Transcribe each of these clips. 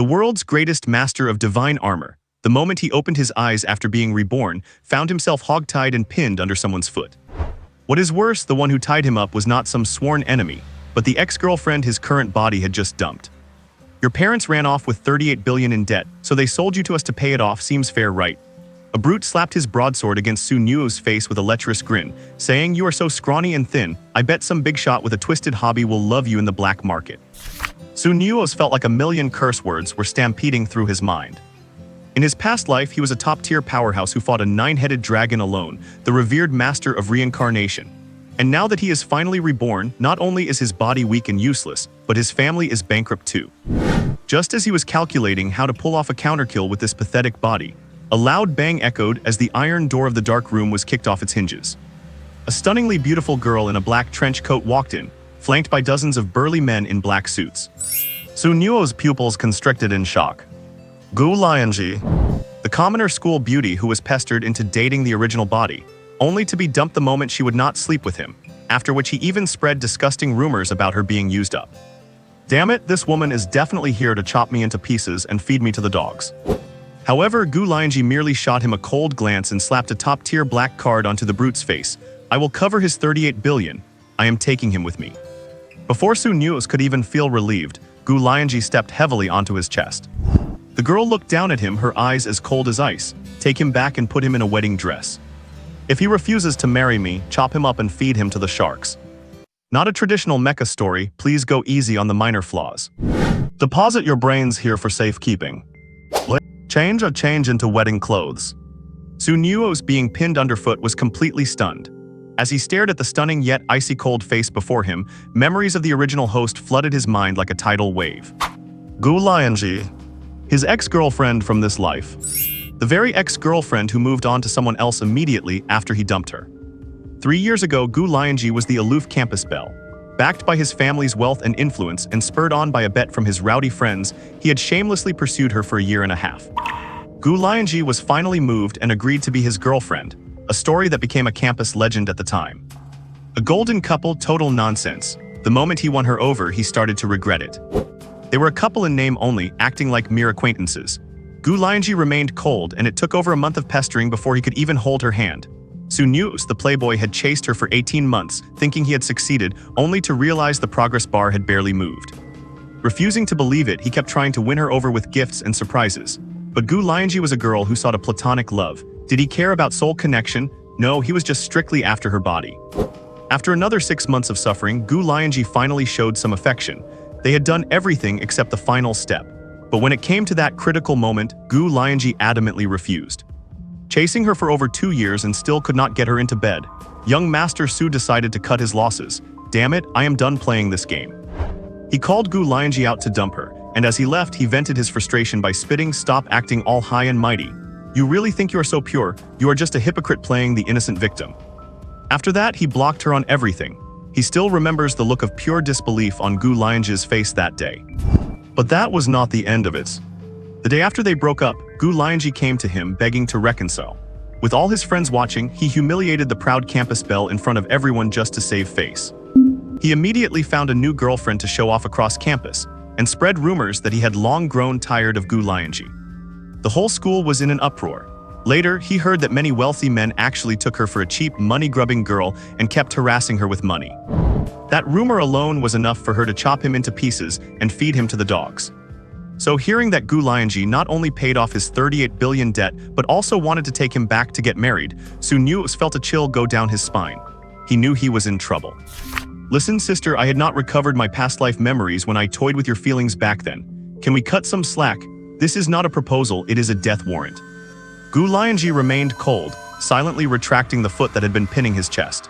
The world's greatest master of divine armor, the moment he opened his eyes after being reborn, found himself hogtied and pinned under someone's foot. What is worse, the one who tied him up was not some sworn enemy, but the ex-girlfriend his current body had just dumped. Your parents ran off with 38 billion in debt, so they sold you to us to pay it off. Seems fair, right? A brute slapped his broadsword against Su Nuoze's face with a lecherous grin, saying, "You are so scrawny and thin, I bet some big shot with a twisted hobby will love you in the black market." Su Nuoze felt like a million curse words were stampeding through his mind. In his past life, he was a top-tier powerhouse who fought a 9-headed dragon alone, the revered master of reincarnation. And now that he is finally reborn, not only is his body weak and useless, but his family is bankrupt too. Just as he was calculating how to pull off a counterkill with this pathetic body, a loud bang echoed as the iron door of the dark room was kicked off its hinges. A stunningly beautiful girl in a black trench coat walked in, flanked by dozens of burly men in black suits. Su Nuoze's pupils constricted in shock. Gu Lianzhi, the commoner school beauty who was pestered into dating the original body, only to be dumped the moment she would not sleep with him, after which he even spread disgusting rumors about her being used up. Damn it, this woman is definitely here to chop me into pieces and feed me to the dogs. However, Gu Lianzhi merely shot him a cold glance and slapped a top-tier black card onto the brute's face. "I will cover his 38 billion. I am taking him with me." Before Su Nuoze could even feel relieved, Gu Lianzhi stepped heavily onto his chest. The girl looked down at him, her eyes as cold as ice. "Take him back and put him in a wedding dress. If he refuses to marry me, chop him up and feed him to the sharks." Not a traditional Mecha story, please go easy on the minor flaws. Deposit your brains here for safekeeping. Change into wedding clothes. Su Nuoze, being pinned underfoot, was completely stunned. As he stared at the stunning yet icy cold face before him, memories of the original host flooded his mind like a tidal wave. Gu Lianzhi, his ex-girlfriend from this life. The very ex-girlfriend who moved on to someone else immediately after he dumped her. 3 years ago, Gu Lianzhi was the aloof campus belle. Backed by his family's wealth and influence and spurred on by a bet from his rowdy friends, he had shamelessly pursued her for a year and a half. Gu Lianzhi was finally moved and agreed to be his girlfriend, a story that became a campus legend at the time. A golden couple, total nonsense. The moment he won her over, he started to regret it. They were a couple in name only, acting like mere acquaintances. Gu Lianzhi remained cold, and it took over a month of pestering before he could even hold her hand. Su Nuoze, the playboy, had chased her for 18 months, thinking he had succeeded, only to realize the progress bar had barely moved. Refusing to believe it, he kept trying to win her over with gifts and surprises. But Gu Lianzhi was a girl who sought a platonic love. Did he care about soul connection? No, he was just strictly after her body. After another 6 months of suffering, Gu Lianzhi finally showed some affection. They had done everything except the final step. But when it came to that critical moment, Gu Lianzhi adamantly refused. Chasing her for over 2 years and still could not get her into bed, young Master Su decided to cut his losses. "Damn it, I am done playing this game." He called Gu Lianzhi out to dump her, and as he left, he vented his frustration by spitting, "Stop acting all high and mighty. You really think you are so pure? You are just a hypocrite playing the innocent victim." After that, he blocked her on everything. He still remembers the look of pure disbelief on Gu Lianzhi's face that day. But that was not the end of it. The day after they broke up, Gu Lianzhi came to him begging to reconcile. With all his friends watching, he humiliated the proud campus belle in front of everyone just to save face. He immediately found a new girlfriend to show off across campus, and spread rumors that he had long grown tired of Gu Lianzhi. The whole school was in an uproar. Later, he heard that many wealthy men actually took her for a cheap, money-grubbing girl and kept harassing her with money. That rumor alone was enough for her to chop him into pieces and feed him to the dogs. So hearing that Gu Lianzhi not only paid off his 38 billion debt, but also wanted to take him back to get married, Su Nuoze felt a chill go down his spine. He knew he was in trouble. "Listen, sister, I had not recovered my past life memories when I toyed with your feelings back then. Can we cut some slack? This is not a proposal, it is a death warrant." Gu Lianzhi remained cold, silently retracting the foot that had been pinning his chest.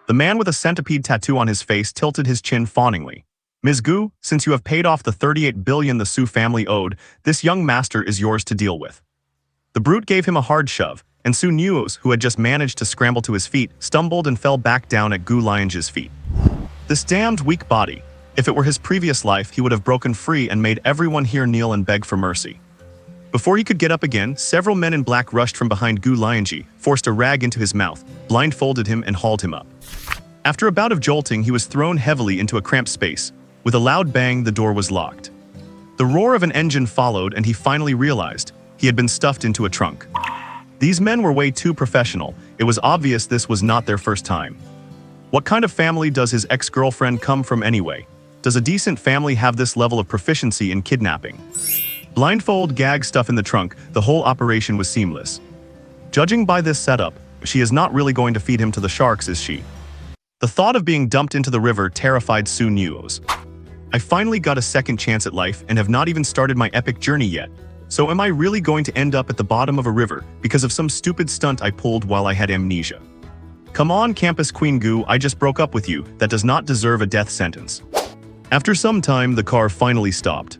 The man with a centipede tattoo on his face tilted his chin fawningly. "Ms. Gu, since you have paid off the 38 billion the Su family owed, this young master is yours to deal with." The brute gave him a hard shove, and Su Nuoze, who had just managed to scramble to his feet, stumbled and fell back down at Gu Lianzhi's feet. This damned weak body. If it were his previous life, he would have broken free and made everyone here kneel and beg for mercy. Before he could get up again, several men in black rushed from behind Gu Lianzhi, forced a rag into his mouth, blindfolded him, and hauled him up. After a bout of jolting, he was thrown heavily into a cramped space. With a loud bang, the door was locked. The roar of an engine followed and he finally realized he had been stuffed into a trunk. These men were way too professional. It was obvious this was not their first time. What kind of family does his ex-girlfriend come from anyway? Does a decent family have this level of proficiency in kidnapping? Blindfold, gag, stuff in the trunk, the whole operation was seamless. Judging by this setup, she is not really going to feed him to the sharks, is she? The thought of being dumped into the river terrified Su Nuoze. I finally got a second chance at life and have not even started my epic journey yet. So am I really going to end up at the bottom of a river because of some stupid stunt I pulled while I had amnesia? Come on, Campus Queen Gu, I just broke up with you. That does not deserve a death sentence. After some time, the car finally stopped.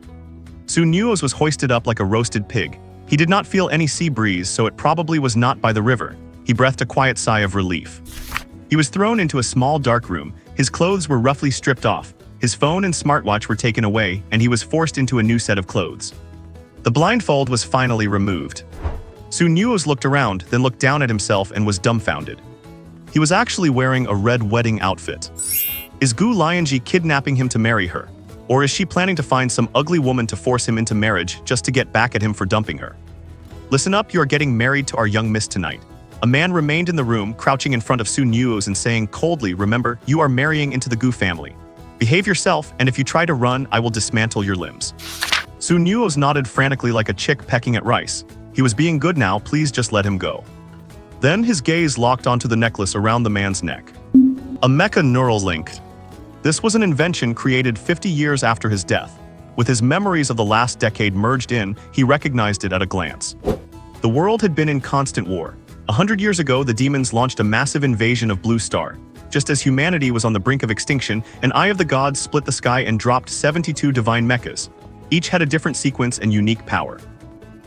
Su Nuoze was hoisted up like a roasted pig. He did not feel any sea breeze, so it probably was not by the river. He breathed a quiet sigh of relief. He was thrown into a small dark room. His clothes were roughly stripped off. His phone and smartwatch were taken away, and he was forced into a new set of clothes. The blindfold was finally removed. Su Nuoze looked around, then looked down at himself and was dumbfounded. He was actually wearing a red wedding outfit. Is Gu Lianzhi kidnapping him to marry her? Or is she planning to find some ugly woman to force him into marriage just to get back at him for dumping her? Listen up, you are getting married to our young miss tonight. A man remained in the room, crouching in front of Su Nuoze and saying coldly, remember, you are marrying into the Gu family. Behave yourself, and if you try to run, I will dismantle your limbs. Su Nuoze nodded frantically like a chick pecking at rice. He was being good now, please just let him go. Then his gaze locked onto the necklace around the man's neck. A Mecha neural link. This was an invention created 50 years after his death. With his memories of the last decade merged in, he recognized it at a glance. The world had been in constant war. 100 years ago, the demons launched a massive invasion of Blue Star. Just as humanity was on the brink of extinction, an eye of the gods split the sky and dropped 72 divine mechas. Each had a different sequence and unique power.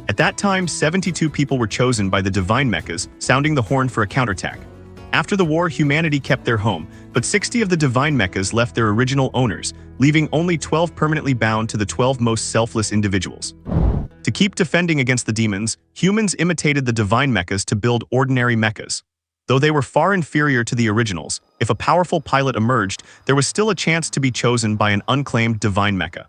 At that time, 72 people were chosen by the divine mechas, sounding the horn for a counterattack. After the war, humanity kept their home, but 60 of the divine mechas left their original owners, leaving only 12 permanently bound to the 12 most selfless individuals. To keep defending against the demons, humans imitated the divine mechas to build ordinary mechas. Though they were far inferior to the originals, if a powerful pilot emerged, there was still a chance to be chosen by an unclaimed divine mecha.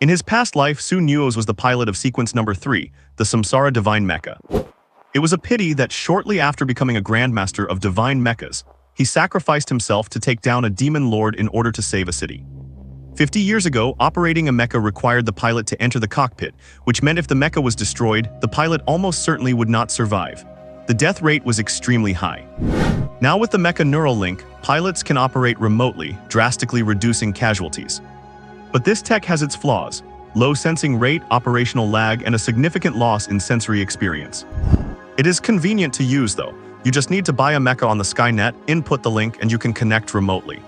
In his past life, Su Nuoze was the pilot of sequence number 3, the Samsara divine mecha. It was a pity that shortly after becoming a grandmaster of divine mechas, he sacrificed himself to take down a demon lord in order to save a city. 50 years ago, operating a mecha required the pilot to enter the cockpit, which meant if the mecha was destroyed, the pilot almost certainly would not survive. The death rate was extremely high. Now with the Mecha neural link, pilots can operate remotely, drastically reducing casualties. But this tech has its flaws: low sensing rate, operational lag, and a significant loss in sensory experience. It is convenient to use though. You just need to buy a mecha on the Skynet, input the link, and you can connect remotely.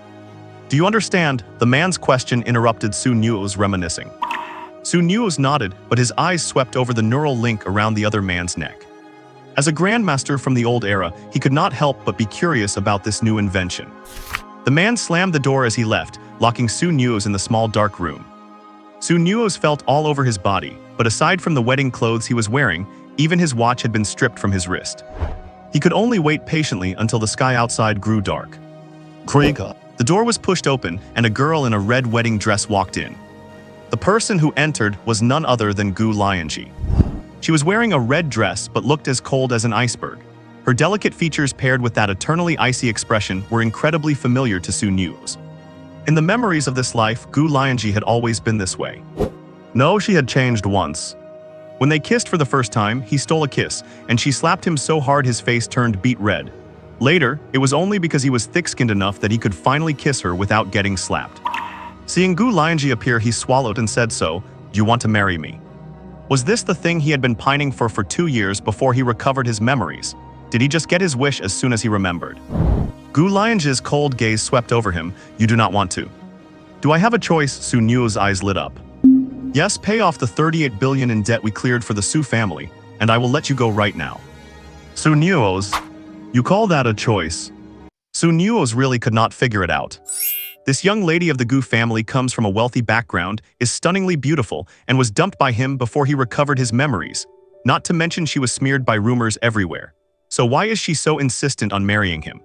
Do you understand? The man's question interrupted Su Nuoze, reminiscing. Su Nuoze nodded, but his eyes swept over the neural link around the other man's neck. As a grandmaster from the old era, he could not help but be curious about this new invention. The man slammed the door as he left, locking Su Nuoze in the small dark room. Su Nuoze felt all over his body, but aside from the wedding clothes he was wearing, even his watch had been stripped from his wrist. He could only wait patiently until the sky outside grew dark. Krieger. The door was pushed open, and a girl in a red wedding dress walked in. The person who entered was none other than Gu Lianzhi. She was wearing a red dress but looked as cold as an iceberg. Her delicate features paired with that eternally icy expression were incredibly familiar to Su Nuoze. In the memories of this life, Gu Lianzhi had always been this way. No, she had changed once. When they kissed for the first time, he stole a kiss, and she slapped him so hard his face turned beet red. Later, it was only because he was thick-skinned enough that he could finally kiss her without getting slapped. Seeing Gu Lianzhi appear, he swallowed and said, "So, do you want to marry me?" Was this the thing he had been pining for 2 years before he recovered his memories? Did he just get his wish as soon as he remembered? Gu Lianzhi's cold gaze swept over him. "You do not want to." "Do I have a choice?" Su Nuoze's eyes lit up. "Yes, pay off the 38 billion in debt we cleared for the Su family, and I will let you go right now." Su Nuoze, you call that a choice? Su Nuoze really could not figure it out. This young lady of the Gu family comes from a wealthy background, is stunningly beautiful, and was dumped by him before he recovered his memories. Not to mention she was smeared by rumors everywhere. So why is she so insistent on marrying him?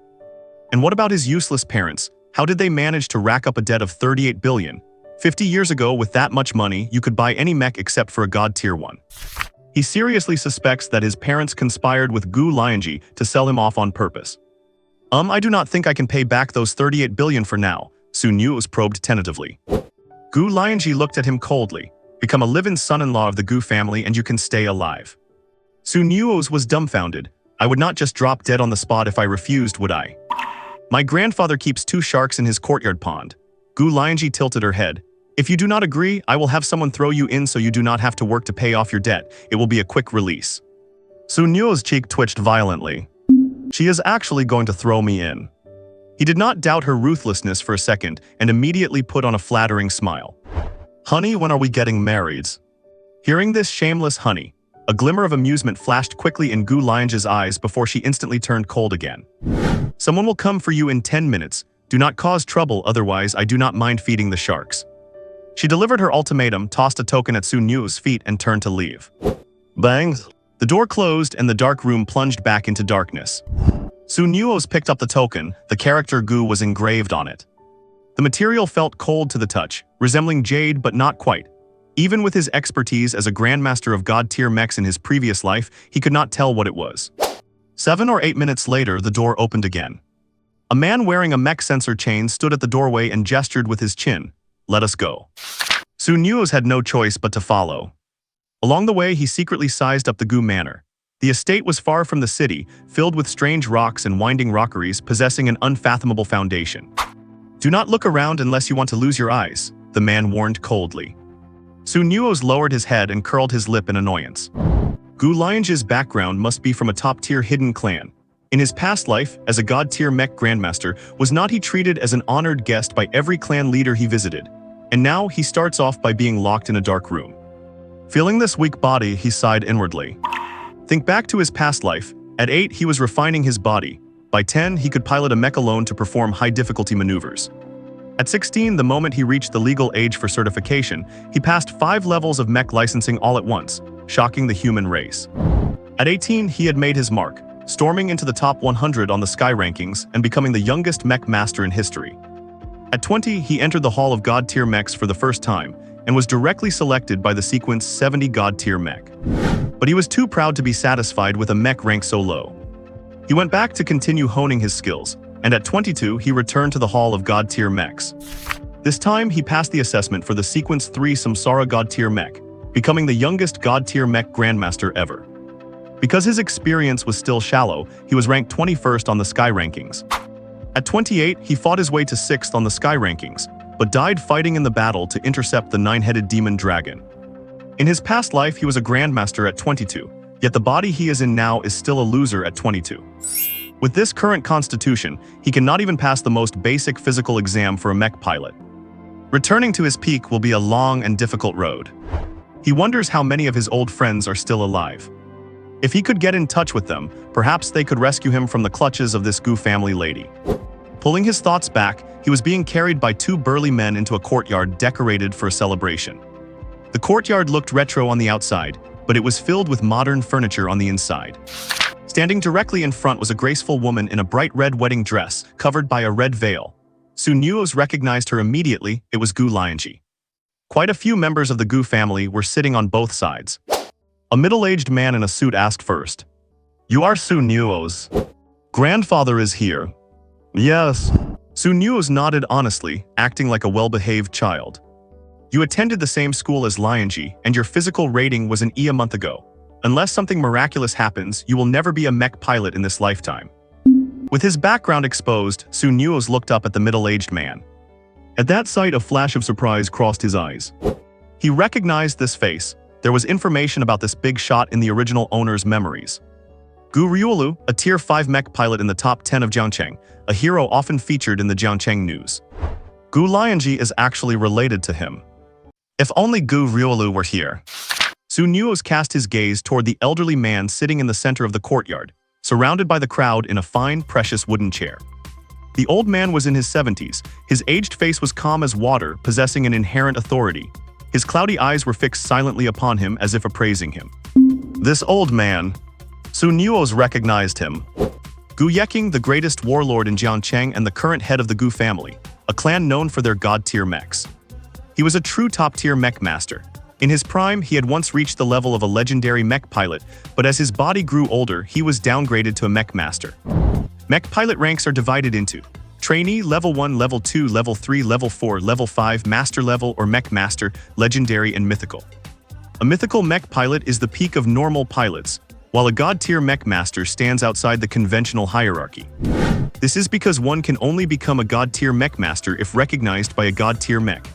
And what about his useless parents? How did they manage to rack up a debt of 38 billion? 50 years ago, with that much money, you could buy any mech except for a god tier one. He seriously suspects that his parents conspired with Gu Lianzhi to sell him off on purpose. I do not think I can pay back those 38 billion for now, Su Nuoze probed tentatively. Gu Lianzhi looked at him coldly. Become a live-in son-in-law of the Gu family and you can stay alive. Su Nuoze was dumbfounded. I would not just drop dead on the spot if I refused, would I? My grandfather keeps 2 sharks in his courtyard pond. Gu Lianzhi tilted her head. If you do not agree, I will have someone throw you in so you do not have to work to pay off your debt. It will be a quick release. Su Nuoze's cheek twitched violently. She is actually going to throw me in. He did not doubt her ruthlessness for a second and immediately put on a flattering smile. Honey, when are we getting married? Hearing this shameless honey, a glimmer of amusement flashed quickly in Gu Lianzhi's eyes before she instantly turned cold again. Someone will come for you in 10 minutes. Do not cause trouble, otherwise I do not mind feeding the sharks. She delivered her ultimatum, tossed a token at Su Nuoze's feet and turned to leave. Bang! The door closed and the dark room plunged back into darkness. Su Nuoze picked up the token. The character Gu was engraved on it. The material felt cold to the touch, resembling jade but not quite. Even with his expertise as a grandmaster of god-tier mechs in his previous life, he could not tell what it was. 7 or 8 minutes later, the door opened again. A man wearing a mech sensor chain stood at the doorway and gestured with his chin. Let us go. Su Nuoze had no choice but to follow. Along the way, he secretly sized up the Gu manor. The estate was far from the city, filled with strange rocks and winding rockeries possessing an unfathomable foundation. Do not look around unless you want to lose your eyes, the man warned coldly. Su Nuoze lowered his head and curled his lip in annoyance. Gu Lianzhi's background must be from a top-tier hidden clan. In his past life, as a god-tier mech grandmaster, was not he treated as an honored guest by every clan leader he visited? And now he starts off by being locked in a dark room. Feeling this weak body, he sighed inwardly. Think back to his past life. At 8, he was refining his body. By 10, he could pilot a mech alone to perform high-difficulty maneuvers. At 16, the moment he reached the legal age for certification, he passed 5 levels of mech licensing all at once, shocking the human race. At 18, he had made his mark, storming into the top 100 on the Sky rankings and becoming the youngest mech master in history. At 20, he entered the Hall of God-tier mechs for the first time and was directly selected by the sequence 70 God-tier mech. But he was too proud to be satisfied with a mech rank so low. He went back to continue honing his skills, and at 22, he returned to the Hall of God-tier mechs. This time, he passed the assessment for the sequence 3 Samsara God-tier mech, becoming the youngest God-tier mech grandmaster ever. Because his experience was still shallow, he was ranked 21st on the Sky rankings. At 28, he fought his way to 6th on the Sky rankings, but died fighting in the battle to intercept the 9-headed demon dragon. In his past life, he was a grandmaster at 22, yet the body he is in now is still a loser at 22. With this current constitution, he cannot even pass the most basic physical exam for a mech pilot. Returning to his peak will be a long and difficult road. He wonders how many of his old friends are still alive. If he could get in touch with them, perhaps they could rescue him from the clutches of this Gu family lady. Pulling his thoughts back, he was being carried by 2 burly men into a courtyard decorated for a celebration. The courtyard looked retro on the outside, but it was filled with modern furniture on the inside. Standing directly in front was a graceful woman in a bright red wedding dress, covered by a red veil. Su Nuoze recognized her immediately. It was Gu Lianzhi. Quite a few members of the Gu family were sitting on both sides. A middle-aged man in a suit asked first. You are Su Nuoze. Grandfather is here. Yes. Su Nuoze nodded honestly, acting like a well-behaved child. You attended the same school as Lianzhi, and your physical rating was an E a month ago. Unless something miraculous happens, you will never be a mech pilot in this lifetime. With his background exposed, Su Nuoze looked up at the middle-aged man. At that sight, a flash of surprise crossed his eyes. He recognized this face. There was information about this big shot in the original owner's memories. Gu Riolu, a tier 5 mech pilot in the top 10 of Jiangcheng, a hero often featured in the Jiangcheng news. Gu Lianzhi is actually related to him. If only Gu Riolu were here. Su Nuoze cast his gaze toward the elderly man sitting in the center of the courtyard, surrounded by the crowd in a fine, precious wooden chair. The old man was in his 70s. His aged face was calm as water, possessing an inherent authority. His cloudy eyes were fixed silently upon him as if appraising him. This old man. Su Nuoze recognized him. Gu Yeking, the greatest warlord in Jiangcheng and the current head of the Gu family, a clan known for their god-tier mechs. He was a true top-tier mech master. In his prime, he had once reached the level of a legendary mech pilot, but as his body grew older, he was downgraded to a mech master. Mech pilot ranks are divided into Trainee, Level 1, Level 2, Level 3, Level 4, Level 5, Master Level or Mech Master, Legendary and Mythical. A mythical mech pilot is the peak of normal pilots, while a god-tier mech master stands outside the conventional hierarchy. This is because one can only become a god-tier mech master if recognized by a god-tier mech.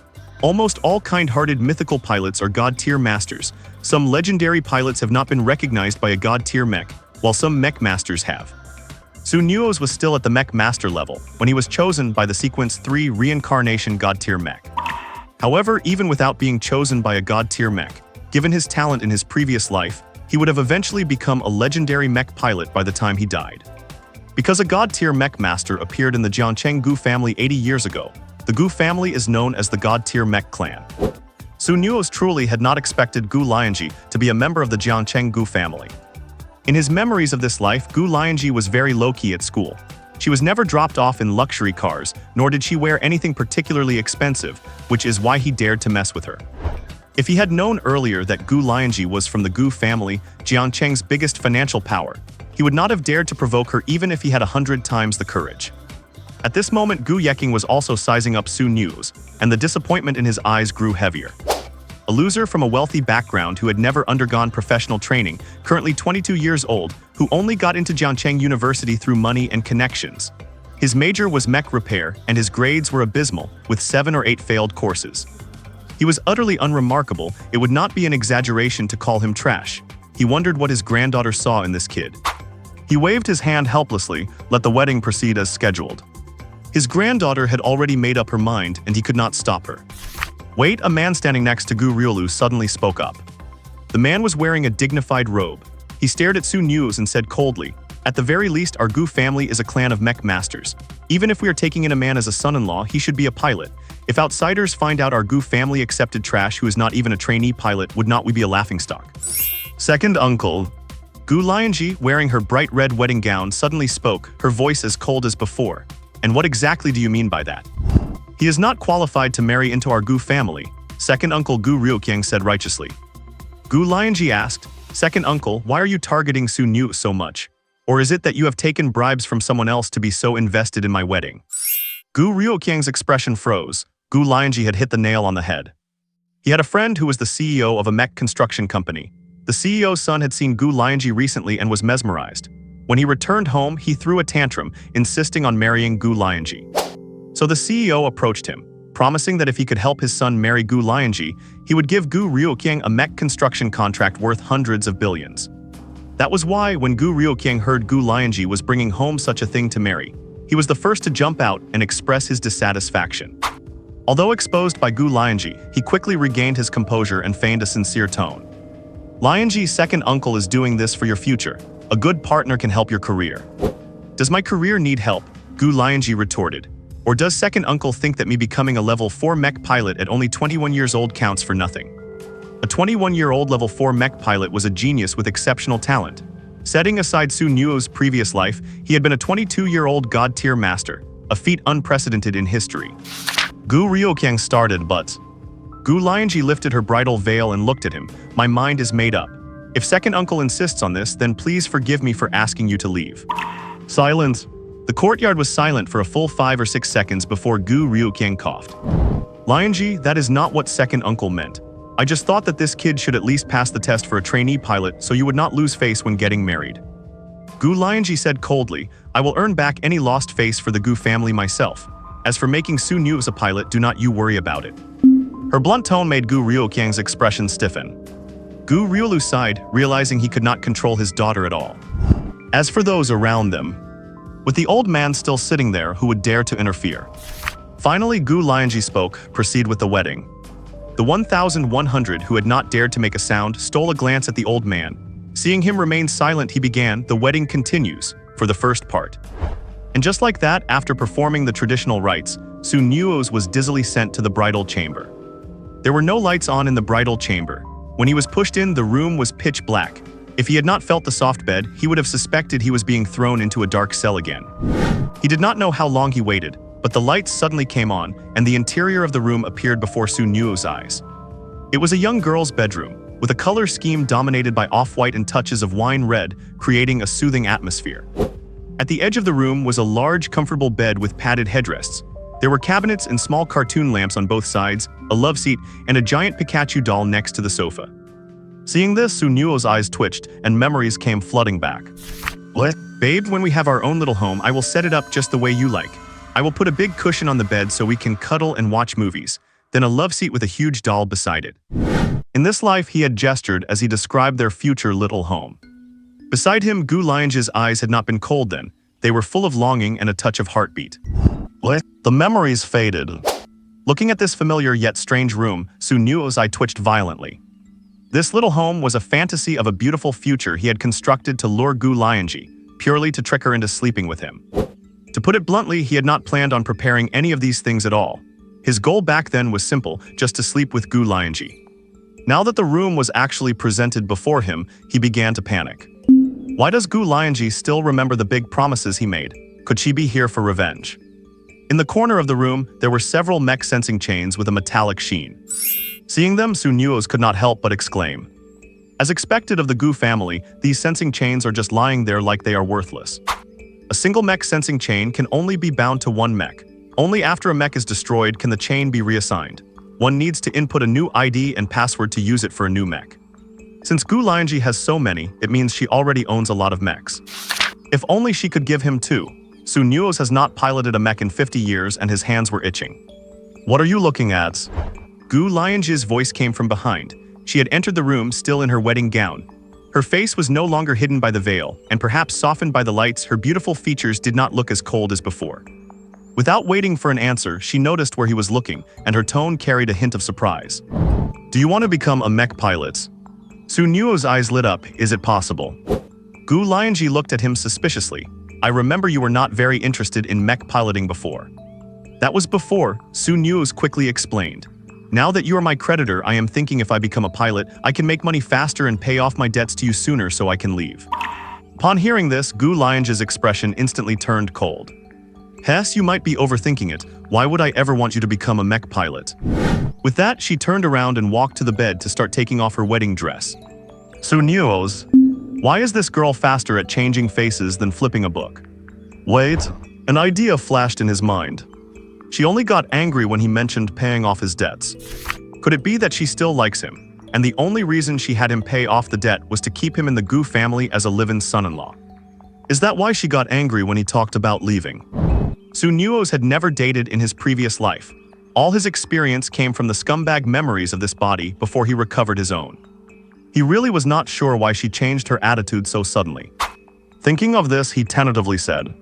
Almost all kind-hearted mythical pilots are god-tier masters. Some legendary pilots have not been recognized by a god-tier mech, while some mech masters have. Nuoze was still at the mech master level when he was chosen by the Sequence 3 Reincarnation god-tier mech. However, even without being chosen by a god-tier mech, given his talent in his previous life, he would have eventually become a legendary mech pilot by the time he died. Because a god-tier mech master appeared in the Jiancheng Gu family 80 years ago, the Gu family is known as the god-tier mech clan. Nuoze truly had not expected Gu Lianzhi to be a member of the Jiancheng Gu family. In his memories of this life, Gu Lianzhi was very low-key at school. She was never dropped off in luxury cars, nor did she wear anything particularly expensive, which is why he dared to mess with her. If he had known earlier that Gu Lianzhi was from the Gu family, Jiancheng's biggest financial power, he would not have dared to provoke her even if he had 100 times the courage. At this moment, Gu Yeking was also sizing up Nuoze, and the disappointment in his eyes grew heavier. A loser from a wealthy background who had never undergone professional training, currently 22 years old, who only got into Jiancheng University through money and connections. His major was mech repair, and his grades were abysmal, with 7 or 8 failed courses. He was utterly unremarkable. It would not be an exaggeration to call him trash. He wondered what his granddaughter saw in this kid. He waved his hand helplessly, let the wedding proceed as scheduled. His granddaughter had already made up her mind, and he could not stop her. Wait, a man standing next to Gu Lianzhi suddenly spoke up. The man was wearing a dignified robe. He stared at Nuoze and said coldly, "At the very least, our Gu family is a clan of mech masters. Even if we are taking in a man as a son-in-law, he should be a pilot. If outsiders find out our Gu family accepted trash who is not even a trainee pilot, would not we be a laughingstock?" Second uncle. Gu Lianzhi, wearing her bright red wedding gown, suddenly spoke, her voice as cold as before. "And what exactly do you mean by that?" "He is not qualified to marry into our Gu family," second uncle Gu Lianzhi said righteously. Gu Lianzhi asked, "Second uncle, why are you targeting Nuoze so much? Or is it that you have taken bribes from someone else to be so invested in my wedding?" Gu Lianzhi's expression froze. Gu Lianzhi had hit the nail on the head. He had a friend who was the CEO of a mech construction company. The CEO's son had seen Gu Lianzhi recently and was mesmerized. When he returned home, he threw a tantrum, insisting on marrying Gu Lianzhi. So the CEO approached him, promising that if he could help his son marry Gu Lianzhi, he would give Gu Lianzhi a mech construction contract worth hundreds of billions. That was why, when Gu Lianzhi heard Gu Lianzhi was bringing home such a thing to marry, he was the first to jump out and express his dissatisfaction. Although exposed by Gu Lianzhi, he quickly regained his composure and feigned a sincere tone. "Lianzhi's second uncle is doing this for your future. A good partner can help your career." "Does my career need help?" Gu Lianzhi retorted. "Or does second uncle think that me becoming a level 4 mech pilot at only 21 years old counts for nothing?" A 21-year-old level 4 mech pilot was a genius with exceptional talent. Setting aside Nuoze's previous life, he had been a 22-year-old god-tier master, a feat unprecedented in history. Gu Lianzhi started, but Gu Lianzhi lifted her bridal veil and looked at him. "My mind is made up. If second uncle insists on this, then please forgive me for asking you to leave." Silence. The courtyard was silent for a full 5 or 6 seconds before Gu Lianzhi coughed. "Lianzhi, that is not what second uncle meant. I just thought that this kid should at least pass the test for a trainee pilot so you would not lose face when getting married." Gu Lianzhi said coldly, "I will earn back any lost face for the Gu family myself. As for making Nuoze a pilot, do not you worry about it." Her blunt tone made Gu Lianzhi's expression stiffen. Gu Lianzhi sighed, realizing he could not control his daughter at all. As for those around them, with the old man still sitting there, who would dare to interfere? Finally, Gu Lianzhi spoke, "Proceed with the wedding." The 1,100 who had not dared to make a sound stole a glance at the old man. Seeing him remain silent, he began, "The wedding continues," for the first part. And just like that, after performing the traditional rites, Nuoze was dizzily sent to the bridal chamber. There were no lights on in the bridal chamber. When he was pushed in, the room was pitch black. If he had not felt the soft bed, he would have suspected he was being thrown into a dark cell again. He did not know how long he waited, but the lights suddenly came on, and the interior of the room appeared before Su Nuo's eyes. It was a young girl's bedroom, with a color scheme dominated by off-white and touches of wine red, creating a soothing atmosphere. At the edge of the room was a large, comfortable bed with padded headrests. There were cabinets and small cartoon lamps on both sides, a love seat, and a giant Pikachu doll next to the sofa. Seeing this, Su Nuo's eyes twitched, and memories came flooding back. "What? Babe, when we have our own little home, I will set it up just the way you like. I will put a big cushion on the bed so we can cuddle and watch movies, then a love seat with a huge doll beside it." In this life, he had gestured as he described their future little home. Beside him, Gu Lianzhi's eyes had not been cold then. They were full of longing and a touch of heartbeat. "What?" The memories faded. Looking at this familiar yet strange room, Su Nuo's eye twitched violently. This little home was a fantasy of a beautiful future he had constructed to lure Gu Lianzhi, purely to trick her into sleeping with him. To put it bluntly, he had not planned on preparing any of these things at all. His goal back then was simple, just to sleep with Gu Lianzhi. Now that the room was actually presented before him, he began to panic. Why does Gu Lianzhi still remember the big promises he made? Could she be here for revenge? In the corner of the room, there were several mech sensing chains with a metallic sheen. Seeing them, Su Nuo's could not help but exclaim. As expected of the Gu family, these sensing chains are just lying there like they are worthless. A single mech sensing chain can only be bound to one mech. Only after a mech is destroyed can the chain be reassigned. One needs to input a new ID and password to use it for a new mech. Since Gu Lianzhi has so many, it means she already owns a lot of mechs. If only she could give him two. Su Nuo's has not piloted a mech in 50 years and his hands were itching. "What are you looking at?" Gu Lianzhi's voice came from behind. She had entered the room still in her wedding gown. Her face was no longer hidden by the veil, and perhaps softened by the lights, her beautiful features did not look as cold as before. Without waiting for an answer, she noticed where he was looking, and her tone carried a hint of surprise. "Do you want to become a mech pilot?" Su Nuo's eyes lit up. "Is it possible?" Gu Lianzhi looked at him suspiciously. "I remember you were not very interested in mech piloting before." "That was before," Su Nuo's quickly explained. "Now that you are my creditor, I am thinking if I become a pilot, I can make money faster and pay off my debts to you sooner so I can leave." Upon hearing this, Gu Lianzhi's expression instantly turned cold. "Hess, you might be overthinking it. Why would I ever want you to become a mech pilot?" With that, she turned around and walked to the bed to start taking off her wedding dress. Su Nuo's, why is this girl faster at changing faces than flipping a book? Wait, an idea flashed in his mind. She only got angry when he mentioned paying off his debts. Could it be that she still likes him, and the only reason she had him pay off the debt was to keep him in the Gu family as a live-in son-in-law? Is that why she got angry when he talked about leaving? Su Nuo's had never dated in his previous life. All his experience came from the scumbag memories of this body before he recovered his own. He really was not sure why she changed her attitude so suddenly. Thinking of this, he tentatively said,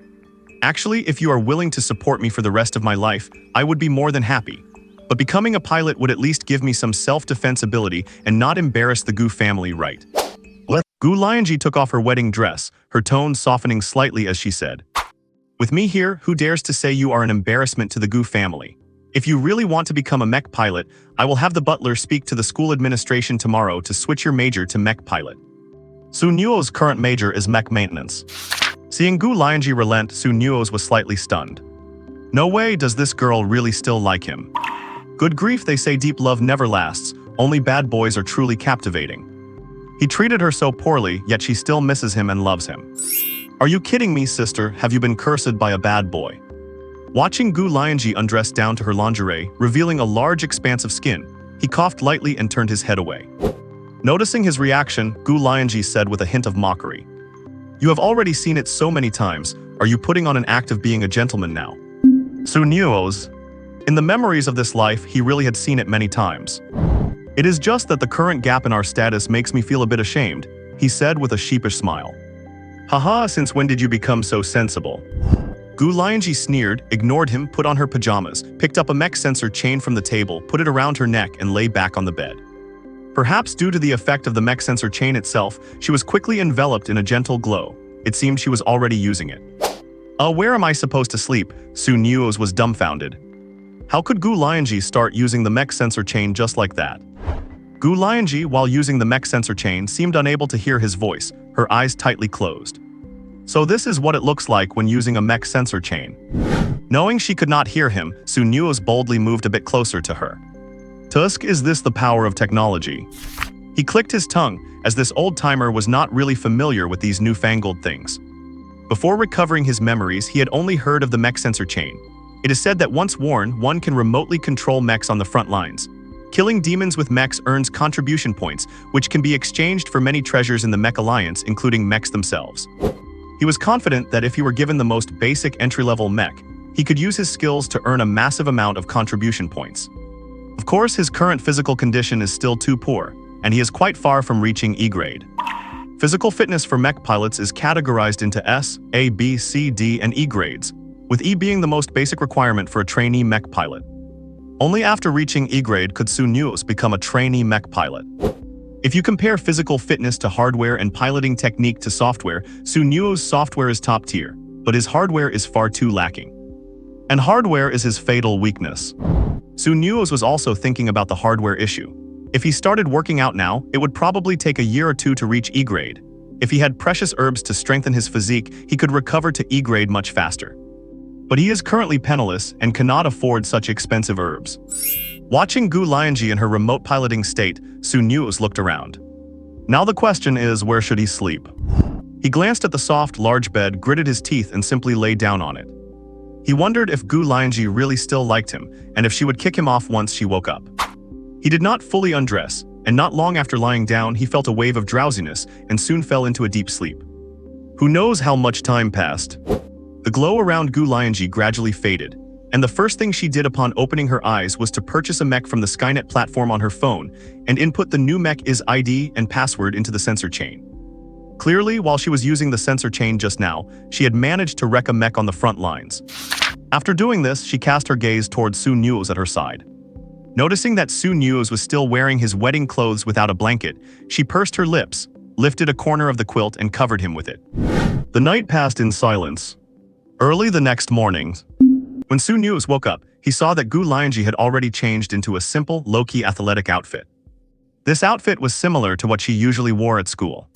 "Actually, if you are willing to support me for the rest of my life, I would be more than happy. But becoming a pilot would at least give me some self-defense ability and not embarrass the Gu family, right?" What? Gu Lianzhi took off her wedding dress, her tone softening slightly as she said, "With me here, who dares to say you are an embarrassment to the Gu family? If you really want to become a mech pilot, I will have the butler speak to the school administration tomorrow to switch your major to mech pilot." Su Nuo's current major is mech maintenance. Seeing Gu Lianzhi relent, Su Nuo's was slightly stunned. No way does this girl really still like him. Good grief, they say deep love never lasts, only bad boys are truly captivating. He treated her so poorly, yet she still misses him and loves him. Are you kidding me, sister? Have you been cursed by a bad boy? Watching Gu Lianzhi undress down to her lingerie, revealing a large expanse of skin, he coughed lightly and turned his head away. Noticing his reaction, Gu Lianzhi said with a hint of mockery, "You have already seen it so many times. Are you putting on an act of being a gentleman now?" Su Nuo's, in the memories of this life, he really had seen it many times. "It is just that the current gap in our status makes me feel a bit ashamed," he said with a sheepish smile. "Haha, since when did you become so sensible?" Gu Lianzhi sneered, ignored him, put on her pajamas, picked up a mech sensor chain from the table, put it around her neck, and lay back on the bed. Perhaps due to the effect of the mech sensor chain itself, she was quickly enveloped in a gentle glow. It seemed she was already using it. Where am I supposed to sleep?" Su Nuo's was dumbfounded. How could Gu Lianzhi start using the mech sensor chain just like that? Gu Lianzhi, while using the mech sensor chain, seemed unable to hear his voice, her eyes tightly closed. So this is what it looks like when using a mech sensor chain. Knowing she could not hear him, Nuoze boldly moved a bit closer to her. Tusk, is this the power of technology? He clicked his tongue, as this old-timer was not really familiar with these newfangled things. Before recovering his memories, he had only heard of the mech sensor chain. It is said that once worn, one can remotely control mechs on the front lines. Killing demons with mechs earns contribution points, which can be exchanged for many treasures in the Mech Alliance, including mechs themselves. He was confident that if he were given the most basic entry-level mech, he could use his skills to earn a massive amount of contribution points. Of course, his current physical condition is still too poor, and he is quite far from reaching E grade. Physical fitness for mech pilots is categorized into S, A, B, C, D, and E grades, with E being the most basic requirement for a trainee mech pilot. Only after reaching E grade could Nuoze become a trainee mech pilot. If you compare physical fitness to hardware and piloting technique to software, Nuoze's software is top tier, but his hardware is far too lacking. And hardware is his fatal weakness. Nuoze was also thinking about the hardware issue. If he started working out now, it would probably take a year or two to reach E grade. If he had precious herbs to strengthen his physique, he could recover to E grade much faster. But he is currently penniless and cannot afford such expensive herbs. Watching Gu Lianzhi in her remote piloting state, Nuoze looked around. Now the question is, where should he sleep? He glanced at the soft, large bed, gritted his teeth, and simply lay down on it. He wondered if Gu Lianzhi really still liked him, and if she would kick him off once she woke up. He did not fully undress, and not long after lying down, he felt a wave of drowsiness and soon fell into a deep sleep. Who knows how much time passed? The glow around Gu Lianzhi gradually faded, and the first thing she did upon opening her eyes was to purchase a mech from the Skynet platform on her phone and input the new mech's ID and password into the sensor chain. Clearly, while she was using the sensor chain just now, she had managed to wreck a mech on the front lines. After doing this, she cast her gaze towards Nuoze at her side. Noticing that Nuoze was still wearing his wedding clothes without a blanket, she pursed her lips, lifted a corner of the quilt, and covered him with it. The night passed in silence. Early the next morning, when Nuoze woke up, he saw that Gu Lianzhi had already changed into a simple, low-key athletic outfit. This outfit was similar to what she usually wore at school.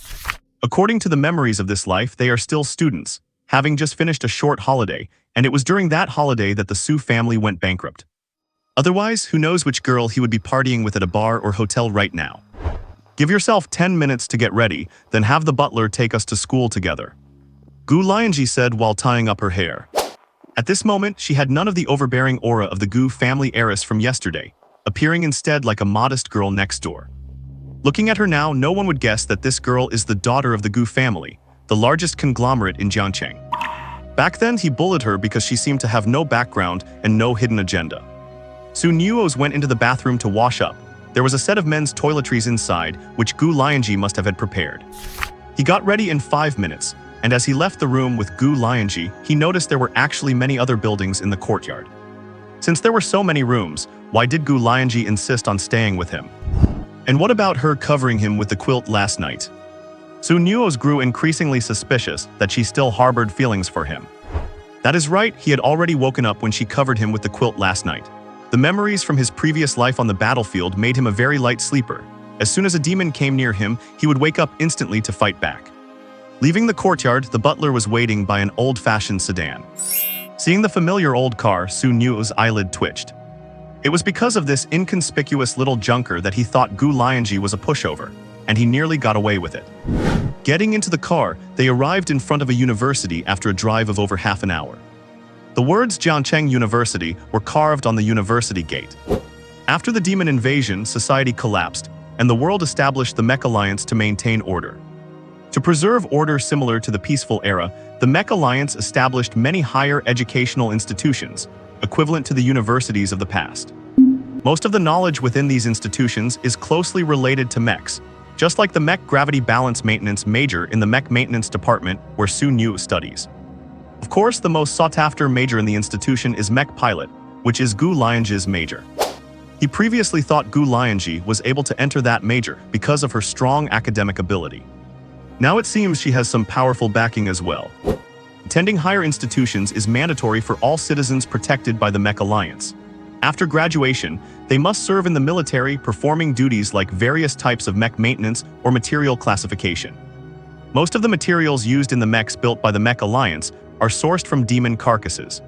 According to the memories of this life, they are still students, having just finished a short holiday, and it was during that holiday that the Su family went bankrupt. Otherwise, who knows which girl he would be partying with at a bar or hotel right now. Give yourself 10 minutes to get ready, then have the butler take us to school together, Gu Lianzhi said while tying up her hair. At this moment, she had none of the overbearing aura of the Gu family heiress from yesterday, appearing instead like a modest girl next door. Looking at her now, no one would guess that this girl is the daughter of the Gu family, the largest conglomerate in Jiangcheng. Back then, he bullied her because she seemed to have no background and no hidden agenda. Nuoze went into the bathroom to wash up. There was a set of men's toiletries inside, which Gu Lianzhi must have had prepared. He got ready in 5 minutes, and as he left the room with Gu Lianzhi, he noticed there were actually many other buildings in the courtyard. Since there were so many rooms, why did Gu Lianzhi insist on staying with him? And what about her covering him with the quilt last night? Nuoze grew increasingly suspicious that she still harbored feelings for him. That is right, he had already woken up when she covered him with the quilt last night. The memories from his previous life on the battlefield made him a very light sleeper. As soon as a demon came near him, he would wake up instantly to fight back. Leaving the courtyard, the butler was waiting by an old-fashioned sedan. Seeing the familiar old car, Nuoze's eyelid twitched. It was because of this inconspicuous little junker that he thought Gu Lianzhi was a pushover, and he nearly got away with it. Getting into the car, they arrived in front of a university after a drive of over half an hour. The words Jiangcheng University were carved on the university gate. After the demon invasion, society collapsed, and the world established the Mech Alliance to maintain order. To preserve order similar to the peaceful era, the Mech Alliance established many higher educational institutions, equivalent to the universities of the past. Most of the knowledge within these institutions is closely related to mechs, just like the Mech Gravity Balance Maintenance major in the Mech Maintenance Department where Nuoze studies. Of course, the most sought-after major in the institution is Mech Pilot, which is Gu Lianzhi's major. He previously thought Gu Lianzhi was able to enter that major because of her strong academic ability. Now it seems she has some powerful backing as well. Attending higher institutions is mandatory for all citizens protected by the Mech Alliance. After graduation, they must serve in the military, performing duties like various types of mech maintenance or material classification. Most of the materials used in the mechs built by the Mech Alliance are sourced from demon carcasses.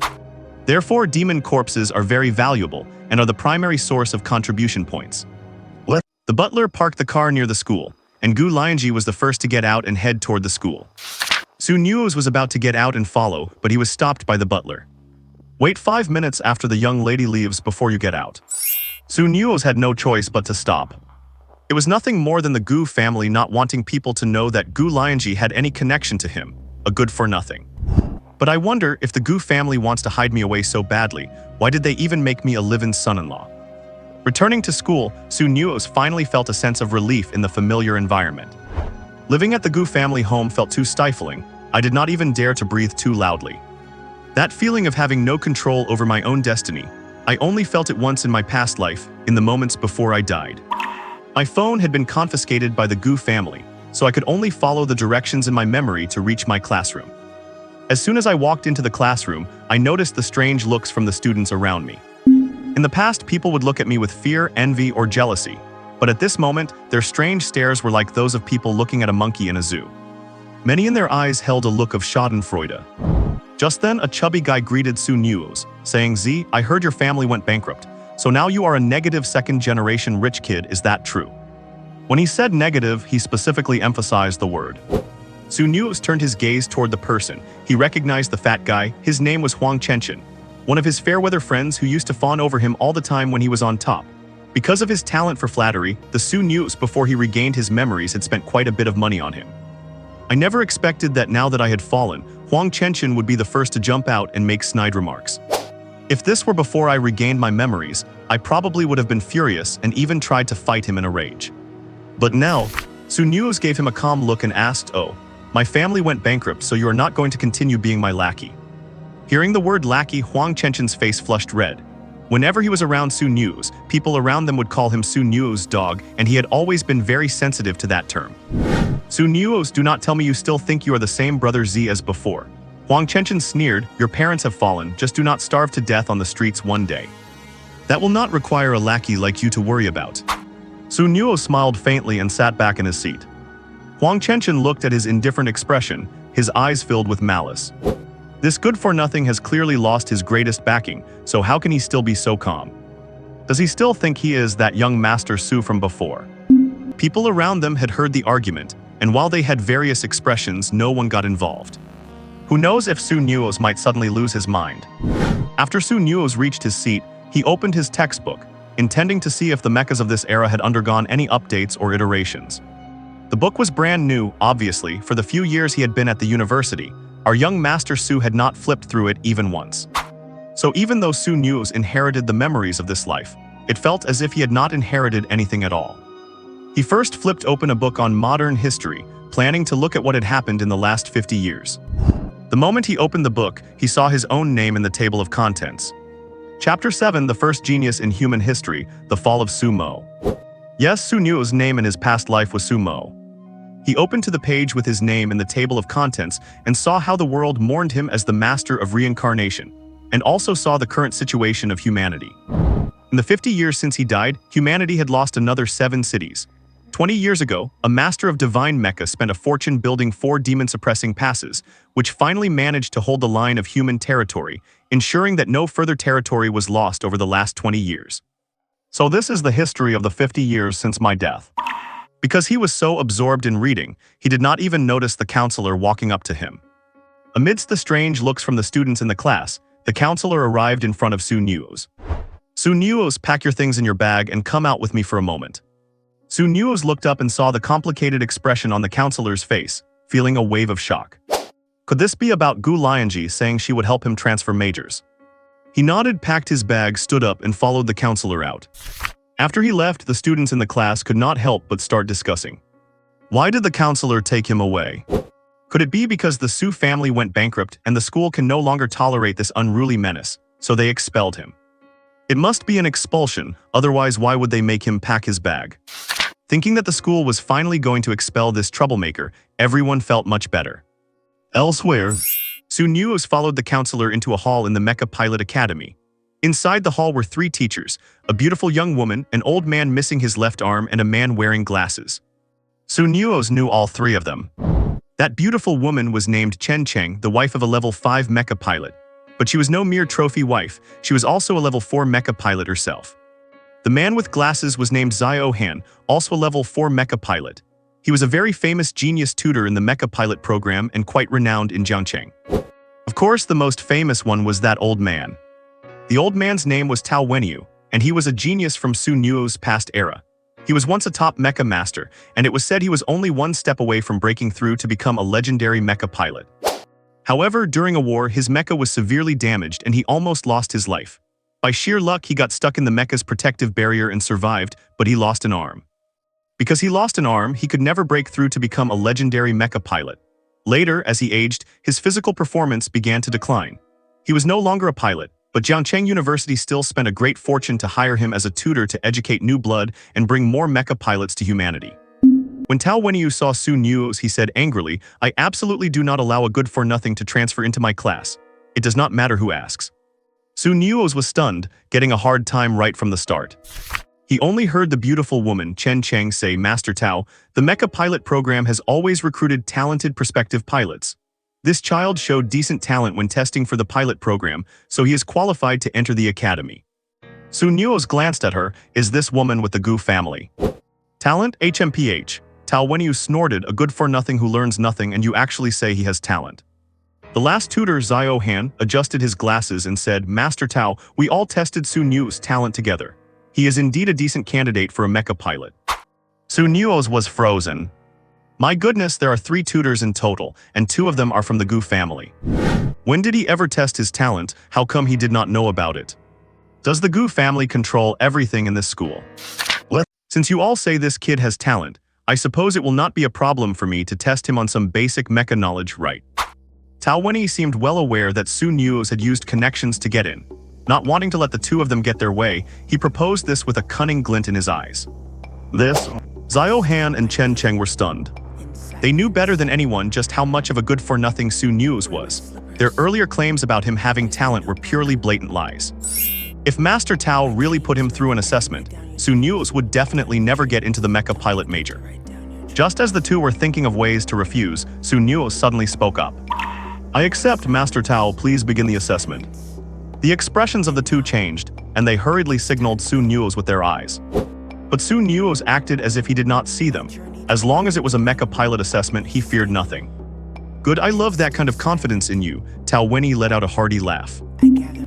Therefore, demon corpses are very valuable and are the primary source of contribution points. What? The butler parked the car near the school, and Gu Lianzhi was the first to get out and head toward the school. Nuoze was about to get out and follow, but he was stopped by the butler. Wait 5 minutes after the young lady leaves before you get out. Nuoze had no choice but to stop. It was nothing more than the Gu family not wanting people to know that Gu Lianzhi had any connection to him, a good-for-nothing. But I wonder, if the Gu family wants to hide me away so badly, why did they even make me a live-in son-in-law? Returning to school, Nuoze finally felt a sense of relief in the familiar environment. Living at the Gu family home felt too stifling. I did not even dare to breathe too loudly. That feeling of having no control over my own destiny, I only felt it once in my past life, in the moments before I died. My phone had been confiscated by the Gu family, so I could only follow the directions in my memory to reach my classroom. As soon as I walked into the classroom, I noticed the strange looks from the students around me. In the past, people would look at me with fear, envy, or jealousy, but at this moment, their strange stares were like those of people looking at a monkey in a zoo. Many in their eyes held a look of schadenfreude. Just then, a chubby guy greeted Nuoze, saying, "Z, I heard your family went bankrupt, so now you are a negative second-generation rich kid, is that true?" When he said negative, he specifically emphasized the word. Nuoze turned his gaze toward the person. He recognized the fat guy. His name was Huang Chenchen, one of his fair-weather friends who used to fawn over him all the time when he was on top. Because of his talent for flattery, the Nuoze, before he regained his memories, had spent quite a bit of money on him. I never expected that now that I had fallen, Huang Chenchen would be the first to jump out and make snide remarks. If this were before I regained my memories, I probably would have been furious and even tried to fight him in a rage. But now, Nuoze gave him a calm look and asked, "Oh, my family went bankrupt, so you are not going to continue being my lackey?" Hearing the word lackey, Huang Chenchen's face flushed red. Whenever he was around Nuoze, people around them would call him Nuoze's dog, and he had always been very sensitive to that term. "Nuoze, do not tell me you still think you are the same brother Z as before." Huang Chenchen sneered, "Your parents have fallen, just do not starve to death on the streets one day. That will not require a lackey like you to worry about." Nuoze smiled faintly and sat back in his seat. Huang Chenchen looked at his indifferent expression, his eyes filled with malice. This good-for-nothing has clearly lost his greatest backing, so how can he still be so calm? Does he still think he is that young Master Su from before? People around them had heard the argument, and while they had various expressions, no one got involved. Who knows if Nuoze might suddenly lose his mind? After Nuoze reached his seat, he opened his textbook, intending to see if the mechas of this era had undergone any updates or iterations. The book was brand new, obviously. For the few years he had been at the university, our young Master Su had not flipped through it even once. So even though Nuoze inherited the memories of this life, it felt as if he had not inherited anything at all. He first flipped open a book on modern history, planning to look at what had happened in the last 50 years. The moment he opened the book, he saw his own name in the table of contents. Chapter 7, The First Genius in Human History, The Fall of Sumo. Yes, Nuoze's name in his past life was Sumo. He opened to the page with his name in the table of contents and saw how the world mourned him as the master of reincarnation, and also saw the current situation of humanity. In the 50 years since he died, humanity had lost another 7 cities. 20 years ago, a master of divine Mecha spent a fortune building 4 demon-suppressing passes, which finally managed to hold the line of human territory, ensuring that no further territory was lost over the last 20 years. So this is the history of the 50 years since my death. Because he was so absorbed in reading, he did not even notice the counselor walking up to him. Amidst the strange looks from the students in the class, the counselor arrived in front of Nuoze. "Nuoze, pack your things in your bag and come out with me for a moment." Nuoze looked up and saw the complicated expression on the counselor's face, feeling a wave of shock. Could this be about Gu Lianzhi saying she would help him transfer majors? He nodded, packed his bag, stood up, and followed the counselor out. After he left, the students in the class could not help but start discussing. Why did the counselor take him away? Could it be because the Su family went bankrupt and the school can no longer tolerate this unruly menace, so they expelled him? It must be an expulsion, otherwise why would they make him pack his bag? Thinking that the school was finally going to expel this troublemaker, everyone felt much better. Elsewhere, Nuoze followed the counselor into a hall in the Mecha Pilot Academy. Inside the hall were 3 teachers, a beautiful young woman, an old man missing his left arm, and a man wearing glasses. Nuoze knew all 3 of them. That beautiful woman was named Chen Cheng, the wife of a level 5 Mecha pilot. But she was no mere trophy wife, she was also a level 4 mecha pilot herself. The man with glasses was named Xiao Han, also a level 4 mecha pilot. He was a very famous genius tutor in the mecha pilot program and quite renowned in Jiangcheng. Of course, the most famous one was that old man. The old man's name was Tao Wenyu, and he was a genius from Su Nuoze's past era. He was once a top mecha master, and it was said he was only one step away from breaking through to become a legendary mecha pilot. However, during a war, his mecha was severely damaged and he almost lost his life. By sheer luck, he got stuck in the mecha's protective barrier and survived, but he lost an arm. Because he lost an arm, he could never break through to become a legendary mecha pilot. Later, as he aged, his physical performance began to decline. He was no longer a pilot, but Jiangcheng University still spent a great fortune to hire him as a tutor to educate new blood and bring more mecha pilots to humanity. When Tao Wenyu saw Su Nuoze, he said angrily, "I absolutely do not allow a good-for-nothing to transfer into my class. It does not matter who asks." Su Nuoze was stunned, getting a hard time right from the start. He only heard the beautiful woman, Chen Cheng, say, "Master Tao, the mecha pilot program has always recruited talented prospective pilots. This child showed decent talent when testing for the pilot program, so he is qualified to enter the academy." Su Nuoze glanced at her. "Is this woman with the Gu family?" "Talent? HMPH. Tao Wenyu snorted, "A good-for-nothing who learns nothing, and you actually say he has talent." The last tutor, Xiao Han, adjusted his glasses and said, "Master Tao, we all tested Su Nuoze's talent together. He is indeed a decent candidate for a mecha pilot." Su Nuoze was frozen. "My goodness, there are 3 tutors in total, and 2 of them are from the Gu family. When did he ever test his talent? How come he did not know about it? Does the Gu family control everything in this school? Since you all say this kid has talent, I suppose it will not be a problem for me to test him on some basic mecha knowledge, right?" Tao Wenyu seemed well aware that Su Nuoze had used connections to get in. Not wanting to let the 2 of them get their way, he proposed this with a cunning glint in his eyes. Xiao Han and Chen Cheng were stunned. They knew better than anyone just how much of a good-for-nothing Su Nuoze was. Their earlier claims about him having talent were purely blatant lies. If Master Tao really put him through an assessment, Su Nuoze would definitely never get into the mecha pilot major. Just as the 2 were thinking of ways to refuse, Su Nuoze suddenly spoke up. "I accept, Master Tao, please begin the assessment." The expressions of the 2 changed, and they hurriedly signaled Su Nuoze with their eyes. But Su Nuoze acted as if he did not see them. As long as it was a mecha pilot assessment, he feared nothing. "Good, I love that kind of confidence in you," Tao Wenyu let out a hearty laugh.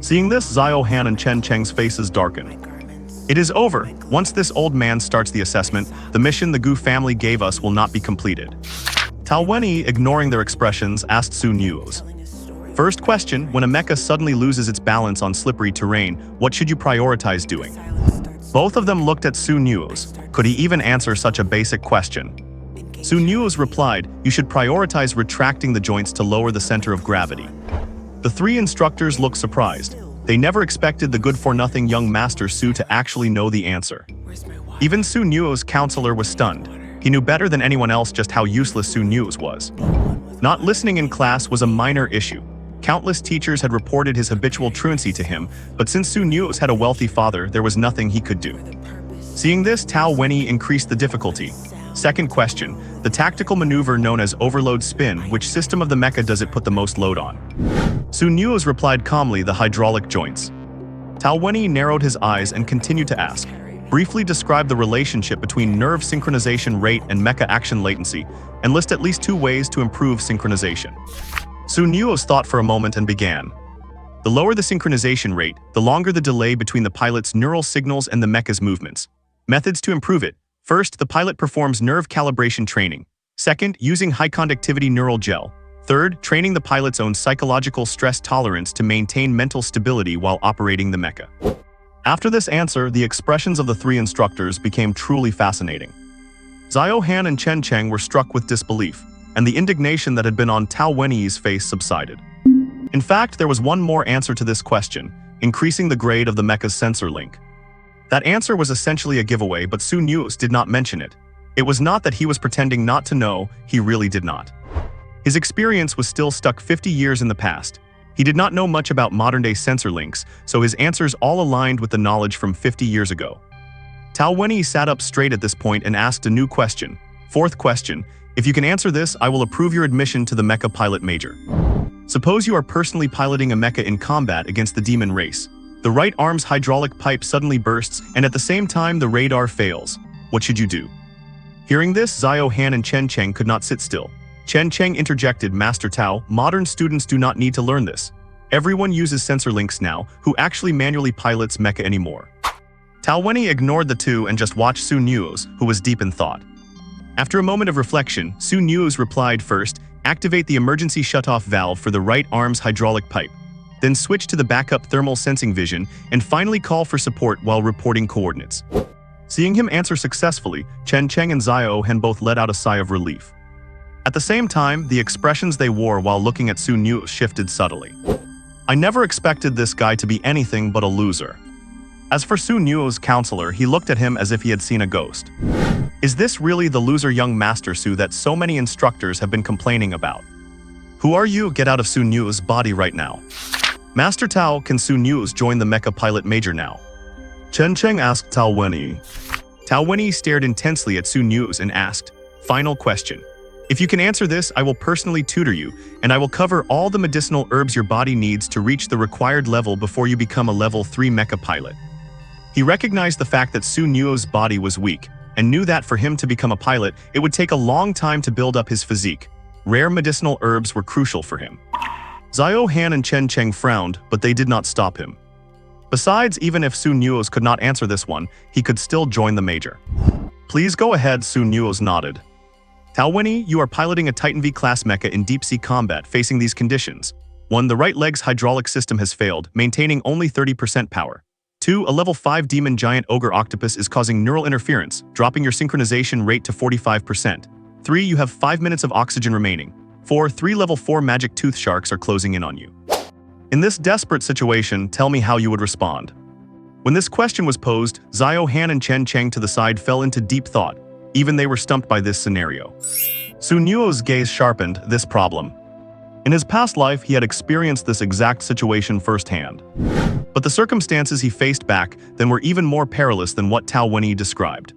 Seeing this, Xiao Han and Chen Cheng's faces darkened. "It is over. Once this old man starts the assessment, the mission the Gu family gave us will not be completed." Tao Wenyu, ignoring their expressions, asked Su Nuoze. "First question, when a mecha suddenly loses its balance on slippery terrain, what should you prioritize doing?" Both of them looked at Su Nuoze. Could he even answer such a basic question? Su Nuoze replied, "You should prioritize retracting the joints to lower the center of gravity." The 3 instructors looked surprised. They never expected the good-for-nothing young Master Su to actually know the answer. Even Su Nuoze's counselor was stunned. He knew better than anyone else just how useless Su Nuoze was. Not listening in class was a minor issue. Countless teachers had reported his habitual truancy to him, but since Su Nuoze had a wealthy father, there was nothing he could do. Seeing this, Tao Wenyu increased the difficulty. Second question, the tactical maneuver known as overload spin, which system of the mecha does it put the most load on? Su Nuoze replied calmly, "The hydraulic joints." Tao Wenyu narrowed his eyes and continued to ask, "Briefly describe the relationship between nerve synchronization rate and mecha action latency, and list at least 2 ways to improve synchronization." Su Nuoze thought for a moment and began. "The lower the synchronization rate, the longer the delay between the pilot's neural signals and the mecha's movements. Methods to improve it. First, the pilot performs nerve calibration training. Second, using high-conductivity neural gel. Third, training the pilot's own psychological stress tolerance to maintain mental stability while operating the mecha." After this answer, the expressions of the 3 instructors became truly fascinating. Xiao Han and Chen Cheng were struck with disbelief, and the indignation that had been on Tao Wenyu's face subsided. In fact, there was one more answer to this question, increasing the grade of the mecha's sensor link. That answer was essentially a giveaway, but Su Nuoze did not mention it. It was not that he was pretending not to know, he really did not. His experience was still stuck 50 years in the past. He did not know much about modern-day sensor links, so his answers all aligned with the knowledge from 50 years ago. Tao Wenyu sat up straight at this point and asked a new question. Fourth question, if you can answer this, I will approve your admission to the Mecha Pilot Major. Suppose you are personally piloting a mecha in combat against the demon race. The right arm's hydraulic pipe suddenly bursts, and at the same time the radar fails. What should you do? Hearing this, Xiao Han and Chen Cheng could not sit still. Chen Cheng interjected, Master Tao, modern students do not need to learn this. Everyone uses sensor links now, who actually manually pilots mecha anymore. Tao Wenyi ignored the two and just watched Su Nuoze, who was deep in thought. After a moment of reflection, Su Nuoze replied, first, activate the emergency shutoff valve for the right arm's hydraulic pipe. Then switch to the backup thermal sensing vision, and finally call for support while reporting coordinates. Seeing him answer successfully, Chen Cheng and Xiao Han both let out a sigh of relief. At the same time, the expressions they wore while looking at Su Nuoze shifted subtly. I never expected this guy to be anything but a loser. As for Su Nuoze's counselor, he looked at him as if he had seen a ghost. Is this really the loser young Master Su that so many instructors have been complaining about? Who are you? Get out of Su Nuoze's body right now. Master Tao, can Su Nuoze join the Mecha Pilot Major now? Chen Cheng asked Tao Wenyi. Tao Wenyi stared intensely at Su Nuoze and asked, final question. If you can answer this, I will personally tutor you, and I will cover all the medicinal herbs your body needs to reach the required level before you become a level 3 Mecha Pilot. He recognized the fact that Su Nuoze's body was weak, and knew that for him to become a pilot, it would take a long time to build up his physique. Rare medicinal herbs were crucial for him. Xiao Han and Chen Cheng frowned, but they did not stop him. Besides, even if Su Nuoze could not answer this one, he could still join the major. Please go ahead, Su Nuoze nodded. Tao Wenyi, you are piloting a Titan V-class mecha in deep-sea combat facing these conditions. 1. The right leg's hydraulic system has failed, maintaining only 30% power. 2. A level 5 demon giant ogre octopus is causing neural interference, dropping your synchronization rate to 45%. 3. You have 5 minutes of oxygen remaining. 4. 3 level 4 magic tooth sharks are closing in on you. In this desperate situation, tell me how you would respond. When this question was posed, Xiao Han and Chen Cheng to the side fell into deep thought. Even they were stumped by this scenario. Su Nuoze's gaze sharpened this problem. In his past life, he had experienced this exact situation firsthand. But the circumstances he faced back then were even more perilous than what Tao Wenyi described.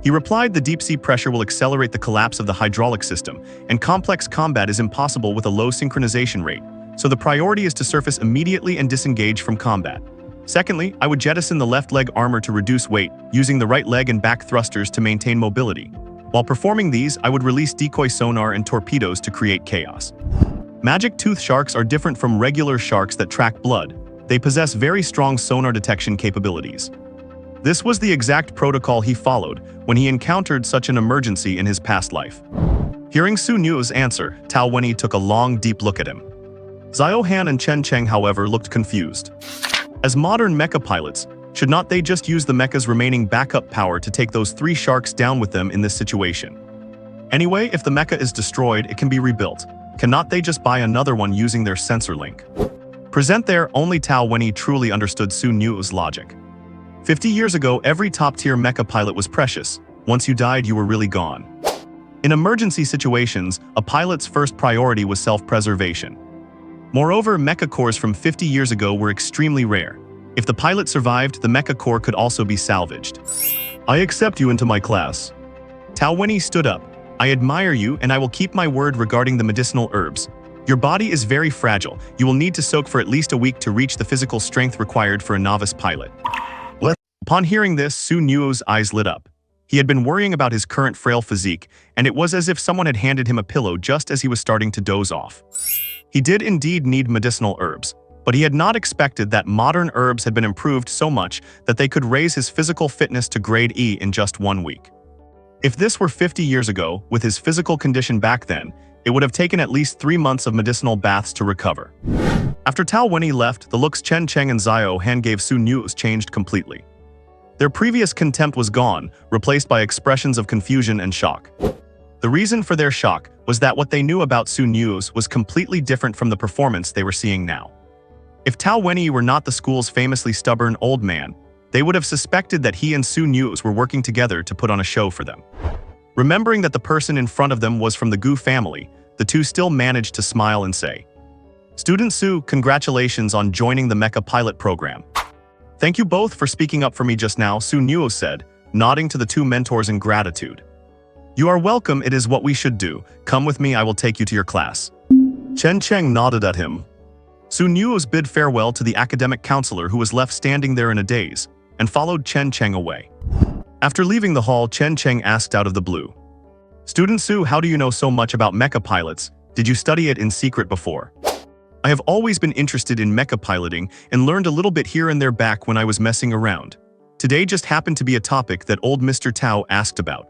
He replied, the deep-sea pressure will accelerate the collapse of the hydraulic system, and complex combat is impossible with a low synchronization rate, so the priority is to surface immediately and disengage from combat. Secondly, I would jettison the left leg armor to reduce weight, using the right leg and back thrusters to maintain mobility. While performing these, I would release decoy sonar and torpedoes to create chaos. Magic tooth sharks are different from regular sharks that track blood. They possess very strong sonar detection capabilities. This was the exact protocol he followed when he encountered such an emergency in his past life. Hearing Su Nuoze's answer, Tao Wenyi took a long, deep look at him. Xiao Han and Chen Cheng, however, looked confused. As modern mecha pilots, should not they just use the mecha's remaining backup power to take those 3 sharks down with them in this situation? Anyway, if the mecha is destroyed, it can be rebuilt. Cannot they just buy another one using their sensor link? Present there, only Tao Wenyi truly understood Su Nuoze's logic. 50 years ago, every top-tier mecha pilot was precious. Once you died, you were really gone. In emergency situations, a pilot's first priority was self-preservation. Moreover, mecha cores from 50 years ago were extremely rare. If the pilot survived, the mecha core could also be salvaged. I accept you into my class. Tao Wenyi stood up. I admire you, and I will keep my word regarding the medicinal herbs. Your body is very fragile. You will need to soak for at least a week to reach the physical strength required for a novice pilot. Upon hearing this, Su Nuoze's eyes lit up. He had been worrying about his current frail physique, and it was as if someone had handed him a pillow just as he was starting to doze off. He did indeed need medicinal herbs, but he had not expected that modern herbs had been improved so much that they could raise his physical fitness to grade E in just 1 week. If this were 50 years ago, with his physical condition back then, it would have taken at least 3 months of medicinal baths to recover. After Tao Wenyi left, the looks Chen Cheng and Xiao Han gave Su Nuoze changed completely. Their previous contempt was gone, replaced by expressions of confusion and shock. The reason for their shock was that what they knew about Su Nuoze was completely different from the performance they were seeing now. If Tao Wenyi were not the school's famously stubborn old man, they would have suspected that he and Su Nuoze were working together to put on a show for them. Remembering that the person in front of them was from the Gu family, the two still managed to smile and say, Student Su, congratulations on joining the Mecha pilot program. Thank you both for speaking up for me just now, Su Nuoze said, nodding to the 2 mentors in gratitude. You are welcome, it is what we should do. Come with me, I will take you to your class. Chen Cheng nodded at him. Su Nuoze bid farewell to the academic counselor who was left standing there in a daze, and followed Chen Cheng away. After leaving the hall, Chen Cheng asked out of the blue, "Student Su, how do you know so much about mecha pilots? Did you study it in secret before?" "I have always been interested in mecha piloting and learned a little bit here and there back when I was messing around. Today just happened to be a topic that old Mr. Tao asked about."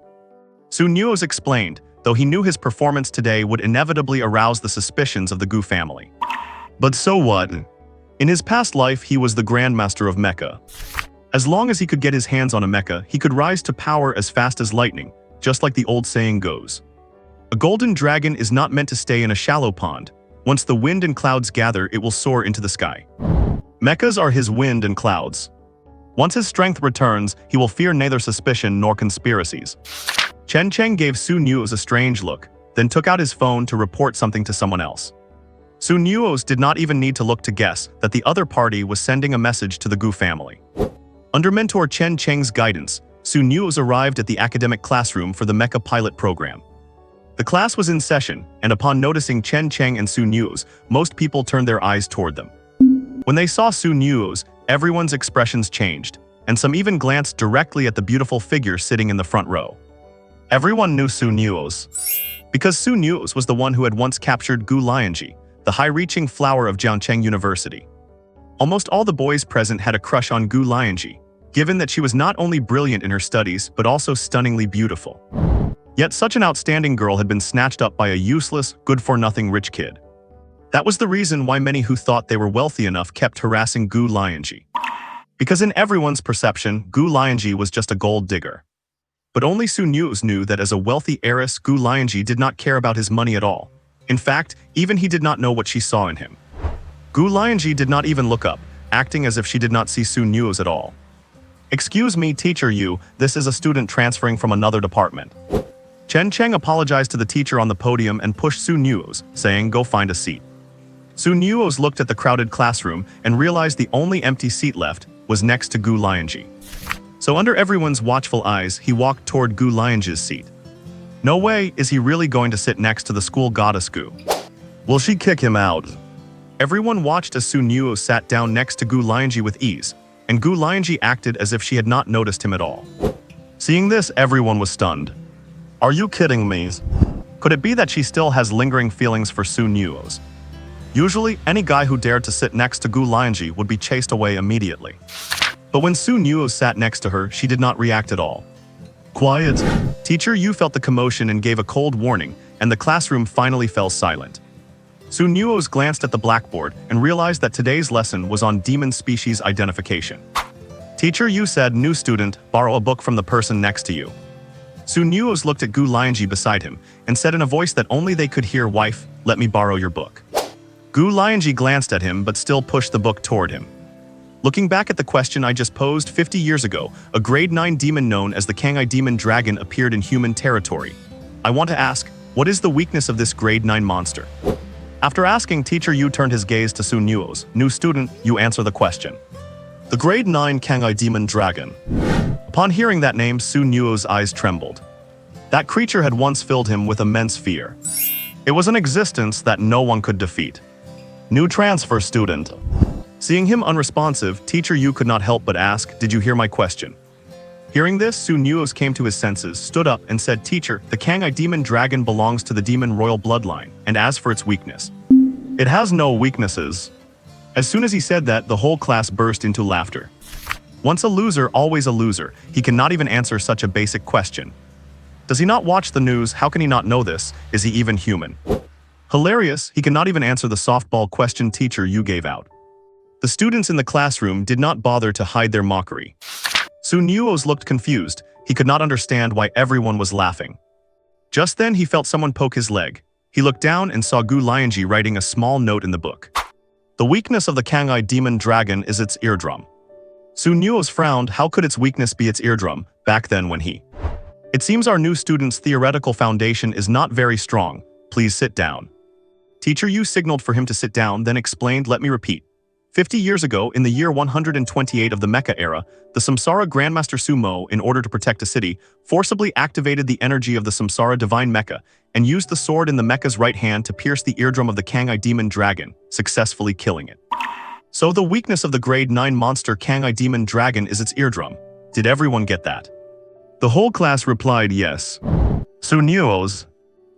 Su Nuoze explained, though he knew his performance today would inevitably arouse the suspicions of the Gu family. But so what? In his past life, he was the grandmaster of Mecha. As long as he could get his hands on a mecha, he could rise to power as fast as lightning, just like the old saying goes. A golden dragon is not meant to stay in a shallow pond. Once the wind and clouds gather, it will soar into the sky. Mechas are his wind and clouds. Once his strength returns, he will fear neither suspicion nor conspiracies. Chen Cheng gave Su Nuoze a strange look, then took out his phone to report something to someone else. Su Nuoze did not even need to look to guess that the other party was sending a message to the Gu family. Under mentor Chen Cheng's guidance, Su Nuoze arrived at the academic classroom for the Mecha pilot program. The class was in session, and upon noticing Chen Cheng and Su Nuoze, most people turned their eyes toward them. When they saw Su Nuoze, everyone's expressions changed, and some even glanced directly at the beautiful figure sitting in the front row. Everyone knew Su Nuoze, because Su Nuoze was the one who had once captured Gu Lianzhi, the high-reaching flower of Jiangcheng University. Almost all the boys present had a crush on Gu Lianzhi, given that she was not only brilliant in her studies but also stunningly beautiful. Yet such an outstanding girl had been snatched up by a useless, good-for-nothing rich kid. That was the reason why many who thought they were wealthy enough kept harassing Gu Lianzhi. Because in everyone's perception, Gu Lianzhi was just a gold digger. But only Su Nuoze knew that as a wealthy heiress, Gu Lianzhi did not care about his money at all. In fact, even he did not know what she saw in him. Gu Lianzhi did not even look up, acting as if she did not see Su Nuoze at all. "Excuse me, teacher Yu, this is a student transferring from another department." Chen Cheng apologized to the teacher on the podium and pushed Su Nuoze, saying, "Go find a seat." Su Nuoze looked at the crowded classroom and realized the only empty seat left was next to Gu Lianzhi. So under everyone's watchful eyes, he walked toward Gu Lianzhi's seat. No way is he really going to sit next to the school goddess Gu. Will she kick him out? Everyone watched as Su Nuoze sat down next to Gu Lianzhi with ease, and Gu Lianzhi acted as if she had not noticed him at all. Seeing this, everyone was stunned. Are you kidding me? Could it be that she still has lingering feelings for Su Nuoze? Usually, any guy who dared to sit next to Gu Lianzhi would be chased away immediately. But when Su Nuoze sat next to her, she did not react at all. Quiet. Teacher Yu felt the commotion and gave a cold warning, and the classroom finally fell silent. Su Nuoze glanced at the blackboard and realized that today's lesson was on demon species identification. Teacher Yu said, "New student, borrow a book from the person next to you." Su Nuoze looked at Gu Lianzhi beside him and said in a voice that only they could hear, "Wife, let me borrow your book." Gu Lianzhi glanced at him but still pushed the book toward him. Looking back at the question I just posed 50 years ago, a grade 9 demon known as the Kangai Demon Dragon appeared in human territory. I want to ask, what is the weakness of this grade 9 monster? After asking, Teacher Yu turned his gaze to Su Nuoze. New student, you answer the question. The grade 9 Kangai Demon Dragon. Upon hearing that name, Su Nuoze's eyes trembled. That creature had once filled him with immense fear. It was an existence that no one could defeat. New transfer student. Seeing him unresponsive, Teacher Yu could not help but ask, "Did you hear my question?" Hearing this, Su Nuoze came to his senses, stood up, and said, "Teacher, the Kangai Demon Dragon belongs to the demon royal bloodline, and as for its weakness, it has no weaknesses." As soon as he said that, the whole class burst into laughter. Once a loser, always a loser. He cannot even answer such a basic question. Does he not watch the news? How can he not know this? Is he even human? Hilarious, he cannot even answer the softball question Teacher Yu gave out. The students in the classroom did not bother to hide their mockery. Su Nuoze looked confused. He could not understand why everyone was laughing. Just then he felt someone poke his leg. He looked down and saw Gu Lianzhi writing a small note in the book. The weakness of the Kangai Demon Dragon is its eardrum. Su Nuoze frowned. How could its weakness be its eardrum, back then when he... It seems our new student's theoretical foundation is not very strong. Please sit down. Teacher Yu signaled for him to sit down, then explained, "Let me repeat. 50 years ago, in the year 128 of the Mecha era, the Samsara Grandmaster Sumo, in order to protect a city, forcibly activated the energy of the Samsara Divine Mecha and used the sword in the Mecha's right hand to pierce the eardrum of the Kangai Demon Dragon, successfully killing it. So the weakness of the Grade 9 monster Kangai Demon Dragon is its eardrum. Did everyone get that? The whole class replied yes. Nuoze.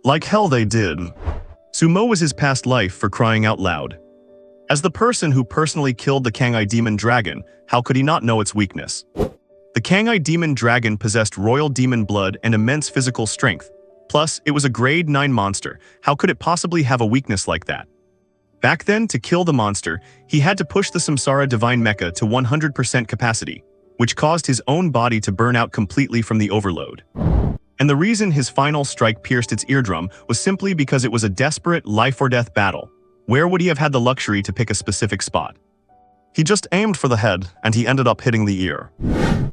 Like hell they did. Sumo was his past life, for crying out loud. As the person who personally killed the Kangai Demon Dragon, how could he not know its weakness? The Kangai Demon Dragon possessed royal demon blood and immense physical strength. Plus, it was a Grade 9 monster. How could it possibly have a weakness like that? Back then, to kill the monster, he had to push the Samsara Divine Mecha to 100% capacity, which caused his own body to burn out completely from the overload. And the reason his final strike pierced its eardrum was simply because it was a desperate life-or-death battle. Where would he have had the luxury to pick a specific spot? He just aimed for the head, and he ended up hitting the ear.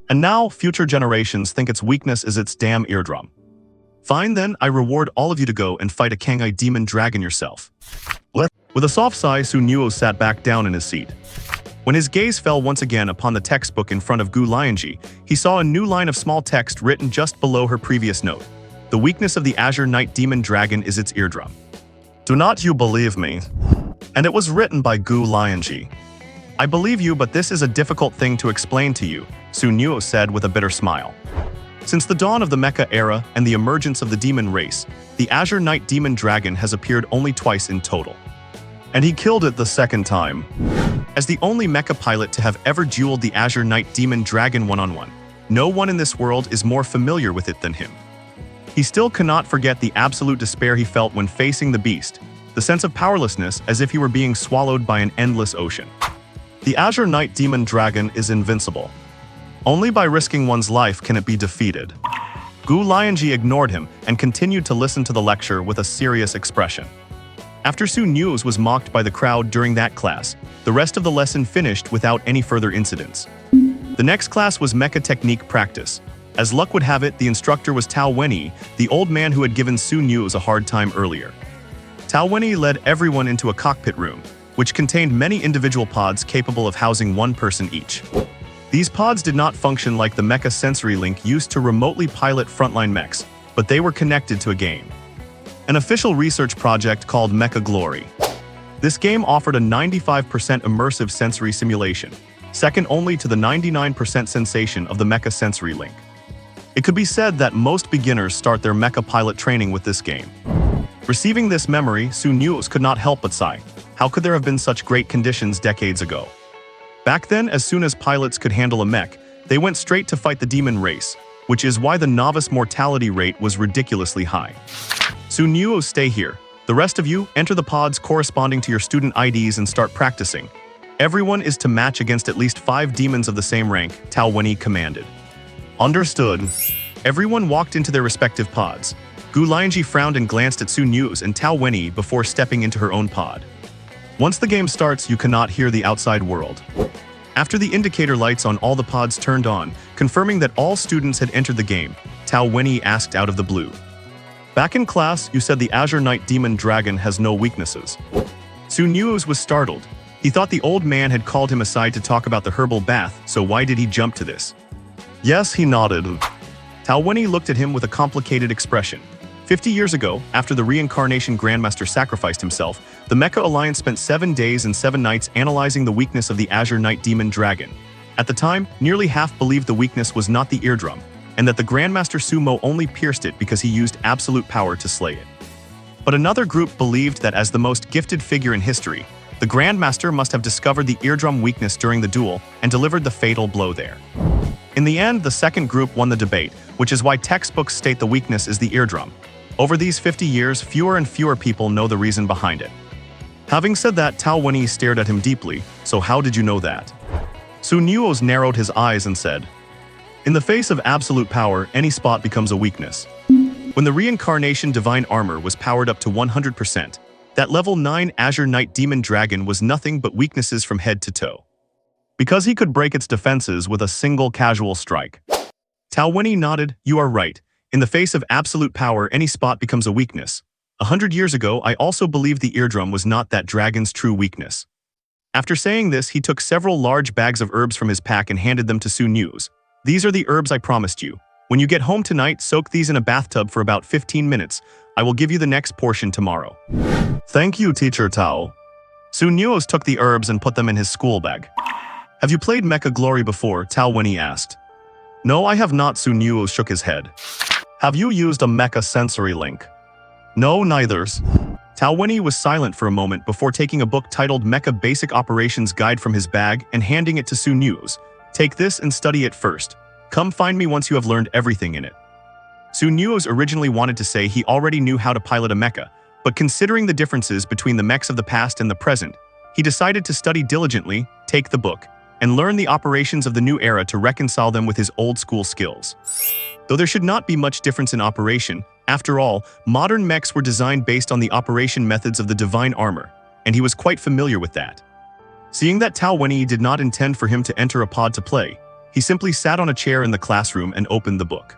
And now, future generations think its weakness is its damn eardrum. Fine then, I reward all of you to go and fight a Kangai Demon Dragon yourself. With a soft sigh, Nuoze sat back down in his seat. When his gaze fell once again upon the textbook in front of Gu Lianzhi, he saw a new line of small text written just below her previous note. The weakness of the Azure Knight Demon Dragon is its eardrum. Do not you believe me? And it was written by Gu Lianzhi. I believe you, but this is a difficult thing to explain to you, Nuoze said with a bitter smile. Since the dawn of the Mecha era and the emergence of the demon race, the Azure Knight Demon Dragon has appeared only twice in total. And he killed it the second time. As the only Mecha pilot to have ever dueled the Azure Knight Demon Dragon one-on-one, no one in this world is more familiar with it than him. He still cannot forget the absolute despair he felt when facing the beast, the sense of powerlessness as if he were being swallowed by an endless ocean. The Azure Knight Demon Dragon is invincible. Only by risking one's life can it be defeated. Gu Lianzhi ignored him and continued to listen to the lecture with a serious expression. After Nuoze was mocked by the crowd during that class, the rest of the lesson finished without any further incidents. The next class was Mecha Technique Practice. As luck would have it, the instructor was Tao Wenyi, the old man who had given Nuoze a hard time earlier. Tao Wenyi led everyone into a cockpit room, which contained many individual pods capable of housing one person each. These pods did not function like the Mecha sensory link used to remotely pilot frontline mechs, but they were connected to a game. An official research project called Mecha Glory. This game offered a 95% immersive sensory simulation, second only to the 99% sensation of the Mecha sensory link. It could be said that most beginners start their Mecha pilot training with this game. Receiving this memory, Nuoze could not help but sigh. How could there have been such great conditions decades ago? Back then, as soon as pilots could handle a mech, they went straight to fight the demon race, which is why the novice mortality rate was ridiculously high. Nuoze, stay here. The rest of you, enter the pods corresponding to your student IDs and start practicing. Everyone is to match against at least 5 demons of the same rank, Tao Wenyi commanded. Understood. Everyone walked into their respective pods. Gu Lianzhi frowned and glanced at Nuoze and Tao Wenyi before stepping into her own pod. Once the game starts, you cannot hear the outside world. After the indicator lights on all the pods turned on, confirming that all students had entered the game, Tao Wenyi asked out of the blue. Back in class, you said the Azure Knight Demon Dragon has no weaknesses. Nuoze was startled. He thought the old man had called him aside to talk about the herbal bath, so why did he jump to this? Yes, he nodded. Tao Wenyi looked at him with a complicated expression. 50 years ago, after the reincarnation grandmaster sacrificed himself, the Mecha Alliance spent 7 days and 7 nights analyzing the weakness of the Azure Knight Demon Dragon. At the time, nearly half believed the weakness was not the eardrum, and that the Grandmaster Sumo only pierced it because he used absolute power to slay it. But another group believed that as the most gifted figure in history, the Grandmaster must have discovered the eardrum weakness during the duel and delivered the fatal blow there. In the end, the second group won the debate, which is why textbooks state the weakness is the eardrum. Over these 50 years, fewer and fewer people know the reason behind it. Having said that, Tao Wenyi stared at him deeply. So how did you know that? Nuoze narrowed his eyes and said, in the face of absolute power, any spot becomes a weakness. When the reincarnation divine armor was powered up to 100%, that level 9 Azure Knight Demon Dragon was nothing but weaknesses from head to toe. Because he could break its defenses with a single casual strike. Tao Wenyi nodded, you are right. In the face of absolute power, any spot becomes a weakness. 100 years ago, I also believed the eardrum was not that dragon's true weakness. After saying this, he took several large bags of herbs from his pack and handed them to Su Nuoze. These are the herbs I promised you. When you get home tonight, soak these in a bathtub for about 15 minutes. I will give you the next portion tomorrow. Thank you, Teacher Tao. Su Nuoze took the herbs and put them in his school bag. Have you played Mecha Glory before? Tao Wenyi asked. No, I have not. Su Nuoze shook his head. Have you used a Mecha sensory link? No, neithers. Tao Wenyi was silent for a moment before taking a book titled Mecha Basic Operations Guide from his bag and handing it to Su Nuoze. Take this and study it first. Come find me once you have learned everything in it. Su Nuoze originally wanted to say he already knew how to pilot a mecha, but considering the differences between the mechs of the past and the present, he decided to study diligently, take the book, and learn the operations of the new era to reconcile them with his old-school skills. Though there should not be much difference in operation, after all, modern mechs were designed based on the operation methods of the divine armor, and he was quite familiar with that. Seeing that Tao Wenyi did not intend for him to enter a pod to play, he simply sat on a chair in the classroom and opened the book.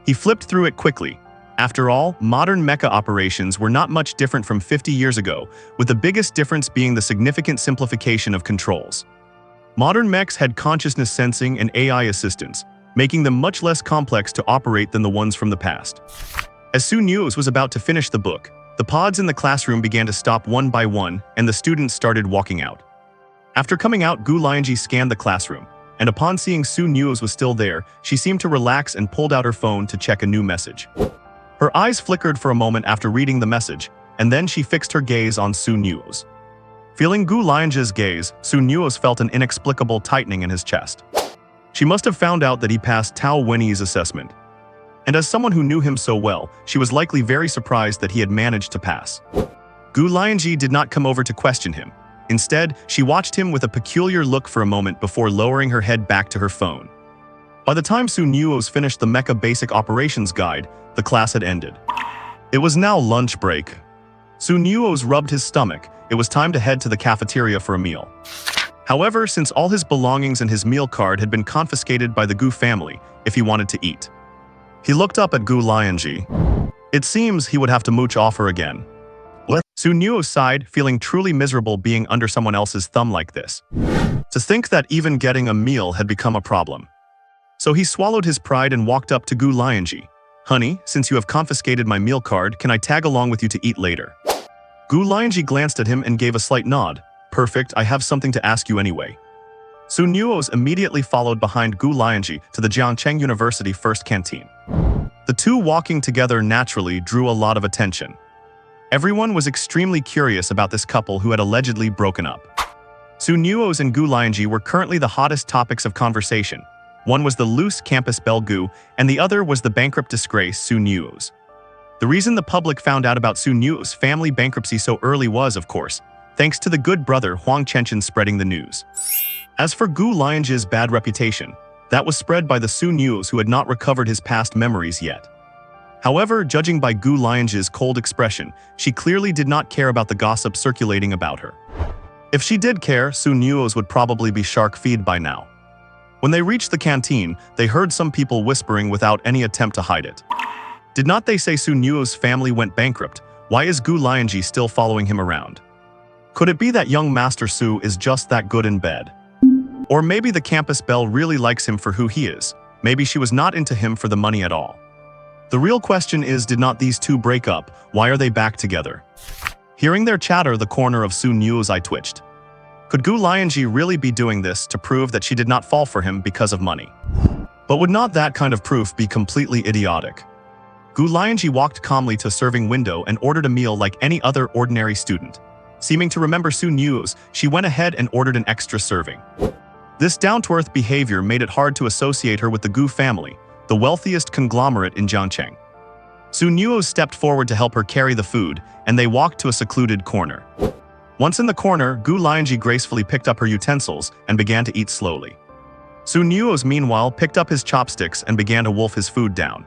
He flipped through it quickly. After all, modern mecha operations were not much different from 50 years ago, with the biggest difference being the significant simplification of controls. Modern mechs had consciousness sensing and AI assistance, making them much less complex to operate than the ones from the past. As Su Nuoze was about to finish the book, the pods in the classroom began to stop one by one, and the students started walking out. After coming out, Gu Lianzhi scanned the classroom, and upon seeing Su Nuoze was still there, she seemed to relax and pulled out her phone to check a new message. Her eyes flickered for a moment after reading the message, and then she fixed her gaze on Su Nuoze. Feeling Gu Lianzhi's gaze, Su Nuoze felt an inexplicable tightening in his chest. She must have found out that he passed Tao Wenyi's assessment. And as someone who knew him so well, she was likely very surprised that he had managed to pass. Gu Lianzhi did not come over to question him. Instead, she watched him with a peculiar look for a moment before lowering her head back to her phone. By the time Su Nuoze finished the Mecha Basic Operations Guide, the class had ended. It was now lunch break. Su Nuoze rubbed his stomach. It was time to head to the cafeteria for a meal. However, since all his belongings and his meal card had been confiscated by the Gu family, if he wanted to eat. He looked up at Gu Lianzhi. It seems he would have to mooch off her again. What? Su Nuoze sighed, feeling truly miserable being under someone else's thumb like this. To think that even getting a meal had become a problem. So he swallowed his pride and walked up to Gu Lianzhi. Honey, since you have confiscated my meal card, can I tag along with you to eat later? Gu Lianzhi glanced at him and gave a slight nod. Perfect, I have something to ask you anyway. Su Nuoze immediately followed behind Gu Lianzhi to the Jiangcheng University first canteen. The two walking together naturally drew a lot of attention. Everyone was extremely curious about this couple who had allegedly broken up. Su Nuoze and Gu Lianzhi were currently the hottest topics of conversation. One was the loose campus belle Gu, and the other was the bankrupt disgrace Su Nuoze. The reason the public found out about Su Nuoze's family bankruptcy so early was, of course, thanks to the good brother Huang Chenchen spreading the news. As for Gu Lianzhi's bad reputation, that was spread by the Su Nuoze who had not recovered his past memories yet. However, judging by Gu Lianzhi's cold expression, she clearly did not care about the gossip circulating about her. If she did care, Su Nuoze would probably be shark-feed by now. When they reached the canteen, they heard some people whispering without any attempt to hide it. Did not they say Su Nuoze's family went bankrupt? Why is Gu Lianzhi still following him around? Could it be that young Master Su is just that good in bed? Or maybe the campus belle really likes him for who he is. Maybe she was not into him for the money at all. The real question is, did not these two break up? Why are they back together? Hearing their chatter, the corner of Su Nuoze's eye twitched. Could Gu Lianzhi really be doing this to prove that she did not fall for him because of money? But would not that kind of proof be completely idiotic? Gu Lianzhi walked calmly to a serving window and ordered a meal like any other ordinary student. Seeming to remember Su Nuoze, she went ahead and ordered an extra serving. This down-to-earth behavior made it hard to associate her with the Gu family, the wealthiest conglomerate in Jiangcheng. Su Nuoze stepped forward to help her carry the food, and they walked to a secluded corner. Once in the corner, Gu Lianzhi gracefully picked up her utensils and began to eat slowly. Su Nuoze, meanwhile, picked up his chopsticks and began to wolf his food down.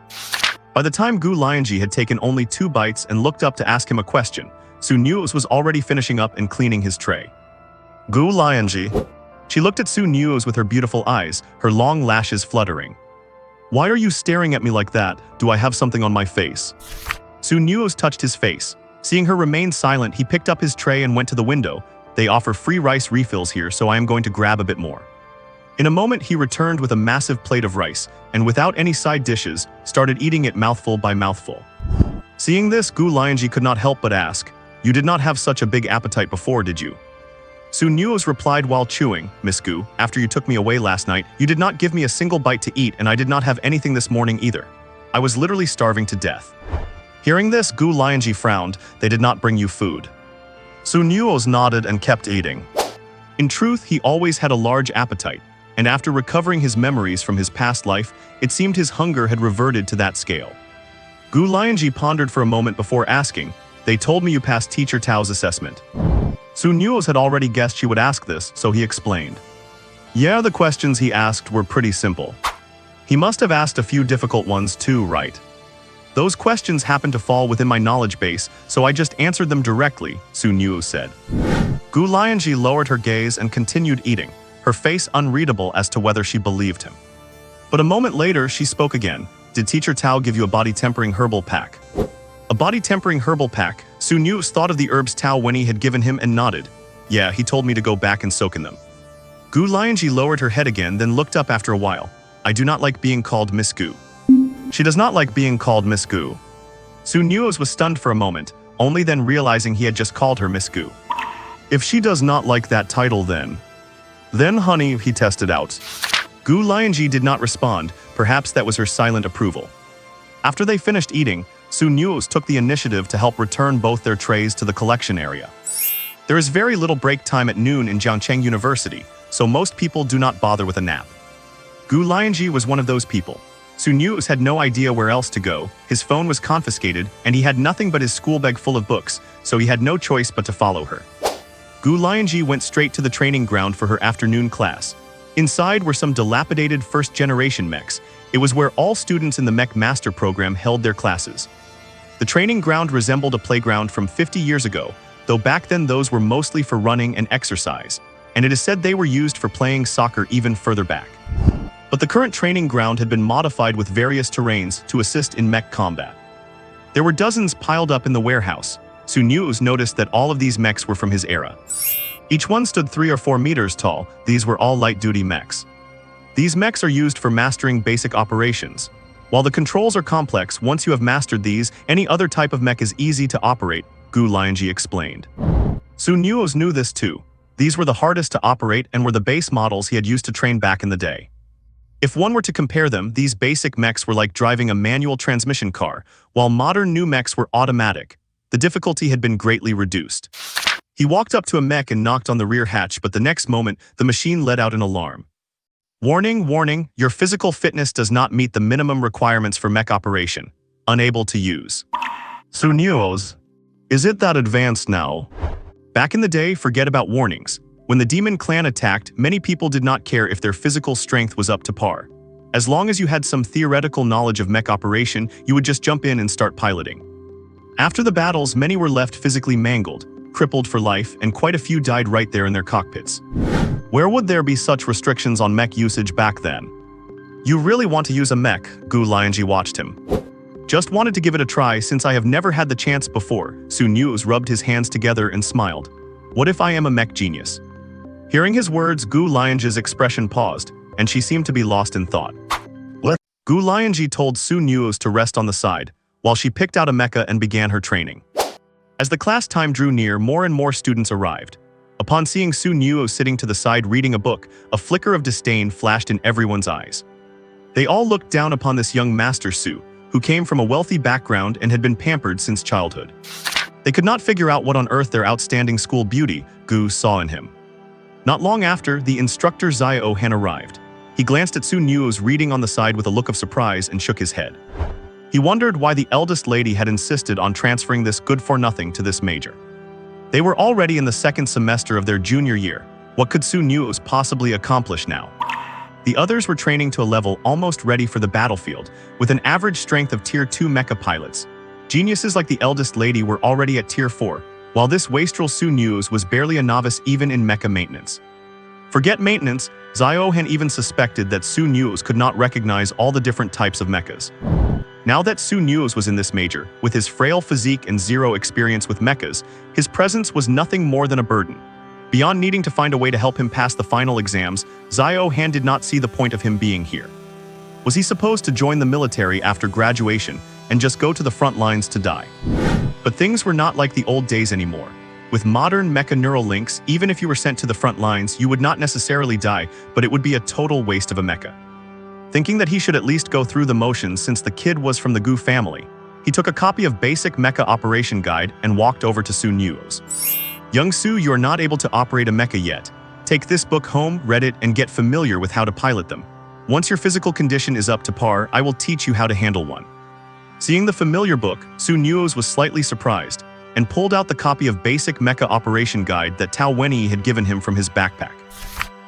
By the time Gu Lianzhi had taken only 2 bites and looked up to ask him a question, Su Nuoze was already finishing up and cleaning his tray. Gu Lianzhi. She looked at Su Nuoze with her beautiful eyes, her long lashes fluttering. Why are you staring at me like that? Do I have something on my face? Su Nuoze touched his face. Seeing her remain silent, he picked up his tray and went to the window, They offer free rice refills here, so I am going to grab a bit more. In a moment, he returned with a massive plate of rice, and without any side dishes, started eating it mouthful by mouthful. Seeing this, Gu Lianzhi could not help but ask, "You did not have such a big appetite before, did you?" Su Nuoze replied while chewing, "Miss Gu, after you took me away last night, you did not give me a single bite to eat, and I did not have anything this morning either. I was literally starving to death." Hearing this, Gu Lianzhi frowned. "They did not bring you food." Su Nuoze nodded and kept eating. In truth, he always had a large appetite, and after recovering his memories from his past life, it seemed his hunger had reverted to that scale. Gu Lianzhi pondered for a moment before asking, "They told me you passed Teacher Tao's assessment." Su Nuoze had already guessed she would ask this, so he explained. Yeah, the questions he asked were pretty simple. He must have asked a few difficult ones too, right? Those questions happened to fall within my knowledge base, so I just answered them directly, Su Nuoze said. Gu Lianzhi lowered her gaze and continued eating, her face unreadable as to whether she believed him. But a moment later, she spoke again. "Did Teacher Tao give you a body-tempering herbal pack?" A body-tempering herbal pack? Su Nuoze thought of the herbs Tao Wenyi had given him and nodded. "Yeah, he told me to go back and soak in them." Gu Lianzhi lowered her head again, then looked up after a while. "I do not like being called Miss Gu." She does not like being called Miss Gu. Su Nuoze was stunned for a moment, only then realizing he had just called her Miss Gu. If she does not like that title then honey, he tested out. Gu Lianzhi did not respond, perhaps that was her silent approval. After they finished eating, Su Nuoze took the initiative to help return both their trays to the collection area. There is very little break time at noon in Jiangcheng University, so most people do not bother with a nap. Gu Lianzhi was one of those people. Su Nuoze had no idea where else to go, his phone was confiscated, and he had nothing but his school bag full of books, so he had no choice but to follow her. Gu Lianzhi went straight to the training ground for her afternoon class. Inside were some dilapidated first-generation mechs. It was where all students in the Mech Master program held their classes. The training ground resembled a playground from 50 years ago, though back then those were mostly for running and exercise, and it is said they were used for playing soccer even further back. But the current training ground had been modified with various terrains to assist in mech combat. There were dozens piled up in the warehouse. Su Nuoze noticed that all of these mechs were from his era. Each one stood 3 or 4 meters tall. These were all light-duty mechs. These mechs are used for mastering basic operations. While the controls are complex, once you have mastered these, any other type of mech is easy to operate, Gu Lianzhi explained. Su Nuoze knew this too. These were the hardest to operate and were the base models he had used to train back in the day. If one were to compare them, these basic mechs were like driving a manual transmission car, while modern new mechs were automatic. The difficulty had been greatly reduced. He walked up to a mech and knocked on the rear hatch, but the next moment, the machine let out an alarm. "Warning, warning, your physical fitness does not meet the minimum requirements for mech operation. Unable to use." Su Nuoze, is it that advanced now? Back in the day, forget about warnings. When the demon clan attacked, many people did not care if their physical strength was up to par. As long as you had some theoretical knowledge of mech operation, you would just jump in and start piloting. After the battles, many were left physically mangled, crippled for life, and quite a few died right there in their cockpits. Where would there be such restrictions on mech usage back then? You really want to use a mech, Gu Lianzhi watched him. Just wanted to give it a try since I have never had the chance before. Su Nuoze rubbed his hands together and smiled. What if I am a mech genius? Hearing his words, Gu Lianzhi's expression paused, and she seemed to be lost in thought. What? Gu Lianzhi told Su Nuoze to rest on the side, while she picked out a mecha and began her training. As the class time drew near, more and more students arrived. Upon seeing Su Nuoze sitting to the side reading a book, a flicker of disdain flashed in everyone's eyes. They all looked down upon this young master Su, who came from a wealthy background and had been pampered since childhood. They could not figure out what on earth their outstanding school beauty, Gu, saw in him. Not long after, the instructor Xiao Han arrived. He glanced at Su Nuoze reading on the side with a look of surprise and shook his head. He wondered why the eldest lady had insisted on transferring this good-for-nothing to this major. They were already in the second semester of their junior year. What could Su Nuoze possibly accomplish now? The others were training to a level almost ready for the battlefield, with an average strength of Tier 2 mecha pilots. Geniuses like the eldest lady were already at Tier 4, while this wastrel Su Nuoze was barely a novice even in mecha maintenance. Forget maintenance, Xiao Han even suspected that Su Nuoze could not recognize all the different types of mechas. Now that Su Nuoze was in this major, with his frail physique and zero experience with mechas, his presence was nothing more than a burden. Beyond needing to find a way to help him pass the final exams, Xiao Han did not see the point of him being here. Was he supposed to join the military after graduation and just go to the front lines to die? But things were not like the old days anymore. With modern mecha neural links, even if you were sent to the front lines, you would not necessarily die, but it would be a total waste of a mecha. Thinking that he should at least go through the motions since the kid was from the Gu family, he took a copy of Basic Mecha Operation Guide and walked over to Su Nuoze. Young Su, you are not able to operate a mecha yet. Take this book home, read it, and get familiar with how to pilot them. Once your physical condition is up to par, I will teach you how to handle one. Seeing the familiar book, Su Nuoze was slightly surprised and pulled out the copy of Basic Mecha Operation Guide that Tao Wenyi had given him from his backpack.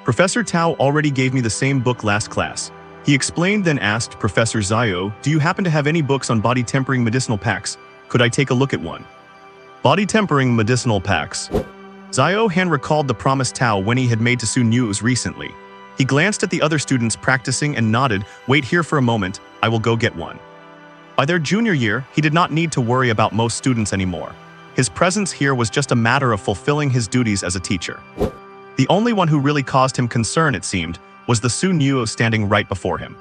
Professor Tao already gave me the same book last class. He explained, then asked Professor Xiao, do you happen to have any books on body tempering medicinal packs? Could I take a look at one? Body tempering medicinal packs. Xiao Han recalled the promise Tao Wenyi had made to Su Nuoze recently. He glanced at the other students practicing and nodded, wait here for a moment, I will go get one. By their junior year, he did not need to worry about most students anymore. His presence here was just a matter of fulfilling his duties as a teacher. The only one who really caused him concern, it seemed, was the Su Nuoze standing right before him.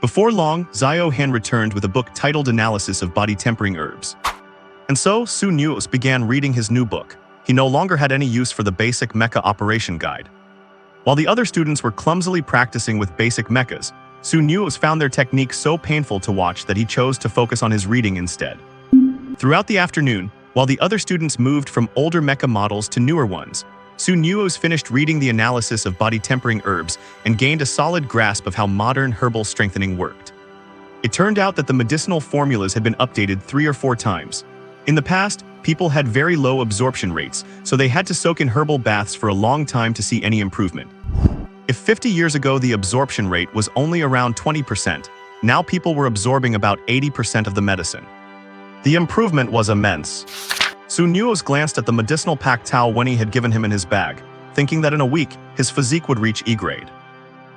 Before long, Xiao Han returned with a book titled Analysis of Body Tempering Herbs. And so, Su Nuoze began reading his new book. He no longer had any use for the Basic Mecha Operation Guide. While the other students were clumsily practicing with basic mechas, Su Nuoze found their technique so painful to watch that he chose to focus on his reading instead. Throughout the afternoon, while the other students moved from older mecha models to newer ones, Su Nuoze finished reading the analysis of body tempering herbs and gained a solid grasp of how modern herbal strengthening worked. It turned out that the medicinal formulas had been updated 3 or 4 times. In the past, people had very low absorption rates, so they had to soak in herbal baths for a long time to see any improvement. If 50 years ago the absorption rate was only around 20%, now people were absorbing about 80% of the medicine. The improvement was immense. Su Nuoze glanced at the medicinal pack Tao Wenyi had given him in his bag, thinking that in a week, his physique would reach E grade.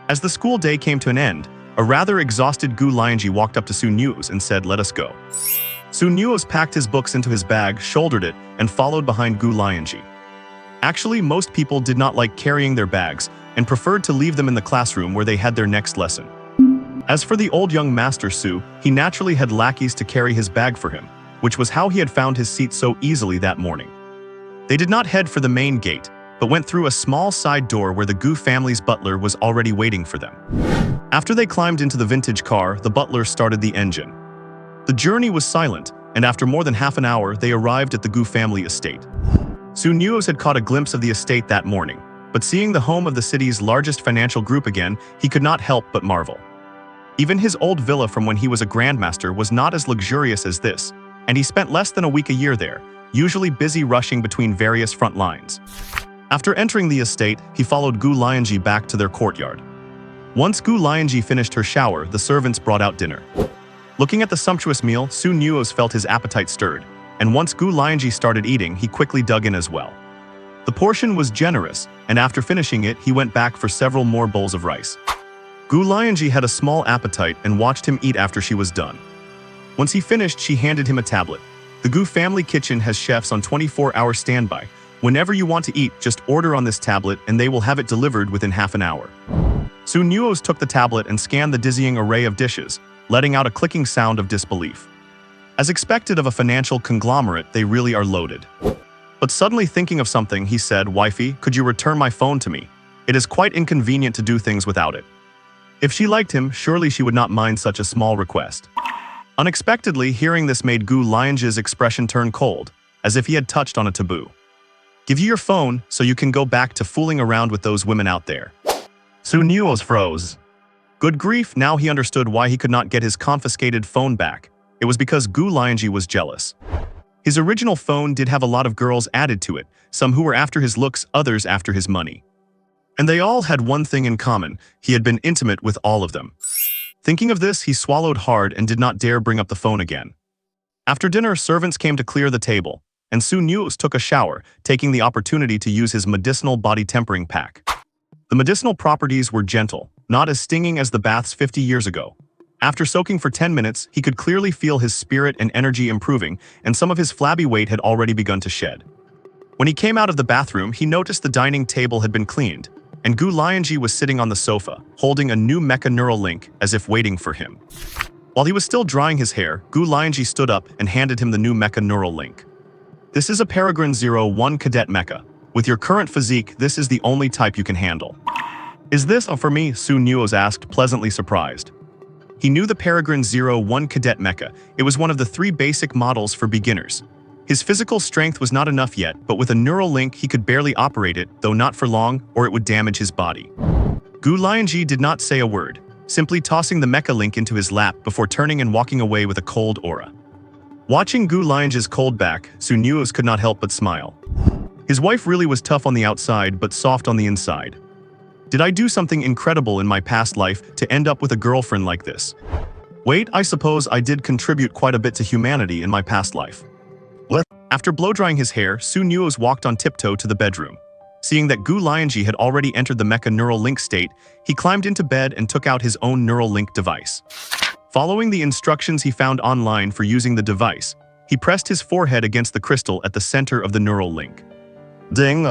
As the school day came to an end, a rather exhausted Gu Lianzhi walked up to Su Nuoze and said, "Let us go." Su Nuoze packed his books into his bag, shouldered it, and followed behind Gu Lianzhi. Actually, most people did not like carrying their bags and preferred to leave them in the classroom where they had their next lesson. As for the old young master Su, he naturally had lackeys to carry his bag for him, which was how he had found his seat so easily that morning. They did not head for the main gate, but went through a small side door where the Gu family's butler was already waiting for them. After they climbed into the vintage car, the butler started the engine. The journey was silent, and after more than half an hour, they arrived at the Gu family estate. Su Nuoze had caught a glimpse of the estate that morning, but seeing the home of the city's largest financial group again, he could not help but marvel. Even his old villa from when he was a grandmaster was not as luxurious as this, and he spent less than a week a year there, usually busy rushing between various front lines. After entering the estate, he followed Gu Lianzhi back to their courtyard. Once Gu Lianzhi finished her shower, the servants brought out dinner. Looking at the sumptuous meal, Su Nuoze felt his appetite stirred, and once Gu Lianzhi started eating, he quickly dug in as well. The portion was generous, and after finishing it, he went back for several more bowls of rice. Gu Lianzhi had a small appetite and watched him eat after she was done. Once he finished, she handed him a tablet. The Gu family kitchen has chefs on 24-hour standby. Whenever you want to eat, just order on this tablet and they will have it delivered within half an hour. Su Nuoze took the tablet and scanned the dizzying array of dishes, letting out a clicking sound of disbelief. As expected of a financial conglomerate, they really are loaded. But suddenly thinking of something, he said, "Wifey, could you return my phone to me? It is quite inconvenient to do things without it." If she liked him, surely she would not mind such a small request. Unexpectedly, hearing this made Gu Lianzhi's expression turn cold, as if he had touched on a taboo. "Give you your phone so you can go back to fooling around with those women out there." Su Nuoze froze. Good grief, now he understood why he could not get his confiscated phone back. It was because Gu Lianzhi was jealous. His original phone did have a lot of girls added to it, some who were after his looks, others after his money. And they all had one thing in common: he had been intimate with all of them. Thinking of this, he swallowed hard and did not dare bring up the phone again. After dinner, servants came to clear the table, and Su Nuoze took a shower, taking the opportunity to use his medicinal body tempering pack. The medicinal properties were gentle, not as stinging as the baths 50 years ago. After soaking for 10 minutes, he could clearly feel his spirit and energy improving, and some of his flabby weight had already begun to shed. When he came out of the bathroom, he noticed the dining table had been cleaned, and Gu Lianzhi was sitting on the sofa, holding a new mecha neural link as if waiting for him. While he was still drying his hair, Gu Lianzhi stood up and handed him the new mecha neural link. This is a Peregrine 01 cadet mecha. With your current physique, this is the only type you can handle. Is this for me? Nuoze asked, pleasantly surprised. He knew the Peregrine 01 cadet mecha. It was one of the 3 basic models for beginners. His physical strength was not enough yet, but with a neural link he could barely operate it, though not for long, or it would damage his body. Gu Lianzhi did not say a word, simply tossing the mecha link into his lap before turning and walking away with a cold aura. Watching Gu Lianzhi's cold back, Nuoze could not help but smile. His wife really was tough on the outside but soft on the inside. Did I do something incredible in my past life to end up with a girlfriend like this? Wait, I suppose I did contribute quite a bit to humanity in my past life. After blow-drying his hair, Nuoze walked on tiptoe to the bedroom. Seeing that Gu Lianzhi had already entered the mecha neural link state, he climbed into bed and took out his own neural link device. Following the instructions he found online for using the device, he pressed his forehead against the crystal at the center of the neural link. Ding!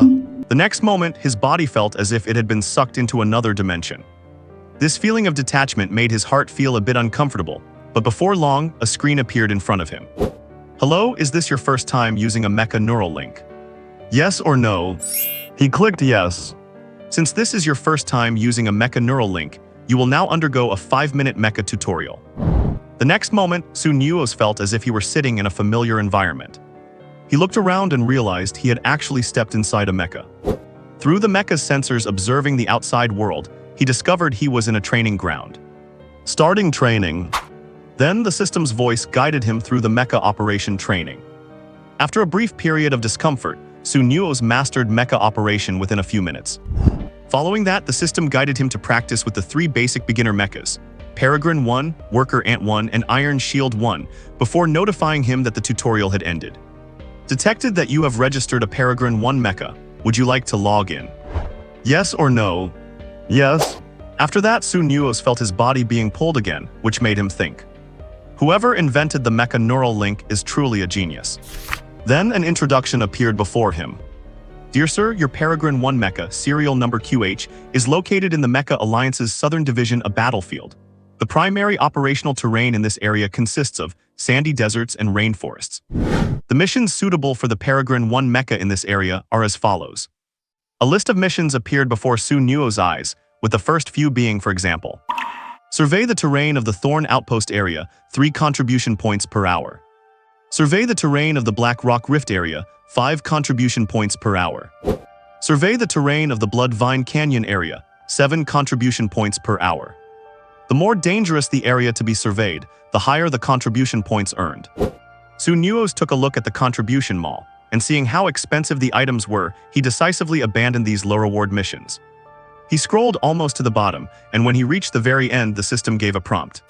The next moment, his body felt as if it had been sucked into another dimension. This feeling of detachment made his heart feel a bit uncomfortable, but before long, a screen appeared in front of him. Hello, is this your first time using a mecha neural link? Yes or no? He clicked yes. Since this is your first time using a mecha neural link, you will now undergo a 5-minute mecha tutorial. The next moment, Nuoze felt as if he were sitting in a familiar environment. He looked around and realized he had actually stepped inside a mecha. Through the mecha's sensors observing the outside world, he discovered he was in a training ground. Starting training. Then the system's voice guided him through the mecha operation training. After a brief period of discomfort, Nuoze mastered mecha operation within a few minutes. Following that, the system guided him to practice with the 3 basic beginner mechas, Peregrine 1, Worker Ant 1, and Iron Shield 1, before notifying him that the tutorial had ended. Detected that you have registered a Peregrine 1 mecha. Would you like to log in? Yes or no? Yes. After that, Nuoze felt his body being pulled again, which made him think. Whoever invented the mecha neural link is truly a genius. Then an introduction appeared before him. Dear sir, your Peregrine 1 mecha, serial number QH, is located in the Mecha Alliance's Southern Division, a battlefield. The primary operational terrain in this area consists of sandy deserts and rainforests. The missions suitable for the Peregrine 1 mecha in this area are as follows. A list of missions appeared before Nuoze's eyes, with the first few being, for example, survey the terrain of the Thorn Outpost area, 3 contribution points per hour. Survey the terrain of the Black Rock Rift area, 5 contribution points per hour. Survey the terrain of the Blood Vine Canyon area, 7 contribution points per hour. The more dangerous the area to be surveyed, the higher the contribution points earned. Nuoze took a look at the contribution mall, and seeing how expensive the items were, he decisively abandoned these low-reward missions. He scrolled almost to the bottom, and when he reached the very end, the system gave a prompt.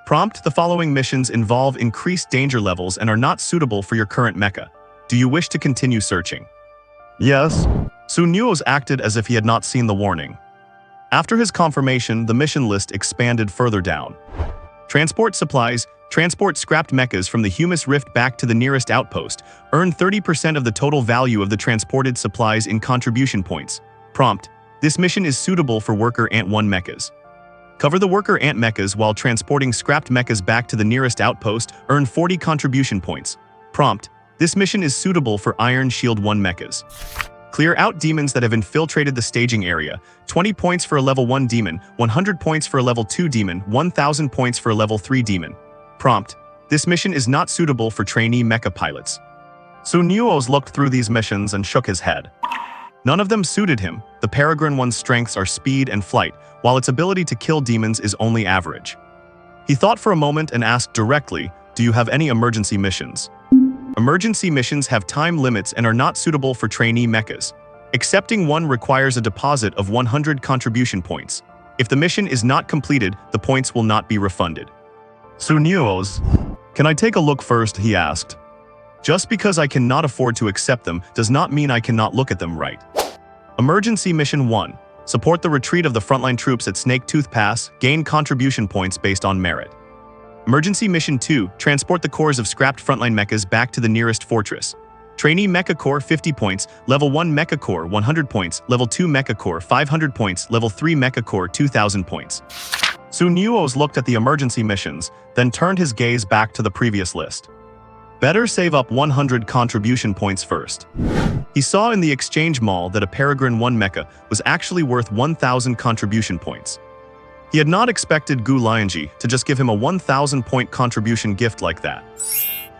Prompt: the following missions involve increased danger levels and are not suitable for your current mecha. Do you wish to continue searching? Yes. Nuoze acted as if he had not seen the warning. After his confirmation, the mission list expanded further down. Transport supplies, transport scrapped mechas from the Humus Rift back to the nearest outpost, earn 30% of the total value of the transported supplies in contribution points. Prompt: this mission is suitable for Worker Ant 1 mechas. Cover the Worker Ant mechas while transporting scrapped mechas back to the nearest outpost, earn 40 contribution points. Prompt: this mission is suitable for Iron Shield 1 mechas. Clear out demons that have infiltrated the staging area, 20 points for a level 1 demon, 100 points for a level 2 demon, 1000 points for a level 3 demon. Prompt: this mission is not suitable for trainee mecha pilots. Nuoze looked through these missions and shook his head. None of them suited him. The Peregrine 1's strengths are speed and flight, while its ability to kill demons is only average. He thought for a moment and asked directly, do you have any emergency missions? Emergency missions have time limits and are not suitable for trainee mechas. Accepting one requires a deposit of 100 contribution points. If the mission is not completed, the points will not be refunded. Nuoze, can I take a look first? He asked. Just because I cannot afford to accept them does not mean I cannot look at them, right? Emergency Mission 1. Support the retreat of the frontline troops at Snake Tooth Pass, gain contribution points based on merit. Emergency Mission 2. Transport the cores of scrapped frontline mechas back to the nearest fortress. Trainee Mecha Core 50 points, Level 1 Mecha Core 100 points, Level 2 Mecha Core 500 points, Level 3 Mecha Core 2000 points. Nuoze looked at the emergency missions, then turned his gaze back to the previous list. Better save up 100 contribution points first. He saw in the exchange mall that a Peregrine 1 mecha was actually worth 1,000 contribution points. He had not expected Gu Lianzhi to just give him a 1,000 point contribution gift like that.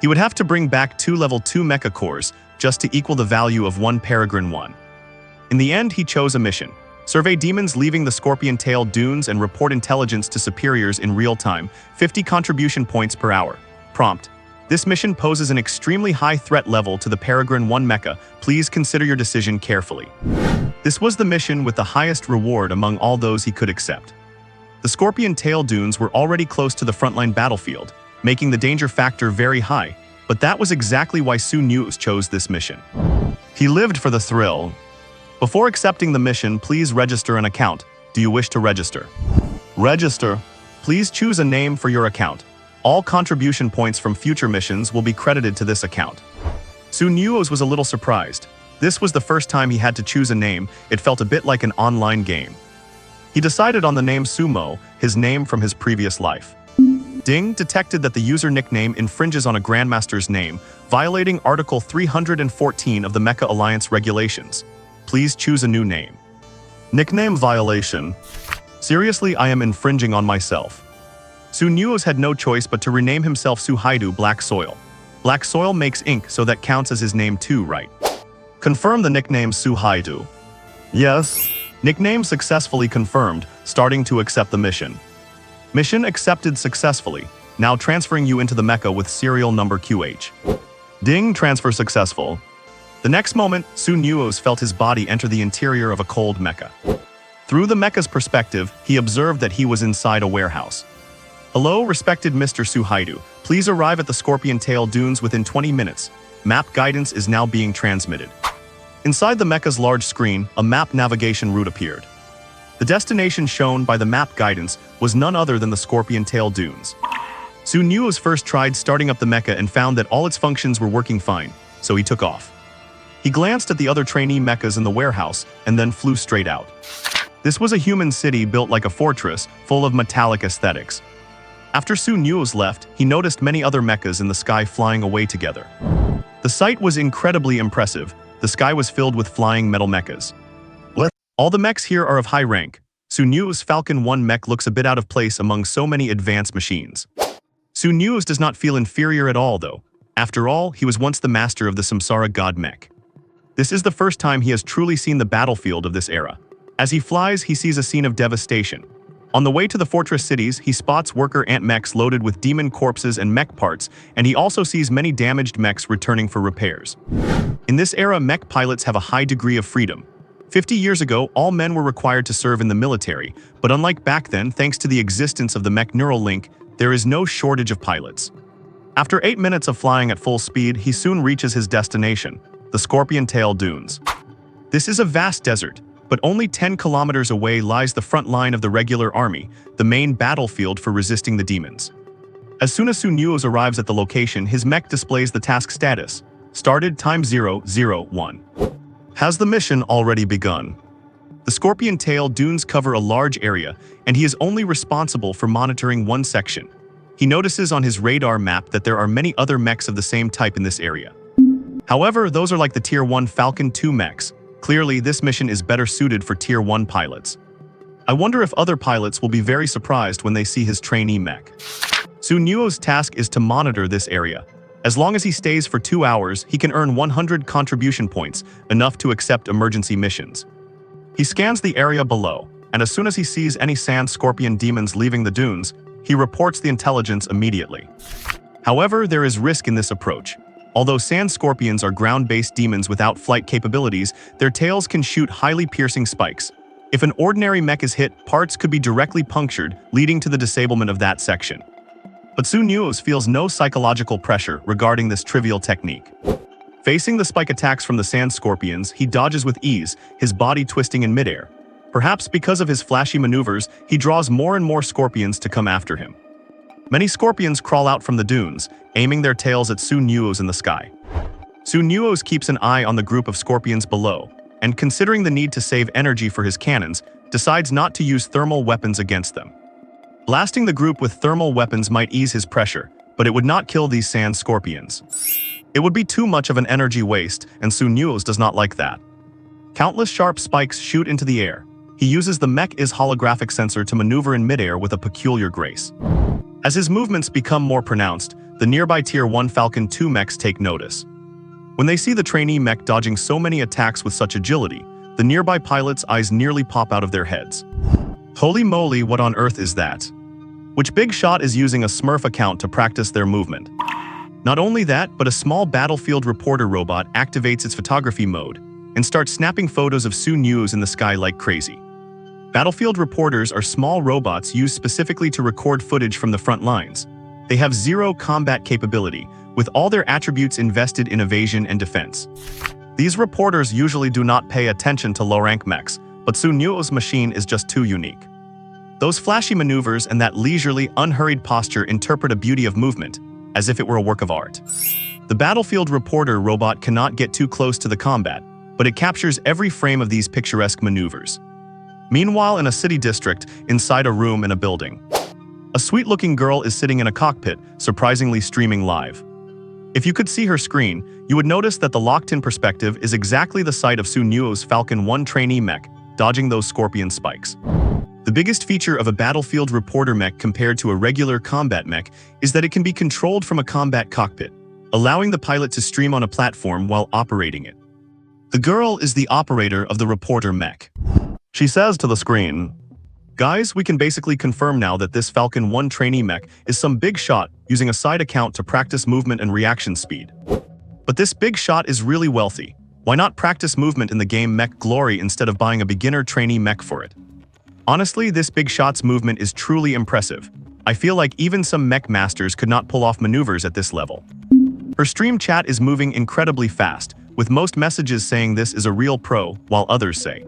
He would have to bring back 2 level 2 mecha cores just to equal the value of 1 Peregrine 1. In the end, he chose a mission. Survey demons leaving the Scorpion Tail dunes and report intelligence to superiors in real time, 50 contribution points per hour. Prompt: this mission poses an extremely high threat level to the Peregrine 1 mecha. Please consider your decision carefully. This was the mission with the highest reward among all those he could accept. The Scorpion Tail dunes were already close to the frontline battlefield, making the danger factor very high, but that was exactly why Nuoze chose this mission. He lived for the thrill. Before accepting the mission, please register an account. Do you wish to register? Register. Please choose a name for your account. All contribution points from future missions will be credited to this account. Nuoze was a little surprised. This was the first time he had to choose a name. It felt a bit like an online game. He decided on the name Sumo, his name from his previous life. Ding detected that the user nickname infringes on a grandmaster's name, violating Article 314 of the Mecha Alliance regulations. Please choose a new name. Nickname violation. Seriously, I am infringing on myself. Nuoze had no choice but to rename himself Suhaidu Black Soil. Black Soil makes ink, so that counts as his name too, right? Confirm the nickname Suhaidu. Yes. Nickname successfully confirmed, starting to accept the mission. Mission accepted successfully, now transferring you into the mecha with serial number QH. Ding, transfer successful. The next moment, Nuoze felt his body enter the interior of a cold mecha. Through the mecha's perspective, he observed that he was inside a warehouse. Hello, respected Mr. Suhaidu. Please arrive at the Scorpion Tail dunes within 20 minutes. Map guidance is now being transmitted. Inside the mecha's large screen, a map navigation route appeared. The destination shown by the map guidance was none other than the Scorpion Tail dunes. Nuoze first tried starting up the mecha and found that all its functions were working fine, so he took off. He glanced at the other trainee mechas in the warehouse and then flew straight out. This was a human city built like a fortress, full of metallic aesthetics. After Nuoze left, he noticed many other mechas in the sky flying away together. The sight was incredibly impressive. The sky was filled with flying metal mechas. All the mechs here are of high rank. Nuoze's Falcon 1 mech looks a bit out of place among so many advanced machines. Nuoze does not feel inferior at all, though. After all, he was once the master of the Samsara God mech. This is the first time he has truly seen the battlefield of this era. As he flies, he sees a scene of devastation. On the way to the fortress cities, he spots worker ant mechs loaded with demon corpses and mech parts, and he also sees many damaged mechs returning for repairs. In this era, mech pilots have a high degree of freedom. 50 years ago, all men were required to serve in the military, but unlike back then, thanks to the existence of the mech neural link, there is no shortage of pilots. After 8 minutes of flying at full speed, he soon reaches his destination, the Scorpion Tail dunes. This is a vast desert, but only 10 kilometers away lies the front line of the regular army, the main battlefield for resisting the demons. As soon as Nuoze arrives at the location, his mech displays the task status. Started time 001. Has the mission already begun? The Scorpion Tail dunes cover a large area, and he is only responsible for monitoring one section. He notices on his radar map that there are many other mechs of the same type in this area. However, those are like the Tier 1 Falcon 2 mechs. Clearly, this mission is better suited for Tier 1 pilots. I wonder if other pilots will be very surprised when they see his trainee mech. Nuoze's task is to monitor this area. As long as he stays for 2 hours, he can earn 100 contribution points, enough to accept emergency missions. He scans the area below, and as soon as he sees any sand scorpion demons leaving the dunes, he reports the intelligence immediately. However, there is risk in this approach. Although sand scorpions are ground-based demons without flight capabilities, their tails can shoot highly piercing spikes. If an ordinary mech is hit, parts could be directly punctured, leading to the disablement of that section. But Nuoze feels no psychological pressure regarding this trivial technique. Facing the spike attacks from the sand scorpions, he dodges with ease, his body twisting in midair. Perhaps because of his flashy maneuvers, he draws more and more scorpions to come after him. Many scorpions crawl out from the dunes, aiming their tails at Nuoze in the sky. Nuoze keeps an eye on the group of scorpions below, and considering the need to save energy for his cannons, decides not to use thermal weapons against them. Blasting the group with thermal weapons might ease his pressure, but it would not kill these sand scorpions. It would be too much of an energy waste, and Nuoze does not like that. Countless sharp spikes shoot into the air. He uses the Mecha's holographic sensor to maneuver in midair with a peculiar grace. As his movements become more pronounced, the nearby Tier 1 Falcon 2 mechs take notice. When they see the trainee mech dodging so many attacks with such agility, the nearby pilots' eyes nearly pop out of their heads. Holy moly, what on earth is that? Which big shot is using a Smurf account to practice their movement? Not only that, but a small battlefield reporter robot activates its photography mode and starts snapping photos of Nuoze in the sky like crazy. Battlefield reporters are small robots used specifically to record footage from the front lines. They have zero combat capability, with all their attributes invested in evasion and defense. These reporters usually do not pay attention to low-rank mechs, but Nuoze's machine is just too unique. Those flashy maneuvers and that leisurely, unhurried posture interpret a beauty of movement, as if it were a work of art. The battlefield reporter robot cannot get too close to the combat, but it captures every frame of these picturesque maneuvers. Meanwhile, in a city district, inside a room in a building, a sweet-looking girl is sitting in a cockpit, surprisingly streaming live. If you could see her screen, you would notice that the locked-in perspective is exactly the site of Nuoze's Falcon 1 trainee mech, dodging those scorpion spikes. The biggest feature of a battlefield reporter mech compared to a regular combat mech is that it can be controlled from a combat cockpit, allowing the pilot to stream on a platform while operating it. The girl is the operator of the reporter mech. She says to the screen, "Guys, we can basically confirm now that this Falcon 1 trainee mech is some big shot using a side account to practice movement and reaction speed. But this big shot is really wealthy. Why not practice movement in the game Mech Glory instead of buying a beginner trainee mech for it? Honestly, this big shot's movement is truly impressive. I feel like even some mech masters could not pull off maneuvers at this level." Her stream chat is moving incredibly fast, with most messages saying this is a real pro, while others say,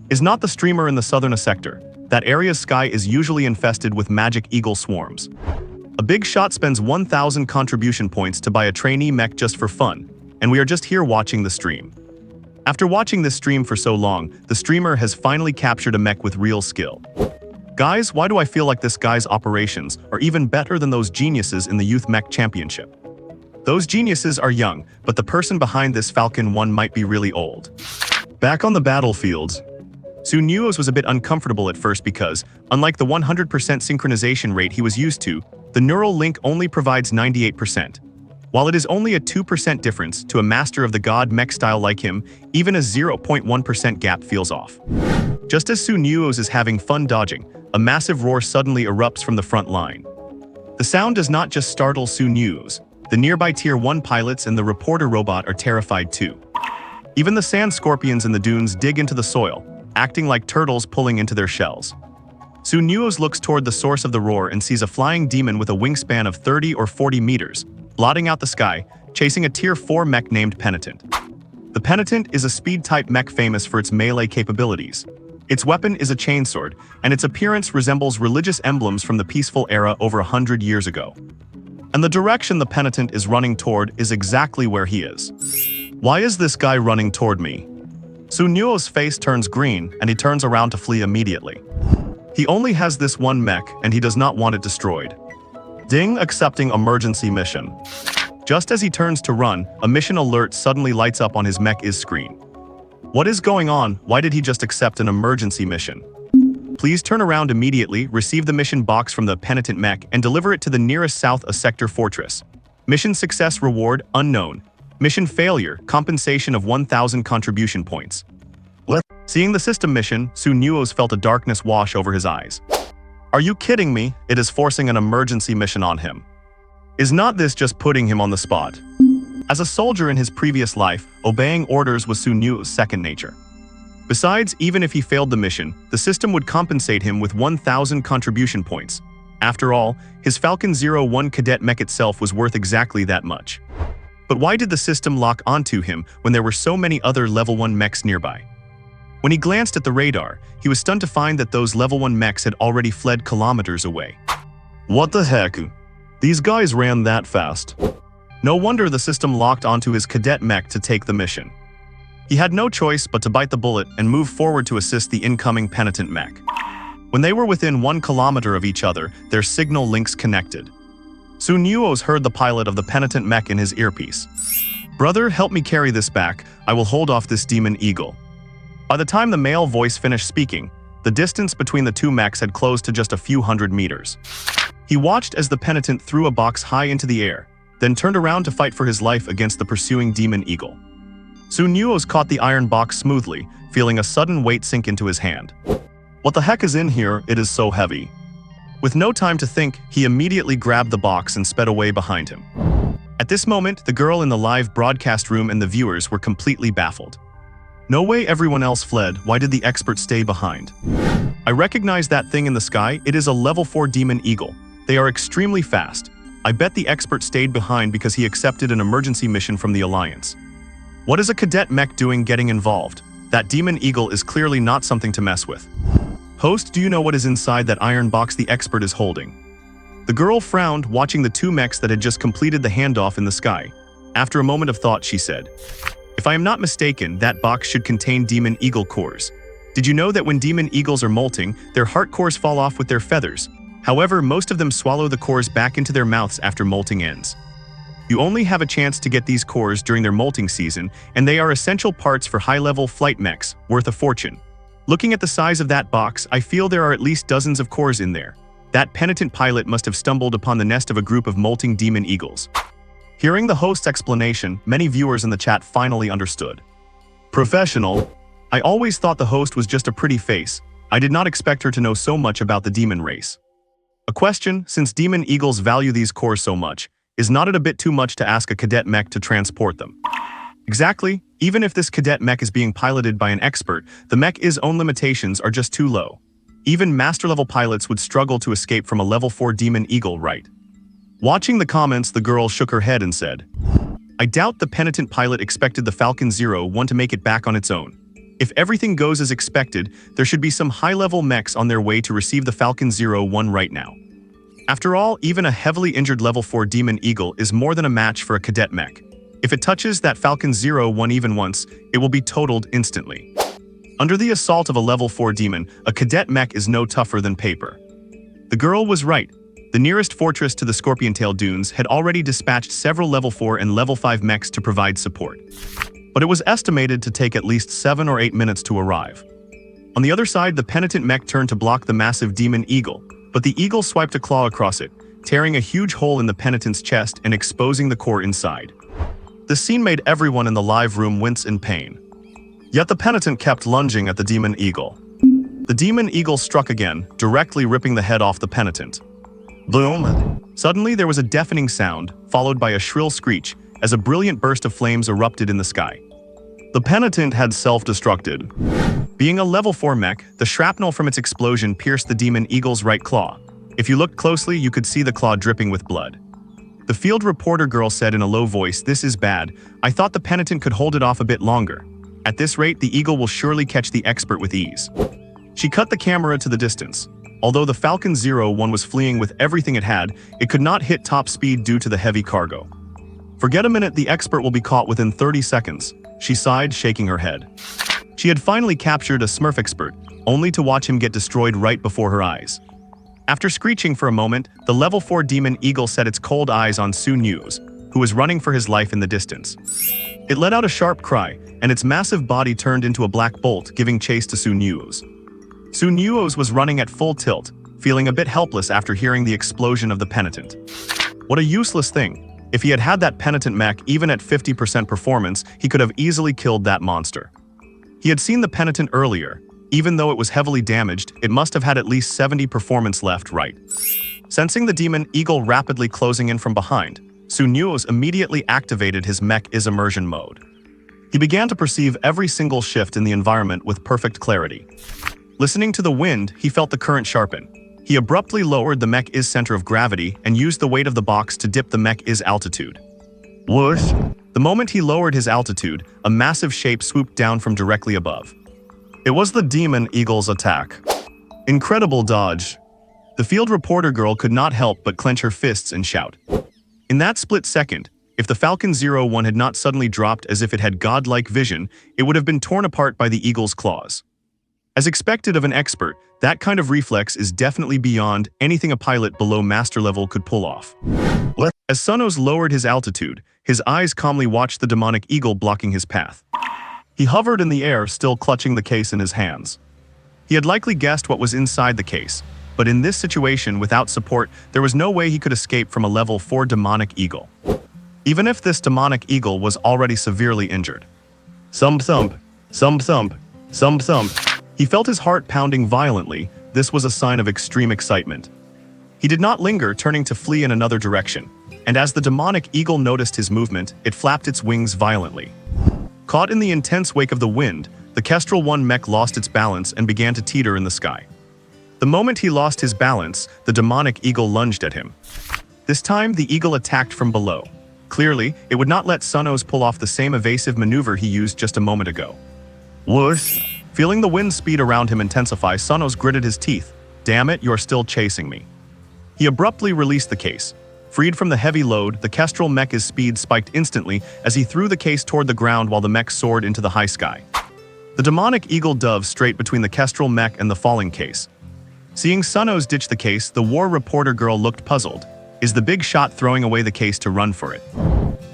"Is not the streamer in the southern sector? That area's sky is usually infested with magic eagle swarms. A big shot spends 1,000 contribution points to buy a trainee mech just for fun, and we are just here watching the stream." After watching this stream for so long, the streamer has finally captured a mech with real skill. Guys, why do I feel like this guy's operations are even better than those geniuses in the Youth Mech Championship? Those geniuses are young, but the person behind this Falcon 1 might be really old. Back on the battlefields, Nuoze was a bit uncomfortable at first because, unlike the 100% synchronization rate he was used to, the neural link only provides 98%. While it is only a 2% difference to a master of the god mech style like him, even a 0.1% gap feels off. Just as Nuoze is having fun dodging, a massive roar suddenly erupts from the front line. The sound does not just startle Nuoze. The nearby Tier 1 pilots and the reporter robot are terrified too. Even the sand scorpions in the dunes dig into the soil, acting like turtles pulling into their shells. Nuoze looks toward the source of the roar and sees a flying demon with a wingspan of 30 or 40 meters, blotting out the sky, chasing a Tier 4 mech named Penitent. The Penitent is a speed-type mech famous for its melee capabilities. Its weapon is a chainsword, and its appearance resembles religious emblems from the peaceful era over 100 years ago. And the direction the Penitent is running toward is exactly where he is. Why is this guy running toward me? Nuoze's face turns green, and he turns around to flee immediately. He only has this one mech, and he does not want it destroyed. Ding, accepting emergency mission. Just as he turns to run, a mission alert suddenly lights up on his mech's screen. What is going on? Why did he just accept an emergency mission? Please turn around immediately, receive the mission box from the Penitent mech, and deliver it to the nearest South Sector fortress. Mission success reward, unknown. Mission failure, compensation of 1,000 contribution points. Seeing the system mission, Nuoze felt a darkness wash over his eyes. Are you kidding me? It is forcing an emergency mission on him. Is not this just putting him on the spot? As a soldier in his previous life, obeying orders was Nuoze's second nature. Besides, even if he failed the mission, the system would compensate him with 1,000 contribution points. After all, his Falcon 01 cadet mech itself was worth exactly that much. But why did the system lock onto him when there were so many other level 1 mechs nearby? When he glanced at the radar, he was stunned to find that those level 1 mechs had already fled kilometers away. What the heck? These guys ran that fast. No wonder the system locked onto his cadet mech to take the mission. He had no choice but to bite the bullet and move forward to assist the incoming penitent mech. When they were within 1 kilometer of each other, their signal links connected. Nuoze heard the pilot of the penitent mech in his earpiece. "Brother, help me carry this back. I will hold off this demon eagle." By the time the male voice finished speaking, the distance between the two mechs had closed to just a few hundred meters. He watched as the penitent threw a box high into the air, then turned around to fight for his life against the pursuing demon eagle. Nuoze caught the iron box smoothly, feeling a sudden weight sink into his hand. "What the heck is in here? It is so heavy." With no time to think, he immediately grabbed the box and sped away behind him. At this moment, the girl in the live broadcast room and the viewers were completely baffled. No way everyone else fled. Why did the expert stay behind? "I recognize that thing in the sky. It is a level 4 demon eagle. They are extremely fast. I bet the expert stayed behind because he accepted an emergency mission from the Alliance. What is a cadet mech doing getting involved? That demon eagle is clearly not something to mess with." "Host, do you know what is inside that iron box the expert is holding?" The girl frowned, watching the two mechs that had just completed the handoff in the sky. After a moment of thought, she said, "If I am not mistaken, that box should contain demon eagle cores. Did you know that when demon eagles are molting, their heart cores fall off with their feathers? However, most of them swallow the cores back into their mouths after molting ends. You only have a chance to get these cores during their molting season, and they are essential parts for high-level flight mechs, worth a fortune. Looking at the size of that box, I feel there are at least dozens of cores in there. That penitent pilot must have stumbled upon the nest of a group of molting demon eagles." Hearing the host's explanation, many viewers in the chat finally understood. "Professional. I always thought the host was just a pretty face. I did not expect her to know so much about the demon race. A question, since demon eagles value these cores so much, is not it a bit too much to ask a cadet mech to transport them?" Exactly. Even if this cadet mech is being piloted by an expert, the mech's own limitations are just too low. Even master-level pilots would struggle to escape from a level 4 demon eagle, right? Watching the comments, the girl shook her head and said, "I doubt the penitent pilot expected the Falcon 01 to make it back on its own. If everything goes as expected, there should be some high-level mechs on their way to receive the Falcon 01 right now. After all, even a heavily injured level 4 demon eagle is more than a match for a cadet mech. If it touches that Falcon 01 even once, it will be totaled instantly." Under the assault of a level 4 demon, a cadet mech is no tougher than paper. The girl was right. The nearest fortress to the Scorpion-Tail Dunes had already dispatched several level 4 and level 5 mechs to provide support. But it was estimated to take at least 7 or 8 minutes to arrive. On the other side, the penitent mech turned to block the massive demon eagle, but the eagle swiped a claw across it, tearing a huge hole in the penitent's chest and exposing the core inside. The scene made everyone in the live room wince in pain. Yet the penitent kept lunging at the demon eagle. The demon eagle struck again, directly ripping the head off the penitent. Boom! Suddenly there was a deafening sound, followed by a shrill screech, as a brilliant burst of flames erupted in the sky. The penitent had self-destructed. Being a level 4 mech, the shrapnel from its explosion pierced the demon eagle's right claw. If you looked closely, you could see the claw dripping with blood. The field reporter girl said in a low voice, "This is bad. I thought the penitent could hold it off a bit longer. At this rate, the eagle will surely catch the expert with ease." She cut the camera to the distance. Although the Falcon 01 was fleeing with everything it had, it could not hit top speed due to the heavy cargo. "Forget a minute, the expert will be caught within 30 seconds, she sighed, shaking her head. She had finally captured a Smurf expert, only to watch him get destroyed right before her eyes. After screeching for a moment, the level 4 demon eagle set its cold eyes on Nuoze, who was running for his life in the distance. It let out a sharp cry, and its massive body turned into a black bolt, giving chase to Nuoze. Nuoze was running at full tilt, feeling a bit helpless after hearing the explosion of the penitent. What a useless thing. If he had had that penitent mech even at 50% performance, he could have easily killed that monster. He had seen the penitent earlier. Even though it was heavily damaged, it must have had at least 70 performance left, right? Sensing the demon eagle rapidly closing in from behind, Nuoze immediately activated his mech's immersion mode. He began to perceive every single shift in the environment with perfect clarity. Listening to the wind, he felt the current sharpen. He abruptly lowered the mech's center of gravity and used the weight of the box to dip the mech's altitude. Whoosh! The moment he lowered his altitude, a massive shape swooped down from directly above. It was the demon eagle's attack. Incredible dodge. The field reporter girl could not help but clench her fists and shout. In that split second, If the Falcon 01 had not suddenly dropped as if it had godlike vision, it would have been torn apart by the eagle's claws. As expected of an expert, that kind of reflex is definitely beyond anything a pilot below master level could pull off. As Sunoze lowered his altitude, his eyes calmly watched the demonic eagle blocking his path. He hovered in the air, still clutching the case in his hands. He had likely guessed what was inside the case, but in this situation, without support, there was no way he could escape from a level 4 demonic eagle. Even if this demonic eagle was already severely injured. Some thump, some thump, some thump. He felt his heart pounding violently. This was a sign of extreme excitement. He did not linger, turning to flee in another direction, and as the demonic eagle noticed his movement, it flapped its wings violently. Caught in the intense wake of the wind, the Kestrel 1 mech lost its balance and began to teeter in the sky. The moment he lost his balance, the demonic eagle lunged at him. This time, the eagle attacked from below. Clearly, it would not let Sunoze pull off the same evasive maneuver he used just a moment ago. Whoosh! Feeling the wind speed around him intensify, Sunoze gritted his teeth. Damn it, you're still chasing me. He abruptly released the case. Freed from the heavy load, the Kestrel mech's speed spiked instantly as he threw the case toward the ground while the mech soared into the high sky. The demonic eagle dove straight between the Kestrel mech and the falling case. Seeing Sunoze ditch the case, the war reporter girl looked puzzled. Is the big shot throwing away the case to run for it?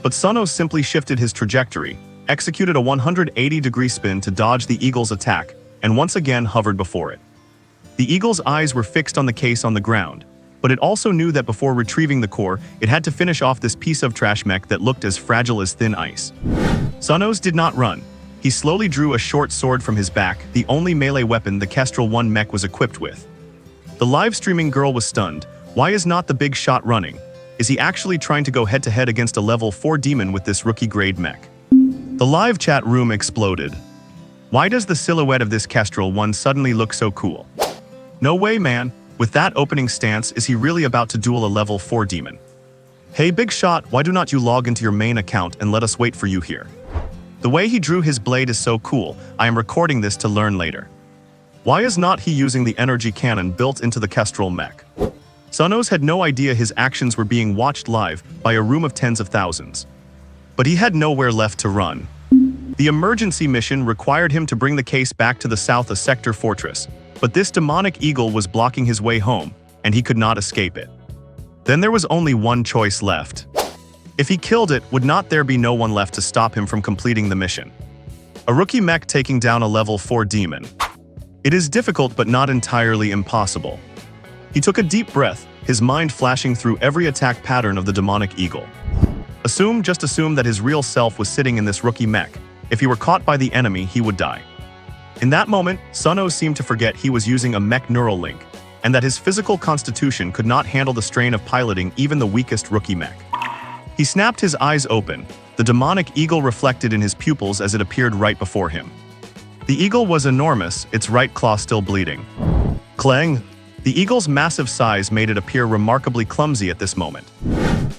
But Sunoze simply shifted his trajectory, executed a 180-degree spin to dodge the eagle's attack, and once again hovered before it. The eagle's eyes were fixed on the case on the ground, but it also knew that before retrieving the core, it had to finish off this piece of trash mech that looked as fragile as thin ice. Sunoze did not run. He slowly drew a short sword from his back, the only melee weapon the Kestrel 1 mech was equipped with. The live-streaming girl was stunned. Why is not the big shot running? Is he actually trying to go head-to-head against a level 4 demon with this rookie-grade mech? The live chat room exploded. Why does the silhouette of this Kestrel 1 suddenly look so cool? No way, man. With that opening stance, is he really about to duel a level 4 demon? Hey, big shot, why do not you log into your main account and let us wait for you here? The way he drew his blade is so cool. I am recording this to learn later. Why is not he using the energy cannon built into the Kestrel mech? Sunoze had no idea his actions were being watched live by a room of tens of thousands. But he had nowhere left to run. The emergency mission required him to bring the case back to the south of Sector Fortress, but this demonic eagle was blocking his way home, and he could not escape it. Then there was only one choice left. If he killed it, would not there be no one left to stop him from completing the mission? A rookie mech taking down a level 4 demon. It is difficult but not entirely impossible. He took a deep breath, his mind flashing through every attack pattern of the demonic eagle. Just assume that his real self was sitting in this rookie mech. If he were caught by the enemy, he would die. In that moment, Sunoze seemed to forget he was using a mech neural link, and that his physical constitution could not handle the strain of piloting even the weakest rookie mech. He snapped his eyes open. The demonic eagle reflected in his pupils as it appeared right before him. The eagle was enormous, its right claw still bleeding. Clang! The eagle's massive size made it appear remarkably clumsy at this moment.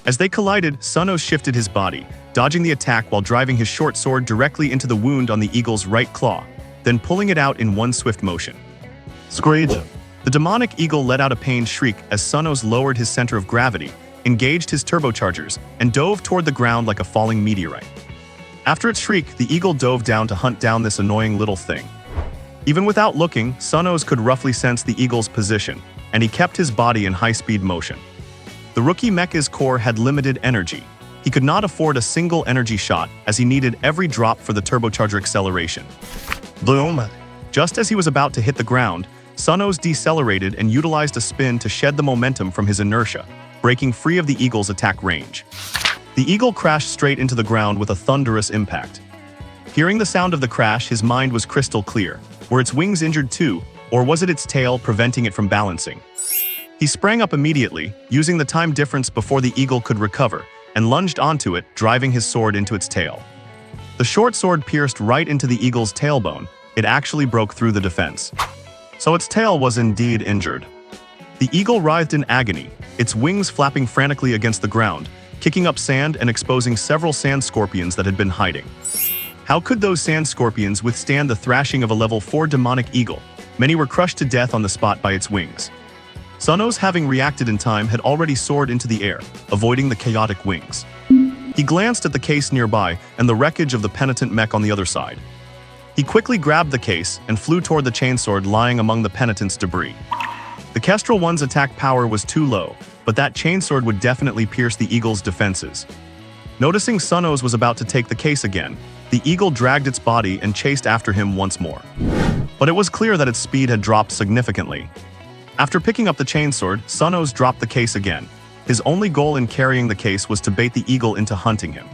As they collided, Sunoze shifted his body, dodging the attack while driving his short sword directly into the wound on the eagle's right claw, then pulling it out in one swift motion. Screech! The demonic eagle let out a pained shriek as Sunoze lowered his center of gravity, engaged his turbochargers, and dove toward the ground like a falling meteorite. After its shriek, the eagle dove down to hunt down this annoying little thing. Even without looking, Sunoze could roughly sense the eagle's position, and he kept his body in high-speed motion. The rookie mecha's core had limited energy. He could not afford a single energy shot, as he needed every drop for the turbocharger acceleration. Boom! Just as he was about to hit the ground, Sunoze decelerated and utilized a spin to shed the momentum from his inertia, breaking free of the eagle's attack range. The eagle crashed straight into the ground with a thunderous impact. Hearing the sound of the crash, his mind was crystal clear. Were its wings injured too, or was it its tail preventing it from balancing? He sprang up immediately, using the time difference before the eagle could recover, and lunged onto it, driving his sword into its tail. The short sword pierced right into the eagle's tailbone. It actually broke through the defense. So its tail was indeed injured. The eagle writhed in agony, its wings flapping frantically against the ground, kicking up sand and exposing several sand scorpions that had been hiding. How could those sand scorpions withstand the thrashing of a level 4 demonic eagle? Many were crushed to death on the spot by its wings. Sunoze, having reacted in time, had already soared into the air, avoiding the chaotic wings. He glanced at the case nearby and the wreckage of the penitent mech on the other side. He quickly grabbed the case and flew toward the chainsword lying among the penitent's debris. The Kestrel One's attack power was too low, but that chainsword would definitely pierce the eagle's defenses. Noticing Sunoze was about to take the case again, the eagle dragged its body and chased after him once more. But it was clear that its speed had dropped significantly. After picking up the chainsword, Sunoze dropped the case again. His only goal in carrying the case was to bait the eagle into hunting him.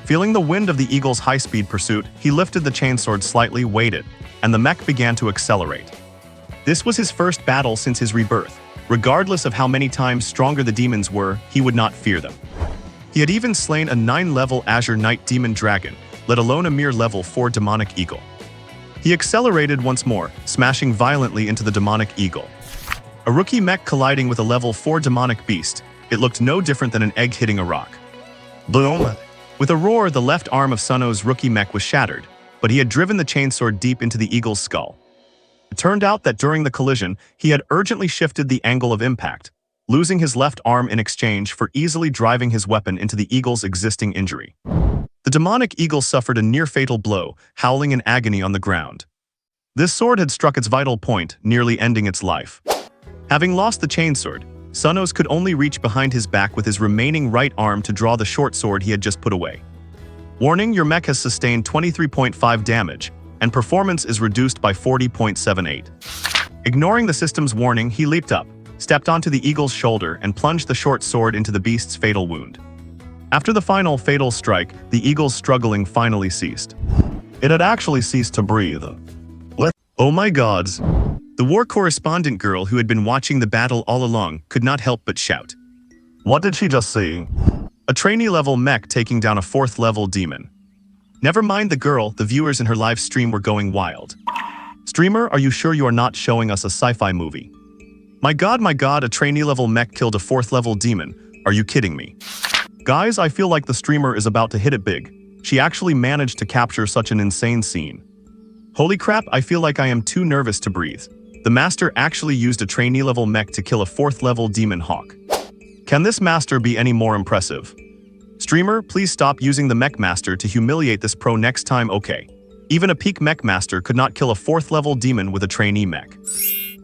Feeling the wind of the eagle's high-speed pursuit, he lifted the chainsword slightly, waited, and the mech began to accelerate. This was his first battle since his rebirth. Regardless of how many times stronger the demons were, he would not fear them. He had even slain a 9-level Azure Knight Demon Dragon, let alone a mere level 4 demonic eagle. He accelerated once more, smashing violently into the demonic eagle. A rookie mech colliding with a level 4 demonic beast, it looked no different than an egg hitting a rock. Boom! With a roar, the left arm of Sunoze's rookie mech was shattered, but he had driven the chainsword deep into the eagle's skull. It turned out that during the collision, he had urgently shifted the angle of impact, losing his left arm in exchange for easily driving his weapon into the eagle's existing injury. The demonic eagle suffered a near-fatal blow, howling in agony on the ground. This sword had struck its vital point, nearly ending its life. Having lost the chainsword, Sunoze could only reach behind his back with his remaining right arm to draw the short sword he had just put away. Warning: your mech has sustained 23.5 damage, and performance is reduced by 40.78. Ignoring the system's warning, he leaped up, stepped onto the eagle's shoulder, and plunged the short sword into the beast's fatal wound. After the final fatal strike, the eagle's struggling finally ceased. It had actually ceased to breathe. What? Oh my gods! The war correspondent girl who had been watching the battle all along could not help but shout. What did she just see? A trainee-level mech taking down a 4th-level demon. Never mind the girl, the viewers in her live stream were going wild. Streamer, are you sure you are not showing us a sci-fi movie? My god, a trainee-level mech killed a 4th-level demon. Are you kidding me? Guys, I feel like the streamer is about to hit it big. She actually managed to capture such an insane scene. Holy crap, I feel like I am too nervous to breathe. The master actually used a trainee-level mech to kill a 4th-level demon hawk. Can this master be any more impressive? Streamer, please stop using the mech master to humiliate this pro next time. Okay. Even a peak mech master could not kill a 4th-level demon with a trainee mech.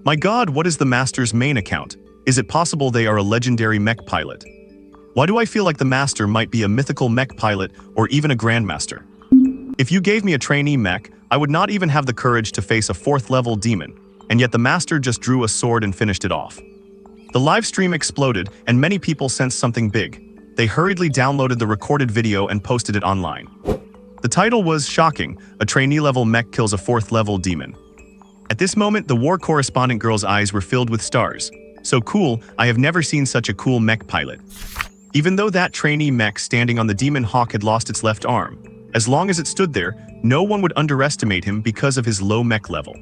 My god, what is the master's main account? Is it possible they are a legendary mech pilot? Why do I feel like the master might be a mythical mech pilot or even a grandmaster? If you gave me a trainee mech, I would not even have the courage to face a 4th-level demon, and yet the master just drew a sword and finished it off. The live stream exploded, and many people sensed something big. They hurriedly downloaded the recorded video and posted it online. The title was shocking: a trainee-level mech kills a 4th-level demon. At this moment, the war correspondent girl's eyes were filled with stars. So cool, I have never seen such a cool mech pilot. Even though that trainee mech standing on the demon hawk had lost its left arm, as long as it stood there, no one would underestimate him because of his low mech level.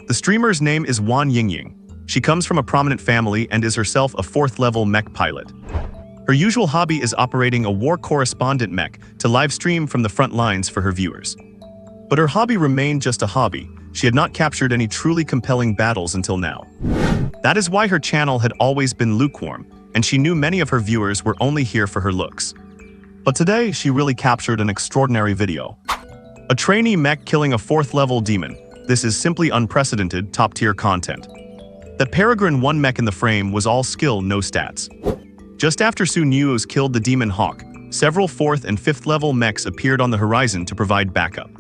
The streamer's name is Wan Yingying. She comes from a prominent family and is herself a 4th-level mech pilot. Her usual hobby is operating a war correspondent mech to live stream from the front lines for her viewers. But her hobby remained just a hobby. She had not captured any truly compelling battles until now. That is why her channel had always been lukewarm, and she knew many of her viewers were only here for her looks. But today, she really captured an extraordinary video. A trainee mech killing a 4th-level demon. This is simply unprecedented, top-tier content. That Peregrine 1 mech in the frame was all skill, no stats. Just after Nuoze killed the demon hawk, several 4th and 5th-level mechs appeared on the horizon to provide backup.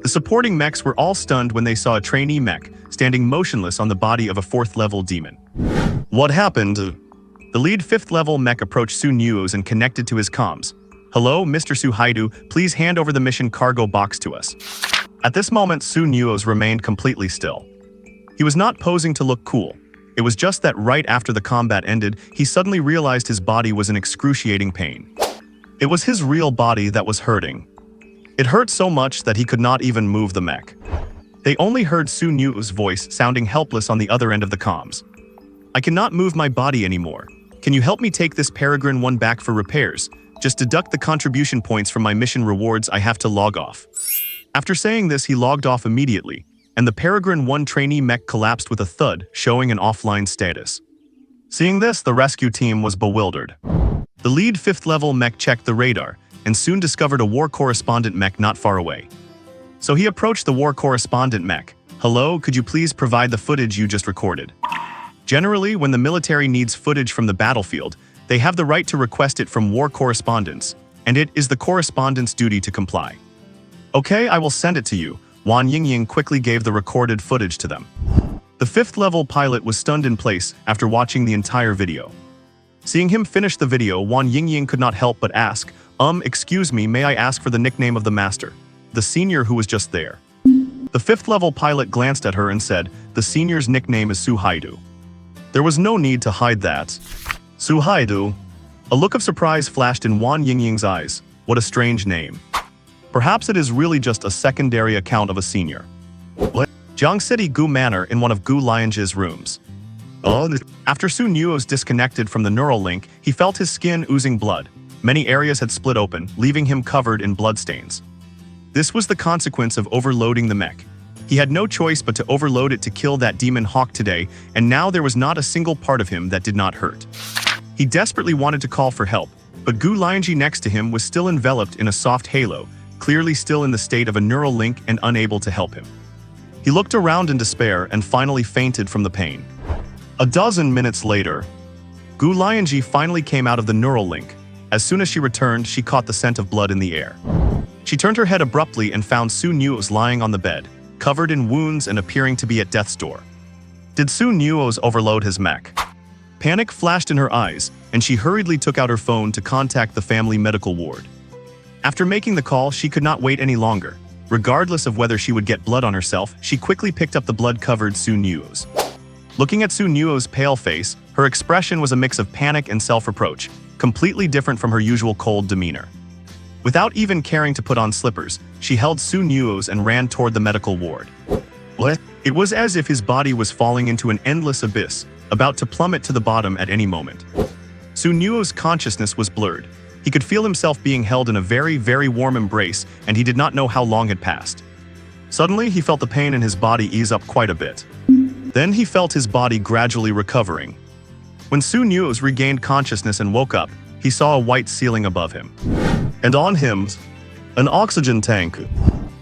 The supporting mechs were all stunned when they saw a trainee mech standing motionless on the body of a 4th-level demon. What happened? The lead 5th-level mech approached Nuoze and connected to his comms. Hello, Mr. Suhaidu, please hand over the mission cargo box to us. At this moment, Nuoze remained completely still. He was not posing to look cool. It was just that right after the combat ended, he suddenly realized his body was in excruciating pain. It was his real body that was hurting. It hurt so much that he could not even move the mech. They only heard Nuoze's voice sounding helpless on the other end of the comms. I cannot move my body anymore. Can you help me take this Peregrine 1 back for repairs? Just deduct the contribution points from my mission rewards. I have to log off. After saying this, he logged off immediately, and the Peregrine 1 trainee mech collapsed with a thud, showing an offline status. Seeing this, the rescue team was bewildered. The lead 5th level mech checked the radar and soon discovered a war correspondent mech not far away. So he approached the war correspondent mech. "Hello, could you please provide the footage you just recorded?" Generally, when the military needs footage from the battlefield, they have the right to request it from war correspondents, and it is the correspondent's duty to comply. "Okay, I will send it to you." Wan Yingying quickly gave the recorded footage to them. The 5th level pilot was stunned in place after watching the entire video. Seeing him finish the video, Wan Yingying could not help but ask, Excuse me, may I ask for the nickname of the master?" The senior who was just there. The 5th level pilot glanced at her and said, "The senior's nickname is Su Haidu." There was no need to hide that. Su Haidu? A look of surprise flashed in Wan Yingying's eyes. What a strange name. Perhaps it is really just a secondary account of a senior. Jiang City Gu Manor in one of Gu Lianzhi's rooms. After Su Nuoze disconnected from the neural link, he felt his skin oozing blood. Many areas had split open, leaving him covered in bloodstains. This was the consequence of overloading the mech. He had no choice but to overload it to kill that demon hawk today, and now there was not a single part of him that did not hurt. He desperately wanted to call for help, but Gu Lianzhi next to him was still enveloped in a soft halo, clearly still in the state of a neural link and unable to help him. He looked around in despair and finally fainted from the pain. A dozen minutes later, Gu Lianzhi finally came out of the neural link. As soon as she returned, she caught the scent of blood in the air. She turned her head abruptly and found Su Nuoze lying on the bed, covered in wounds and appearing to be at death's door. Did Su Nuoze overload his mech? Panic flashed in her eyes, and she hurriedly took out her phone to contact the family medical ward. After making the call, she could not wait any longer. Regardless of whether she would get blood on herself, she quickly picked up the blood-covered Su Nuoze. Looking at Su Nuoze's pale face, her expression was a mix of panic and self-reproach, completely different from her usual cold demeanor. Without even caring to put on slippers, she held Su Nuoze and ran toward the medical ward. It was as if his body was falling into an endless abyss, about to plummet to the bottom at any moment. Su Nuoze's consciousness was blurred. He could feel himself being held in a very, very warm embrace, and he did not know how long had passed. Suddenly, he felt the pain in his body ease up quite a bit. Then he felt his body gradually recovering. When Su Nuoze regained consciousness and woke up, he saw a white ceiling above him. And on him, an oxygen tank.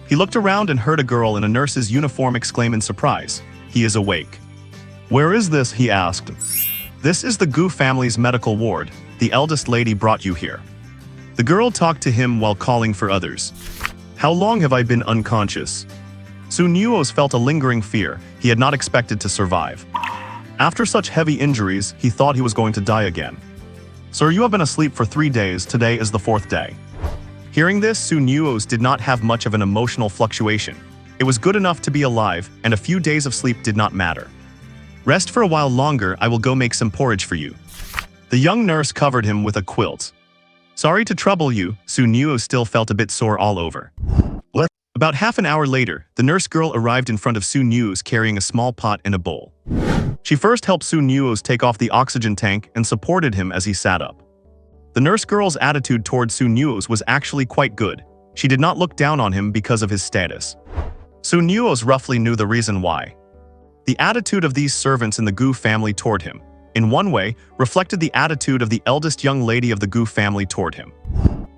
He looked around and heard a girl in a nurse's uniform exclaim in surprise, "He is awake." "Where is this?" he asked. "This is the Gu family's medical ward. The eldest lady brought you here." The girl talked to him while calling for others. "How long have I been unconscious?" Su Nuoze felt a lingering fear. He had not expected to survive. After such heavy injuries, he thought he was going to die again. "Sir, you have been asleep for 3 days. Today is the 4th day." Hearing this, Su Nuoze did not have much of an emotional fluctuation. It was good enough to be alive, and a few days of sleep did not matter. "Rest for a while longer. I will go make some porridge for you." The young nurse covered him with a quilt. "Sorry to trouble you." Su Nuoze still felt a bit sore all over. About half an hour later, the nurse girl arrived in front of Su Nuoze carrying a small pot and a bowl. She first helped Su Nuoze take off the oxygen tank and supported him as he sat up. The nurse girl's attitude toward Su Nuoze was actually quite good. She did not look down on him because of his status. Su Nuoze roughly knew the reason why. The attitude of these servants in the Gu family toward him, in one way, reflected the attitude of the eldest young lady of the Gu family toward him.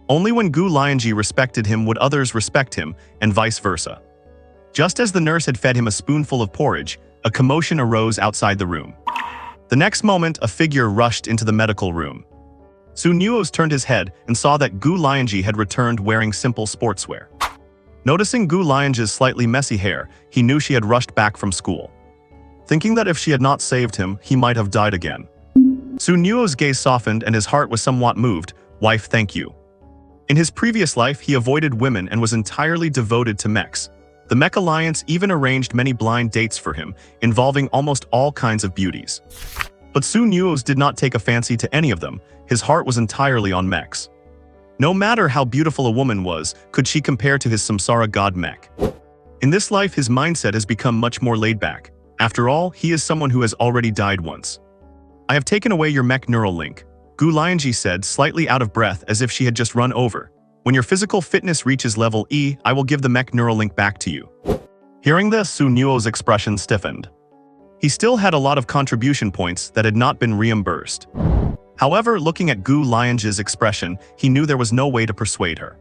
Only when Gu Lianzhi respected him would others respect him, and vice versa. Just as the nurse had fed him a spoonful of porridge, a commotion arose outside the room. The next moment, a figure rushed into the medical room. Su Nuoze turned his head and saw that Gu Lianzhi had returned wearing simple sportswear. Noticing Gu Lianzhi's slightly messy hair, he knew she had rushed back from school. Thinking that if she had not saved him, he might have died again. Su Nuoze's gaze softened and his heart was somewhat moved. "Wife, thank you." In his previous life, he avoided women and was entirely devoted to mechs. The Mech Alliance even arranged many blind dates for him, involving almost all kinds of beauties. But Su Nuoze did not take a fancy to any of them. His heart was entirely on mechs. No matter how beautiful a woman was, could she compare to his samsara god mech. In this life, his mindset has become much more laid back. After all, he is someone who has already died once. "I have taken away your mech neural link," Gu Lianzhi said, slightly out of breath as if she had just run over. "When your physical fitness reaches level E, I will give the mech neural link back to you." Hearing this, Su Nuoze's expression stiffened. He still had a lot of contribution points that had not been reimbursed. However, looking at Gu Lianzhi's expression, he knew there was no way to persuade her.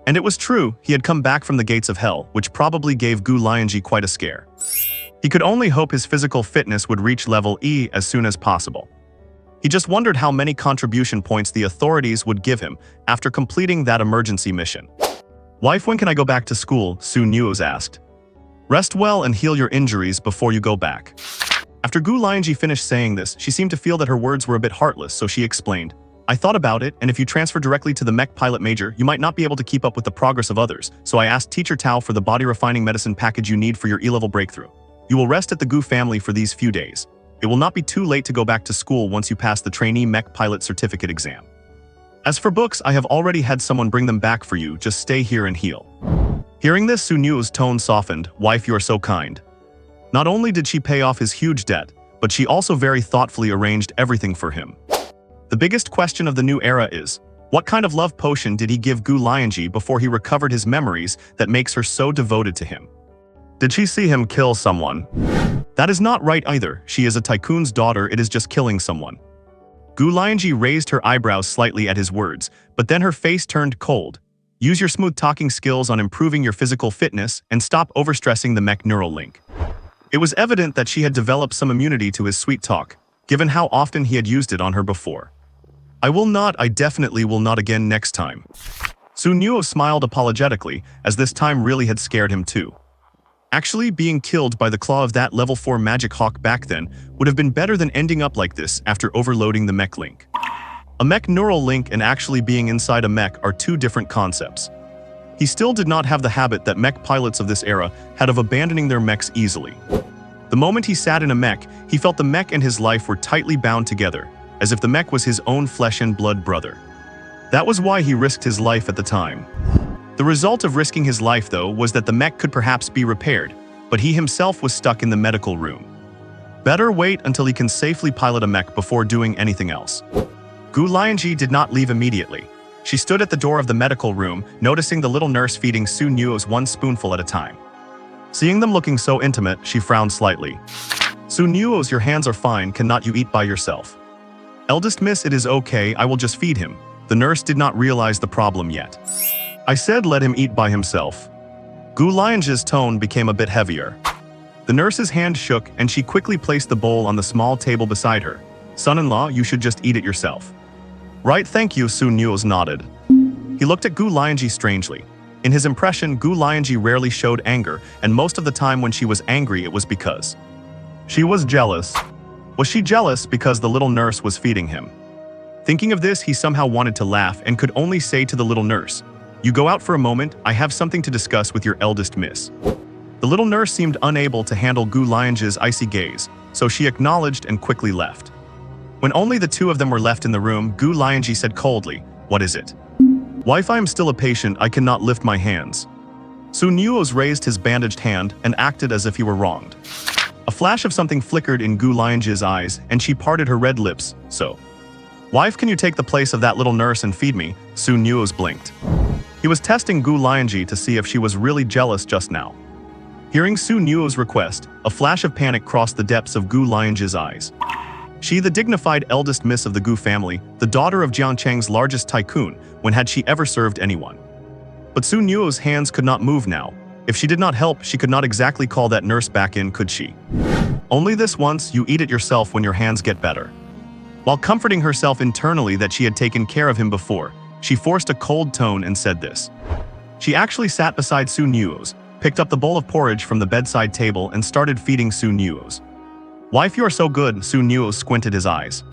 And it was true, he had come back from the gates of hell, which probably gave Gu Lianzhi quite a scare. He could only hope his physical fitness would reach level E as soon as possible. He just wondered how many contribution points the authorities would give him after completing that emergency mission. "Wife, when can I go back to school?" Su Nuoze asked. "Rest well and heal your injuries before you go back." After Gu Lianzhi finished saying this, she seemed to feel that her words were a bit heartless, so she explained, "I thought about it, and if you transfer directly to the mech pilot major, you might not be able to keep up with the progress of others, so I asked Teacher Tao for the body refining medicine package you need for your E-level breakthrough. You will rest at the Gu family for these few days. It will not be too late to go back to school once you pass the trainee mech pilot certificate exam. As for books, I have already had someone bring them back for you, just stay here and heal." Hearing this, Su Nuoze's tone softened. "Wife, you are so kind." Not only did she pay off his huge debt, but she also very thoughtfully arranged everything for him. The biggest question of the new era is, what kind of love potion did he give Gu Lianzhi before he recovered his memories that makes her so devoted to him? Did she see him kill someone? That is not right either. She is a tycoon's daughter, it is just killing someone. Gu Lianzhi raised her eyebrows slightly at his words, but then her face turned cold. Use your smooth talking skills on improving your physical fitness and stop overstressing the mech neural link. It was evident that she had developed some immunity to his sweet talk, given how often he had used it on her before. I definitely will not again next time." Su Nuoze smiled apologetically, as this time really had scared him too. Actually, being killed by the claw of that level 4 magic hawk back then would have been better than ending up like this after overloading the mech link. A mech neural link and actually being inside a mech are two different concepts. He still did not have the habit that mech pilots of this era had of abandoning their mechs easily. The moment he sat in a mech, he felt the mech and his life were tightly bound together, as if the mech was his own flesh and blood brother. That was why he risked his life at the time. The result of risking his life, though, was that the mech could perhaps be repaired, but he himself was stuck in the medical room. Better wait until he can safely pilot a mech before doing anything else. Gu Lianzhi did not leave immediately. She stood at the door of the medical room, noticing the little nurse feeding Su Nuoze one spoonful at a time. Seeing them looking so intimate, she frowned slightly. "Su Nuoze, your hands are fine, cannot you eat by yourself?" "Eldest miss, it is okay, I will just feed him." The nurse did not realize the problem yet. "I said let him eat by himself." Gu Lianzhi's tone became a bit heavier. The nurse's hand shook and she quickly placed the bowl on the small table beside her. "Son-in-law, you should just eat it yourself." "Right, thank you," Su Nuoze nodded. He looked at Gu Lianzhi strangely. In his impression, Gu Lianzhi rarely showed anger, and most of the time when she was angry it was because she was jealous. Was she jealous because the little nurse was feeding him? Thinking of this, he somehow wanted to laugh and could only say to the little nurse, "You go out for a moment, I have something to discuss with your eldest miss." The little nurse seemed unable to handle Gu Lianzhi's icy gaze, so she acknowledged and quickly left. When only the two of them were left in the room, Gu Lianzhi said coldly, "What is it?" "Wife, I am still a patient, I cannot lift my hands." Su Nuoze raised his bandaged hand and acted as if he were wronged. A flash of something flickered in Gu Lianzhi's eyes, and she parted her red lips, so. "Wife, can you take the place of that little nurse and feed me?" Su Nuoze blinked. He was testing Gu Lianzhi to see if she was really jealous just now. Hearing Su Nuoze's request, a flash of panic crossed the depths of Gu Lianzhi's eyes. She, the dignified eldest miss of the Gu family, the daughter of Jiangcheng's largest tycoon, when had she ever served anyone? But Su Nuoze's hands could not move now. If she did not help, she could not exactly call that nurse back in, could she? "Only this once, you eat it yourself when your hands get better." While comforting herself internally that she had taken care of him before, she forced a cold tone and said this. She actually sat beside Su Nuoze, picked up the bowl of porridge from the bedside table and started feeding Su Nuoze. "Wife, you are so good," Su Nuoze squinted his eyes.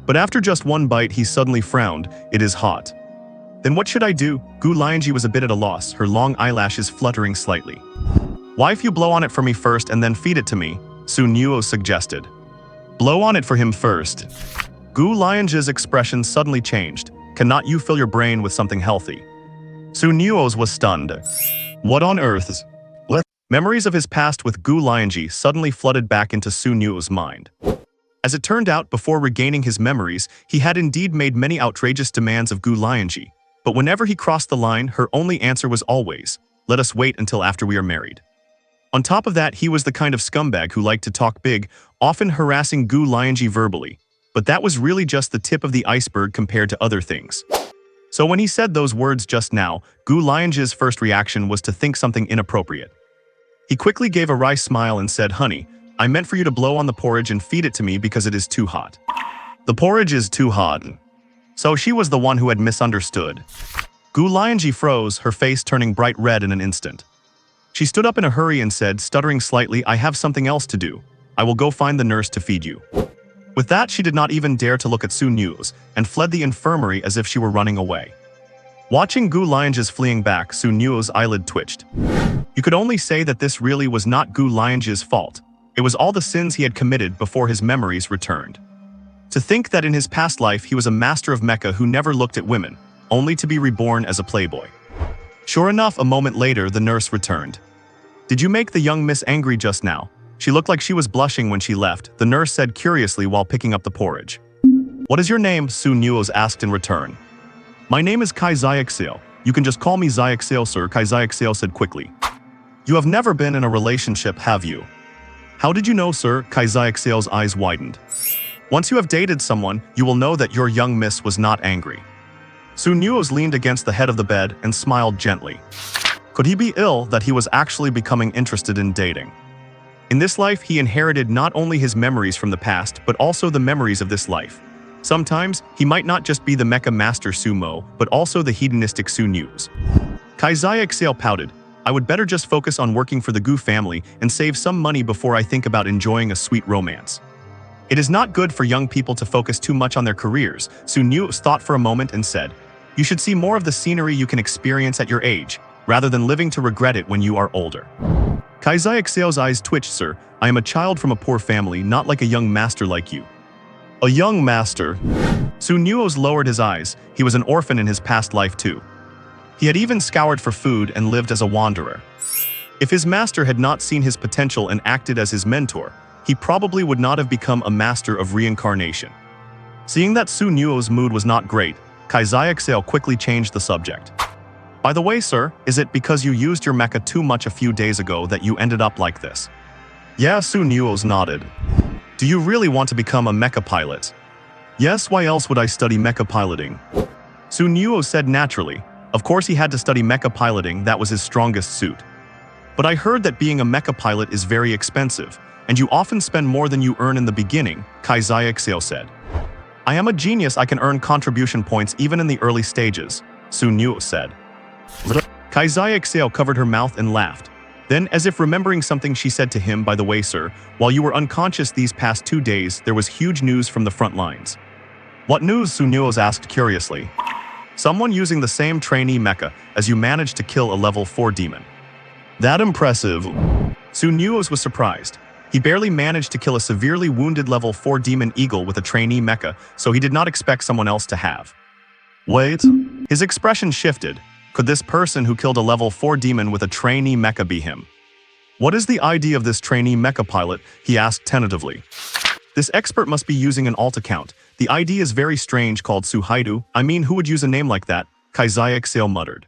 But after just one bite, he suddenly frowned. "It is hot." "Then what should I do?" Gu Lianzhi was a bit at a loss, her long eyelashes fluttering slightly. "Wife, you blow on it for me first and then feed it to me," Su Nuoze suggested. "Blow on it for him first." Gu Lianzhi's expression suddenly changed. "Cannot you fill your brain with something healthy?" Su Nuoze was stunned. What on earth? What? Memories of his past with Gu Lianzhi suddenly flooded back into Su Nuoze's mind. As it turned out, before regaining his memories, he had indeed made many outrageous demands of Gu Lianzhi. But whenever he crossed the line, her only answer was always, "Let us wait until after we are married." On top of that, he was the kind of scumbag who liked to talk big, often harassing Gu Lianzhi verbally. But that was really just the tip of the iceberg compared to other things. So when he said those words just now, Gu Lianzhi's first reaction was to think something inappropriate. He quickly gave a wry smile and said, "Honey, I meant for you to blow on the porridge and feed it to me because it is too hot." The porridge is too hot. So she was the one who had misunderstood. Gu Lianzhi froze, her face turning bright red in an instant. She stood up in a hurry and said, stuttering slightly, "I have something else to do. I will go find the nurse to feed you." With that, she did not even dare to look at Su Nuoze, and fled the infirmary as if she were running away. Watching Gu Lianzhi's fleeing back, Su Nuoze's eyelid twitched. You could only say that this really was not Gu Lianzhi's fault. It was all the sins he had committed before his memories returned. To think that in his past life he was a master of Mecha who never looked at women, only to be reborn as a playboy. Sure enough, a moment later, the nurse returned. "Did you make the young miss angry just now? She looked like she was blushing when she left," the nurse said curiously while picking up the porridge. "What is your name?" Su Nuoze asked in return. "My name is Kai Xiaoxiao. You can just call me Xiaoxiao, sir," Kai Xiaoxiao said quickly. "You have never been in a relationship, have you?" "How did you know, sir?" Kai Xiaoxiao's eyes widened. "Once you have dated someone, you will know that your young miss was not angry." Su Nuoze leaned against the head of the bed and smiled gently. Could he be ill that he was actually becoming interested in dating? In this life, he inherited not only his memories from the past, but also the memories of this life. Sometimes, he might not just be the Mecha Master Sumo, but also the hedonistic Su Nuoze. Kai Xiaoxiao pouted. "I would better just focus on working for the Gu family and save some money before I think about enjoying a sweet romance." It is not good for young people to focus too much on their careers, Su Nuoze thought for a moment and said, "You should see more of the scenery you can experience at your age, rather than living to regret it when you are older." Kai Xiaoxiao's eyes twitched. "Sir, I am a child from a poor family, not like a young master like you." "A young master?" Su Nuoze lowered his eyes. He was an orphan in his past life too. He had even scoured for food and lived as a wanderer. If his master had not seen his potential and acted as his mentor, he probably would not have become a master of reincarnation. Seeing that Su Nuoze's mood was not great, Kai Xiaoxiao quickly changed the subject. "By the way, sir, is it because you used your mecha too much a few days ago that you ended up like this?" "Yeah," Su Nuoze nodded. "Do you really want to become a mecha pilot?" "Yes, why else would I study mecha piloting?" Su Nuoze said naturally. Of course he had to study mecha piloting, that was his strongest suit. "But I heard that being a mecha pilot is very expensive, and you often spend more than you earn in the beginning," Kai Xiaoxiao said. "I am a genius, I can earn contribution points even in the early stages," Su Nuoze said. Kai Xiaoxiao covered her mouth and laughed. Then, as if remembering something, she said to him, "By the way, sir, while you were unconscious these past 2 days, there was huge news from the front lines." "What news?" Su Nuoze asked curiously. "Someone using the same trainee mecha as you managed to kill a level 4 demon." "That impressive?" Su Nuoze was surprised. He barely managed to kill a severely wounded level 4 demon eagle with a trainee mecha, so he did not expect someone else to have. "Wait." His expression shifted. Could this person who killed a level 4 demon with a trainee mecha be him? "What is the ID of this trainee mecha pilot?" he asked tentatively. "This expert must be using an alt account. The ID is very strange, called Suhaidu. I mean, who would use a name like that?" Kai Xiaoxiao muttered.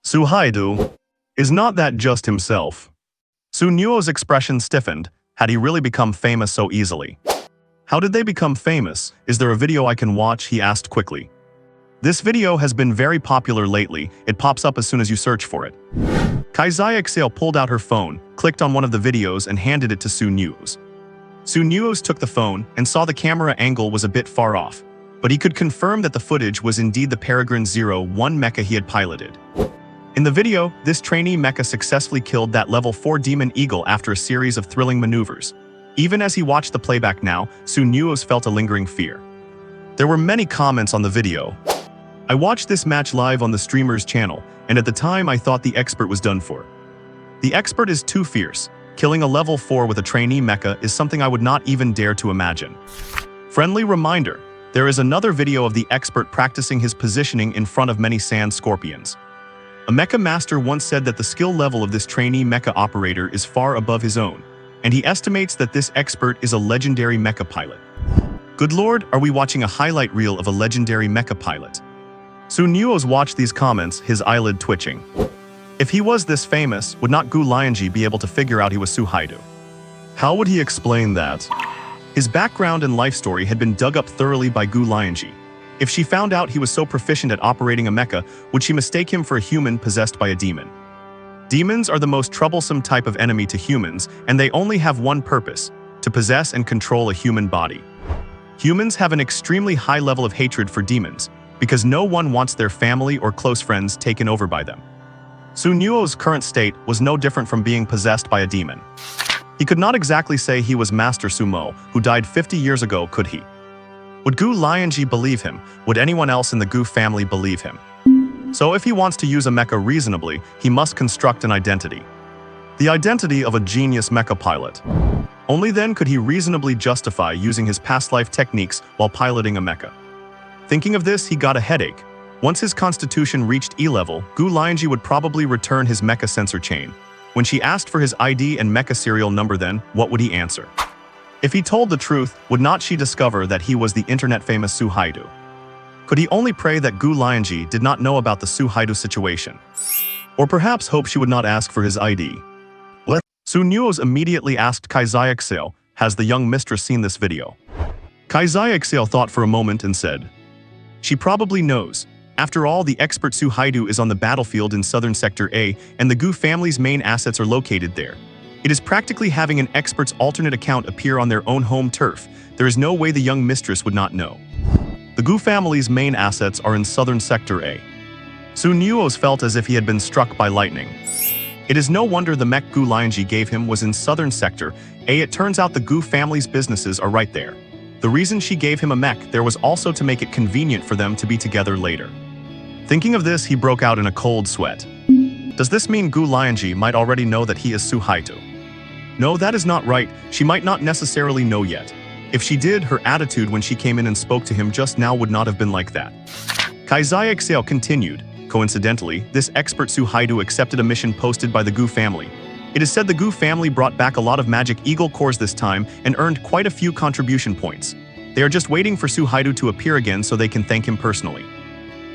"Suhaidu? Is not that just himself?" Su Nuoze's expression stiffened. Had he really become famous so easily? "How did they become famous? Is there a video I can watch?" he asked quickly. "This video has been very popular lately. It pops up as soon as you search for it." Kai Xiaoxiao pulled out her phone, clicked on one of the videos and handed it to Su Nuoze. Su Nuoze took the phone and saw the camera angle was a bit far off, but he could confirm that the footage was indeed the Peregrine 01 mecha he had piloted. In the video, this trainee mecha successfully killed that level 4 demon eagle after a series of thrilling maneuvers. Even as he watched the playback now, Su Nuoze felt a lingering fear. There were many comments on the video. "I watched this match live on the streamer's channel, and at the time I thought the expert was done for. The expert is too fierce. Killing a level 4 with a trainee mecha is something I would not even dare to imagine." Friendly reminder, there is another video of the expert practicing his positioning in front of many sand scorpions. A mecha master once said that the skill level of this trainee mecha operator is far above his own, and he estimates that this expert is a legendary mecha pilot. Good lord, are we watching a highlight reel of a legendary mecha pilot? Su Nuoze watched these comments, his eyelid twitching. If he was this famous, would not Gu Lianzhi be able to figure out he was Suhaidu? How would he explain that? His background and life story had been dug up thoroughly by Gu Lianzhi. If she found out he was so proficient at operating a mecha, would she mistake him for a human possessed by a demon? Demons are the most troublesome type of enemy to humans, and they only have one purpose: to possess and control a human body. Humans have an extremely high level of hatred for demons, because no one wants their family or close friends taken over by them. Nuoze's current state was no different from being possessed by a demon. He could not exactly say he was Master Sumo, who died 50 years ago, could he? Would Gu Lianzhi believe him? Would anyone else in the Gu family believe him? So if he wants to use a mecha reasonably, he must construct an identity. The identity of a genius mecha pilot. Only then could he reasonably justify using his past life techniques while piloting a mecha. Thinking of this, he got a headache. Once his constitution reached E level, Gu Lianzhi would probably return his mecha sensor chain. When she asked for his ID and mecha serial number then, what would he answer? If he told the truth, would not she discover that he was the internet-famous Suhaidu? Could he only pray that Gu Lianzhi did not know about the Suhaidu situation? Or perhaps hope she would not ask for his ID? Nuoze immediately asked Kai Xiaoxiao, "Has the young mistress seen this video?" Kai Xiaoxiao thought for a moment and said, "She probably knows. After all, the expert Suhaidu is on the battlefield in southern sector A, and the Gu family's main assets are located there. It is practically having an expert's alternate account appear on their own home turf. There is no way the young mistress would not know. The Gu family's main assets are in southern sector A." Nuoze felt as if he had been struck by lightning. It is no wonder the mech Gu Lianzhi gave him was in southern sector A. It turns out the Gu family's businesses are right there. The reason she gave him a mech there was also to make it convenient for them to be together later. Thinking of this, he broke out in a cold sweat. Does this mean Gu Lianzhi might already know that he is Suhaidu? No, that is not right. She might not necessarily know yet. If she did, her attitude when she came in and spoke to him just now would not have been like that. Kai Xiaoxiao continued. Coincidentally, this expert Suhaidu accepted a mission posted by the Gu family. It is said the Gu family brought back a lot of magic eagle cores this time and earned quite a few contribution points. They are just waiting for Suhaidu to appear again so they can thank him personally.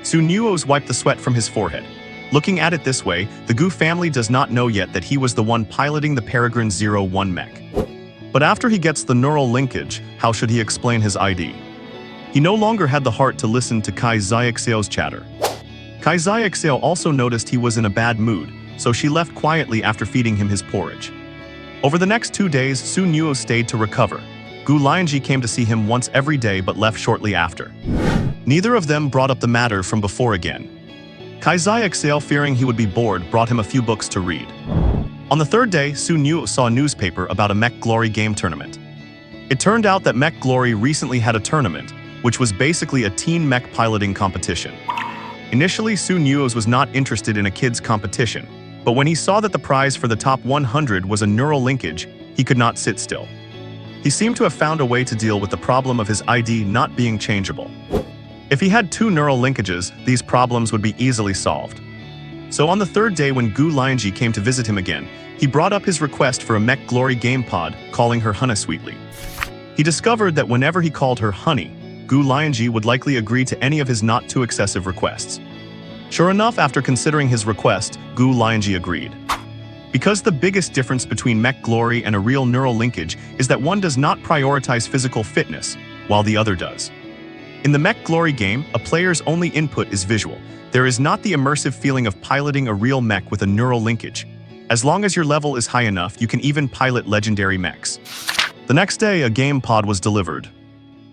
Nuoze wiped the sweat from his forehead. Looking at it this way, the Gu family does not know yet that he was the one piloting the Peregrine 01 mech. But after he gets the neural linkage, how should he explain his ID? He no longer had the heart to listen to Kai Xiaoxiao's chatter. Kai Xiaoxiao also noticed he was in a bad mood, so she left quietly after feeding him his porridge. Over the next 2 days, Nuoze stayed to recover. Gu Lianzhi came to see him once every day but left shortly after. Neither of them brought up the matter from before again. Kai Xiaoxiao, fearing he would be bored, brought him a few books to read. On the third day, Nuoze saw a newspaper about a Mech Glory game tournament. It turned out that Mech Glory recently had a tournament, which was basically a teen mech piloting competition. Initially, Nuoze was not interested in a kids' competition, but when he saw that the prize for the top 100 was a neural linkage, he could not sit still. He seemed to have found a way to deal with the problem of his ID not being changeable. If he had 2 neural linkages, these problems would be easily solved. So on the third day when Gu Lianzhi came to visit him again, he brought up his request for a Mech Glory game pod, calling her Honey sweetly. He discovered that whenever he called her Honey, Gu Lianzhi would likely agree to any of his not too excessive requests. Sure enough, after considering his request, Gu Lianzhi agreed. Because the biggest difference between Mech Glory and a real neural linkage is that one does not prioritize physical fitness, while the other does. In the Mech Glory game, a player's only input is visual. There is not the immersive feeling of piloting a real mech with a neural linkage. As long as your level is high enough, you can even pilot legendary mechs. The next day, a game pod was delivered.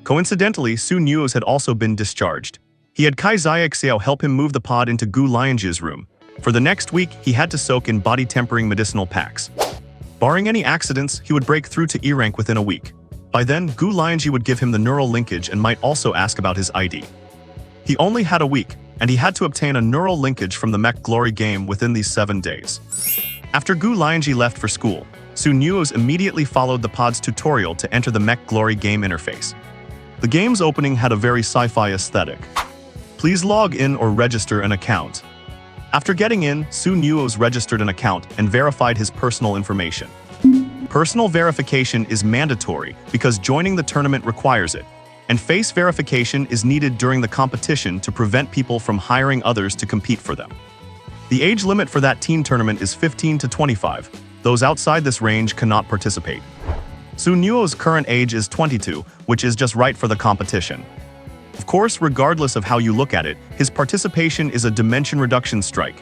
Coincidentally, Nuoze had also been discharged. He had Kai Xiaoxiao help him move the pod into Gu Lianzhi's room. For the next week, he had to soak in body-tempering medicinal packs. Barring any accidents, he would break through to E rank within a week. By then, Gu Lianzhi would give him the neural linkage and might also ask about his ID. He only had a week, and he had to obtain a neural linkage from the Mech Glory game within these 7 days. After Gu Lianzhi left for school, Nuoze immediately followed the pod's tutorial to enter the Mech Glory game interface. The game's opening had a very sci-fi aesthetic. Please log in or register an account. After getting in, Nuoze registered an account and verified his personal information. Personal verification is mandatory because joining the tournament requires it, and face verification is needed during the competition to prevent people from hiring others to compete for them. The age limit for that teen tournament is 15 to 25. Those outside this range cannot participate. Su Nuoze's current age is 22, which is just right for the competition. Of course, regardless of how you look at it, his participation is a dimension reduction strike.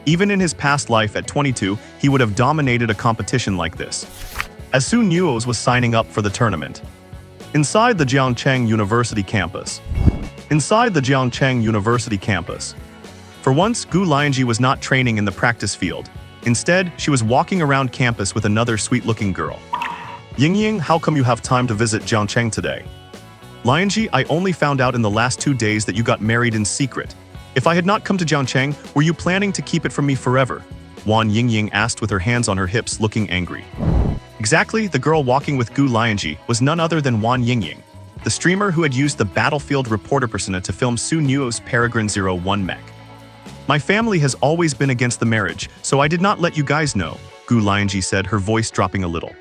Even in his past life at 22, he would have dominated a competition like this. As Su Nuoze was signing up for the tournament. Inside the Jiangcheng University campus. For once, Gu Lianzhi was not training in the practice field. Instead, she was walking around campus with another sweet-looking girl. Yingying, how come you have time to visit Jiangcheng today? Lianzhi, I only found out in the last 2 days that you got married in secret. If I had not come to Jiangcheng, were you planning to keep it from me forever? Wan Yingying asked with her hands on her hips, looking angry. Exactly, the girl walking with Gu Lianzhi was none other than Wan Yingying, the streamer who had used the battlefield reporter persona to film Su Nuoze's Peregrine 01 mech. My family has always been against the marriage, so I did not let you guys know, Gu Lianzhi said, her voice dropping a little.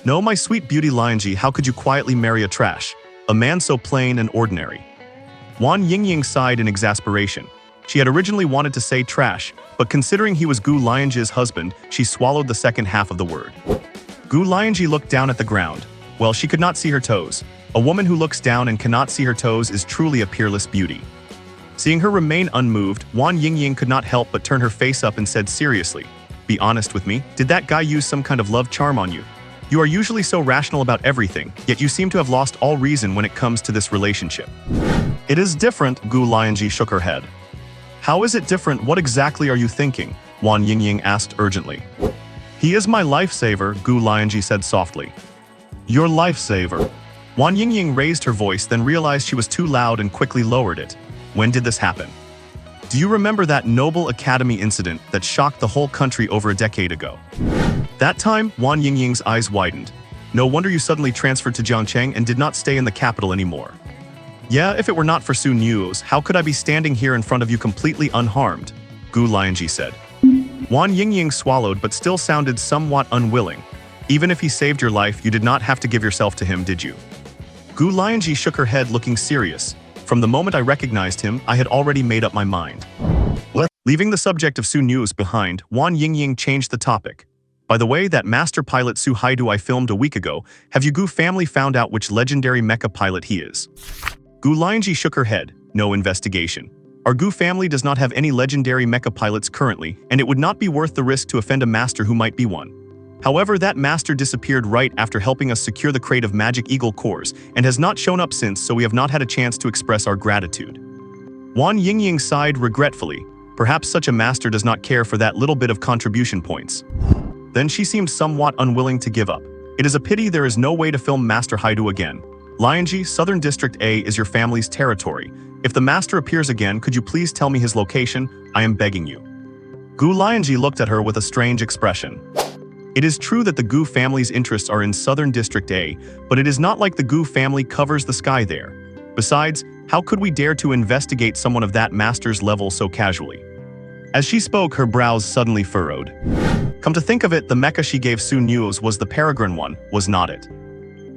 No, my sweet beauty Lianzhi, how could you quietly marry a trash? A man so plain and ordinary. Wan Yingying sighed in exasperation. She had originally wanted to say trash, but considering he was Gu Lianzhi's husband, she swallowed the second half of the word. Gu Lianzhi looked down at the ground. Well, she could not see her toes. A woman who looks down and cannot see her toes is truly a peerless beauty. Seeing her remain unmoved, Wan Yingying could not help but turn her face up and said seriously, "Be honest with me, did that guy use some kind of love charm on you? You are usually so rational about everything, yet you seem to have lost all reason when it comes to this relationship." It is different, Gu Lianzhi shook her head. How is it different? What exactly are you thinking? Wan Yingying asked urgently. He is my lifesaver, Gu Lianzhi said softly. Your lifesaver? Wan Yingying raised her voice, then realized she was too loud and quickly lowered it. When did this happen? Do you remember that Noble Academy incident that shocked the whole country over a decade ago? That time, Wan Yingying's eyes widened. No wonder you suddenly transferred to Jiangcheng and did not stay in the capital anymore. Yeah, if it were not for Su Nuoze, how could I be standing here in front of you completely unharmed? Gu Lianzhi said. Wan Yingying swallowed but still sounded somewhat unwilling. Even if he saved your life, you did not have to give yourself to him, did you? Gu Lianzhi shook her head, looking serious. From the moment I recognized him, I had already made up my mind. Leaving the subject of Su Nuoze behind, Wan Yingying changed the topic. By the way, that master pilot Su Haidu I filmed a week ago, have you Gu family found out which legendary mecha pilot he is? Gu Lianzhi shook her head. No investigation. Our Gu family does not have any legendary mecha pilots currently, and it would not be worth the risk to offend a master who might be one. However, that master disappeared right after helping us secure the crate of magic eagle cores, and has not shown up since, so we have not had a chance to express our gratitude. Wan Yingying sighed regretfully. Perhaps such a master does not care for that little bit of contribution points. Then she seemed somewhat unwilling to give up. It is a pity there is no way to film Master Haidu again. Lianzhi, Southern District A is your family's territory. If the master appears again, could you please tell me his location? I am begging you. Gu Lianzhi looked at her with a strange expression. It is true that the Gu family's interests are in Southern District A, but it is not like the Gu family covers the sky there. Besides, how could we dare to investigate someone of that master's level so casually? As she spoke, her brows suddenly furrowed. Come to think of it, the mecha she gave Su Nuoze was the Peregrine one, was not it?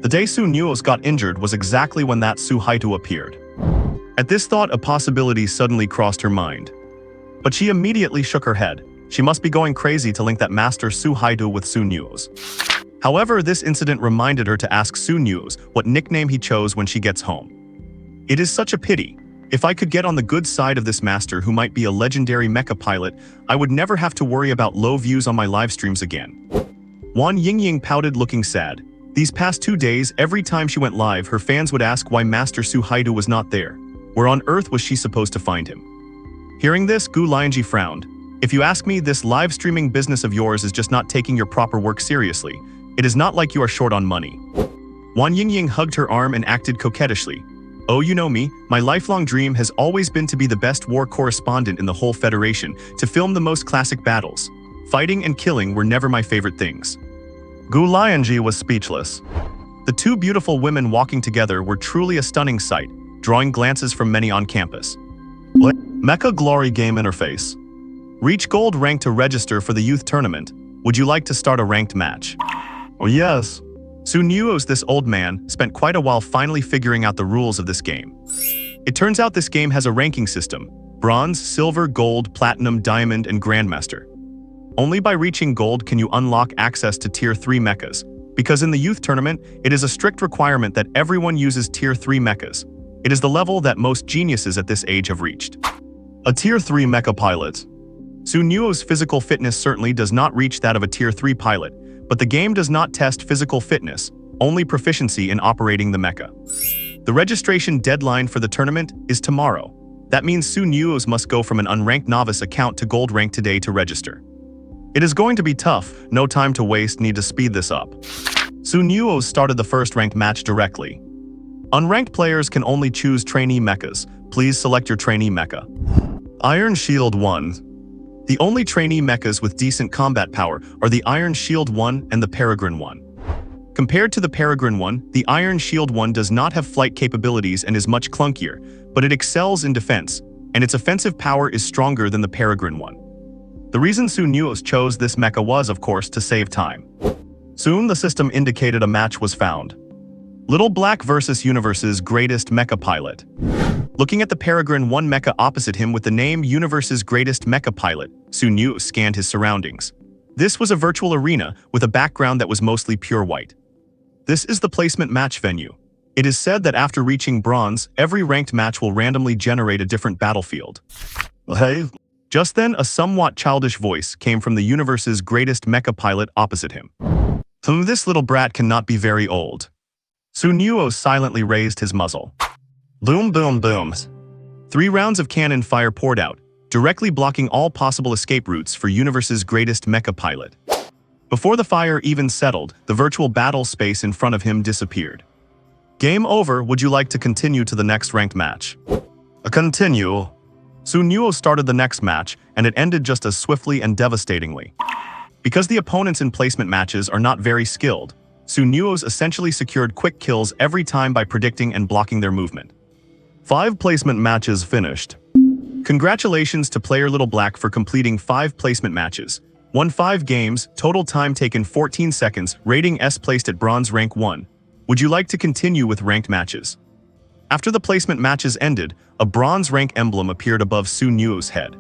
The day Su Nuoze got injured was exactly when that Su Haidu appeared. At this thought, a possibility suddenly crossed her mind. But she immediately shook her head. She must be going crazy to link that master Su Haidu with Su Nuoze. However, this incident reminded her to ask Su Nuoze what nickname he chose when she gets home. It is such a pity. If I could get on the good side of this master who might be a legendary mecha pilot, I would never have to worry about low views on my live streams again. Wan Yingying pouted, looking sad. These past 2 days, every time she went live, her fans would ask why Master Su Haidu was not there. Where on earth was she supposed to find him? Hearing this, Gu Lianzhi frowned. If you ask me, this live streaming business of yours is just not taking your proper work seriously. It is not like you are short on money. Wan Yingying hugged her arm and acted coquettishly. Oh, you know me, my lifelong dream has always been to be the best war correspondent in the whole Federation, to film the most classic battles. Fighting and killing were never my favorite things. Gu Lianzhi was speechless. The two beautiful women walking together were truly a stunning sight, drawing glances from many on campus. Mecha Glory Game Interface. Reach Gold rank to register for the youth tournament. Would you like to start a ranked match? Oh yes. Su Nuoze, this old man, spent quite a while finally figuring out the rules of this game. It turns out this game has a ranking system: bronze, silver, gold, platinum, diamond, and grandmaster. Only by reaching gold can you unlock access to tier 3 mechas. Because in the youth tournament, it is a strict requirement that everyone uses Tier 3 mechas. It is the level that most geniuses at this age have reached. A Tier 3 mecha pilot. Su Nuoze's physical fitness certainly does not reach that of a Tier 3 pilot, but the game does not test physical fitness, only proficiency in operating the mecha. The registration deadline for the tournament is tomorrow. That means Su Nuoze must go from an unranked novice account to gold rank today to register. It is going to be tough, no time to waste, need to speed this up. Su Nuoze started the first ranked match directly. Unranked players can only choose trainee mechas. Please select your trainee mecha. Iron Shield 1. The only trainee mechas with decent combat power are the Iron Shield 1 and the Peregrine 1. Compared to the Peregrine 1, the Iron Shield 1 does not have flight capabilities and is much clunkier, but it excels in defense, and its offensive power is stronger than the Peregrine 1. The reason Su Nuoze chose this mecha was, of course, to save time. Soon the system indicated a match was found. Little Black versus Universe's Greatest Mecha Pilot. Looking at the Peregrine 1 mecha opposite him with the name Universe's Greatest Mecha Pilot, Su Nuoze scanned his surroundings. This was a virtual arena with a background that was mostly pure white. This is the placement match venue. It is said that after reaching bronze, every ranked match will randomly generate a different battlefield. Hey. Just then, a somewhat childish voice came from the Universe's Greatest Mecha Pilot opposite him. This little brat cannot be very old. Su Nuoze silently raised his muzzle. Boom, boom, boom. 3 rounds of cannon fire poured out, directly blocking all possible escape routes for Universe's Greatest Mecha Pilot. Before the fire even settled, the virtual battle space in front of him disappeared. Game over. Would you like to continue to the next ranked match? Continue. Su Nuoze started the next match, and it ended just as swiftly and devastatingly. Because the opponents in placement matches are not very skilled, Su Nuoze essentially secured quick kills every time by predicting and blocking their movement. 5 placement matches finished. Congratulations to player Little Black for completing 5 placement matches. Won 5 games, total time taken 14 seconds, rating S, placed at bronze rank 1. Would you like to continue with ranked matches? After the placement matches ended, a bronze rank emblem appeared above Su Nuoze's head.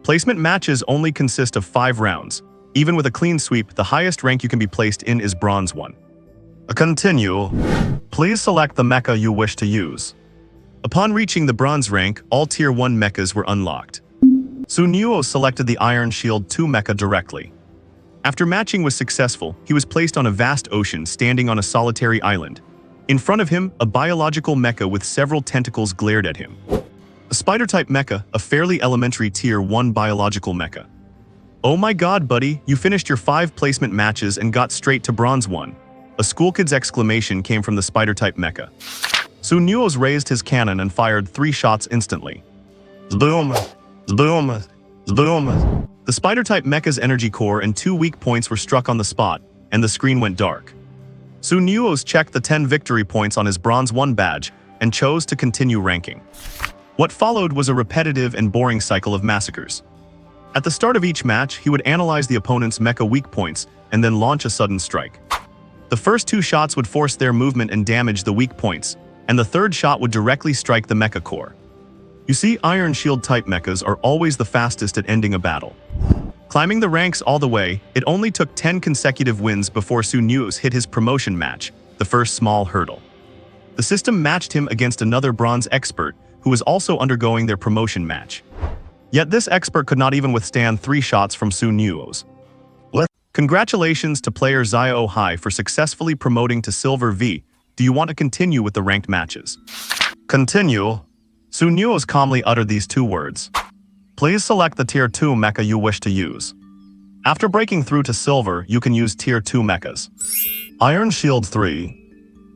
Placement matches only consist of 5 rounds. Even with a clean sweep, the highest rank you can be placed in is bronze 1. Continue. Please select the mecha you wish to use. Upon reaching the bronze rank, all Tier 1 mechas were unlocked. Su Nuoze selected the Iron Shield 2 mecha directly. After matching was successful, he was placed on a vast ocean standing on a solitary island. In front of him, a biological mecha with several tentacles glared at him. A spider-type mecha, a fairly elementary Tier 1 biological mecha. Oh my god, buddy, you finished your 5 placement matches and got straight to bronze 1. A school kid's exclamation came from the spider-type mecha. Su Nuoze raised his cannon and fired 3 shots instantly. Boom, boom, boom. The spider-type mecha's energy core and 2 weak points were struck on the spot, and the screen went dark. Su Nuoze checked the 10 victory points on his bronze 1 badge and chose to continue ranking. What followed was a repetitive and boring cycle of massacres. At the start of each match, he would analyze the opponent's mecha weak points and then launch a sudden strike. The first 2 shots would force their movement and damage the weak points, and the third shot would directly strike the mecha core. You see, Iron Shield type mechas are always the fastest at ending a battle. Climbing the ranks all the way, it only took 10 consecutive wins before Su Nuoze hit his promotion match, the first small hurdle. The system matched him against another bronze expert who was also undergoing their promotion match. Yet this expert could not even withstand 3 shots from Su Nuoze. Congratulations to player Zio Hai for successfully promoting to Silver V. Do you want to continue with the ranked matches? Continue. Su Nuoze calmly uttered these 2 words. Please select the Tier 2 mecha you wish to use. After breaking through to Silver, you can use Tier 2 mechas. Iron Shield 3.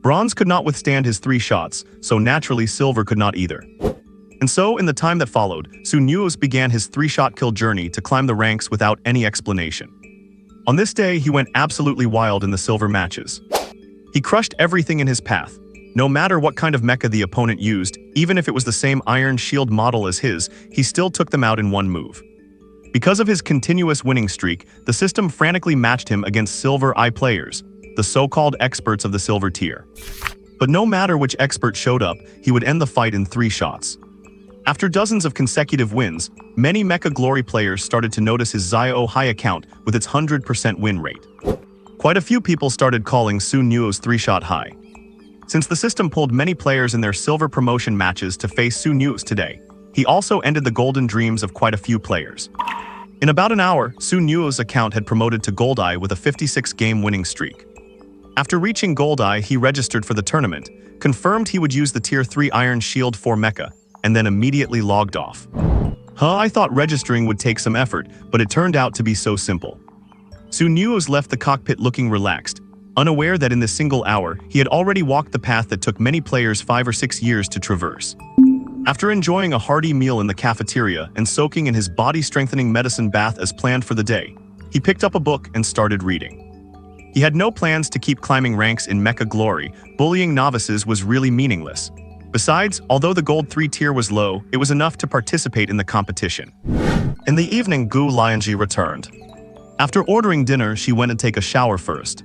Bronze could not withstand his 3 shots, so naturally Silver could not either. And so, in the time that followed, Su Nuoze began his 3-shot kill journey to climb the ranks without any explanation. On this day, he went absolutely wild in the Silver matches. He crushed everything in his path. No matter what kind of mecha the opponent used, even if it was the same Iron Shield model as his, he still took them out in one move. Because of his continuous winning streak, the system frantically matched him against Silver I players, the so-called experts of the Silver tier. But no matter which expert showed up, he would end the fight in 3 shots. After dozens of consecutive wins, many Mecha Glory players started to notice his Zio High account with its 100% win rate. Quite a few people started calling Su Nuo's 3-shot high. Since the system pulled many players in their silver promotion matches to face Su Nuo's today, he also ended the golden dreams of quite a few players. In about an hour, Su Nuo's account had promoted to Gold Eye with a 56-game winning streak. After reaching Gold Eye, he registered for the tournament, confirmed he would use the Tier 3 Iron Shield 4 Mecha, and then immediately logged off. I thought registering would take some effort, but it turned out to be so simple. Su Nuo's left the cockpit looking relaxed, unaware that in this single hour, he had already walked the path that took many players 5 or 6 years to traverse. After enjoying a hearty meal in the cafeteria and soaking in his body-strengthening medicine bath as planned for the day, he picked up a book and started reading. He had no plans to keep climbing ranks in Mecha glory. Bullying novices was really meaningless. Besides, although the Gold 3 tier was low, it was enough to participate in the competition. In the evening, Gu Lianzhi returned. After ordering dinner, she went to take a shower first.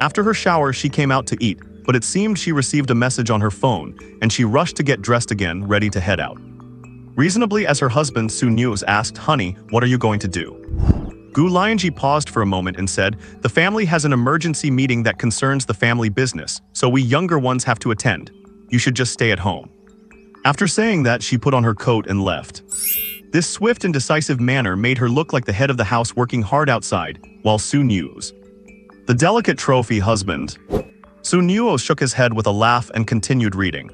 After her shower, she came out to eat, but it seemed she received a message on her phone, and she rushed to get dressed again, ready to head out. Reasonably as her husband Su Nuo's asked, "Honey, what are you going to do?" Gu Lianzhi paused for a moment and said, "The family has an emergency meeting that concerns the family business, so we younger ones have to attend. You should just stay at home." After saying that, she put on her coat and left. This swift and decisive manner made her look like the head of the house working hard outside, while Su Nuo's the delicate trophy husband. Su Nuo shook his head with a laugh and continued reading.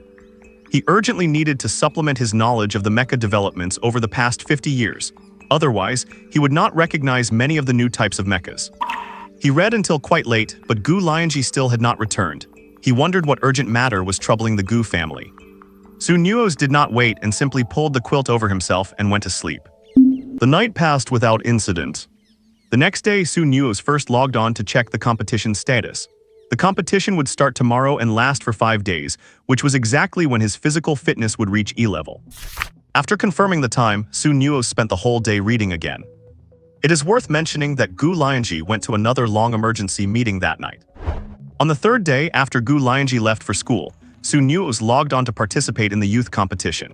He urgently needed to supplement his knowledge of the mecha developments over the past 50 years. Otherwise, he would not recognize many of the new types of mechas. He read until quite late, but Gu Lianzhi still had not returned. He wondered what urgent matter was troubling the Gu family. Su Nuo's did not wait and simply pulled the quilt over himself and went to sleep. The night passed without incident. The next day, Su Nuo's first logged on to check the competition status. The competition would start tomorrow and last for 5 days, which was exactly when his physical fitness would reach E level. After confirming the time, Su Nuo spent the whole day reading again. It is worth mentioning that Gu Lianzhi went to another long emergency meeting that night. On the third day after Gu Lianzhi left for school, Su Nuo's logged on to participate in the youth competition.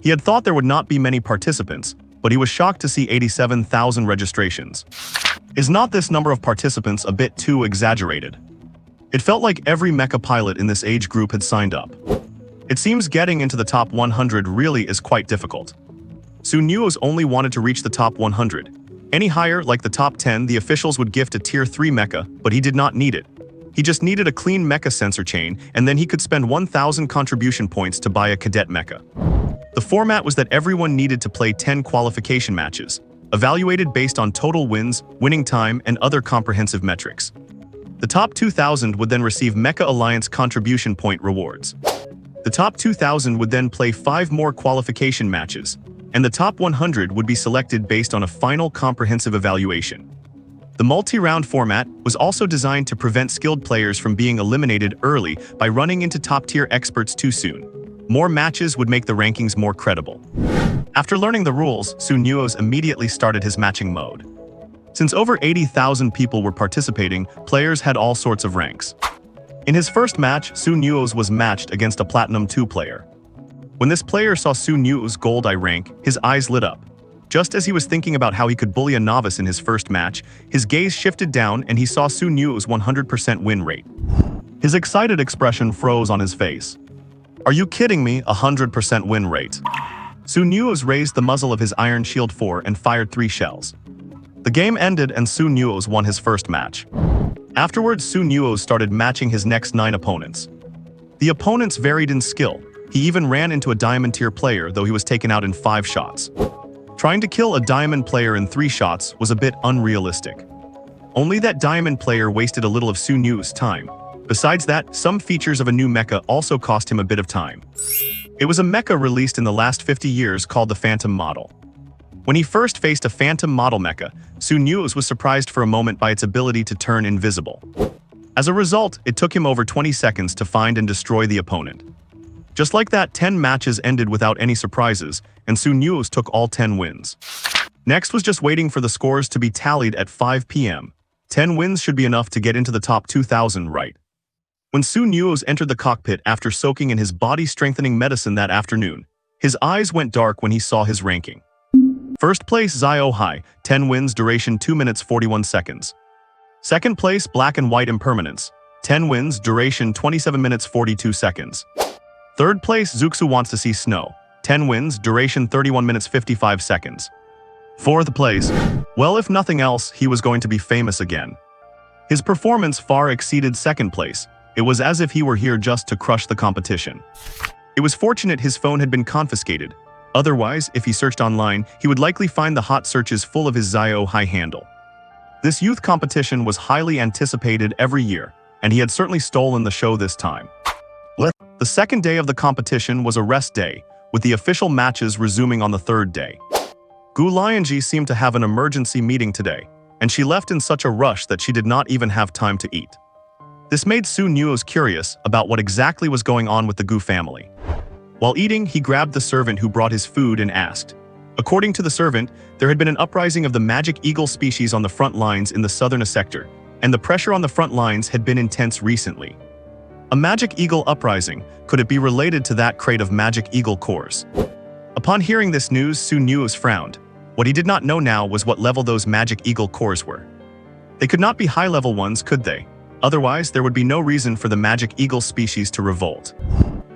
He had thought there would not be many participants, but he was shocked to see 87,000 registrations. Is not this number of participants a bit too exaggerated? It felt like every mecha pilot in this age group had signed up. It seems getting into the top 100 really is quite difficult. Su Nuo's only wanted to reach the top 100. Any higher, like the top 10, the officials would gift a tier 3 mecha, but he did not need it. He just needed a clean mecha sensor chain, and then he could spend 1,000 contribution points to buy a cadet mecha. The format was that everyone needed to play 10 qualification matches, evaluated based on total wins, winning time, and other comprehensive metrics. The top 2,000 would then receive Mecha Alliance contribution point rewards. The top 2,000 would then play 5 more qualification matches, and the top 100 would be selected based on a final comprehensive evaluation. The multi-round format was also designed to prevent skilled players from being eliminated early by running into top-tier experts too soon. More matches would make the rankings more credible. After learning the rules, Su Nuo's immediately started his matching mode. Since over 80,000 people were participating, players had all sorts of ranks. In his first match, Su Nuo's was matched against a Platinum 2 player. When this player saw Su Nuo's Gold Eye rank, his eyes lit up. Just as he was thinking about how he could bully a novice in his first match, his gaze shifted down and he saw Su Nuo's 100% win rate. His excited expression froze on his face. "Are you kidding me? 100% win rate." Su Nuo's raised the muzzle of his Iron Shield 4 and fired 3 shells. The game ended and Su Nuo's won his first match. Afterwards, Su Nuo's started matching his next 9 opponents. The opponents varied in skill. He even ran into a Diamond tier player, though he was taken out in 5 shots. Trying to kill a Diamond player in 3 shots was a bit unrealistic. Only that Diamond player wasted a little of Su Nuo's time. Besides that, some features of a new mecha also cost him a bit of time. It was a mecha released in the last 50 years called the Phantom Model. When he first faced a Phantom Model mecha, Su Nuo's was surprised for a moment by its ability to turn invisible. As a result, it took him over 20 seconds to find and destroy the opponent. Just like that, 10 matches ended without any surprises, and Su Nuo's took all 10 wins. Next was just waiting for the scores to be tallied at 5 p.m. 10 wins should be enough to get into the top 2,000, right? When Su Nuo's entered the cockpit after soaking in his body-strengthening medicine that afternoon, his eyes went dark when he saw his ranking. First place Zio High, 10 wins, duration 2 minutes 41 seconds. Second place, Black and White Impermanence. 10 wins, duration 27 minutes 42 seconds. Third place, Zuxu Wants to See Snow. 10 wins, duration 31 minutes 55 seconds. Fourth place, well, if nothing else, he was going to be famous again. His performance far exceeded second place. It was as if he were here just to crush the competition. It was fortunate his phone had been confiscated. Otherwise, if he searched online, he would likely find the hot searches full of his Zio high handle. This youth competition was highly anticipated every year, and he had certainly stolen the show this time. The second day of the competition was a rest day, with the official matches resuming on the third day. Gu Lianzhi seemed to have an emergency meeting today, and she left in such a rush that she did not even have time to eat. This made Su Nuoze curious about what exactly was going on with the Gu family. While eating, he grabbed the servant who brought his food and asked. According to the servant, there had been an uprising of the magic eagle species on the front lines in the southern sector, and the pressure on the front lines had been intense recently. A magic eagle uprising, could it be related to that crate of magic eagle cores? Upon hearing this news, Su Nuoze frowned. What he did not know now was what level those magic eagle cores were. They could not be high-level ones, could they? Otherwise, there would be no reason for the magic eagle species to revolt.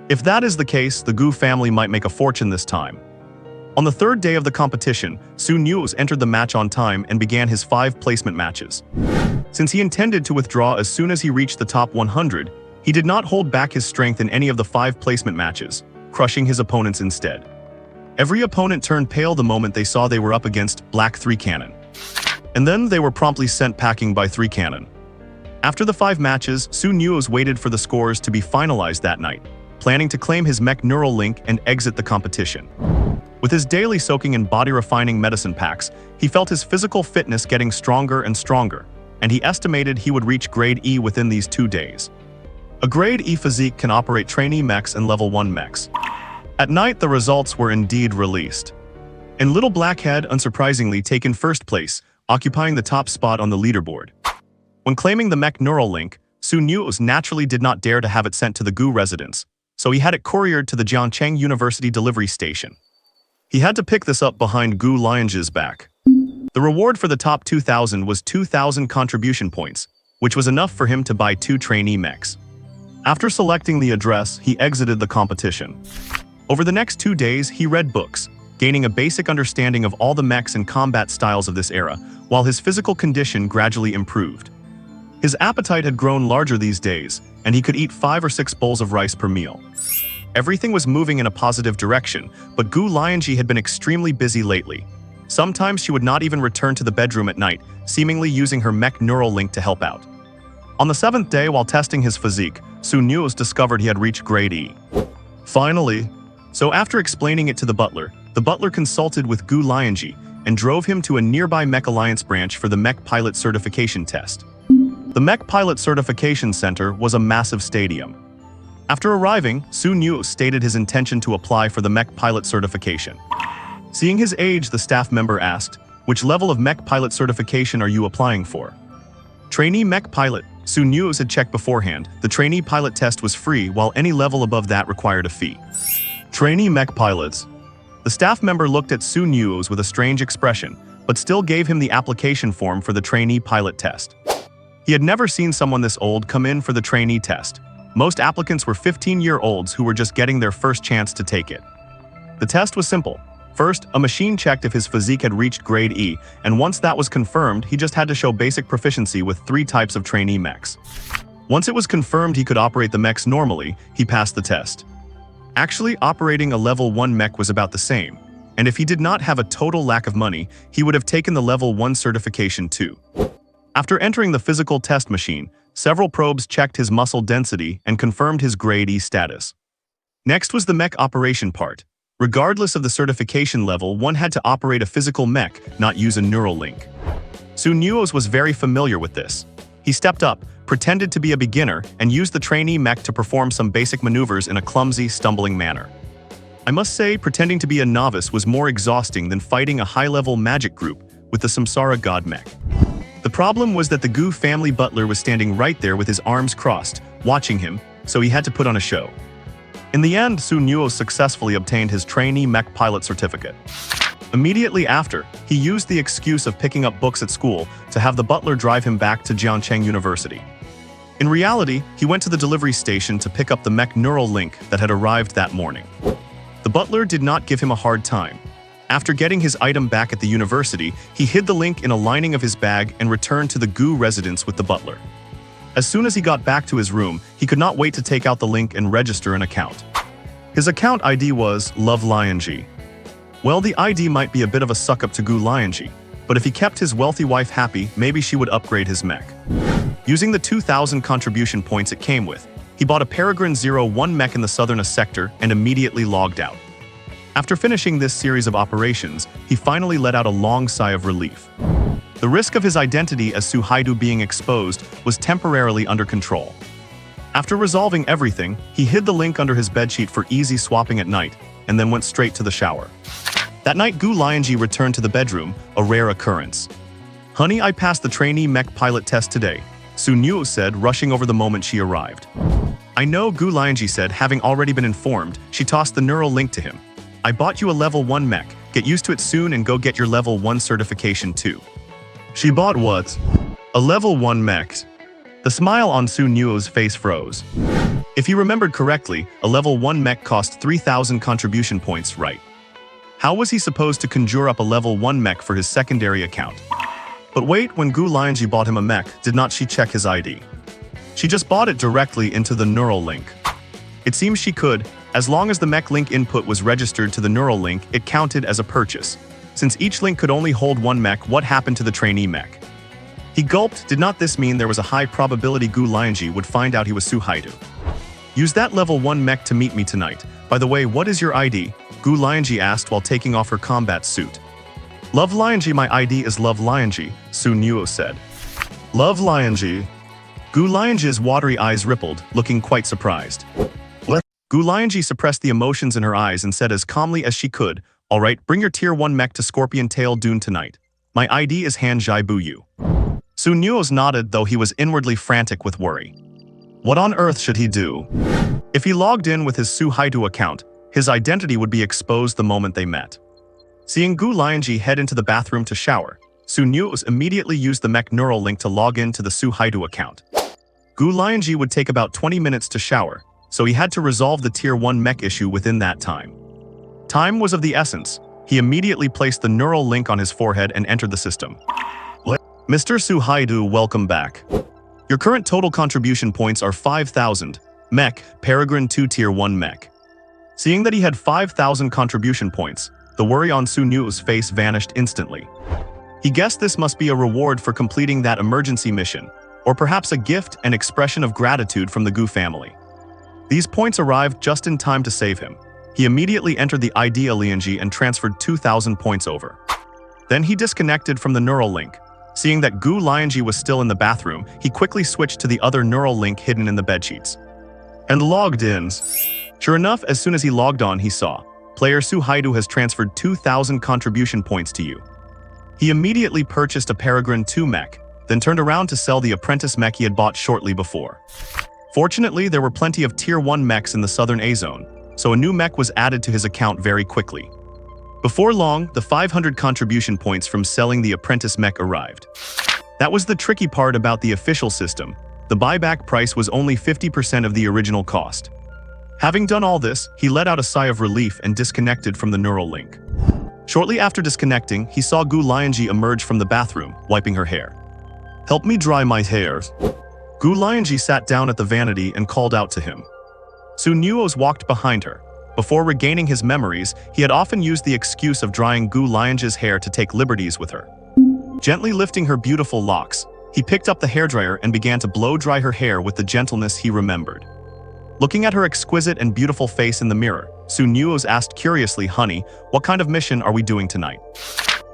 If that is the case, the Gu family might make a fortune this time. On the third day of the competition, Su Nuoze entered the match on time and began his 5 placement matches. Since he intended to withdraw as soon as he reached the top 100, he did not hold back his strength in any of the 5 placement matches, crushing his opponents instead. Every opponent turned pale the moment they saw they were up against Black 3 Cannon. And then they were promptly sent packing by 3 Cannon. After the 5 matches, Su Nuoze waited for the scores to be finalized that night, planning to claim his mech neural link and exit the competition. With his daily soaking in body-refining medicine packs, he felt his physical fitness getting stronger and stronger, and he estimated he would reach grade E within these 2 days. A grade E physique can operate trainee mechs and level 1 mechs. At night, the results were indeed released. And Little Black had, unsurprisingly, taken first place, occupying the top spot on the leaderboard. When claiming the mech neural link, Su Nuoze naturally did not dare to have it sent to the Gu residence, so he had it couriered to the Jiangcheng University delivery station. He had to pick this up behind Gu Lianzhi's back. The reward for the top 2,000 was 2,000 contribution points, which was enough for him to buy 2 trainee mechs. After selecting the address, he exited the competition. Over the next 2 days, he read books, gaining a basic understanding of all the mechs and combat styles of this era, while his physical condition gradually improved. His appetite had grown larger these days, and he could eat 5 or 6 bowls of rice per meal. Everything was moving in a positive direction, but Gu Lianzhi had been extremely busy lately. Sometimes she would not even return to the bedroom at night, seemingly using her mech neural link to help out. On the 7th day, while testing his physique, Su Nuoze discovered he had reached grade E. Finally. So after explaining it to the butler consulted with Gu Lianzhi and drove him to a nearby Mech Alliance branch for the Mech Pilot Certification test. The Mech Pilot Certification Center was a massive stadium. After arriving, Su Nuoze stated his intention to apply for the Mech Pilot Certification. Seeing his age, the staff member asked, "Which level of Mech Pilot Certification are you applying for?" Trainee Mech Pilot. Su Nuoze had checked beforehand. The trainee pilot test was free, while any level above that required a fee. Trainee Mech Pilots. The staff member looked at Su Nuoze with a strange expression, but still gave him the application form for the trainee pilot test. He had never seen someone this old come in for the trainee test. Most applicants were 15-year-olds who were just getting their first chance to take it. The test was simple. First, a machine checked if his physique had reached grade E, and once that was confirmed, he just had to show basic proficiency with 3 types of trainee mechs. Once it was confirmed he could operate the mechs normally, he passed the test. Actually, operating a level 1 mech was about the same, and if he did not have a total lack of money, he would have taken the level 1 certification too. After entering the physical test machine, several probes checked his muscle density and confirmed his grade E status. Next was the mech operation part. Regardless of the certification level, one had to operate a physical mech, not use a neural link. Su Nuoze was very familiar with this. He stepped up, pretended to be a beginner, and used the trainee mech to perform some basic maneuvers in a clumsy, stumbling manner. I must say, pretending to be a novice was more exhausting than fighting a high-level magic group with the Samsara god mech. The problem was that the Gu family butler was standing right there with his arms crossed, watching him, so he had to put on a show. In the end, Su Nuoze successfully obtained his trainee mech pilot certificate. Immediately after, he used the excuse of picking up books at school to have the butler drive him back to Jiangcheng University. In reality, he went to the delivery station to pick up the mech neural link that had arrived that morning. The butler did not give him a hard time. After getting his item back at the university, he hid the link in a lining of his bag and returned to the Gu residence with the butler. As soon as he got back to his room, he could not wait to take out the link and register an account. His account ID was Gu Lianzhi. Well, the ID might be a bit of a suck-up to Gu Lianzhi, but if he kept his wealthy wife happy, maybe she would upgrade his mech. Using the 2,000 contribution points it came with, he bought a Peregrine 01 mech in the southern sector and immediately logged out. After finishing this series of operations, he finally let out a long sigh of relief. The risk of his identity as Su Haidu being exposed was temporarily under control. After resolving everything, he hid the link under his bedsheet for easy swapping at night, and then went straight to the shower. That night, Gu Lianzhi returned to the bedroom, a rare occurrence. "Honey, I passed the trainee mech pilot test today," Su Nuoze said, rushing over the moment she arrived. "I know," Gu Lianzhi said, having already been informed. She tossed the neural link to him. "I bought you a level 1 mech. Get used to it soon and go get your level 1 certification too." She bought what? A level 1 mech? The smile on Su Nuoze's face froze. If he remembered correctly, a level 1 mech cost 3,000 contribution points, right? How was he supposed to conjure up a level 1 mech for his secondary account? But wait, when Gu Lianzhi bought him a mech, did not she check his ID? She just bought it directly into the neural link. It seems she could. As long as the mech link input was registered to the neural link, it counted as a purchase. Since each link could only hold 1 mech, what happened to the trainee mech? He gulped. Did not this mean there was a high probability Gu Lianzhi would find out he was Su Haidu? "Use that level 1 mech to meet me tonight. By the way, what is your ID?" Gu Lianzhi asked while taking off her combat suit. "Gu Lianzhi, my ID is Gu Lianzhi," Su Nuoze said. "Gu Lianzhi?" Gu Lianzhi's watery eyes rippled, looking quite surprised. "What?" Gu Lianzhi suppressed the emotions in her eyes and said as calmly as she could, "All right, bring your tier 1 mech to Scorpion Tail Dune tonight. My ID is Han Zhai Buyu." Su Nuoze nodded, though he was inwardly frantic with worry. What on earth should he do? If he logged in with his Su Haidu account, his identity would be exposed the moment they met. Seeing Gu Lianzhi head into the bathroom to shower, Su Nuoze immediately used the mech neural link to log in to the Su Haidu account. Gu Lianzhi would take about 20 minutes to shower, so he had to resolve the tier 1 mech issue within that time. Time was of the essence. He immediately placed the neural link on his forehead and entered the system. "What? Mr. Su Haidu, welcome back. Your current total contribution points are 5,000. Mech, Peregrine 2 Tier 1 Mech." Seeing that he had 5,000 contribution points, the worry on Su Nuoze's face vanished instantly. He guessed this must be a reward for completing that emergency mission, or perhaps a gift and expression of gratitude from the Gu family. These points arrived just in time to save him. He immediately entered the ID Lianzhi and transferred 2,000 points over. Then he disconnected from the neural link. Seeing that Gu Lianzhi was still in the bathroom, he quickly switched to the other neural link hidden in the bedsheets. And logged in. Sure enough, as soon as he logged on, he saw, "Player Su Haidu has transferred 2,000 contribution points to you." He immediately purchased a Peregrine 2 mech, then turned around to sell the apprentice mech he had bought shortly before. Fortunately, there were plenty of tier 1 mechs in the southern A-zone, so a new mech was added to his account very quickly. Before long, the 500 contribution points from selling the apprentice mech arrived. That was the tricky part about the official system. The buyback price was only 50% of the original cost. Having done all this, he let out a sigh of relief and disconnected from the neural link. Shortly after disconnecting, he saw Gu Lianzhi emerge from the bathroom, wiping her hair. "Help me dry my hair." Gu Lianzhi sat down at the vanity and called out to him. Su Nuoze walked behind her. Before regaining his memories, he had often used the excuse of drying Gu Lianzhi's hair to take liberties with her. Gently lifting her beautiful locks, he picked up the hairdryer and began to blow-dry her hair with the gentleness he remembered. Looking at her exquisite and beautiful face in the mirror, Su Nuoze asked curiously, "Honey, what kind of mission are we doing tonight?"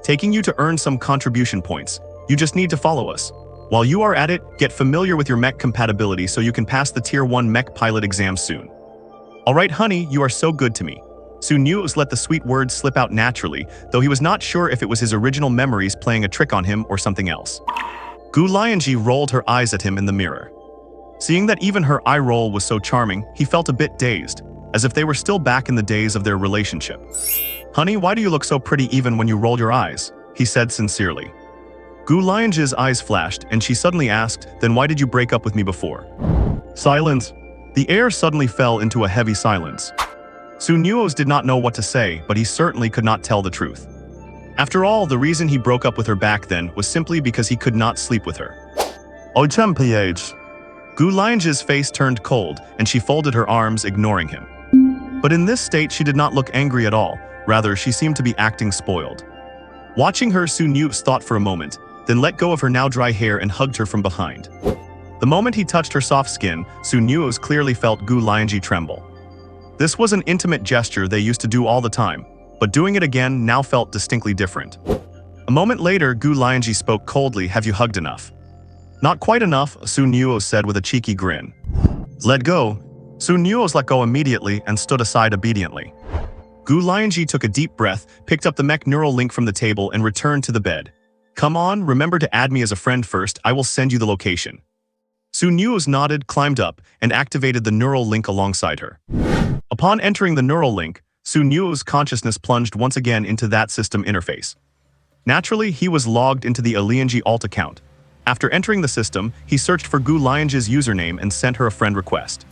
"Taking you to earn some contribution points. You just need to follow us. While you are at it, get familiar with your mech compatibility so you can pass the Tier 1 mech pilot exam soon." "All right, honey, you are so good to me." Su Nuoze let the sweet words slip out naturally, though he was not sure if it was his original memories playing a trick on him or something else. Gu Lianzhi rolled her eyes at him in the mirror. Seeing that even her eye roll was so charming, he felt a bit dazed. as if they were still back in the days of their relationship. "Honey, why do you look so pretty even when you roll your eyes?" he said sincerely. Gu Lianzhi's eyes flashed, and she suddenly asked, "Then why did you break up with me before?" Silence. The air suddenly fell into a heavy silence. Nuoze did not know what to say, but he certainly could not tell the truth. After all, the reason he broke up with her back then was simply because he could not sleep with her. "PH." Gu Lianzhi's face turned cold, and she folded her arms, ignoring him. But in this state, she did not look angry at all. Rather, she seemed to be acting spoiled. Watching her, Nuoze thought for a moment, then let go of her now dry hair and hugged her from behind. The moment he touched her soft skin, Nuoze clearly felt Gu Lianzhi tremble. This was an intimate gesture they used to do all the time, but doing it again now felt distinctly different. A moment later, Gu Lianzhi spoke coldly, "Have you hugged enough?" "Not quite enough," Nuoze said with a cheeky grin. "Let go." Nuoze let go immediately and stood aside obediently. Gu Lianzhi took a deep breath, picked up the mech neural link from the table and returned to the bed. "Come on, remember to add me as a friend first, I will send you the location." Nuoze nodded, climbed up, and activated the neural link alongside her. Upon entering the neural link, Nuoze's consciousness plunged once again into that system interface. Naturally, he was logged into the Lianzhi alt account. After entering the system, he searched for Gu Lianzhi's username and sent her a friend request.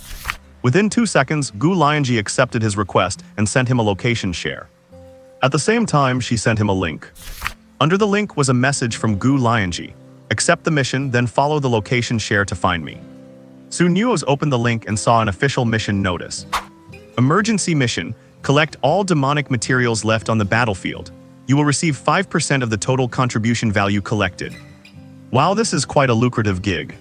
Within 2 seconds, Gu Lianzhi accepted his request and sent him a location share. At the same time, she sent him a link. Under the link was a message from Gu Lianzhi. "Accept the mission, then follow the location share to find me." Nuoze opened the link and saw an official mission notice. Emergency mission: collect all demonic materials left on the battlefield. You will receive 5% of the total contribution value collected. Wow, this is quite a lucrative gig.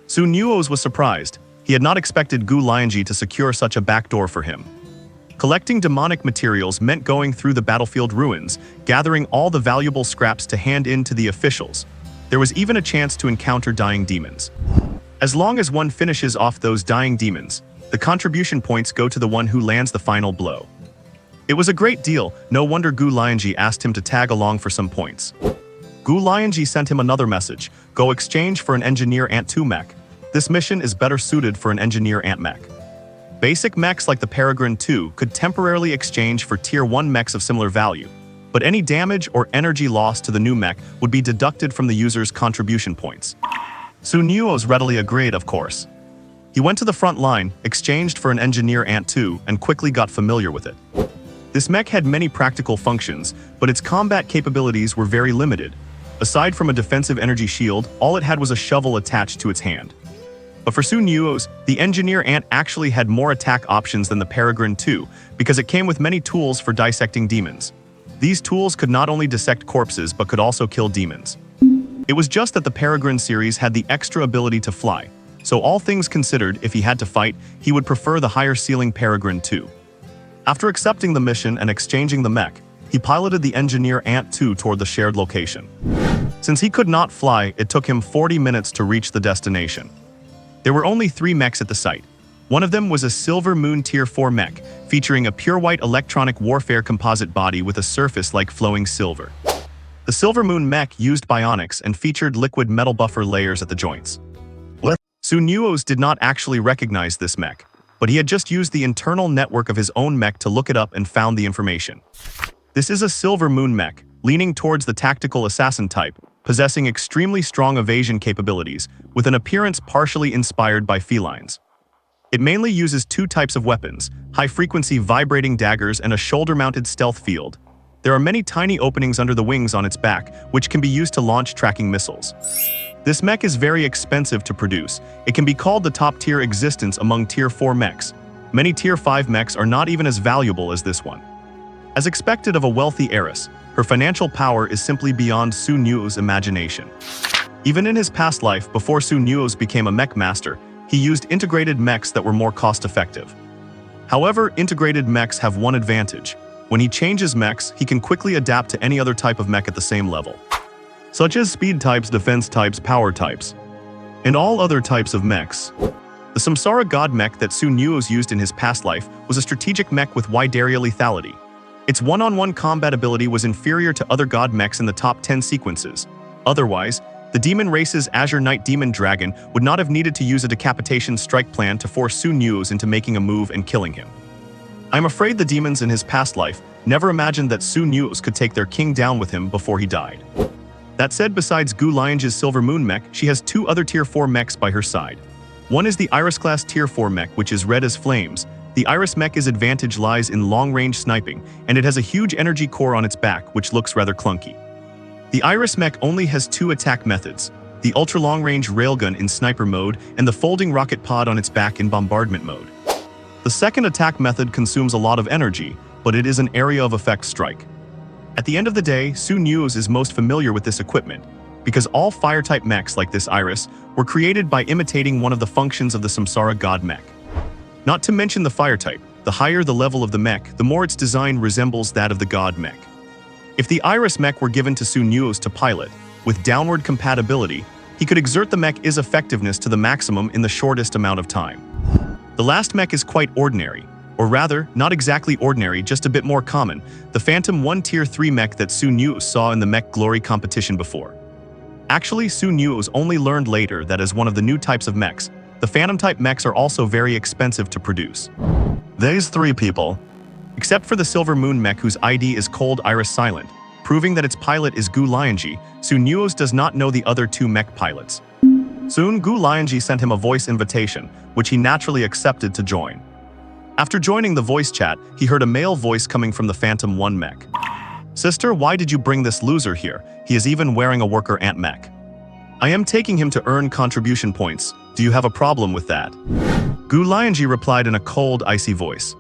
Nuoze was surprised. He had not expected Gu Lianzhi to secure such a backdoor for him. Collecting demonic materials meant going through the battlefield ruins, gathering all the valuable scraps to hand in to the officials. There was even a chance to encounter dying demons. As long as one finishes off those dying demons, the contribution points go to the one who lands the final blow. It was a great deal, no wonder Gu Lianzhi asked him to tag along for some points. Gu Lianzhi sent him another message: "Go exchange for an engineer Ant 2 mech. This mission is better suited for an engineer Ant mech." Basic mechs like the Peregrine 2 could temporarily exchange for Tier 1 mechs of similar value, but any damage or energy loss to the new mech would be deducted from the user's contribution points. Nuoze readily agreed, of course. He went to the front line, exchanged for an engineer Ant 2, and quickly got familiar with it. This mech had many practical functions, but its combat capabilities were very limited. Aside from a defensive energy shield, all it had was a shovel attached to its hand. But for Nuoze, the engineer Ant actually had more attack options than the Peregrine 2, because it came with many tools for dissecting demons. These tools could not only dissect corpses, but could also kill demons. It was just that the Peregrine series had the extra ability to fly, so all things considered, if he had to fight, he would prefer the higher ceiling Peregrine 2. After accepting the mission and exchanging the mech, he piloted the engineer Ant 2 toward the shared location. Since he could not fly, it took him 40 minutes to reach the destination. There were only 3 mechs at the site. One of them was a Silver Moon Tier 4 mech, featuring a pure white electronic warfare composite body with a surface like flowing silver. The Silver Moon mech used bionics and featured liquid metal buffer layers at the joints. Nuoze did not actually recognize this mech, but he had just used the internal network of his own mech to look it up and found the information. This is a Silver Moon mech, leaning towards the tactical assassin type, possessing extremely strong evasion capabilities, with an appearance partially inspired by felines. It mainly uses 2 types of weapons: high-frequency vibrating daggers and a shoulder-mounted stealth field. There are many tiny openings under the wings on its back, which can be used to launch tracking missiles. This mech is very expensive to produce. It can be called the top-tier existence among Tier 4 mechs. Many Tier 5 mechs are not even as valuable as this one. As expected of a wealthy heiress, her financial power is simply beyond Nuoze's imagination. Even in his past life, before Nuoze became a mech master, he used integrated mechs that were more cost-effective. However, integrated mechs have one advantage. When he changes mechs, he can quickly adapt to any other type of mech at the same level, such as speed types, defense types, power types, and all other types of mechs. The Samsara God mech that Nuoze used in his past life was a strategic mech with wide area lethality. Its one-on-one combat ability was inferior to other God mechs in the top 10 sequences. Otherwise, the Demon Race's Azure Knight Demon Dragon would not have needed to use a decapitation strike plan to force Nuoze into making a move and killing him. I'm afraid the demons in his past life never imagined that Su Nuoze could take their king down with him before he died. That said, besides Gu Lianzhi's Silver Moon mech, she has 2 other Tier 4 mechs by her side. One is the Iris class Tier 4 mech, which is red as flames. The Iris mech's advantage lies in long-range sniping, and it has a huge energy core on its back, which looks rather clunky. The Iris mech only has 2 attack methods: the ultra-long-range railgun in sniper mode and the folding rocket pod on its back in bombardment mode. The second attack method consumes a lot of energy, but it is an area of effect strike. At the end of the day, Su Nuoze is most familiar with this equipment, because all fire-type mechs like this Iris were created by imitating one of the functions of the Samsara god mech. Not to mention the fire type, the higher the level of the mech, the more its design resembles that of the god mech. If the Iris mech were given to Su Nuoze to pilot, with downward compatibility, he could exert the mech's effectiveness to the maximum in the shortest amount of time. The last mech is quite ordinary, or rather, not exactly ordinary, just a bit more common, the Phantom 1 Tier 3 mech that Su Nuoze saw in the Mech Glory competition before. Actually, Su Nuoze only learned later that as one of the new types of mechs, the Phantom-type mechs are also very expensive to produce. These 3 people, except for the Silver Moon mech whose ID is Cold Iris Silent, proving that its pilot is Gu Lianzhi, Su Nuoze does not know the other 2 mech pilots. Soon, Gu Lianzhi sent him a voice invitation, which he naturally accepted to join. After joining the voice chat, he heard a male voice coming from the Phantom 1 mech. "Sister, why did you bring this loser here? He is even wearing a worker ant mech." "I am taking him to earn contribution points. Do you have a problem with that?" Gu Lianzhi replied in a cold, icy voice.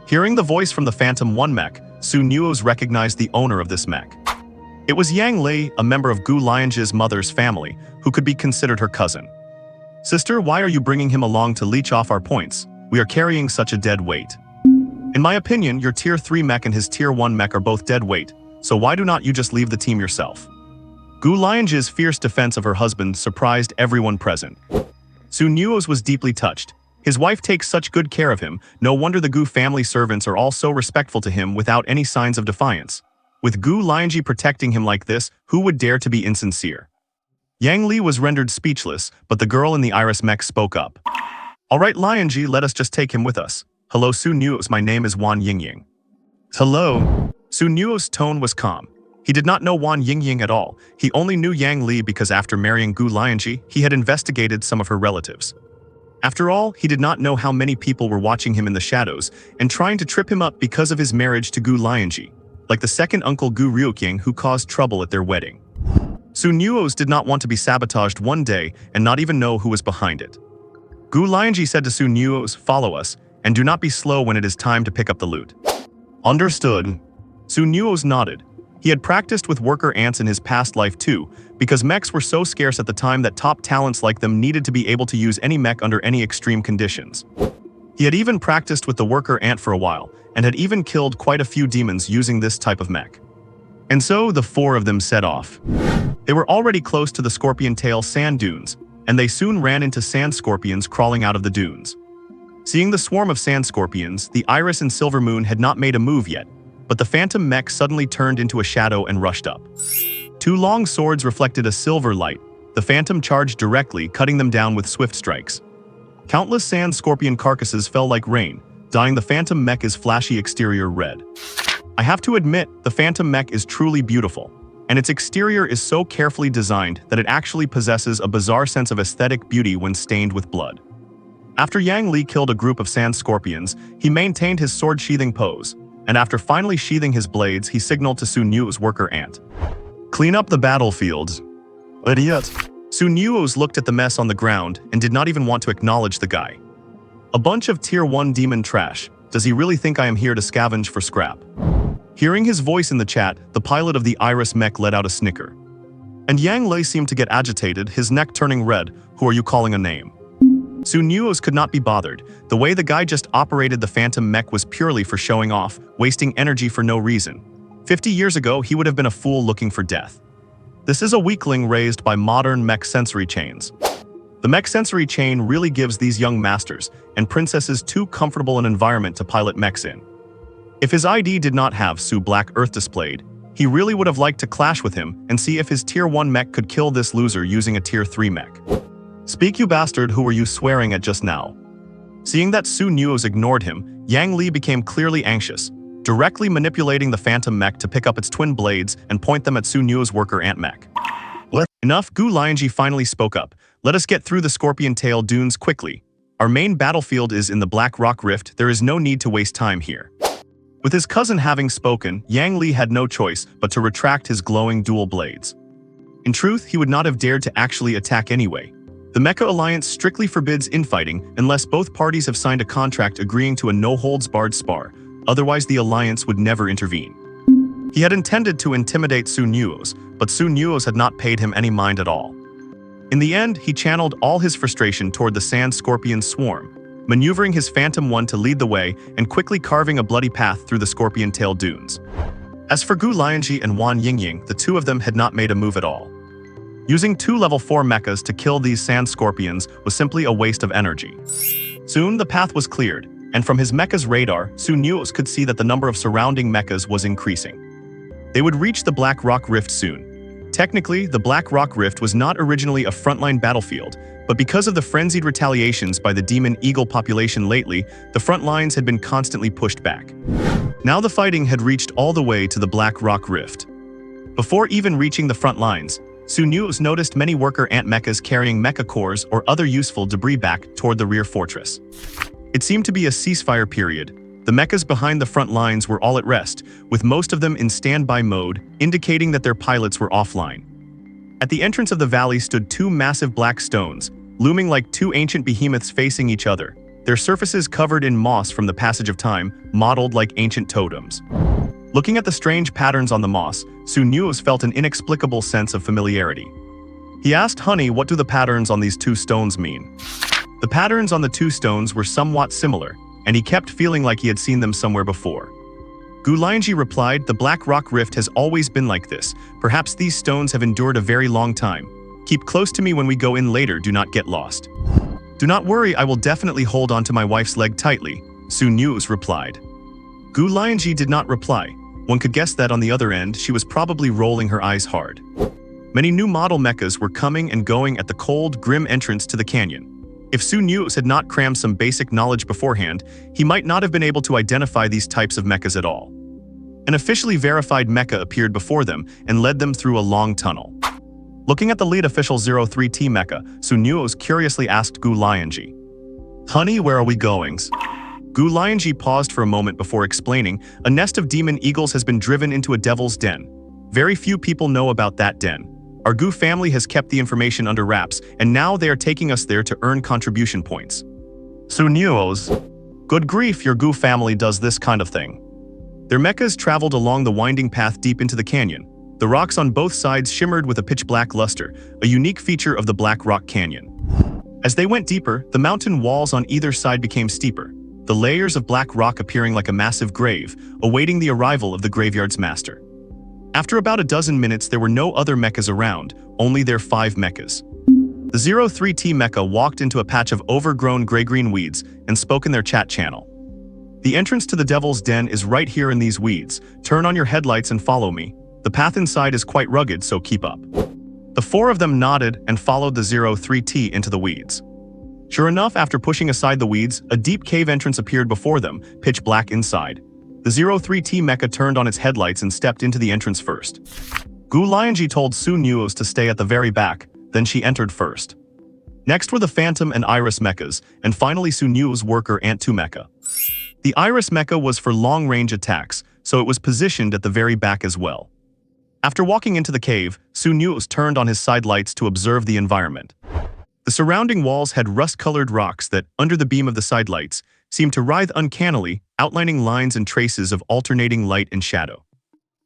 Hearing the voice from the Phantom 1 mech, Su Nuoze recognized the owner of this mech. It was Yang Li, a member of Gu Lianzhi's mother's family, who could be considered her cousin. "Sister, why are you bringing him along to leech off our points? We are carrying such a dead weight. In my opinion, your Tier 3 mech and his Tier 1 mech are both dead weight, so why do not you just leave the team yourself?" Gu Lianzhi's fierce defense of her husband surprised everyone present. Su Nuoze was deeply touched. His wife takes such good care of him, no wonder the Gu family servants are all so respectful to him without any signs of defiance. With Gu Lianzhi protecting him like this, who would dare to be insincere? Yang Li was rendered speechless, but the girl in the Iris mech spoke up. "Alright Lianzhi, let us just take him with us. Hello Su Nuoze, my name is Wan Yingying." "Hello." Su Nuoze's tone was calm. He did not know Wan Yingying at all. He only knew Yang Li because after marrying Gu Lianzhi, he had investigated some of her relatives. After all, he did not know how many people were watching him in the shadows and trying to trip him up because of his marriage to Gu Lianzhi, like the second uncle Gu Ryukying who caused trouble at their wedding. Su Nuoze did not want to be sabotaged one day and not even know who was behind it. Gu Lianzhi said to Su Nuoze, "Follow us, and do not be slow when it is time to pick up the loot." "Understood." Su Nuoze nodded. He had practiced with worker ants in his past life too, because mechs were so scarce at the time that top talents like them needed to be able to use any mech under any extreme conditions. He had even practiced with the worker ant for a while, and had even killed quite a few demons using this type of mech. And so the 4 of them set off. They were already close to the Scorpion Tail sand dunes, and they soon ran into sand scorpions crawling out of the dunes. Seeing the swarm of sand scorpions, the Iris and Silver Moon had not made a move yet, but the Phantom mech suddenly turned into a shadow and rushed up. 2 long swords reflected a silver light. The Phantom charged directly, cutting them down with swift strikes. Countless sand scorpion carcasses fell like rain, dyeing the Phantom mech's flashy exterior red. I have to admit, the Phantom mech is truly beautiful, and its exterior is so carefully designed that it actually possesses a bizarre sense of aesthetic beauty when stained with blood. After Yang Li killed a group of sand scorpions, he maintained his sword-sheathing pose, and after finally sheathing his blades, he signaled to Su Nuoze's worker ant. "Clean up the battlefield." "Idiot." Su Nuoze looked at the mess on the ground and did not even want to acknowledge the guy. "A bunch of Tier 1 demon trash. Does he really think I am here to scavenge for scrap?" Hearing his voice in the chat, the pilot of the Iris mech let out a snicker. And Yang Li seemed to get agitated, his neck turning red. "Who are you calling a name?" Su Nuoze could not be bothered. The way the guy just operated the Phantom mech was purely for showing off, wasting energy for no reason. 50 years ago, he would have been a fool looking for death. This is a weakling raised by modern mech sensory chains. The mech sensory chain really gives these young masters and princesses too comfortable an environment to pilot mechs in. If his ID did not have Su Black Earth displayed, he really would have liked to clash with him and see if his Tier 1 mech could kill this loser using a Tier 3 mech. "Speak, you bastard, who were you swearing at just now?" Seeing that Su Nuoze ignored him, Yang Li became clearly anxious, directly manipulating the phantom mech to pick up its twin blades and point them at Su Nuo's worker ant mech. Enough, Gu Lianzhi finally spoke up. Let us get through the Scorpion Tail dunes quickly. Our main battlefield is in the Black Rock Rift, there is no need to waste time here. With his cousin having spoken, Yang Li had no choice but to retract his glowing dual blades. In truth, he would not have dared to actually attack anyway. The Mecha Alliance strictly forbids infighting unless both parties have signed a contract agreeing to a no-holds-barred spar, otherwise the Alliance would never intervene. He had intended to intimidate Su Nuoze, but Su Nuoze had not paid him any mind at all. In the end, he channeled all his frustration toward the Sand Scorpion swarm, maneuvering his Phantom One to lead the way and quickly carving a bloody path through the Scorpion Tail dunes. As for Gu Lianzhi and Wan Yingying, the two of them had not made a move at all. Using 2 level 4 mechas to kill these sand scorpions was simply a waste of energy. Soon the path was cleared, and from his mecha's radar, Su Nuoze could see that the number of surrounding mechas was increasing. They would reach the Black Rock Rift soon. Technically, the Black Rock Rift was not originally a frontline battlefield, but because of the frenzied retaliations by the Demon Eagle population lately, the front lines had been constantly pushed back. Now the fighting had reached all the way to the Black Rock Rift. Before even reaching the front lines, Su Nuoze noticed many worker ant mechas carrying mecha cores or other useful debris back toward the rear fortress. It seemed to be a ceasefire period. The mechas behind the front lines were all at rest, with most of them in standby mode, indicating that their pilots were offline. At the entrance of the valley stood 2 massive black stones, looming like 2 ancient behemoths facing each other, their surfaces covered in moss from the passage of time, modeled like ancient totems. Looking at the strange patterns on the moss, Su Nuoze felt an inexplicable sense of familiarity. He asked Honey, what do the patterns on these 2 stones mean? The patterns on the 2 stones were somewhat similar, and he kept feeling like he had seen them somewhere before. Gu Lianzhi replied, the Black Rock Rift has always been like this. Perhaps these stones have endured a very long time. Keep close to me when we go in later, do not get lost. Do not worry, I will definitely hold on to my wife's leg tightly, Su Nuoze replied. Gu Lianzhi did not reply. One could guess that on the other end, she was probably rolling her eyes hard. Many new model mechas were coming and going at the cold, grim entrance to the canyon. If Su Nuoze had not crammed some basic knowledge beforehand, he might not have been able to identify these types of mechas at all. An officially verified mecha appeared before them and led them through a long tunnel. Looking at the lead official 03T mecha, Su Nuoze curiously asked Gu Lianzhi, Honey, where are we going? Gu Lianzhi paused for a moment before explaining, a nest of demon eagles has been driven into a devil's den. Very few people know about that den. Our Gu family has kept the information under wraps, and now they are taking us there to earn contribution points. Su Nuoze, good grief, your Gu family does this kind of thing. Their mechas traveled along the winding path deep into the canyon. The rocks on both sides shimmered with a pitch-black luster, a unique feature of the Black Rock Canyon. As they went deeper, the mountain walls on either side became steeper, the layers of black rock appearing like a massive grave, awaiting the arrival of the graveyard's master. After about a dozen minutes, there were no other mechas around, only their 5 mechas. The 03T mecha walked into a patch of overgrown gray-green weeds and spoke in their chat channel. The entrance to the Devil's Den is right here in these weeds. Turn on your headlights and follow me. The path inside is quite rugged, so keep up. The 4 of them nodded and followed the 03T into the weeds. Sure enough, after pushing aside the weeds, a deep cave entrance appeared before them, pitch black inside. The 03T mecha turned on its headlights and stepped into the entrance first. Gu Lianzhi told Su Nuoze to stay at the very back, then she entered first. Next were the Phantom and Iris mechas, and finally Su Nuoze's worker Ant 2 mecha. The Iris mecha was for long-range attacks, so it was positioned at the very back as well. After walking into the cave, Su Nuoze turned on his side lights to observe the environment. The surrounding walls had rust-colored rocks that, under the beam of the side lights, seemed to writhe uncannily, outlining lines and traces of alternating light and shadow.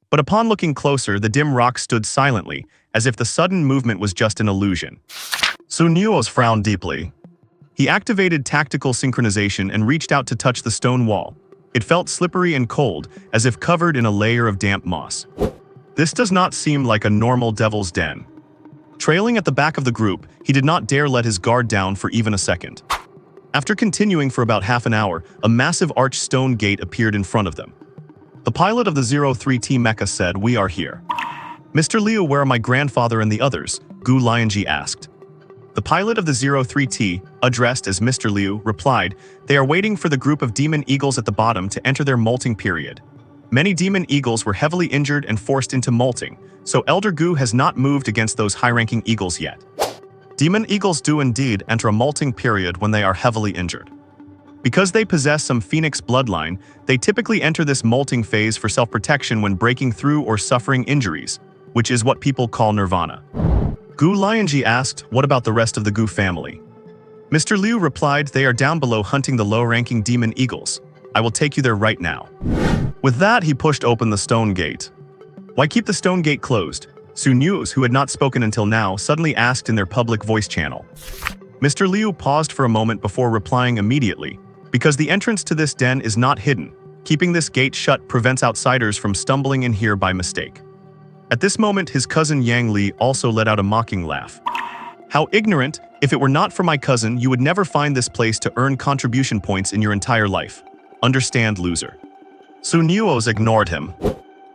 But upon looking closer, the dim rocks stood silently, as if the sudden movement was just an illusion. Su Nuoze frowned deeply. He activated tactical synchronization and reached out to touch the stone wall. It felt slippery and cold, as if covered in a layer of damp moss. This does not seem like a normal devil's den. Trailing at the back of the group, he did not dare let his guard down for even a second. After continuing for about half an hour, a massive arched stone gate appeared in front of them. The pilot of the 03T mecha said, "We are here." "Mr. Liu, where are my grandfather and the others?" Gu Lianzhi asked. The pilot of the 03T, addressed as Mr. Liu, replied, "They are waiting for the group of demon eagles at the bottom to enter their molting period. Many demon eagles were heavily injured and forced into molting, so Elder Gu has not moved against those high-ranking eagles yet." Demon eagles do indeed enter a molting period when they are heavily injured. Because they possess some phoenix bloodline, they typically enter this molting phase for self-protection when breaking through or suffering injuries, which is what people call nirvana. Gu Lianzhi asked, "What about the rest of the Gu family?" Mr. Liu replied, "They are down below hunting the low-ranking demon eagles. I will take you there right now." With that, he pushed open the stone gate. "Why keep the stone gate closed?" Su Nuoze, who had not spoken until now, suddenly asked in their public voice channel. Mr. Liu paused for a moment before replying immediately, "Because the entrance to this den is not hidden. Keeping this gate shut prevents outsiders from stumbling in here by mistake." At this moment, his cousin Yang Li also let out a mocking laugh. "How ignorant! If it were not for my cousin, you would never find this place to earn contribution points in your entire life. Understand, loser." Su Nuoze ignored him.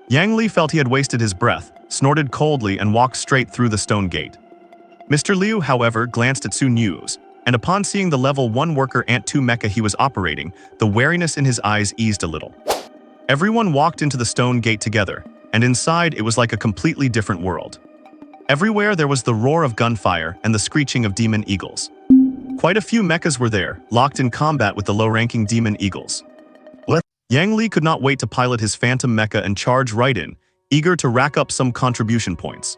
Yang Li felt he had wasted his breath, snorted coldly, and walked straight through the stone gate. Mr. Liu, however, glanced at Su Nuoze, and upon seeing the level 1 worker Ant 2 mecha he was operating, the wariness in his eyes eased a little. Everyone walked into the stone gate together, and inside it was like a completely different world. Everywhere there was the roar of gunfire and the screeching of demon eagles. Quite a few mechas were there, locked in combat with the low-ranking demon eagles. Yang Li could not wait to pilot his phantom mecha and charge right in, eager to rack up some contribution points.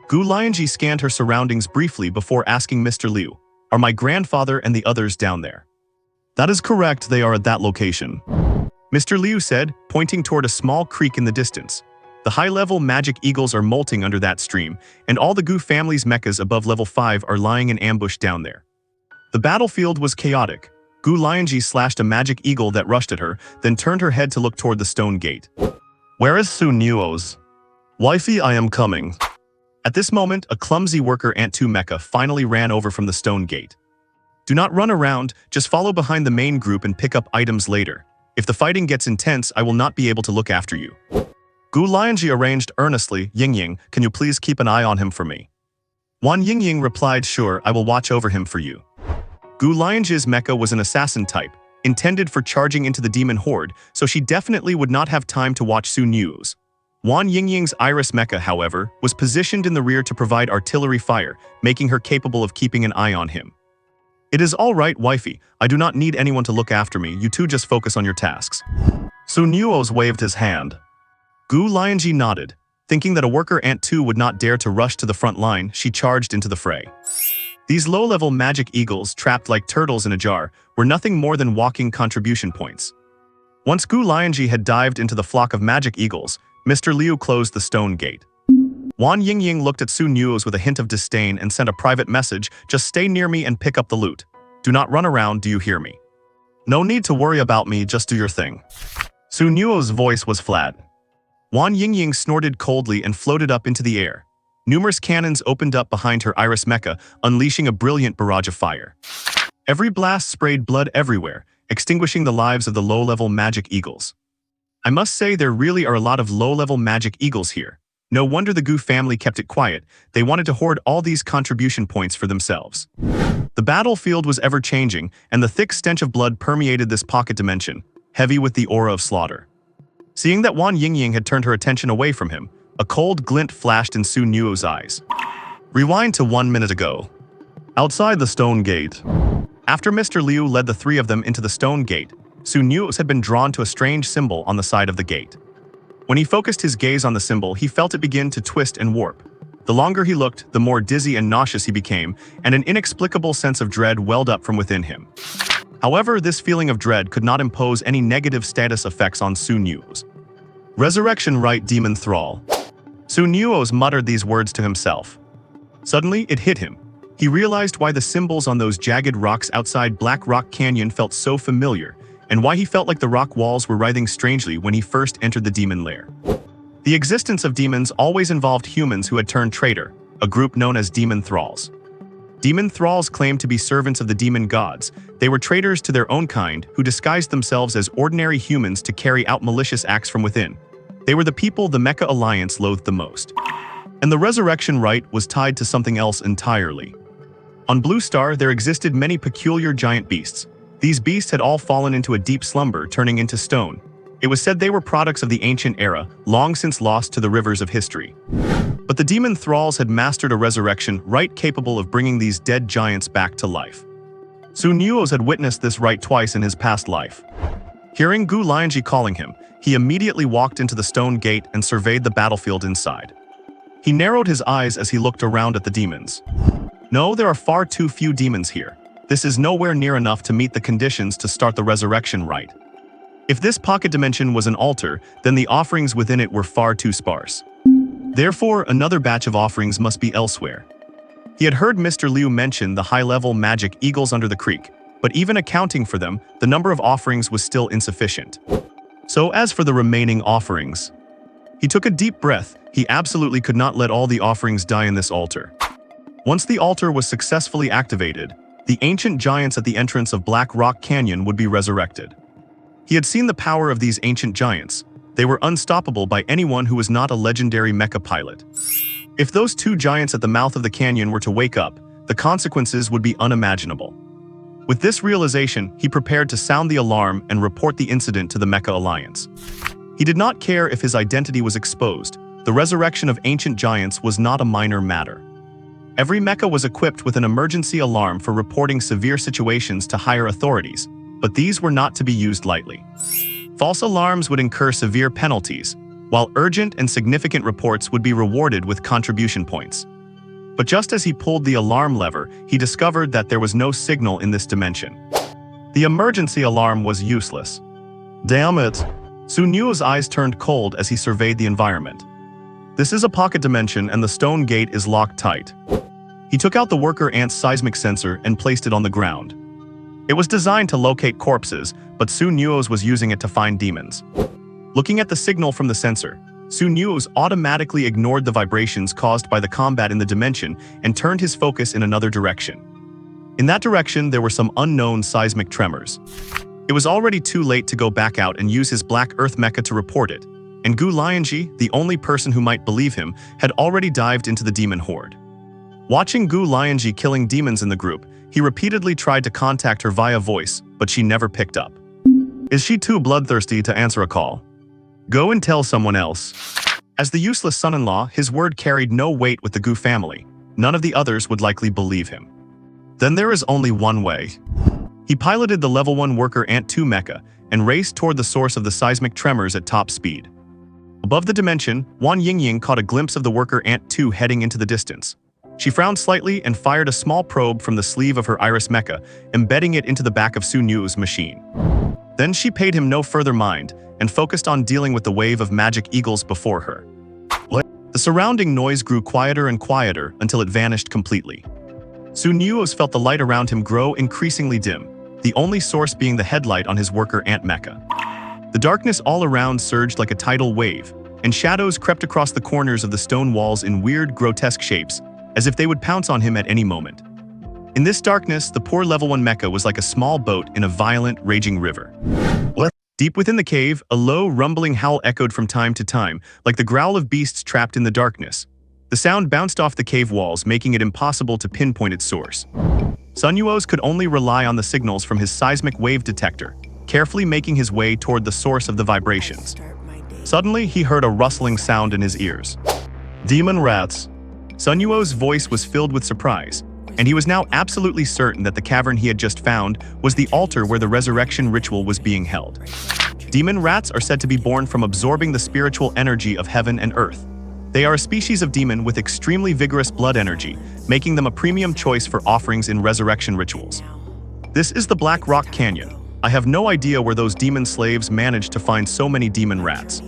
Gu Lianzhi scanned her surroundings briefly before asking Mr. Liu, "Are my grandfather and the others down there?" "That is correct, they are at that location," Mr. Liu said, pointing toward a small creek in the distance. "The high-level magic eagles are molting under that stream, and all the Gu family's mechas above level 5 are lying in ambush down there." The battlefield was chaotic. Gu Lianzhi slashed a magic eagle that rushed at her, then turned her head to look toward the stone gate. "Where is Su Nuoze?" "Wifey, I am coming." At this moment, a clumsy worker Ant 2 mecha finally ran over from the stone gate. "Do not run around, just follow behind the main group and pick up items later. If the fighting gets intense, I will not be able to look after you." Gu Lianzhi arranged earnestly, "Yingying, can you please keep an eye on him for me?" Wan Yingying replied, "Sure, I will watch over him for you." Gu Lianzhi's mecha was an assassin type, intended for charging into the demon horde, so she definitely would not have time to watch Su Nuoze. Wan Yingying's iris mecha, however, was positioned in the rear to provide artillery fire, making her capable of keeping an eye on him. "It is all right, wifey. I do not need anyone to look after me. You two just focus on your tasks." Su Nuoze waved his hand. Gu Lianzhi nodded. Thinking that a worker Ant 2 would not dare to rush to the front line, she charged into the fray. These low-level magic eagles, trapped like turtles in a jar, were nothing more than walking contribution points. Once Gu Lianzhi had dived into the flock of magic eagles, Mr. Liu closed the stone gate. Wan Yingying looked at Su Nuoze with a hint of disdain and sent a private message, "Just stay near me and pick up the loot. Do not run around, do you hear me? No need to worry about me, just do your thing." Su Nuoze's voice was flat. Wan Yingying snorted coldly and floated up into the air. Numerous cannons opened up behind her iris mecha, unleashing a brilliant barrage of fire. Every blast sprayed blood everywhere, extinguishing the lives of the low-level magic eagles. I must say there really are a lot of low-level magic eagles here. No wonder the Gu family kept it quiet. They wanted to hoard all these contribution points for themselves. The battlefield was ever-changing, and the thick stench of blood permeated this pocket dimension, heavy with the aura of slaughter. Seeing that Wan Yingying had turned her attention away from him, a cold glint flashed in Su Nuoze's eyes. Rewind to 1 minute ago. Outside the stone gate. After Mr. Liu led the three of them into the stone gate, Su Nuoze had been drawn to a strange symbol on the side of the gate. When he focused his gaze on the symbol, he felt it begin to twist and warp. The longer he looked, the more dizzy and nauseous he became, and an inexplicable sense of dread welled up from within him. However, this feeling of dread could not impose any negative status effects on Su Nuoze. "Resurrection Rite Demon Thrall." Su Nuoze muttered these words to himself. Suddenly, it hit him. He realized why the symbols on those jagged rocks outside Black Rock Canyon felt so familiar, and why he felt like the rock walls were writhing strangely when he first entered the demon lair. The existence of demons always involved humans who had turned traitor, a group known as demon thralls. Demon thralls claimed to be servants of the demon gods. They were traitors to their own kind who disguised themselves as ordinary humans to carry out malicious acts from within. They were the people the Mecha Alliance loathed the most. And the resurrection rite was tied to something else entirely. On Blue Star, there existed many peculiar giant beasts. These beasts had all fallen into a deep slumber, turning into stone. It was said they were products of the ancient era, long since lost to the rivers of history. But the demon thralls had mastered a resurrection rite capable of bringing these dead giants back to life. Nuoze had witnessed this rite twice in his past life. Hearing Gu Lianzhi calling him, he immediately walked into the stone gate and surveyed the battlefield inside. He narrowed his eyes as he looked around at the demons. No, there are far too few demons here. This is nowhere near enough to meet the conditions to start the resurrection rite. If this pocket dimension was an altar, then the offerings within it were far too sparse. Therefore, another batch of offerings must be elsewhere. He had heard Mr. Liu mention the high-level magic eagles under the creek, but even accounting for them, the number of offerings was still insufficient. So as for the remaining offerings, he took a deep breath. He absolutely could not let all the offerings die in this altar. Once the altar was successfully activated, the ancient giants at the entrance of Black Rock Canyon would be resurrected. He had seen the power of these ancient giants. They were unstoppable by anyone who was not a legendary mecha pilot. If those two giants at the mouth of the canyon were to wake up, the consequences would be unimaginable. With this realization, he prepared to sound the alarm and report the incident to the Mecha Alliance. He did not care if his identity was exposed. The resurrection of ancient giants was not a minor matter. Every mecha was equipped with an emergency alarm for reporting severe situations to higher authorities, but these were not to be used lightly. False alarms would incur severe penalties, while urgent and significant reports would be rewarded with contribution points. But just as he pulled the alarm lever, he discovered that there was no signal in this dimension. The emergency alarm was useless. Damn it! Nuoze's eyes turned cold as he surveyed the environment. This is a pocket dimension and the stone gate is locked tight. He took out the worker ant's seismic sensor and placed it on the ground. It was designed to locate corpses, but Nuoze was using it to find demons. Looking at the signal from the sensor, Nuoze automatically ignored the vibrations caused by the combat in the dimension and turned his focus in another direction. In that direction, there were some unknown seismic tremors. It was already too late to go back out and use his Black Earth mecha to report it, and Gu Lianzhi, the only person who might believe him, had already dived into the demon horde. Watching Gu Lianzhi killing demons in the group, he repeatedly tried to contact her via voice, but she never picked up. Is she too bloodthirsty to answer a call? Go and tell someone else. As the useless son-in-law, his word carried no weight with the Gu family. None of the others would likely believe him. Then there is only one way. He piloted the level 1 worker Ant 2 mecha and raced toward the source of the seismic tremors at top speed. Above the dimension, Wan Yingying caught a glimpse of the worker Ant 2 heading into the distance. She frowned slightly and fired a small probe from the sleeve of her Iris mecha, embedding it into the back of Nuoze's machine. Then she paid him no further mind and focused on dealing with the wave of magic eagles before her. The surrounding noise grew quieter and quieter until it vanished completely. Nuoze felt the light around him grow increasingly dim, the only source being the headlight on his worker ant mecha. The darkness all around surged like a tidal wave, and shadows crept across the corners of the stone walls in weird, grotesque shapes, as if they would pounce on him at any moment. In this darkness, the poor level 1 mecha was like a small boat in a violent, raging river. Deep within the cave, a low, rumbling howl echoed from time to time, like the growl of beasts trapped in the darkness. The sound bounced off the cave walls, making it impossible to pinpoint its source. Nuoze could only rely on the signals from his seismic wave detector, carefully making his way toward the source of the vibrations. Suddenly, he heard a rustling sound in his ears. Demon rats. Nuoze's voice was filled with surprise, and he was now absolutely certain that the cavern he had just found was the altar where the resurrection ritual was being held. Demon rats are said to be born from absorbing the spiritual energy of heaven and earth. They are a species of demon with extremely vigorous blood energy, making them a premium choice for offerings in resurrection rituals. This is the Black Rock Canyon. I have no idea where those demon slaves managed to find so many demon rats.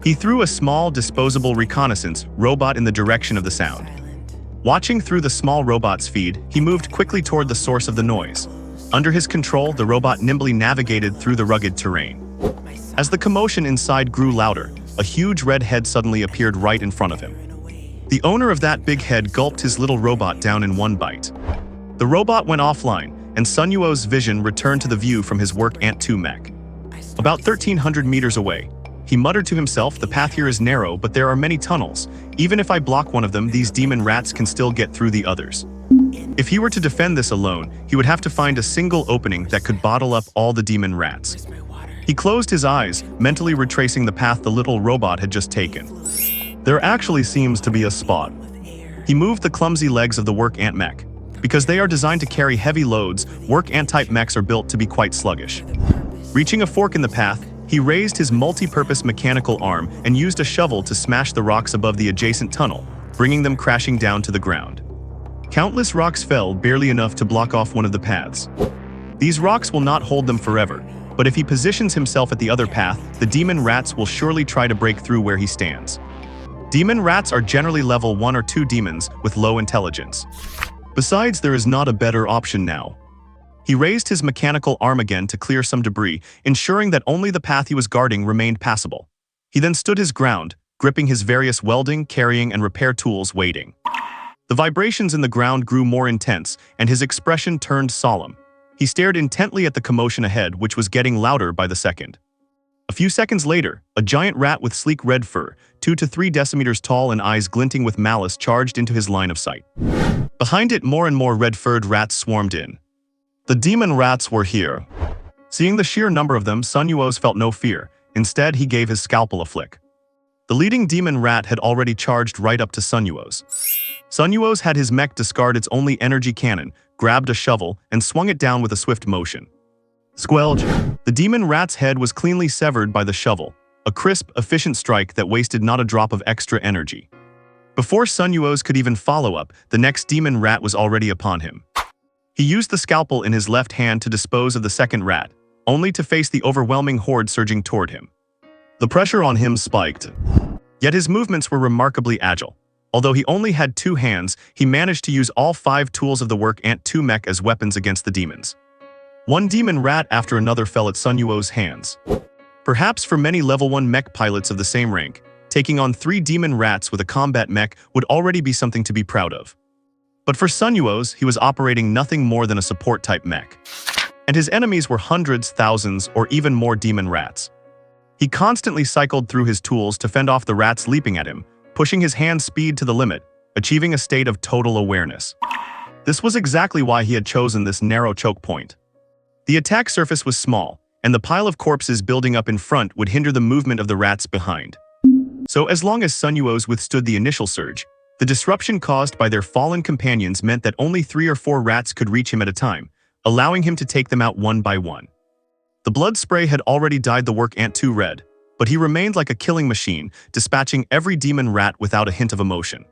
He threw a small, disposable reconnaissance robot in the direction of the sound. Watching through the small robot's feed, he moved quickly toward the source of the noise. Under his control, the robot nimbly navigated through the rugged terrain. As the commotion inside grew louder, a huge red head suddenly appeared right in front of him. The owner of that big head gulped his little robot down in one bite. The robot went offline, and Nuoze's vision returned to the view from his work Ant 2 mech. About 1,300 meters away, he muttered to himself, the path here is narrow, but there are many tunnels. Even if I block one of them, these demon rats can still get through the others. If he were to defend this alone, he would have to find a single opening that could bottle up all the demon rats. He closed his eyes, mentally retracing the path the little robot had just taken. There actually seems to be a spot. He moved the clumsy legs of the work ant mech. Because they are designed to carry heavy loads, work ant-type mechs are built to be quite sluggish. Reaching a fork in the path, he raised his multi-purpose mechanical arm and used a shovel to smash the rocks above the adjacent tunnel, bringing them crashing down to the ground. Countless rocks fell, barely enough to block off one of the paths. These rocks will not hold them forever, but if he positions himself at the other path, the demon rats will surely try to break through where he stands. Demon rats are generally level 1 or 2 demons with low intelligence. Besides, there is not a better option now. He raised his mechanical arm again to clear some debris, ensuring that only the path he was guarding remained passable. He then stood his ground, gripping his various welding, carrying, and repair tools, waiting. The vibrations in the ground grew more intense, and his expression turned solemn. He stared intently at the commotion ahead, which was getting louder by the second. A few seconds later, a giant rat with sleek red fur, 2 to 3 decimeters tall and eyes glinting with malice, charged into his line of sight. Behind it, more and more red-furred rats swarmed in. The demon rats were here. Seeing the sheer number of them, Sun Yuo's felt no fear. Instead, he gave his scalpel a flick. The leading demon rat had already charged right up to Sun Yuo's. Sun Yuo's had his mech discard its only energy cannon, grabbed a shovel, and swung it down with a swift motion. Squelch! The demon rat's head was cleanly severed by the shovel, a crisp, efficient strike that wasted not a drop of extra energy. Before Sun Yuo's could even follow up, the next demon rat was already upon him. He used the scalpel in his left hand to dispose of the second rat, only to face the overwhelming horde surging toward him. The pressure on him spiked. Yet his movements were remarkably agile. Although he only had 2 hands, he managed to use all 5 tools of the work ant 2 mech as weapons against the demons. One demon rat after another fell at Sun Yuo's hands. Perhaps for many level 1 mech pilots of the same rank, taking on 3 demon rats with a combat mech would already be something to be proud of. But for Sun Yuo's, he was operating nothing more than a support-type mech. And his enemies were hundreds, thousands, or even more demon rats. He constantly cycled through his tools to fend off the rats leaping at him, pushing his hand speed to the limit, achieving a state of total awareness. This was exactly why he had chosen this narrow choke point. The attack surface was small, and the pile of corpses building up in front would hinder the movement of the rats behind. So as long as Sun Yuo's withstood the initial surge, the disruption caused by their fallen companions meant that only 3 or 4 rats could reach him at a time, allowing him to take them out one by one. The blood spray had already dyed the work ant 2 red, but he remained like a killing machine, dispatching every demon rat without a hint of emotion.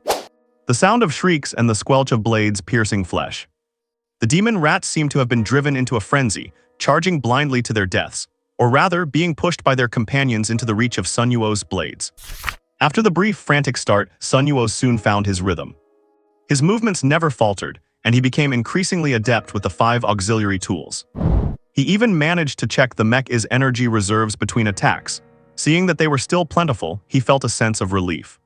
The sound of shrieks and the squelch of blades piercing flesh. The demon rats seemed to have been driven into a frenzy, charging blindly to their deaths, or rather, being pushed by their companions into the reach of Sun Yuo's blades. After the brief, frantic start, Sun Yuo soon found his rhythm. His movements never faltered, and he became increasingly adept with the 5 auxiliary tools. He even managed to check the mech's energy reserves between attacks. Seeing that they were still plentiful, he felt a sense of relief.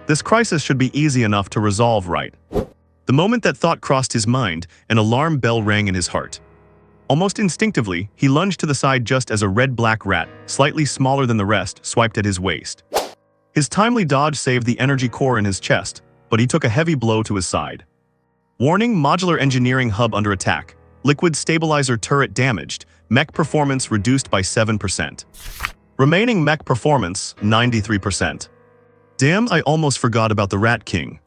This crisis should be easy enough to resolve, right? The moment that thought crossed his mind, an alarm bell rang in his heart. Almost instinctively, he lunged to the side just as a red-black rat, slightly smaller than the rest, swiped at his waist. His timely dodge saved the energy core in his chest, but he took a heavy blow to his side. Warning: modular engineering hub under attack. Liquid stabilizer turret damaged. Mech performance reduced by 7%. Remaining mech performance, 93%. Damn, I almost forgot about the Rat King.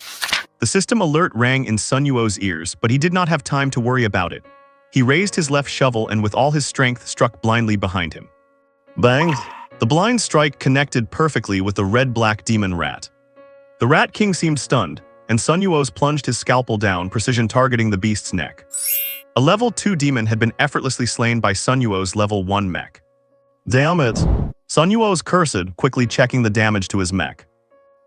The system alert rang in Sun Yuo's ears, but he did not have time to worry about it. He raised his left shovel and with all his strength struck blindly behind him. Bang! The blind strike connected perfectly with the red-black demon rat. The Rat King seemed stunned, and Sun Yuo's plunged his scalpel down, precision targeting the beast's neck. A level 2 demon had been effortlessly slain by Sun Yuo's level 1 mech. Damn it! Sun Yuo's cursed, quickly checking the damage to his mech.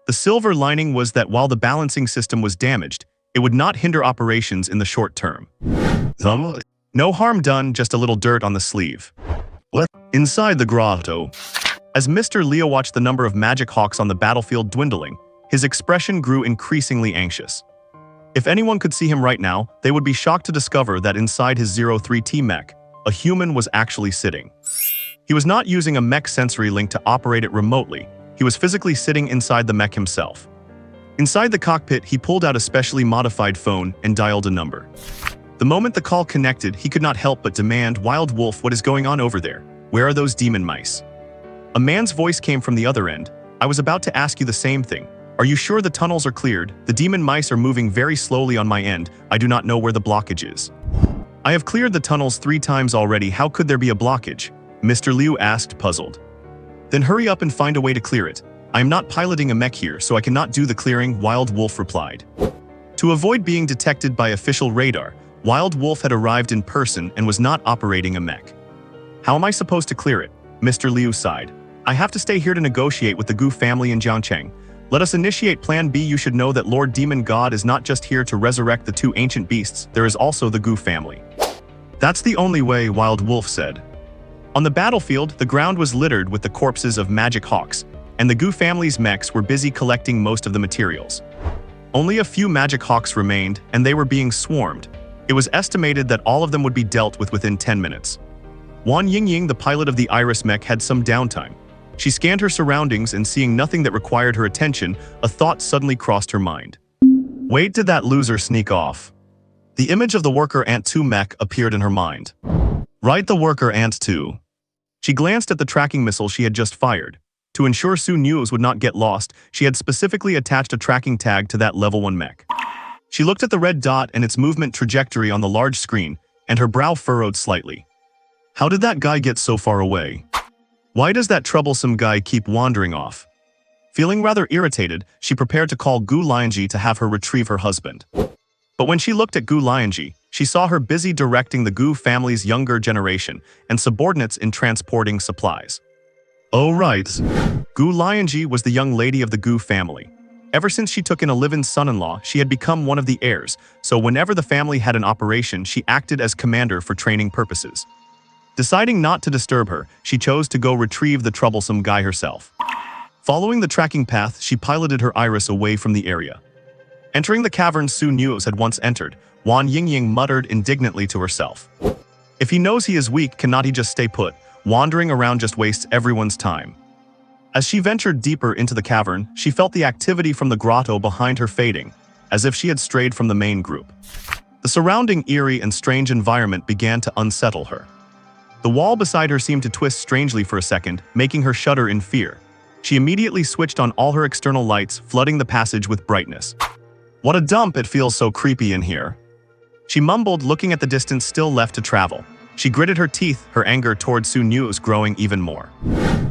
The silver lining was that while the balancing system was damaged, it would not hinder operations in the short term. No harm done, just a little dirt on the sleeve. Inside the grotto. As Mr. Leo watched the number of magic hawks on the battlefield dwindling, his expression grew increasingly anxious. If anyone could see him right now, they would be shocked to discover that inside his 03T mech, a human was actually sitting. He was not using a mech sensory link to operate it remotely. He was physically sitting inside the mech himself. Inside the cockpit, he pulled out a specially modified phone and dialed a number. The moment the call connected, he could not help but demand, "Wild Wolf, what is going on over there? Where are those demon mice?" A man's voice came from the other end. "I was about to ask you the same thing. Are you sure the tunnels are cleared? The demon mice are moving very slowly on my end. I do not know where the blockage is." "I have cleared the tunnels 3 times already. How could there be a blockage?" Mr. Liu asked, puzzled. "Then hurry up and find a way to clear it. I am not piloting a mech here, so I cannot do the clearing," Wild Wolf replied. To avoid being detected by official radar, Wild Wolf had arrived in person and was not operating a mech. "How am I supposed to clear it?" Mr. Liu sighed. "I have to stay here to negotiate with the Gu family in Jiangcheng. Let us initiate Plan B. You should know that Lord Demon God is not just here to resurrect the 2 ancient beasts, there is also the Gu family." "That's the only way," Wild Wolf said. On the battlefield, the ground was littered with the corpses of magic hawks, and the Gu family's mechs were busy collecting most of the materials. Only a few magic hawks remained, and they were being swarmed. It was estimated that all of them would be dealt with within 10 minutes. Wan Yingying, the pilot of the Iris mech, had some downtime. She scanned her surroundings and, seeing nothing that required her attention, a thought suddenly crossed her mind. Wait, did that loser sneak off? The image of the Worker Ant 2 mech appeared in her mind. Right, the Worker Ant 2. She glanced at the tracking missile she had just fired. To ensure Su Nuoze would not get lost, she had specifically attached a tracking tag to that level 1 mech. She looked at the red dot and its movement trajectory on the large screen, and her brow furrowed slightly. How did that guy get so far away? Why does that troublesome guy keep wandering off? Feeling rather irritated, she prepared to call Gu Lianzhi to have her retrieve her husband. But when she looked at Gu Lianzhi, she saw her busy directing the Gu family's younger generation and subordinates in transporting supplies. Oh right. Gu Lianzhi was the young lady of the Gu family. Ever since she took in a live-in son-in-law, she had become one of the heirs, so whenever the family had an operation, she acted as commander for training purposes. Deciding not to disturb her, she chose to go retrieve the troublesome guy herself. Following the tracking path, she piloted her Iris away from the area. Entering the cavern Su Nuoze had once entered, Wan Yingying muttered indignantly to herself. If he knows he is weak, cannot he just stay put? Wandering around just wastes everyone's time. As she ventured deeper into the cavern, she felt the activity from the grotto behind her fading, as if she had strayed from the main group. The surrounding eerie and strange environment began to unsettle her. The wall beside her seemed to twist strangely for a second, making her shudder in fear. She immediately switched on all her external lights, flooding the passage with brightness. What a dump, it feels so creepy in here. She mumbled, looking at the distance still left to travel. She gritted her teeth, her anger toward Su Nuoze growing even more.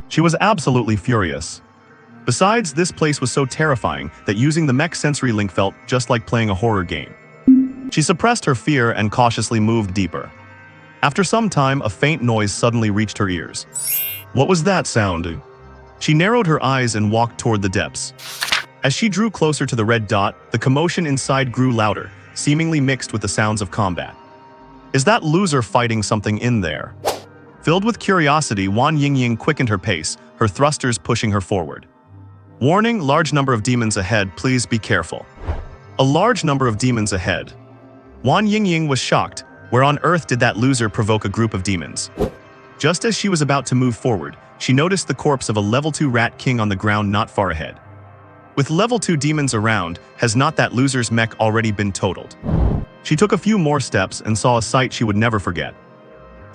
She was absolutely furious. Besides, this place was so terrifying that using the mech sensory link felt just like playing a horror game. She suppressed her fear and cautiously moved deeper. After some time, a faint noise suddenly reached her ears. What was that sound? She narrowed her eyes and walked toward the depths. As she drew closer to the red dot, the commotion inside grew louder, seemingly mixed with the sounds of combat. Is that loser fighting something in there? Filled with curiosity, Wan Yingying quickened her pace, her thrusters pushing her forward. Warning, large number of demons ahead, please be careful. A large number of demons ahead. Wan Yingying was shocked. Where on earth did that loser provoke a group of demons? Just as she was about to move forward, she noticed the corpse of a level 2 rat king on the ground not far ahead. With level 2 demons around, has not that loser's mech already been totaled? She took a few more steps and saw a sight she would never forget.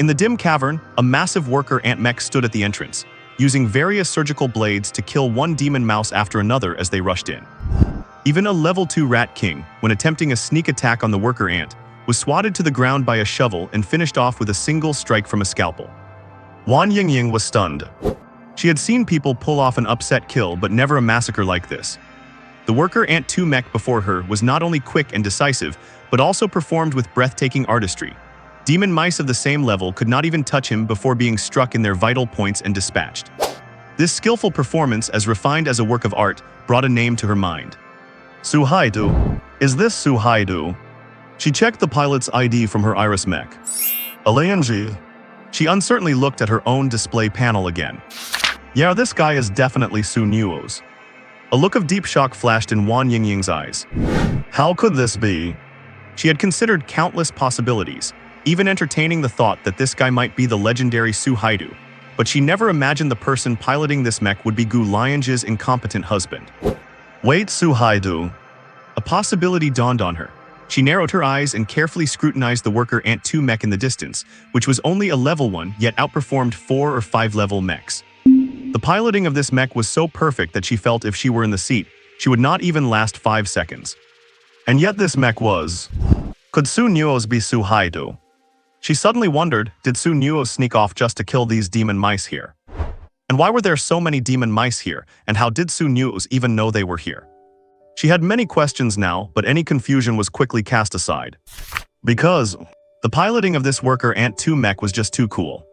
In the dim cavern, a massive worker ant mech stood at the entrance, using various surgical blades to kill one demon mouse after another as they rushed in. Even a level 2 rat king, when attempting a sneak attack on the worker ant, was swatted to the ground by a shovel and finished off with a single strike from a scalpel. Wan Yingying was stunned. She had seen people pull off an upset kill, but never a massacre like this. The worker ant 2 mech before her was not only quick and decisive, but also performed with breathtaking artistry. Demon mice of the same level could not even touch him before being struck in their vital points and dispatched. This skillful performance, as refined as a work of art, brought a name to her mind. Su Haidu. Is this Su Haidu? She checked the pilot's ID from her Iris mech. Lianzhi. She uncertainly looked at her own display panel again. Yeah, this guy is definitely Su Nuoze. A look of deep shock flashed in Wan Yingying's eyes. How could this be? She had considered countless possibilities, even entertaining the thought that this guy might be the legendary Su Haidu, but she never imagined the person piloting this mech would be Gu Lianzhi's incompetent husband. Wait, Suhaidu. A possibility dawned on her. She narrowed her eyes and carefully scrutinized the worker Ant 2 mech in the distance, which was only a level 1 yet outperformed 4 or 5 level mechs. The piloting of this mech was so perfect that she felt if she were in the seat, she would not even last 5 seconds. And yet this mech was... Could Su Nuoze be Suhaidu? She suddenly wondered, did Su Nuoze sneak off just to kill these demon mice here? And why were there so many demon mice here, and how did Su Nuoze even know they were here? She had many questions now, but any confusion was quickly cast aside. Because the piloting of this worker Ant 2 mech was just too cool.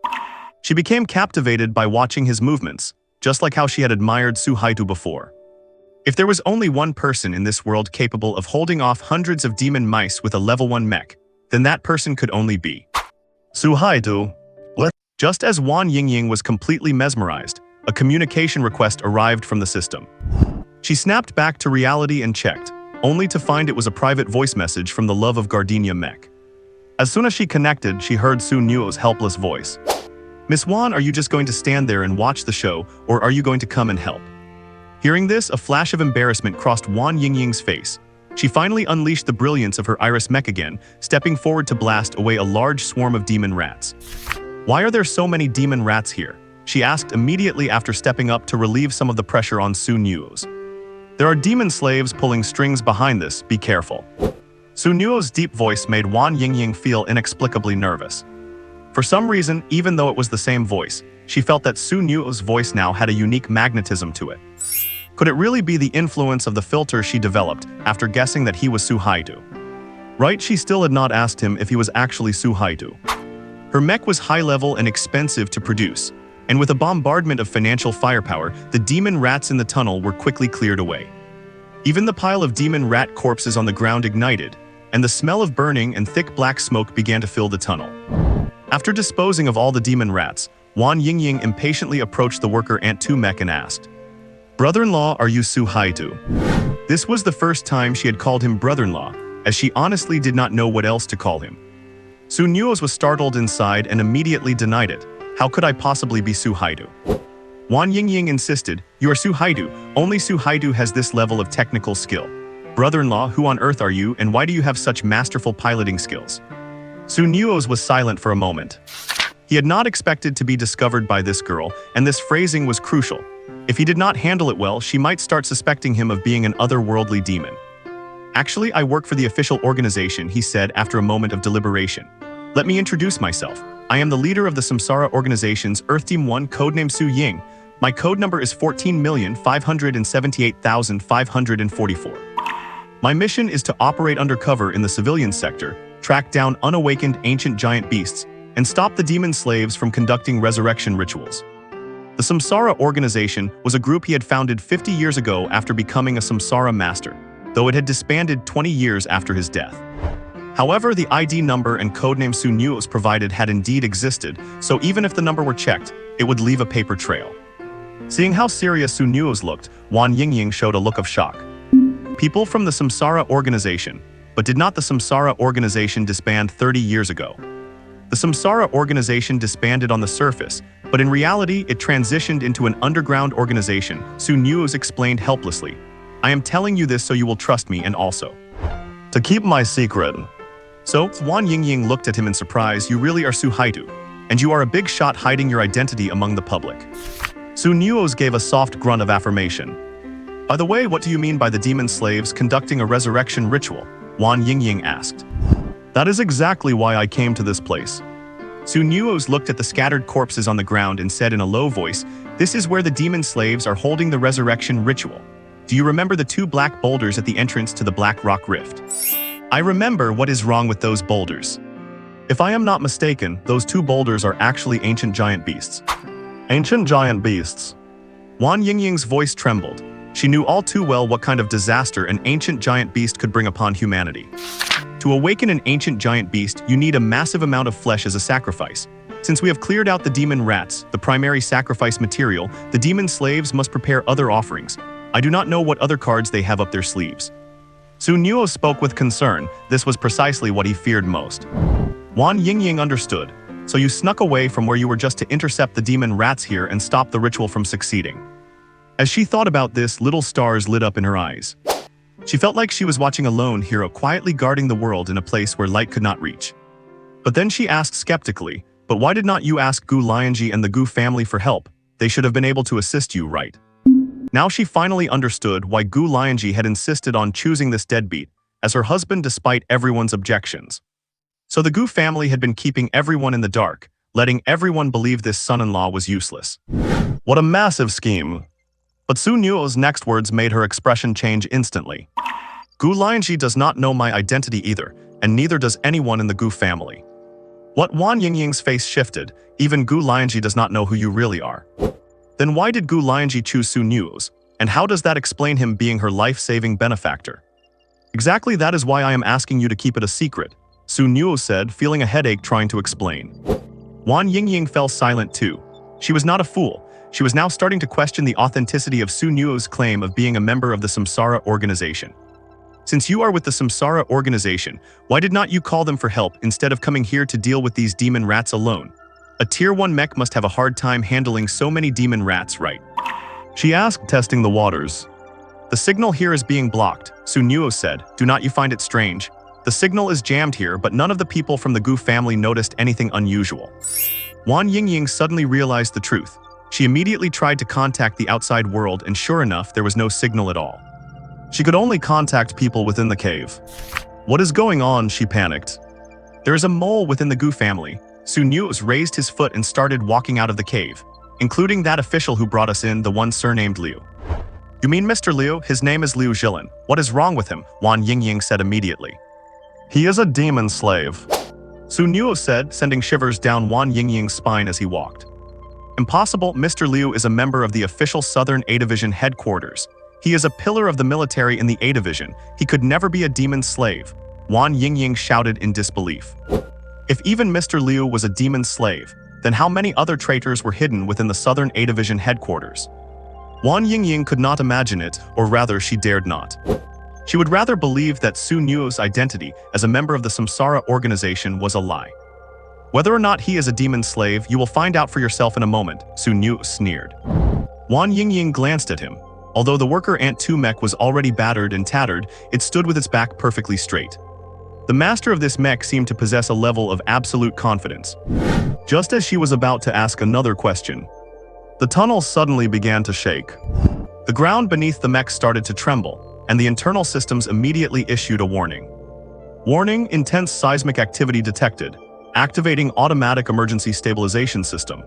She became captivated by watching his movements, just like how she had admired Suhaidu before. If there was only one person in this world capable of holding off hundreds of demon mice with a level 1 mech, then that person could only be Suhaidu. What? Just as Wan Yingying was completely mesmerized, a communication request arrived from the system. She snapped back to reality and checked, only to find it was a private voice message from the love of Gardenia mech. As soon as she connected, she heard Su Nuoze's helpless voice. Miss Wan, are you just going to stand there and watch the show, or are you going to come and help? Hearing this, a flash of embarrassment crossed Wan Yingying's face. She finally unleashed the brilliance of her iris mech again, stepping forward to blast away a large swarm of demon rats. Why are there so many demon rats here? She asked immediately after stepping up to relieve some of the pressure on Su Nuoze. There are demon slaves pulling strings behind this, be careful. Su Nuoze's deep voice made Wan Yingying feel inexplicably nervous. For some reason, even though it was the same voice, she felt that Su Nuoze's voice now had a unique magnetism to it. Could it really be the influence of the filter she developed after guessing that he was Suhaidu? Right, she still had not asked him if he was actually Suhaidu. Her mech was high-level and expensive to produce, and with a bombardment of financial firepower, the demon rats in the tunnel were quickly cleared away. Even the pile of demon rat corpses on the ground ignited, and the smell of burning and thick black smoke began to fill the tunnel. After disposing of all the demon rats, Wan Yingying impatiently approached the worker Ant 2 mech and asked, "Brother-in-law, are you Suhaidu?" This was the first time she had called him brother-in-law, as she honestly did not know what else to call him. Su Nuoze was startled inside and immediately denied it. How could I possibly be Suhaidu? Wan Yingying insisted, "You are Suhaidu. Only Suhaidu has this level of technical skill. Brother-in-law, who on earth are you, and why do you have such masterful piloting skills?" Su Nuoze was silent for a moment. He had not expected to be discovered by this girl, and this phrasing was crucial. If he did not handle it well, she might start suspecting him of being an otherworldly demon. "Actually, I work for the official organization," he said after a moment of deliberation. "Let me introduce myself. I am the leader of the Samsara Organization's Earth Team 1, codename Su Ying. My code number is 14,578,544. My mission is to operate undercover in the civilian sector, track down unawakened ancient giant beasts, and stop the demon slaves from conducting resurrection rituals." The Samsara Organization was a group he had founded 50 years ago after becoming a Samsara master, though it had disbanded 20 years after his death. However, the ID number and codename Su Nuoze provided had indeed existed, so even if the number were checked, it would leave a paper trail. Seeing how serious Su Nuoze looked, Wan Yingying showed a look of shock. People from the Samsara Organization, but did not the Samsara Organization disband 30 years ago? The Samsara Organization disbanded on the surface, but in reality it transitioned into an underground organization, Su Nuoze explained helplessly. "I am telling you this so you will trust me and also to keep my secret." So, Wan Yingying looked at him in surprise. "You really are Suhaidu, and you are a big shot hiding your identity among the public." Su Nuoze gave a soft grunt of affirmation. "By the way, what do you mean by the demon slaves conducting a resurrection ritual?" Wan Yingying asked. "That is exactly why I came to this place." Su Nuoze looked at the scattered corpses on the ground and said in a low voice, "This is where the demon slaves are holding the resurrection ritual. Do you remember the 2 black boulders at the entrance to the Black Rock Rift?" "I remember. What is wrong with those boulders?" "If I am not mistaken, those 2 boulders are actually ancient giant beasts." "Ancient giant beasts?" Wan Yingying's voice trembled. She knew all too well what kind of disaster an ancient giant beast could bring upon humanity. To awaken an ancient giant beast, you need a massive amount of flesh as a sacrifice. Since we have cleared out the demon rats, the primary sacrifice material, the demon slaves must prepare other offerings. I do not know what other cards they have up their sleeves. Su Nuoze spoke with concern. This was precisely what he feared most. Wan Yingying understood. "So you snuck away from where you were just to intercept the demon rats here and stop the ritual from succeeding." As she thought about this, little stars lit up in her eyes. She felt like she was watching a lone hero quietly guarding the world in a place where light could not reach. But then she asked skeptically, "But why did not you ask Gu Lianzhi and the Gu family for help? They should have been able to assist you, right?" Now she finally understood why Gu Lianzhi had insisted on choosing this deadbeat as her husband despite everyone's objections. So the Gu family had been keeping everyone in the dark, letting everyone believe this son-in-law was useless. What a massive scheme. But Su Nuo's next words made her expression change instantly. "Gu Lianzhi does not know my identity either, and neither does anyone in the Gu family." What Wang Yingying's face shifted. Even Gu Lianzhi does not know who you really are. Then why did Gu Lianzhi choose Su Nuo's, and how does that explain him being her life-saving benefactor? Exactly, that is why I am asking you to keep it a secret, Su Nuo said, feeling a headache trying to explain. Wang Yingying fell silent too. She was not a fool. She was now starting to question the authenticity of Su Nuo's claim of being a member of the Samsara organization. Since you are with the Samsara organization, why did not you call them for help instead of coming here to deal with these demon rats alone? A Tier 1 mech must have a hard time handling so many demon rats, right? She asked, testing the waters. The signal here is being blocked, Su Nuo said. Do not you find it strange? The signal is jammed here, but none of the people from the Gu family noticed anything unusual. Wang Yingying suddenly realized the truth. She immediately tried to contact the outside world, and sure enough, there was no signal at all. She could only contact people within the cave. What is going on? She panicked. There is a mole within the Gu family. Su Nuo raised his foot and started walking out of the cave, including that official who brought us in, the one surnamed Liu. You mean Mr. Liu? His name is Liu Zhilan. What is wrong with him? Wang Yingying said immediately. He is a demon slave, Su Nuo said, sending shivers down Wang Yingying's spine as he walked. Impossible. Mr. Liu is a member of the official Southern A Division headquarters. He is a pillar of the military in the A Division. He could never be a demon slave, Wang Yingying shouted in disbelief. If even Mr. Liu was a demon slave, then how many other traitors were hidden within the Southern A Division headquarters? Wang Yingying could not imagine it, or rather she dared not. She would rather believe that Su Nuo's identity as a member of the Samsara organization was a lie. Whether or not he is a demon slave, you will find out for yourself in a moment, Su Nuo sneered. Wang Yingying glanced at him. Although the worker Ant 2 mech was already battered and tattered, it stood with its back perfectly straight. The master of this mech seemed to possess a level of absolute confidence. Just as she was about to ask another question, the tunnel suddenly began to shake. The ground beneath the mech started to tremble, and the internal systems immediately issued a warning. Warning: intense seismic activity detected. Activating automatic emergency stabilization system.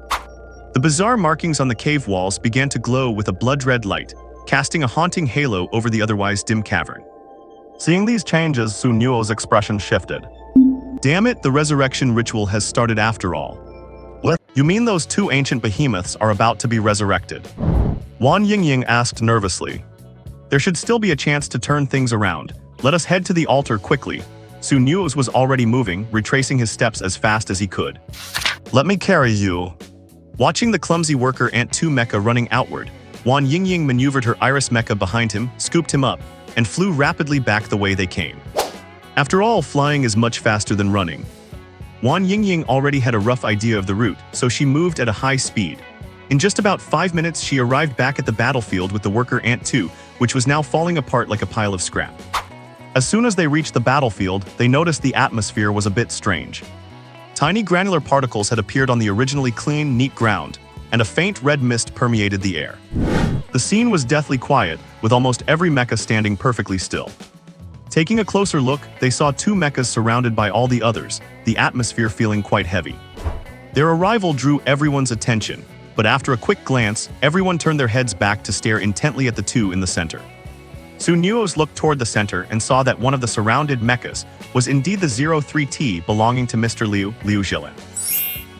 The bizarre markings on the cave walls began to glow with a blood-red light, casting a haunting halo over the otherwise dim cavern. Seeing these changes, Su Nuo's expression shifted. Damn it, the resurrection ritual has started after all. What? You mean those two ancient behemoths are about to be resurrected? Wang Yingying asked nervously. There should still be a chance to turn things around. Let us head to the altar quickly. Su Nuo was already moving, retracing his steps as fast as he could. Let me carry you. Watching the clumsy worker Ant 2 mecha running outward, Wang Yingying maneuvered her Iris mecha behind him, scooped him up, and flew rapidly back the way they came. After all, flying is much faster than running. Wang Yingying already had a rough idea of the route, so she moved at a high speed. In just about 5 minutes, she arrived back at the battlefield with the worker Ant 2, which was now falling apart like a pile of scrap. As soon as they reached the battlefield, they noticed the atmosphere was a bit strange. Tiny granular particles had appeared on the originally clean, neat ground, and a faint red mist permeated the air. The scene was deathly quiet, with almost every mecha standing perfectly still. Taking a closer look, they saw 2 mechas surrounded by all the others, the atmosphere feeling quite heavy. Their arrival drew everyone's attention, but after a quick glance, everyone turned their heads back to stare intently at the 2 in the center. Su Nuo looked toward the center and saw that one of the surrounded mechas was indeed the 03T belonging to Mr. Liu Zhilan.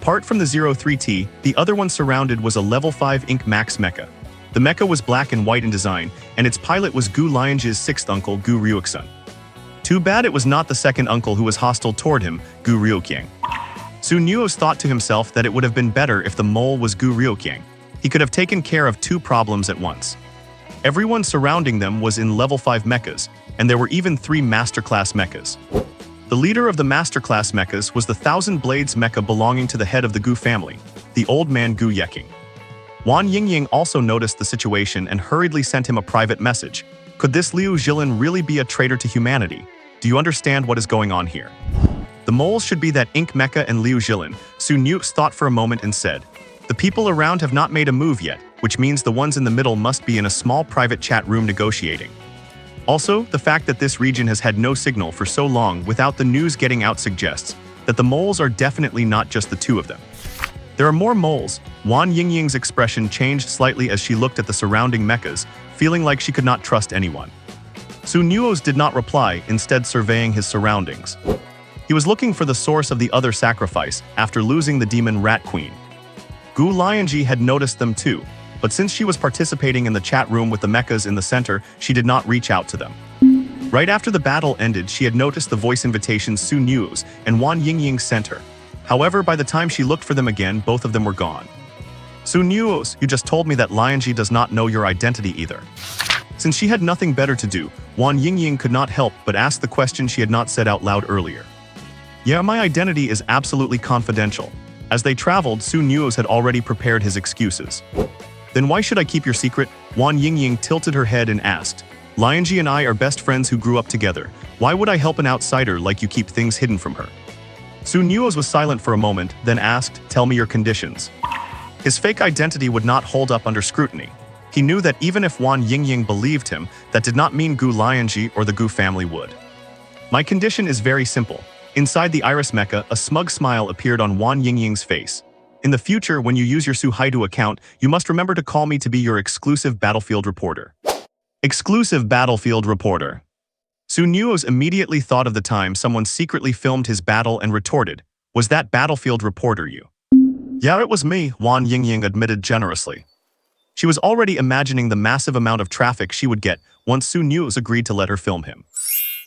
Apart from the 03T, the other one surrounded was a level 5 Inc. Max mecha. The mecha was black and white in design, and its pilot was Gu Lianzhi's 6th uncle, Gu Ryuksun. Too bad it was not the second uncle who was hostile toward him, Gu Ryukyang. Su Nuo thought to himself that it would have been better if the mole was Gu Ryukyang. He could have taken care of 2 problems at once. Everyone surrounding them was in level 5 mechas, and there were even 3 masterclass mechas. The leader of the masterclass mechas was the Thousand Blades mecha belonging to the head of the Gu family, the old man Gu Yeking. Wang Yingying also noticed the situation and hurriedly sent him a private message. Could this Liu Zhilin really be a traitor to humanity? Do you understand what is going on here? The moles should be that Ink Mecha and Liu Zhilin. Su Nux thought for a moment and said, the people around have not made a move yet, which means the ones in the middle must be in a small private chat room negotiating. Also, the fact that this region has had no signal for so long without the news getting out suggests that the moles are definitely not just the two of them. There are more moles. Wang Yingying's expression changed slightly as she looked at the surrounding mechas, feeling like she could not trust anyone. Su Nuoze did not reply, instead surveying his surroundings. He was looking for the source of the other sacrifice after losing the demon Rat Queen. Gu Lianzhi had noticed them too, but since she was participating in the chat room with the mechas in the center, she did not reach out to them. Right after the battle ended, she had noticed the voice invitations Su Nuoze and Wang Yingying sent her. However, by the time she looked for them again, both of them were gone. Su Nuoze, you just told me that Lianzhi does not know your identity either. Since she had nothing better to do, Wang Yingying could not help but ask the question she had not said out loud earlier. Yeah, my identity is absolutely confidential. As they traveled, Su Nuoze had already prepared his excuses. Then why should I keep your secret? Wang Yingying tilted her head and asked, Lianzhi and I are best friends who grew up together. Why would I help an outsider like you keep things hidden from her? Su Nuoze was silent for a moment, then asked, tell me your conditions. His fake identity would not hold up under scrutiny. He knew that even if Wang Yingying believed him, that did not mean Gu Lianzhi or the Gu family would. My condition is very simple. Inside the Iris Mecha, a smug smile appeared on Wang Yingying's face. In the future, when you use your Su Haidu account, you must remember to call me to be your exclusive battlefield reporter. Exclusive battlefield reporter. Su Nuoze immediately thought of the time someone secretly filmed his battle and retorted, was that battlefield reporter you? Yeah, it was me, Wang Yingying admitted generously. She was already imagining the massive amount of traffic she would get once Su Nuoze agreed to let her film him.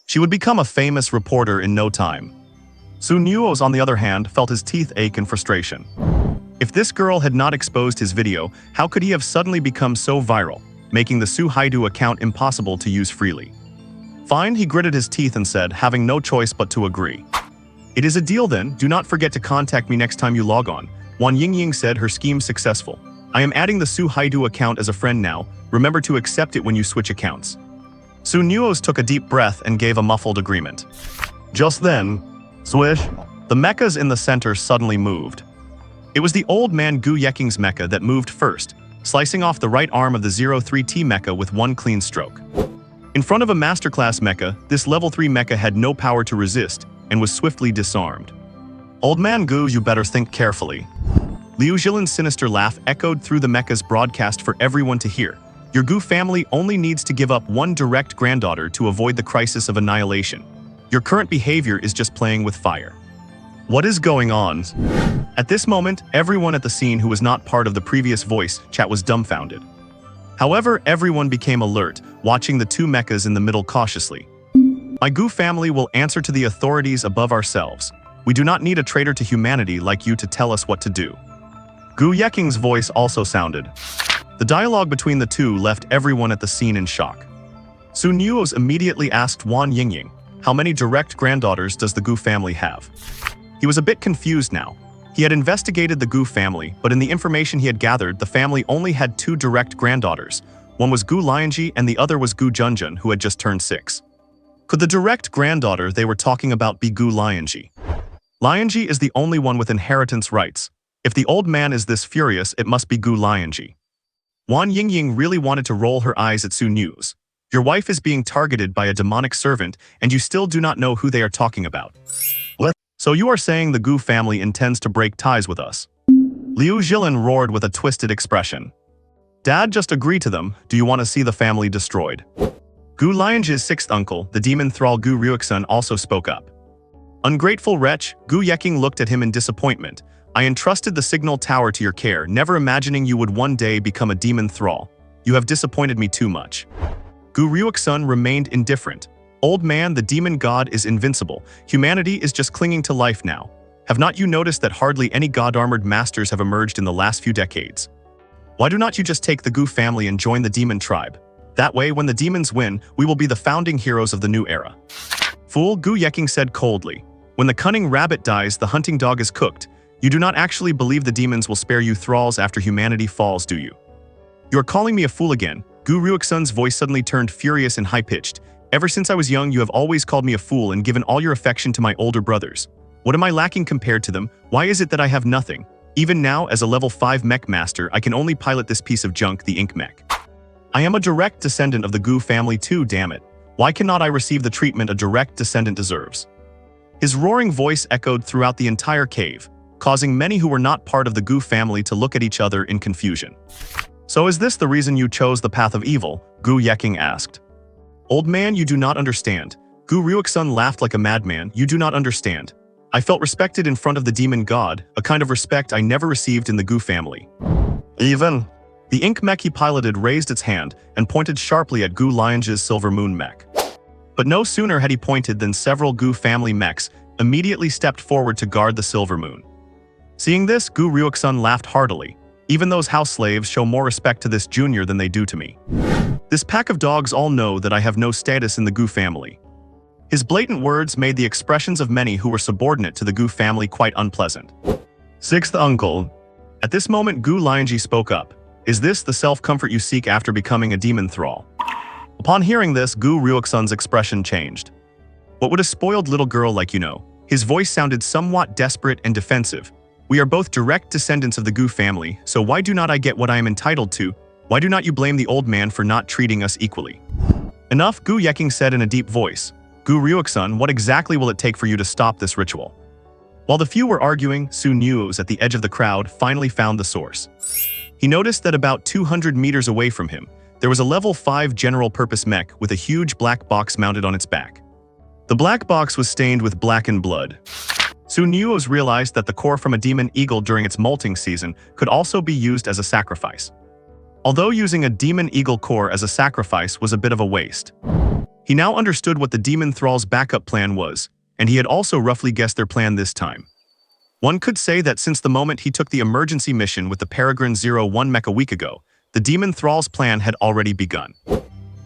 She would become a famous reporter in no time. Su Nuoze, on the other hand, felt his teeth ache in frustration. If this girl had not exposed his video, how could he have suddenly become so viral, making the Su Haidu account impossible to use freely? Fine, he gritted his teeth and said, having no choice but to agree. It is a deal then, do not forget to contact me next time you log on. Wang Yingying said, her scheme successful. I am adding the Su Haidu account as a friend now, remember to accept it when you switch accounts. Su Nuoze took a deep breath and gave a muffled agreement. Just then, swish, the mechas in the center suddenly moved. It was the old man Gu Yeking's mecha that moved first, slicing off the right arm of the 03T mecha with one clean stroke. In front of a masterclass mecha, this level 3 mecha had no power to resist and was swiftly disarmed. Old man Gu, you better think carefully. Liu Zhilin's sinister laugh echoed through the mecha's broadcast for everyone to hear. Your Gu family only needs to give up one direct granddaughter to avoid the crisis of annihilation. Your current behavior is just playing with fire. What is going on? At this moment, everyone at the scene who was not part of the previous voice chat was dumbfounded. However, everyone became alert, watching the two mechas in the middle cautiously. My Gu family will answer to the authorities above ourselves. We do not need a traitor to humanity like you to tell us what to do. Gu Yeking's voice also sounded. The dialogue between the two left everyone at the scene in shock. Su Nuoze immediately asked Wang Yingying, how many direct granddaughters does the Gu family have? He was a bit confused now. He had investigated the Gu family, but in the information he had gathered, the family only had 2 direct granddaughters. One was Gu Lianzhi and the other was Gu Junjun, who had just turned 6. Could the direct granddaughter they were talking about be Gu Lianzhi? Lianzhi is the only one with inheritance rights. If the old man is this furious, it must be Gu Lianzhi. Wang Yingying really wanted to roll her eyes at Su Nuoze. Your wife is being targeted by a demonic servant, and you still do not know who they are talking about. What? So you are saying the Gu family intends to break ties with us? Liu Zhilin roared with a twisted expression. Dad, just agree to them. Do you want to see the family destroyed? Gu Lianzhi's 6th uncle, the demon thrall Gu Ruixun, also spoke up. Ungrateful wretch, Gu Yeking looked at him in disappointment. I entrusted the signal tower to your care, never imagining you would one day become a demon thrall. You have disappointed me too much. Gu Ruixun remained indifferent. Old man, the demon god is invincible. Humanity is just clinging to life now. Have not you noticed that hardly any god-armored masters have emerged in the last few decades? Why do not you just take the Gu family and join the demon tribe? That way, when the demons win, we will be the founding heroes of the new era. Fool, Gu Yeking said coldly. When the cunning rabbit dies, the hunting dog is cooked. You do not actually believe the demons will spare you thralls after humanity falls, do you? You are calling me a fool again. Gu Ruoxun's voice suddenly turned furious and high-pitched. Ever since I was young, you have always called me a fool and given all your affection to my older brothers. What am I lacking compared to them? Why is it that I have nothing? Even now, as a level 5 mech master, I can only pilot this piece of junk, the ink mech. I am a direct descendant of the Gu family too, damn it. Why cannot I receive the treatment a direct descendant deserves? His roaring voice echoed throughout the entire cave, causing many who were not part of the Gu family to look at each other in confusion. So is this the reason you chose the path of evil? Gu Yeking asked. Old man, you do not understand. Gu Ruoxun laughed like a madman. You do not understand. I felt respected in front of the demon god, a kind of respect I never received in the Gu family. Even. The ink mech he piloted raised its hand and pointed sharply at Gu Lianzhi's silver moon mech. But no sooner had he pointed than several Gu family mechs immediately stepped forward to guard the silver moon. Seeing this, Gu Ruoxun laughed heartily. Even those house slaves show more respect to this junior than they do to me. This pack of dogs all know that I have no status in the Gu family. His blatant words made the expressions of many who were subordinate to the Gu family quite unpleasant. Sixth uncle. At this moment, Gu Lianzhi spoke up. Is this the self-comfort you seek after becoming a demon thrall? Upon hearing this, Gu Ruoxun's expression changed. What would a spoiled little girl like you know? His voice sounded somewhat desperate and defensive. We are both direct descendants of the Gu family, so why do not I get what I am entitled to? Why do not you blame the old man for not treating us equally? Enough, Gu Yeking said in a deep voice. Gu Ruoxun, what exactly will it take for you to stop this ritual? While the few were arguing, Su Nuoze at the edge of the crowd finally found the source. He noticed that about 200 meters away from him, there was a level 5 general-purpose mech with a huge black box mounted on its back. The black box was stained with blackened blood. Su Nuoze realized that the core from a demon eagle during its molting season could also be used as a sacrifice. Although using a demon eagle core as a sacrifice was a bit of a waste. He now understood what the demon thrall's backup plan was, and he had also roughly guessed their plan this time. One could say that since the moment he took the emergency mission with the Peregrine 01 mech a week ago, the demon thrall's plan had already begun.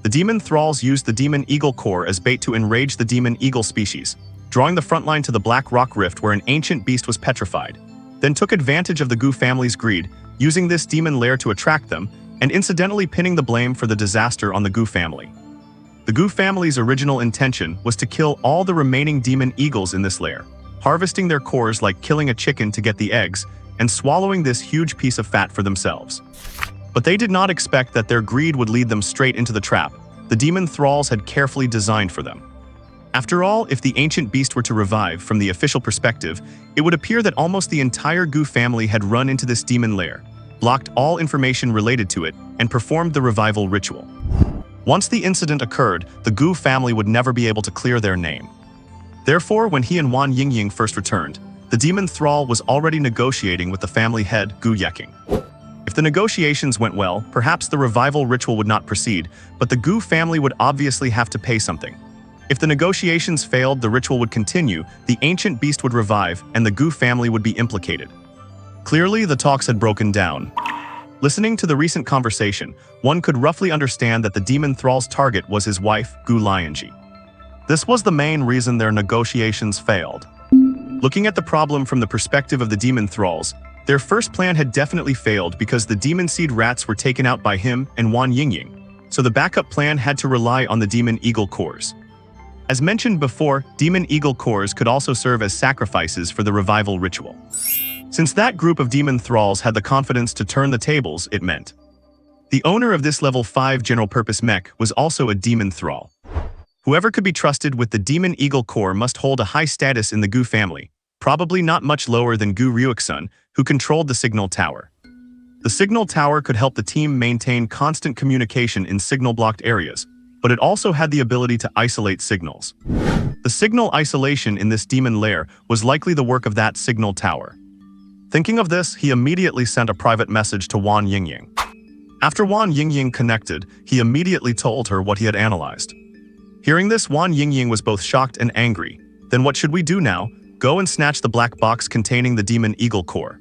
The demon thralls used the demon eagle core as bait to enrage the demon eagle species, drawing the front line to the Black Rock Rift where an ancient beast was petrified, then took advantage of the Gu family's greed, using this demon lair to attract them, and incidentally pinning the blame for the disaster on the Gu family. The Gu family's original intention was to kill all the remaining demon eagles in this lair, harvesting their cores like killing a chicken to get the eggs, and swallowing this huge piece of fat for themselves. But they did not expect that their greed would lead them straight into the trap the demon thralls had carefully designed for them. After all, if the ancient beast were to revive, from the official perspective, it would appear that almost the entire Gu family had run into this demon lair, blocked all information related to it, and performed the revival ritual. Once the incident occurred, the Gu family would never be able to clear their name. Therefore, when he and Wan Yingying first returned, the demon thrall was already negotiating with the family head, Gu Yeking. If the negotiations went well, perhaps the revival ritual would not proceed, but the Gu family would obviously have to pay something. If the negotiations failed, the ritual would continue, the ancient beast would revive, and the Gu family would be implicated. Clearly, the talks had broken down. Listening to the recent conversation, one could roughly understand that the demon thrall's target was his wife, Gu Lianzhi. This was the main reason their negotiations failed. Looking at the problem from the perspective of the demon thralls, their first plan had definitely failed because the demon seed rats were taken out by him and Wan Yingying, so the backup plan had to rely on the demon eagle cores. As mentioned before, demon eagle cores could also serve as sacrifices for the revival ritual. Since that group of demon thralls had the confidence to turn the tables, it meant. The owner of this level 5 general-purpose mech was also a demon thrall. Whoever could be trusted with the demon eagle core must hold a high status in the Gu family, probably not much lower than Gu Ruoxun, who controlled the signal tower. The signal tower could help the team maintain constant communication in signal-blocked areas, but it also had the ability to isolate signals. The signal isolation in this demon lair was likely the work of that signal tower. Thinking of this, he immediately sent a private message to Wan Yingying. After Wan Yingying connected, he immediately told her what he had analyzed. Hearing this, Wan Yingying was both shocked and angry. Then what should we do now? Go and snatch the black box containing the demon eagle core.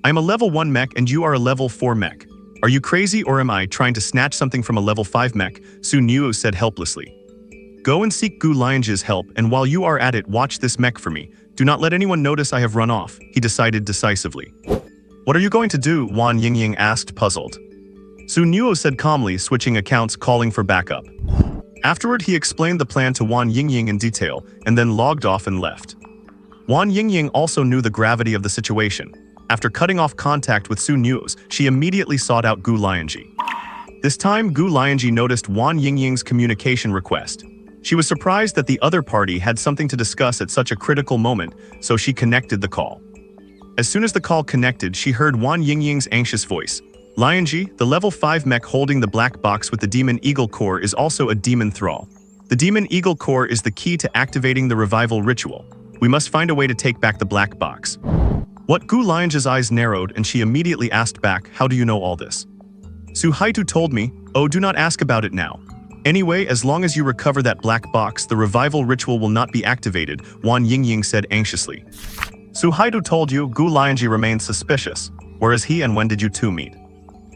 I am a level 1 mech and you are a level 4 mech. Are you crazy or am I trying to snatch something from a level 5 mech? Su Nuoze said helplessly. Go and seek Gu Lianzhi's help, and while you are at it, watch this mech for me. Do not let anyone notice I have run off, he decided decisively. What are you going to do? Wan Yingying asked, puzzled. Su Nuo said calmly, switching accounts, calling for backup. Afterward, he explained the plan to Wan Yingying in detail, and then logged off and left. Wan Yingying also knew the gravity of the situation. After cutting off contact with Su Nuo's, she immediately sought out Gu Lianzhi. This time, Gu Lianzhi noticed Wan Yingying's communication request. She was surprised that the other party had something to discuss at such a critical moment, so she connected the call. As soon as the call connected, she heard Wan Yingying's anxious voice. Lianzhi, the level 5 mech holding the black box with the demon eagle core, is also a demon thrall. The demon eagle core is the key to activating the revival ritual. We must find a way to take back the black box. What? Gu Lianzhi's eyes narrowed and she immediately asked back, how do you know all this? Su Haitu told me. Oh, do not ask about it now. Anyway, as long as you recover that black box, the revival ritual will not be activated, Wan Yingying said anxiously. Su Haitu told you. Gu Lianzhi remained suspicious. Where is he and when did you two meet?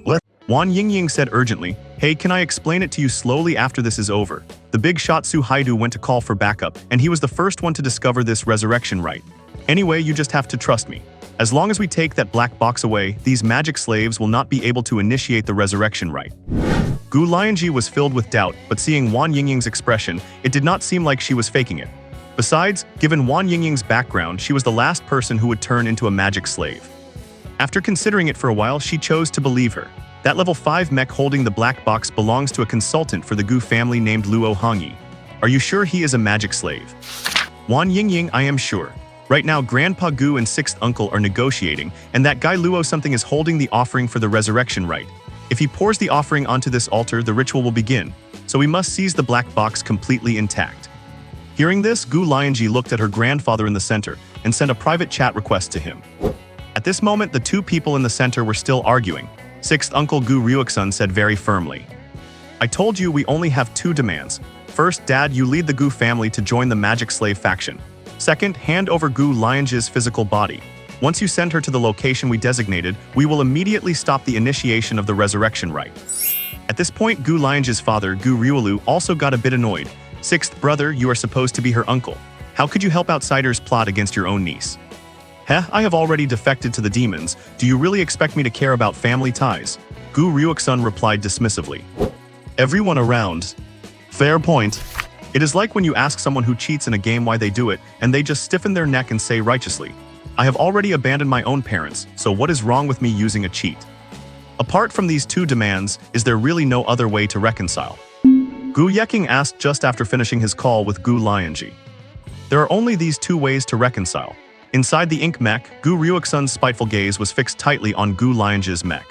What? Wan Yingying said urgently. Hey, can I explain it to you slowly after this is over? The big shot Su Haitu went to call for backup, and he was the first one to discover this resurrection rite. Anyway, you just have to trust me. As long as we take that black box away, these magic slaves will not be able to initiate the resurrection rite. Gu Lianzhi was filled with doubt, but seeing Wan Yingying's expression, it did not seem like she was faking it. Besides, given Wan Yingying's background, she was the last person who would turn into a magic slave. After considering it for a while, she chose to believe her. That level 5 mech holding the black box belongs to a consultant for the Gu family named Luo Hongyi. Are you sure he is a magic slave? Wan Yingying, I am sure. Right now, Grandpa Gu and 6th uncle are negotiating, and that guy Luo something is holding the offering for the resurrection rite. If he pours the offering onto this altar, the ritual will begin, so we must seize the black box completely intact. Hearing this, Gu Lianzhi looked at her grandfather in the center and sent a private chat request to him. At this moment, the two people in the center were still arguing. 6th uncle Gu Ryuxun said very firmly, I told you we only have 2 demands. First, Dad, you lead the Gu family to join the magic slave faction. Second, hand over Gu Lianzhi's physical body. Once you send her to the location we designated, we will immediately stop the initiation of the resurrection rite. At this point, Gu Lianzhi's father, Gu Ryulu, also got a bit annoyed. 6th brother, you are supposed to be her uncle. How could you help outsiders plot against your own niece? Heh, I have already defected to the demons. Do you really expect me to care about family ties? Gu Ryuxun replied dismissively. Everyone around. Fair point. It is like when you ask someone who cheats in a game why they do it, and they just stiffen their neck and say righteously. I have already abandoned my own parents, so what is wrong with me using a cheat? Apart from these 2 demands, is there really no other way to reconcile? Gu Yeking asked just after finishing his call with Gu Lianzhi. There are only these 2 ways to reconcile. Inside the ink mech, Gu Ryuxun's spiteful gaze was fixed tightly on Gu Lianzhi's mech.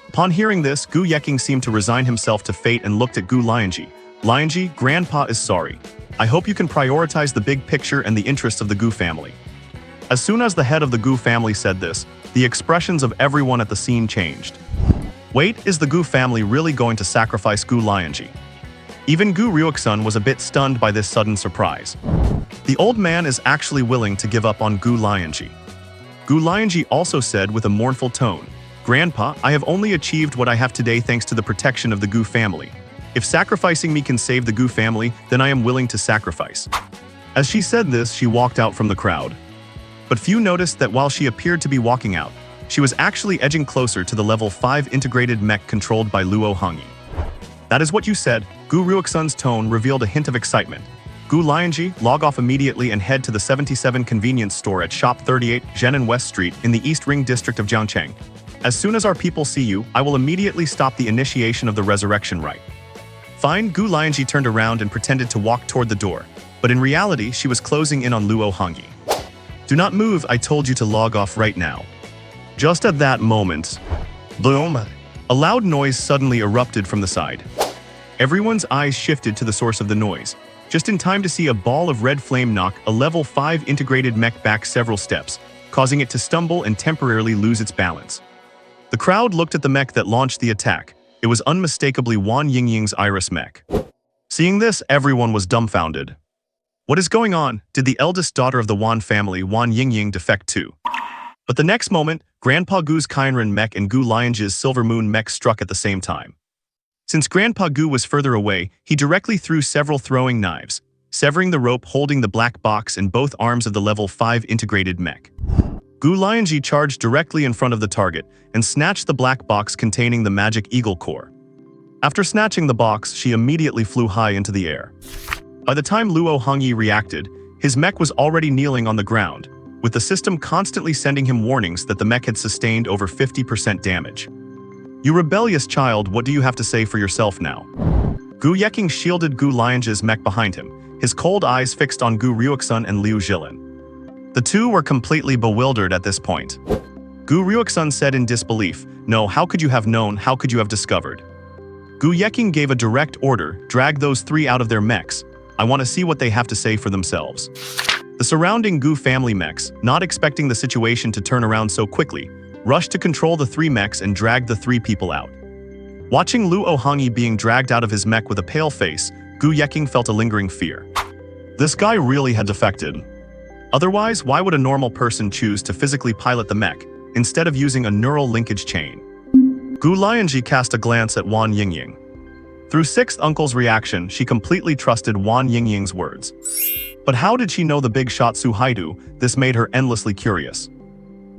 Upon hearing this, Gu Yeking seemed to resign himself to fate and looked at Gu Lianzhi. Lianzhi, Grandpa is sorry. I hope you can prioritize the big picture and the interests of the Gu family. As soon as the head of the Gu family said this, the expressions of everyone at the scene changed. Wait, is the Gu family really going to sacrifice Gu Lianzhi? Even Gu Ryuxun was a bit stunned by this sudden surprise. The old man is actually willing to give up on Gu Lianzhi. Gu Lianzhi also said with a mournful tone, Grandpa, I have only achieved what I have today thanks to the protection of the Gu family. If sacrificing me can save the Gu family, then I am willing to sacrifice. As she said this, she walked out from the crowd. But few noticed that while she appeared to be walking out, she was actually edging closer to the level 5 integrated mech controlled by Luo Hongyi. That is what you said. Gu Ryuxun's tone revealed a hint of excitement. Gu Lianzhi, log off immediately and head to the 77 convenience store at Shop 38, Zhenan West Street in the East Ring district of Jiangcheng. As soon as our people see you, I will immediately stop the initiation of the resurrection rite. Fine, Gu Lianzhi turned around and pretended to walk toward the door, but in reality, she was closing in on Luo Hongyi. Do not move, I told you to log off right now. Just at that moment, boom, a loud noise suddenly erupted from the side. Everyone's eyes shifted to the source of the noise, just in time to see a ball of red flame knock a level 5 integrated mech back several steps, causing it to stumble and temporarily lose its balance. The crowd looked at the mech that launched the attack. It was unmistakably Wan Yingying's Iris mech. Seeing this, everyone was dumbfounded. What is going on? Did the eldest daughter of the Wan family, Wan Yingying, defect too? But the next moment, Grandpa Gu's Kainran mech and Gu Lianzhi's Silver Moon mech struck at the same time. Since Grandpa Gu was further away, he directly threw several throwing knives. severing the rope holding the black box in both arms of the level 5 integrated mech. Gu Lianzhi charged directly in front of the target and snatched the black box containing the magic eagle core. After snatching the box, she immediately flew high into the air. By the time Luo Hongyi reacted, his mech was already kneeling on the ground, with the system constantly sending him warnings that the mech had sustained over 50% damage. "You rebellious child, what do you have to say for yourself now?" Gu Yeking shielded Gu Lianzhi's mech behind him, his cold eyes fixed on Gu Ryuksun and Liu Jilin. The two were completely bewildered at this point. Gu Ryuksun said in disbelief, "No, how could you have known, how could you have discovered?" Gu Yeking gave a direct order, "Drag those three out of their mechs. I want to see what they have to say for themselves." The surrounding Gu family mechs, not expecting the situation to turn around so quickly, rushed to control the three mechs and drag the three people out. Watching Luo Hongyi being dragged out of his mech with a pale face, Gu Yeking felt a lingering fear. This guy really had defected. Otherwise, why would a normal person choose to physically pilot the mech, instead of using a neural linkage chain? Gu Lianzhi cast a glance at Wan Yingying. Through Sixth Uncle's reaction, she completely trusted Wan Yingying's words. But how did she know the big shot Su Haidu? This made her endlessly curious.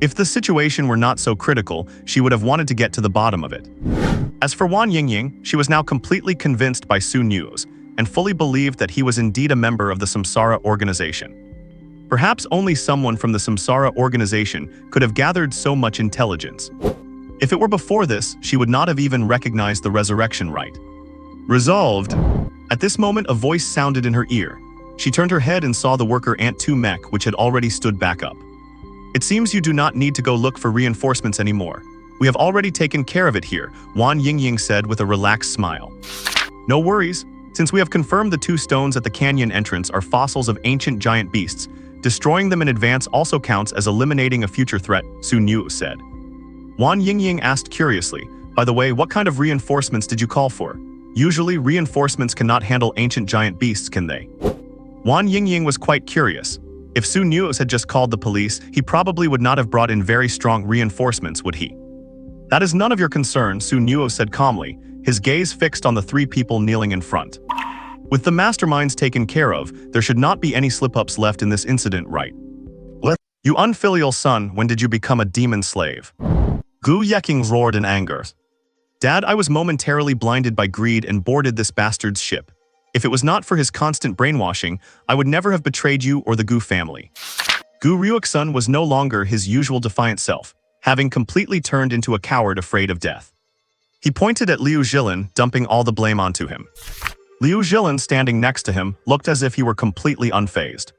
If the situation were not so critical, she would have wanted to get to the bottom of it. As for Wan Yingying, she was now completely convinced by Su Nuoze, and fully believed that he was indeed a member of the Samsara organization. Perhaps only someone from the Samsara organization could have gathered so much intelligence. If it were before this, she would not have even recognized the resurrection rite. Resolved. At this moment, a voice sounded in her ear. She turned her head and saw the worker Ant 2 mech, which had already stood back up. "It seems you do not need to go look for reinforcements anymore. We have already taken care of it here," Wan Yingying said with a relaxed smile. "No worries. Since we have confirmed the two stones at the canyon entrance are fossils of ancient giant beasts, destroying them in advance also counts as eliminating a future threat," Su Nuoze said. Wan Yingying asked curiously, "By the way, what kind of reinforcements did you call for? Usually, reinforcements cannot handle ancient giant beasts, can they?" Wan Yingying was quite curious. If Su Nuoze had just called the police, he probably would not have brought in very strong reinforcements, would he? "That is none of your concern," Su Nuoze said calmly, his gaze fixed on the three people kneeling in front. "With the masterminds taken care of, there should not be any slip-ups left in this incident, right?" "You unfilial son, when did you become a demon slave?" Gu Yeking roared in anger. "Dad, I was momentarily blinded by greed and boarded this bastard's ship. If it was not for his constant brainwashing, I would never have betrayed you or the Gu family." Gu Ryuksun was no longer his usual defiant self, having completely turned into a coward afraid of death. He pointed at Liu Jilin, dumping all the blame onto him. Liu Jilin, standing next to him, looked as if he were completely unfazed.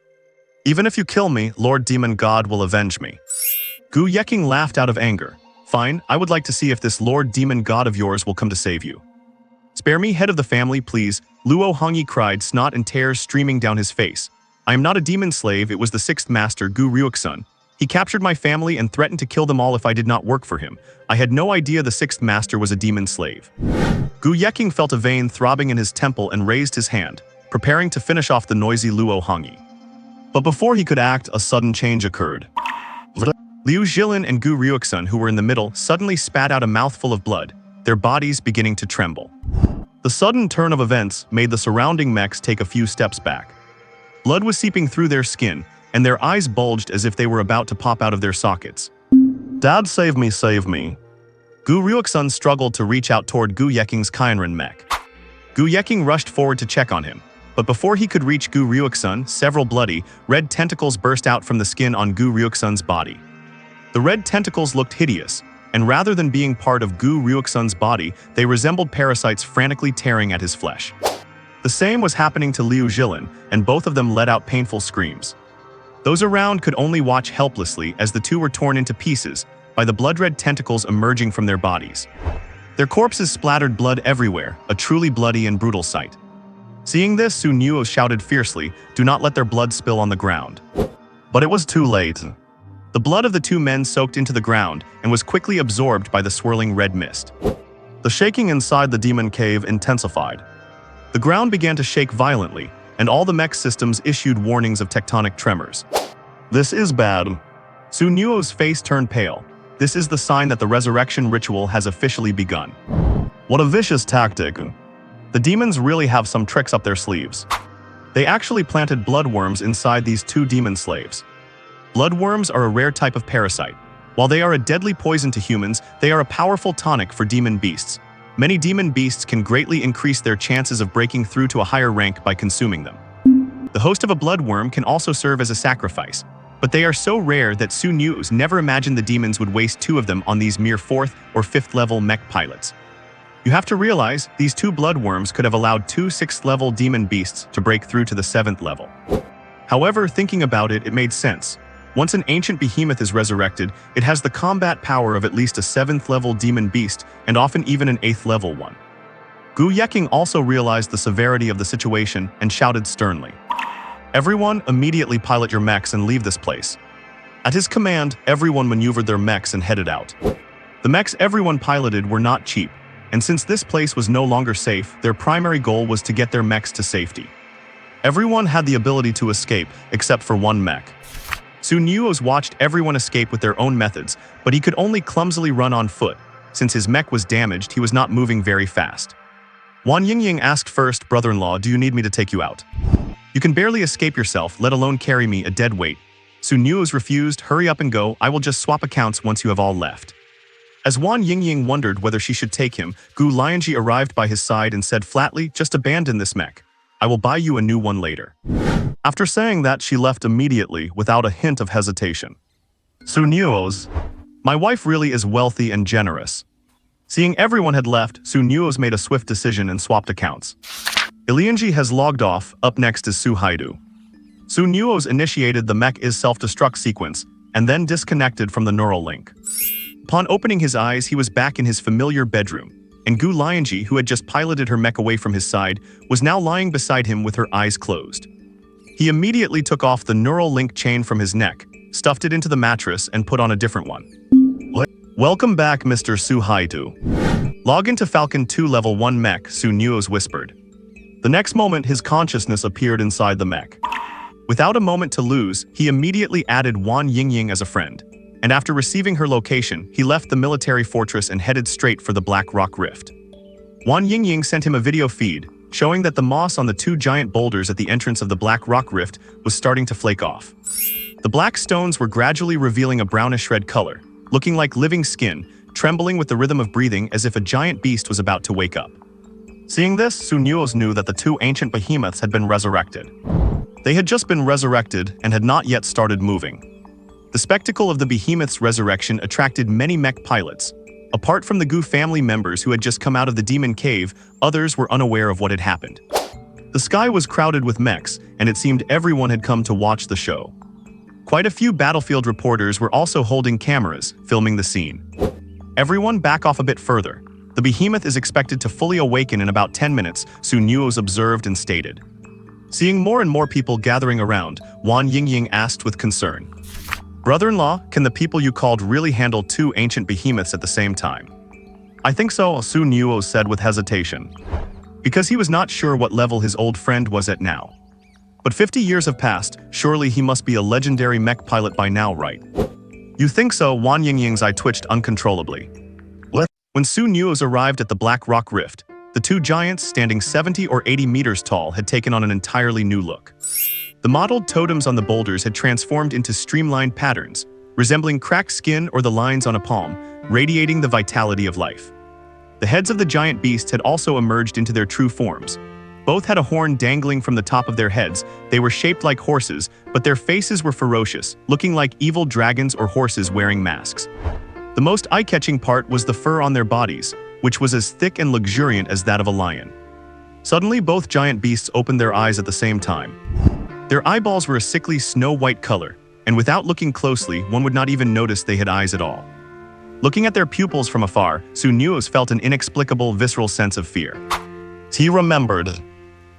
"Even if you kill me, Lord Demon God will avenge me." Gu Yeking laughed out of anger. "Fine, I would like to see if this Lord Demon God of yours will come to save you." "Spare me, head of the family, please," Luo Hongyi cried, snot and tears streaming down his face. "I am not a demon slave, it was the sixth master, Gu Ryuksun. He captured my family and threatened to kill them all if I did not work for him. I had no idea the sixth master was a demon slave." Gu Yeking felt a vein throbbing in his temple and raised his hand, preparing to finish off the noisy Luo Hongyi. But before he could act, a sudden change occurred. Liu Jilin and Gu Ryuksun, who were in the middle, suddenly spat out a mouthful of blood, their bodies beginning to tremble. The sudden turn of events made the surrounding mechs take a few steps back. Blood was seeping through their skin, and their eyes bulged as if they were about to pop out of their sockets. "Dad, save me, save me." Gu Ryuksun struggled to reach out toward Gu Yeking's Kainran mech. Gu Yeking rushed forward to check on him, but before he could reach Gu Ryuksun, several bloody, red tentacles burst out from the skin on Gu Ryuksun's body. The red tentacles looked hideous, and rather than being part of Gu Ryuksun's body, they resembled parasites frantically tearing at his flesh. The same was happening to Liu Jilin, and both of them let out painful screams. Those around could only watch helplessly as the two were torn into pieces by the blood-red tentacles emerging from their bodies. Their corpses splattered blood everywhere, a truly bloody and brutal sight. Seeing this, Su Nuoze shouted fiercely, "Do not let their blood spill on the ground." But it was too late. The blood of the two men soaked into the ground and was quickly absorbed by the swirling red mist. The shaking inside the demon cave intensified. The ground began to shake violently, and all the mech systems issued warnings of tectonic tremors. "This is bad." Su Nuoze's face turned pale. This is the sign that the resurrection ritual has officially begun. What a vicious tactic. The demons really have some tricks up their sleeves. They actually planted bloodworms inside these two demon slaves. Bloodworms are a rare type of parasite. While they are a deadly poison to humans, they are a powerful tonic for demon beasts. Many demon beasts can greatly increase their chances of breaking through to a higher rank by consuming them. The host of a bloodworm can also serve as a sacrifice, but they are so rare that Su Nuoze never imagined the demons would waste two of them on these mere 4th or 5th level mech pilots. You have to realize, these two bloodworms could have allowed two 6th level demon beasts to break through to the 7th level. However, thinking about it, it made sense. Once an ancient behemoth is resurrected, it has the combat power of at least a 7th level demon beast, and often even an 8th level one. Gu Lianzhi also realized the severity of the situation and shouted sternly, "Everyone, immediately pilot your mechs and leave this place." At his command, everyone maneuvered their mechs and headed out. The mechs everyone piloted were not cheap, and since this place was no longer safe, their primary goal was to get their mechs to safety. Everyone had the ability to escape, except for one mech. Su Nuoze watched everyone escape with their own methods, but he could only clumsily run on foot. Since his mech was damaged, he was not moving very fast. Wan Yingying asked first, "Brother-in-law, do you need me to take you out? You can barely escape yourself, let alone carry me a dead weight." Su Nuoze refused, "Hurry up and go, I will just swap accounts once you have all left." As Wan Yingying wondered whether she should take him, Gu Lianzhi arrived by his side and said flatly, "Just abandon this mech. I will buy you a new one later." After saying that, she left immediately, without a hint of hesitation. Su Nuoze, "My wife really is wealthy and generous." Seeing everyone had left, Su Nuoze made a swift decision and swapped accounts. Gu Lianzhi has logged off, up next is Su Haidu. Su Nuoze initiated the mech is self-destruct sequence, and then disconnected from the neural link. Upon opening his eyes, he was back in his familiar bedroom, and Gu Lianzhi, who had just piloted her mech away from his side, was now lying beside him with her eyes closed. He immediately took off the neural link chain from his neck, stuffed it into the mattress, and put on a different one. "Welcome back, Mr. Su Haidu. Log into Falcon 2 Level 1 mech," Su Nuoze whispered. The next moment, his consciousness appeared inside the mech. Without a moment to lose, he immediately added Wan Yingying as a friend, and after receiving her location, he left the military fortress and headed straight for the Black Rock Rift. Wan Yingying sent him a video feed, showing that the moss on the two giant boulders at the entrance of the Black Rock Rift was starting to flake off. The black stones were gradually revealing a brownish red color, looking like living skin, trembling with the rhythm of breathing as if a giant beast was about to wake up. Seeing this, Su Nuoze knew that the two ancient behemoths had been resurrected. They had just been resurrected and had not yet started moving. The spectacle of the behemoth's resurrection attracted many mech pilots. Apart from the Gu family members who had just come out of the demon cave, others were unaware of what had happened. The sky was crowded with mechs, and it seemed everyone had come to watch the show. Quite a few battlefield reporters were also holding cameras, filming the scene. "Everyone back off a bit further. The behemoth is expected to fully awaken in about 10 minutes, Su Nuoze observed and stated. Seeing more and more people gathering around, Wan Yingying asked with concern, "Brother-in-law, can the people you called really handle two ancient behemoths at the same time?" "I think so," Su Nuoze said with hesitation, because he was not sure what level his old friend was at now. But 50 years have passed, surely he must be a legendary mech pilot by now, right? "You think so?" Wan Yingying's eye twitched uncontrollably. What? When Su Nuoze arrived at the Black Rock Rift, the two giants, standing 70 or 80 meters tall, had taken on an entirely new look. The mottled totems on the boulders had transformed into streamlined patterns, resembling cracked skin or the lines on a palm, radiating the vitality of life. The heads of the giant beasts had also emerged into their true forms. Both had a horn dangling from the top of their heads. They were shaped like horses, but their faces were ferocious, looking like evil dragons or horses wearing masks. The most eye-catching part was the fur on their bodies, which was as thick and luxuriant as that of a lion. Suddenly, both giant beasts opened their eyes at the same time. Their eyeballs were a sickly snow-white color, and without looking closely, one would not even notice they had eyes at all. Looking at their pupils from afar, Su Nuoze felt an inexplicable, visceral sense of fear. He remembered.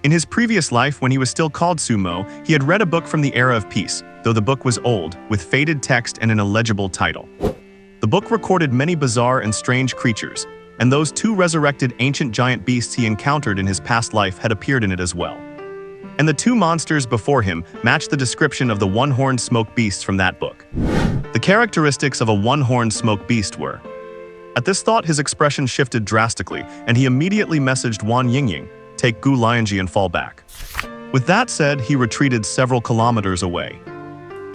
In his previous life, when he was still called Sumo, he had read a book from the era of peace, though the book was old, with faded text and an illegible title. The book recorded many bizarre and strange creatures, and those two resurrected ancient giant beasts he encountered in his past life had appeared in it as well. And the two monsters before him matched the description of the one-horned smoke beasts from that book. The characteristics of a one-horned smoke beast were. At this thought, his expression shifted drastically, and he immediately messaged Wan Yingying, "Take Gu Lianzhi and fall back." With that said, he retreated several kilometers away.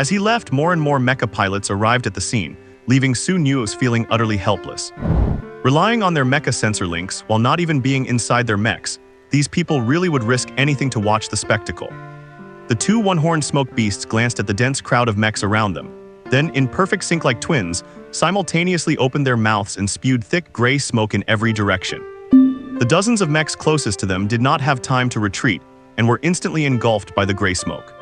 As he left, more and more mecha pilots arrived at the scene, leaving Su Nuoze feeling utterly helpless. Relying on their mecha sensor links while not even being inside their mechs, these people really would risk anything to watch the spectacle. The two one-horned smoke beasts glanced at the dense crowd of mechs around them, then, in perfect sync like twins, simultaneously opened their mouths and spewed thick gray smoke in every direction. The dozens of mechs closest to them did not have time to retreat and were instantly engulfed by the gray smoke.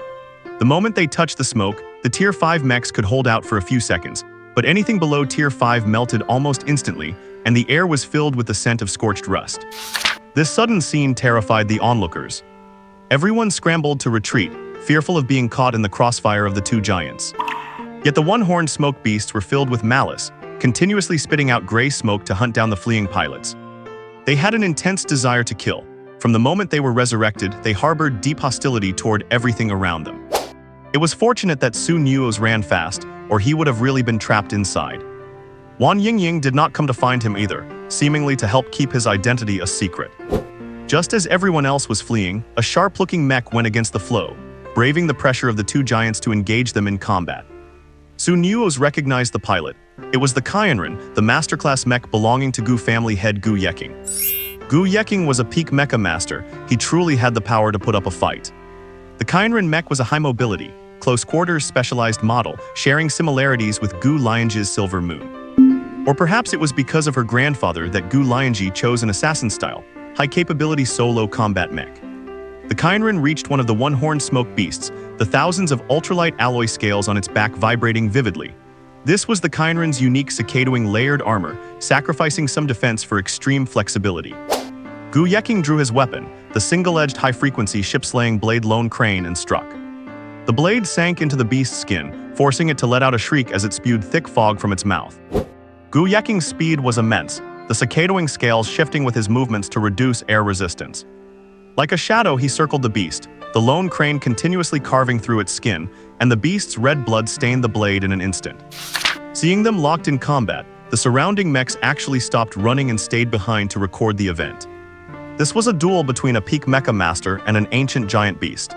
The moment they touched the smoke, the Tier 5 mechs could hold out for a few seconds, but anything below Tier 5 melted almost instantly, and the air was filled with the scent of scorched rust. This sudden scene terrified the onlookers. Everyone scrambled to retreat, fearful of being caught in the crossfire of the two giants. Yet the one-horned smoke beasts were filled with malice, continuously spitting out gray smoke to hunt down the fleeing pilots. They had an intense desire to kill. From the moment they were resurrected, they harbored deep hostility toward everything around them. It was fortunate that Su Nuoze ran fast, or he would have really been trapped inside. Wan Yingying did not come to find him either, seemingly to help keep his identity a secret. Just as everyone else was fleeing, a sharp-looking mech went against the flow, braving the pressure of the two giants to engage them in combat. Su Nuoze recognized the pilot. It was the Kyanrin, the masterclass mech belonging to Gu family head Gu Yeking. Gu Yeking was a peak mecha master. He truly had the power to put up a fight. The Kyanrin mech was a high-mobility, close-quarters specialized model, sharing similarities with Gu Lianzhi's Silver Moon. Or perhaps it was because of her grandfather that Gu Lianzhi chose an assassin-style, high-capability solo combat mech. The Kyanrin reached one of the one-horned smoke beasts, the thousands of ultralight alloy scales on its back vibrating vividly. This was the Kyanrin's unique cicadoing layered armor, sacrificing some defense for extreme flexibility. Gu Yeking drew his weapon, the single-edged high-frequency ship-slaying blade Lone Crane, and struck. The blade sank into the beast's skin, forcing it to let out a shriek as it spewed thick fog from its mouth. Gu Yeking's speed was immense, the cicadoing scales shifting with his movements to reduce air resistance. Like a shadow, he circled the beast, the Lone Crane continuously carving through its skin, and the beast's red blood stained the blade in an instant. Seeing them locked in combat, the surrounding mechs actually stopped running and stayed behind to record the event. This was a duel between a peak mecha master and an ancient giant beast.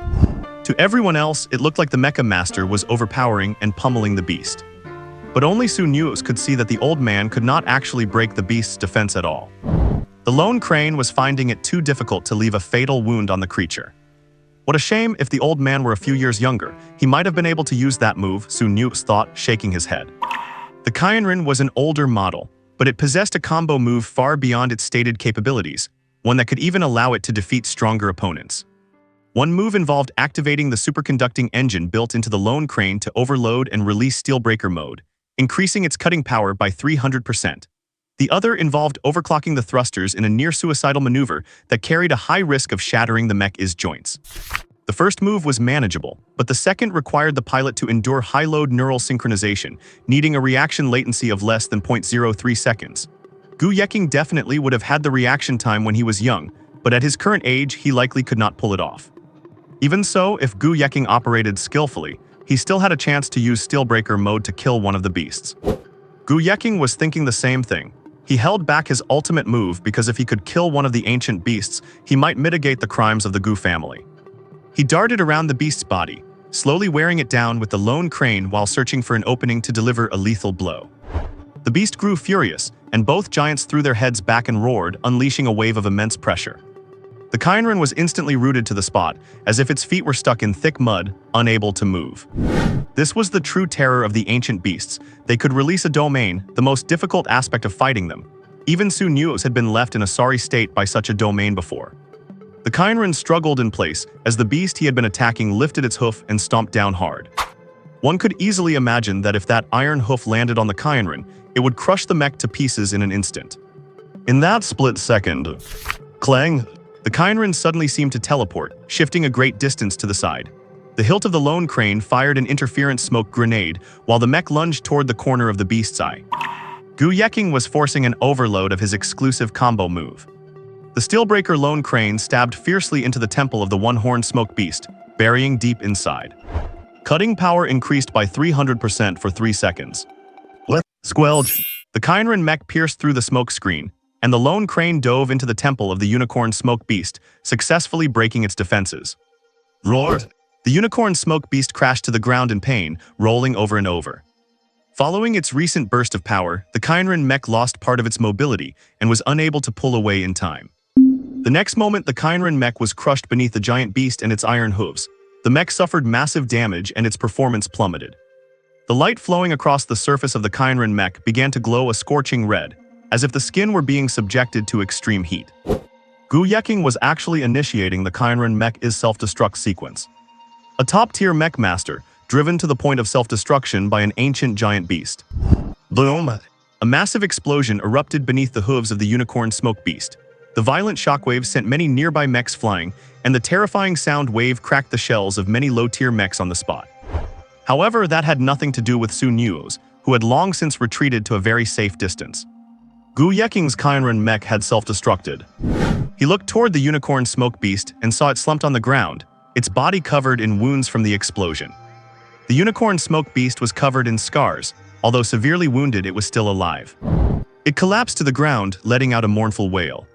To everyone else, it looked like the mecha master was overpowering and pummeling the beast. But only Su Nuoze could see that the old man could not actually break the beast's defense at all. The Lone Crane was finding it too difficult to leave a fatal wound on the creature. What a shame. If the old man were a few years younger, he might have been able to use that move, Su Nuoze thought, shaking his head. The Kyanrin was an older model, but it possessed a combo move far beyond its stated capabilities, one that could even allow it to defeat stronger opponents. One move involved activating the superconducting engine built into the Lone Crane to overload and release Steelbreaker mode, increasing its cutting power by 300%. The other involved overclocking the thrusters in a near-suicidal maneuver that carried a high risk of shattering the mech's joints. The first move was manageable, but the second required the pilot to endure high-load neural synchronization, needing a reaction latency of less than 0.03 seconds. Gu Yeking definitely would have had the reaction time when he was young, but at his current age, he likely could not pull it off. Even so, if Gu Yeking operated skillfully, he still had a chance to use Steelbreaker mode to kill one of the beasts. Gu Yeking was thinking the same thing. He held back his ultimate move because if he could kill one of the ancient beasts, he might mitigate the crimes of the Gu family. He darted around the beast's body, slowly wearing it down with the Lone Crane while searching for an opening to deliver a lethal blow. The beast grew furious, and both giants threw their heads back and roared, unleashing a wave of immense pressure. The Kyanrin was instantly rooted to the spot, as if its feet were stuck in thick mud, unable to move. This was the true terror of the ancient beasts. They could release a domain, the most difficult aspect of fighting them. Even Su Nuoze had been left in a sorry state by such a domain before. The Kyanrin struggled in place as the beast he had been attacking lifted its hoof and stomped down hard. One could easily imagine that if that iron hoof landed on the Kyanrin, it would crush the mech to pieces in an instant. In that split second, clang! The Kyanrin suddenly seemed to teleport, shifting a great distance to the side. The hilt of the Lone Crane fired an interference smoke grenade, while the mech lunged toward the corner of the beast's eye. Gu Yeking was forcing an overload of his exclusive combo move. The Steelbreaker Lone Crane stabbed fiercely into the temple of the one-horned smoke beast, burying deep inside. Cutting power increased by 300% for 3 seconds. Squelch! The Kyanrin mech pierced through the smoke screen, and the Lone Crane dove into the temple of the unicorn smoke beast, successfully breaking its defenses. Roar! The unicorn smoke beast crashed to the ground in pain, rolling over and over. Following its recent burst of power, the Kainrin mech lost part of its mobility and was unable to pull away in time. The next moment, the Kainrin mech was crushed beneath the giant beast and its iron hooves. The mech suffered massive damage and its performance plummeted. The light flowing across the surface of the Kainrin mech began to glow a scorching red, as if the skin were being subjected to extreme heat. Gu Lianzhi was actually initiating the Kainrin mech's self-destruct sequence. A top-tier mech master, driven to the point of self-destruction by an ancient giant beast. Boom! A massive explosion erupted beneath the hooves of the unicorn smoke beast. The violent shockwaves sent many nearby mechs flying, and the terrifying sound wave cracked the shells of many low-tier mechs on the spot. However, that had nothing to do with Nuoze, who had long since retreated to a very safe distance. Gu Lianzhi's Kainrin mech had self-destructed. He looked toward the unicorn smoke beast and saw it slumped on the ground, its body covered in wounds from the explosion. The unicorn smoke beast was covered in scars. Although severely wounded, it was still alive. It collapsed to the ground, letting out a mournful wail.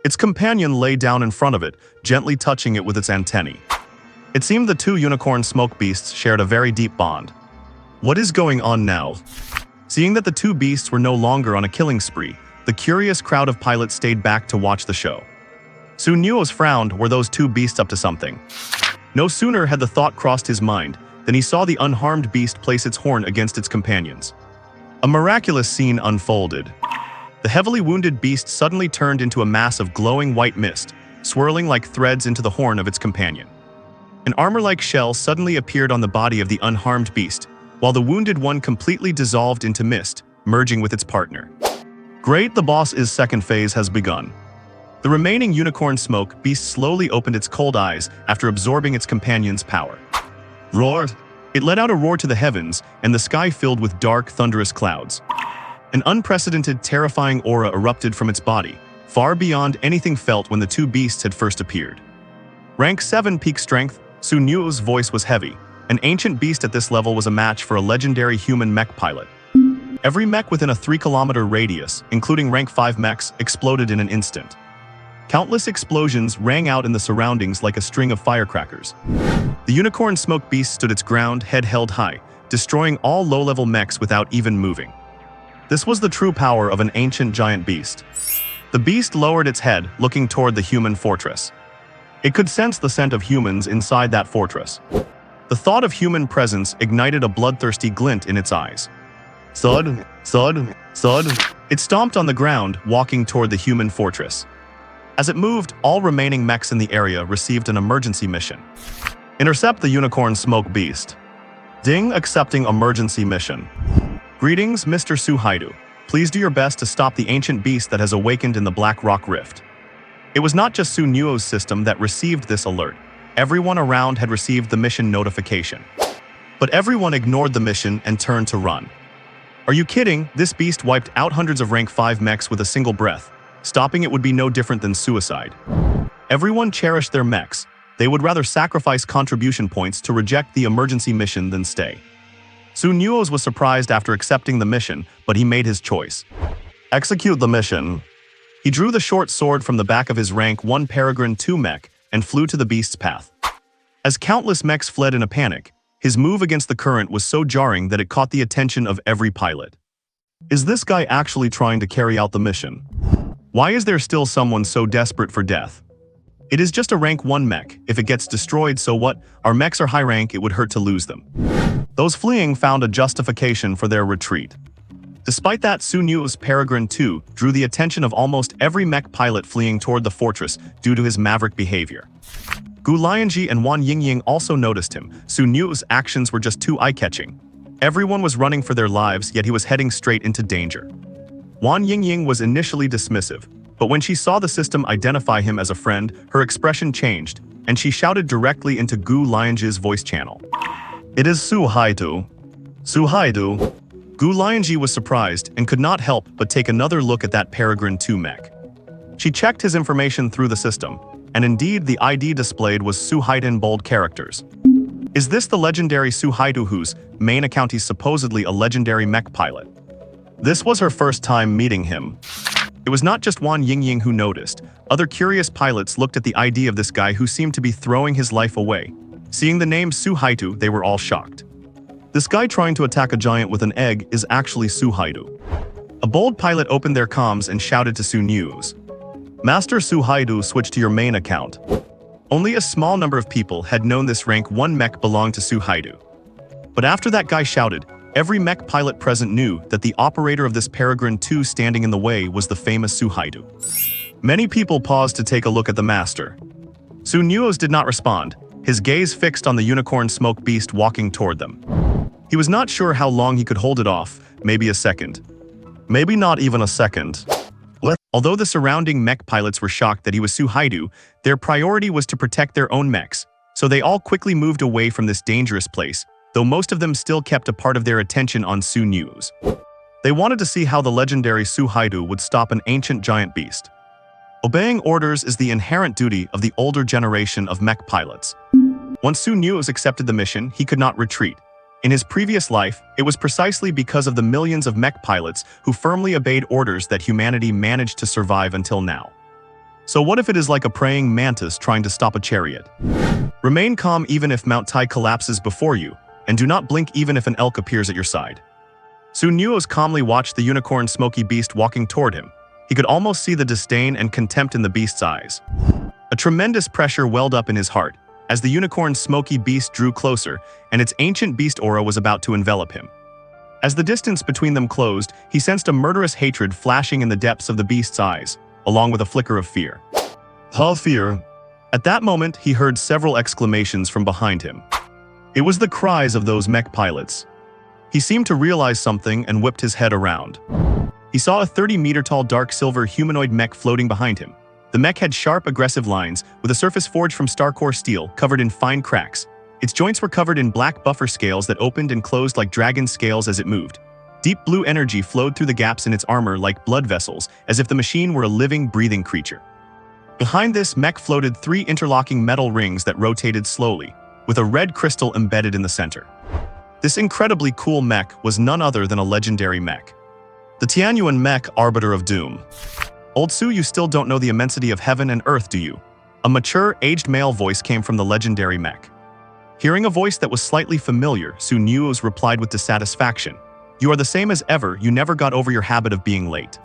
Its companion lay down in front of it, gently touching it with its antennae. It seemed the two unicorn smoke beasts shared a very deep bond. What is going on now? Seeing that the two beasts were no longer on a killing spree, the curious crowd of pilots stayed back to watch the show. Nuoze frowned. Were those two beasts up to something? No sooner had the thought crossed his mind than he saw the unharmed beast place its horn against its companions. A miraculous scene unfolded. The heavily wounded beast suddenly turned into a mass of glowing white mist, swirling like threads into the horn of its companion. An armor-like shell suddenly appeared on the body of the unharmed beast, while the wounded one completely dissolved into mist, merging with its partner. Great, the boss's second phase has begun. The remaining unicorn smoke beast slowly opened its cold eyes after absorbing its companion's power. Roar! It let out a roar to the heavens, and the sky filled with dark, thunderous clouds. An unprecedented, terrifying aura erupted from its body, far beyond anything felt when the two beasts had first appeared. Rank 7 peak strength, Nuoze's voice was heavy. An ancient beast at this level was a match for a legendary human mech pilot. Every mech within a 3-kilometer radius, including rank 5 mechs, exploded in an instant. Countless explosions rang out in the surroundings like a string of firecrackers. The unicorn smoke beast stood its ground, head held high, destroying all low-level mechs without even moving. This was the true power of an ancient giant beast. The beast lowered its head, looking toward the human fortress. It could sense the scent of humans inside that fortress. The thought of human presence ignited a bloodthirsty glint in its eyes. Thud, thud, thud. It stomped on the ground, walking toward the human fortress. As it moved, all remaining mechs in the area received an emergency mission. Intercept the unicorn smoke beast. Ding, accepting emergency mission. Greetings, Mr. Suhaidu. Please do your best to stop the ancient beast that has awakened in the Black Rock Rift. It was not just Nuoze's system that received this alert. Everyone around had received the mission notification. But everyone ignored the mission and turned to run. Are you kidding? This beast wiped out hundreds of rank 5 mechs with a single breath. Stopping it would be no different than suicide. Everyone cherished their mechs. They would rather sacrifice contribution points to reject the emergency mission than stay. Nuoze was surprised after accepting the mission, but he made his choice. Execute the mission. He drew the short sword from the back of his rank 1 Peregrine 2 mech and flew to the beast's path. As countless mechs fled in a panic, his move against the current was so jarring that it caught the attention of every pilot. Is this guy actually trying to carry out the mission? Why is there still someone so desperate for death? It is just a rank 1 mech. If it gets destroyed, so what? Our mechs are high rank, it would hurt to lose them. Those fleeing found a justification for their retreat. Despite that, Nuoze's Peregrine 2 drew the attention of almost every mech pilot fleeing toward the fortress due to his maverick behavior. Gu Lianzhi and Wan Yingying also noticed him. Nuoze's actions were just too eye-catching. Everyone was running for their lives, yet he was heading straight into danger. Wan Yingying was initially dismissive, but when she saw the system identify him as a friend, her expression changed, and she shouted directly into Gu Lianzhi's voice channel. It is Suhaidu. Suhaidu. Gu Lianzhi was surprised and could not help but take another look at that Peregrine 2 mech. She checked his information through the system, and indeed the ID displayed was Suhaidu in bold characters. Is this the legendary Suhaidu whose main account is supposedly a legendary mech pilot? This was her first time meeting him. It was not just Wan Yingying who noticed. Other curious pilots looked at the idea of this guy who seemed to be throwing his life away. Seeing the name Su Haidu, they were all shocked. This guy trying to attack a giant with an egg is actually Su Haidu. A bold pilot opened their comms and shouted to Su Nuoze. Master Su Haidu, switch to your main account. Only a small number of people had known this rank 1 mech belonged to Su Haidu. But after that guy shouted, every mech pilot present knew that the operator of this Peregrine 2 standing in the way was the famous Su Haidu. Many people paused to take a look at the master. Su Nuoze did not respond, his gaze fixed on the unicorn smoke beast walking toward them. He was not sure how long he could hold it off, maybe a second. Maybe not even a second. Although the surrounding mech pilots were shocked that he was Su Haidu, their priority was to protect their own mechs, so they all quickly moved away from this dangerous place, though most of them still kept a part of their attention on Su Nuoze. They wanted to see how the legendary Su Haidu would stop an ancient giant beast. Obeying orders is the inherent duty of the older generation of mech pilots. Once Su Nuoze accepted the mission, he could not retreat. In his previous life, it was precisely because of the millions of mech pilots who firmly obeyed orders that humanity managed to survive until now. So what if it is like a praying mantis trying to stop a chariot? Remain calm even if Mount Tai collapses before you, and do not blink even if an elk appears at your side. Su Nuoze calmly watched the unicorn smoky beast walking toward him. He could almost see the disdain and contempt in the beast's eyes. A tremendous pressure welled up in his heart as the unicorn smoky beast drew closer, and its ancient beast aura was about to envelop him. As the distance between them closed, he sensed a murderous hatred flashing in the depths of the beast's eyes, along with a flicker of fear. "Huh, fear." At that moment, he heard several exclamations from behind him. It was the cries of those mech pilots. He seemed to realize something and whipped his head around. He saw a 30-meter-tall dark silver humanoid mech floating behind him. The mech had sharp, aggressive lines, with a surface forged from Starcore steel, covered in fine cracks. Its joints were covered in black buffer scales that opened and closed like dragon scales as it moved. Deep blue energy flowed through the gaps in its armor like blood vessels, as if the machine were a living, breathing creature. Behind this mech floated 3 interlocking metal rings that rotated slowly, with a red crystal embedded in the center. This incredibly cool mech was none other than a legendary mech. The Tianyuan mech, Arbiter of Doom. "Old Su, you still don't know the immensity of heaven and earth, do you?" A mature, aged male voice came from the legendary mech. Hearing a voice that was slightly familiar, Su Nuoze replied with dissatisfaction. "You are the same as ever, you never got over your habit of being late."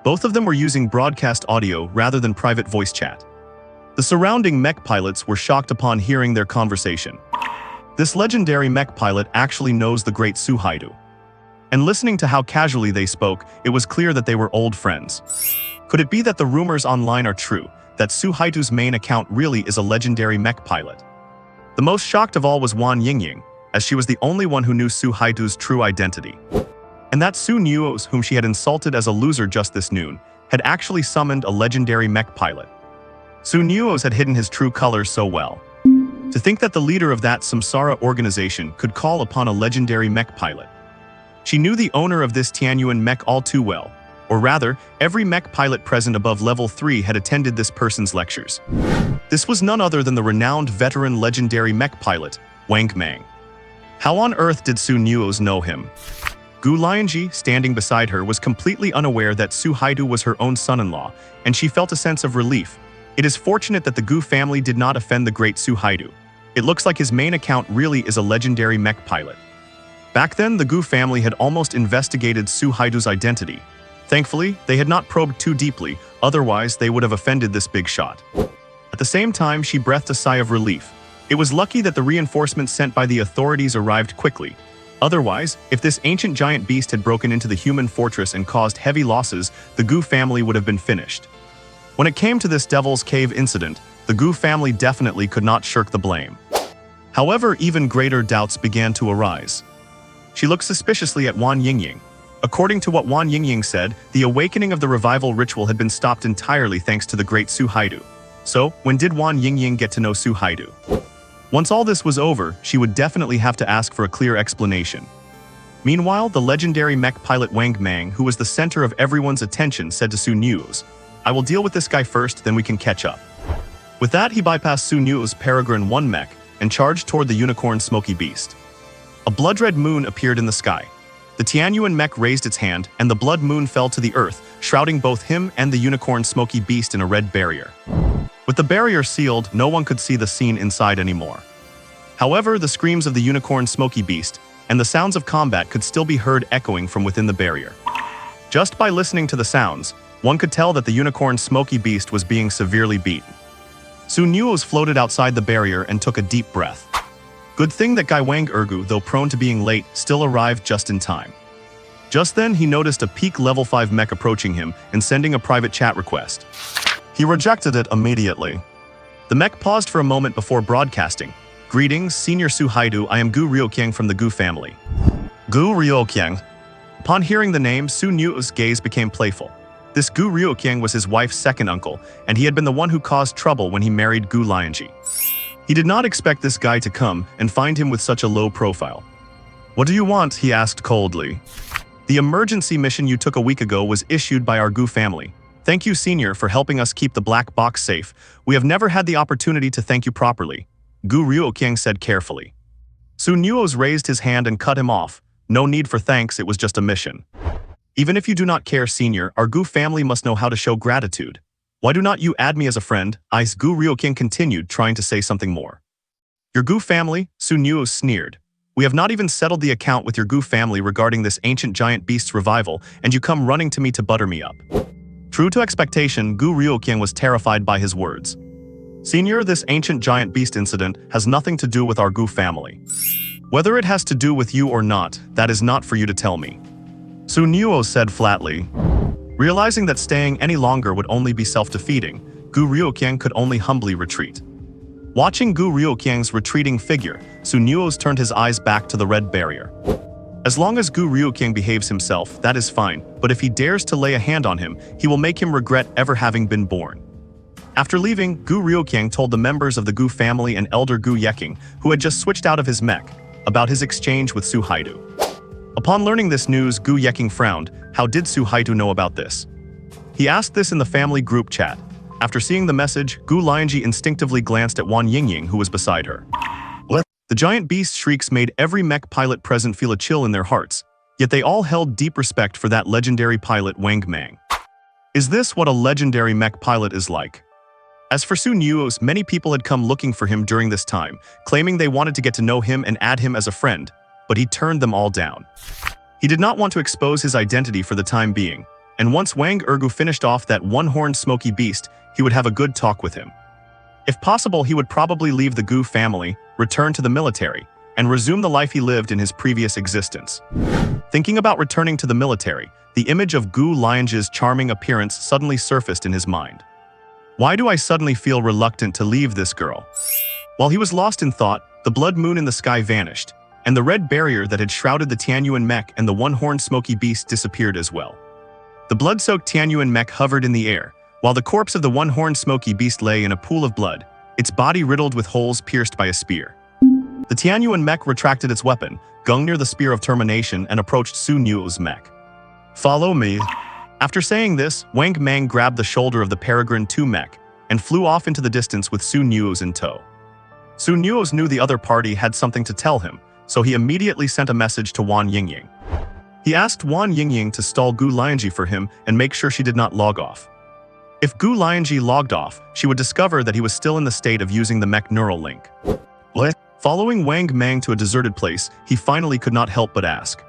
Both of them were using broadcast audio rather than private voice chat. The surrounding mech pilots were shocked upon hearing their conversation. This legendary mech pilot actually knows the great Su Haidu. And listening to how casually they spoke, it was clear that they were old friends. Could it be that the rumors online are true, that Su Haidu's main account really is a legendary mech pilot? The most shocked of all was Wan Yingying, as she was the only one who knew Su Haidu's true identity. And that Su Nuoze, whom she had insulted as a loser just this noon, had actually summoned a legendary mech pilot. Su Nuoze had hidden his true colors so well. To think that the leader of that samsara organization could call upon a legendary mech pilot. She knew the owner of this Tianyuan mech all too well, or rather, every mech pilot present above level 3 had attended this person's lectures. This was none other than the renowned veteran legendary mech pilot, Wang Mang. How on earth did Su Nuoze know him? Gu Lianzhi, standing beside her, was completely unaware that Su Haidu was her own son-in-law, and she felt a sense of relief. It is fortunate that the Gu family did not offend the great Su Haidu. It looks like his main account really is a legendary mech pilot. Back then, the Gu family had almost investigated Su Haidu's identity. Thankfully, they had not probed too deeply, otherwise they would have offended this big shot. At the same time, she breathed a sigh of relief. It was lucky that the reinforcements sent by the authorities arrived quickly. Otherwise, if this ancient giant beast had broken into the human fortress and caused heavy losses, the Gu family would have been finished. When it came to this Devil's Cave incident, the Gu family definitely could not shirk the blame. However, even greater doubts began to arise. She looked suspiciously at Wan Yingying. According to what Wan Yingying said, the awakening of the revival ritual had been stopped entirely thanks to the great Su Haidu. So, when did Wan Yingying get to know Su Haidu? Once all this was over, she would definitely have to ask for a clear explanation. Meanwhile, the legendary mech pilot Wang Mang, who was the center of everyone's attention, said to Su Nuoze, "I will deal with this guy first, then we can catch up." With that, he bypassed Su Nuoze's Peregrine 1 mech and charged toward the unicorn smoky beast. A blood-red moon appeared in the sky. The Tianyuan mech raised its hand, and the blood moon fell to the earth, shrouding both him and the unicorn smoky beast in a red barrier. With the barrier sealed, no one could see the scene inside anymore. However, the screams of the unicorn smoky beast and the sounds of combat could still be heard echoing from within the barrier. Just by listening to the sounds, one could tell that the unicorn smoky beast was being severely beaten. Nuoze floated outside the barrier and took a deep breath. Good thing that Guy Wang Ergu, though prone to being late, still arrived just in time. Just then, he noticed a peak level 5 mech approaching him and sending a private chat request. He rejected it immediately. The mech paused for a moment before broadcasting. Greetings, Senior Su Haidu, I am Gu Ryokyang from the Gu family. Gu Ryokyang. Upon hearing the name, Nuoze's gaze became playful. This Gu Ryokyang was his wife's second uncle, and he had been the one who caused trouble when he married Gu Lianzhi. He did not expect this guy to come and find him with such a low profile. What do you want? He asked coldly. The emergency mission you took a week ago was issued by our Gu family. Thank you, Senior, for helping us keep the black box safe. We have never had the opportunity to thank you properly, Gu Ryokyang said carefully. Nuoze raised his hand and cut him off. No need for thanks, it was just a mission. Even if you do not care, Senior, our Gu family must know how to show gratitude. Why do not you add me as a friend? Gu Ryokyang continued, trying to say something more. Your Gu family? Nuoze sneered. We have not even settled the account with your Gu family regarding this ancient giant beast's revival, and you come running to me to butter me up. True to expectation, Gu Ryokyang was terrified by his words. Senior, this ancient giant beast incident has nothing to do with our Gu family. Whether it has to do with you or not, that is not for you to tell me. Nuoze said flatly. Realizing that staying any longer would only be self-defeating, Gu Ryokyang could only humbly retreat. Watching Gu Ryokyang's retreating figure, Nuoze turned his eyes back to the red barrier. As long as Gu Ryokyang behaves himself, that is fine, but if he dares to lay a hand on him, he will make him regret ever having been born. After leaving, Gu Ryokyang told the members of the Gu family and elder Gu Yeking, who had just switched out of his mech, about his exchange with Su Haidu. Upon learning this news, Gu Yeking frowned. How did Su Haidu know about this? He asked this in the family group chat. After seeing the message, Gu Lianzhi instinctively glanced at Wan Yingying, who was beside her. What? The giant beast's shrieks made every mech pilot present feel a chill in their hearts, yet they all held deep respect for that legendary pilot Wang Mang. Is this what a legendary mech pilot is like? As for Nuoze, many people had come looking for him during this time, claiming they wanted to get to know him and add him as a friend, but he turned them all down. He did not want to expose his identity for the time being, and once Wang Ergu finished off that one-horned smoky beast, he would have a good talk with him. If possible, he would probably leave the Gu family, return to the military, and resume the life he lived in his previous existence. Thinking about returning to the military, the image of Gu Lianzhi's charming appearance suddenly surfaced in his mind. Why do I suddenly feel reluctant to leave this girl? While he was lost in thought, the blood moon in the sky vanished, and the red barrier that had shrouded the Tianyuan mech and the one-horned smoky beast disappeared as well. The blood-soaked Tianyuan mech hovered in the air, while the corpse of the one-horned smoky beast lay in a pool of blood, its body riddled with holes pierced by a spear. The Tianyuan mech retracted its weapon, Gungnir the Spear of Termination, and approached Nuoze's mech. Follow me. After saying this, Wang Mang grabbed the shoulder of the Peregrine 2 mech and flew off into the distance with Nuoze in tow. Nuoze knew the other party had something to tell him, so he immediately sent a message to Wan Yingying. He asked Wan Yingying to stall Gu Lianzhi for him and make sure she did not log off. If Gu Lianzhi logged off, she would discover that he was still in the state of using the mech neural link. What? Following Wang Mang to a deserted place, he finally could not help but ask.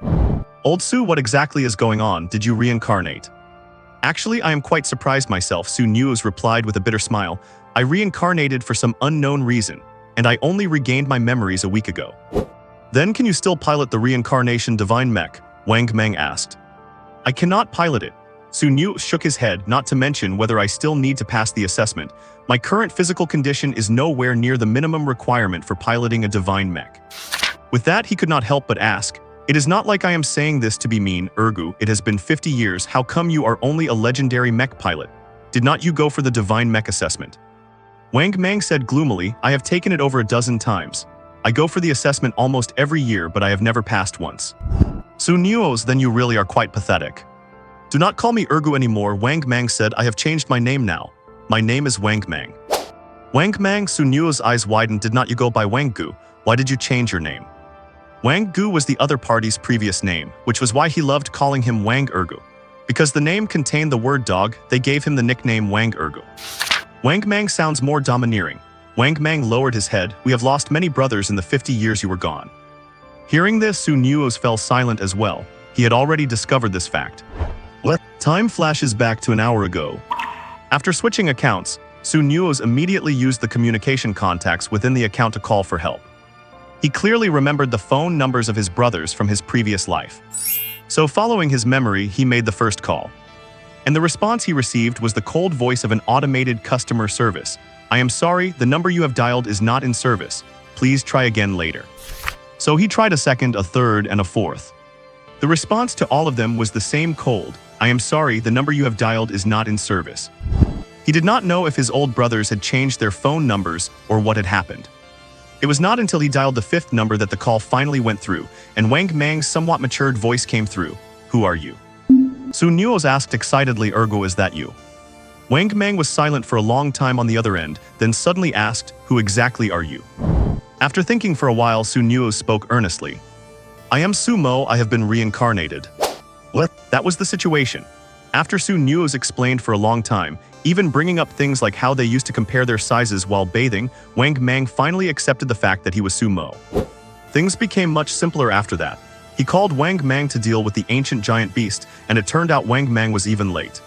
Old Su, what exactly is going on? Did you reincarnate? Actually, I am quite surprised myself, Nuoze replied with a bitter smile. I reincarnated for some unknown reason, and I only regained my memories a week ago. Then can you still pilot the reincarnation divine mech? Wang Mang asked. I cannot pilot it. Nuoze shook his head, not to mention whether I still need to pass the assessment. My current physical condition is nowhere near the minimum requirement for piloting a divine mech. With that, he could not help but ask, it is not like I am saying this to be mean, Ergu, it has been 50 years, how come you are only a legendary mech pilot? Did not you go for the divine mech assessment? Wang Mang said gloomily, I have taken it over a dozen times. I go for the assessment almost every year, but I have never passed once. Nuoze, then you really are quite pathetic. Do not call me Ergu anymore, Wang Mang said, I have changed my name now. My name is Wang Mang. Wang Mang, Nuoze's eyes widened, did not you go by Wang Gu? Why did you change your name? Wang Gu was the other party's previous name, which was why he loved calling him Wang Ergu. Because the name contained the word dog, they gave him the nickname Wang Ergu. Wang Mang sounds more domineering. Wang Mang lowered his head. We have lost many brothers in the 50 years you were gone. Hearing this, Su Nuoze fell silent as well. He had already discovered this fact. Time flashes back to an hour ago. After switching accounts, Su Nuoze immediately used the communication contacts within the account to call for help. He clearly remembered the phone numbers of his brothers from his previous life. So following his memory, he made the first call. And the response he received was the cold voice of an automated customer service. I am sorry, the number you have dialed is not in service. Please try again later. So he tried a second, a third, and a fourth. The response to all of them was the same cold. I am sorry, the number you have dialed is not in service. He did not know if his old brothers had changed their phone numbers or what had happened. It was not until he dialed the fifth number that the call finally went through, and Wang Mang's somewhat matured voice came through. Who are you? Su Nuoze asked excitedly, Ergo, is that you? Wang Mang was silent for a long time on the other end, then suddenly asked, who exactly are you? After thinking for a while, Su Nuoze spoke earnestly. I am Su Mo, I have been reincarnated. That was the situation. After Su Nuoze explained for a long time, even bringing up things like how they used to compare their sizes while bathing, Wang Mang finally accepted the fact that he was Su Mo. Things became much simpler after that. He called Wang Mang to deal with the ancient giant beast, and it turned out Wang Mang was even late.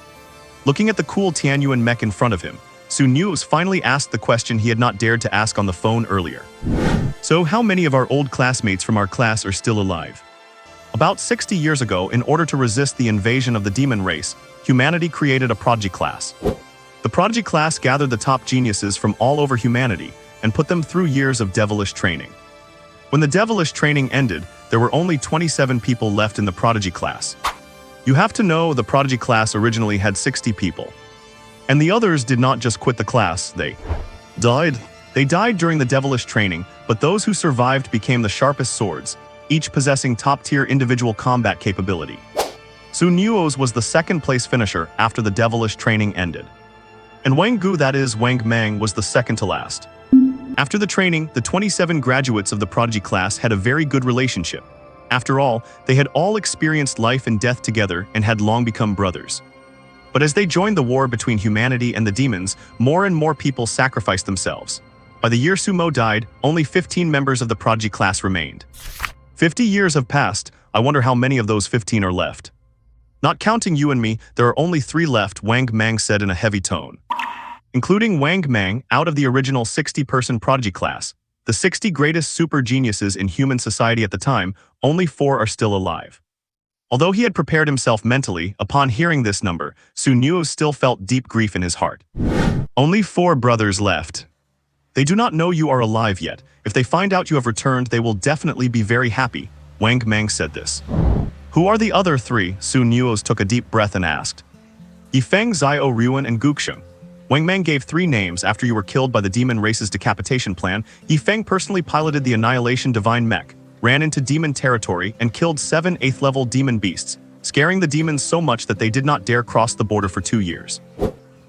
Looking at the cool Tianyuan mech in front of him, Su Nuoze finally asked the question he had not dared to ask on the phone earlier. So how many of our old classmates from our class are still alive? About 60 years ago, in order to resist the invasion of the demon race, humanity created a prodigy class. The prodigy class gathered the top geniuses from all over humanity and put them through years of devilish training. When the devilish training ended, there were only 27 people left in the prodigy class. You have to know the prodigy class originally had 60 people. And the others did not just quit the class, they died. They died during the devilish training, but those who survived became the sharpest swords, each possessing top-tier individual combat capability. Su Nuoze was the second-place finisher after the devilish training ended. And Wang Gu, that is Wang Mang, was the second to last. After the training, the 27 graduates of the prodigy class had a very good relationship. After all, they had all experienced life and death together and had long become brothers. But as they joined the war between humanity and the demons, more and more people sacrificed themselves. By the year Su Mo died, only 15 members of the prodigy class remained. 50 years have passed. I wonder how many of those 15 are left. Not counting you and me, there are only 3 left, Wang Mang said in a heavy tone. Including Wang Mang, out of the original 60-person prodigy class, the 60 greatest super geniuses in human society at the time, only 4 are still alive. Although he had prepared himself mentally, upon hearing this number, Su Nuoze still felt deep grief in his heart. Only 4 brothers left. They do not know you are alive yet. If they find out you have returned, they will definitely be very happy. Wang Mang said this. Who are the other 3? Su Nuoze took a deep breath and asked. Yifeng, Zio, Ruan, and Guxing. Wang Mang gave 3 names after you were killed by the demon race's decapitation plan. Yifeng personally piloted the Annihilation Divine Mech, ran into demon territory, and killed 7 8th-level demon beasts, scaring the demons so much that they did not dare cross the border for 2 years.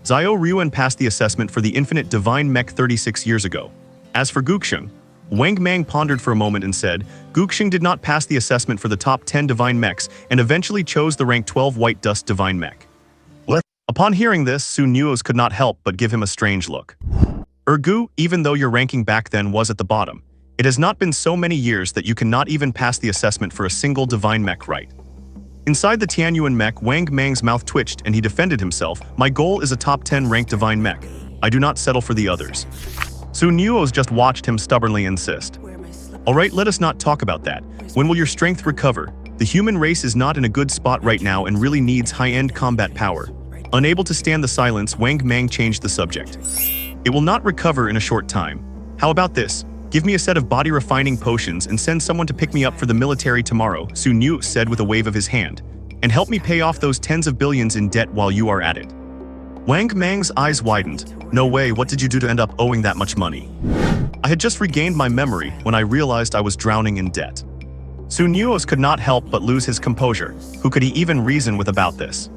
Zio Ruan passed the assessment for the Infinite Divine Mech 36 years ago. As for Guxing, Wang Mang pondered for a moment and said, Guxing did not pass the assessment for the top 10 Divine Mechs and eventually chose the rank 12 White Dust Divine Mech. Upon hearing this, Su Nuoze could not help but give him a strange look. Ergu, even though your ranking back then was at the bottom, it has not been so many years that you cannot even pass the assessment for a single Divine Mech, right? Inside the Tianyuan mech, Wang Mang's mouth twitched and he defended himself. My goal is a top 10 ranked Divine Mech. I do not settle for the others. Su Nuoze just watched him stubbornly insist. Alright, let us not talk about that. When will your strength recover? The human race is not in a good spot right now and really needs high-end combat power. Unable to stand the silence, Wang Mang changed the subject. It will not recover in a short time. How about this? Give me a set of body-refining potions and send someone to pick me up for the military tomorrow, Su Nuoze said with a wave of his hand. And help me pay off those tens of billions in debt while you are at it. Wang Mang's eyes widened. No way, what did you do to end up owing that much money? I had just regained my memory when I realized I was drowning in debt. Su Nuoze could not help but lose his composure. Who could he even reason with about this?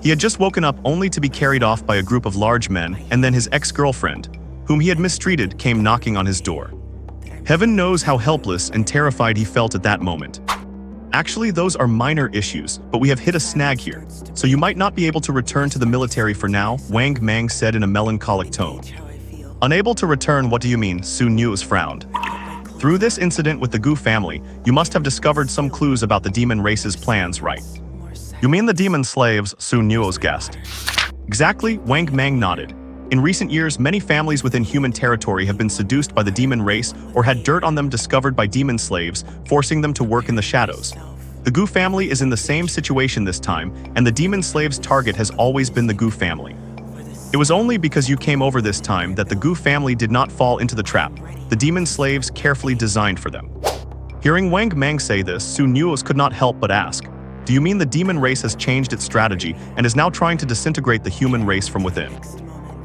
He had just woken up only to be carried off by a group of large men, and then his ex-girlfriend, whom he had mistreated, came knocking on his door. Heaven knows how helpless and terrified he felt at that moment. Actually, those are minor issues, but we have hit a snag here, so you might not be able to return to the military for now, Wang Mang said in a melancholic tone. Unable to return, what do you mean? Su Nuoze frowned. Through this incident with the Gu family, you must have discovered some clues about the demon race's plans, right? You mean the demon slaves, Su Nuoze guessed. Exactly, Wang Mang nodded. In recent years, many families within human territory have been seduced by the demon race or had dirt on them discovered by demon slaves, forcing them to work in the shadows. The Gu family is in the same situation this time, and the demon slave's target has always been the Gu family. It was only because you came over this time that the Gu family did not fall into the trap the demon slaves carefully designed for them. Hearing Wang Mang say this, Su Nuoze could not help but ask, do you mean the demon race has changed its strategy and is now trying to disintegrate the human race from within?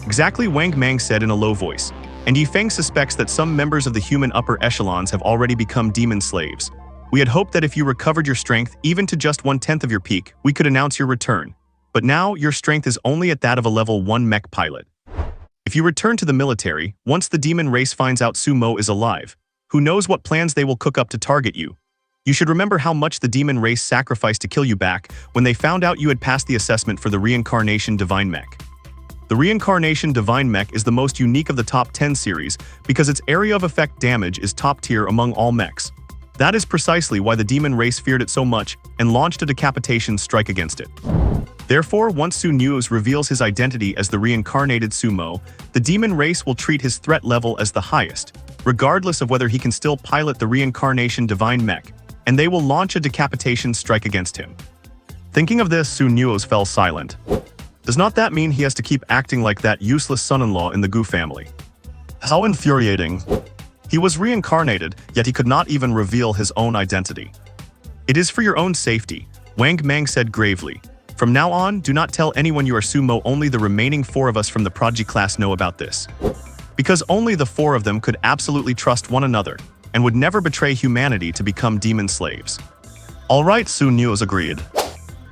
Exactly, Wang Mang said in a low voice, and Yifeng suspects that some members of the human upper echelons have already become demon slaves. We had hoped that if you recovered your strength even to just 1/10 of your peak, we could announce your return. But now, your strength is only at that of a level 1 mech pilot. If you return to the military, once the demon race finds out Sumo is alive, who knows what plans they will cook up to target you. You should remember how much the demon race sacrificed to kill you back when they found out you had passed the assessment for the Reincarnation Divine Mech. The Reincarnation Divine Mech is the most unique of the top 10 series because its area of effect damage is top tier among all mechs. That is precisely why the demon race feared it so much and launched a decapitation strike against it. Therefore, once Su Nuoze reveals his identity as the reincarnated Sumo, the demon race will treat his threat level as the highest, regardless of whether he can still pilot the Reincarnation Divine Mech, and they will launch a decapitation strike against him. Thinking of this, Su Nuoze fell silent. Does not that mean he has to keep acting like that useless son-in-law in the Gu family? How infuriating. He was reincarnated, yet he could not even reveal his own identity. It is for your own safety, Wang Mang said gravely. From now on, do not tell anyone you are Sumo. Only the remaining 4 of us from the Prodigy class know about this. Because only the 4 of them could absolutely trust one another, and would never betray humanity to become demon slaves. Alright, Su Nuoze agreed.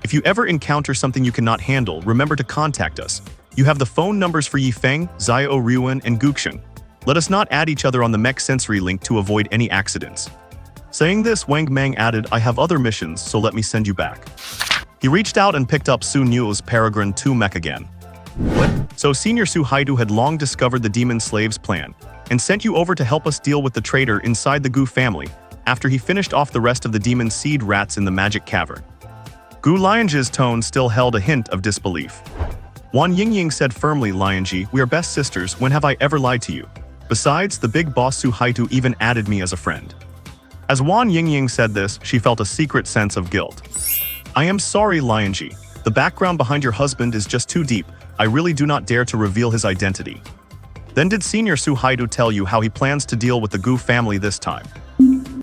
If you ever encounter something you cannot handle, remember to contact us. You have the phone numbers for Yifeng, Xiao Ryuan, and Guxian. Let us not add each other on the mech sensory link to avoid any accidents. Saying this, Wang Mang added, I have other missions, so let me send you back. He reached out and picked up Su Nuoze's Peregrine 2 mech again. What? So Senior Su Haidu had long discovered the demon slave's plan, and sent you over to help us deal with the traitor inside the Gu family, after he finished off the rest of the demon seed rats in the magic cavern. Gu Lianzhi's tone still held a hint of disbelief. Wan Yingying said firmly, Lianzhi, we are best sisters, when have I ever lied to you? Besides, the big boss Su Haidu even added me as a friend. As Wan Yingying said this, she felt a secret sense of guilt. I am sorry, Lianzhi. The background behind your husband is just too deep. I really do not dare to reveal his identity. Then did Senior Su Haidu tell you how he plans to deal with the Gu family this time?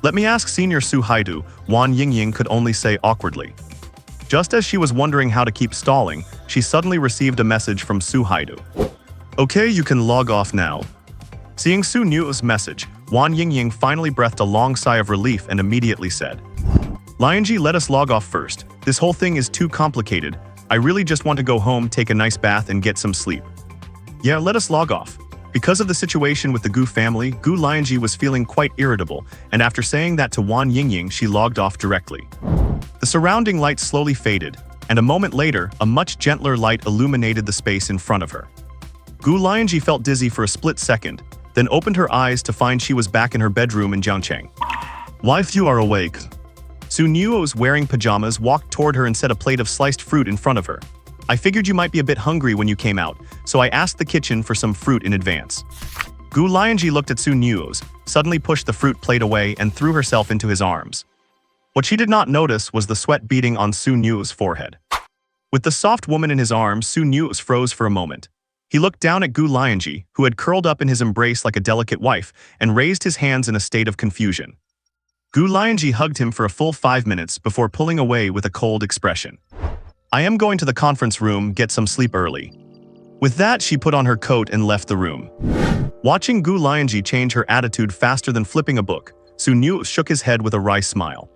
Let me ask Senior Su Haidu, Wan Yingying could only say awkwardly. Just as she was wondering how to keep stalling, she suddenly received a message from Su Haidu. Okay, you can log off now. Seeing Su Nuoze's message, Wan Yingying finally breathed a long sigh of relief and immediately said, Lianzhi, let us log off first. This whole thing is too complicated. I really just want to go home, take a nice bath, and get some sleep. Yeah, let us log off. Because of the situation with the Gu family, Gu Lianzhi was feeling quite irritable, and after saying that to Wan Yingying, she logged off directly. The surrounding light slowly faded, and a moment later, a much gentler light illuminated the space in front of her. Gu Lianzhi felt dizzy for a split second, then opened her eyes to find she was back in her bedroom in Jiangcheng. Wife, you are awake. Su Nuoze, wearing pajamas, walked toward her and set a plate of sliced fruit in front of her. I figured you might be a bit hungry when you came out, so I asked the kitchen for some fruit in advance. Gu Lianzhi looked at Su Nuoze, suddenly pushed the fruit plate away and threw herself into his arms. What she did not notice was the sweat beading on Su Nuoze's forehead. With the soft woman in his arms, Su Nuoze froze for a moment. He looked down at Gu Lianzhi, who had curled up in his embrace like a delicate wife, and raised his hands in a state of confusion. Gu Lianzhi hugged him for a full 5 minutes before pulling away with a cold expression. I am going to the conference room, get some sleep early. With that, she put on her coat and left the room. Watching Gu Lianzhi change her attitude faster than flipping a book, Su Nuoze shook his head with a wry smile.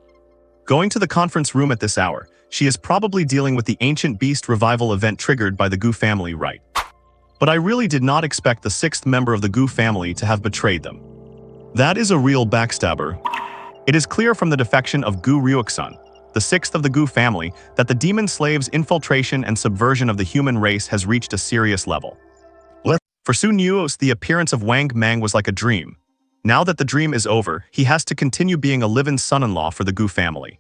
Going to the conference room at this hour, she is probably dealing with the ancient beast revival event triggered by the Gu family, right? But I really did not expect the 6th member of the Gu family to have betrayed them. That is a real backstabber. It is clear from the defection of Gu Ryuksun, the sixth of the Gu family, that the demon slave's infiltration and subversion of the human race has reached a serious level. For Su Nuoze, the appearance of Wang Mang was like a dream. Now that the dream is over, he has to continue being a live-in son-in-law for the Gu family.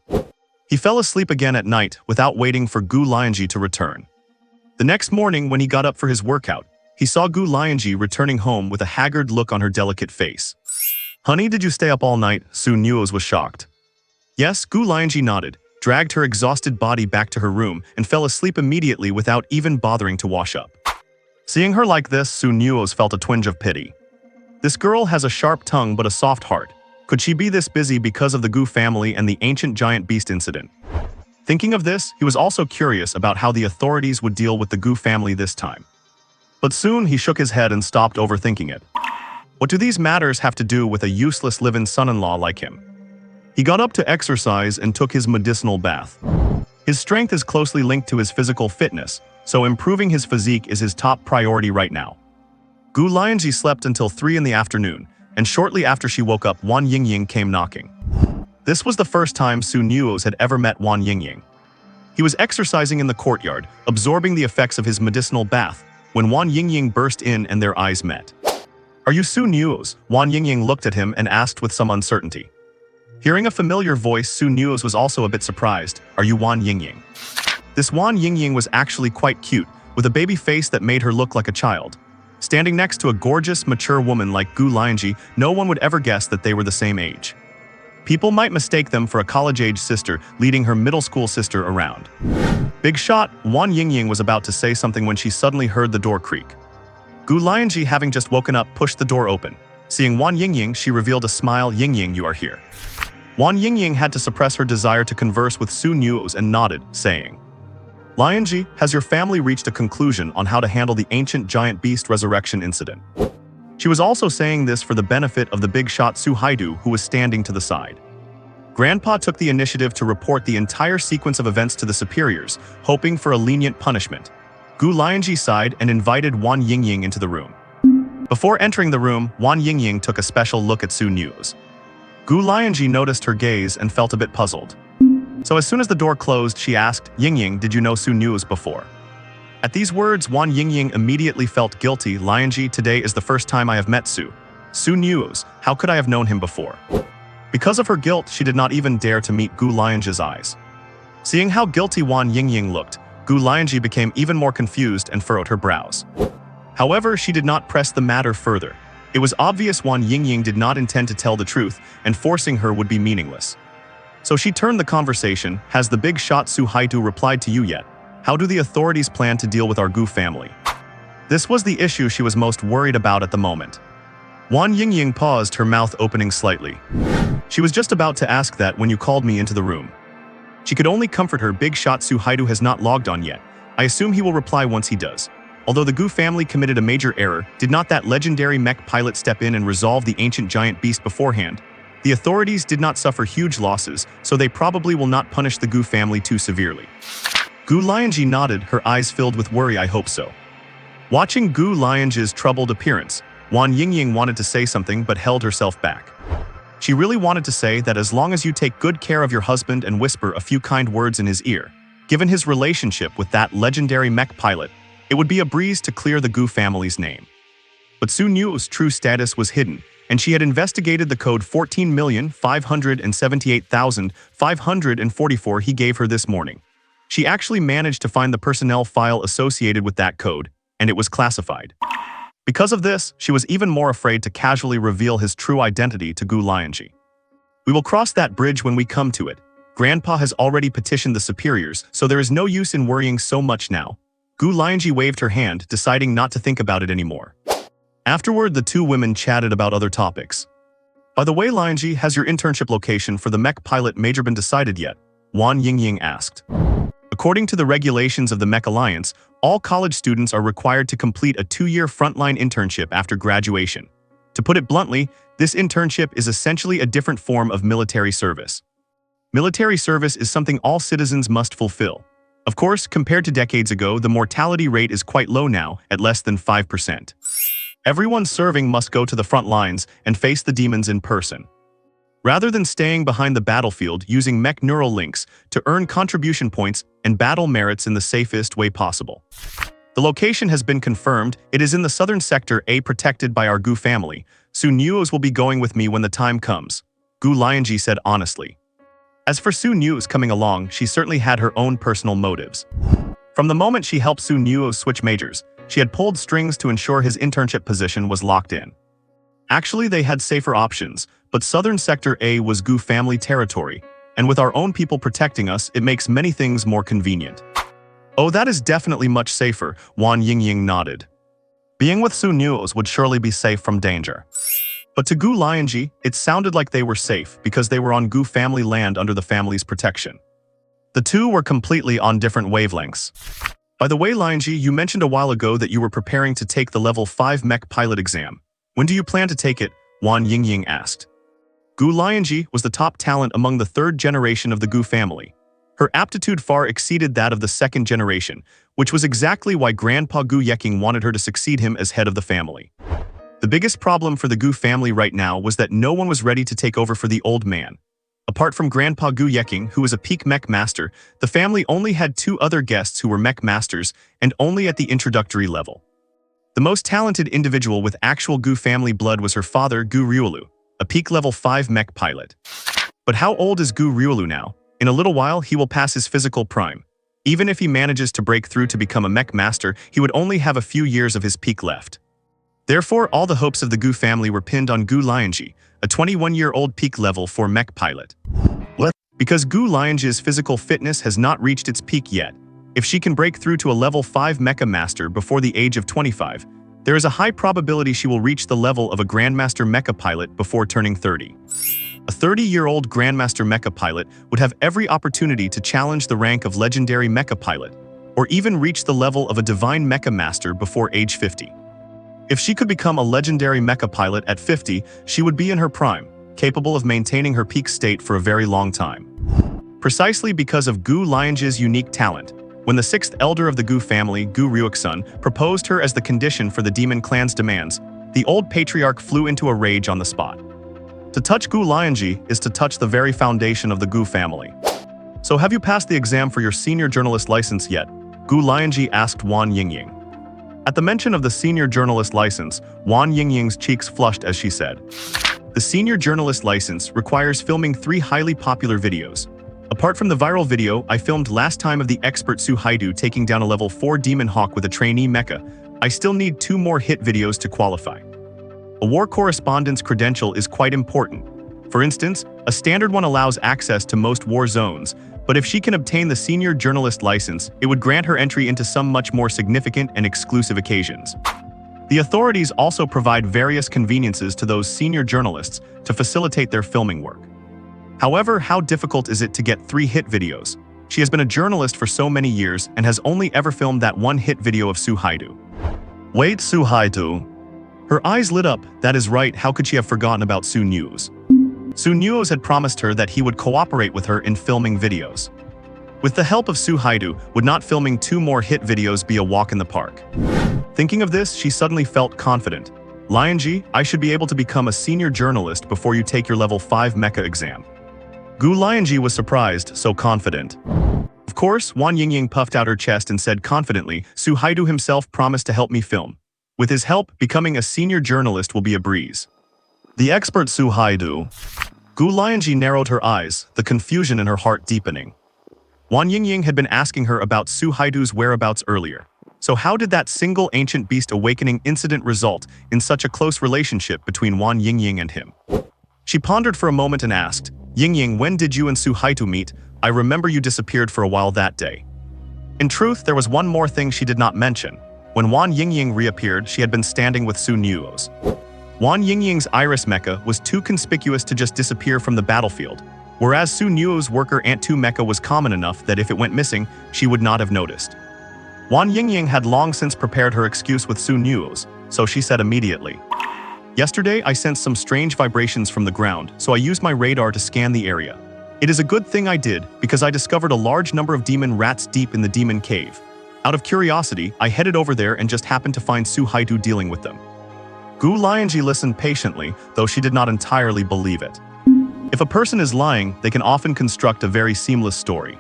He fell asleep again at night without waiting for Gu Lianzhi to return. The next morning, when he got up for his workout, he saw Gu Lianzhi returning home with a haggard look on her delicate face. "Honey, did you stay up all night?" Su Nuoze was shocked. Yes, Gu Lianzhi nodded, dragged her exhausted body back to her room, and fell asleep immediately without even bothering to wash up. Seeing her like this, Su Nuoze felt a twinge of pity. This girl has a sharp tongue but a soft heart. Could she be this busy because of the Gu family and the ancient giant beast incident? Thinking of this, he was also curious about how the authorities would deal with the Gu family this time. But soon he shook his head and stopped overthinking it. What do these matters have to do with a useless live-in son-in-law like him? He got up to exercise and took his medicinal bath. His strength is closely linked to his physical fitness, so improving his physique is his top priority right now. Gu Lianzhi slept until 3 in the afternoon, and shortly after she woke up, Wan Yingying came knocking. This was the first time Su Nuoze had ever met Wan Yingying. He was exercising in the courtyard, absorbing the effects of his medicinal bath, when Wan Yingying burst in and their eyes met. "Are you Su Nuoze?" Wan Yingying looked at him and asked with some uncertainty. Hearing a familiar voice, Su Nuoze was also a bit surprised. "Are you Wan Yingying?" This Wan Yingying was actually quite cute, with a baby face that made her look like a child. Standing next to a gorgeous, mature woman like Gu Lianzhi, no one would ever guess that they were the same age. People might mistake them for a college-age sister, leading her middle school sister around. Big shot, Wan Yingying was about to say something when she suddenly heard the door creak. Gu Lianzhi, having just woken up, pushed the door open. Seeing Wan Yingying, she revealed a smile. "Yingying, you are here." Wan Yingying had to suppress her desire to converse with Su Nuoze and nodded, saying, "Lianzhi, has your family reached a conclusion on how to handle the ancient giant beast resurrection incident?" She was also saying this for the benefit of the big shot Su Haidu, who was standing to the side. Grandpa took the initiative to report the entire sequence of events to the superiors, hoping for a lenient punishment. Gu Lianzhi sighed and invited Wan Yingying into the room. Before entering the room, Wan Yingying took a special look at Su Nuoze. Gu Lianzhi noticed her gaze and felt a bit puzzled. So as soon as the door closed, she asked, "Yingying, did you know Su Nuoze before?" At these words, Wan Yingying immediately felt guilty. "Lianzhi, today is the first time I have met Su Nuoze. How could I have known him before?" Because of her guilt, she did not even dare to meet Gu Lianzhi's eyes. Seeing how guilty Wan Yingying looked, Gu Lianzhi became even more confused and furrowed her brows. However, she did not press the matter further. It was obvious Wan Yingying did not intend to tell the truth, and forcing her would be meaningless. So she turned the conversation. "Has the big shot Su Haidu replied to you yet? How do the authorities plan to deal with our Gu family?" This was the issue she was most worried about at the moment. Wan Yingying paused, her mouth opening slightly. "She was just about to ask that when you called me into the room." She could only comfort her. "Big shot Su Haidu has not logged on yet. I assume he will reply once he does. Although the Gu family committed a major error, did not that legendary mech pilot step in and resolve the ancient giant beast beforehand? The authorities did not suffer huge losses, so they probably will not punish the Gu family too severely." Gu Lianzhi nodded, her eyes filled with worry. "I hope so." Watching Gu Lianzhi's troubled appearance, Wan Yingying wanted to say something but held herself back. She really wanted to say that as long as you take good care of your husband and whisper a few kind words in his ear, given his relationship with that legendary mech pilot, it would be a breeze to clear the Gu family's name. But Su Nuoze's true status was hidden, and she had investigated the code 14,578,544 he gave her this morning. She actually managed to find the personnel file associated with that code, and it was classified. Because of this, she was even more afraid to casually reveal his true identity to Gu Lianzhi. "We will cross that bridge when we come to it. Grandpa has already petitioned the superiors, so there is no use in worrying so much now." Gu Lianzhi waved her hand, deciding not to think about it anymore. Afterward, the two women chatted about other topics. "By the way, Lianzhi, has your internship location for the mech pilot major been decided yet?" Wan Yingying asked. According to the regulations of the Mech Alliance, all college students are required to complete a 2-year frontline internship after graduation. To put it bluntly, this internship is essentially a different form of military service. Military service is something all citizens must fulfill. Of course, compared to decades ago, the mortality rate is quite low now, at less than 5%. Everyone serving must go to the front lines and face the demons in person. Rather than staying behind the battlefield using mech neural links to earn contribution points and battle merits in the safest way possible. The location has been confirmed. It is in the southern sector A, protected by our Gu family. Su Nuoze will be going with me when the time comes, Gu Lianzhi said honestly. As for Su Nuoze coming along, she certainly had her own personal motives. From the moment she helped Su Nuoze switch majors, she had pulled strings to ensure his internship position was locked in. Actually, they had safer options, but Southern Sector A was Gu family territory, and with our own people protecting us, it makes many things more convenient. Oh, that is definitely much safer, Wan Yingying nodded. Being with Su Nuoze would surely be safe from danger. But to Gu Lianzhi, it sounded like they were safe because they were on Gu family land under the family's protection. The two were completely on different wavelengths. By the way, Lianzhi, you mentioned a while ago that you were preparing to take the level 5 mech pilot exam. When do you plan to take it? Wan Yingying asked. Gu Lianzhi was the top talent among the third generation of the Gu family. Her aptitude far exceeded that of the second generation, which was exactly why Grandpa Gu Yeking wanted her to succeed him as head of the family. The biggest problem for the Gu family right now was that no one was ready to take over for the old man. Apart from Grandpa Gu Yeking, who was a peak mech master, the family only had 2 other guests who were mech masters, and only at the introductory level. The most talented individual with actual Gu family blood was her father, Gu Riolu, a peak level 5 mech pilot. But how old is Gu Riolu now? In a little while, he will pass his physical prime. Even if he manages to break through to become a mech master, he would only have a few years of his peak left. Therefore, all the hopes of the Gu family were pinned on Gu Lianzhi, a 21-year-old peak level 4 mech pilot. What? Because Gu Lianzhi's physical fitness has not reached its peak yet. If she can break through to a level 5 mecha master before the age of 25, there is a high probability she will reach the level of a grandmaster mecha pilot before turning 30. A 30-year-old grandmaster mecha pilot would have every opportunity to challenge the rank of legendary mecha pilot, or even reach the level of a divine mecha master before age 50. If she could become a legendary mecha pilot at 50, she would be in her prime, capable of maintaining her peak state for a very long time. Precisely because of Gu Lianzhi's unique talent, when the 6th elder of the Gu family, Gu Ryuksun, proposed her as the condition for the demon clan's demands, the old patriarch flew into a rage on the spot. To touch Gu Lianzhi is to touch the very foundation of the Gu family. So have you passed the exam for your senior journalist license yet? Gu Lianzhi asked Wan Yingying. At the mention of the senior journalist license, Wan Yingying's cheeks flushed as she said, "The senior journalist license requires filming 3 highly popular videos. Apart from the viral video I filmed last time of the expert Su Haidu taking down a level 4 demon hawk with a trainee mecha, I still need 2 more hit videos to qualify. A war correspondent's credential is quite important. For instance, a standard one allows access to most war zones, but if she can obtain the senior journalist license, it would grant her entry into some much more significant and exclusive occasions. The authorities also provide various conveniences to those senior journalists to facilitate their filming work. However, how difficult is it to get 3 hit videos? She has been a journalist for so many years and has only ever filmed that 1 hit video of Su Haidu." Wait, Su Haidu? Her eyes lit up. That is right, how could she have forgotten about Su Nuoze? Su Nuoze had promised her that he would cooperate with her in filming videos. With the help of Su Haidu, would not filming 2 more hit videos be a walk in the park? Thinking of this, she suddenly felt confident. "Lianzhi, I should be able to become a senior journalist before you take your level 5 mecha exam." Gu Lianzhi was surprised, so confident. Of course, Wan Yingying puffed out her chest and said confidently, "Su Haidu himself promised to help me film. With his help, becoming a senior journalist will be a breeze." The expert Su Haidu. Gu Lianzhi narrowed her eyes, the confusion in her heart deepening. Wan Yingying had been asking her about Su Haidu's whereabouts earlier. So how did that single ancient beast awakening incident result in such a close relationship between Wan Yingying and him? She pondered for a moment and asked, "Yingying, when did you and Su Haidu meet? I remember you disappeared for a while that day." In truth, there was one more thing she did not mention. When Wan Yingying reappeared, she had been standing with Su Nuoze. Wan Yingying's iris mecha was too conspicuous to just disappear from the battlefield, whereas Su Nuoze's worker Ant 2 mecha was common enough that if it went missing, she would not have noticed. Wan Yingying had long since prepared her excuse with Su Nuoze, so she said immediately, "Yesterday I sensed some strange vibrations from the ground, so I used my radar to scan the area. It is a good thing I did, because I discovered a large number of demon rats deep in the demon cave. Out of curiosity, I headed over there and just happened to find Su Haidu dealing with them. Gu Lianzhi listened patiently, though she did not entirely believe it. If a person is lying, they can often construct a very seamless story.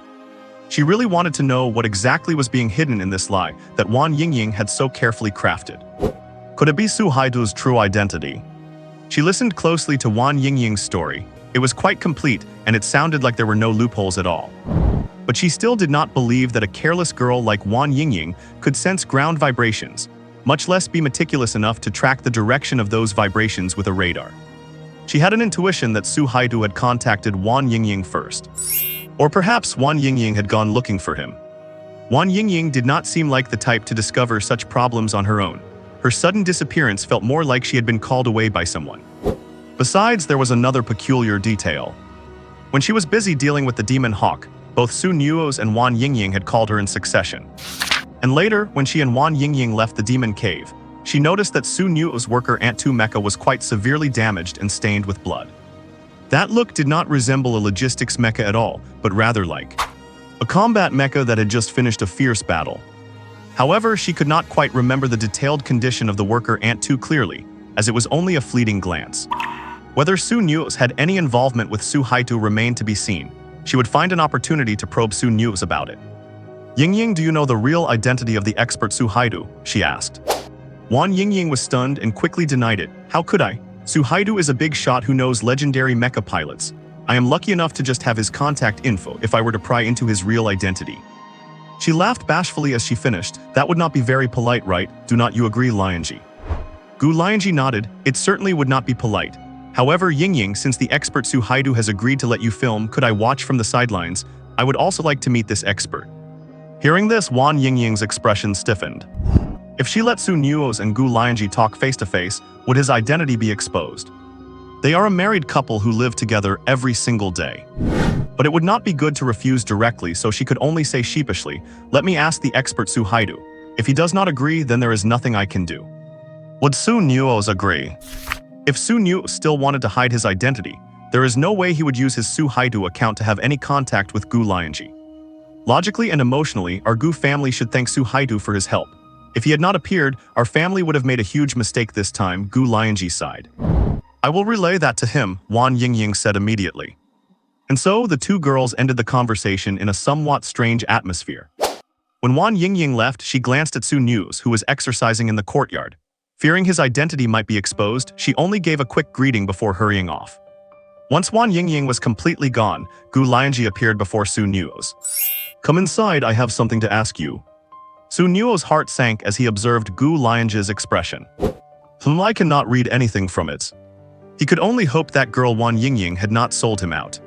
She really wanted to know what exactly was being hidden in this lie that Wan Yingying had so carefully crafted. Could it be Su Haidu's true identity? She listened closely to Wan Yingying's story. It was quite complete, and it sounded like there were no loopholes at all. But she still did not believe that a careless girl like Wan Yingying could sense ground vibrations, much less be meticulous enough to track the direction of those vibrations with a radar. She had an intuition that Su Haidu had contacted Wan Yingying first. Or perhaps Wan Yingying had gone looking for him. Wan Yingying did not seem like the type to discover such problems on her own. Her sudden disappearance felt more like she had been called away by someone. Besides, there was another peculiar detail. When she was busy dealing with the demon hawk, both Su Nuoze and Wan Yingying had called her in succession. And later, when she and Wan Yingying left the demon cave, she noticed that Su Nuoze's worker Ant 2 Mecha was quite severely damaged and stained with blood. That look did not resemble a logistics mecha at all, but rather like a combat mecha that had just finished a fierce battle. However, she could not quite remember the detailed condition of the worker Ant 2 clearly, as it was only a fleeting glance. Whether Su Nuoze had any involvement with Su Haidu remained to be seen. She would find an opportunity to probe Su Nuoze about it. "Yingying, do you know the real identity of the expert Su Haidu?" she asked. Wan Yingying was stunned and quickly denied it. "How could I? Su Haidu is a big shot who knows legendary mecha pilots. I am lucky enough to just have his contact info if I were to pry into his real identity." She laughed bashfully as she finished. "That would not be very polite, right? Do not you agree, Lianzhi?" Gu Lianzhi nodded. "It certainly would not be polite. However, Yingying, since the expert Su Haidu has agreed to let you film, could I watch from the sidelines? I would also like to meet this expert." Hearing this, Wan Yingying's expression stiffened. If she let Su Nuoze and Gu Lianzhi talk face-to-face, would his identity be exposed? They are a married couple who live together every single day. But it would not be good to refuse directly, so she could only say sheepishly, "Let me ask the expert Su Haidu. If he does not agree, then there is nothing I can do." Would Su Nuoze agree? If Su Nuoze still wanted to hide his identity, there is no way he would use his Su Haidu account to have any contact with Gu Lianzhi. Logically and emotionally, our Gu family should thank Su Haidu for his help. If he had not appeared, our family would have made a huge mistake this time, Gu Lianzhi sighed. "I will relay that to him," Wan Yingying said immediately. And so, the two girls ended the conversation in a somewhat strange atmosphere. When Wan Yingying left, she glanced at Su Nuoze, who was exercising in the courtyard. Fearing his identity might be exposed, she only gave a quick greeting before hurrying off. Once Wan Yingying was completely gone, Gu Lianzhi appeared before Su Nuoze. "Come inside, I have something to ask you." Su Nuoze's heart sank as he observed Gu Lianzhi's expression. I cannot read anything from it. He could only hope that girl Wan Yingying had not sold him out.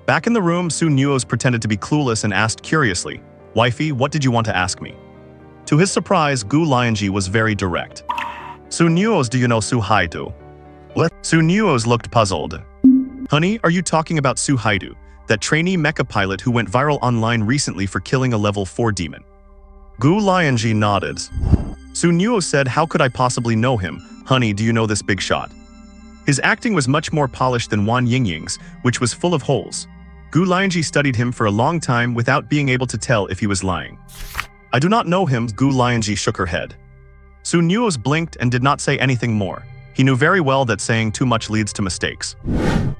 Back in the room, Su Nuoze pretended to be clueless and asked curiously, "Wifey, what did you want to ask me?" To his surprise, Gu Lianzhi was very direct. "Su Nuoze, do you know Su Haidu?" What? Su Nuoze looked puzzled. "Honey, are you talking about Su Haidu, that trainee mecha pilot who went viral online recently for killing a level 4 demon?" Gu Lianzhi nodded. Su Nuoze said, "How could I possibly know him? Honey, do you know this big shot?" His acting was much more polished than Wan Yingying's, which was full of holes. Gu Lianzhi studied him for a long time without being able to tell if he was lying. "I do not know him," Gu Lianzhi shook her head. Su Nuoze blinked and did not say anything more. He knew very well that saying too much leads to mistakes.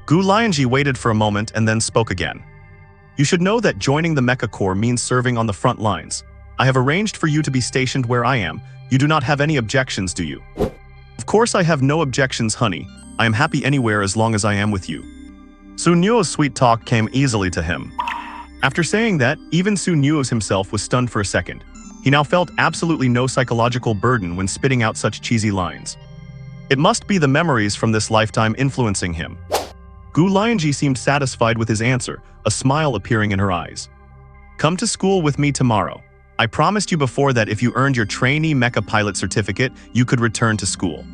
Gu Lianzhi waited for a moment and then spoke again. "You should know that joining the Mecha Corps means serving on the front lines. I have arranged for you to be stationed where I am. You do not have any objections, do you?" "Of course I have no objections, honey. I am happy anywhere as long as I am with you." Su Nuoze's sweet talk came easily to him. After saying that, even Su Nuoze himself was stunned for a second. He now felt absolutely no psychological burden when spitting out such cheesy lines. It must be the memories from this lifetime influencing him. Gu Lianzhi seemed satisfied with his answer, a smile appearing in her eyes. "Come to school with me tomorrow. I promised you before that if you earned your trainee mecha pilot certificate, you could return to school."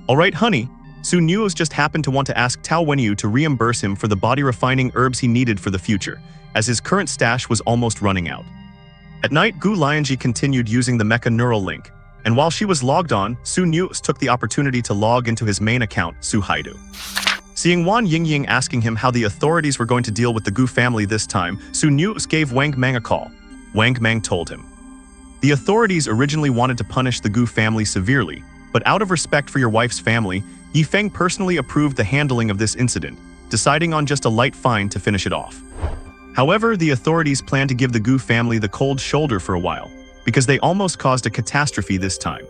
"All right, honey." Su Nuoze just happened to want to ask Tao Wenyu to reimburse him for the body-refining herbs he needed for the future, as his current stash was almost running out. At night, Gu Lianzhi continued using the Mecha neural link, and while she was logged on, Su Nuoze took the opportunity to log into his main account, Su Haidu. Seeing Wan Yingying asking him how the authorities were going to deal with the Gu family this time, Su Nuoze gave Wang Mang a call. Wang Mang told him. The authorities originally wanted to punish the Gu family severely, but out of respect for your wife's family, Yifeng personally approved the handling of this incident, deciding on just a light fine to finish it off. However, the authorities planned to give the Gu family the cold shoulder for a while, because they almost caused a catastrophe this time.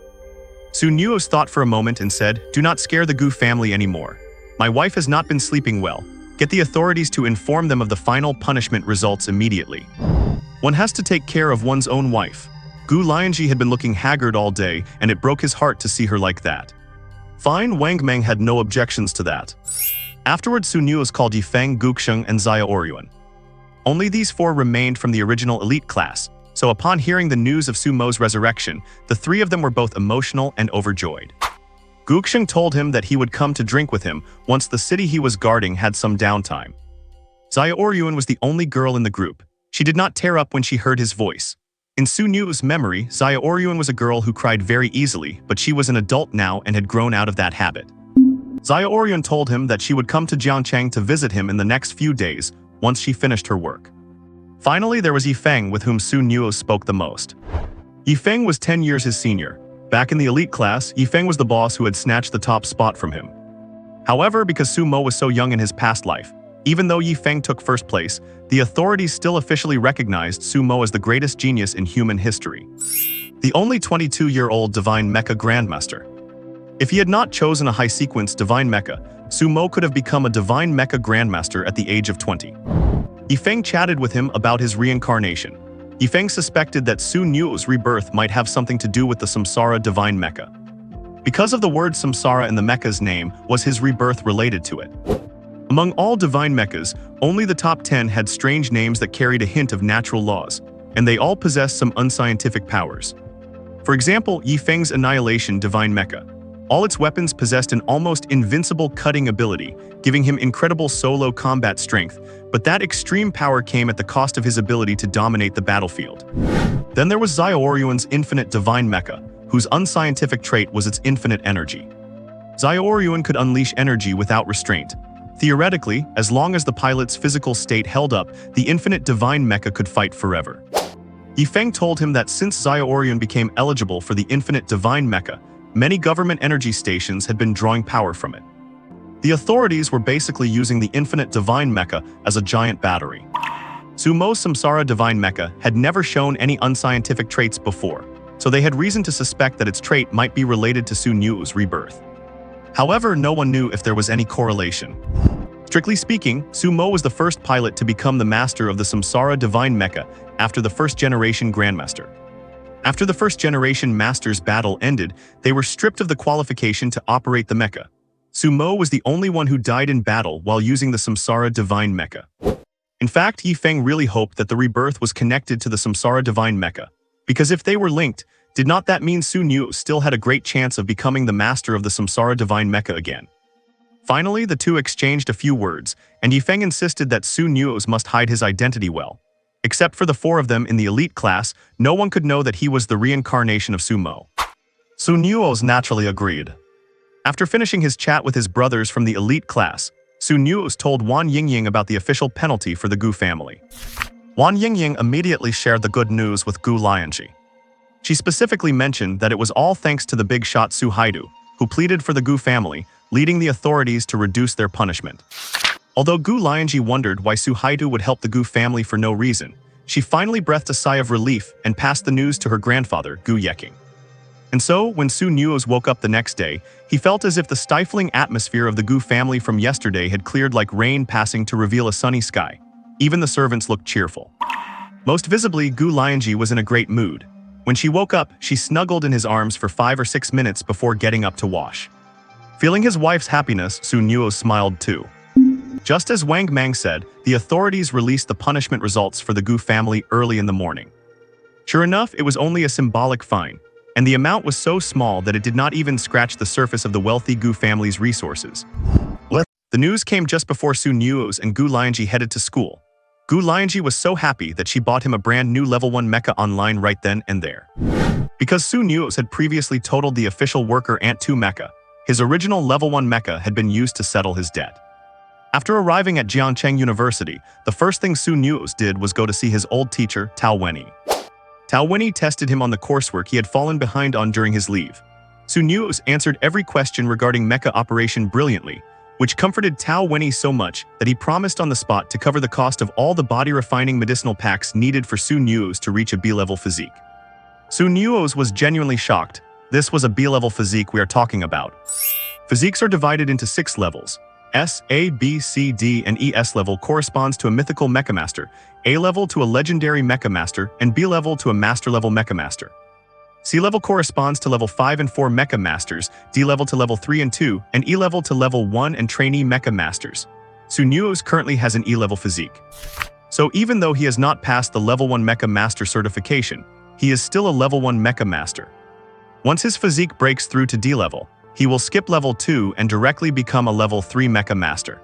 Su Nuoze thought for a moment and said, "Do not scare the Gu family anymore. My wife has not been sleeping well. Get the authorities to inform them of the final punishment results immediately. One has to take care of one's own wife." Gu Lianzhi had been looking haggard all day, and it broke his heart to see her like that. Fine, Wang Meng had no objections to that. Afterwards, Su Nuoze called Yifeng, Guxing, and Xia Oryuan. Only these four remained from the original elite class, so upon hearing the news of Su Mo's resurrection, the three of them were both emotional and overjoyed. Guxing told him that he would come to drink with him once the city he was guarding had some downtime. Xia Oryuan was the only girl in the group. She did not tear up when she heard his voice. In Su Nuoze's memory, Xia Oryuan was a girl who cried very easily, but she was an adult now and had grown out of that habit. Xia Oryuan told him that she would come to Jiangcheng to visit him in the next few days, once she finished her work. Finally, there was Yifeng, with whom Su Nuoze spoke the most. Yifeng was 10 years his senior. Back in the elite class, Yifeng was the boss who had snatched the top spot from him. However, because Su Mo was so young in his past life, even though Yifeng took first place, the authorities still officially recognized Su Mo as the greatest genius in human history. The only 22-year-old divine mecha grandmaster. If he had not chosen a high-sequence divine mecha, Su Mo could have become a divine mecha grandmaster at the age of 20. Yifeng chatted with him about his reincarnation. Yifeng suspected that Su Nuoze's rebirth might have something to do with the Samsara divine mecha. Because of the word Samsara in the mecha's name, was his rebirth related to it. Among all divine mechas, only the top 10 had strange names that carried a hint of natural laws, and they all possessed some unscientific powers. For example, Yifeng's Annihilation divine mecha. All its weapons possessed an almost invincible cutting ability, giving him incredible solo combat strength, but that extreme power came at the cost of his ability to dominate the battlefield. Then there was Xia Oryuan's Infinite Divine Mecha, whose unscientific trait was its infinite energy. Xia Oryuan could unleash energy without restraint. Theoretically, as long as the pilot's physical state held up, the Infinite Divine Mecha could fight forever. Yifeng told him that since Xia Oryuan became eligible for the Infinite Divine Mecha, many government energy stations had been drawing power from it. The authorities were basically using the Infinite Divine Mecha as a giant battery. Su Mo's Samsara Divine Mecha had never shown any unscientific traits before, so they had reason to suspect that its trait might be related to Su Nuoze's rebirth. However, no one knew if there was any correlation. Strictly speaking, Su Mo was the first pilot to become the master of the Samsara Divine Mecha after the first-generation Grandmaster. After the first-generation Master's battle ended, they were stripped of the qualification to operate the mecha. Su Mo was the only one who died in battle while using the Samsara Divine Mecha. In fact, Yifeng really hoped that the rebirth was connected to the Samsara Divine Mecha, because if they were linked, did not that mean Su Nuoze still had a great chance of becoming the master of the Samsara Divine Mecha again? Finally, the two exchanged a few words, and Yifeng insisted that Su Nuoze must hide his identity well. Except for the four of them in the elite class, no one could know that he was the reincarnation of Su Mo. Su Nuoze naturally agreed. After finishing his chat with his brothers from the elite class, Su Nuoze told Wan Yingying about the official penalty for the Gu family. Wan Yingying immediately shared the good news with Gu Lianzhi. She specifically mentioned that it was all thanks to the big shot Su Haidu, who pleaded for the Gu family, leading the authorities to reduce their punishment. Although Gu Lianzhi wondered why Su Haidu would help the Gu family for no reason, she finally breathed a sigh of relief and passed the news to her grandfather, Gu Yeking. And so, when Su Nuoze woke up the next day, he felt as if the stifling atmosphere of the Gu family from yesterday had cleared like rain passing to reveal a sunny sky. Even the servants looked cheerful. Most visibly, Gu Lianzhi was in a great mood. When she woke up, she snuggled in his arms for 5 or 6 minutes before getting up to wash. Feeling his wife's happiness, Su Nuoze smiled too. Just as Wang Mang said, the authorities released the punishment results for the Gu family early in the morning. Sure enough, it was only a symbolic fine, and the amount was so small that it did not even scratch the surface of the wealthy Gu family's resources. The news came just before Su Nuoze and Gu Lianzhi headed to school. Gu Lianzhi was so happy that she bought him a brand new level 1 mecha online right then and there. Because Su Nuoze had previously totaled the official worker Ant 2 mecha, his original level 1 mecha had been used to settle his debt. After arriving at Jiangcheng University, the first thing Su Nuoze did was go to see his old teacher, Tao Wenyi. Tao Wenyi tested him on the coursework he had fallen behind on during his leave. Su Nuoze answered every question regarding Mecha operation brilliantly, which comforted Tao Wenyi so much that he promised on the spot to cover the cost of all the body-refining medicinal packs needed for Su Nuoze to reach a B-level physique. Su Nuoze was genuinely shocked. This was a B-level physique we are talking about. Physiques are divided into 6 levels. S, A, B, C, D, and E. S level corresponds to a mythical Mecha Master, A level to a legendary Mecha Master, and B level to a Master level Mecha Master. C level corresponds to level 5 and 4 Mecha Masters, D level to level 3 and 2, and E level to level 1 and trainee Mecha Masters. Su Nuoze currently has an E level physique. So even though he has not passed the level 1 Mecha Master certification, he is still a level 1 Mecha Master. Once his physique breaks through to D level, he will skip level 2 and directly become a level 3 Mecha Master.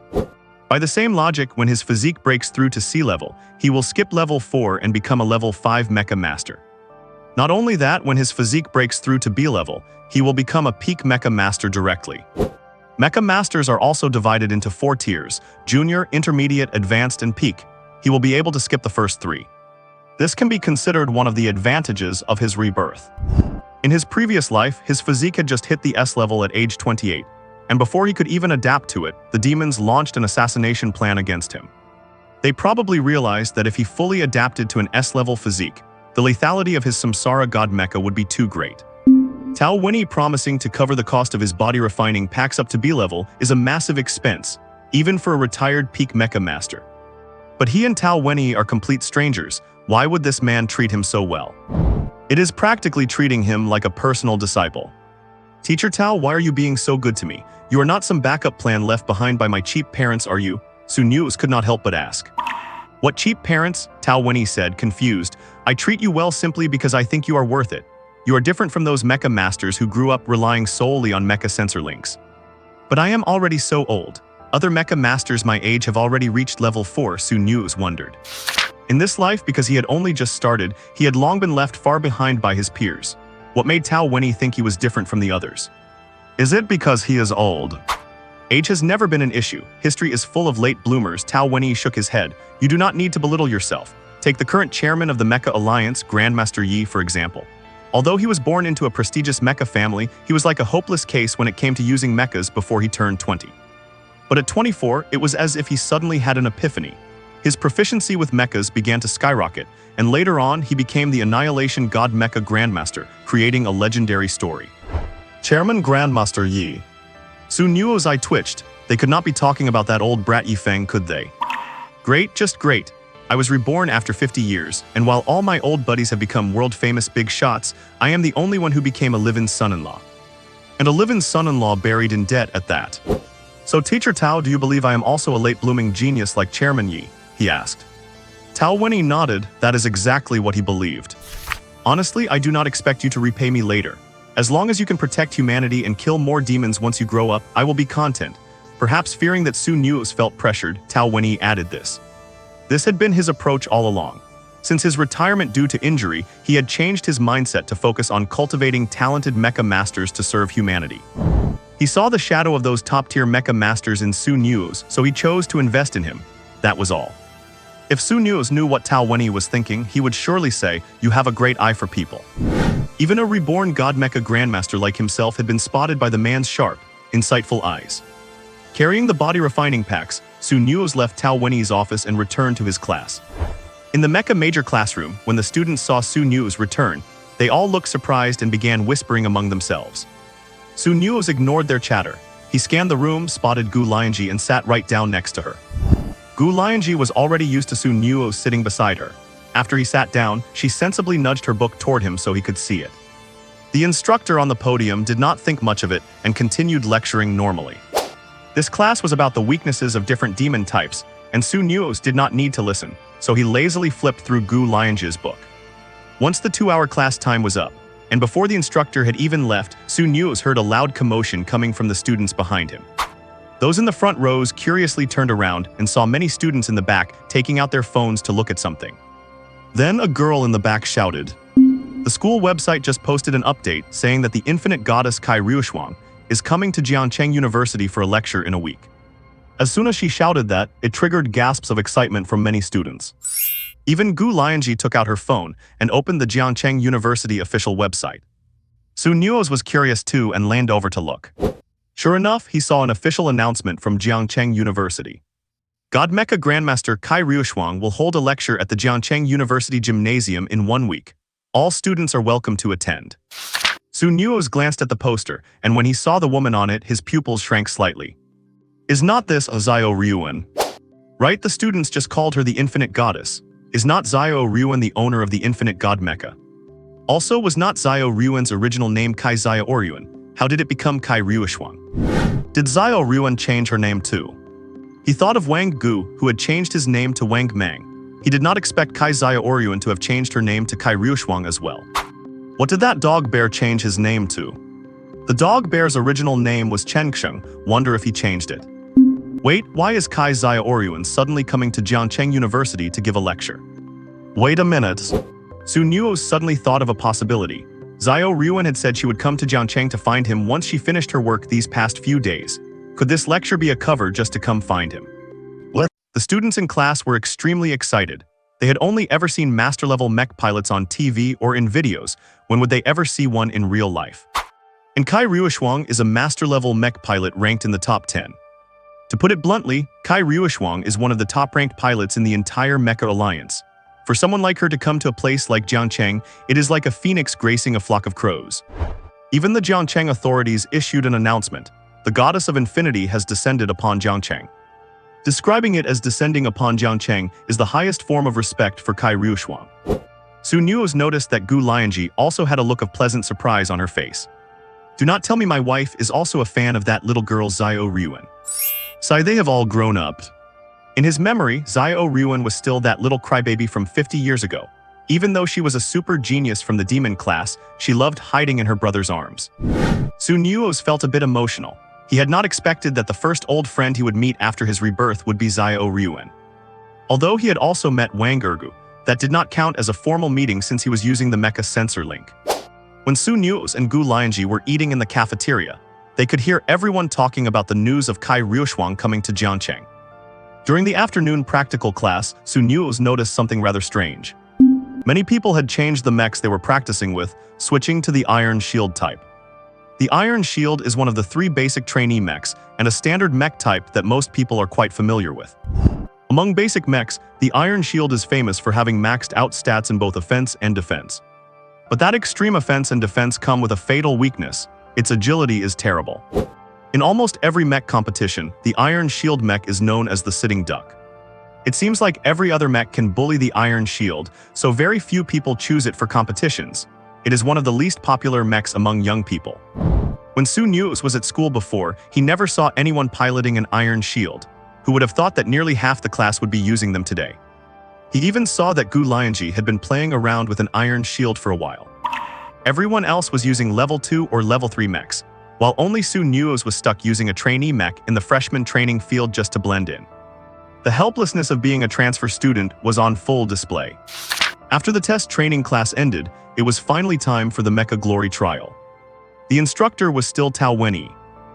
By the same logic, when his physique breaks through to C level, he will skip level 4 and become a level 5 Mecha Master. Not only that, when his physique breaks through to B level, he will become a peak Mecha Master directly. Mecha Masters are also divided into 4 tiers: Junior, Intermediate, Advanced, and Peak. He will be able to skip the first 3. This can be considered one of the advantages of his rebirth. In his previous life, his physique had just hit the S level at age 28, and before he could even adapt to it, the demons launched an assassination plan against him. They probably realized that if he fully adapted to an S-level physique, the lethality of his Samsara God Mecha would be too great. Tao Wenyi promising to cover the cost of his body refining packs up to B level is a massive expense, even for a retired peak Mecha Master. But he and Tao Wenyi are complete strangers. Why would this man treat him so well? It is practically treating him like a personal disciple. Teacher Tao, why are you being so good to me? You are not some backup plan left behind by my cheap parents, are you? Su Nuoze could not help but ask. What cheap parents? Tao Wenyi said, confused. I treat you well simply because I think you are worth it. You are different from those Mecha Masters who grew up relying solely on Mecha sensor links. But I am already so old. Other Mecha Masters my age have already reached level 4, Su Nuoze wondered. In this life, because he had only just started, he had long been left far behind by his peers. What made Tao Wenyi think he was different from the others? Is it because he is old? Age has never been an issue. History is full of late bloomers. Tao Wenyi shook his head. You do not need to belittle yourself. Take the current chairman of the Mecha Alliance, Grandmaster Yi, for example. Although he was born into a prestigious Mecha family, he was like a hopeless case when it came to using mechas before he turned 20. But at 24, it was as if he suddenly had an epiphany. His proficiency with mechas began to skyrocket, and later on he became the Annihilation God Mecha Grandmaster, creating a legendary story. Chairman Grandmaster Yi. Su Nuoze's eye twitched. They could not be talking about that old brat Yifeng, could they? Great, just great. I was reborn after 50 years, and while all my old buddies have become world-famous big shots, I am the only one who became a live-in son-in-law. And a live-in son-in-law buried in debt at that. So Teacher Tao, do you believe I am also a late-blooming genius like Chairman Yi? He asked. Tao Wenyi nodded. That is exactly what he believed. Honestly, I do not expect you to repay me later. As long as you can protect humanity and kill more demons once you grow up, I will be content. Perhaps fearing that Su Nuoze felt pressured, Tao Wenyi added this. This had been his approach all along. Since his retirement due to injury, he had changed his mindset to focus on cultivating talented Mecha Masters to serve humanity. He saw the shadow of those top-tier Mecha Masters in Su Nuoze, so he chose to invest in him. That was all. If Su Nuoze knew what Tao Wenyi was thinking, he would surely say, you have a great eye for people. Even a reborn God Mecha Grandmaster like himself had been spotted by the man's sharp, insightful eyes. Carrying the body refining packs, Su Nuoze left Tao Wenyi's office and returned to his class. In the Mecha Major classroom, when the students saw Su Nuoze return, they all looked surprised and began whispering among themselves. Su Nuoze ignored their chatter. He scanned the room, spotted Gu Lianzhi, and sat right down next to her. Gu Lianzhi was already used to Su Nuoze sitting beside her. After he sat down, she sensibly nudged her book toward him so he could see it. The instructor on the podium did not think much of it and continued lecturing normally. This class was about the weaknesses of different demon types, and Su Nuoze did not need to listen, so he lazily flipped through Gu Lianzhi's book. Once the 2-hour class time was up, and before the instructor had even left, Su Nuoze heard a loud commotion coming from the students behind him. Those in the front rows curiously turned around and saw many students in the back taking out their phones to look at something. Then a girl in the back shouted. The school website just posted an update saying that the infinite goddess Kai Ryushuang is coming to Jiangcheng University for a lecture in a week. As soon as she shouted that, it triggered gasps of excitement from many students. Even Gu Lianzhi took out her phone and opened the Jiangcheng University official website. Su Nuoze was curious too and leaned over to look. Sure enough, he saw an official announcement from Jiangcheng University. God Mecha Grandmaster Kai Ryushuang will hold a lecture at the Jiangcheng University Gymnasium in 1 week. All students are welcome to attend. Su Nuoze glanced at the poster, and when he saw the woman on it, his pupils shrank slightly. Is not this a Xiao Ryuan? Right, the students just called her the Infinite Goddess. Is not Xiao Ryuan the owner of the Infinite God Mecha? Also, was not Xiao Ryuan's original name Kai Xiao Ryuan? How did it become Kai Ryushuang? Did Xiao Ryuan change her name too? He thought of Wang Gu, who had changed his name to Wang Mang. He did not expect Kai Xiao Ryuan to have changed her name to Kai Ryushuang as well. What did that dog bear change his name to? The dog bear's original name was Chengsheng. Wonder if he changed it. Wait, why is Kai Xiao Ryuan suddenly coming to Jiangcheng University to give a lecture? Wait a minute. Su Nuoze suddenly thought of a possibility. Xiao Ryuan had said she would come to Jiangcheng to find him once she finished her work these past few days. Could this lecture be a cover just to come find him? What? The students in class were extremely excited. They had only ever seen master-level mech pilots on TV or in videos. When would they ever see one in real life? And Kai Ryushuang is a master-level mech pilot ranked in the top 10. To put it bluntly, Kai Ryushuang is one of the top-ranked pilots in the entire Mecha Alliance. For someone like her to come to a place like Jiangcheng, it is like a phoenix gracing a flock of crows. Even the Jiangcheng authorities issued an announcement. The goddess of infinity has descended upon Jiangcheng. Describing it as descending upon Jiangcheng is the highest form of respect for Kai Ryushuang. Su Nuoze noticed that Gu Lianzhi also had a look of pleasant surprise on her face. Do not tell me my wife is also a fan of that little girl Xiao Ryuan. Sigh, they have all grown up. In his memory, Xiao Ryuan was still that little crybaby from 50 years ago. Even though she was a super genius from the demon class, she loved hiding in her brother's arms. Su Nuoze felt a bit emotional. He had not expected that the first old friend he would meet after his rebirth would be Xiao Ryuan. Although he had also met Wang Ergu, that did not count as a formal meeting since he was using the Mecha sensor link. When Su Nuoze and Gu Lianzhi were eating in the cafeteria, they could hear everyone talking about the news of Kai Ryushuang coming to Jiangcheng. During the afternoon practical class, Su Nuoze noticed something rather strange. Many people had changed the mechs they were practicing with, switching to the Iron Shield type. The Iron Shield is one of the 3 basic trainee mechs and a standard mech type that most people are quite familiar with. Among basic mechs, the Iron Shield is famous for having maxed out stats in both offense and defense. But that extreme offense and defense come with a fatal weakness. Its agility is terrible. In almost every mech competition, the Iron Shield mech is known as the sitting duck. It seems like every other mech can bully the Iron Shield, so very few people choose it for competitions. It is one of the least popular mechs among young people. When Su Nuoze was at school before, he never saw anyone piloting an Iron Shield. Who would have thought that nearly half the class would be using them today? He even saw that Gu Lianzhi had been playing around with an Iron Shield for a while. Everyone else was using level 2 or level 3 mechs, while only Su Nuoze was stuck using a trainee mech in the freshman training field just to blend in. The helplessness of being a transfer student was on full display. After the test training class ended, it was finally time for the Mecha Glory trial. The instructor was still Tao Wenyi.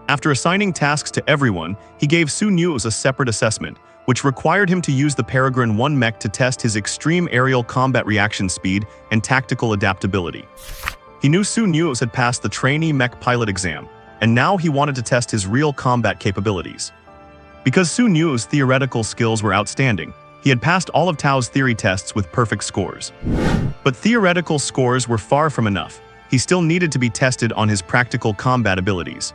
After assigning tasks to everyone, he gave Su Nuoze a separate assessment, which required him to use the Peregrine 1 mech to test his extreme aerial combat reaction speed and tactical adaptability. He knew Su Nuoze had passed the trainee mech pilot exam, and now he wanted to test his real combat capabilities. Because Su Nuoze's theoretical skills were outstanding, he had passed all of Tao's theory tests with perfect scores. But theoretical scores were far from enough. He still needed to be tested on his practical combat abilities.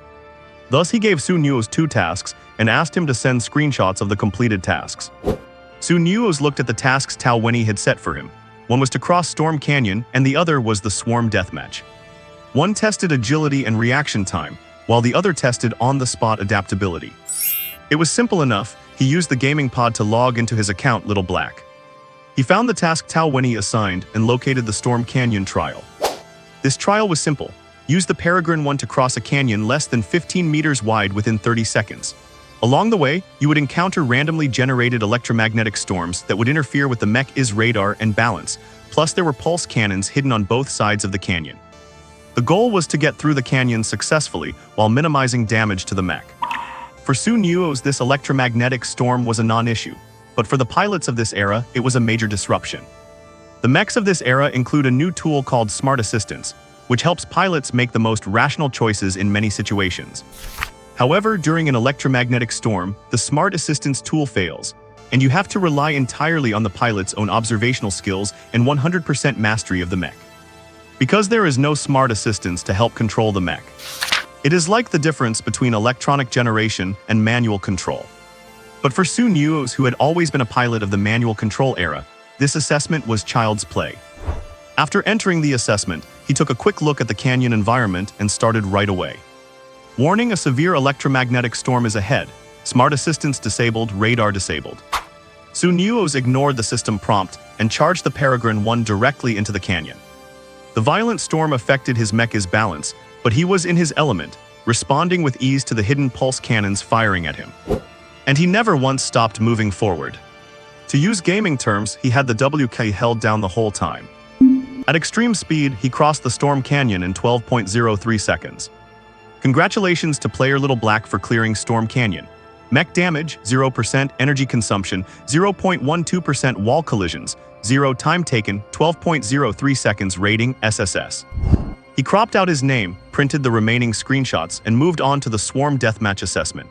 Thus, he gave Su Nuoze 2 tasks and asked him to send screenshots of the completed tasks. Su Nuoze looked at the tasks Tao Wenyi had set for him. One was to cross Storm Canyon, and the other was the Swarm Deathmatch. One tested agility and reaction time, while the other tested on-the-spot adaptability. It was simple enough. He used the gaming pod to log into his account Little Black. He found the task Tao Wenyi assigned and located the Storm Canyon trial. This trial was simple. Use the Peregrine 1 to cross a canyon less than 15 meters wide within 30 seconds. Along the way, you would encounter randomly generated electromagnetic storms that would interfere with the mech's radar and balance, plus there were pulse cannons hidden on both sides of the canyon. The goal was to get through the canyon successfully while minimizing damage to the mech. For Su Nuoze, this electromagnetic storm was a non-issue, but for the pilots of this era, it was a major disruption. The mechs of this era include a new tool called Smart Assistance, which helps pilots make the most rational choices in many situations. However, during an electromagnetic storm, the smart assistance tool fails, and you have to rely entirely on the pilot's own observational skills and 100% mastery of the mech. Because there is no smart assistance to help control the mech, it is like the difference between electronic generation and manual control. But for Nuoze, who had always been a pilot of the manual control era, this assessment was child's play. After entering the assessment, he took a quick look at the canyon environment and started right away. Warning: a severe electromagnetic storm is ahead. Smart assistance disabled, radar disabled. Nuoze ignored the system prompt and charged the Peregrine 1 directly into the canyon. The violent storm affected his mecha's balance, but he was in his element, responding with ease to the hidden pulse cannons firing at him. And he never once stopped moving forward. To use gaming terms, he had the W key held down the whole time. At extreme speed, he crossed the Storm Canyon in 12.03 seconds. Congratulations to player Little Black for clearing Storm Canyon. Mech damage, 0%, energy consumption, 0.12%, wall collisions, 0, time taken, 12.03 seconds, rating, SSS. He cropped out his name, printed the remaining screenshots, and moved on to the Swarm Deathmatch assessment.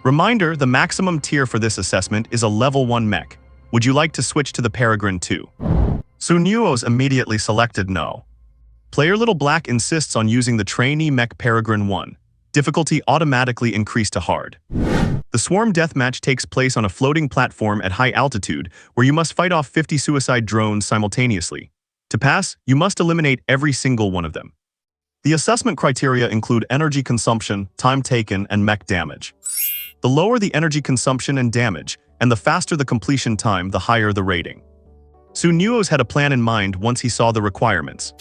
Reminder: the maximum tier for this assessment is a level 1 mech. Would you like to switch to the Peregrine 2? Nuoze immediately selected no. Player Little Black insists on using the trainee mech Peregrine 1. Difficulty automatically increased to hard. The Swarm Deathmatch takes place on a floating platform at high altitude where you must fight off 50 suicide drones simultaneously. To pass, you must eliminate every single one of them. The assessment criteria include energy consumption, time taken, and mech damage. The lower the energy consumption and damage, and the faster the completion time, the higher the rating. Nuoze had a plan in mind once he saw the requirements.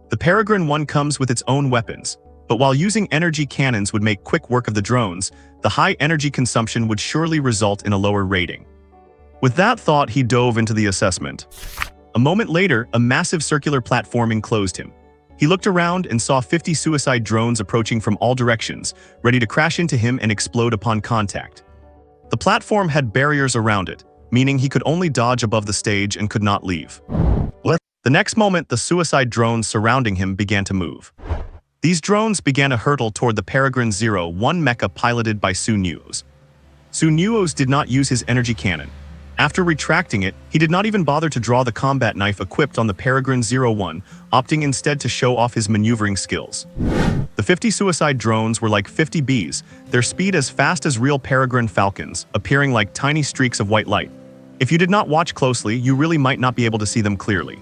The Peregrine 1 comes with its own weapons, but while using energy cannons would make quick work of the drones, the high energy consumption would surely result in a lower rating. With that thought, he dove into the assessment. A moment later, a massive circular platform enclosed him. He looked around and saw 50 suicide drones approaching from all directions, ready to crash into him and explode upon contact. The platform had barriers around it, meaning he could only dodge above the stage and could not leave. The next moment, the suicide drones surrounding him began to move. These drones began a hurtle toward the Peregrine 01 mecha piloted by Nuoze. Nuoze did not use his energy cannon. After retracting it, he did not even bother to draw the combat knife equipped on the Peregrine 01, opting instead to show off his maneuvering skills. The 50 suicide drones were like 50 bees, their speed as fast as real Peregrine falcons, appearing like tiny streaks of white light. If you did not watch closely, you really might not be able to see them clearly.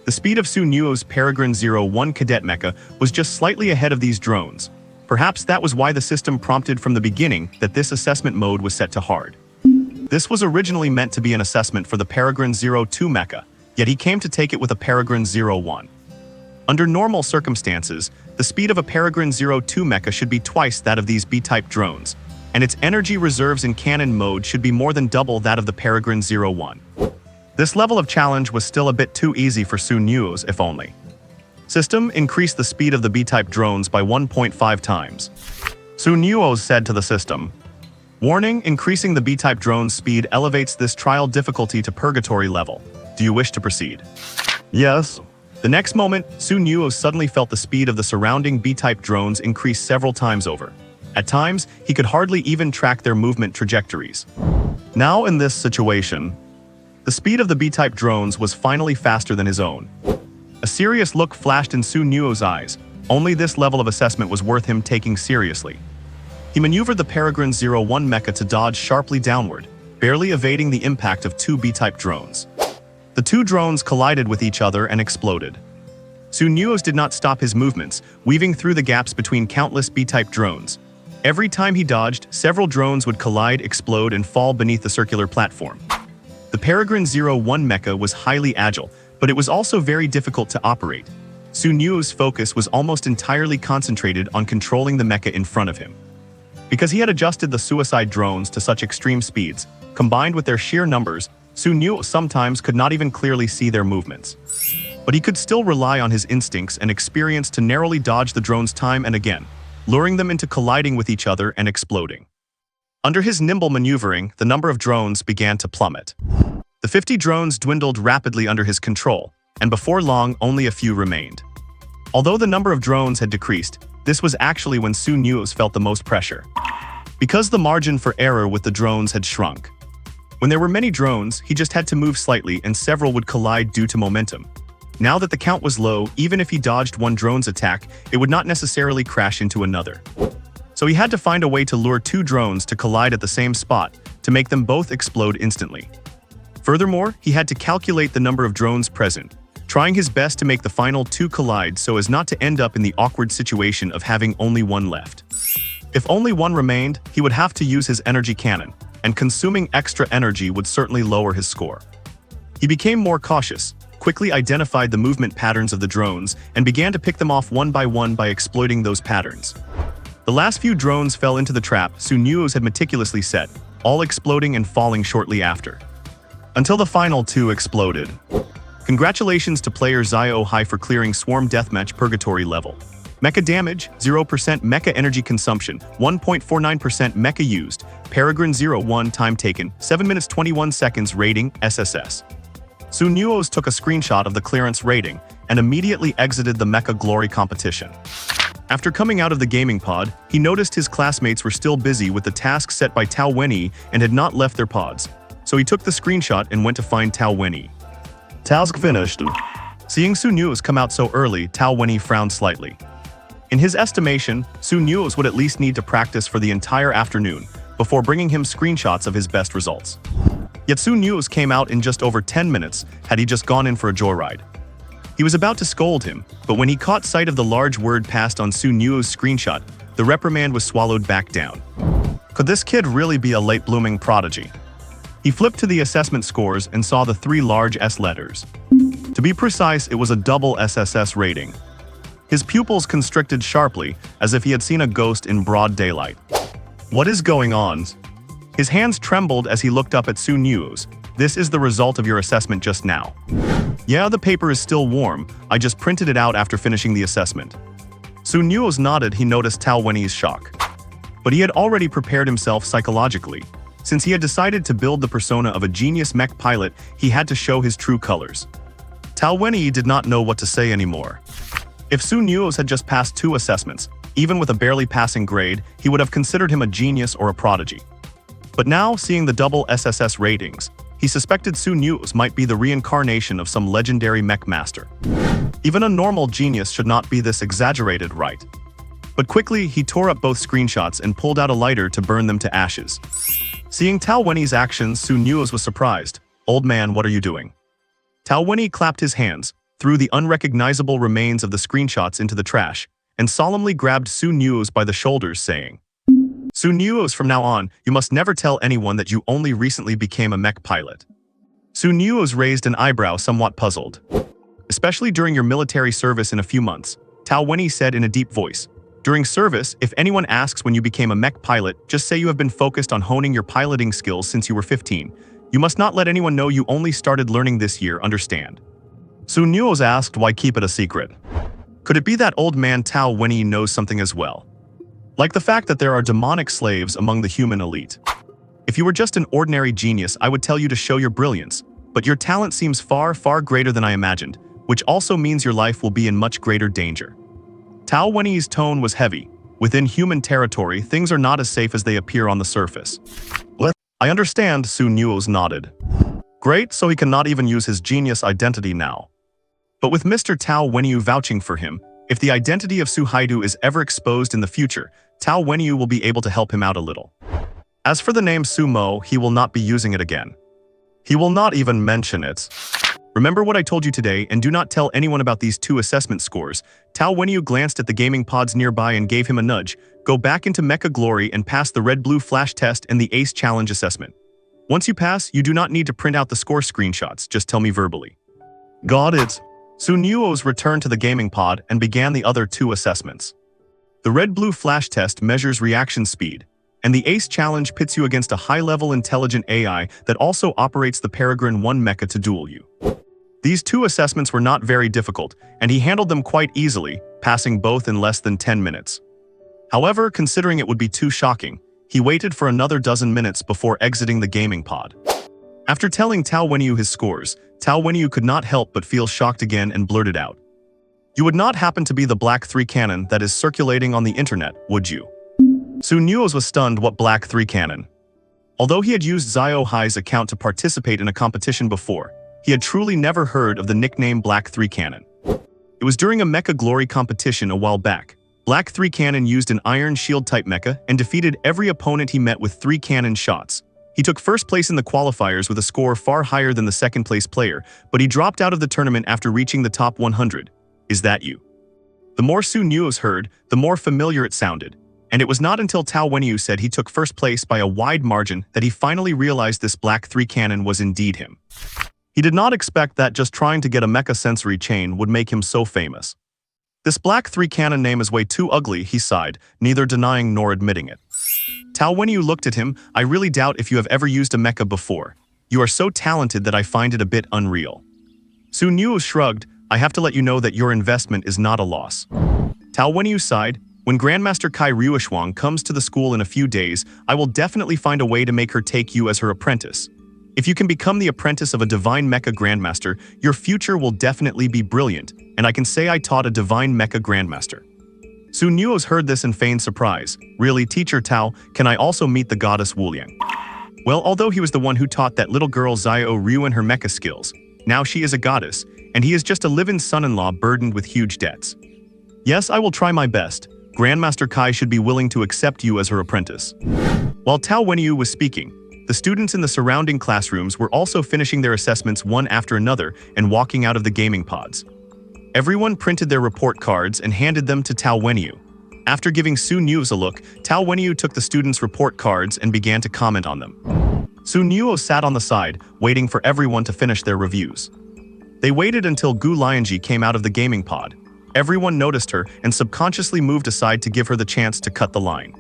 The speed of Nuoze's Peregrine 01 cadet mecha was just slightly ahead of these drones. Perhaps that was why the system prompted from the beginning that this assessment mode was set to hard. This was originally meant to be an assessment for the Peregrine 02 mecha, yet he came to take it with a Peregrine 01. Under normal circumstances, the speed of a Peregrine 02 mecha should be twice that of these B-type drones, and its energy reserves in cannon mode should be more than double that of the Peregrine 01. This level of challenge was still a bit too easy for Nuoze, if only. System increased the speed of the B-type drones by 1.5 times. Nuoze said to the system, "Warning, increasing the B-type drone's speed elevates this trial difficulty to purgatory level. Do you wish to proceed?" "Yes." The next moment, Nuoze suddenly felt the speed of the surrounding B-type drones increase several times over. At times, he could hardly even track their movement trajectories. Now in this situation, the speed of the B-type drones was finally faster than his own. A serious look flashed in Nuoze's eyes. Only this level of assessment was worth him taking seriously. He maneuvered the Peregrine 01 mecha to dodge sharply downward, barely evading the impact of two B-type drones. The two drones collided with each other and exploded. Nuoze did not stop his movements, weaving through the gaps between countless B-type drones. Every time he dodged, several drones would collide, explode, and fall beneath the circular platform. The Peregrine 01 mecha was highly agile, but it was also very difficult to operate. Nuoze's focus was almost entirely concentrated on controlling the mecha in front of him. Because he had adjusted the suicide drones to such extreme speeds, combined with their sheer numbers, Nuoze sometimes could not even clearly see their movements. But he could still rely on his instincts and experience to narrowly dodge the drones time and again, luring them into colliding with each other and exploding. Under his nimble maneuvering, the number of drones began to plummet. The 50 drones dwindled rapidly under his control, and before long, only a few remained. Although the number of drones had decreased, this was actually when Su Nuoze felt the most pressure, because the margin for error with the drones had shrunk. When there were many drones, he just had to move slightly and several would collide due to momentum. Now that the count was low, even if he dodged one drone's attack, it would not necessarily crash into another. So he had to find a way to lure two drones to collide at the same spot, to make them both explode instantly. Furthermore, he had to calculate the number of drones present, trying his best to make the final two collide so as not to end up in the awkward situation of having only one left. If only one remained, he would have to use his energy cannon, and consuming extra energy would certainly lower his score. He became more cautious, quickly identified the movement patterns of the drones, and began to pick them off one by exploiting those patterns. The last few drones fell into the trap Su Nuoze had meticulously set, all exploding and falling shortly after. Until the final two exploded. Congratulations to player Zio High for clearing Swarm Deathmatch Purgatory level. Mecha damage, 0% Mecha energy consumption, 1.49% Mecha used, Peregrine 01 time taken, 7 minutes 21 seconds rating, SSS. Su Nuoze took a screenshot of the clearance rating and immediately exited the Mecha Glory competition. After coming out of the gaming pod, he noticed his classmates were still busy with the task set by Tao Wenyi and had not left their pods, so he took the screenshot and went to find Tao Wenyi. Task finished. Seeing Su Nuoze come out so early, Tao Wenyi frowned slightly. In his estimation, Su Nuoze would at least need to practice for the entire afternoon before bringing him screenshots of his best results. Yet Su Nuoze came out in just over 10 minutes had he just gone in for a joyride. He was about to scold him, but when he caught sight of the large word passed on Su Nuoze's screenshot, the reprimand was swallowed back down. Could this kid really be a late-blooming prodigy? He flipped to the assessment scores and saw the 3 large S letters. To be precise, it was a double SSS rating. His pupils constricted sharply, as if he had seen a ghost in broad daylight. What is going on? His hands trembled as he looked up at Su Nuoze. This is the result of your assessment just now. Yeah, the paper is still warm. I just printed it out after finishing the assessment. Su Nuoze nodded. He noticed Tao Wenyi's shock. But he had already prepared himself psychologically. Since he had decided to build the persona of a genius mech pilot, he had to show his true colors. Tao Wenyi did not know what to say anymore. If Su Nuoze had just passed 2 assessments, even with a barely passing grade, he would have considered him a genius or a prodigy. But now, seeing the double SSS ratings, he suspected Su Nuoze might be the reincarnation of some legendary mech master. Even a normal genius should not be this exaggerated, right? But quickly, he tore up both screenshots and pulled out a lighter to burn them to ashes. Seeing Tao Wenyi's actions, Su Nuoze was surprised. Old man, what are you doing? Tao Wenyi clapped his hands, threw the unrecognizable remains of the screenshots into the trash, and solemnly grabbed Su Nuoze by the shoulders, saying, Su Nuoze, from now on, you must never tell anyone that you only recently became a mech pilot. Su Nuoze raised an eyebrow, somewhat puzzled. Especially during your military service in a few months, Tao Wenyi said in a deep voice. During service, if anyone asks when you became a mech pilot, just say you have been focused on honing your piloting skills since you were 15. You must not let anyone know you only started learning this year, understand? Su Nuoze asked, why keep it a secret? Could it be that old man Tao Wenyi knows something as well? Like the fact that there are demonic slaves among the human elite. If you were just an ordinary genius, I would tell you to show your brilliance, but your talent seems far, far greater than I imagined, which also means your life will be in much greater danger. Tao Wenyi's tone was heavy. Within human territory, things are not as safe as they appear on the surface. What? I understand, Su Nuoze nodded. Great, so he cannot even use his genius identity now. But with Mr. Tao Wenyi vouching for him, if the identity of Su Haidu is ever exposed in the future, Tao Wenyi will be able to help him out a little. As for the name Su Mo, he will not be using it again. He will not even mention it. Remember what I told you today and do not tell anyone about these 2 assessment scores. Tao Wenyi glanced at the gaming pods nearby and gave him a nudge. Go back into Mecha Glory and pass the red-blue flash test and the ACE challenge assessment. Once you pass, you do not need to print out the score screenshots, just tell me verbally. Got it. Su Nuoze returned to the gaming pod and began the other 2 assessments. The red-blue flash test measures reaction speed, and the ACE challenge pits you against a high-level intelligent AI that also operates the Peregrine 1 mecha to duel you. These 2 assessments were not very difficult, and he handled them quite easily, passing both in less than 10 minutes. However, considering it would be too shocking, he waited for another dozen minutes before exiting the gaming pod. After telling Tao Wenyi his scores, Tao Wenyi could not help but feel shocked again and blurted out. You would not happen to be the Black 3 cannon that is circulating on the internet, would you? Nuoze was stunned. What Black 3 cannon? Although he had used Xiao Hai's account to participate in a competition before, he had truly never heard of the nickname Black 3 cannon. It was during a Mecha Glory competition a while back. Black 3 cannon used an iron shield type mecha and defeated every opponent he met with 3 cannon shots. He took first place in the qualifiers with a score far higher than the second place player, but he dropped out of the tournament after reaching the top 100. Is that you? The more Nuoze heard, the more familiar it sounded. And it was not until Tao Wenyu said he took first place by a wide margin that he finally realized this Black 3 cannon was indeed him. He did not expect that just trying to get a mecha sensory chain would make him so famous. This Black 3 cannon name is way too ugly, he sighed, neither denying nor admitting it. Tao Wenyu looked at him. I really doubt if you have ever used a mecha before. You are so talented that I find it a bit unreal. Nuoze shrugged. I have to let you know that your investment is not a loss. Tao Wenyu sighed. When Grandmaster Kai Ryuoshuang comes to the school in a few days, I will definitely find a way to make her take you as her apprentice. If you can become the apprentice of a divine mecha grandmaster, your future will definitely be brilliant, and I can say I taught a divine mecha grandmaster. Nuoze heard this and feigned surprise. Really, Teacher Tao, can I also meet the goddess Wu Liang? Well, although he was the one who taught that little girl Xiao Ryu and her mecha skills, now she is a goddess, and he is just a live-in son-in-law burdened with huge debts. Yes, I will try my best. Grandmaster Kai should be willing to accept you as her apprentice. While Tao Wenyu was speaking, the students in the surrounding classrooms were also finishing their assessments one after another and walking out of the gaming pods. Everyone printed their report cards and handed them to Tao Wenyu. After giving Nuoze a look, Tao Wenyu took the students' report cards and began to comment on them. Nuoze sat on the side, waiting for everyone to finish their reviews. They waited until Gu Lianzhi came out of the gaming pod. Everyone noticed her and subconsciously moved aside to give her the chance to cut the line.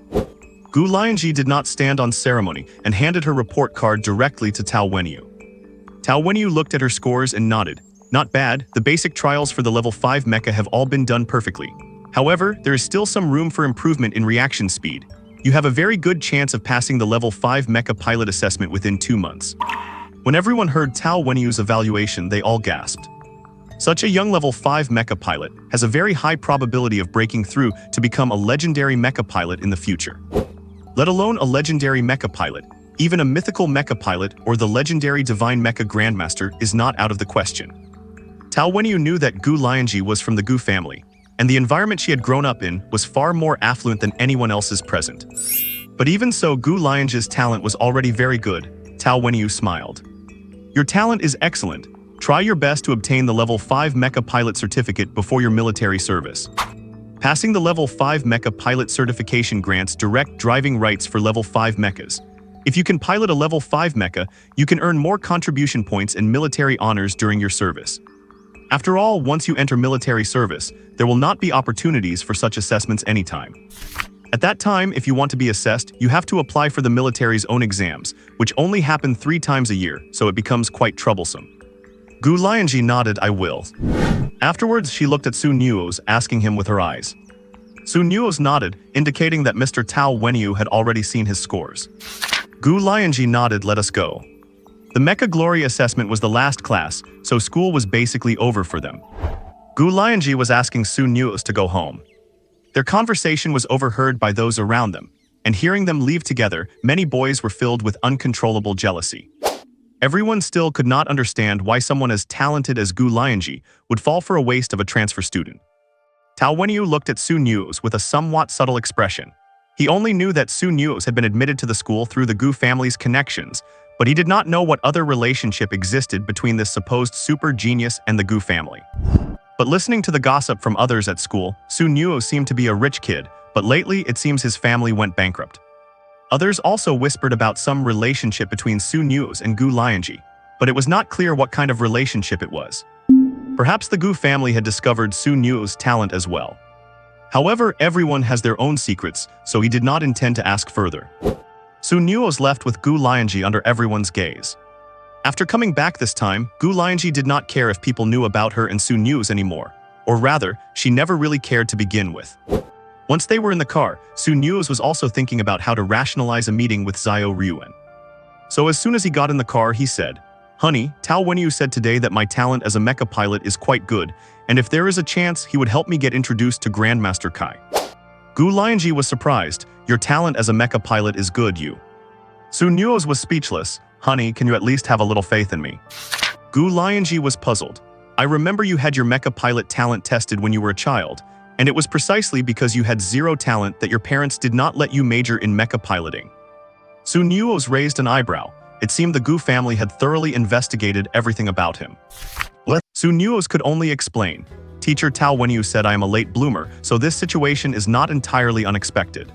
Gu Lianzhi did not stand on ceremony and handed her report card directly to Tao Wenyu. Tao Wenyu looked at her scores and nodded. Not bad, the basic trials for the level 5 mecha have all been done perfectly. However, there is still some room for improvement in reaction speed. You have a very good chance of passing the level 5 mecha pilot assessment within 2 months. When everyone heard Tao Wenyu's evaluation, they all gasped. Such a young level 5 mecha pilot has a very high probability of breaking through to become a legendary mecha pilot in the future. Let alone a legendary mecha pilot, even a mythical mecha pilot or the legendary divine mecha grandmaster is not out of the question. Tao Wenyu knew that Gu Lianzhi was from the Gu family, and the environment she had grown up in was far more affluent than anyone else's present. But even so, Gu Lianzhi's talent was already very good. Tao Wenyu smiled. Your talent is excellent. Try your best to obtain the level 5 mecha pilot certificate before your military service. Passing the level 5 mecha pilot certification grants direct driving rights for level 5 mechas. If you can pilot a level 5 mecha, you can earn more contribution points and military honors during your service. After all, once you enter military service, there will not be opportunities for such assessments anytime. At that time, if you want to be assessed, you have to apply for the military's own exams, which only happen 3 times a year, so it becomes quite troublesome. Gu Lianzhi nodded, I will. Afterwards, she looked at Nuoze, asking him with her eyes. Nuoze nodded, indicating that Mr. Tao Wenyu had already seen his scores. Gu Lianzhi nodded, let us go. The Mecha Glory assessment was the last class, so school was basically over for them. Gu Lianzhi was asking Nuoze to go home. Their conversation was overheard by those around them, and hearing them leave together, many boys were filled with uncontrollable jealousy. Everyone still could not understand why someone as talented as Gu Lianzhi would fall for a waste of a transfer student. Tao Wenyu looked at Nuoze with a somewhat subtle expression. He only knew that Nuoze had been admitted to the school through the Gu family's connections, but he did not know what other relationship existed between this supposed super genius and the Gu family. But listening to the gossip from others at school, Nuoze seemed to be a rich kid, but lately it seems his family went bankrupt. Others also whispered about some relationship between Nuoze and Gu Lianzhi, but it was not clear what kind of relationship it was. Perhaps the Gu family had discovered Nuoze's talent as well. However, everyone has their own secrets, so he did not intend to ask further. Nuoze left with Gu Lianzhi under everyone's gaze. After coming back this time, Gu Lianzhi did not care if people knew about her and Nuoze anymore, or rather, she never really cared to begin with. Once they were in the car, Nuoze was also thinking about how to rationalize a meeting with Xiao Ryuan. So as soon as he got in the car, he said, Honey, Tao Wenyu said today that my talent as a mecha pilot is quite good, and if there is a chance, he would help me get introduced to Grandmaster Kai. Gu Lianzhi was surprised. Your talent as a mecha pilot is good, you. Nuoze was speechless. Honey, can you at least have a little faith in me? Gu Lianzhi was puzzled. I remember you had your mecha pilot talent tested when you were a child, and it was precisely because you had zero talent that your parents did not let you major in mecha piloting. Nuoze raised an eyebrow. It seemed the Gu family had thoroughly investigated everything about him. Nuoze could only explain. Teacher Tao Wenyu said I am a late bloomer, so this situation is not entirely unexpected.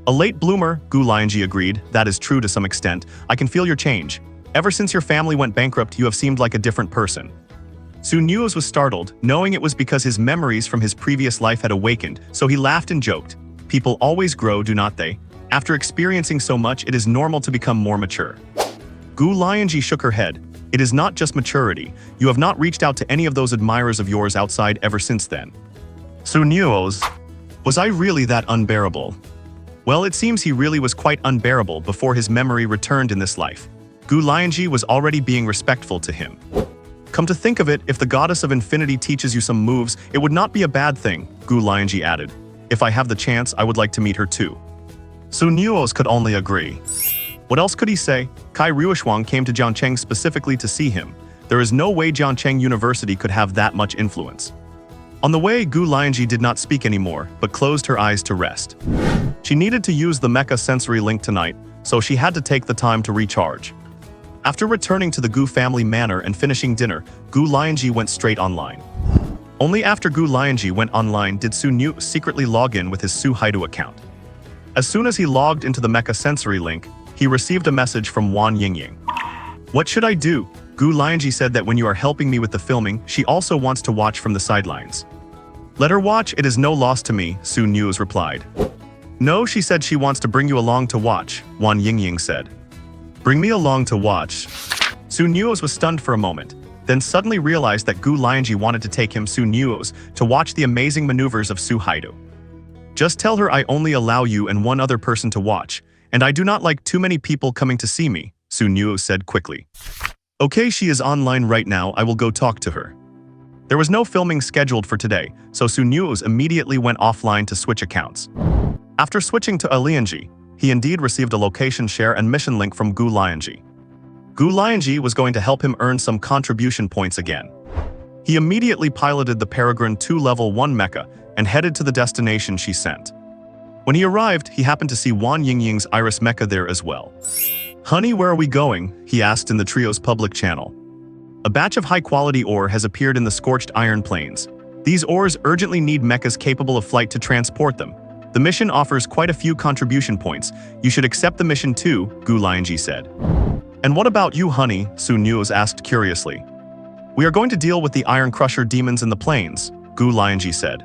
A late bloomer, Gu Lianzhi agreed. That is true to some extent. I can feel your change. Ever since your family went bankrupt, you have seemed like a different person. Nuoze was startled, knowing it was because his memories from his previous life had awakened, so he laughed and joked. People always grow, do not they? After experiencing so much, it is normal to become more mature. Gu Lianzhi shook her head. It is not just maturity. You have not reached out to any of those admirers of yours outside ever since then. Nuoze, was I really that unbearable? Well, it seems he really was quite unbearable before his memory returned in this life. Gu Lianzhi was already being respectful to him. Come to think of it, if the goddess of infinity teaches you some moves, it would not be a bad thing, Gu Lianzhi added. If I have the chance, I would like to meet her too. Nuoze could only agree. What else could he say? Kai Ruoxuang came to Jiangcheng specifically to see him. There is no way Jiangcheng University could have that much influence. On the way, Gu Lianzhi did not speak anymore, but closed her eyes to rest. She needed to use the Mecha sensory link tonight, so she had to take the time to recharge. After returning to the Gu family manor and finishing dinner, Gu Lianzhi went straight online. Only after Gu Lianzhi went online did Nuoze secretly log in with his Su Haidu account. As soon as he logged into the Mecha sensory link, he received a message from Wan Yingying. What should I do? Gu Lianzhi said that when you are helping me with the filming, she also wants to watch from the sidelines. Let her watch, it is no loss to me, Nuoze replied. No, she said she wants to bring you along to watch, Wan Yingying said. Bring me along to watch. Nuoze was stunned for a moment, then suddenly realized that Gu Lianzhi wanted to take him, Nuoze, to watch the amazing maneuvers of Su Haidu. Just tell her I only allow you and one other person to watch, and I do not like too many people coming to see me, Nuoze said quickly. Okay, she is online right now, I will go talk to her. There was no filming scheduled for today, so Nuoze immediately went offline to switch accounts. After switching to Gu Lianzhi, he indeed received a location share and mission link from Gu Lianzhi. Gu Lianzhi was going to help him earn some contribution points again. He immediately piloted the Peregrine 2 Level 1 mecha and headed to the destination she sent. When he arrived, he happened to see Wan Yingying's Iris mecha there as well. Honey, where are we going? He asked in the trio's public channel. A batch of high-quality ore has appeared in the scorched iron plains. These ores urgently need mechas capable of flight to transport them. The mission offers quite a few contribution points. You should accept the mission too, Gu Lianzhi said. And what about you, honey? Nuoze asked curiously. We are going to deal with the Iron Crusher demons in the plains, Gu Lianzhi said.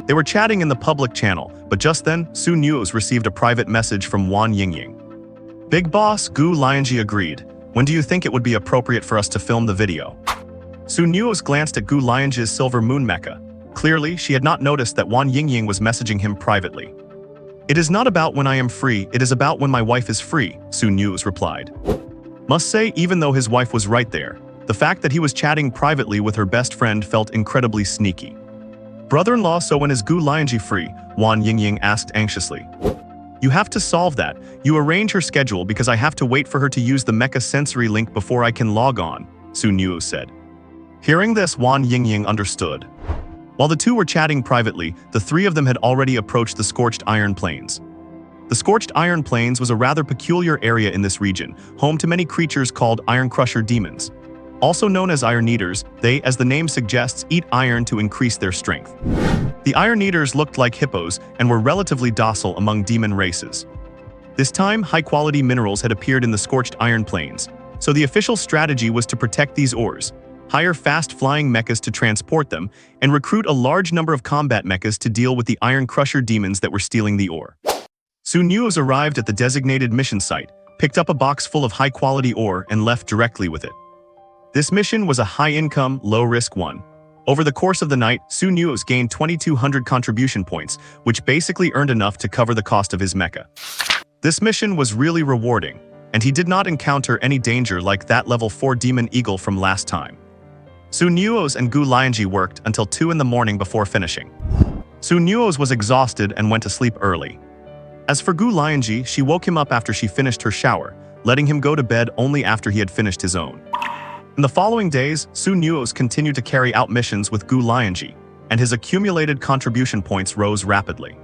They were chatting in the public channel, but just then, Nuoze received a private message from Wan Yingying. Big boss, Gu Lianzhi agreed. When do you think it would be appropriate for us to film the video? Nuoze glanced at Gu Lianzhi's Silver Moon mecha. Clearly, she had not noticed that Wan Yingying was messaging him privately. It is not about when I am free, it is about when my wife is free, Nuoze replied. Must say, even though his wife was right there, the fact that he was chatting privately with her best friend felt incredibly sneaky. Brother-in-law, so when is Gu Lianzhi free? Wan Yingying asked anxiously. You have to solve that. You arrange her schedule because I have to wait for her to use the Mecha sensory link before I can log on, Nuoze said. Hearing this, Wan Yingying understood. While the two were chatting privately, the three of them had already approached the Scorched Iron Plains. The Scorched Iron Plains was a rather peculiar area in this region, home to many creatures called Iron Crusher demons. Also known as Iron Eaters, they, as the name suggests, eat iron to increase their strength. The Iron Eaters looked like hippos and were relatively docile among demon races. This time, high-quality minerals had appeared in the Scorched Iron Plains, so the official strategy was to protect these ores, hire fast-flying mechas to transport them, and recruit a large number of combat mechas to deal with the Iron Crusher demons that were stealing the ore. Nuoze arrived at the designated mission site, picked up a box full of high-quality ore, and left directly with it. This mission was a high-income, low-risk one. Over the course of the night, Nuoze gained 2,200 contribution points, which basically earned enough to cover the cost of his mecha. This mission was really rewarding, and he did not encounter any danger like that level 4 demon eagle from last time. Nuoze and Gu Lianzhi worked until 2 in the morning before finishing. Nuoze was exhausted and went to sleep early. As for Gu Lianzhi, she woke him up after she finished her shower, letting him go to bed only after he had finished his own. In the following days, Nuoze continued to carry out missions with Gu Lianzhi, and his accumulated contribution points rose rapidly.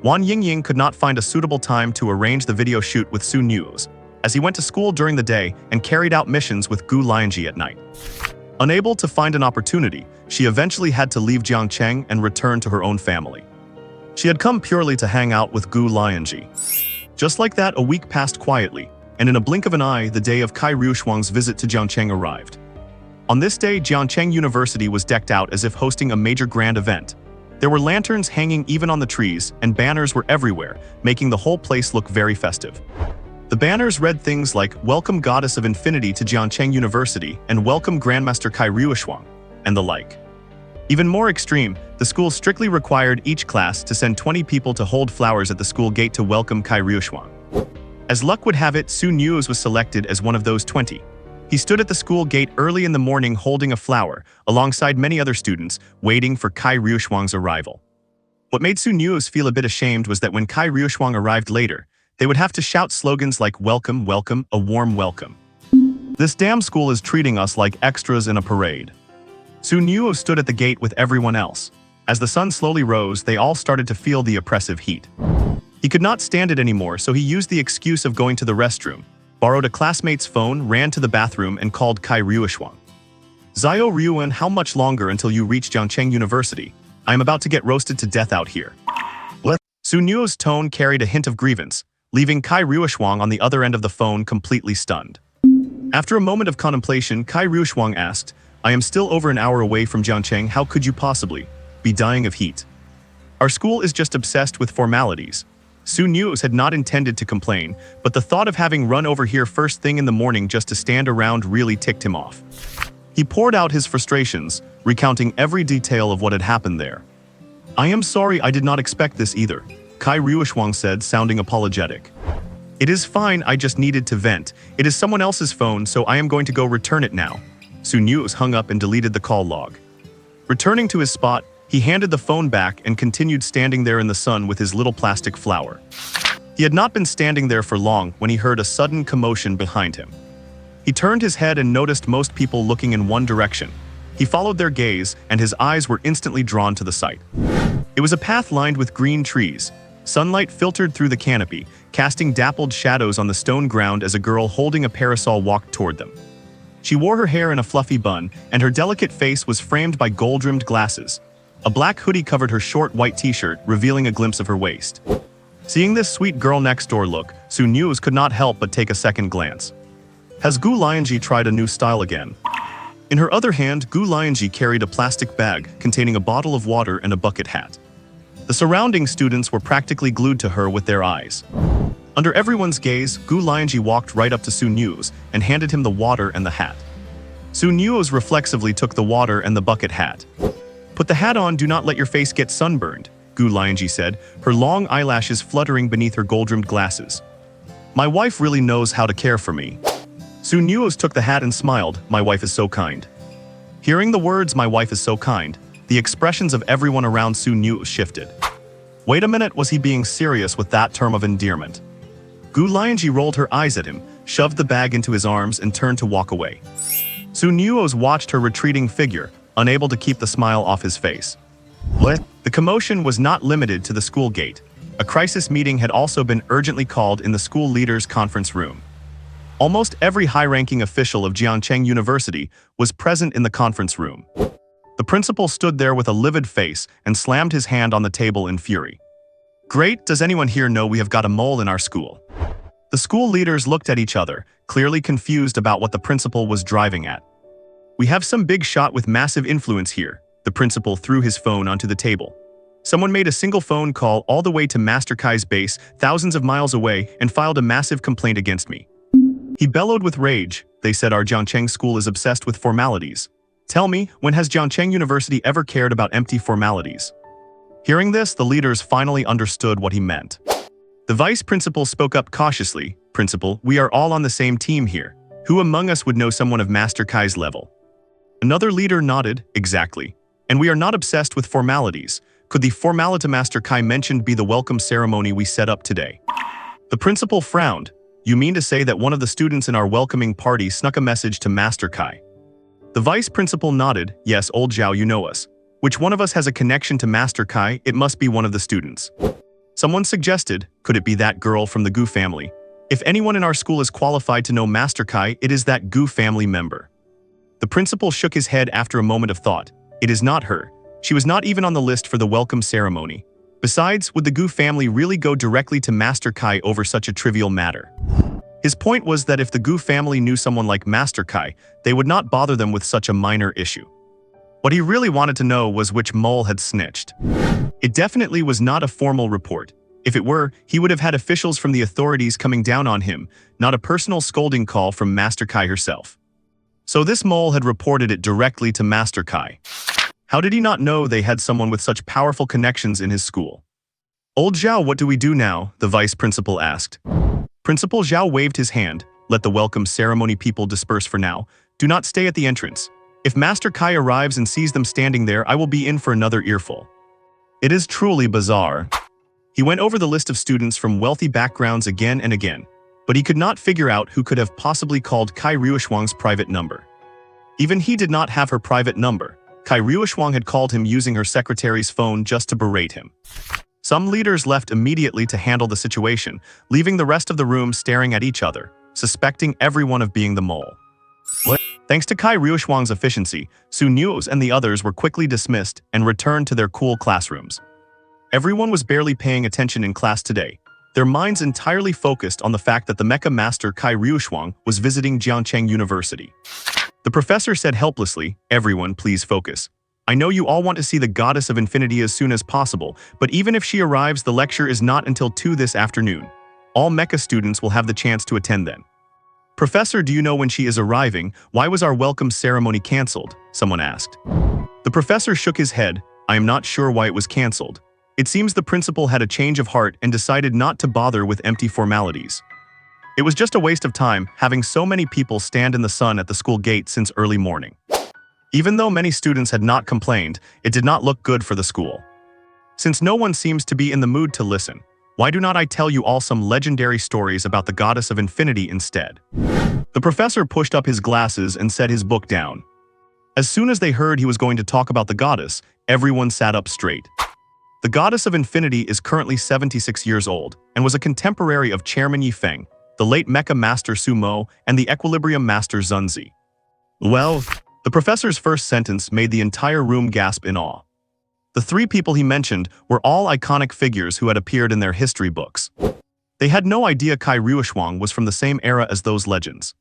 Wan Yingying could not find a suitable time to arrange the video shoot with Nuoze, as he went to school during the day and carried out missions with Gu Lianzhi at night. Unable to find an opportunity, she eventually had to leave Jiangcheng and return to her own family. She had come purely to hang out with Gu Lianzhi. Just like that, a week passed quietly, and in a blink of an eye, the day of Kai Ruoxuang's visit to Jiangcheng arrived. On this day, Jiangcheng University was decked out as if hosting a major grand event. There were lanterns hanging even on the trees, and banners were everywhere, making the whole place look very festive. The banners read things like, "Welcome Goddess of Infinity to Jiangcheng University," and "Welcome Grandmaster Kai Ruoxuang," and the like. Even more extreme, the school strictly required each class to send 20 people to hold flowers at the school gate to welcome Kai Ruoxuang. As luck would have it, Nuoze was selected as one of those 20. He stood at the school gate early in the morning holding a flower, alongside many other students, waiting for Kai Ruoxuang's arrival. What made Nuoze feel a bit ashamed was that when Kai Ruoxuang arrived later, they would have to shout slogans like "Welcome, welcome, a warm welcome." "This damn school is treating us like extras in a parade." Nuoze stood at the gate with everyone else. As the sun slowly rose, they all started to feel the oppressive heat. He could not stand it anymore, so he used the excuse of going to the restroom, borrowed a classmate's phone, ran to the bathroom, and called Kai Ruoxuang. "Zio Ryuan, how much longer until you reach Jiangcheng University? I am about to get roasted to death out here." Nuoze's tone carried a hint of grievance, leaving Kai Ruoxuang on the other end of the phone completely stunned. After a moment of contemplation, Kai Ruoxuang asked, "I am still over an hour away from Jiangcheng. How could you possibly be dying of heat? Our school is just obsessed with formalities." Nuoze had not intended to complain, but the thought of having run over here first thing in the morning just to stand around really ticked him off. He poured out his frustrations, recounting every detail of what had happened there. "I am sorry, I did not expect this either," Kai Ruoxuang said, sounding apologetic. "It is fine, I just needed to vent. It is someone else's phone, so I am going to go return it now." Nuoze hung up and deleted the call log. Returning to his spot, he handed the phone back and continued standing there in the sun with his little plastic flower. He had not been standing there for long when he heard a sudden commotion behind him. He turned his head and noticed most people looking in one direction. He followed their gaze, and his eyes were instantly drawn to the sight. It was a path lined with green trees. Sunlight filtered through the canopy, casting dappled shadows on the stone ground as a girl holding a parasol walked toward them. She wore her hair in a fluffy bun, and her delicate face was framed by gold-rimmed glasses. A black hoodie covered her short white t-shirt, revealing a glimpse of her waist. Seeing this sweet girl next door look, Nuoze could not help but take a second glance. Has Gu Lianzhi tried a new style again? In her other hand, Gu Lianzhi carried a plastic bag containing a bottle of water and a bucket hat. The surrounding students were practically glued to her with their eyes. Under everyone's gaze, Gu Lianzhi walked right up to Nuoze and handed him the water and the hat. Nuoze reflexively took the water and the bucket hat. "Put the hat on, do not let your face get sunburned," Gu Lianzhi said, her long eyelashes fluttering beneath her gold-rimmed glasses. "My wife really knows how to care for me." Nuoze took the hat and smiled, "My wife is so kind." Hearing the words, "My wife is so kind," the expressions of everyone around Nuoze shifted. Wait a minute, was he being serious with that term of endearment? Gu Lianzhi rolled her eyes at him, shoved the bag into his arms, and turned to walk away. Nuoze watched her retreating figure, unable to keep the smile off his face. The commotion was not limited to the school gate. A crisis meeting had also been urgently called in the school leaders' conference room. Almost every high-ranking official of Jiangcheng University was present in the conference room. The principal stood there with a livid face and slammed his hand on the table in fury. "Great, does anyone here know we have got a mole in our school?" The school leaders looked at each other, clearly confused about what the principal was driving at. "We have some big shot with massive influence here." The principal threw his phone onto the table. "Someone made a single phone call all the way to Master Kai's base, thousands of miles away, and filed a massive complaint against me." He bellowed with rage. "They said our Jiangcheng school is obsessed with formalities. Tell me, when has Jiangcheng University ever cared about empty formalities?" Hearing this, the leaders finally understood what he meant. The vice principal spoke up cautiously. Principal, we are all on the same team here. Who among us would know someone of Master Kai's level? Another leader nodded. Exactly. And we are not obsessed with formalities. Could the formality Master Kai mentioned be the welcome ceremony we set up today? The principal frowned. You mean to say that one of the students in our welcoming party snuck a message to Master Kai? The vice principal nodded. Yes, old Zhao, you know us. Which one of us has a connection to Master Kai? It must be one of the students. Someone suggested, could it be that girl from the Gu family? If anyone in our school is qualified to know Master Kai, it is that Gu family member. The principal shook his head after a moment of thought. It is not her. She was not even on the list for the welcome ceremony. Besides, would the Gu family really go directly to Master Kai over such a trivial matter? His point was that if the Gu family knew someone like Master Kai, they would not bother them with such a minor issue. What he really wanted to know was which mole had snitched. It definitely was not a formal report. If it were, he would have had officials from the authorities coming down on him, not a personal scolding call from Master Kai herself. So this mole had reported it directly to Master Kai. How did he not know they had someone with such powerful connections in his school? Old Zhao, what do we do now? The vice principal asked. Principal Zhao waved his hand. Let the welcome ceremony people disperse for now. Do not stay at the entrance. If Master Kai arrives and sees them standing there, I will be in for another earful. It is truly bizarre. He went over the list of students from wealthy backgrounds again and again, but he could not figure out who could have possibly called Kai Ruoxuang's private number. Even he did not have her private number. Kai Ruoxuang had called him using her secretary's phone just to berate him. Some leaders left immediately to handle the situation, leaving the rest of the room staring at each other, suspecting everyone of being the mole. Thanks to Kai Ruoxuang's efficiency, Nuoze and the others were quickly dismissed and returned to their cool classrooms. Everyone was barely paying attention in class today, their minds entirely focused on the fact that the Mecha master Kai Ruoxuang was visiting Jiangcheng University. The professor said helplessly, everyone, please focus. I know you all want to see the goddess of infinity as soon as possible, but even if she arrives, the lecture is not until 2 this afternoon. All Mecha students will have the chance to attend then. Professor, do you know when she is arriving? Why was our welcome ceremony cancelled? Someone asked. The professor shook his head. I am not sure why it was cancelled. It seems the principal had a change of heart and decided not to bother with empty formalities. It was just a waste of time having so many people stand in the sun at the school gate since early morning. Even though many students had not complained, it did not look good for the school. Since no one seems to be in the mood to listen, why do not I tell you all some legendary stories about the goddess of infinity instead? The professor pushed up his glasses and set his book down. As soon as they heard he was going to talk about the goddess, everyone sat up straight. The goddess of infinity is currently 76 years old and was a contemporary of Chairman Yi Feng, the late Mecha master Su Mo, and the equilibrium master Zunzi. Well, the professor's first sentence made the entire room gasp in awe. The 3 people he mentioned were all iconic figures who had appeared in their history books. They had no idea Kai Ruoxuang was from the same era as those legends.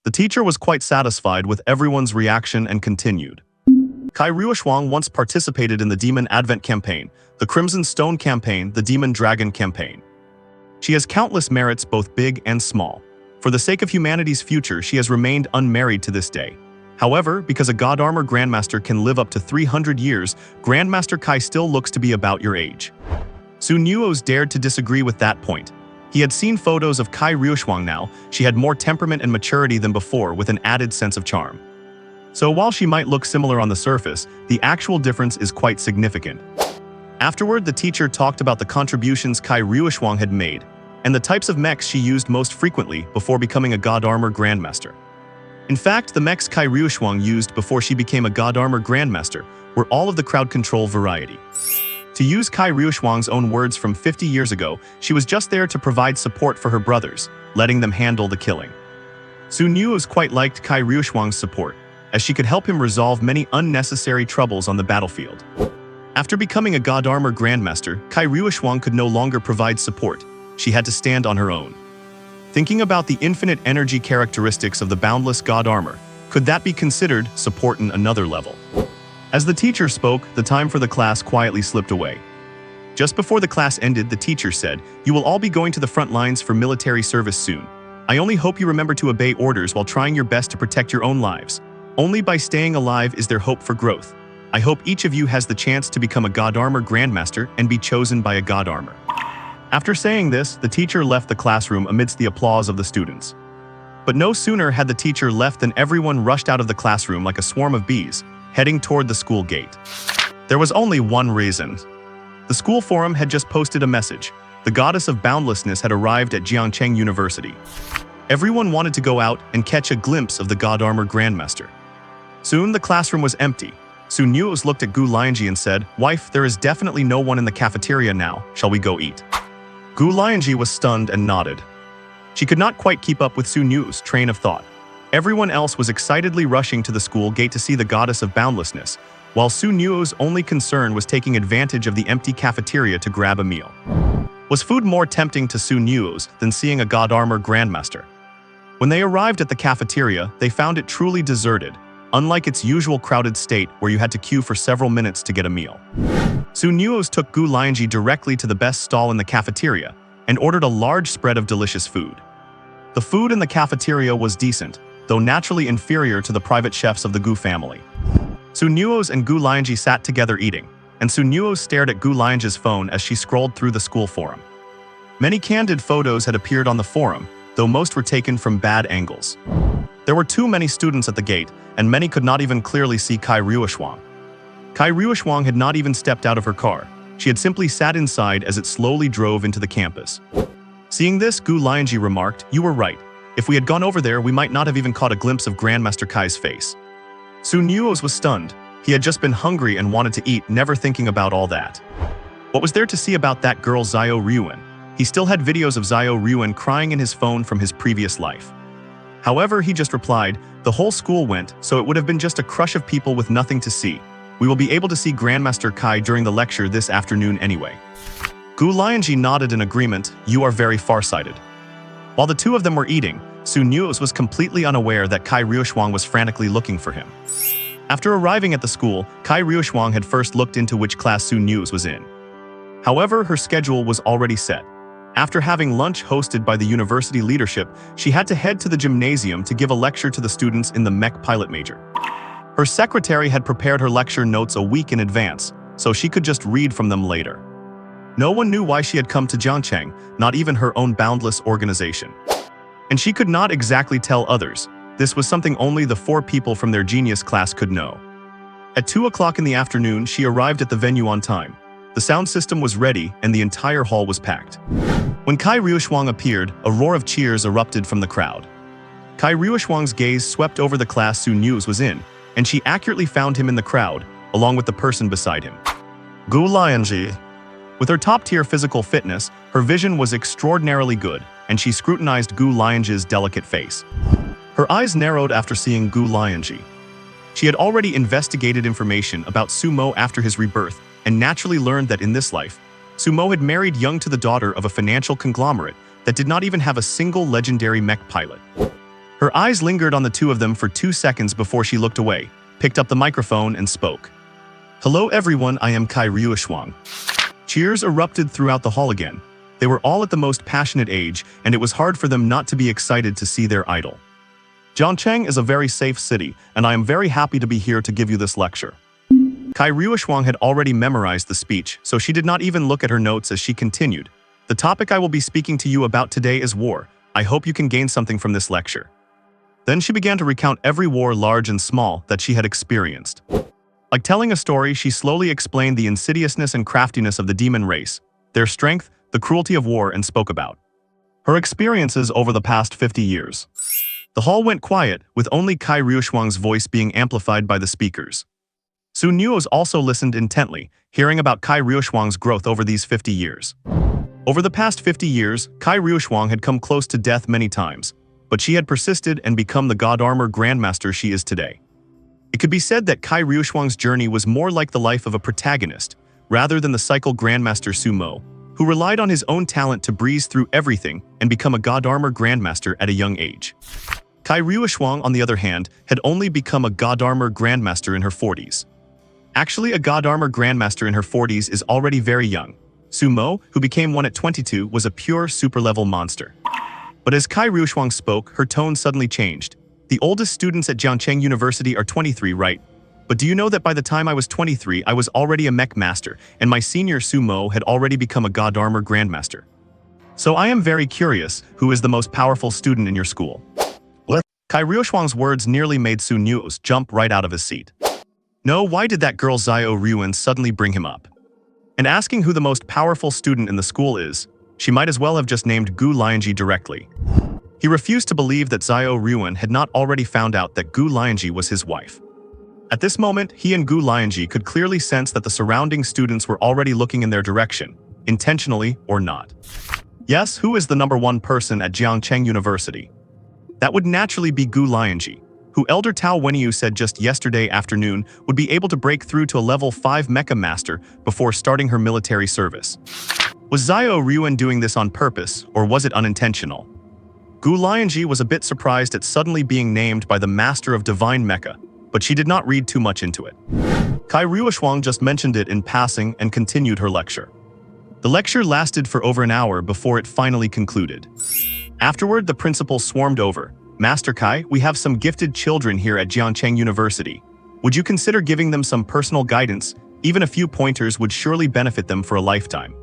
The teacher was quite satisfied with everyone's reaction and continued. Kai Ruoxuang once participated in the Demon Advent campaign, the Crimson Stone campaign, the Demon Dragon campaign. She has countless merits, both big and small. For the sake of humanity's future, she has remained unmarried to this day. However, because a God Armor Grandmaster can live up to 300 years, Grandmaster Kai still looks to be about your age. Nuoze dared to disagree with that point. He had seen photos of Kai Ruoxuang now. She had more temperament and maturity than before, with an added sense of charm. So while she might look similar on the surface, the actual difference is quite significant. Afterward, the teacher talked about the contributions Kai Ruoxuang had made, and the types of mechs she used most frequently before becoming a God Armor Grandmaster. In fact, the mechs Kai Ruoxuang used before she became a God Armor Grandmaster were all of the crowd control variety. To use Kai Ruoxuang's own words from 50 years ago, she was just there to provide support for her brothers, letting them handle the killing. Nuoze quite liked Kai Ruoxuang's support, as she could help him resolve many unnecessary troubles on the battlefield. After becoming a God Armor Grandmaster, Kai Ruoxuang could no longer provide support. She had to stand on her own. Thinking about the infinite energy characteristics of the boundless God Armor, could that be considered support in another level? As the teacher spoke, the time for the class quietly slipped away. Just before the class ended, the teacher said, "You will all be going to the front lines for military service soon. I only hope you remember to obey orders while trying your best to protect your own lives. Only by staying alive is there hope for growth. I hope each of you has the chance to become a God Armor Grandmaster and be chosen by a God Armor." After saying this, the teacher left the classroom amidst the applause of the students. But no sooner had the teacher left than everyone rushed out of the classroom like a swarm of bees, heading toward the school gate. There was only one reason. The school forum had just posted a message. The goddess of boundlessness had arrived at Jiangcheng University. Everyone wanted to go out and catch a glimpse of the God Armor Grandmaster. Soon the classroom was empty. Nuoze looked at Gu Lianzhi and said, "Wife, there is definitely no one in the cafeteria now. Shall we go eat?" Gu Lianzhi was stunned and nodded. She could not quite keep up with Nuoze's train of thought. Everyone else was excitedly rushing to the school gate to see the goddess of boundlessness, while Nuoze's only concern was taking advantage of the empty cafeteria to grab a meal. Was food more tempting to Nuoze than seeing a God Armor Grandmaster? When they arrived at the cafeteria, they found it truly deserted, unlike its usual crowded state where you had to queue for several minutes to get a meal. Nuoze took Gu Lianzhi directly to the best stall in the cafeteria and ordered a large spread of delicious food. The food in the cafeteria was decent, though naturally inferior to the private chefs of the Gu family. Nuoze and Gu Lianzhi sat together eating, and Nuoze stared at Gu Lianzhi's phone as she scrolled through the school forum. Many candid photos had appeared on the forum, though most were taken from bad angles. There were too many students at the gate, and many could not even clearly see Kai Ruoxuang. Kai Ruoxuang had not even stepped out of her car. She had simply sat inside as it slowly drove into the campus. Seeing this, Gu Lianzhi remarked, "You were right. If we had gone over there, we might not have even caught a glimpse of Grandmaster Kai's face." Nuoze was stunned. He had just been hungry and wanted to eat, never thinking about all that. What was there to see about that girl Xiao Ryuan? He still had videos of Xiao Ryuan crying in his phone from his previous life. However, he just replied, "The whole school went, so it would have been just a crush of people with nothing to see. We will be able to see Grandmaster Kai during the lecture this afternoon anyway." Gu Lianzhi nodded in agreement. "You are very farsighted." While the two of them were eating, Nuoze was completely unaware that Kai Ruoxuang was frantically looking for him. After arriving at the school, Kai Ruoxuang had first looked into which class Nuoze was in. However, her schedule was already set. After having lunch hosted by the university leadership, she had to head to the gymnasium to give a lecture to the students in the mech pilot major. Her secretary had prepared her lecture notes a week in advance, so she could just read from them later. No one knew why she had come to Jiangcheng, not even her own boundless organization. And she could not exactly tell others. This was something only the 4 people from their genius class could know. At 2 o'clock in the afternoon, she arrived at the venue on time. The sound system was ready, and the entire hall was packed. When Kai Ruoxuang appeared, a roar of cheers erupted from the crowd. Kai Ruoxuang's gaze swept over the class Nuoze was in, and she accurately found him in the crowd, along with the person beside him. Gu Lianzhi. With her top-tier physical fitness, her vision was extraordinarily good, and she scrutinized Gu Lianzhi's delicate face. Her eyes narrowed after seeing Gu Lianzhi. She had already investigated information about Sumo after his rebirth, and naturally learned that in this life, Sumo had married young to the daughter of a financial conglomerate that did not even have a single legendary mech pilot. Her eyes lingered on the two of them for 2 seconds before she looked away, picked up the microphone and spoke. "Hello everyone, I am Kai Ruoxuang." Cheers erupted throughout the hall again. They were all at the most passionate age, and it was hard for them not to be excited to see their idol. Jiangcheng is a very safe city, and I am very happy to be here to give you this lecture. Kai Ruoxuang had already memorized the speech, so she did not even look at her notes as she continued. "The topic I will be speaking to you about today is war. I hope you can gain something from this lecture." Then she began to recount every war, large and small, that she had experienced. Like telling a story, she slowly explained the insidiousness and craftiness of the demon race, their strength, the cruelty of war, and spoke about her experiences over the past 50 years. The hall went quiet, with only Kai Ruoxuang's voice being amplified by the speakers. Nuoze also listened intently, hearing about Kai Ruoxuang's growth over these 50 years. Over the past 50 years, Kai Ruoxuang had come close to death many times, but she had persisted and become the God Armor Grandmaster she is today. It could be said that Kai Ruoxuang's journey was more like the life of a protagonist, rather than the cycle Grandmaster Sumo, who relied on his own talent to breeze through everything and become a God Armor Grandmaster at a young age. Kai Ruoxuang, on the other hand, had only become a God Armor Grandmaster in her 40s. Actually, a God Armor Grandmaster in her 40s is already very young. Sumo, who became one at 22, was a pure super-level monster. But as Kai Ruoxuang spoke, her tone suddenly changed. "The oldest students at Jiangcheng University are 23, right? But do you know that by the time I was 23, I was already a mech master, and my senior Sumo had already become a God Armor Grandmaster? So I am very curious, who is the most powerful student in your school? Kai Ryoshuang's words nearly made Su Nuoze jump right out of his seat. No, why did that girl Xiao Ryuan suddenly bring him up? And asking who the most powerful student in the school is, she might as well have just named Gu Lianzhi directly. He refused to believe that Xiao Ryuan had not already found out that Gu Lianzhi was his wife. At this moment, he and Gu Lianzhi could clearly sense that the surrounding students were already looking in their direction, intentionally or not. Yes, who is the #1 person at Jiangcheng University? That would naturally be Gu Lianzhi, who Elder Tao Wenyu said just yesterday afternoon would be able to break through to a level 5 Mecha Master before starting her military service. Was Xiao Ryuan doing this on purpose, or was it unintentional? Gu Lianzhi was a bit surprised at suddenly being named by the Master of Divine Mecha, but she did not read too much into it. Kai Ryoshuang just mentioned it in passing and continued her lecture. The lecture lasted for over an hour before it finally concluded. Afterward, the principal swarmed over. Master Kai, we have some gifted children here at Jiangcheng University. Would you consider giving them some personal guidance? Even a few pointers would surely benefit them for a lifetime.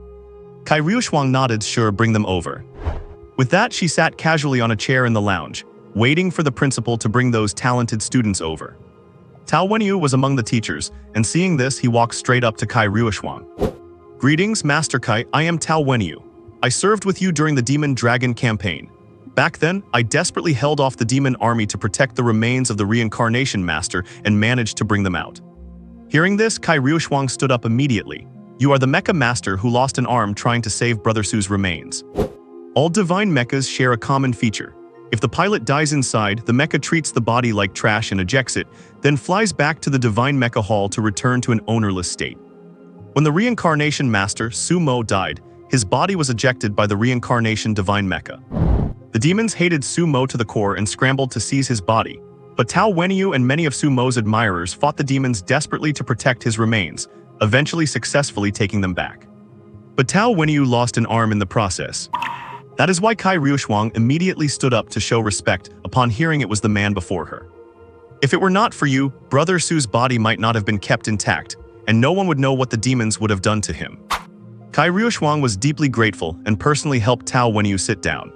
Kai Ryoshuang nodded, sure, bring them over. With that, she sat casually on a chair in the lounge, waiting for the principal to bring those talented students over. Tao Wenyu was among the teachers, and seeing this, he walked straight up to Kai Ryoshuang. Greetings, Master Kai, I am Tao Wenyu. I served with you during the Demon Dragon campaign. Back then, I desperately held off the demon army to protect the remains of the reincarnation master and managed to bring them out. Hearing this, Kai Ryoshuang stood up immediately. You are the Mecha Master who lost an arm trying to save Brother Su's remains. All divine mechas share a common feature. If the pilot dies inside, the mecha treats the body like trash and ejects it, then flies back to the divine mecha hall to return to an ownerless state. When the reincarnation master, Su Mo, died, his body was ejected by the reincarnation divine mecha. The demons hated Su Mo to the core and scrambled to seize his body, but Tao Wenyu and many of Su Mo's admirers fought the demons desperately to protect his remains, eventually successfully taking them back. But Tao Wenyu lost an arm in the process. That is why Kai Ryoshuang immediately stood up to show respect upon hearing it was the man before her. If it were not for you, Brother Su's body might not have been kept intact, and no one would know what the demons would have done to him. Kai Ryoshuang was deeply grateful and personally helped Tao Wenyu sit down.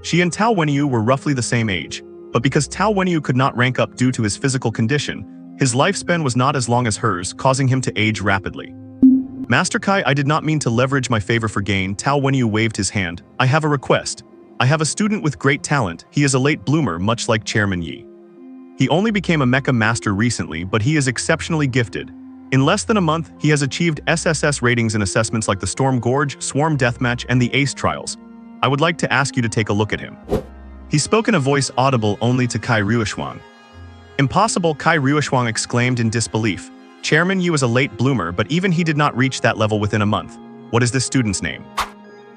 She and Tao Wenyu were roughly the same age, but because Tao Wenyu could not rank up due to his physical condition, his lifespan was not as long as hers, causing him to age rapidly. Master Kai, I did not mean to leverage my favor for gain. Tao Wenyu waved his hand. I have a request. I have a student with great talent. He is a late bloomer, much like Chairman Yi. He only became a Mecha Master recently, but he is exceptionally gifted. In less than a month, he has achieved SSS ratings in assessments like the Storm Gorge, Swarm Deathmatch, and the ACE trials. I would like to ask you to take a look at him. He spoke in a voice audible only to Kai Ryoshuang. Impossible, Kai Ryoshuang exclaimed in disbelief. Chairman Yi was a late bloomer, but even he did not reach that level within a month. What is this student's name?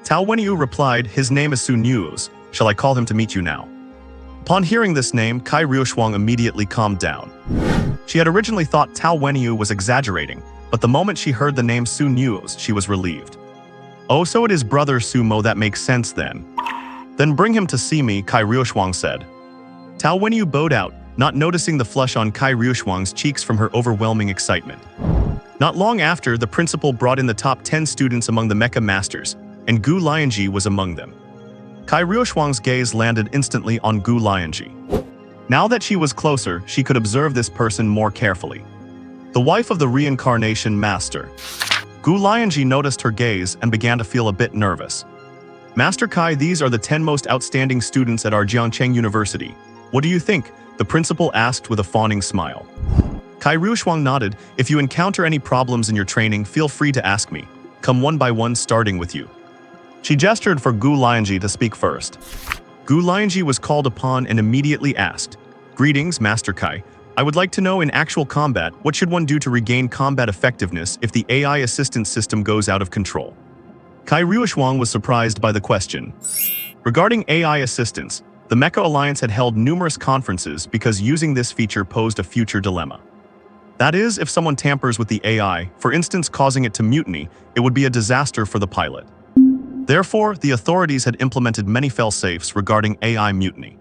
Tao Wenyu replied, his name is Su Nuoze. Shall I call him to meet you now? Upon hearing this name, Kai Ryoshuang immediately calmed down. She had originally thought Tao Wenyu was exaggerating, but the moment she heard the name Su Nuoze, she was relieved. Oh, so it is Brother Su Mo, that makes sense then. Then bring him to see me, Kai Ryoshuang said. Tao Wenyu bowed out, not noticing the flush on Kai Ryoshuang's cheeks from her overwhelming excitement. Not long after, the principal brought in the top 10 students among the Mecha Masters, and Gu Lianzhi was among them. Kai Ryoshuang's gaze landed instantly on Gu Lianzhi. Now that she was closer, she could observe this person more carefully. The wife of the reincarnation master. Gu Lianzhi noticed her gaze and began to feel a bit nervous. Master Kai, these are the 10 most outstanding students at our Jiangcheng University. What do you think? The principal asked with a fawning smile. Kai Ryoshuang nodded. If you encounter any problems in your training, feel free to ask me. Come one by one, starting with you. She gestured for Gu Lianzhi to speak first. Gu Lianzhi was called upon and immediately asked, Greetings, Master Kai. I would like to know, in actual combat, what should one do to regain combat effectiveness if the AI assistance system goes out of control? Kai Ryoshuang was surprised by the question. Regarding AI assistance, the Mecha Alliance had held numerous conferences because using this feature posed a future dilemma. That is, if someone tampers with the AI, for instance causing it to mutiny, it would be a disaster for the pilot. Therefore, the authorities had implemented many fail-safes regarding AI mutiny.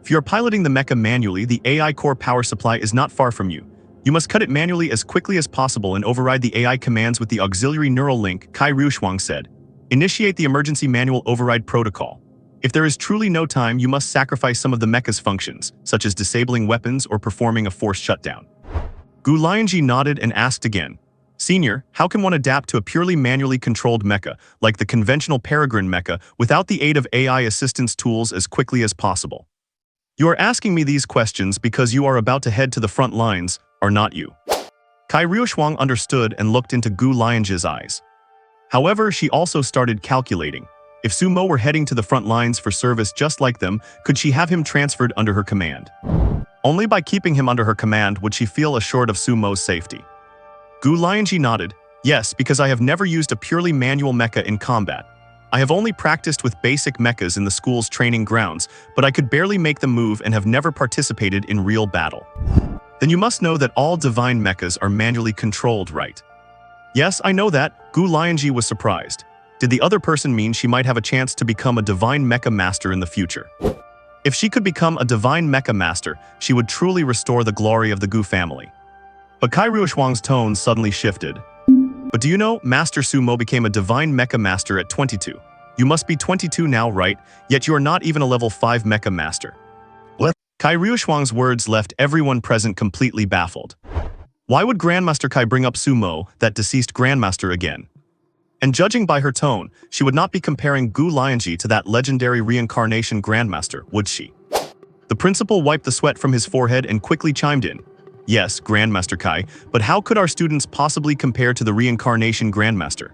If you are piloting the mecha manually, the AI core power supply is not far from you. You must cut it manually as quickly as possible and override the AI commands with the auxiliary neural link, Kai Ryoshuang said. Initiate the emergency manual override protocol. If there is truly no time, you must sacrifice some of the mecha's functions, such as disabling weapons or performing a forced shutdown. Gu Lianzhi nodded and asked again, Senior, how can one adapt to a purely manually controlled mecha, like the conventional Peregrine mecha, without the aid of AI assistance tools as quickly as possible? You are asking me these questions because you are about to head to the front lines, are not you? Kai Ryushuang understood and looked into Gu Lianzhi's eyes. However, she also started calculating. If Sumo were heading to the front lines for service just like them, could she have him transferred under her command? Only by keeping him under her command would she feel assured of Sumo's safety. Gu Lianzhi nodded, yes, because I have never used a purely manual mecha in combat. I have only practiced with basic mechas in the school's training grounds, but I could barely make them move and have never participated in real battle. Then you must know that all divine mechas are manually controlled, right? Yes, I know that. Gu Lianzhi was surprised. Did the other person mean she might have a chance to become a divine mecha master in the future? If she could become a divine mecha master, she would truly restore the glory of the Gu family. But Kai Ryushuang's tone suddenly shifted. But do you know, Master Sumo became a divine mecha master at 22. You must be 22 now, right? Yet you are not even a level 5 mecha master. What? Kai Ryushuang's words left everyone present completely baffled. Why would Grandmaster Kai bring up Sumo, that deceased Grandmaster, again? And judging by her tone, she would not be comparing Gu Lianzhi to that legendary reincarnation Grandmaster, would she? The principal wiped the sweat from his forehead and quickly chimed in. Yes, Grandmaster Kai, but how could our students possibly compare to the reincarnation Grandmaster?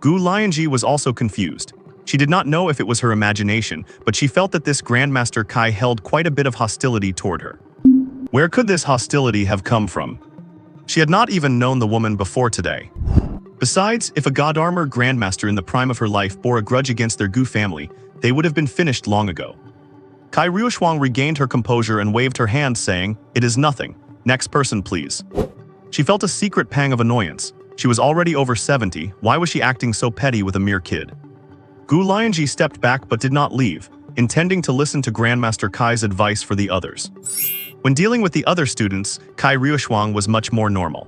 Gu Lianzhi was also confused. She did not know if it was her imagination, but she felt that this Grandmaster Kai held quite a bit of hostility toward her. Where could this hostility have come from? She had not even known the woman before today. Besides, if a God Armor Grandmaster in the prime of her life bore a grudge against their Gu family, they would have been finished long ago. Kai Ryushuang regained her composure and waved her hand, saying, It is nothing. Next person, please. She felt a secret pang of annoyance. She was already over 70, why was she acting so petty with a mere kid? Gu Lianzhi stepped back but did not leave, intending to listen to Grandmaster Kai's advice for the others. When dealing with the other students, Kai Ryushuang was much more normal.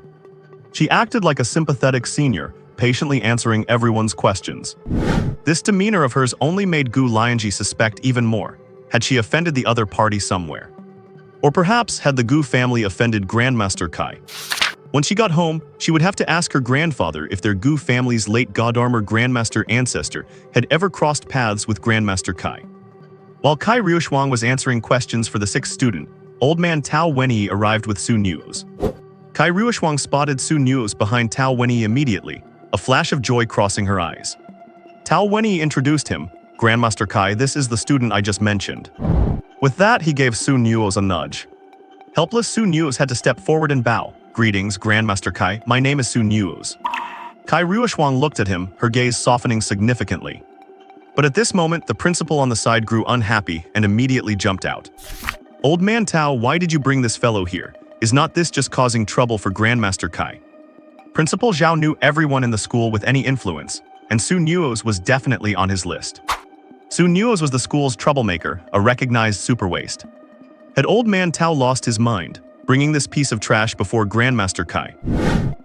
She acted like a sympathetic senior, patiently answering everyone's questions. This demeanor of hers only made Gu Lianzhi suspect even more. Had she offended the other party somewhere? Or perhaps had the Gu family offended Grandmaster Kai? When she got home, she would have to ask her grandfather if their Gu family's late God Armor Grandmaster ancestor had ever crossed paths with Grandmaster Kai. While Kai Ryushuang was answering questions for the sixth student, old man Tao Wenyi arrived with Su Nuoze. Kai Ryushuang spotted Su Nuoze behind Tao Wenyi immediately, a flash of joy crossing her eyes. Tao Wenyi introduced him. Grandmaster Kai, this is the student I just mentioned. With that, he gave Su Nuoze a nudge. Helpless Su Nuoze had to step forward and bow. Greetings, Grandmaster Kai, my name is Su Nuoze. Kai Ryushuang looked at him, her gaze softening significantly. But at this moment, the principal on the side grew unhappy and immediately jumped out. Old man Tao, why did you bring this fellow here? Is not this just causing trouble for Grandmaster Kai? Principal Zhao knew everyone in the school with any influence, and Su Nuoze was definitely on his list. Su Nuoze was the school's troublemaker, a recognized superwaste. Had old man Tao lost his mind, bringing this piece of trash before Grandmaster Kai?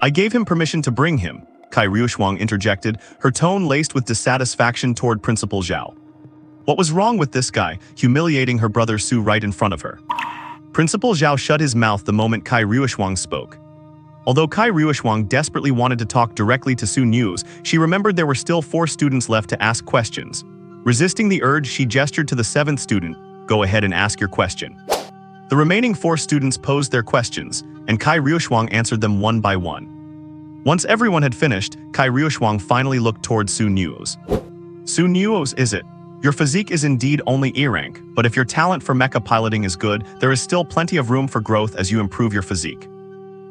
I gave him permission to bring him, Kai Ryushuang interjected, her tone laced with dissatisfaction toward Principal Zhao. What was wrong with this guy, humiliating her brother Su right in front of her? Principal Zhao shut his mouth the moment Kai Ryushuang spoke. Although Kai Ryushuang desperately wanted to talk directly to Su Nuoze, she remembered there were still 4 students left to ask questions. Resisting the urge, she gestured to the 7th student, go ahead and ask your question. The remaining 4 students posed their questions, and Kai Ryushuang answered them one by one. Once everyone had finished, Kai Ryushuang finally looked toward Su Nuoze. Su Nuoze, is it? Your physique is indeed only E rank, but if your talent for mecha piloting is good, there is still plenty of room for growth as you improve your physique.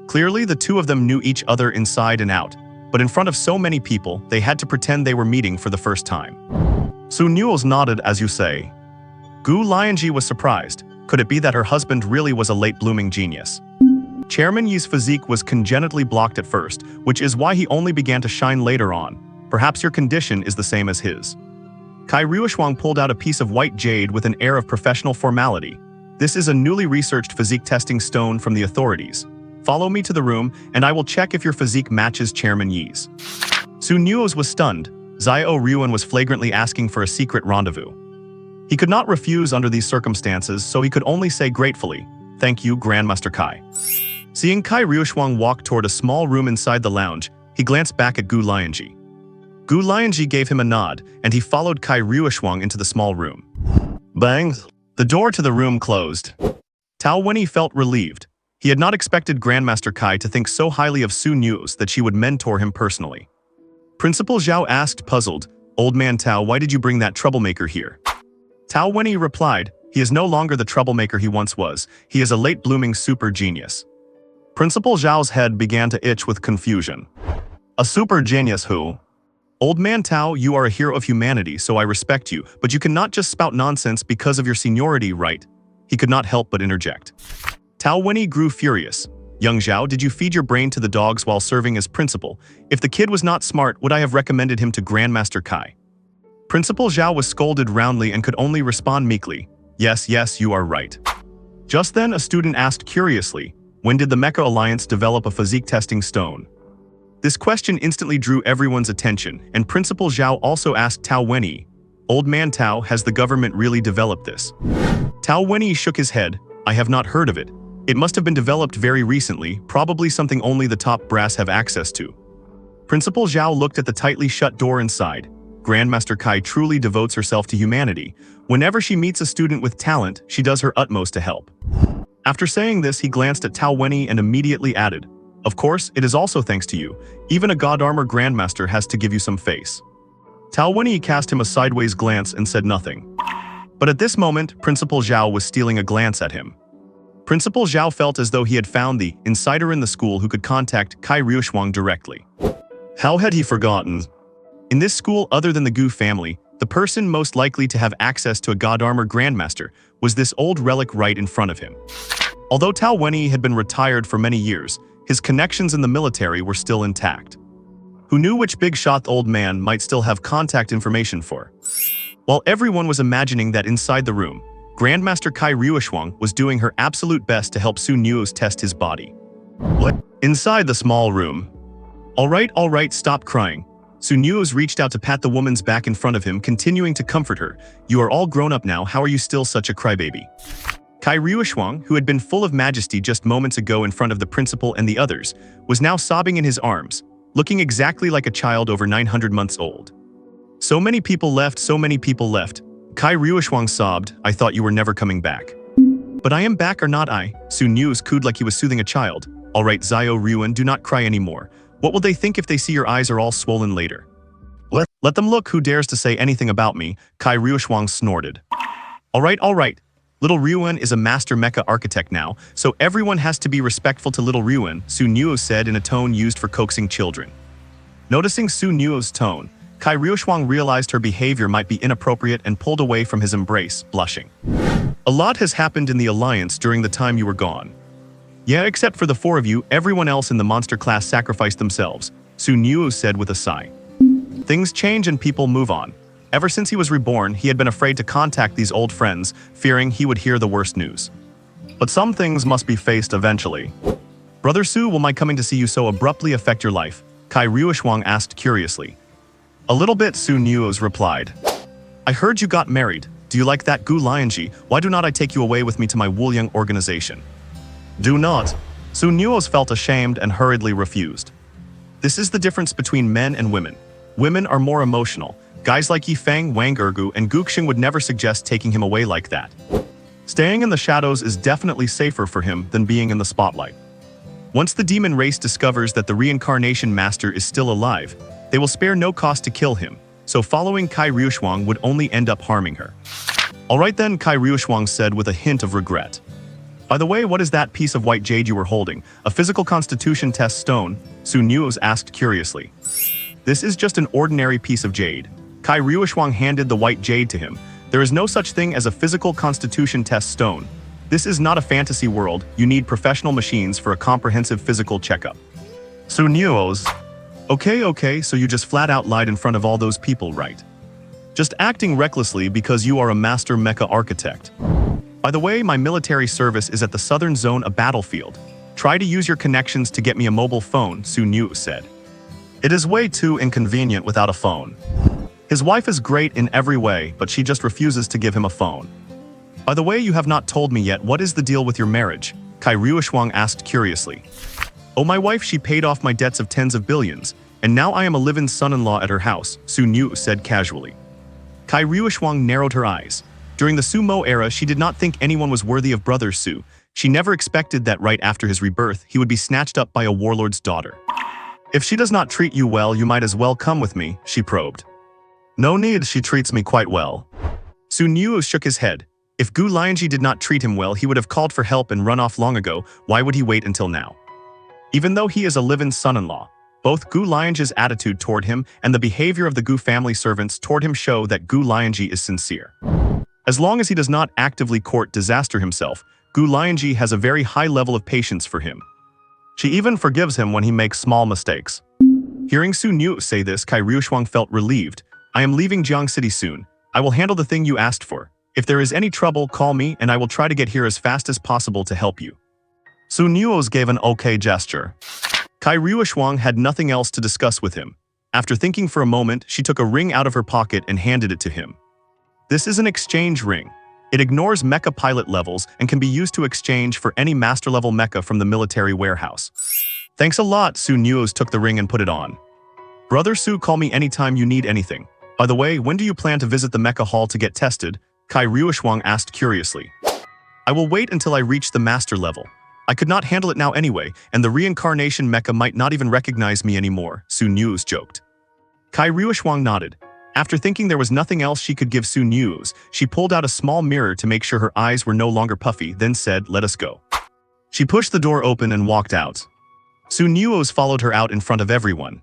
Clearly, the two of them knew each other inside and out, but in front of so many people, they had to pretend they were meeting for the first time. Su Nuoze nodded as you say. Gu Lianzhi was surprised. Could it be that her husband really was a late-blooming genius? Chairman Yi's physique was congenitally blocked at first, which is why he only began to shine later on. Perhaps your condition is the same as his. Kai Ryushuang pulled out a piece of white jade with an air of professional formality. This is a newly researched physique testing stone from the authorities. Follow me to the room, and I will check if your physique matches Chairman Yi's. Su Nuoze was stunned. Xiao Ryuan was flagrantly asking for a secret rendezvous. He could not refuse under these circumstances, so he could only say gratefully, "Thank you, Grandmaster Kai." Seeing Kai Ryushuang walk toward a small room inside the lounge, he glanced back at Gu Lianzhi. Gu Lianzhi gave him a nod, and he followed Kai Ryushuang into the small room. Bang! The door to the room closed. Tao Wenyi felt relieved. He had not expected Grandmaster Kai to think so highly of Su Nuoze that she would mentor him personally. Principal Zhao asked, puzzled, "Old man Tao, why did you bring that troublemaker here?" Tao Wenyi replied, "He is no longer the troublemaker he once was. He is a late-blooming super genius." Principal Zhao's head began to itch with confusion. "A super genius who?" "Old man Tao, you are a hero of humanity, so I respect you, but you cannot just spout nonsense because of your seniority, right?" He could not help but interject. Tao Wenyi grew furious. "Young Zhao, did you feed your brain to the dogs while serving as principal? If the kid was not smart, would I have recommended him to Grandmaster Kai?" Principal Zhao was scolded roundly and could only respond meekly, "Yes, yes, you are right." Just then, a student asked curiously, "When did the Mecha Alliance develop a physique testing stone?" This question instantly drew everyone's attention, and Principal Zhao also asked Tao Wenyi, "Old man Tao, has the government really developed this?" Tao Wenyi shook his head, "I have not heard of it. It must have been developed very recently, probably something only the top brass have access to." Principal Zhao looked at the tightly shut door inside. Grandmaster Kai truly devotes herself to humanity. Whenever she meets a student with talent, she does her utmost to help. After saying this, he glanced at Tao Wenyi and immediately added, "Of course, it is also thanks to you. Even a God Armor Grandmaster has to give you some face." Tao Wenyi cast him a sideways glance and said nothing. But at this moment, Principal Zhao was stealing a glance at him. Principal Zhao felt as though he had found the insider in the school who could contact Kai Ryushuang directly. How had he forgotten? In this school, other than the Gu family, the person most likely to have access to a God Armor Grandmaster was this old relic right in front of him. Although Tao Wenyi had been retired for many years, his connections in the military were still intact. Who knew which big shot the old man might still have contact information for? While everyone was imagining that inside the room, Grandmaster Kai Ryushuang was doing her absolute best to help Su Nuoze test his body. Inside the small room. All right, stop crying." Su Nuoze reached out to pat the woman's back in front of him, continuing to comfort her. "You are all grown up now, how are you still such a crybaby?" Kai Ryushuang, who had been full of majesty just moments ago in front of the principal and the others, was now sobbing in his arms, looking exactly like a child over 900 months old. So many people left. Kai Ryushuang sobbed, "I thought you were never coming back." "But I am back, or not I?" Su Nuoze cooed like he was soothing a child. "All right, Xiao Ryuan, do not cry anymore. What will they think if they see your eyes are all swollen later?" Let them look. Who dares to say anything about me?" Kai Ryushuang snorted. All right. Little Ryuan is a master mecha architect now, so everyone has to be respectful to little Ryuan," Su Nuoze said in a tone used for coaxing children. Noticing Su Nuoze's tone, Kai Ryushuang realized her behavior might be inappropriate and pulled away from his embrace, blushing. "A lot has happened in the Alliance during the time you were gone." "Yeah, except for the four of you, everyone else in the monster class sacrificed themselves," Su Nuoze said with a sigh. "Things change and people move on. Ever since he was reborn, he had been afraid to contact these old friends, fearing he would hear the worst news. But some things must be faced eventually." "Brother Su, will my coming to see you so abruptly affect your life?" Kai Ryushuang asked curiously. "A little bit," Su Nuoze replied. "I heard you got married. Do you like that, Gu Lianzhi? Why do not I take you away with me to my Wuliang organization?" "Do not." Su Nuoze felt ashamed and hurriedly refused. This is the difference between men and women. Women are more emotional. Guys like Yifeng, Wang Ergu, and Guxing would never suggest taking him away like that. Staying in the shadows is definitely safer for him than being in the spotlight. Once the demon race discovers that the reincarnation master is still alive, they will spare no cost to kill him, so following Kai Ryushuang would only end up harming her. "All right then," Kai Ryushuang said with a hint of regret. "By the way, what is that piece of white jade you were holding? A physical constitution test stone?" Su Nuoze asked curiously. "This is just an ordinary piece of jade." Kai Ryushuang handed the white jade to him. "There is no such thing as a physical constitution test stone. This is not a fantasy world. You need professional machines for a comprehensive physical checkup." Su Nuoze. Okay, so you just flat out lied in front of all those people, right? Just acting recklessly because you are a master mecha architect. "By the way, my military service is at the southern zone, a battlefield. Try to use your connections to get me a mobile phone," Su Nuoze said. It is way too inconvenient without a phone. His wife is great in every way, but she just refuses to give him a phone. By the way, you have not told me yet, what is the deal with your marriage? Kai Ruoxuang asked curiously. Oh, my wife, she paid off my debts of tens of billions, and now I am a live-in son-in-law at her house, Su Nu said casually. Kai Ruoxuang narrowed her eyes. During the Su Mo era, she did not think anyone was worthy of brother Su. She never expected that right after his rebirth, he would be snatched up by a warlord's daughter. If she does not treat you well, you might as well come with me, she probed. No need, she treats me quite well. Su Nu shook his head. If Gu Lianzhi did not treat him well, he would have called for help and run off long ago. Why would he wait until now? Even though he is a live-in son-in-law, both Gu Lianzhi's attitude toward him and the behavior of the Gu family servants toward him show that Gu Lianzhi is sincere. As long as he does not actively court disaster himself, Gu Lianzhi has a very high level of patience for him. She even forgives him when he makes small mistakes. Hearing Su Nu say this, Kai Ruoxuang felt relieved. I am leaving Jiang City soon. I will handle the thing you asked for. If there is any trouble, call me and I will try to get here as fast as possible to help you. Su Nuoz gave an okay gesture. Kai Ruoxuang had nothing else to discuss with him. After thinking for a moment, she took a ring out of her pocket and handed it to him. This is an exchange ring. It ignores mecha pilot levels and can be used to exchange for any master-level mecha from the military warehouse. Thanks a lot, Su Nuoz took the ring and put it on. Brother Su, call me anytime you need anything. By the way, when do you plan to visit the mecha hall to get tested? Kai Ruoxuang asked curiously. I will wait until I reach the master level. I could not handle it now anyway, and the reincarnation mecha might not even recognize me anymore, Su Nuoz joked. Kai Ruoxuang nodded. After thinking there was nothing else she could give Su Nuoz, she pulled out a small mirror to make sure her eyes were no longer puffy, then said, let us go. She pushed the door open and walked out. Su Nuoz followed her out in front of everyone.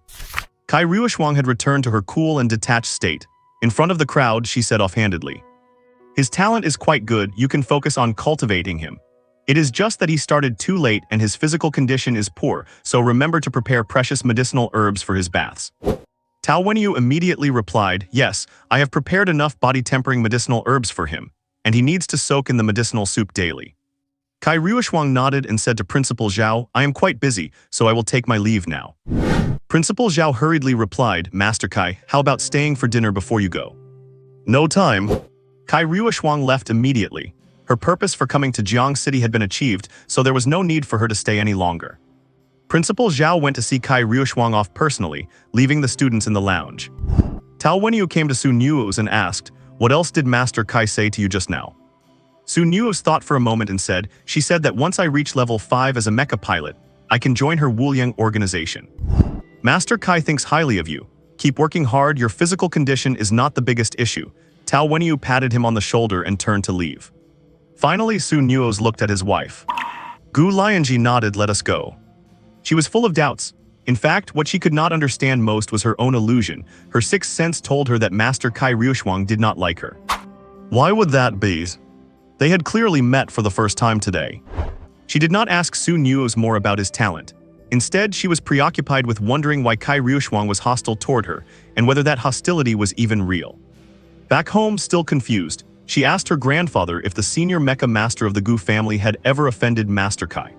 Kai Ruoxuang had returned to her cool and detached state. In front of the crowd, she said offhandedly. His talent is quite good, you can focus on cultivating him. It is just that he started too late and his physical condition is poor, so remember to prepare precious medicinal herbs for his baths. Tao Wenyu immediately replied, yes, I have prepared enough body-tempering medicinal herbs for him, and he needs to soak in the medicinal soup daily. Kai Ruoxuang nodded and said to Principal Zhao, I am quite busy, so I will take my leave now. Principal Zhao hurriedly replied, Master Kai, how about staying for dinner before you go? No time. Kai Ruoxuang left immediately. Her purpose for coming to Jiang City had been achieved, so there was no need for her to stay any longer. Principal Zhao went to see Kai Ruoxuang off personally, leaving the students in the lounge. Tao Wenyu came to Su Nuoz and asked, what else did Master Kai say to you just now? Su Nuoz thought for a moment and said, she said that once I reach level 5 as a mecha pilot, I can join her Wuliang organization. Master Kai thinks highly of you. Keep working hard, your physical condition is not the biggest issue. Tao Wenyu patted him on the shoulder and turned to leave. Finally, Su Nuoz looked at his wife. Gu Lianzhi nodded, let us go. She was full of doubts. In fact, what she could not understand most was her own illusion. Her sixth sense told her that Master Kai Ruoxuang did not like her. Why would that be? They had clearly met for the first time today. She did not ask Su Nuoz more about his talent. Instead, she was preoccupied with wondering why Kai Ruoxuang was hostile toward her, and whether that hostility was even real. Back home, still confused, she asked her grandfather if the senior mecha master of the Gu family had ever offended Master Kai.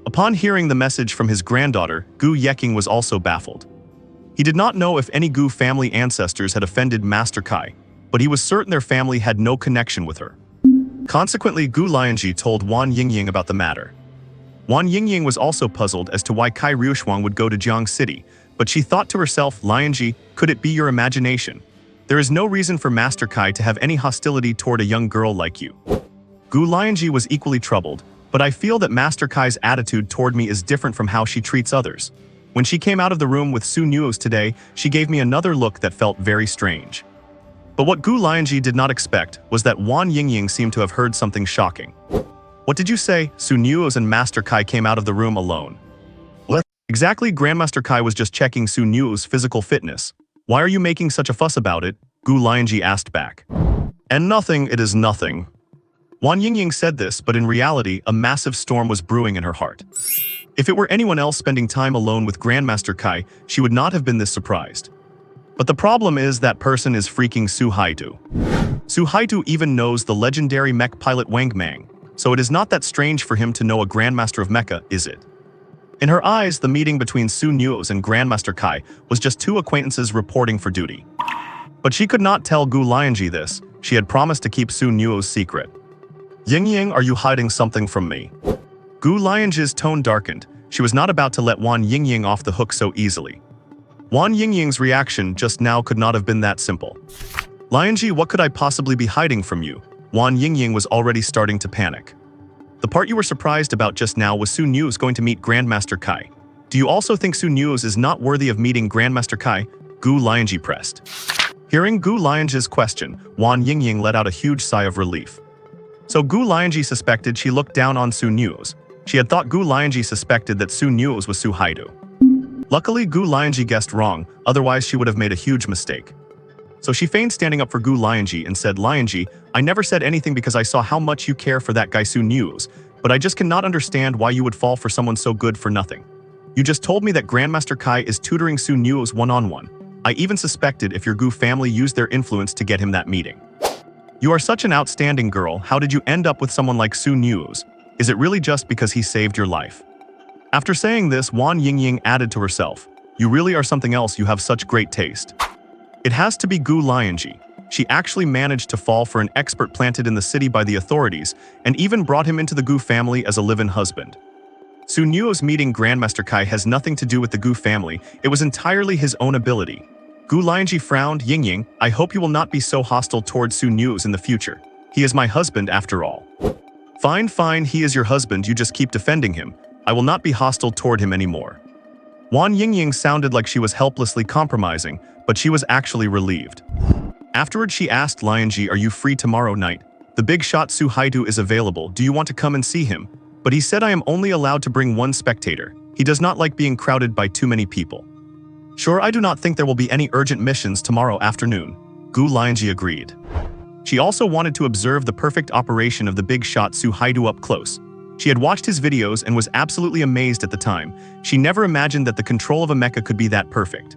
Upon hearing the message from his granddaughter, Gu Yeking was also baffled. He did not know if any Gu family ancestors had offended Master Kai, but he was certain their family had no connection with her. Consequently, Gu Lianzhi told Wan Yingying about the matter. Wan Yingying was also puzzled as to why Kai Ruoxuang would go to Jiang City, but she thought to herself, Lianzhi, could it be your imagination? There is no reason for Master Kai to have any hostility toward a young girl like you. Gu Lianzhi was equally troubled, but I feel that Master Kai's attitude toward me is different from how she treats others. When she came out of the room with Su Nuoz today, she gave me another look that felt very strange. But what Gu Lianzhi did not expect was that Wan Yingying seemed to have heard something shocking. What did you say? Su Nuoz and Master Kai came out of the room alone. What? Exactly, Grandmaster Kai was just checking Su Nuoz's physical fitness. Why are you making such a fuss about it? Gu Lianzhi asked back. And nothing, it is nothing. Wan Yingying said this, but in reality, a massive storm was brewing in her heart. If it were anyone else spending time alone with Grandmaster Kai, she would not have been this surprised. But the problem is that person is freaking Su Haitu. Su Haitu even knows the legendary mech pilot Wang Mang, so it is not that strange for him to know a Grandmaster of Mecha, is it? In her eyes, the meeting between Su Nuoze and Grandmaster Kai was just two acquaintances reporting for duty. But she could not tell Gu Lianzhi this. She had promised to keep Su Nuoze's secret. "Yingying, are you hiding something from me?" Gu Lianzhi's tone darkened. She was not about to let Wan Yingying off the hook so easily. Wan Yingying's reaction just now could not have been that simple. "Lianzhi, what could I possibly be hiding from you?" Wan Yingying was already starting to panic. "The part you were surprised about just now was Su Nuoze going to meet Grandmaster Kai. Do you also think Su Nuoze is not worthy of meeting Grandmaster Kai?" Gu Lianzhi pressed. Hearing Gu Lianzhi's question, Wan Yingying let out a huge sigh of relief. So Gu Lianzhi suspected she looked down on Su Nuoze. She had thought Gu Lianzhi suspected that Su Nuoze was Su Haidu. Luckily, Gu Lianzhi guessed wrong, otherwise she would have made a huge mistake. So she feigned standing up for Gu Lianzhi and said, "Lianzhi, I never said anything because I saw how much you care for that guy Su Nuoze, but I just cannot understand why you would fall for someone so good for nothing. You just told me that Grandmaster Kai is tutoring Su Nuoze one-on-one. I even suspected if your Gu family used their influence to get him that meeting. You are such an outstanding girl, how did you end up with someone like Su Nuoze? Is it really just because he saved your life?" After saying this, Wan Yingying added to herself, "You really are something else, you have such great taste." It has to be Gu Lianzhi. She actually managed to fall for an expert planted in the city by the authorities and even brought him into the Gu family as a live-in husband. Su Nuoze meeting Grandmaster Kai has nothing to do with the Gu family, it was entirely his own ability. Gu Lianzhi frowned. "Yingying, I hope you will not be so hostile towards Su Nuoze in the future. He is my husband after all." Fine, he is your husband, you just keep defending him. I will not be hostile toward him anymore." Wan Yingying sounded like she was helplessly compromising, but she was actually relieved. Afterward, she asked Lianzhi, "Are you free tomorrow night? The big shot Su Haidu is available, do you want to come and see him? But he said I am only allowed to bring one spectator. He does not like being crowded by too many people." "Sure, I do not think there will be any urgent missions tomorrow afternoon." Gu Lianzhi agreed. She also wanted to observe the perfect operation of the big shot Su Haidu up close. She had watched his videos and was absolutely amazed at the time. She never imagined that the control of a mecha could be that perfect.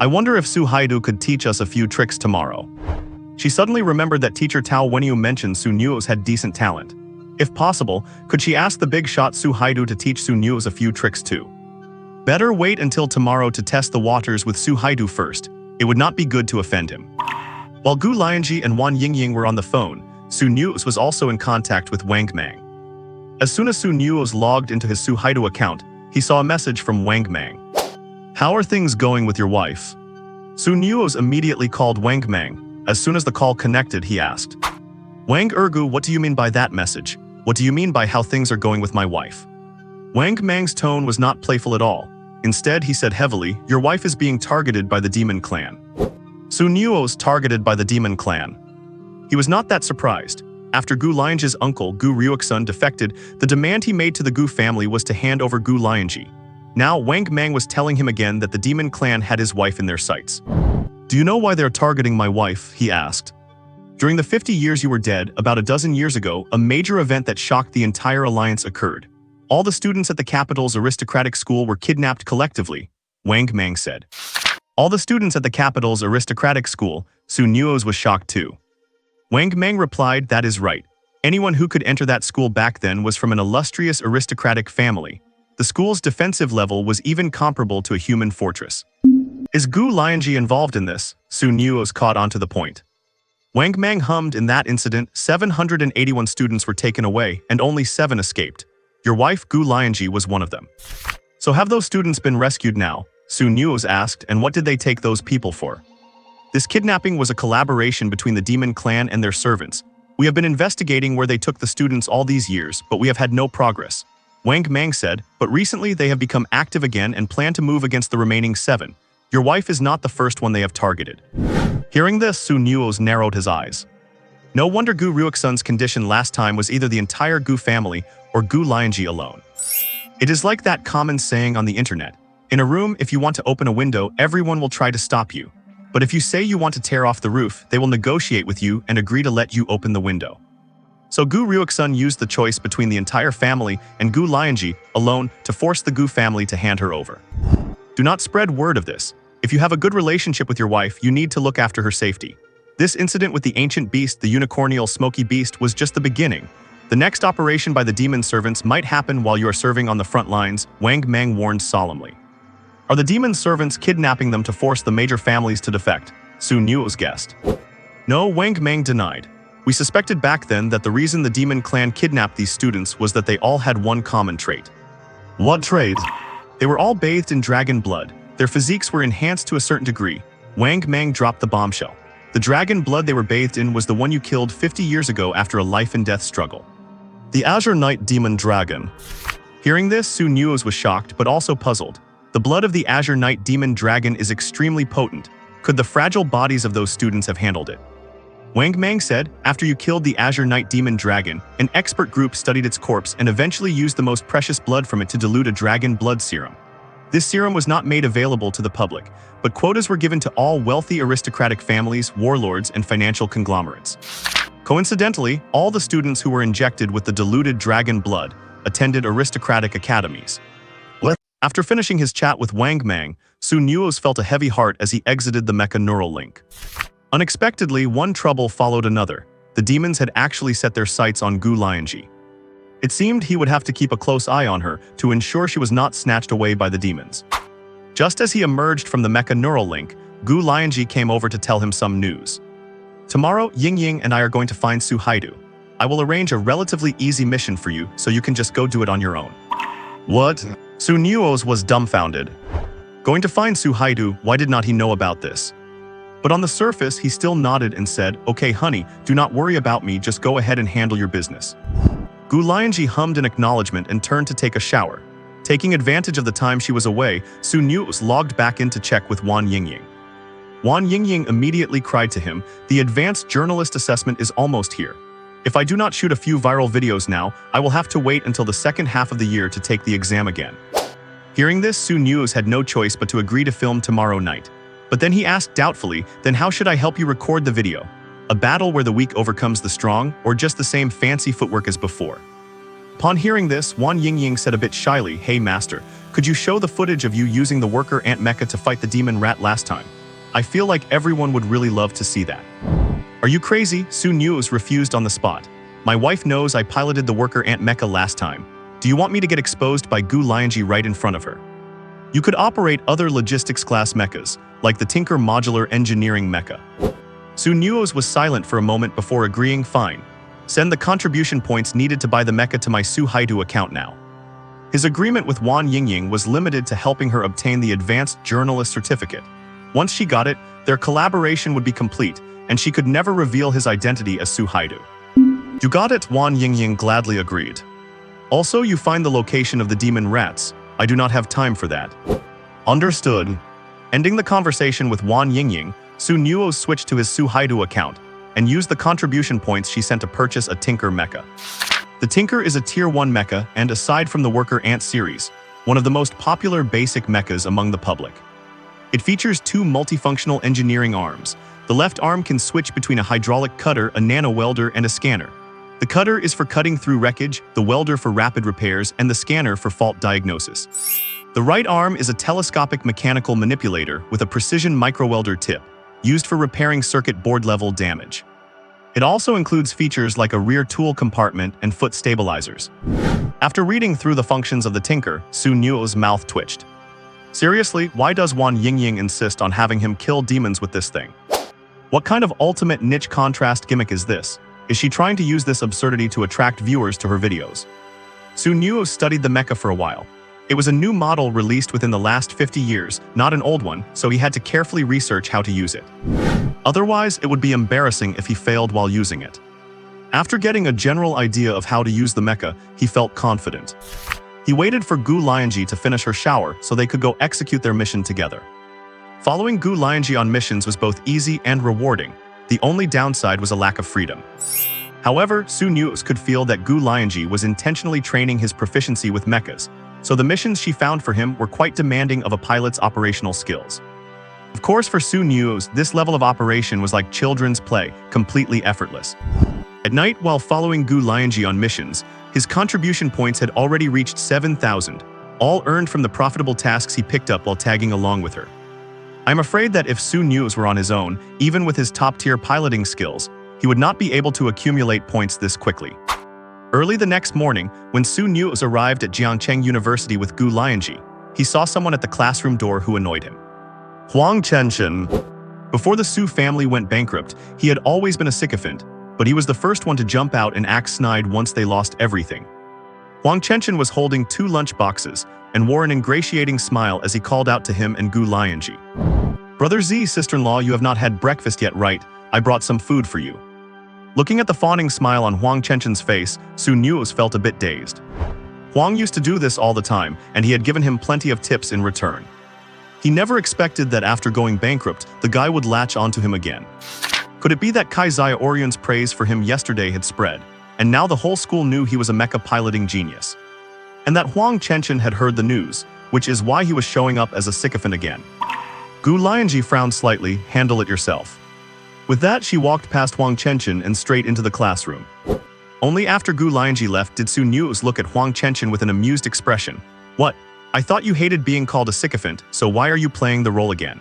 "I wonder if Su Haidu could teach us a few tricks tomorrow." She suddenly remembered that teacher Tao Wenyu mentioned Su Nuoze had decent talent. If possible, could she ask the big shot Su Haidu to teach Su Nuoze a few tricks too? Better wait until tomorrow to test the waters with Su Haidu first. It would not be good to offend him. While Gu Lianzhi and Wan Yingying were on the phone, Su Nuoze was also in contact with Wang Mang. As soon as Su Nuoze logged into his Su Haidu account, he saw a message from Wang Mang. "How are things going with your wife?" Su Nuoze immediately called Wang Mang. As soon as the call connected, he asked, "Wang Ergu, what do you mean by that message? What do you mean by how things are going with my wife?" Wang Mang's tone was not playful at all. Instead, he said heavily, "Your wife is being targeted by the demon clan." Su Nuoze targeted by the demon clan. He was not that surprised. After Gu Lianzhi's uncle, Gu Ryuxun, defected, the demand he made to the Gu family was to hand over Gu Lianzhi. Now, Wang Mang was telling him again that the demon clan had his wife in their sights. "Do you know why they're targeting my wife?" he asked. "During the 50 years you were dead, about a dozen years ago, a major event that shocked the entire alliance occurred. All the students at the capital's aristocratic school were kidnapped collectively," Wang Mang said. All the students at the capital's aristocratic school, Su Nuoze was shocked too. Wang Mang replied, "That is right. Anyone who could enter that school back then was from an illustrious aristocratic family. The school's defensive level was even comparable to a human fortress." "Is Gu Lianzhi involved in this?" Su Nuoze caught onto the point. Wang Mang hummed. "In that incident, 781 students were taken away and only 7 escaped. Your wife, Gu Lianzhi, was one of them." "So have those students been rescued now?" Su Nuoze asked, "and what did they take those people for?" "This kidnapping was a collaboration between the demon clan and their servants. We have been investigating where they took the students all these years, but we have had no progress," Wang Mang said, "but recently they have become active again and plan to move against the remaining 7. Your wife is not the first one they have targeted." Hearing this, Su Nuoze narrowed his eyes. No wonder Gu Ryuxun's condition last time was either the entire Gu family or Gu Lianzhi alone. It is like that common saying on the internet. In a room, if you want to open a window, everyone will try to stop you. But if you say you want to tear off the roof, they will negotiate with you and agree to let you open the window. So Gu Ryuxun used the choice between the entire family and Gu Lianzhi alone to force the Gu family to hand her over. Do not spread word of this. If you have a good relationship with your wife, you need to look after her safety. This incident with the ancient beast, the unicornial smoky beast, was just the beginning. The next operation by the demon servants might happen while you are serving on the front lines, Wang Mang warned solemnly. Are the demon servants kidnapping them to force the major families to defect? Su Nuoze guessed. No, Wang Mang denied. We suspected back then that the reason the demon clan kidnapped these students was that they all had one common trait. What trait? They were all bathed in dragon blood. Their physiques were enhanced to a certain degree. Wang Mang dropped the bombshell. The dragon blood they were bathed in was the one you killed 50 years ago after a life-and-death struggle. The Azure Knight Demon Dragon. Hearing this, Su Nuoze was shocked, but also puzzled. The blood of the Azure Knight Demon Dragon is extremely potent. Could the fragile bodies of those students have handled it? Wang Mang said, after you killed the Azure Knight Demon Dragon, an expert group studied its corpse and eventually used the most precious blood from it to dilute a dragon blood serum. This serum was not made available to the public, but quotas were given to all wealthy aristocratic families, warlords, and financial conglomerates. Coincidentally, all the students who were injected with the diluted dragon blood attended aristocratic academies. After finishing his chat with Wang Mang, Su Nuoze felt a heavy heart as he exited the Mecha neural link. Unexpectedly, one trouble followed another. The demons had actually set their sights on Gu Lianzhi. It seemed he would have to keep a close eye on her to ensure she was not snatched away by the demons. Just as he emerged from the Mecha neural link, Gu Lianzhi came over to tell him some news. Tomorrow, Ying Ying and I are going to find Su Haidu. I will arrange a relatively easy mission for you, so you can just go do it on your own. What? Su Nuoze was dumbfounded. Going to find Su Haidu, why did not he know about this? But on the surface, he still nodded and said, okay honey, do not worry about me, just go ahead and handle your business. Gu Lianzhi hummed an acknowledgement and turned to take a shower. Taking advantage of the time she was away, Su Nuoze logged back in to check with Wan Yingying. Wan Yingying immediately cried to him, the advanced journalist assessment is almost here. If I do not shoot a few viral videos now, I will have to wait until the second half of the year to take the exam again. Hearing this, Su Nuoze had no choice but to agree to film tomorrow night. But then he asked doubtfully, then how should I help you record the video? A battle where the weak overcomes the strong, or just the same fancy footwork as before? Upon hearing this, Wan Yingying said a bit shyly, hey master, could you show the footage of you using the worker ant mecha to fight the demon rat last time? I feel like everyone would really love to see that. Are you crazy? Su Nuoze refused on the spot. My wife knows I piloted the worker ant mecha last time. Do you want me to get exposed by Gu Lianzhi right in front of her? You could operate other logistics-class mechas, like the Tinker Modular Engineering Mecha. Su Nuoze was silent for a moment before agreeing, fine. Send the contribution points needed to buy the mecha to my Su Haidu account now. His agreement with Wan Yingying was limited to helping her obtain the Advanced Journalist Certificate. Once she got it, their collaboration would be complete, and she could never reveal his identity as Su Haidu. You got it, Wan Yingying gladly agreed. Also, you find the location of the demon rats. I do not have time for that. Understood. Ending the conversation with Wan Yingying, Su Nuoze switched to his Su Haidu account and used the contribution points she sent to purchase a Tinker mecha. The Tinker is a Tier 1 mecha and, aside from the Worker Ant series, one of the most popular basic mechas among the public. It features two multifunctional engineering arms. The left arm can switch between a hydraulic cutter, a nano welder, and a scanner. The cutter is for cutting through wreckage, the welder for rapid repairs, and the scanner for fault diagnosis. The right arm is a telescopic mechanical manipulator with a precision microwelder tip, used for repairing circuit board level damage. It also includes features like a rear tool compartment and foot stabilizers. After reading through the functions of the Tinker, Su Nuoze's mouth twitched. Seriously, why does Wan Yingying insist on having him kill demons with this thing? What kind of ultimate niche contrast gimmick is this? Is she trying to use this absurdity to attract viewers to her videos? Su Nuoze studied the mecha for a while. It was a new model released within the last 50 years, not an old one, so he had to carefully research how to use it. Otherwise, it would be embarrassing if he failed while using it. After getting a general idea of how to use the mecha, he felt confident. He waited for Gu Lianzhi to finish her shower so they could go execute their mission together. Following Gu Lianzhi on missions was both easy and rewarding. The only downside was a lack of freedom. However, Su Nuoze could feel that Gu Lianzhi was intentionally training his proficiency with mechas, so the missions she found for him were quite demanding of a pilot's operational skills. Of course, for Su Nuoze, this level of operation was like children's play, completely effortless. At night, while following Gu Lianzhi on missions, his contribution points had already reached 7,000, all earned from the profitable tasks he picked up while tagging along with her. I'm afraid that if Su Nuoze were on his own, even with his top-tier piloting skills, he would not be able to accumulate points this quickly. Early the next morning, when Su Nuoze arrived at Jiangcheng University with Gu Lianzhi, he saw someone at the classroom door who annoyed him. Huang Chenchen. Before the Su family went bankrupt, he had always been a sycophant, but he was the first one to jump out and act snide once they lost everything. Huang Chenchen was holding 2 lunch boxes and wore an ingratiating smile as he called out to him and Gu Lianzhi. Brother Z, sister-in-law, you have not had breakfast yet, right? I brought some food for you. Looking at the fawning smile on Huang Chenchen's face, Su Nuoze felt a bit dazed. Huang used to do this all the time, and he had given him plenty of tips in return. He never expected that after going bankrupt, the guy would latch onto him again. Could it be that Kai Zia Orion's praise for him yesterday had spread, and now the whole school knew he was a mecha piloting genius? And that Huang Chenchen had heard the news, which is why he was showing up as a sycophant again. Gu Lianzhi frowned slightly. Handle it yourself. With that, she walked past Huang Chenchen and straight into the classroom. Only after Gu Lianzhi left did Su Nuoze look at Huang Chenchen with an amused expression. What? I thought you hated being called a sycophant, so why are you playing the role again?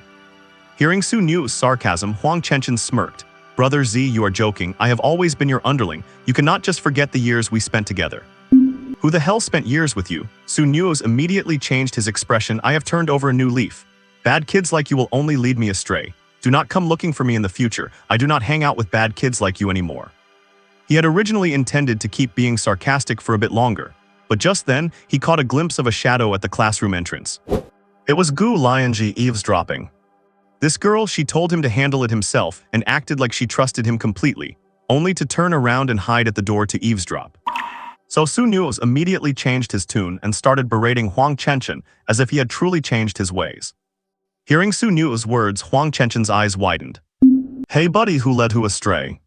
Hearing Su Nuoze's sarcasm, Huang Chenchen smirked. Brother Z, you are joking. I have always been your underling. You cannot just forget the years we spent together. Who the hell spent years with you? Su Nuoze immediately changed his expression. I have turned over a new leaf. Bad kids like you will only lead me astray. Do not come looking for me in the future. I do not hang out with bad kids like you anymore. He had originally intended to keep being sarcastic for a bit longer, but just then, he caught a glimpse of a shadow at the classroom entrance. It was Gu Lianzhi eavesdropping. This girl, she told him to handle it himself and acted like she trusted him completely, only to turn around and hide at the door to eavesdrop. So Su Nuoze immediately changed his tune and started berating Huang Chenchen as if he had truly changed his ways. Hearing Su Nuoze's words, Huang Chenchen's eyes widened. Hey buddy, who led who astray?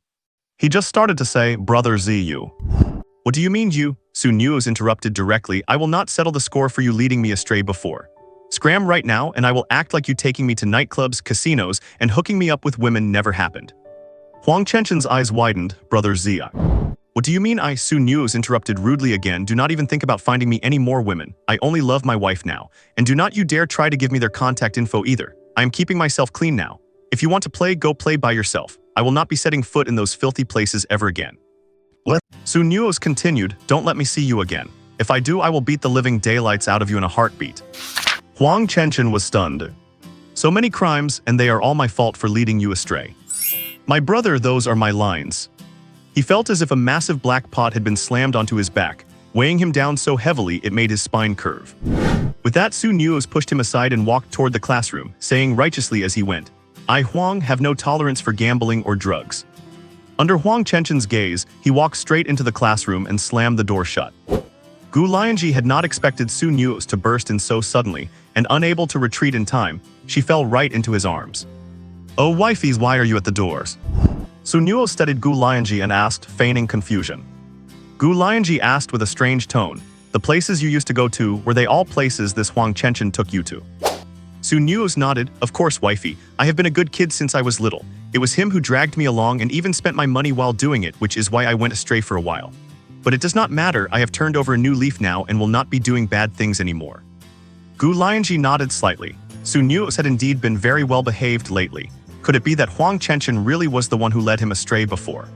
He just started to say, Brother Z, you. What do you mean you? Su Nuoze interrupted directly. I will not settle the score for you leading me astray before. Scram right now and I will act like you taking me to nightclubs, casinos, and hooking me up with women never happened. Huang Chenchen's eyes widened. Brother Z. What do you mean I? Su Nuoze interrupted rudely again. Do not even think about finding me any more women. I only love my wife now. And do not you dare try to give me their contact info either. I am keeping myself clean now. If you want to play, go play by yourself. I will not be setting foot in those filthy places ever again. What? Su Nuoze continued, don't let me see you again. If I do, I will beat the living daylights out of you in a heartbeat. Huang Chenchen was stunned. So many crimes, and they are all my fault for leading you astray. My brother, those are my lines. He felt as if a massive black pot had been slammed onto his back, weighing him down so heavily it made his spine curve. With that, Su Nuoze pushed him aside and walked toward the classroom, saying righteously as he went, I, Huang, have no tolerance for gambling or drugs. Under Huang Chenchen's gaze, he walked straight into the classroom and slammed the door shut. Gu Lianzhi had not expected Su Nuoze to burst in so suddenly, and unable to retreat in time, she fell right into his arms. Oh wifeys, why are you at the doors? Su Nuoze studied Gu Lianzhi and asked, feigning confusion. Gu Lianzhi asked with a strange tone, the places you used to go to, were they all places this Huang Chenchen took you to? Su Nuoze nodded, of course wifey, I have been a good kid since I was little. It was him who dragged me along and even spent my money while doing it, which is why I went astray for a while. But it does not matter, I have turned over a new leaf now and will not be doing bad things anymore. Gu Lianzhi nodded slightly. Su Nuoze had indeed been very well behaved lately. Could it be that Huang Chenchen really was the one who led him astray before?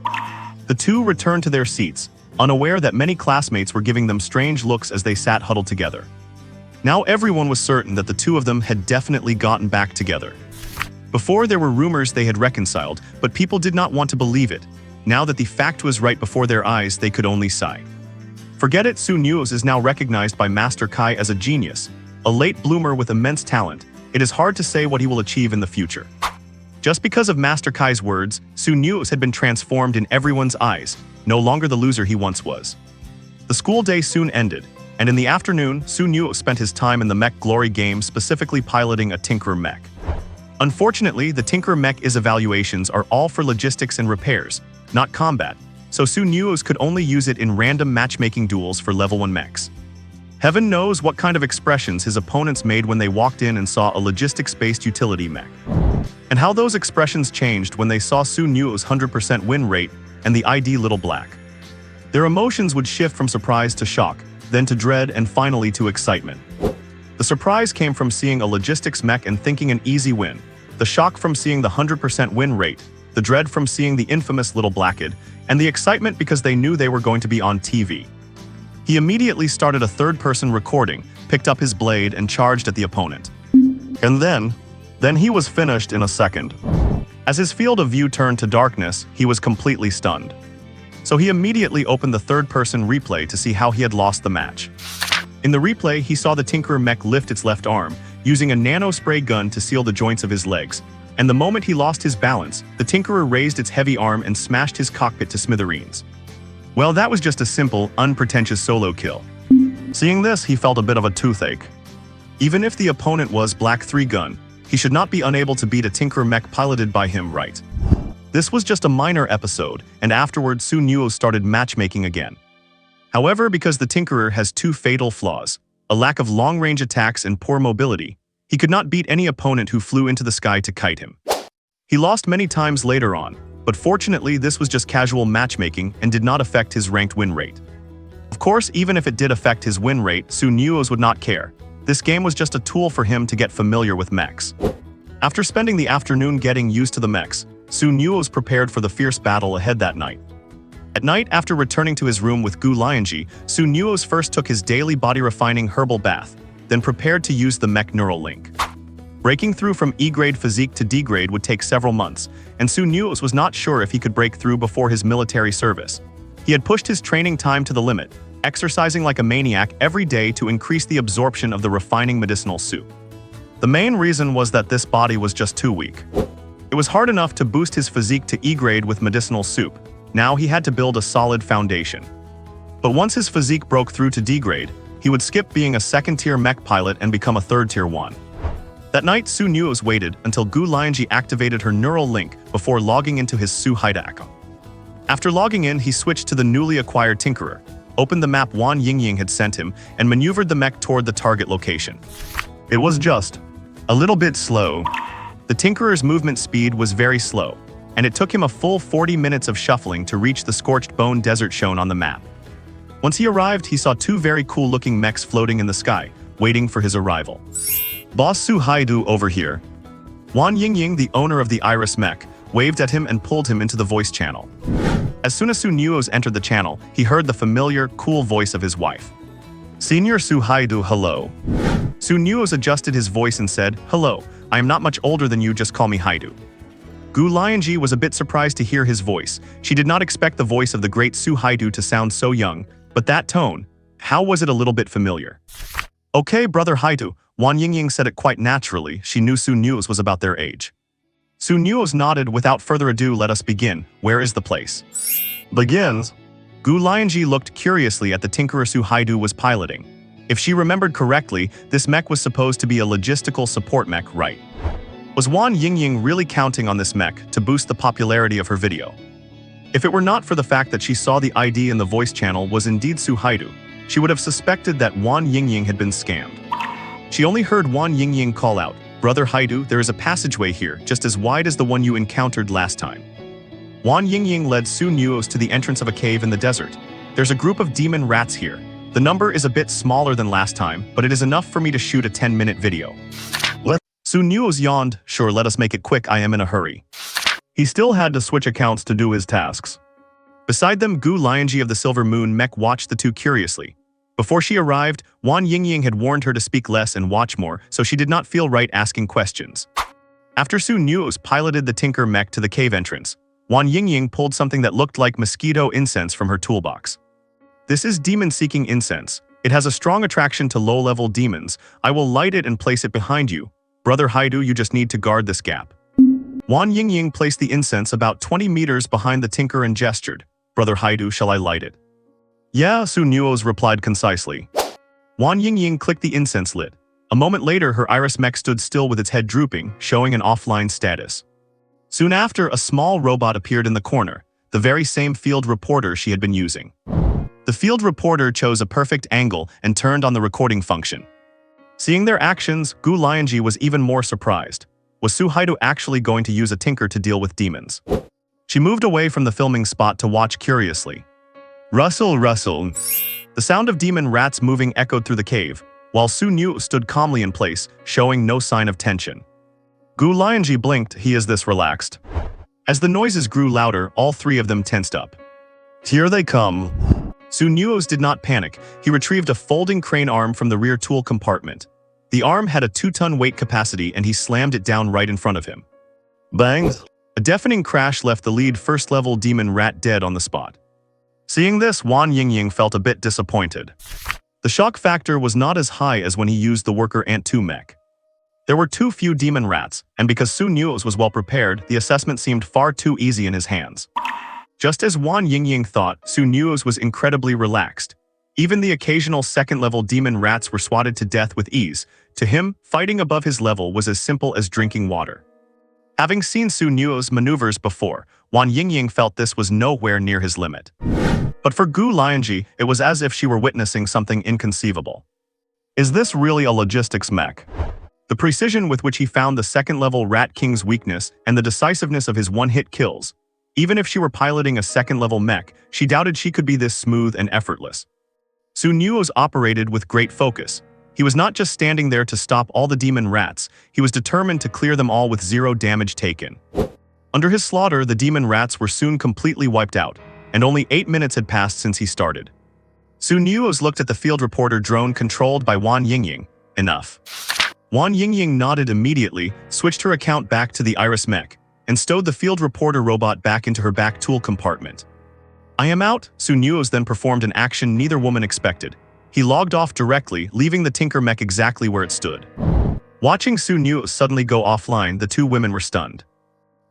The two returned to their seats, unaware that many classmates were giving them strange looks as they sat huddled together. Now everyone was certain that the two of them had definitely gotten back together. Before there were rumors they had reconciled, but people did not want to believe it. Now that the fact was right before their eyes, they could only sigh. Forget it, Su Nuoze is now recognized by Master Kai as a genius, a late bloomer with immense talent. It is hard to say what he will achieve in the future. Just because of Master Kai's words, Su Nuoze had been transformed in everyone's eyes, no longer the loser he once was. The school day soon ended, and in the afternoon, Su Nuoze spent his time in the Mech Glory game, specifically piloting a Tinkerer mech. Unfortunately, the Tinkerer mech's evaluations are all for logistics and repairs, not combat, so Su Nuoze could only use it in random matchmaking duels for level 1 mechs. Heaven knows what kind of expressions his opponents made when they walked in and saw a logistics-based utility mech. And how those expressions changed when they saw Su Nuoze's 100% win rate and the ID Little Black. Their emotions would shift from surprise to shock, then to dread, and finally to excitement. The surprise came from seeing a logistics mech and thinking an easy win, the shock from seeing the 100% win rate, the dread from seeing the infamous little blackhead, and the excitement because they knew they were going to be on TV. He immediately started a third-person recording, picked up his blade, and charged at the opponent. And then he was finished in a second. As his field of view turned to darkness, he was completely stunned. So he immediately opened the third-person replay to see how he had lost the match. In the replay, he saw the Tinkerer mech lift its left arm, using a nano-spray gun to seal the joints of his legs, and the moment he lost his balance, the Tinkerer raised its heavy arm and smashed his cockpit to smithereens. Well, that was just a simple, unpretentious solo kill. Seeing this, he felt a bit of a toothache. Even if the opponent was Black 3 Gun, he should not be unable to beat a Tinkerer mech piloted by him, right? This was just a minor episode, and afterwards Su Nuoze started matchmaking again. However, because the Tinkerer has two fatal flaws, a lack of long-range attacks and poor mobility, he could not beat any opponent who flew into the sky to kite him. He lost many times later on, but fortunately this was just casual matchmaking and did not affect his ranked win rate. Of course, even if it did affect his win rate, Su Nuoze would not care. This game was just a tool for him to get familiar with mechs. After spending the afternoon getting used to the mechs, Su Nuoze prepared for the fierce battle ahead that night. At night, after returning to his room with Gu Lianzhi, Su Nuoze first took his daily body-refining herbal bath, then prepared to use the mech neural link. Breaking through from E-grade physique to D-grade would take several months, and Su Nuoze was not sure if he could break through before his military service. He had pushed his training time to the limit, exercising like a maniac every day to increase the absorption of the refining medicinal soup. The main reason was that this body was just too weak. It was hard enough to boost his physique to E-grade with medicinal soup. Now he had to build a solid foundation. But once his physique broke through to D-grade, he would skip being a second-tier mech pilot and become a third-tier one. That night, Su Nuoze waited until Gu Lianzhi activated her neural link before logging into his Su Haida account. After logging in, he switched to the newly acquired Tinkerer, opened the map Wan Yingying had sent him, and maneuvered the mech toward the target location. It was just a little bit slow. The Tinkerer's movement speed was very slow, and it took him a full 40 minutes of shuffling to reach the scorched bone desert shown on the map. Once he arrived, he saw two very cool-looking mechs floating in the sky, waiting for his arrival. Boss Su Haidu over here. Wan Yingying, the owner of the Iris mech, waved at him and pulled him into the voice channel. As soon as Su Nuoze entered the channel, he heard the familiar, cool voice of his wife. Senior Su Haidu, hello. Su Nuoze adjusted his voice and said, hello, I am not much older than you, just call me Haidu. Gu Lianzhi was a bit surprised to hear his voice. She did not expect the voice of the great Su Haidu to sound so young, but that tone, how was it a little bit familiar? Okay, brother Haidu, Wan Yingying said it quite naturally. She knew Su Nuoze was about their age. Su Nuoze nodded. Without further ado, let us begin. Where is the place? Begins. Gu Lianzhi looked curiously at the Tinkerer Su Haidu was piloting. If she remembered correctly, this mech was supposed to be a logistical support mech, right? Was Wan Yingying really counting on this mech to boost the popularity of her video? If it were not for the fact that she saw the ID in the voice channel was indeed Su Haidu, she would have suspected that Wan Yingying had been scammed. She only heard Wan Yingying call out, Brother Haidu, there is a passageway here, just as wide as the one you encountered last time. Wan Yingying led Su Nuoze to the entrance of a cave in the desert. There's a group of demon rats here. The number is a bit smaller than last time, but it is enough for me to shoot a 10-minute video. Su Nuoze yawned, sure, let us make it quick, I am in a hurry. He still had to switch accounts to do his tasks. Beside them, Gu Lianzhi of the Silver Moon mech watched the two curiously. Before she arrived, Wan Yingying had warned her to speak less and watch more, so she did not feel right asking questions. After Su Nuoze piloted the Tinker mech to the cave entrance, Wan Yingying pulled something that looked like mosquito incense from her toolbox. This is demon-seeking incense. It has a strong attraction to low-level demons. I will light it and place it behind you. Brother Haidu, you just need to guard this gap. Wan Yingying placed the incense about 20 meters behind the Tinker and gestured. Brother Haidu, shall I light it? Yeah, Su Nuoze replied concisely. Wan Yingying clicked the incense lit. A moment later, her Iris mech stood still with its head drooping, showing an offline status. Soon after, a small robot appeared in the corner, the very same field reporter she had been using. The field reporter chose a perfect angle and turned on the recording function. Seeing their actions, Gu Lianzhi was even more surprised. Was Su Haidu actually going to use a Tinker to deal with demons? She moved away from the filming spot to watch curiously. Rustle, rustle. The sound of demon rats moving echoed through the cave, while Su Nuoze stood calmly in place, showing no sign of tension. Gu Lianzhi blinked. He is this relaxed. As the noises grew louder, all three of them tensed up. Here they come. Nuoze did not panic. He retrieved a folding crane arm from the rear tool compartment. The arm had a 2-ton weight capacity and he slammed it down right in front of him. Bang! A deafening crash left the lead first-level demon rat dead on the spot. Seeing this, Wan Yingying felt a bit disappointed. The shock factor was not as high as when he used the Worker Ant 2 mech. There were too few demon rats, and because Nuoze was well prepared, the assessment seemed far too easy in his hands. Just as Wan Yingying thought, Nuoze was incredibly relaxed. Even the occasional second-level demon rats were swatted to death with ease. To him, fighting above his level was as simple as drinking water. Having seen Nuoze's maneuvers before, Wan Yingying felt this was nowhere near his limit. But for Gu Lianzhi, it was as if she were witnessing something inconceivable. Is this really a logistics mech? The precision with which he found the second-level Rat King's weakness and the decisiveness of his one-hit kills. Even if she were piloting a second-level mech, she doubted she could be this smooth and effortless. Nuoze operated with great focus. He was not just standing there to stop all the demon rats, he was determined to clear them all with 0 damage taken. Under his slaughter, the demon rats were soon completely wiped out, and only 8 minutes had passed since he started. Nuoze looked at the field reporter drone controlled by Wan Yingying. Enough. Wan Yingying nodded immediately, switched her account back to the Iris mech, and stowed the field reporter robot back into her back tool compartment. I am out. Nuoze then performed an action neither woman expected. He logged off directly, leaving the Tinker mech exactly where it stood. Watching Nuoze suddenly go offline, the two women were stunned.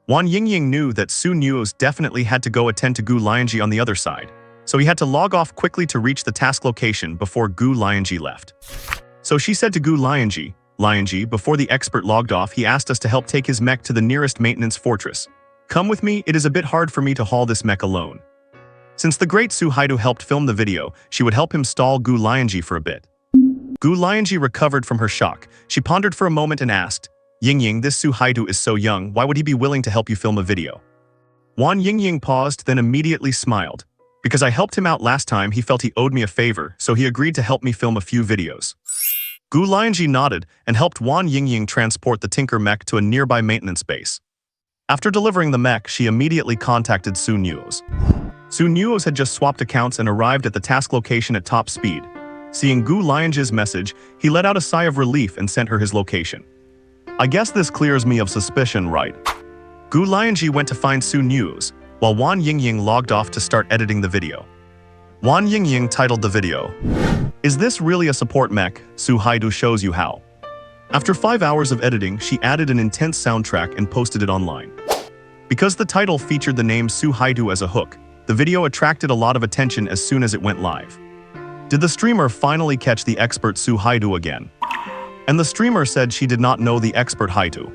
Wan Yingying knew that Nuoze definitely had to go attend to Gu Lianzhi on the other side, so he had to log off quickly to reach the task location before Gu Lianzhi left. So she said to Gu Lianzhi, "Lianzhi, before the expert logged off, he asked us to help take his mech to the nearest maintenance fortress. Come with me, it is a bit hard for me to haul this mech alone." Since the great Su Haidu helped film the video, she would help him stall Gu Lianzhi for a bit. Gu Lianzhi recovered from her shock. She pondered for a moment and asked, "Yingying, this Su Haidu is so young, why would he be willing to help you film a video?" Wan Yingying paused, then immediately smiled. "Because I helped him out last time, he felt he owed me a favor, so he agreed to help me film a few videos." Gu Lianzhi nodded and helped Wan Yingying transport the Tinker mech to a nearby maintenance base. After delivering the mech, she immediately contacted Nuoze. Nuoze had just swapped accounts and arrived at the task location at top speed. Seeing Gu Lianzhi's message, he let out a sigh of relief and sent her his location. "I guess this clears me of suspicion, right?" Gu Lianzhi went to find Nuoze, while Wan Yingying logged off to start editing the video. Wan Yingying titled the video, "Is this really a support mech? Su Haidu shows you how." After 5 hours of editing, she added an intense soundtrack and posted it online. Because the title featured the name Su Haidu as a hook, the video attracted a lot of attention as soon as it went live. Did the streamer finally catch the expert Su Haidu again? And the streamer said she did not know the expert Haidu.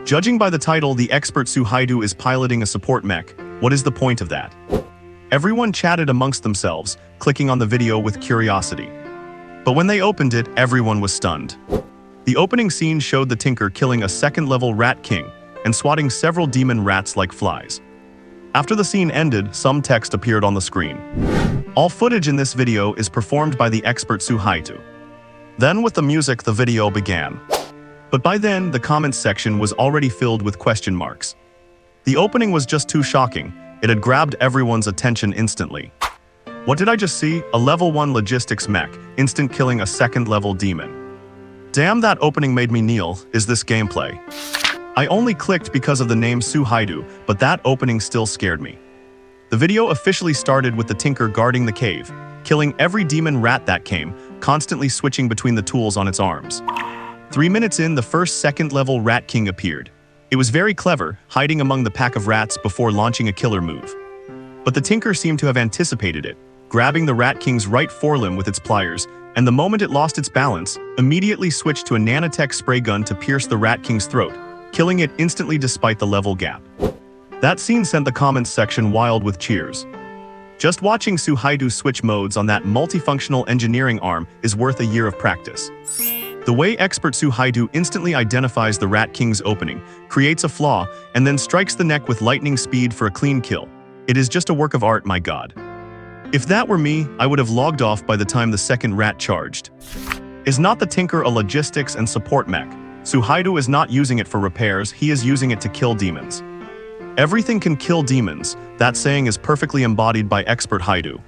Judging by the title, the expert Su Haidu is piloting a support mech. What is the point of that? Everyone chatted amongst themselves, clicking on the video with curiosity. But when they opened it, everyone was stunned. The opening scene showed the Tinker killing a second-level Rat King and swatting several demon rats like flies. After the scene ended, some text appeared on the screen. All footage in this video is performed by the expert Su Haidu. Then with the music, the video began. But by then, the comments section was already filled with question marks. The opening was just too shocking. It had grabbed everyone's attention instantly. What did I just see? A level 1 logistics mech, instant killing a second-level demon. Damn, that opening made me kneel. Is this gameplay? I only clicked because of the name Su Haidu, but that opening still scared me. The video officially started with the Tinker guarding the cave, killing every demon rat that came, constantly switching between the tools on its arms. 3 minutes in, the first second-level Rat King appeared. It was very clever, hiding among the pack of rats before launching a killer move. But the Tinker seemed to have anticipated it, grabbing the Rat King's right forelimb with its pliers, and the moment it lost its balance, immediately switched to a nanotech spray gun to pierce the Rat King's throat, killing it instantly despite the level gap. That scene sent the comments section wild with cheers. Just watching Su Haidu switch modes on that multifunctional engineering arm is worth a year of practice. The way expert Su Haidu instantly identifies the Rat King's opening, creates a flaw, and then strikes the neck with lightning speed for a clean kill. It is just a work of art, my god. If that were me, I would have logged off by the time the second rat charged. Is not the Tinker a logistics and support mech? Su Haidu is not using it for repairs, he is using it to kill demons. Everything can kill demons. That saying is perfectly embodied by expert Haidu.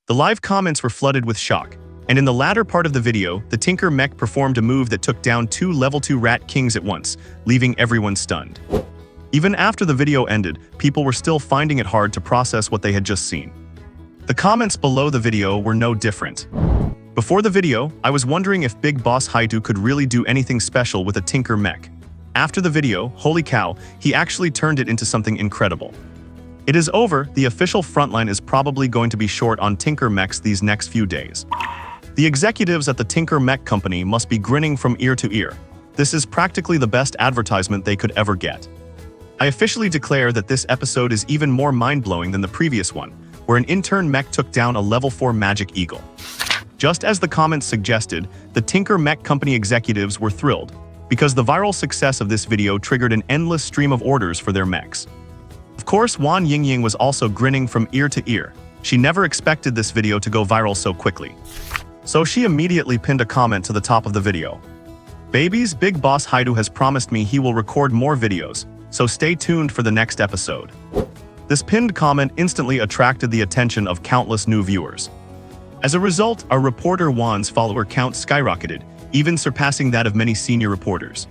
The live comments were flooded with shock, and in the latter part of the video, the Tinker Mech performed a move that took down 2 level 2 Rat Kings at once, leaving everyone stunned. Even after the video ended, people were still finding it hard to process what they had just seen. The comments below the video were no different. Before the video, I was wondering if Big Boss Haidu could really do anything special with a Tinker Mech. After the video, holy cow, he actually turned it into something incredible. It is over, the official frontline is probably going to be short on Tinker Mechs these next few days. The executives at the Tinker Mech company must be grinning from ear to ear. This is practically the best advertisement they could ever get. I officially declare that this episode is even more mind-blowing than the previous one, where an intern mech took down a level 4 magic eagle. Just as the comments suggested, the Tinker Mech company executives were thrilled, because the viral success of this video triggered an endless stream of orders for their mechs. Of course, Wan Yingying was also grinning from ear to ear. She never expected this video to go viral so quickly. So she immediately pinned a comment to the top of the video. Babies, Big Boss Haidu has promised me he will record more videos, so stay tuned for the next episode. This pinned comment instantly attracted the attention of countless new viewers. As a result, our reporter Wan's follower count skyrocketed, even surpassing that of many senior reporters.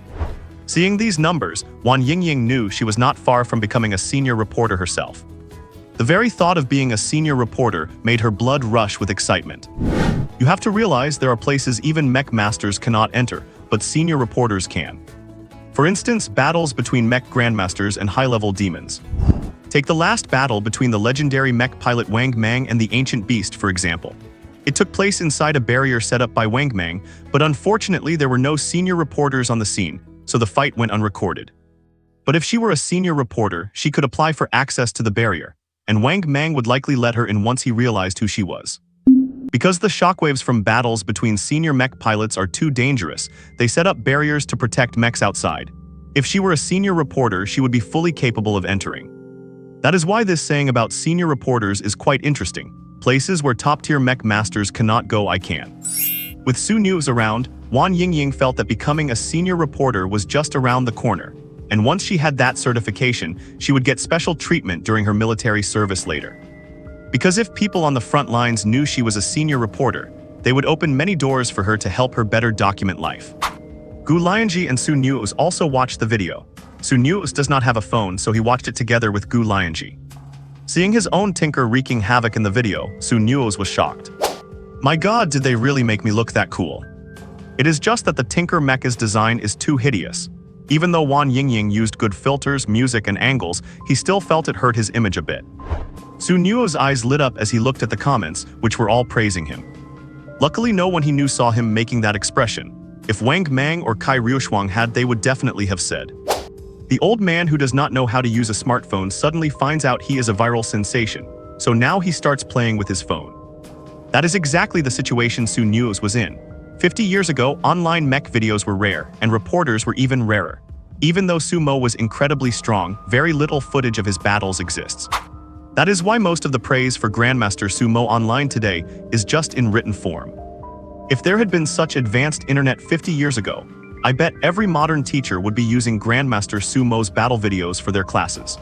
Seeing these numbers, Wan Yingying knew she was not far from becoming a senior reporter herself. The very thought of being a senior reporter made her blood rush with excitement. You have to realize there are places even mech masters cannot enter, but senior reporters can. For instance, battles between mech grandmasters and high-level demons. Take the last battle between the legendary mech pilot Wang Mang and the ancient beast, for example. It took place inside a barrier set up by Wang Mang, but unfortunately there were no senior reporters on the scene, so the fight went unrecorded. But if she were a senior reporter, she could apply for access to the barrier, and Wang Mang would likely let her in once he realized who she was. Because the shockwaves from battles between senior mech pilots are too dangerous, they set up barriers to protect mechs outside. If she were a senior reporter, she would be fully capable of entering. That is why this saying about senior reporters is quite interesting. Places where top-tier mech masters cannot go, I can. With Su News around, Wan Yingying felt that becoming a senior reporter was just around the corner, and once she had that certification, she would get special treatment during her military service later. Because if people on the front lines knew she was a senior reporter, they would open many doors for her to help her better document life. Gu Lianzhi and Su News also watched the video. Su News does not have a phone, so he watched it together with Gu Lianzhi. Seeing his own tinker wreaking havoc in the video, Su News was shocked. My god, did they really make me look that cool? It is just that the Tinker Mecha's design is too hideous. Even though Wan Yingying used good filters, music, and angles, he still felt it hurt his image a bit. Su Nuo's eyes lit up as he looked at the comments, which were all praising him. Luckily, no one he knew saw him making that expression. If Wang Mang or Kai Ryushuang had, they would definitely have said. The old man who does not know how to use a smartphone suddenly finds out he is a viral sensation, so now he starts playing with his phone. That is exactly the situation Su News was in. 50 years ago, online mech videos were rare, and reporters were even rarer. Even though Sumo was incredibly strong, very little footage of his battles exists. That is why most of the praise for Grandmaster Sumo online today is just in written form. If there had been such advanced internet 50 years ago, I bet every modern teacher would be using Grandmaster Sumo's battle videos for their classes.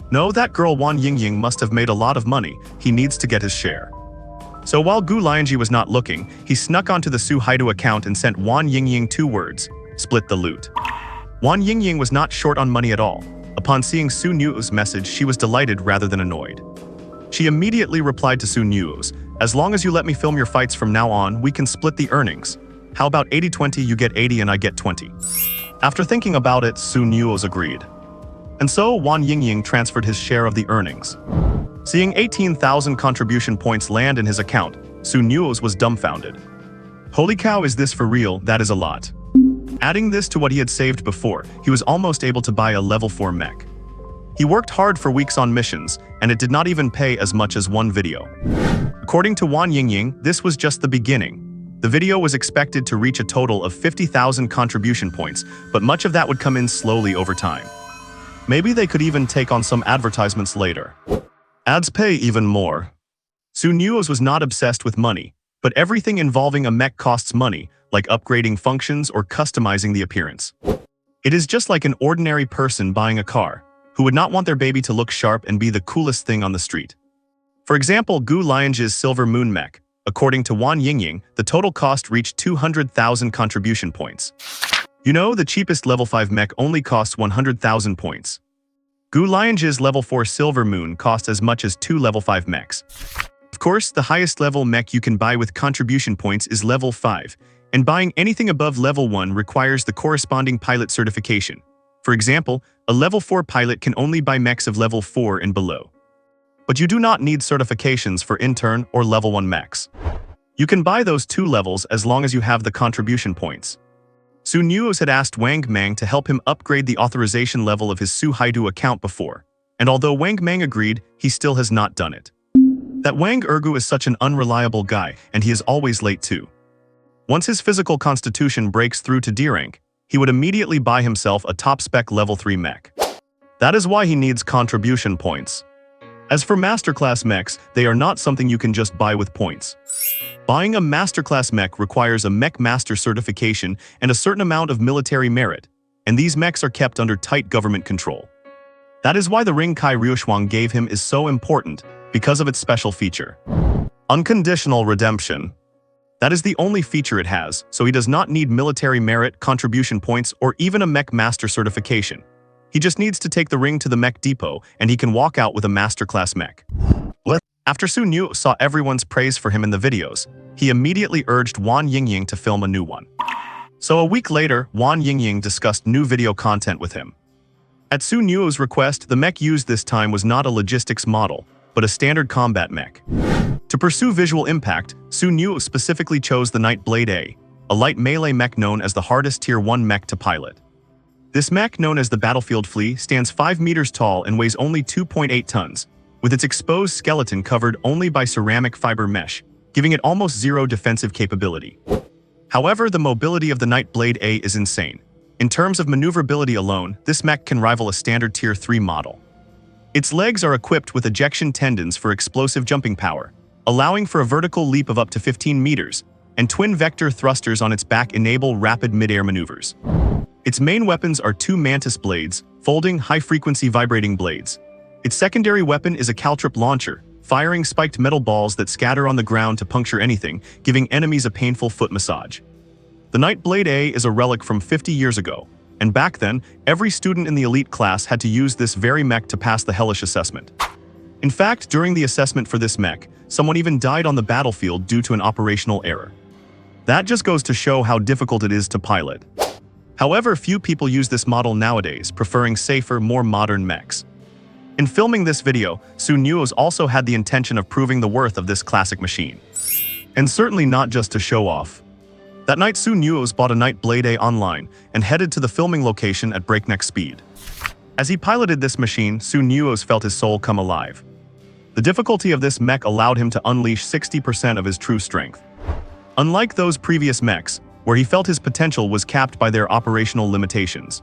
No, that girl Wan Yingying must have made a lot of money. He needs to get his share. So while Gu Lianzhi was not looking, he snuck onto the Su Haidu account and sent Wan Yingying 2 words: split the loot. Wan Yingying was not short on money at all. Upon seeing Su Nuo's message, she was delighted rather than annoyed. She immediately replied to Su Nuo's, "As long as you let me film your fights from now on, we can split the earnings. How about 80-20, you get 80 and I get 20. After thinking about it, Su Nuo's agreed. And so Wan Yingying transferred his share of the earnings. Seeing 18,000 contribution points land in his account, Su Nuo's was dumbfounded. Holy cow, is this for real? That is a lot. Adding this to what he had saved before, he was almost able to buy a level 4 mech. He worked hard for weeks on missions, and it did not even pay as much as one video. According to Wan Yingying, this was just the beginning. The video was expected to reach a total of 50,000 contribution points, but much of that would come in slowly over time. Maybe they could even take on some advertisements later. Ads pay even more. Su Nuo's was not obsessed with money, but everything involving a mech costs money, like upgrading functions or customizing the appearance. It is just like an ordinary person buying a car. who would not want their baby to look sharp and be the coolest thing on the street. For example, Gu Lianzhi's Silver Moon mech. According to Wang Yingying, the total cost reached 200,000 contribution points. You know, the cheapest level 5 mech only costs 100,000 points. Gu Lianzhi's level 4 Silver Moon costs as much as 2 level 5 mechs. Of course, the highest level mech you can buy with contribution points is level 5, and buying anything above level 1 requires the corresponding pilot certification. For example, a level 4 pilot can only buy mechs of level 4 and below. But you do not need certifications for intern or level 1 mechs. You can buy those 2 levels as long as you have the contribution points. Su Nuoze had asked Wang Mang to help him upgrade the authorization level of his Su Haidu account before, and although Wang Mang agreed, he still has not done it. That Wang Ergu is such an unreliable guy, and he is always late too. Once his physical constitution breaks through to D rank, he would immediately buy himself a top-spec level 3 mech. That is why he needs contribution points. As for masterclass mechs, they are not something you can just buy with points. Buying a masterclass mech requires a mech master certification and a certain amount of military merit, and these mechs are kept under tight government control. That is why the ring Kai Ryushuang gave him is so important, because of its special feature. Unconditional redemption. That is the only feature it has, so he does not need military merit, contribution points, or even a mech master certification. He just needs to take the ring to the mech depot, and he can walk out with a masterclass mech. After Su Nuoze saw everyone's praise for him in the videos, he immediately urged Wang Yingying to film a new one. So a week later, Wang Yingying discussed new video content with him. At Su Nuoze's request, the mech used this time was not a logistics model, but a standard combat mech. To pursue visual impact, Su Nuoze specifically chose the Nightblade A, a light melee mech known as the hardest tier 1 mech to pilot. This mech, known as the Battlefield Flea, stands 5 meters tall and weighs only 2.8 tons, with its exposed skeleton covered only by ceramic fiber mesh, giving it almost zero defensive capability. However, the mobility of the Nightblade A is insane. In terms of maneuverability alone, this mech can rival a standard tier 3 model. Its legs are equipped with ejection tendons for explosive jumping power, allowing for a vertical leap of up to 15 meters, and twin vector thrusters on its back enable rapid mid-air maneuvers. Its main weapons are 2 mantis blades, folding high-frequency vibrating blades. Its secondary weapon is a caltrip launcher, firing spiked metal balls that scatter on the ground to puncture anything, giving enemies a painful foot massage. The Nightblade A is a relic from 50 years ago, and back then, every student in the elite class had to use this very mech to pass the hellish assessment. In fact, during the assessment for this mech, someone even died on the battlefield due to an operational error. That just goes to show how difficult it is to pilot. However, few people use this model nowadays, preferring safer, more modern mechs. In filming this video, Su Nuoze also had the intention of proving the worth of this classic machine. And certainly not just to show off. That night, Su Nuoze bought a Nightblade A online and headed to the filming location at breakneck speed. As he piloted this machine, Su Nuoze felt his soul come alive. The difficulty of this mech allowed him to unleash 60% of his true strength. Unlike those previous mechs, where he felt his potential was capped by their operational limitations.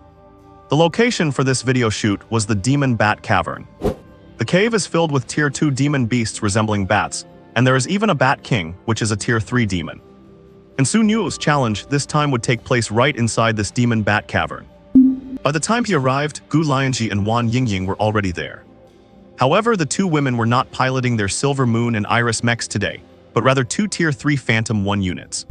The location for this video shoot was the Demon Bat Cavern. The cave is filled with tier 2 demon beasts resembling bats, and there is even a Bat King, which is a tier 3 demon. And Su Nuoze's challenge this time would take place right inside this Demon Bat Cavern. By the time he arrived, Gu Lianzhi and Wang Yingying were already there. However, the 2 women were not piloting their Silver Moon and Iris mechs today, but rather 2 tier 3 Phantom 1 units.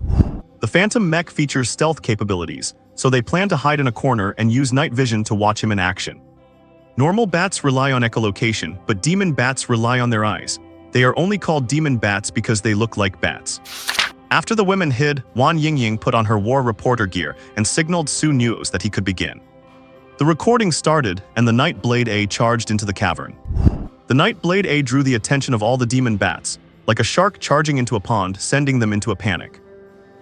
The Phantom mech features stealth capabilities, so they plan to hide in a corner and use night vision to watch him in action. Normal bats rely on echolocation, but demon bats rely on their eyes. They are only called demon bats because they look like bats. After the women hid, Wang Yingying put on her war reporter gear and signaled Su Nuoze that he could begin. The recording started, and the Nightblade A charged into the cavern. The Nightblade A drew the attention of all the demon bats, like a shark charging into a pond, sending them into a panic.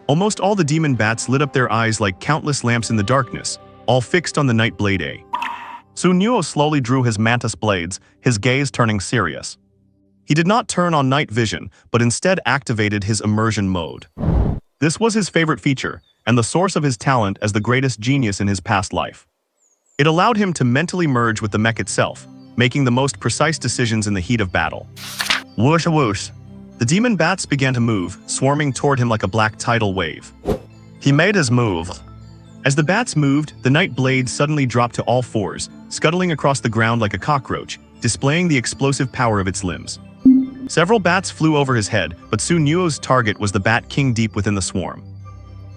Almost all the demon bats lit up their eyes like countless lamps in the darkness, all fixed on the Nightblade A. Su Nuoze slowly drew his mantis blades, his gaze turning serious. He did not turn on night vision, but instead activated his immersion mode. This was his favorite feature, and the source of his talent as the greatest genius in his past life. It allowed him to mentally merge with the mech itself, making the most precise decisions in the heat of battle. Whoosh whoosh. The demon bats began to move, swarming toward him like a black tidal wave. He made his move. As the bats moved, the night blade suddenly dropped to all fours, scuttling across the ground like a cockroach, displaying the explosive power of its limbs. Several bats flew over his head, but Nuoze's target was the Bat King deep within the swarm.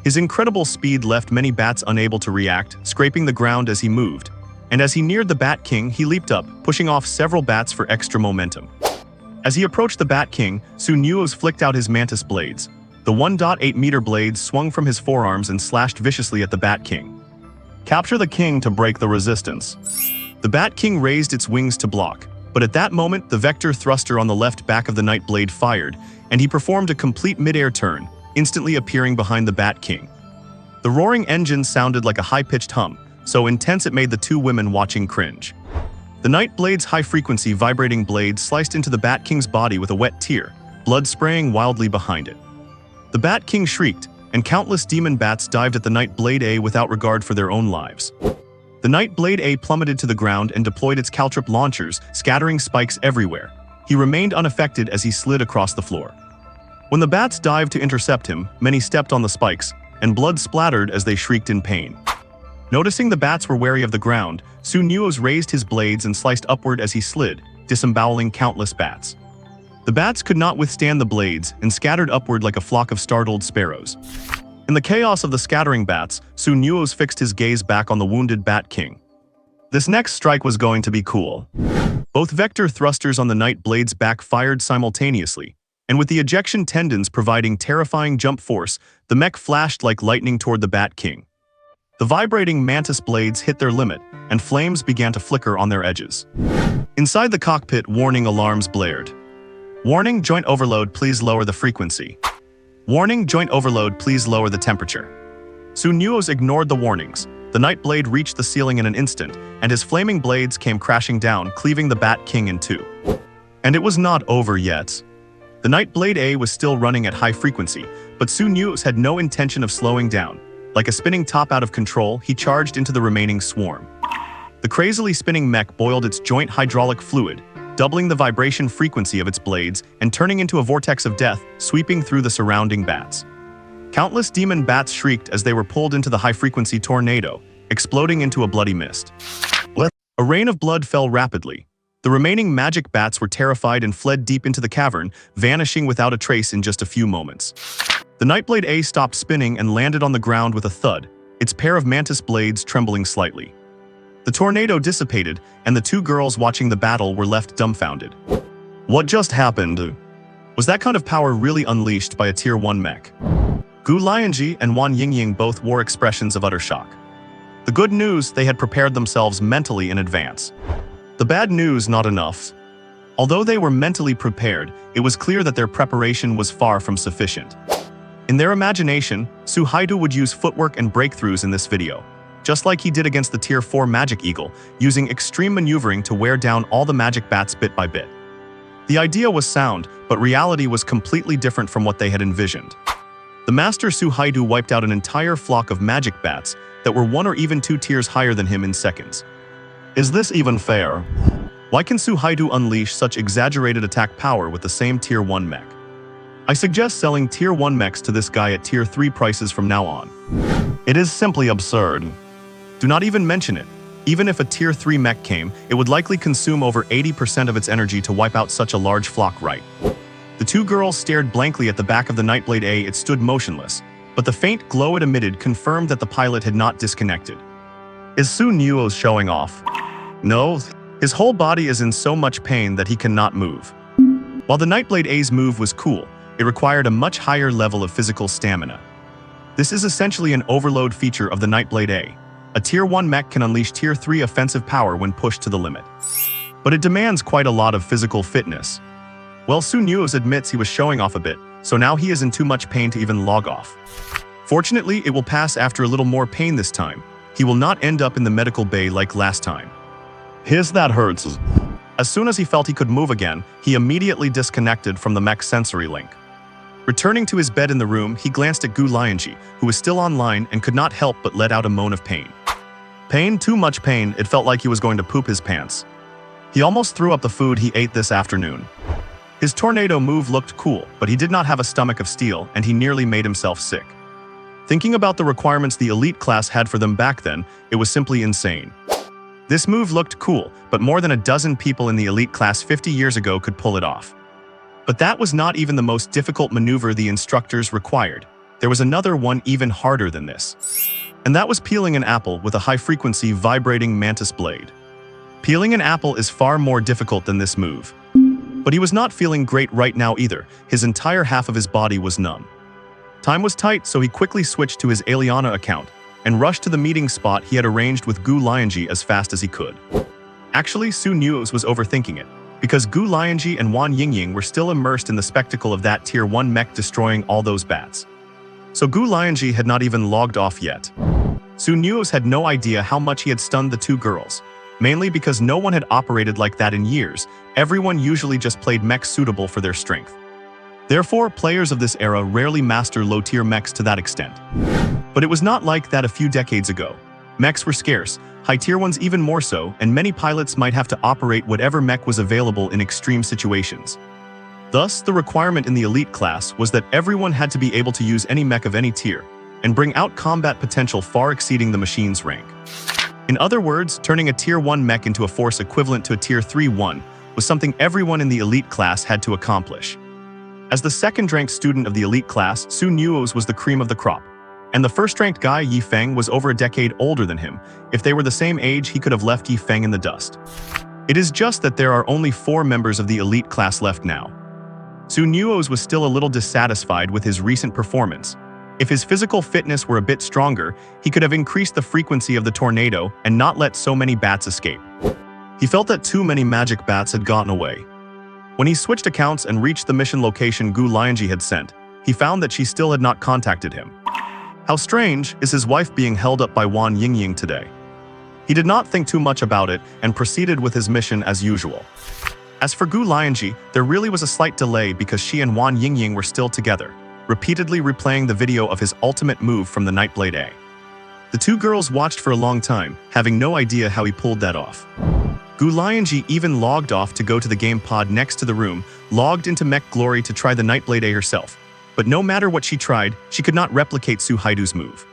His incredible speed left many bats unable to react, scraping the ground as he moved. And as he neared the Bat King, he leaped up, pushing off several bats for extra momentum. As he approached the Bat King, Nuoze flicked out his mantis blades. The 1.8-meter blades swung from his forearms and slashed viciously at the Bat King. Capture the king to break the resistance. The Bat King raised its wings to block, but at that moment the vector thruster on the left back of the Night Blade fired, and he performed a complete mid-air turn, instantly appearing behind the Bat King. The roaring engine sounded like a high-pitched hum, so intense it made the two women watching cringe. The Night Blade's high-frequency vibrating blade sliced into the Bat King's body with a wet tear, blood spraying wildly behind it. The Bat King shrieked, and countless demon bats dived at the Night Blade A without regard for their own lives. The Night Blade A plummeted to the ground and deployed its caltrip launchers, scattering spikes everywhere. He remained unaffected as he slid across the floor. When the bats dived to intercept him, many stepped on the spikes, and blood splattered as they shrieked in pain. Noticing the bats were wary of the ground, Nuoze raised his blades and sliced upward as he slid, disemboweling countless bats. The bats could not withstand the blades and scattered upward like a flock of startled sparrows. In the chaos of the scattering bats, Nuoze fixed his gaze back on the wounded Bat King. This next strike was going to be cool. Both vector thrusters on the Night Blade's back fired simultaneously, and with the ejection tendons providing terrifying jump force, the mech flashed like lightning toward the Bat King. The vibrating mantis blades hit their limit, and flames began to flicker on their edges. Inside the cockpit, warning alarms blared. Warning, joint overload, please lower the frequency. Warning, joint overload, please lower the temperature. Nuoze ignored the warnings. The Night Blade reached the ceiling in an instant, and his flaming blades came crashing down, cleaving the Bat King in two. And it was not over yet. The Night Blade A was still running at high frequency, but Nuoze had no intention of slowing down. Like a spinning top out of control, he charged into the remaining swarm. The crazily spinning mech boiled its joint hydraulic fluid, doubling the vibration frequency of its blades and turning into a vortex of death, sweeping through the surrounding bats. Countless demon bats shrieked as they were pulled into the high-frequency tornado, exploding into a bloody mist. A rain of blood fell rapidly. The remaining magic bats were terrified and fled deep into the cavern, vanishing without a trace in just a few moments. The Nightblade A stopped spinning and landed on the ground with a thud, its pair of mantis blades trembling slightly. The tornado dissipated, and the two girls watching the battle were left dumbfounded. What just happened? Was that kind of power really unleashed by a Tier 1 mech? Gu Lianzhi and Wan Yingying both wore expressions of utter shock. The good news, they had prepared themselves mentally in advance. The bad news, not enough. Although they were mentally prepared, it was clear that their preparation was far from sufficient. In their imagination, Su Haidu would use footwork and breakthroughs in this video, just like he did against the Tier 4 Magic Eagle, using extreme maneuvering to wear down all the magic bats bit by bit. The idea was sound, but reality was completely different from what they had envisioned. The Master Su Haidu wiped out an entire flock of magic bats that were 1 or even 2 tiers higher than him in seconds. Is this even fair? Why can Su Haidu unleash such exaggerated attack power with the same Tier 1 mech? I suggest selling Tier 1 mechs to this guy at Tier 3 prices from now on. It is simply absurd. Do not even mention it. Even if a Tier 3 mech came, it would likely consume over 80% of its energy to wipe out such a large flock, right? The two girls stared blankly at the back of the Nightblade A. It stood motionless, but the faint glow it emitted confirmed that the pilot had not disconnected. Is Su Nuoze showing off? No, his whole body is in so much pain that he cannot move. While the Nightblade A's move was cool, it required a much higher level of physical stamina. This is essentially an overload feature of the Nightblade A. A Tier 1 mech can unleash Tier 3 offensive power when pushed to the limit. But it demands quite a lot of physical fitness. Well, Su Nuoze admits he was showing off a bit, so now he is in too much pain to even log off. Fortunately, it will pass after a little more pain this time. He will not end up in the medical bay like last time. His that hurts. As soon as he felt he could move again, he immediately disconnected from the mech sensory link. Returning to his bed in the room, he glanced at Gu Lianzhi, who was still online and could not help but let out a moan of pain. Pain, too much pain, it felt like he was going to poop his pants. He almost threw up the food he ate this afternoon. His tornado move looked cool, but he did not have a stomach of steel and he nearly made himself sick. Thinking about the requirements the elite class had for them back then, it was simply insane. This move looked cool, but more than a dozen people in the elite class 50 years ago could pull it off. But that was not even the most difficult maneuver the instructors required. There was another one even harder than this. And that was peeling an apple with a high-frequency vibrating mantis blade. Peeling an apple is far more difficult than this move. But he was not feeling great right now either. His entire half of his body was numb. Time was tight, so he quickly switched to his Aliana account and rushed to the meeting spot he had arranged with Gu Lianzhi as fast as he could. Actually, Nuoze was overthinking it, because Gu Lianzhi and Wan Yingying were still immersed in the spectacle of that Tier 1 mech destroying all those bats. So Gu Lianzhi had not even logged off yet. Nuoze had no idea how much he had stunned the two girls, mainly because no one had operated like that in years. Everyone usually just played mechs suitable for their strength. Therefore, players of this era rarely master low-tier mechs to that extent. But it was not like that a few decades ago. Mechs were scarce, high-tier ones even more so, and many pilots might have to operate whatever mech was available in extreme situations. Thus, the requirement in the elite class was that everyone had to be able to use any mech of any tier, and bring out combat potential far exceeding the machine's rank. In other words, turning a Tier 1 mech into a force equivalent to a Tier 3-1 was something everyone in the elite class had to accomplish. As the second-ranked student of the elite class, Nuoze was the cream of the crop, and the first-ranked guy, Yifeng, was over a decade older than him. If they were the same age, he could have left Yifeng in the dust. It is just that there are only 4 members of the elite class left now. Nuoze was still a little dissatisfied with his recent performance. If his physical fitness were a bit stronger, he could have increased the frequency of the tornado and not let so many bats escape. He felt that too many magic bats had gotten away. When he switched accounts and reached the mission location Gu Lianzhi had sent, he found that she still had not contacted him. How strange is his wife being held up by Wan Yingying today? He did not think too much about it and proceeded with his mission as usual. As for Gu Lianzhi, there really was a slight delay because she and Wan Yingying were still together, repeatedly replaying the video of his ultimate move from the Nightblade A. The two girls watched for a long time, having no idea how he pulled that off. Gu Lianzhi even logged off to go to the game pod next to the room, logged into Mech Glory to try the Nightblade A herself. But no matter what she tried, she could not replicate Su Haidu's move.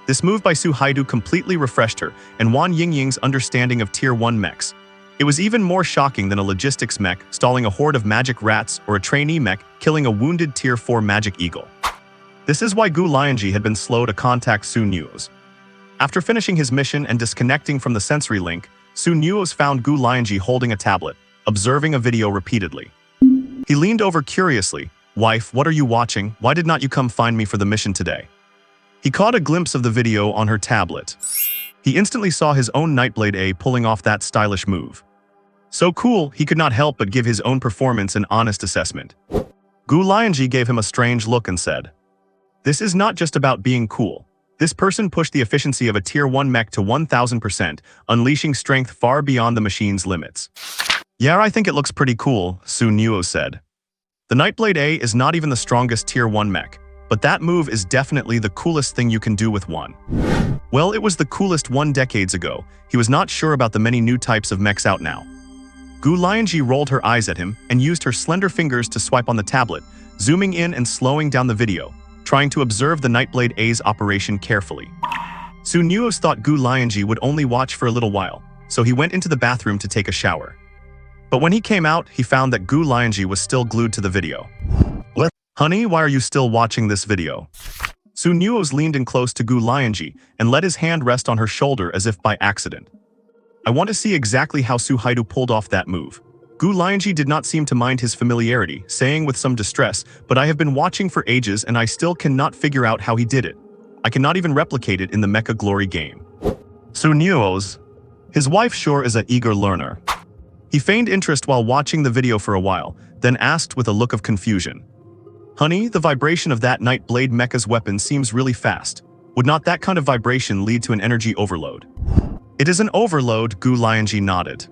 This move by Su Haidu completely refreshed her and Wan Yingying's understanding of Tier 1 mechs. It was even more shocking than a logistics mech stalling a horde of magic rats or a trainee mech killing a wounded Tier 4 magic eagle. This is why Gu Lianzhi had been slow to contact Nuoze. After finishing his mission and disconnecting from the sensory link, Nuoze found Gu Lianzhi holding a tablet, observing a video repeatedly. He leaned over curiously. "Wife, what are you watching? Why did not you come find me for the mission today?" He caught a glimpse of the video on her tablet. He instantly saw his own Nightblade A pulling off that stylish move. So cool, he could not help but give his own performance an honest assessment. Gu Lianzhi gave him a strange look and said, "This is not just about being cool. This person pushed the efficiency of a Tier 1 mech to 1000%, unleashing strength far beyond the machine's limits." "Yeah, I think it looks pretty cool," Nuoze said. "The Nightblade A is not even the strongest Tier 1 mech, but that move is definitely the coolest thing you can do with one." Well, it was the coolest 1 decade ago. He was not sure about the many new types of mechs out now. Gu Lianzhi rolled her eyes at him and used her slender fingers to swipe on the tablet, zooming in and slowing down the video, trying to observe the Nightblade A's operation carefully. Nuoze thought Gu Lianzhi would only watch for a little while, so he went into the bathroom to take a shower. But when he came out, he found that Gu Lianzhi was still glued to the video. "What? Honey, why are you still watching this video?" Nuoze leaned in close to Gu Lianzhi and let his hand rest on her shoulder as if by accident. "I want to see exactly how Su Haidu pulled off that move." Gu Lianzhi did not seem to mind his familiarity, saying with some distress, "But I have been watching for ages and I still cannot figure out how he did it. I cannot even replicate it in the Mecha Glory game." Nuoze, his wife sure is an eager learner. He feigned interest while watching the video for a while, then asked with a look of confusion, "Honey, the vibration of that Nightblade Mecha's weapon seems really fast. Would not that kind of vibration lead to an energy overload?" "It is an overload," Gu Lianzhi nodded.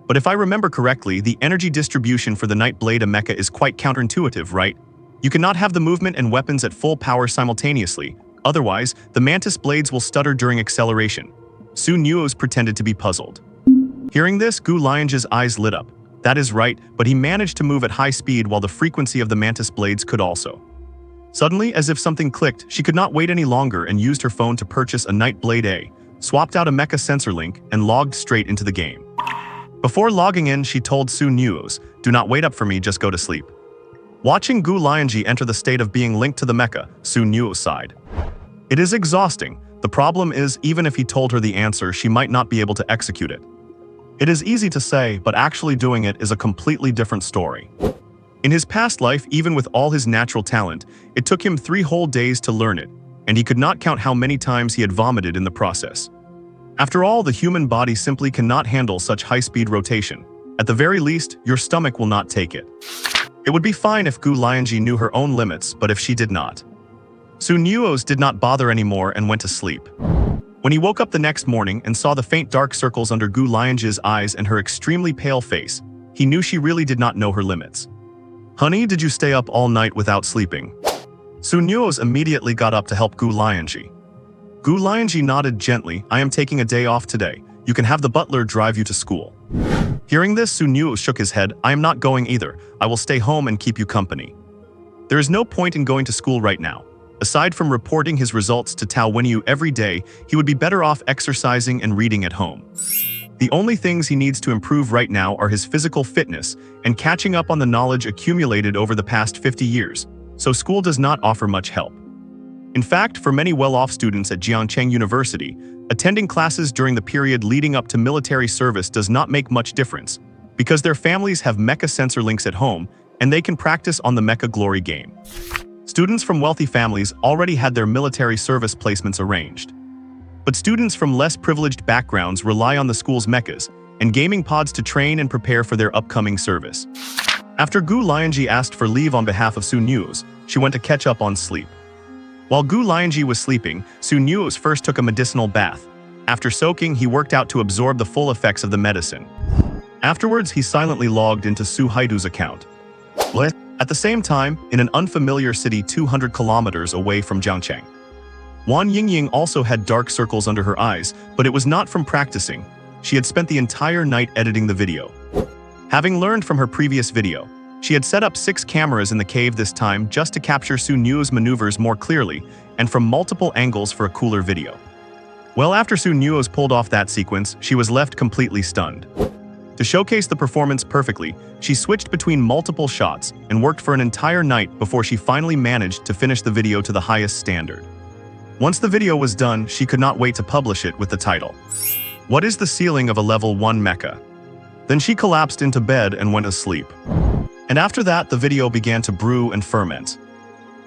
"But if I remember correctly, the energy distribution for the Nightblade Mecha is quite counterintuitive, right? You cannot have the movement and weapons at full power simultaneously, otherwise, the mantis blades will stutter during acceleration." Nuoze pretended to be puzzled. Hearing this, Gu Lianzhi's eyes lit up. That is right, but he managed to move at high speed while the frequency of the mantis blades could also. Suddenly, as if something clicked, she could not wait any longer and used her phone to purchase a Nightblade A, swapped out a Mecha sensor link, and logged straight into the game. Before logging in, she told Nuoze, "Do not wait up for me, just go to sleep." Watching Gu Lianzhi enter the state of being linked to the Mecha, Nuoze sighed. It is exhausting. The problem is, even if he told her the answer, she might not be able to execute it. It is easy to say, but actually doing it is a completely different story. In his past life, even with all his natural talent, it took him 3 whole days to learn it, and he could not count how many times he had vomited in the process. After all, the human body simply cannot handle such high-speed rotation. At the very least, your stomach will not take it. It would be fine if Gu Lianzhi knew her own limits, but if she did not. Nuoze did not bother anymore and went to sleep. When he woke up the next morning and saw the faint dark circles under Gu Lianzhi's eyes and her extremely pale face, he knew she really did not know her limits. "Honey, did you stay up all night without sleeping?" Nuoze immediately got up to help Gu Lianzhi. Gu Lianzhi nodded gently. "I am taking a day off today. You can have the butler drive you to school." Hearing this, Nuoze shook his head. "I am not going either. I will stay home and keep you company." There is no point in going to school right now. Aside from reporting his results to Tao Wenyu every day, he would be better off exercising and reading at home. The only things he needs to improve right now are his physical fitness and catching up on the knowledge accumulated over the past 50 years, so school does not offer much help. In fact, for many well-off students at Jiangcheng University, attending classes during the period leading up to military service does not make much difference, because their families have Mecha sensor links at home and they can practice on the Mecha Glory game. Students from wealthy families already had their military service placements arranged. But students from less privileged backgrounds rely on the school's mechas and gaming pods to train and prepare for their upcoming service. After Gu Lianzhi asked for leave on behalf of Nuoze, she went to catch up on sleep. While Gu Lianzhi was sleeping, Nuoze first took a medicinal bath. After soaking, he worked out to absorb the full effects of the medicine. Afterwards, he silently logged into Su Haidu's account. At the same time, in an unfamiliar city 200 kilometers away from Jiangcheng, Wan Yingying also had dark circles under her eyes, but it was not from practicing. She had spent the entire night editing the video. Having learned from her previous video, she had set up 6 cameras in the cave this time just to capture Nuoze's maneuvers more clearly and from multiple angles for a cooler video. Well, after Nuoze pulled off that sequence, she was left completely stunned. To showcase the performance perfectly, she switched between multiple shots and worked for an entire night before she finally managed to finish the video to the highest standard. Once the video was done, she could not wait to publish it with the title, "What is the ceiling of a level 1 mecha?" Then she collapsed into bed and went asleep. And after that, the video began to brew and ferment.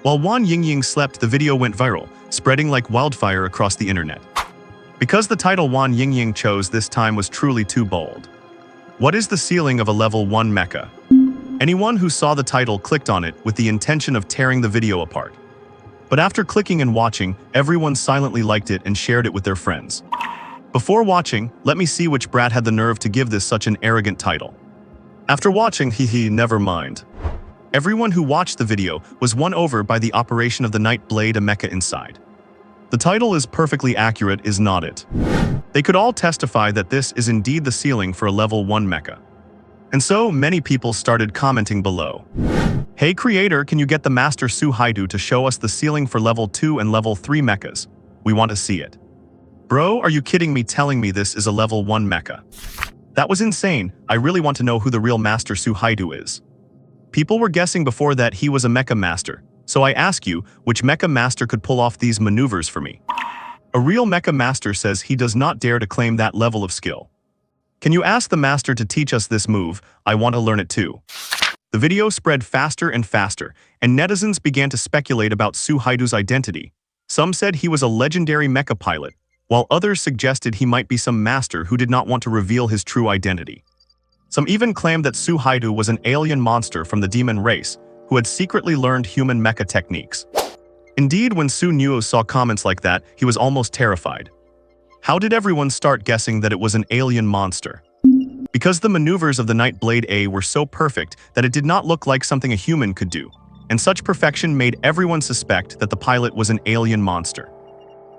While Wan Yingying slept, the video went viral, spreading like wildfire across the internet. Because the title Wan Yingying chose this time was truly too bold. What is the ceiling of a level 1 mecha? Anyone who saw the title clicked on it with the intention of tearing the video apart. But after clicking and watching, everyone silently liked it and shared it with their friends. Before watching, let me see which brat had the nerve to give this such an arrogant title. After watching, never mind. Everyone who watched the video was won over by the operation of the Nightblade A mecha inside. The title is perfectly accurate, is not it? They could all testify that this is indeed the ceiling for a level 1 mecha. And so, many people started commenting below. "Hey creator, can you get the master Su Haidu to show us the ceiling for level 2 and level 3 mechas? We want to see it." Bro, are you kidding me telling me this is a level 1 mecha? That was insane. I really want to know who the real master Su Haidu is. People were guessing before that he was a mecha master, so I ask you, which mecha master could pull off these maneuvers for me? A real mecha master says he does not dare to claim that level of skill. Can you ask the master to teach us this move? I want to learn it too. The video spread faster and faster, and netizens began to speculate about Su Haidu's identity. Some said he was a legendary mecha pilot, while others suggested he might be some master who did not want to reveal his true identity. Some even claimed that Su Haidu was an alien monster from the demon race, who had secretly learned human mecha techniques. Indeed, when Nuoze saw comments like that, he was almost terrified. How did everyone start guessing that it was an alien monster? Because the maneuvers of the Nightblade A were so perfect that it did not look like something a human could do, and such perfection made everyone suspect that the pilot was an alien monster.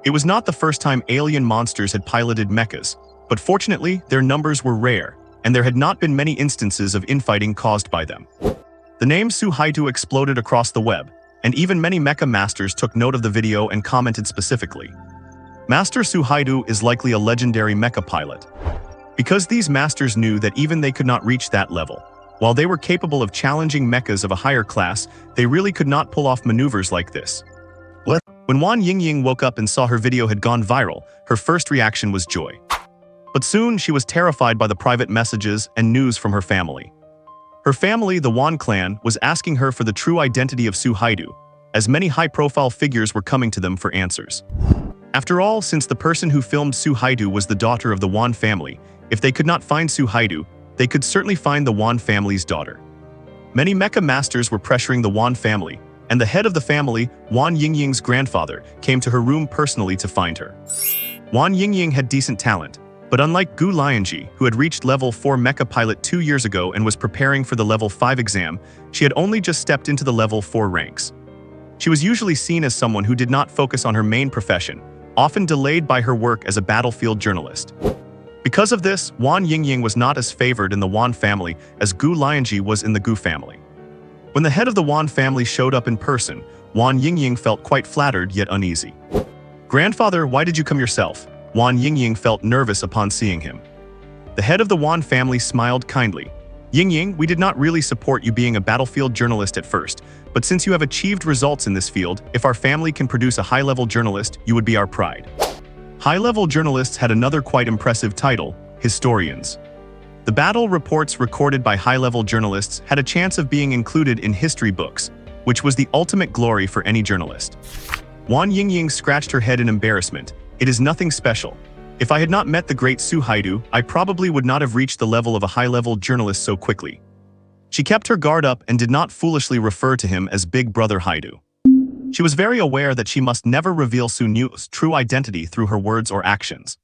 It was not the first time alien monsters had piloted mechas, but fortunately, their numbers were rare, and there had not been many instances of infighting caused by them. The name Su Haidu exploded across the web, and even many mecha masters took note of the video and commented specifically. Master Su Haidu is likely a legendary mecha pilot. Because these masters knew that even they could not reach that level. While they were capable of challenging mechas of a higher class, they really could not pull off maneuvers like this. When Wan Yingying woke up and saw her video had gone viral, her first reaction was joy. But soon she was terrified by the private messages and news from her family. Her family, the Wan clan, was asking her for the true identity of Su Haidu, as many high-profile figures were coming to them for answers. After all, since the person who filmed Su Haidu was the daughter of the Wan family, if they could not find Su Haidu, they could certainly find the Wan family's daughter. Many mecha masters were pressuring the Wan family, and the head of the family, Wan Yingying's grandfather, came to her room personally to find her. Wan Yingying had decent talent, but unlike Gu Lianzhi, who had reached level 4 mecha pilot 2 years ago and was preparing for the level 5 exam, she had only just stepped into the level 4 ranks. She was usually seen as someone who did not focus on her main profession, often delayed by her work as a battlefield journalist. Because of this, Wan Yingying was not as favored in the Wan family as Gu Lianzhi was in the Gu family. When the head of the Wan family showed up in person, Wan Yingying felt quite flattered yet uneasy. "Grandfather, why did you come yourself?" Wan Yingying felt nervous upon seeing him. The head of the Wan family smiled kindly. "Yingying, we did not really support you being a battlefield journalist at first, but since you have achieved results in this field, if our family can produce a high-level journalist, you would be our pride." High-level journalists had another quite impressive title, historians. The battle reports recorded by high-level journalists had a chance of being included in history books, which was the ultimate glory for any journalist. Wan Yingying scratched her head in embarrassment. "It is nothing special. If I had not met the great Su Haidu, I probably would not have reached the level of a high-level journalist so quickly." She kept her guard up and did not foolishly refer to him as Big Brother Haidu. She was very aware that she must never reveal Su Nuoze's true identity through her words or actions.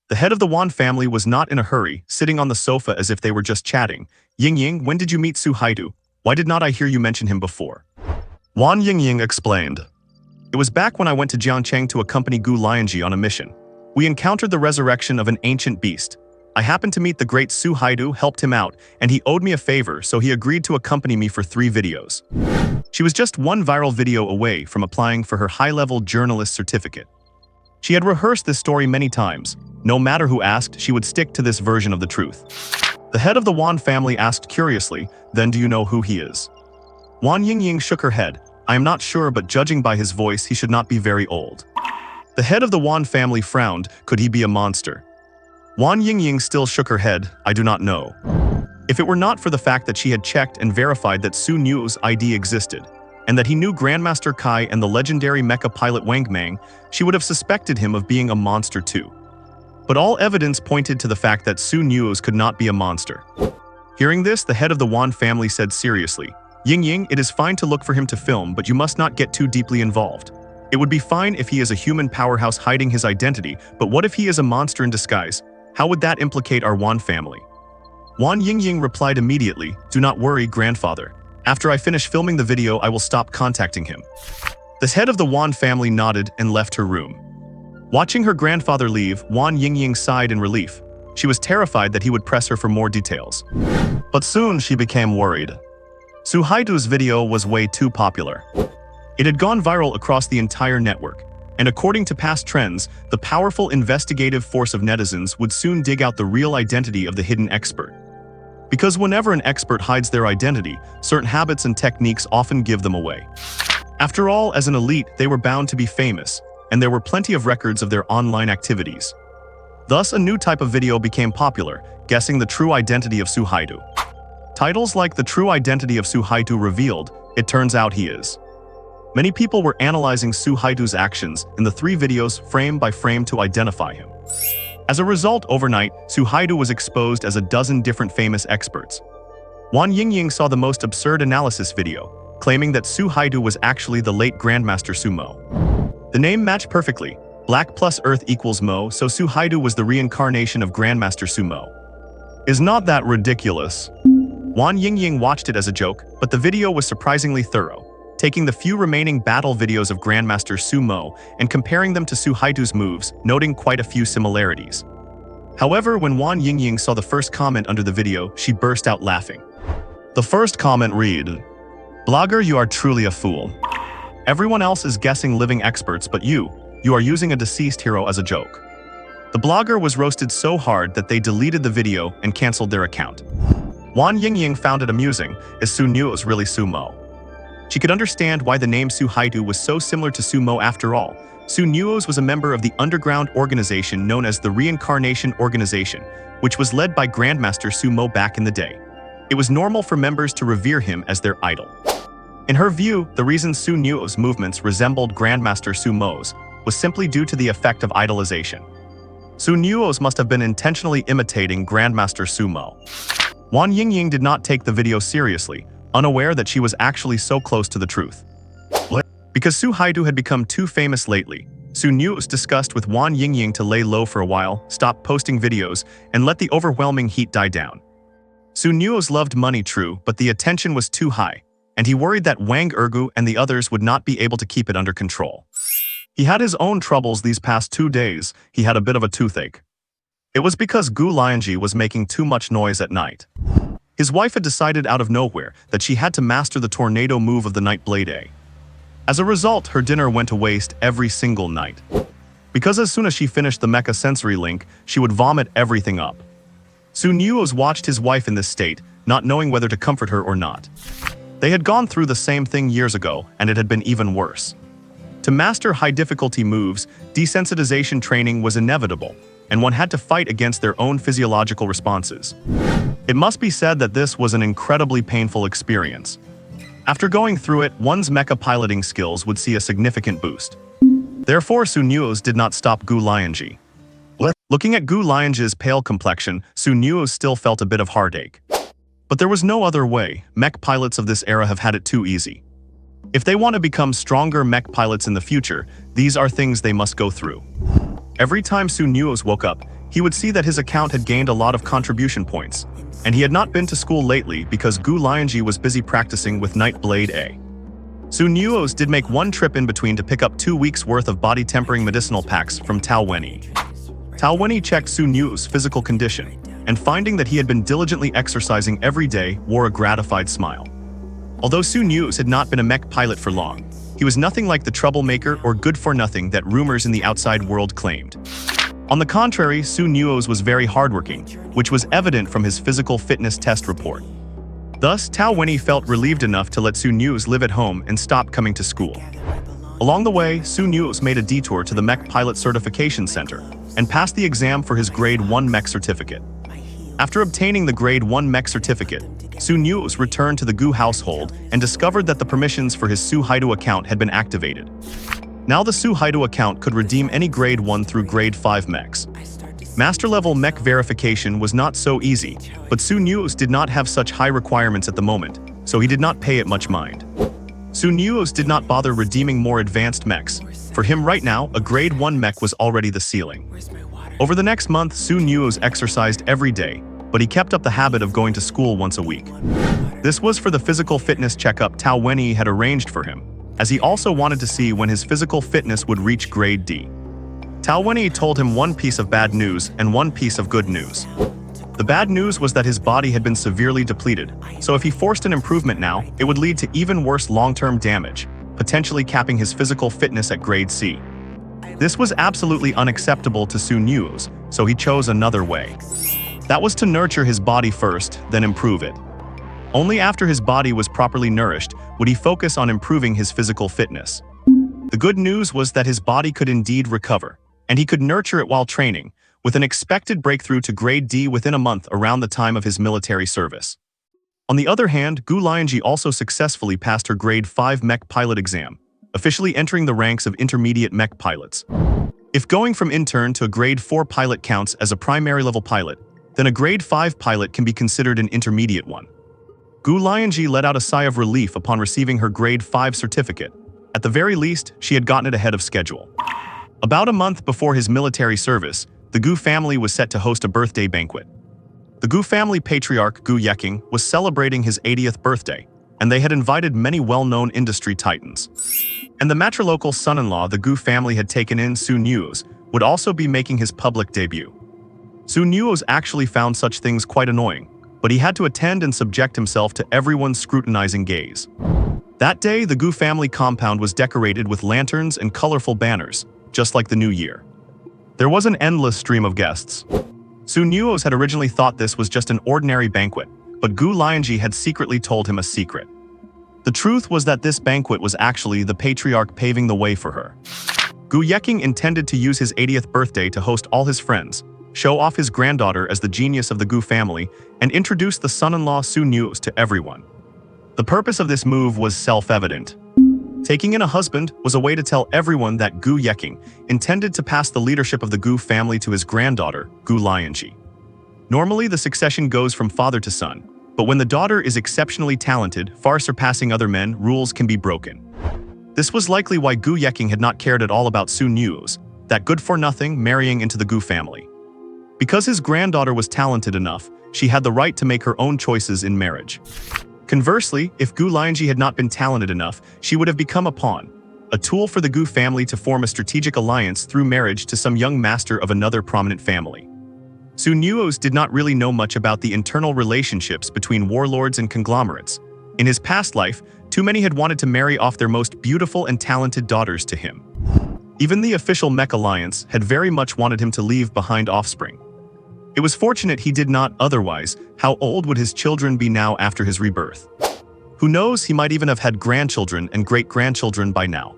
The head of the Wan family was not in a hurry, sitting on the sofa as if they were just chatting. "Yingying, when did you meet Su Haidu? Why did not I hear you mention him before?" Wan Yingying explained. "It was back when I went to Jiangcheng to accompany Gu Lianzhi on a mission. We encountered the resurrection of an ancient beast. I happened to meet the great Su Haidu, helped him out, and he owed me a favor, so he agreed to accompany me for 3 videos. She was just one viral video away from applying for her high-level journalist certificate. She had rehearsed this story many times. No matter who asked, she would stick to this version of the truth." The head of the Wan family asked curiously, "Then do you know who he is?" Wan Yingying shook her head. "I am not sure, but judging by his voice, he should not be very old." The head of the Wan family frowned. "Could he be a monster?" Wan Yingying still shook her head. "I do not know." If it were not for the fact that she had checked and verified that Su Nuoze's ID existed, and that he knew Grandmaster Kai and the legendary mecha pilot Wang Mang, she would have suspected him of being a monster too. But all evidence pointed to the fact that Su Nuoze could not be a monster. Hearing this, the head of the Wan family said seriously, "Yingying, it is fine to look for him to film, but you must not get too deeply involved. It would be fine if he is a human powerhouse hiding his identity, but what if he is a monster in disguise? How would that implicate our Wan family?" Wan Yingying replied immediately, "Do not worry, grandfather. After I finish filming the video, I will stop contacting him." The head of the Wan family nodded and left her room. Watching her grandfather leave, Wan Yingying sighed in relief. She was terrified that he would press her for more details. But soon she became worried. Su Haidu's video was way too popular. It had gone viral across the entire network. And according to past trends, the powerful investigative force of netizens would soon dig out the real identity of the hidden expert. Because whenever an expert hides their identity, certain habits and techniques often give them away. After all, as an elite, they were bound to be famous, and there were plenty of records of their online activities. Thus, a new type of video became popular, guessing the true identity of Su Haidu. Titles like "The True Identity of Su Haidu Revealed," it turns out he is. Many people were analyzing Su Haidu's actions in the 3 videos frame by frame to identify him. As a result, overnight, Su Haidu was exposed as a dozen different famous experts. Wan Yingying saw the most absurd analysis video, claiming that Su Haidu was actually the late Grandmaster Su Mo. The name matched perfectly. Black plus Earth equals Mo, so Su Haidu was the reincarnation of Grandmaster Su Mo. Is not that ridiculous? Wan Yingying watched it as a joke, but the video was surprisingly thorough, taking the few remaining battle videos of Grandmaster Su Mo and comparing them to Su Haidu's moves, noting quite a few similarities. However, when Wan Yingying saw the first comment under the video, she burst out laughing. The first comment read, "Blogger, you are truly a fool. Everyone else is guessing living experts, but you are using a deceased hero as a joke. The blogger was roasted so hard that they deleted the video and canceled their account. Wan Yingying found it amusing, as Su Nuoze really Su Mo. She could understand why the name Su Haidu was so similar to Su Mo after all. Su Nuoze was a member of the underground organization known as the Reincarnation Organization, which was led by Grandmaster Su Mo back in the day. It was normal for members to revere him as their idol. In her view, the reason Su Nuoze's movements resembled Grandmaster Su Mo's was simply due to the effect of idolization. Su Nuoze must have been intentionally imitating Grandmaster Su Mo. Wan Yingying did not take the video seriously, unaware that she was actually so close to the truth. Because Su Haidu had become too famous lately, Su Nuoze discussed with Wan Yingying to lay low for a while, stop posting videos, and let the overwhelming heat die down. Su Nuoze loved money, true, but the attention was too high, and he worried that Wang Ergu and the others would not be able to keep it under control. He had his own troubles these past 2 days. He had a bit of a toothache. It was because Gu Lianzhi was making too much noise at night. His wife had decided out of nowhere that she had to master the tornado move of the Night Blade A. As a result, her dinner went to waste every single night. Because as soon as she finished the Mecha sensory link, she would vomit everything up. Su Nuoze watched his wife in this state, not knowing whether to comfort her or not. They had gone through the same thing years ago, and it had been even worse. To master high-difficulty moves, desensitization training was inevitable, and one had to fight against their own physiological responses. It must be said that this was an incredibly painful experience. After going through it, one's mecha piloting skills would see a significant boost. Therefore, Su Nuoze did not stop Gu Lianzhi. Looking at Gu Lianzhi's pale complexion, Su Nuoze still felt a bit of heartache. But there was no other way. Mech pilots of this era have had it too easy. If they want to become stronger mech pilots in the future, these are things they must go through. Every time Su Nuoze woke up, he would see that his account had gained a lot of contribution points, and he had not been to school lately because Gu Lianzhi was busy practicing with Night Blade A. Su Nuoze did make one trip in between to pick up 2 weeks' worth of body-tempering medicinal packs from Tao Wenyi. Tao Wenyi checked Su Nuoze's physical condition, and finding that he had been diligently exercising every day, wore a gratified smile. Although Su Nuoze had not been a mech pilot for long, he was nothing like the troublemaker or good-for-nothing that rumors in the outside world claimed. On the contrary, Su Nuoze was very hardworking, which was evident from his physical fitness test report. Thus, Tao Wenyi felt relieved enough to let Su Nuoze live at home and stop coming to school. Along the way, Su Nuoze made a detour to the Mech Pilot Certification Center and passed the exam for his Grade 1 Mech certificate. After obtaining the Grade 1 Mech certificate, Su Nuoze returned to the Gu household and discovered that the permissions for his Su Haidu account had been activated. Now the Su Haidu account could redeem any Grade 1 through Grade 5 mechs. Master-level mech verification was not so easy, but Su Nuoze did not have such high requirements at the moment, so he did not pay it much mind. Su Nuoze did not bother redeeming more advanced mechs. For him right now, a Grade 1 mech was already the ceiling. Over the next month, Su Nuoze exercised every day, but he kept up the habit of going to school once a week. This was for the physical fitness checkup Tao Wenyi had arranged for him, as he also wanted to see when his physical fitness would reach Grade D. Tao Wenyi told him one piece of bad news and one piece of good news. The bad news was that his body had been severely depleted, so if he forced an improvement now, it would lead to even worse long-term damage, potentially capping his physical fitness at Grade C. This was absolutely unacceptable to Su Nuoze, so he chose another way. That was to nurture his body first, then improve it. Only after his body was properly nourished would he focus on improving his physical fitness. The good news was that his body could indeed recover, and he could nurture it while training, with an expected breakthrough to Grade D within a month around the time of his military service. On the other hand, Gu Lianzhi also successfully passed her Grade 5 mech pilot exam, officially entering the ranks of intermediate mech pilots. If going from intern to a Grade 4 pilot counts as a primary level pilot, then a Grade 5 pilot can be considered an intermediate one. Gu Lianzhi let out a sigh of relief upon receiving her Grade 5 certificate. At the very least, she had gotten it ahead of schedule. About a month before his military service, the Gu family was set to host a birthday banquet. The Gu family patriarch Gu Yeking was celebrating his 80th birthday, and they had invited many well-known industry titans. And the matrilocal son-in-law the Gu family had taken in, Su Nuoze, would also be making his public debut. Su Nuoze actually found such things quite annoying, but he had to attend and subject himself to everyone's scrutinizing gaze. That day, the Gu family compound was decorated with lanterns and colorful banners, just like the new year. There was an endless stream of guests. Nuoze had originally thought this was just an ordinary banquet, but Gu Lianzhi had secretly told him a secret. The truth was that this banquet was actually the patriarch paving the way for her. Gu Yeking intended to use his 80th birthday to host all his friends, show off his granddaughter as the genius of the Gu family, and introduce the son-in-law Nuoze to everyone. The purpose of this move was self-evident. Taking in a husband was a way to tell everyone that Gu Yeking intended to pass the leadership of the Gu family to his granddaughter, Gu Lianzhi. Normally, the succession goes from father to son, but when the daughter is exceptionally talented, far surpassing other men, rules can be broken. This was likely why Gu Yeking had not cared at all about Nuoze, that good-for-nothing marrying into the Gu family. Because his granddaughter was talented enough, she had the right to make her own choices in marriage. Conversely, if Gu Lianzhi had not been talented enough, she would have become a pawn, a tool for the Gu family to form a strategic alliance through marriage to some young master of another prominent family. Nuoze did not really know much about the internal relationships between warlords and conglomerates. In his past life, too many had wanted to marry off their most beautiful and talented daughters to him. Even the official Mecha alliance had very much wanted him to leave behind offspring. It was fortunate he did not, otherwise, how old would his children be now after his rebirth? Who knows, he might even have had grandchildren and great-grandchildren by now.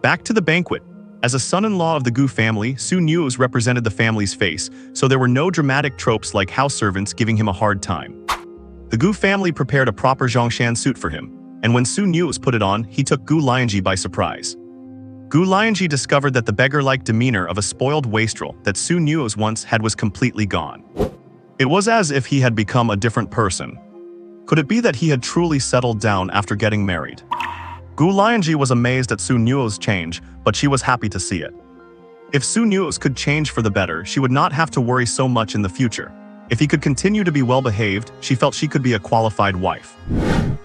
Back to the banquet. As a son-in-law of the Gu family, Nuoze represented the family's face, so there were no dramatic tropes like house servants giving him a hard time. The Gu family prepared a proper Zhongshan suit for him, and when Nuoze put it on, he took Gu Lianzhi by surprise. Gu Lianzhi discovered that the beggar-like demeanor of a spoiled wastrel that Nuoze once had was completely gone. It was as if he had become a different person. Could it be that he had truly settled down after getting married? Gu Lianzhi was amazed at Nuoze's change, but she was happy to see it. If Nuoze could change for the better, she would not have to worry so much in the future. If he could continue to be well-behaved, she felt she could be a qualified wife.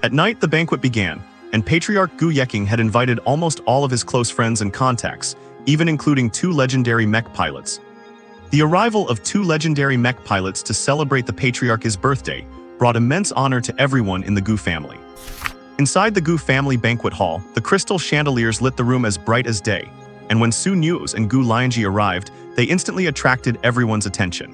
At night, the banquet began, and Patriarch Gu Yeking had invited almost all of his close friends and contacts, even including 2 legendary mech pilots. The arrival of 2 legendary mech pilots to celebrate the Patriarch's birthday brought immense honor to everyone in the Gu family. Inside the Gu family banquet hall, the crystal chandeliers lit the room as bright as day, and when Nuoze and Gu Lianzhi arrived, they instantly attracted everyone's attention.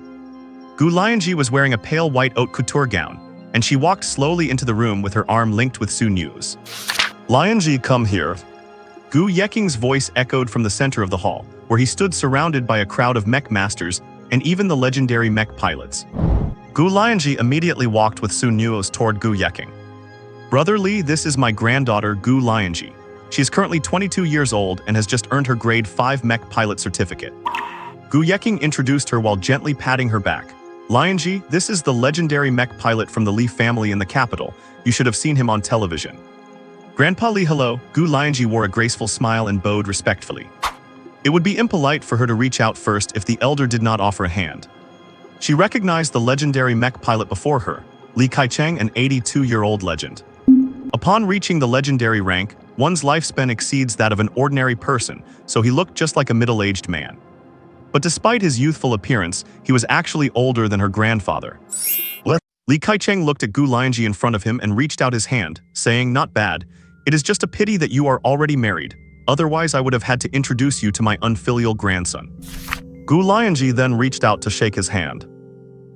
Gu Lianzhi was wearing a pale white haute couture gown, and she walked slowly into the room with her arm linked with Nuoze. "Lianzhi, come here." Gu Yeking's voice echoed from the center of the hall, where he stood surrounded by a crowd of mech masters and even the legendary mech pilots. Gu Lianzhi immediately walked with Nuoze toward Gu Yeking. "Brother Li, this is my granddaughter Gu Lianzhi. She is currently 22 years old and has just earned her grade 5 mech pilot certificate." Gu Yeking introduced her while gently patting her back. "Lianzhi, this is the legendary mech pilot from the Li family in the capital. You should have seen him on television." "Grandpa Li, hello." Gu Lianzhi wore a graceful smile and bowed respectfully. It would be impolite for her to reach out first if the elder did not offer a hand. She recognized the legendary mech pilot before her, Li Kaicheng, an 82-year-old legend. Upon reaching the legendary rank, one's lifespan exceeds that of an ordinary person, so he looked just like a middle-aged man. But despite his youthful appearance, he was actually older than her grandfather. What? Li Kaicheng looked at Gu Lianzhi in front of him and reached out his hand, saying, "Not bad. It is just a pity that you are already married. Otherwise, I would have had to introduce you to my unfilial grandson." Gu Lianzhi then reached out to shake his hand.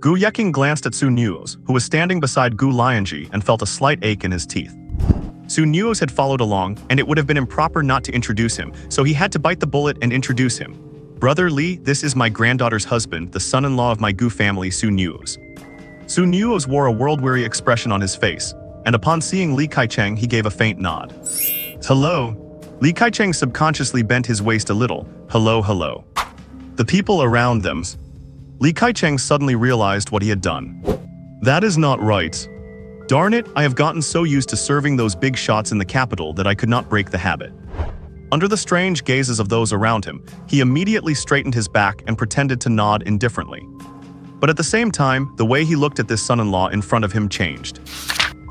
Gu Yeking glanced at Nuoze, who was standing beside Gu Lianzhi, and felt a slight ache in his teeth. Nuoze had followed along, and it would have been improper not to introduce him, so he had to bite the bullet and introduce him. "Brother Li, this is my granddaughter's husband, the son-in-law of my Gu family, Nuoze." Nuoze wore a world-weary expression on his face, and upon seeing Li Kaicheng, he gave a faint nod. "Hello." Li Kaicheng subconsciously bent his waist a little. "Hello, hello." The people around them. Li Kaicheng suddenly realized what he had done. "That is not right. Darn it, I have gotten so used to serving those big shots in the capital that I could not break the habit." Under the strange gazes of those around him, he immediately straightened his back and pretended to nod indifferently. But at the same time, the way he looked at this son-in-law in front of him changed.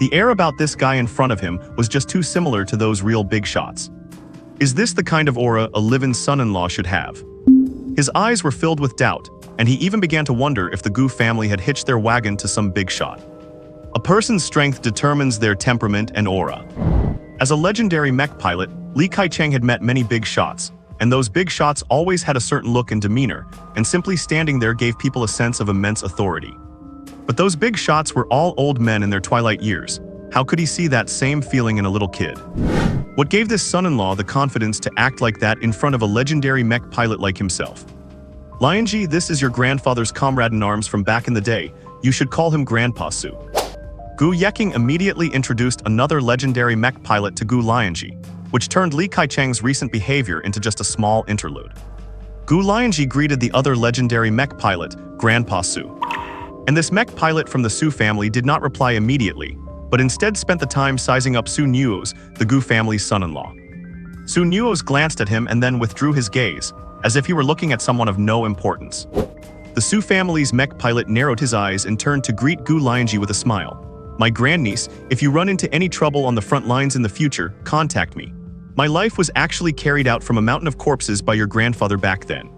The air about this guy in front of him was just too similar to those real big shots. Is this the kind of aura a live-in son-in-law should have? His eyes were filled with doubt, and he even began to wonder if the Gu family had hitched their wagon to some big shot. A person's strength determines their temperament and aura. As a legendary mech pilot, Li Kai-cheng had met many big shots, and those big shots always had a certain look and demeanor, and simply standing there gave people a sense of immense authority. But those big shots were all old men in their twilight years. How could he see that same feeling in a little kid? What gave this son-in-law the confidence to act like that in front of a legendary mech pilot like himself? Lianzhi, this is your grandfather's comrade-in-arms from back in the day. You should call him Grandpa Su. Gu Yeking immediately introduced another legendary mech pilot to Gu Lianzhi, which turned Li Kai-cheng's recent behavior into just a small interlude. Gu Lianzhi greeted the other legendary mech pilot, Grandpa Su. And this mech pilot from the Su family did not reply immediately, but instead spent the time sizing up Su Nuoze, the Gu family's son-in-law. Su Nuoze glanced at him and then withdrew his gaze, as if he were looking at someone of no importance. The Su family's mech pilot narrowed his eyes and turned to greet Gu Lianzhi with a smile. My grandniece, if you run into any trouble on the front lines in the future, contact me. My life was actually carried out from a mountain of corpses by your grandfather back then.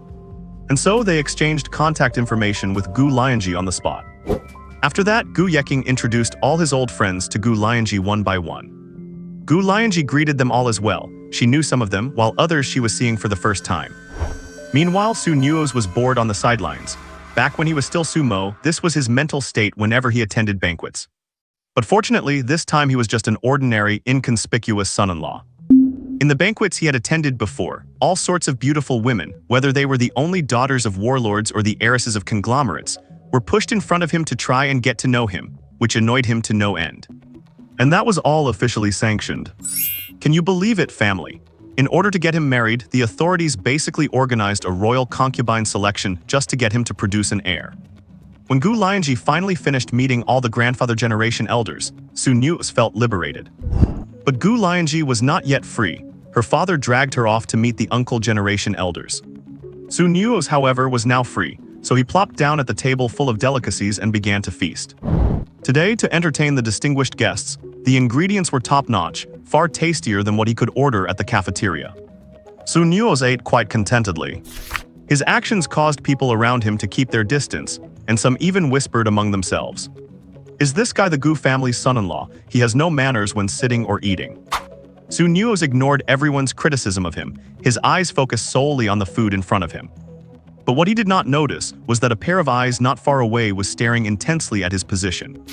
And so they exchanged contact information with Gu Lianzhi on the spot. After that, Gu Yeking introduced all his old friends to Gu Lianzhi one by one. Gu Lianzhi greeted them all as well. She knew some of them, while others she was seeing for the first time. Meanwhile, Su Nuoze was bored on the sidelines. Back when he was still Sumo, this was his mental state whenever he attended banquets. But fortunately, this time he was just an ordinary, inconspicuous son-in-law. In the banquets he had attended before, all sorts of beautiful women, whether they were the only daughters of warlords or the heiresses of conglomerates, were pushed in front of him to try and get to know him, which annoyed him to no end. And that was all officially sanctioned. Can you believe it, family? In order to get him married, the authorities basically organized a royal concubine selection just to get him to produce an heir. When Gu Lianzhi finally finished meeting all the grandfather generation elders, Su Nuoze felt liberated. But Gu Lianzhi was not yet free. Her father dragged her off to meet the uncle generation elders. Su Nuoze, however, was now free, so he plopped down at the table full of delicacies and began to feast. Today, to entertain the distinguished guests, the ingredients were top-notch, far tastier than what he could order at the cafeteria. Su Nuoze ate quite contentedly. His actions caused people around him to keep their distance, and some even whispered among themselves. Is this guy the Gu family's son-in-law? He has no manners when sitting or eating. Su Nuoze ignored everyone's criticism of him, his eyes focused solely on the food in front of him. But what he did not notice was that a pair of eyes not far away was staring intensely at his position.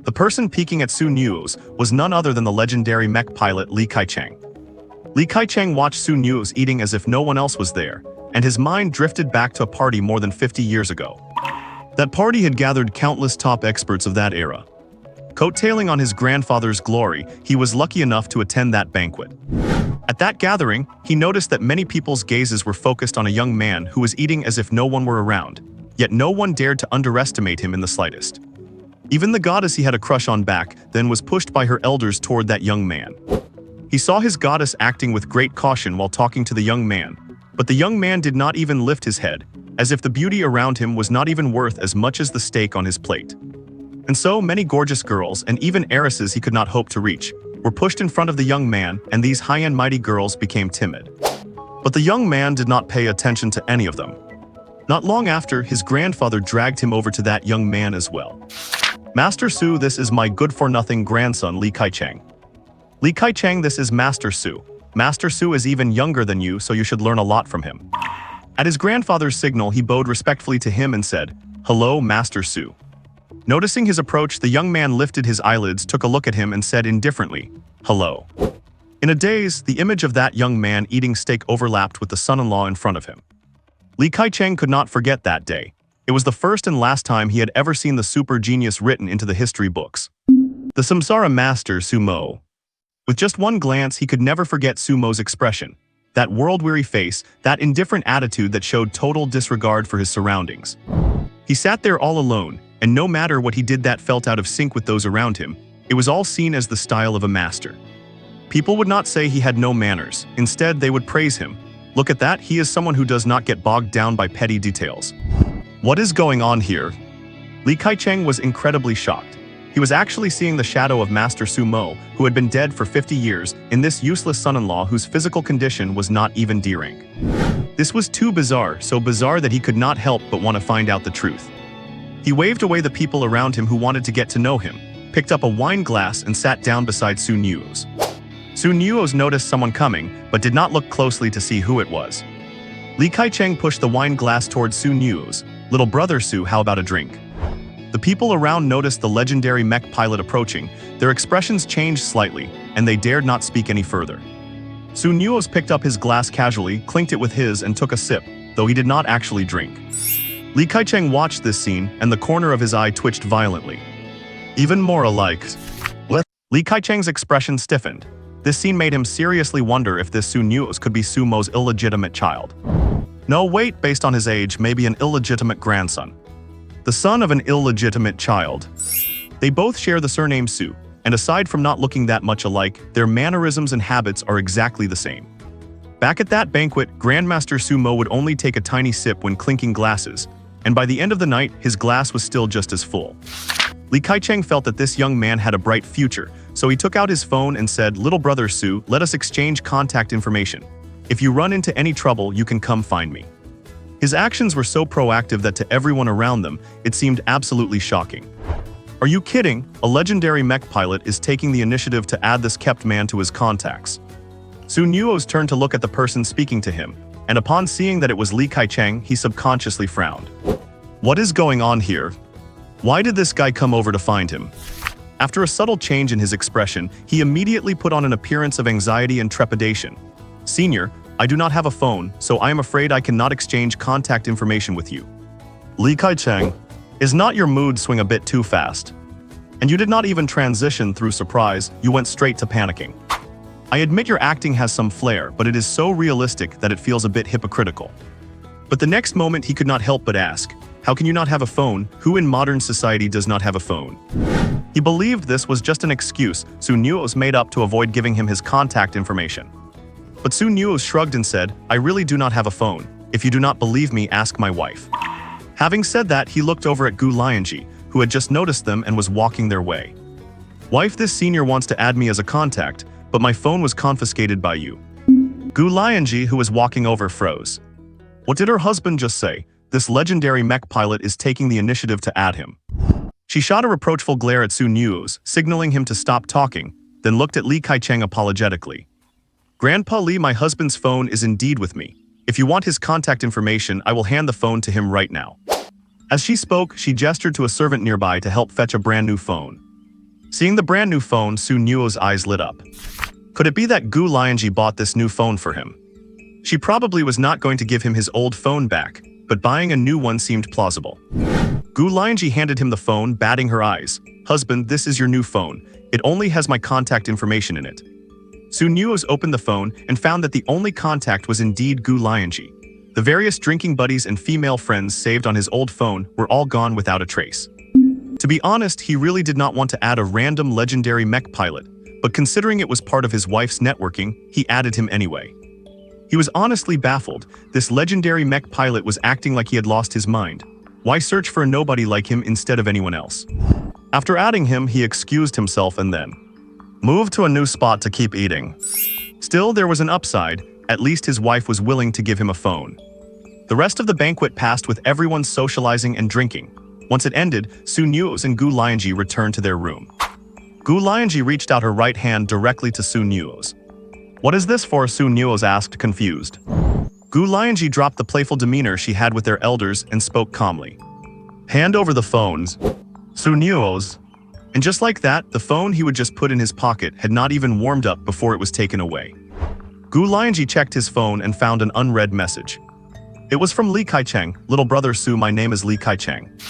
The person peeking at Su Nuoze was none other than the legendary mech pilot Li Kai-cheng. Li Kai-cheng watched Su Nuoze eating as if no one else was there, and his mind drifted back to a party more than 50 years ago. That party had gathered countless top experts of that era. Coattailing on his grandfather's glory, he was lucky enough to attend that banquet. At that gathering, he noticed that many people's gazes were focused on a young man who was eating as if no one were around, yet no one dared to underestimate him in the slightest. Even the goddess he had a crush on back then was pushed by her elders toward that young man. He saw his goddess acting with great caution while talking to the young man, but the young man did not even lift his head, as if the beauty around him was not even worth as much as the steak on his plate. And so many gorgeous girls, and even heiresses he could not hope to reach, were pushed in front of the young man, and these high-end mighty girls became timid. But the young man did not pay attention to any of them. Not long after, his grandfather dragged him over to that young man as well. Master Su, this is my good-for-nothing grandson Li Kai-cheng. Li Kai-cheng, this is Master Su. Master Su is even younger than you, so you should learn a lot from him. At his grandfather's signal, he bowed respectfully to him and said, "Hello, Master Su." Noticing his approach, the young man lifted his eyelids, took a look at him, and said indifferently, "Hello." In a daze, the image of that young man eating steak overlapped with the son-in-law in front of him. Li Kai-cheng could not forget that day. It was the first and last time he had ever seen the super genius written into the history books. The Samsara master Sumo. With just one glance, he could never forget Sumo's expression. That world-weary face, that indifferent attitude that showed total disregard for his surroundings. He sat there all alone, and no matter what he did that felt out of sync with those around him, it was all seen as the style of a master. People would not say he had no manners. Instead, they would praise him. Look at that, he is someone who does not get bogged down by petty details. What is going on here? Li Kai-cheng was incredibly shocked. He was actually seeing the shadow of Master Sumo, who had been dead for 50 years, in this useless son-in-law whose physical condition was not even D rank. This was too bizarre, so bizarre that he could not help but want to find out the truth. He waved away the people around him who wanted to get to know him, picked up a wine glass and sat down beside Su Nuoze. Su Nuoze noticed someone coming, but did not look closely to see who it was. Li Kaicheng pushed the wine glass towards Su Nuoze. Little brother Su, how about a drink? The people around noticed the legendary mech pilot approaching. Their expressions changed slightly, and they dared not speak any further. Su Nuoze picked up his glass casually, clinked it with his, and took a sip, though he did not actually drink. Li Kaicheng watched this scene, and the corner of his eye twitched violently. Even more alike. Li Kaicheng's expression stiffened. This scene made him seriously wonder if this Su Nuoze could be Su Mo's illegitimate child. No, wait, based on his age, maybe an illegitimate grandson. The son of an illegitimate child. They both share the surname Su, and aside from not looking that much alike, their mannerisms and habits are exactly the same. Back at that banquet, Grandmaster Su Mo would only take a tiny sip when clinking glasses, and by the end of the night, his glass was still just as full. Li Kaicheng felt that this young man had a bright future, so he took out his phone and said, "Little brother Su, let us exchange contact information. If you run into any trouble, you can come find me." His actions were so proactive that to everyone around them, it seemed absolutely shocking. Are you kidding? A legendary mech pilot is taking the initiative to add this kept man to his contacts. Su Nuoze turned to look at the person speaking to him, and upon seeing that it was Li Kaicheng, he subconsciously frowned. What is going on here? Why did this guy come over to find him? After a subtle change in his expression, he immediately put on an appearance of anxiety and trepidation. "Senior, I do not have a phone, so I am afraid I cannot exchange contact information with you." Li Kaicheng, is not your mood swing a bit too fast? And you did not even transition through surprise, you went straight to panicking. I admit your acting has some flair, but it is so realistic that it feels a bit hypocritical. But the next moment he could not help but ask, how can you not have a phone? Who in modern society does not have a phone? He believed this was just an excuse Su Nuoze made up to avoid giving him his contact information. But Su Nuoze shrugged and said, I really do not have a phone. If you do not believe me, ask my wife. Having said that, he looked over at Gu Lianzhi, who had just noticed them and was walking their way. Wife, this senior wants to add me as a contact, but my phone was confiscated by you. Gu Lianzhi, who was walking over, froze. What did her husband just say? This legendary mech pilot is taking the initiative to add him. She shot a reproachful glare at Su Nuoze, signaling him to stop talking, then looked at Li Kaicheng apologetically. Grandpa Li, my husband's phone is indeed with me. If you want his contact information, I will hand the phone to him right now. As she spoke, she gestured to a servant nearby to help fetch a brand new phone. Seeing the brand new phone, Su Nuoze's eyes lit up. Could it be that Gu Lianzhi bought this new phone for him? She probably was not going to give him his old phone back, but buying a new one seemed plausible. Gu Lianzhi handed him the phone, batting her eyes. Husband, this is your new phone. It only has my contact information in it. Su Nuoze opened the phone and found that the only contact was indeed Gu Lianzhi. The various drinking buddies and female friends saved on his old phone were all gone without a trace. To be honest, he really did not want to add a random legendary mech pilot, but considering it was part of his wife's networking, he added him anyway. He was honestly baffled. This legendary mech pilot was acting like he had lost his mind. Why search for a nobody like him instead of anyone else? After adding him, he excused himself and then moved to a new spot to keep eating. Still, there was an upside. At least his wife was willing to give him a phone. The rest of the banquet passed with everyone socializing and drinking. Once it ended, Su Nuoze and Gu Lianzhi returned to their room. Gu Lianzhi reached out her right hand directly to Su Nuoze. What is this for? Su Nuoze asked, confused. Gu Lianzhi dropped the playful demeanor she had with their elders and spoke calmly. Hand over the phones. Su Nuoze. And just like that, the phone he would just put in his pocket had not even warmed up before it was taken away. Gu Lianzhi checked his phone and found an unread message. It was from Li Kaicheng. Little brother Su, my name is Li Kaicheng.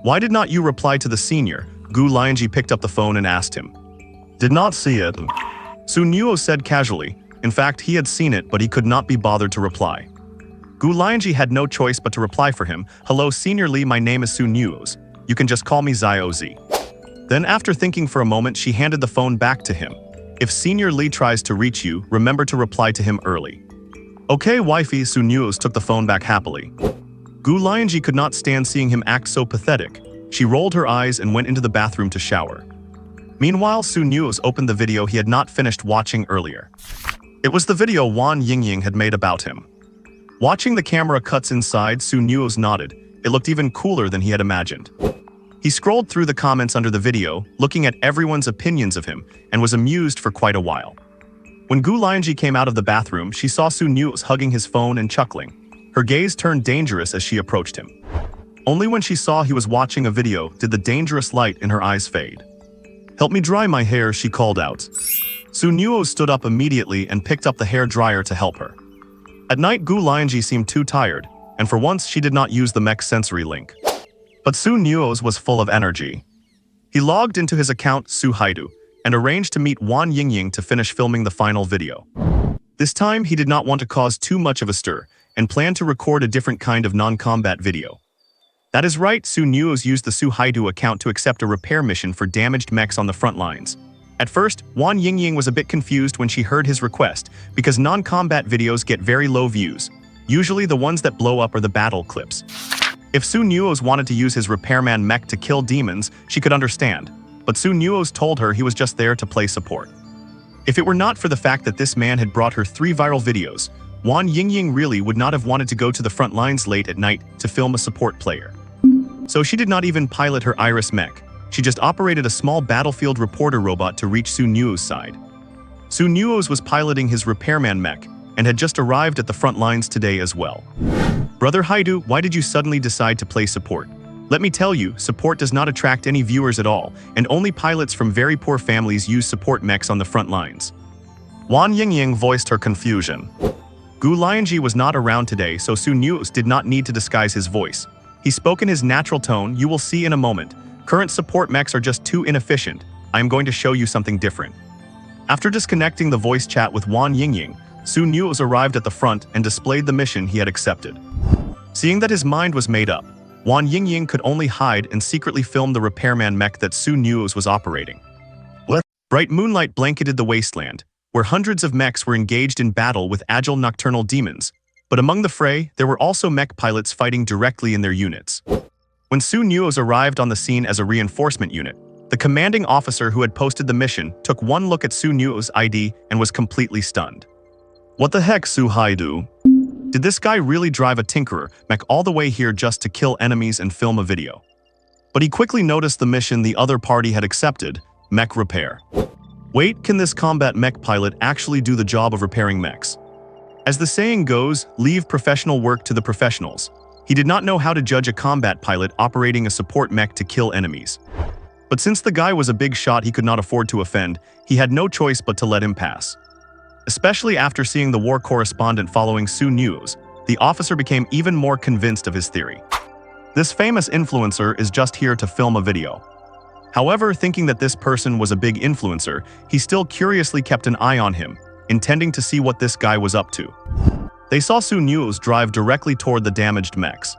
Why did not you reply to the senior? Gu Lianzhi picked up the phone and asked him. Did not see it. Su Nuoze said casually. In fact, he had seen it, but he could not be bothered to reply. Gu Lianzhi had no choice but to reply for him. Hello, Senior Li, my name is Su Nuoze. You can just call me Zioz. Then after thinking for a moment, she handed the phone back to him. If Senior Li tries to reach you, remember to reply to him early. Okay, wifey. Su Nuoze took the phone back happily. Gu Lianzhi could not stand seeing him act so pathetic. She rolled her eyes and went into the bathroom to shower. Meanwhile, Su Nuoze opened the video he had not finished watching earlier. It was the video Wan Yingying had made about him. Watching the camera cuts inside, Su Nuoze nodded. It looked even cooler than he had imagined. He scrolled through the comments under the video, looking at everyone's opinions of him, and was amused for quite a while. When Gu Lianzhi came out of the bathroom, she saw Su Nuoze hugging his phone and chuckling. Her gaze turned dangerous as she approached him. Only when she saw he was watching a video did the dangerous light in her eyes fade. "Help me dry my hair," she called out. Su Nuoze stood up immediately and picked up the hair dryer to help her. At night, Gu Lianzhi seemed too tired, and for once she did not use the mech sensory link. But Su Nuoze was full of energy. He logged into his account Su Haidu and arranged to meet Wan Yingying to finish filming the final video. This time, he did not want to cause too much of a stir and planned to record a different kind of non-combat video. That is right, Su Nuoze used the Su Haidu account to accept a repair mission for damaged mechs on the front lines. At first, Wan Yingying was a bit confused when she heard his request, because non-combat videos get very low views. Usually the ones that blow up are the battle clips. If Su Nuoze wanted to use his repairman mech to kill demons, she could understand, but Su Nuoze told her he was just there to play support. If it were not for the fact that this man had brought her 3 viral videos, Wan Yingying really would not have wanted to go to the front lines late at night to film a support player. So she did not even pilot her Iris mech. She just operated a small battlefield reporter robot to reach Su Nuoze's side. Su Nuoze was piloting his repairman mech and had just arrived at the front lines today as well. "Brother Haidu, why did you suddenly decide to play support? Let me tell you, support does not attract any viewers at all, and only pilots from very poor families use support mechs on the front lines." Wan Yingying voiced her confusion. Gu Lianzhi was not around today, so Su Nuoze did not need to disguise his voice. He spoke in his natural tone. "You will see in a moment. Current support mechs are just too inefficient. I am going to show you something different." After disconnecting the voice chat with Wan Yingying, Su Nuoze arrived at the front and displayed the mission he had accepted. Seeing that his mind was made up, Wan Yingying could only hide and secretly film the repairman mech that Su Nuoze was operating. Bright moonlight blanketed the wasteland, where hundreds of mechs were engaged in battle with agile nocturnal demons, but among the fray, there were also mech pilots fighting directly in their units. When Su Nuoze arrived on the scene as a reinforcement unit, the commanding officer who had posted the mission took one look at Su Nuoze's ID and was completely stunned. "What the heck, Su Haidu? Did this guy really drive a Tinkerer mech all the way here just to kill enemies and film a video?" But he quickly noticed the mission the other party had accepted, mech repair. Wait, can this combat mech pilot actually do the job of repairing mechs? As the saying goes, leave professional work to the professionals. He did not know how to judge a combat pilot operating a support mech to kill enemies. But since the guy was a big shot he could not afford to offend, he had no choice but to let him pass. Especially after seeing the war correspondent following Su Nuoze, the officer became even more convinced of his theory. This famous influencer is just here to film a video. However, thinking that this person was a big influencer, he still curiously kept an eye on him, intending to see what this guy was up to. They saw Su Nuoze drive directly toward the damaged mechs.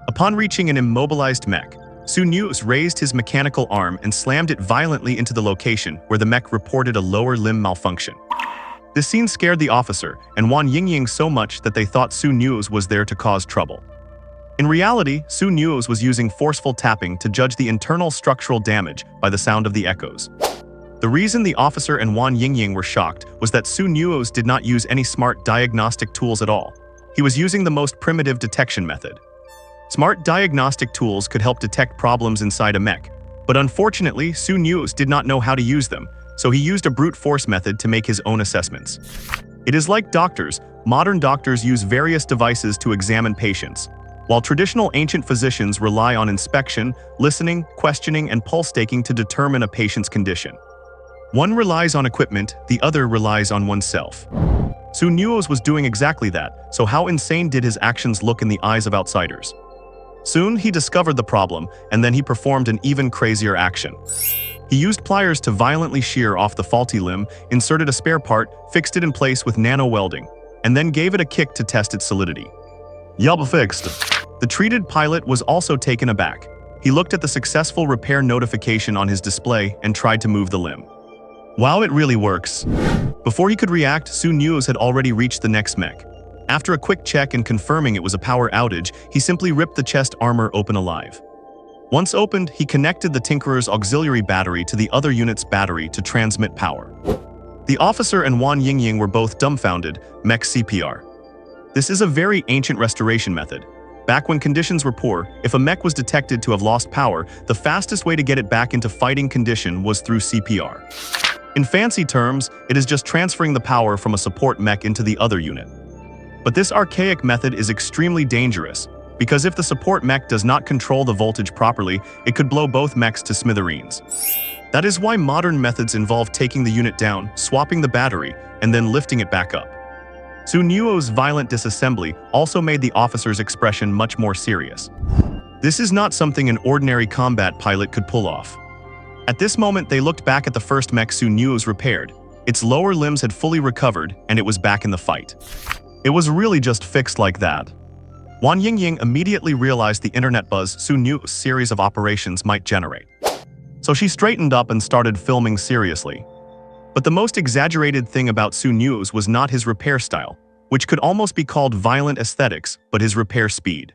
Upon reaching an immobilized mech, Su Nuoze raised his mechanical arm and slammed it violently into the location where the mech reported a lower limb malfunction. This scene scared the officer and Wan Yingying so much that they thought Su Nuoze was there to cause trouble. In reality, Su Nuoze was using forceful tapping to judge the internal structural damage by the sound of the echoes. The reason the officer and Wan Yingying were shocked was that Su Nuoze did not use any smart diagnostic tools at all. He was using the most primitive detection method. Smart diagnostic tools could help detect problems inside a mech, but unfortunately, Su Nuoze did not know how to use them, so he used a brute force method to make his own assessments. It is like doctors. Modern doctors use various devices to examine patients, while traditional ancient physicians rely on inspection, listening, questioning, and pulse taking to determine a patient's condition. One relies on equipment, the other relies on oneself. Su Nuoze was doing exactly that, so how insane did his actions look in the eyes of outsiders? Soon, he discovered the problem, and then he performed an even crazier action. He used pliers to violently shear off the faulty limb, inserted a spare part, fixed it in place with nano-welding, and then gave it a kick to test its solidity. "Yup, fixed." The treated pilot was also taken aback. He looked at the successful repair notification on his display and tried to move the limb. "Wow, it really works." Before he could react, Su Nuoze had already reached the next mech. After a quick check and confirming it was a power outage, he simply ripped the chest armor open alive. Once opened, he connected the Tinkerer's auxiliary battery to the other unit's battery to transmit power. The officer and Wan Yingying were both dumbfounded. Mech CPR. This is a very ancient restoration method. Back when conditions were poor, if a mech was detected to have lost power, the fastest way to get it back into fighting condition was through CPR. In fancy terms, it is just transferring the power from a support mech into the other unit. But this archaic method is extremely dangerous, because if the support mech does not control the voltage properly, it could blow both mechs to smithereens. That is why modern methods involve taking the unit down, swapping the battery, and then lifting it back up. Nuoze's violent disassembly also made the officer's expression much more serious. This is not something an ordinary combat pilot could pull off. At this moment, they looked back at the first mech Nuoze repaired. Its lower limbs had fully recovered, and it was back in the fight. It was really just fixed like that. Wan Yingying immediately realized the internet buzz Nuoze's series of operations might generate. So she straightened up and started filming seriously. But the most exaggerated thing about Nuoze was not his repair style, which could almost be called violent aesthetics, but his repair speed.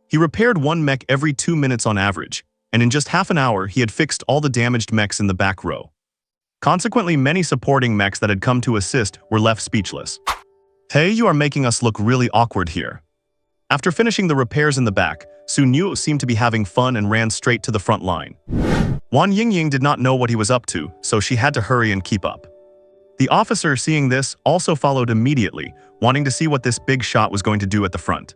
He repaired one mech every 2 minutes on average, and in just half an hour he had fixed all the damaged mechs in the back row. Consequently, many supporting mechs that had come to assist were left speechless. "Hey, you are making us look really awkward here." After finishing the repairs in the back, Nuoze seemed to be having fun and ran straight to the front line. Wan Yingying did not know what he was up to, so she had to hurry and keep up. The officer, seeing this, also followed immediately, wanting to see what this big shot was going to do at the front.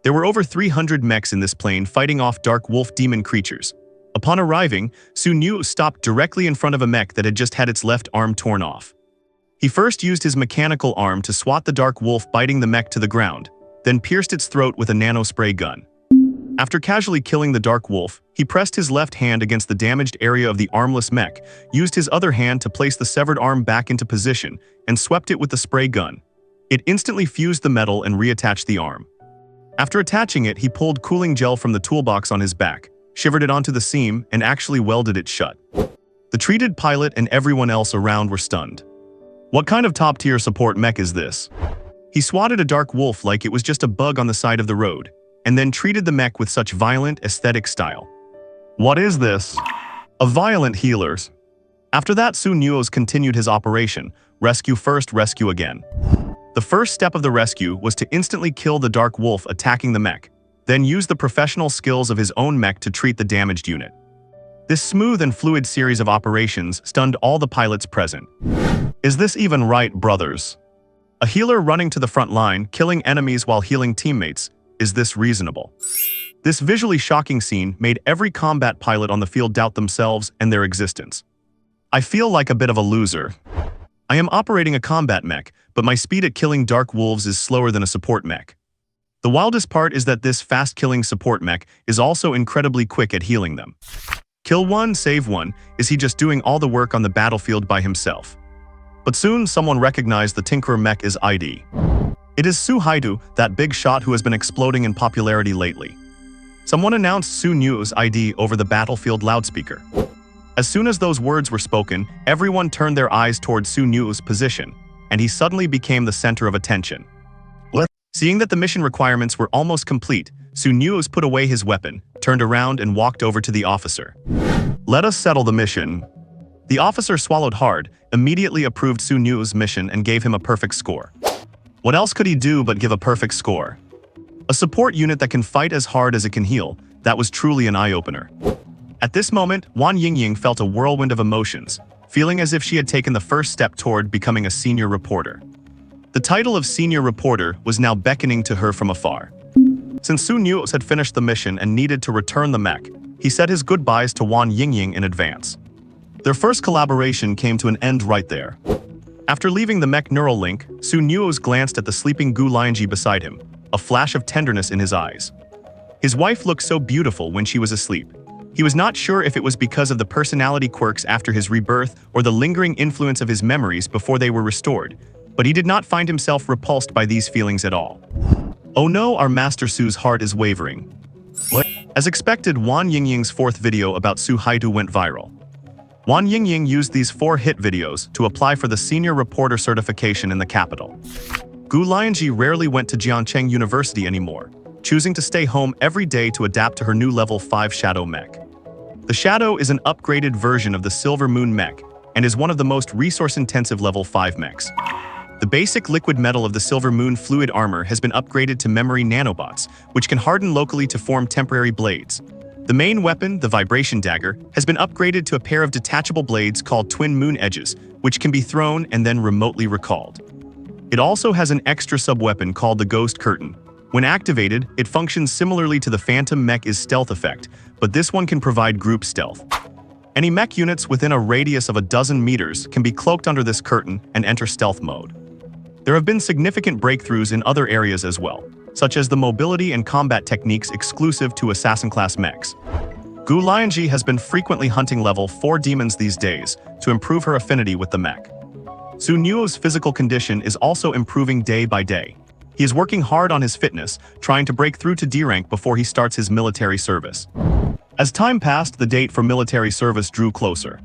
There were over 300 mechs in this plane fighting off dark wolf demon creatures. Upon arriving, Nuoze stopped directly in front of a mech that had just had its left arm torn off. He first used his mechanical arm to swat the dark wolf biting the mech to the ground, then pierced its throat with a nanospray gun. After casually killing the dark wolf, he pressed his left hand against the damaged area of the armless mech, used his other hand to place the severed arm back into position, and swept it with the spray gun. It instantly fused the metal and reattached the arm. After attaching it, he pulled cooling gel from the toolbox on his back, shivered it onto the seam, and actually welded it shut. The treated pilot and everyone else around were stunned. What kind of top-tier support mech is this? He swatted a dark wolf like it was just a bug on the side of the road, and then treated the mech with such violent, aesthetic style. What is this? A violent healers. After that, Nuoze continued his operation, rescue first, rescue again. The first step of the rescue was to instantly kill the dark wolf attacking the mech, then use the professional skills of his own mech to treat the damaged unit. This smooth and fluid series of operations stunned all the pilots present. Is this even right, brothers? A healer running to the front line, killing enemies while healing teammates. Is this reasonable? This visually shocking scene made every combat pilot on the field doubt themselves and their existence. I feel like a bit of a loser. I am operating a combat mech, but my speed at killing dark wolves is slower than a support mech. The wildest part is that this fast-killing support mech is also incredibly quick at healing them. Kill one, save one. Is he just doing all the work on the battlefield by himself? But soon someone recognized the Tinkerer mech as ID. It is Su Haidu, that big shot who has been exploding in popularity lately. Someone announced Nuoze's ID over the battlefield loudspeaker. As soon as those words were spoken, everyone turned their eyes towards Nuoze's position, and he suddenly became the center of attention. Seeing that the mission requirements were almost complete, Nuoze put away his weapon, turned around and walked over to the officer. "Let us settle the mission." The officer swallowed hard, immediately approved Nuoze's mission and gave him a perfect score. What else could he do but give a perfect score? A support unit that can fight as hard as it can heal, that was truly an eye-opener. At this moment, Wan Yingying felt a whirlwind of emotions, feeling as if she had taken the first step toward becoming a senior reporter. The title of senior reporter was now beckoning to her from afar. Since Nuoze had finished the mission and needed to return the mech, he said his goodbyes to Wan Yingying in advance. Their first collaboration came to an end right there. After leaving the mech neural link, Nuoze glanced at the sleeping Gu Lianzhi beside him, a flash of tenderness in his eyes. His wife looked so beautiful when she was asleep. He was not sure if it was because of the personality quirks after his rebirth or the lingering influence of his memories before they were restored, but he did not find himself repulsed by these feelings at all. Oh no, our Master Su's heart is wavering. As expected, Wan Yingying's fourth video about Su Haidu went viral. Wan Yingying used these 4 hit videos to apply for the senior reporter certification in the capital. Gu Lianzhi rarely went to Jiancheng University anymore, choosing to stay home every day to adapt to her new level 5 Shadow mech. The Shadow is an upgraded version of the Silver Moon mech and is one of the most resource-intensive level 5 mechs. The basic liquid metal of the Silver Moon fluid armor has been upgraded to memory nanobots, which can harden locally to form temporary blades. The main weapon, the vibration dagger, has been upgraded to a pair of detachable blades called twin moon edges, which can be thrown and then remotely recalled. It also has an extra sub-weapon called the ghost curtain. When activated, it functions similarly to the phantom mech's stealth effect, but this one can provide group stealth. Any mech units within a radius of a dozen meters can be cloaked under this curtain and enter stealth mode. There have been significant breakthroughs in other areas as well, such as the mobility and combat techniques exclusive to assassin-class mechs. Gu Lianzhi has been frequently hunting level 4 demons these days to improve her affinity with the mech. Su Nuoze's physical condition is also improving day by day. He is working hard on his fitness, trying to break through to D rank before he starts his military service. As time passed, the date for military service drew closer.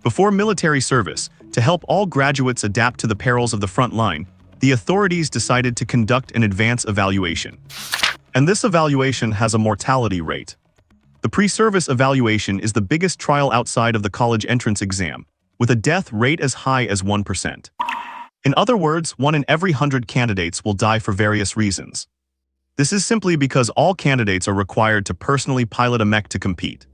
Before military service, to help all graduates adapt to the perils of the front line, the authorities decided to conduct an advance evaluation. And this evaluation has a mortality rate. The pre-service evaluation is the biggest trial outside of the college entrance exam, with a death rate as high as 1%. In other words, 1 in every 100 candidates will die for various reasons. This is simply because all candidates are required to personally pilot a mech to compete.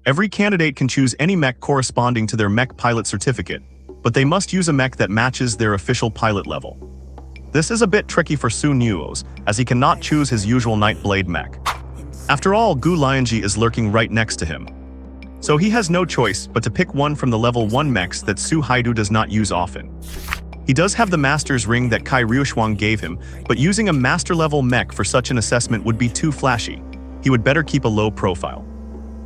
Every candidate can choose any mech corresponding to their mech pilot certificate, but they must use a mech that matches their official pilot level. This is a bit tricky for Su Nuoze, as he cannot choose his usual Nightblade mech. After all, Gu Lianzhi is lurking right next to him. So he has no choice but to pick one from the level 1 mechs that Su Haidu does not use often. He does have the Master's Ring that Kai Ryushuang gave him, but using a Master-level mech for such an assessment would be too flashy. He would better keep a low profile.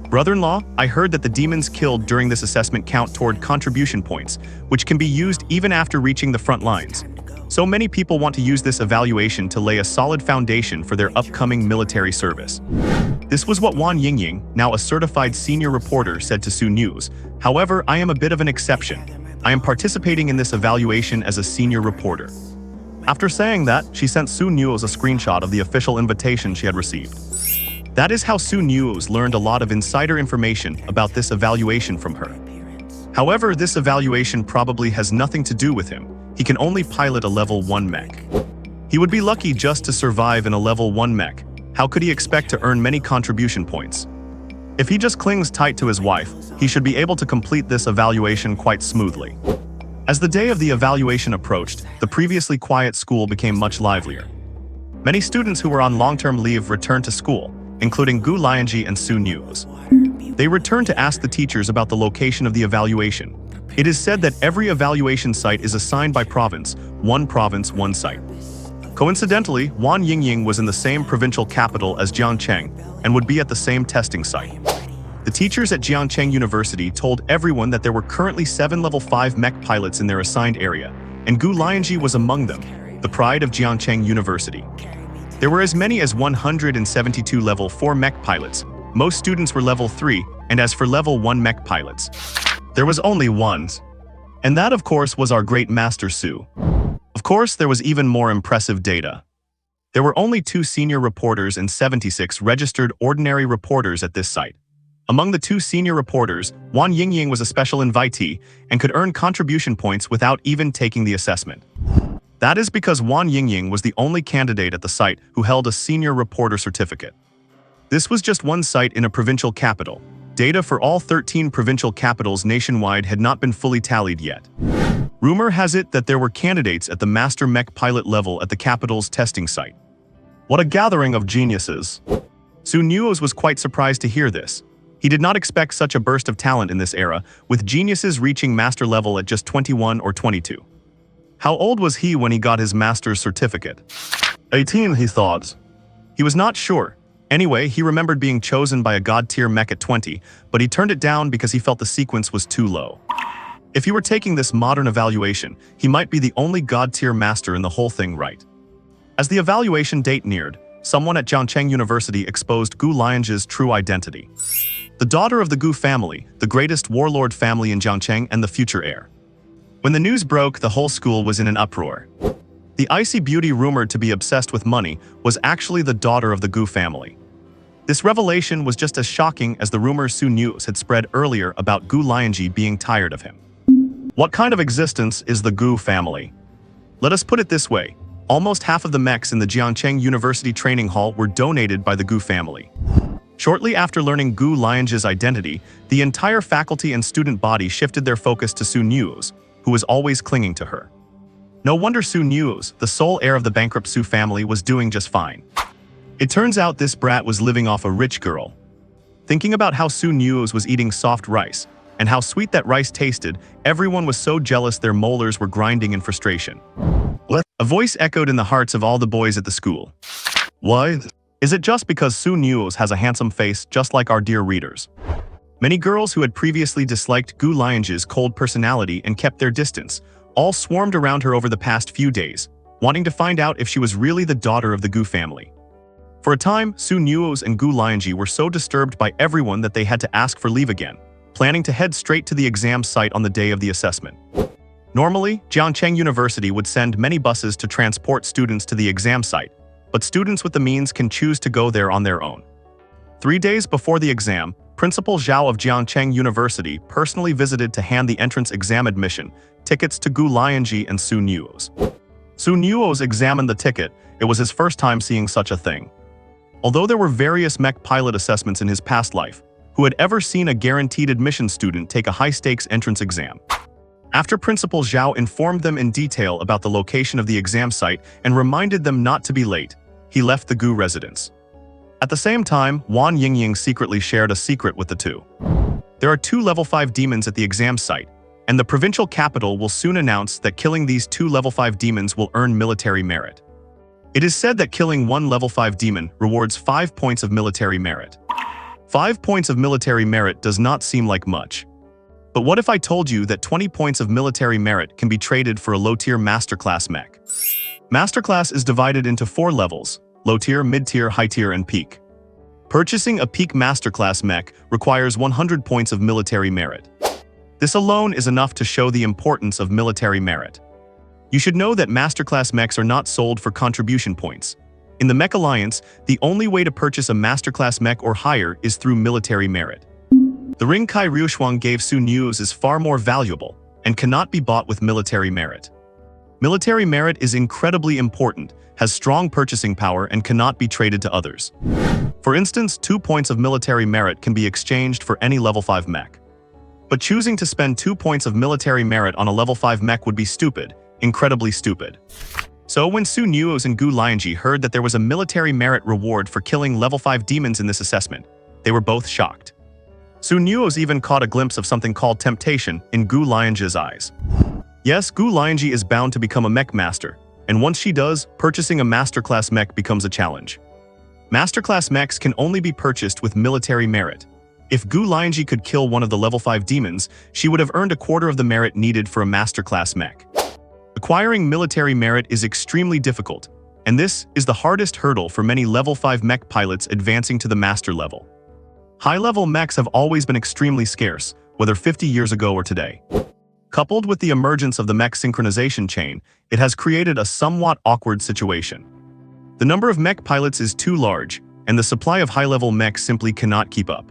Brother-in-law, I heard that the demons killed during this assessment count toward contribution points, which can be used even after reaching the front lines. So many people want to use this evaluation to lay a solid foundation for their upcoming military service. This was what Wan Yingying, now a certified senior reporter, said to Su Nuoze. However, I am a bit of an exception. I am participating in this evaluation as a senior reporter. After saying that, she sent Su Nuoze a screenshot of the official invitation she had received. That is how Su Nuoze learned a lot of insider information about this evaluation from her. However, this evaluation probably has nothing to do with him. He can only pilot a level 1 mech. He would be lucky just to survive in a level 1 mech. How could he expect to earn many contribution points? If he just clings tight to his wife, he should be able to complete this evaluation quite smoothly. As the day of the evaluation approached, the previously quiet school became much livelier. Many students who were on long-term leave returned to school, including Gu Lianzhi and Su Nuoze. They returned to ask the teachers about the location of the evaluation. It is said that every evaluation site is assigned by province, one site. Coincidentally, Wan Yingying was in the same provincial capital as Jiangcheng and would be at the same testing site. The teachers at Jiangcheng University told everyone that there were currently 7 level 5 mech pilots in their assigned area, and Gu Lianzhi was among them, the pride of Jiangcheng University. There were as many as 172 level 4 mech pilots. Most students were level 3, and as for level 1 mech pilots, there was only one. And that, of course, was our great master Su. Of course, there was even more impressive data. There were only 2 senior reporters and 76 registered ordinary reporters at this site. Among the 2 senior reporters, Wan Yingying was a special invitee and could earn contribution points without even taking the assessment. That is because Wan Yingying was the only candidate at the site who held a senior reporter certificate. This was just one site in a provincial capital. Data for all 13 provincial capitals nationwide had not been fully tallied yet. Rumor has it that there were candidates at the master mech pilot level at the capital's testing site. What a gathering of geniuses! Su Nuoze was quite surprised to hear this. He did not expect such a burst of talent in this era, with geniuses reaching master level at just 21 or 22. How old was he when he got his master's certificate? 18, he thought. He was not sure. Anyway, he remembered being chosen by a god-tier mech at 20, but he turned it down because he felt the sequence was too low. If he were taking this modern evaluation, he might be the only god-tier master in the whole thing right. As the evaluation date neared, someone at Jiangcheng University exposed Gu Lianzhi's true identity. The daughter of the Gu family, the greatest warlord family in Jiangcheng and the future heir. When the news broke, the whole school was in an uproar. The icy beauty rumored to be obsessed with money was actually the daughter of the Gu family. This revelation was just as shocking as the rumors Su Nuoze had spread earlier about Gu Lianzhi being tired of him. What kind of existence is the Gu family? Let us put it this way. Almost half of the mechs in the Jiangcheng University training hall were donated by the Gu family. Shortly after learning Gu Lianzhi's identity, the entire faculty and student body shifted their focus to Su Nuoze, who was always clinging to her. No wonder Su Nuoze, the sole heir of the bankrupt Su family, was doing just fine. It turns out this brat was living off a rich girl. Thinking about how Su Nuoze was eating soft rice, and how sweet that rice tasted, everyone was so jealous their molars were grinding in frustration. What? A voice echoed in the hearts of all the boys at the school. Why? Is it just because Su Nuoze has a handsome face just like our dear readers? Many girls who had previously disliked Gu Lianzhi's cold personality and kept their distance, all swarmed around her over the past few days, wanting to find out if she was really the daughter of the Gu family. For a time, Su Nuoze and Gu Lianzhi were so disturbed by everyone that they had to ask for leave again, planning to head straight to the exam site on the day of the assessment. Normally, Jiangcheng University would send many buses to transport students to the exam site, but students with the means can choose to go there on their own. 3 days before the exam, Principal Zhao of Jiangcheng University personally visited to hand the entrance exam admission tickets to Gu Lianzhi and Su Nuoze. Su Nuoze examined the ticket. It was his first time seeing such a thing. Although there were various mech pilot assessments in his past life, who had ever seen a guaranteed admission student take a high-stakes entrance exam? After Principal Zhao informed them in detail about the location of the exam site and reminded them not to be late, he left the Gu residence. At the same time, Wan Yingying secretly shared a secret with the two. There are 2 level 5 demons at the exam site, and the provincial capital will soon announce that killing these 2 level 5 demons will earn military merit. It is said that killing 1 level 5 demon rewards 5 points of military merit. 5 points of military merit does not seem like much. But what if I told you that 20 points of military merit can be traded for a low-tier masterclass mech? Masterclass is divided into 4 levels: low-tier, mid-tier, high-tier, and peak. Purchasing a peak masterclass mech requires 100 points of military merit. This alone is enough to show the importance of military merit. You should know that masterclass mechs are not sold for contribution points. In the Mech Alliance, the only way to purchase a masterclass mech or higher is through military merit. The ring Kai Ryushuang gave Su Nuoze is far more valuable and cannot be bought with military merit. Military merit is incredibly important, has strong purchasing power, and cannot be traded to others. For instance, 2 points of military merit can be exchanged for any level 5 mech. But choosing to spend 2 points of military merit on a level 5 mech would be stupid, incredibly stupid. So when Su Nuoze and Gu Lianzhi heard that there was a military merit reward for killing level 5 demons in this assessment, they were both shocked. Su Nuoze even caught a glimpse of something called temptation in Gu Lianzhi's eyes. Yes, Gu Lianzhi is bound to become a mech master, and once she does, purchasing a masterclass mech becomes a challenge. Masterclass mechs can only be purchased with military merit. If Gu Lianzhi could kill one of the level 5 demons, she would have earned a quarter of the merit needed for a masterclass mech. Acquiring military merit is extremely difficult, and this is the hardest hurdle for many level 5 mech pilots advancing to the master level. High-level mechs have always been extremely scarce, whether 50 years ago or today. Coupled with the emergence of the mech synchronization chain, it has created a somewhat awkward situation. The number of mech pilots is too large, and the supply of high-level mechs simply cannot keep up.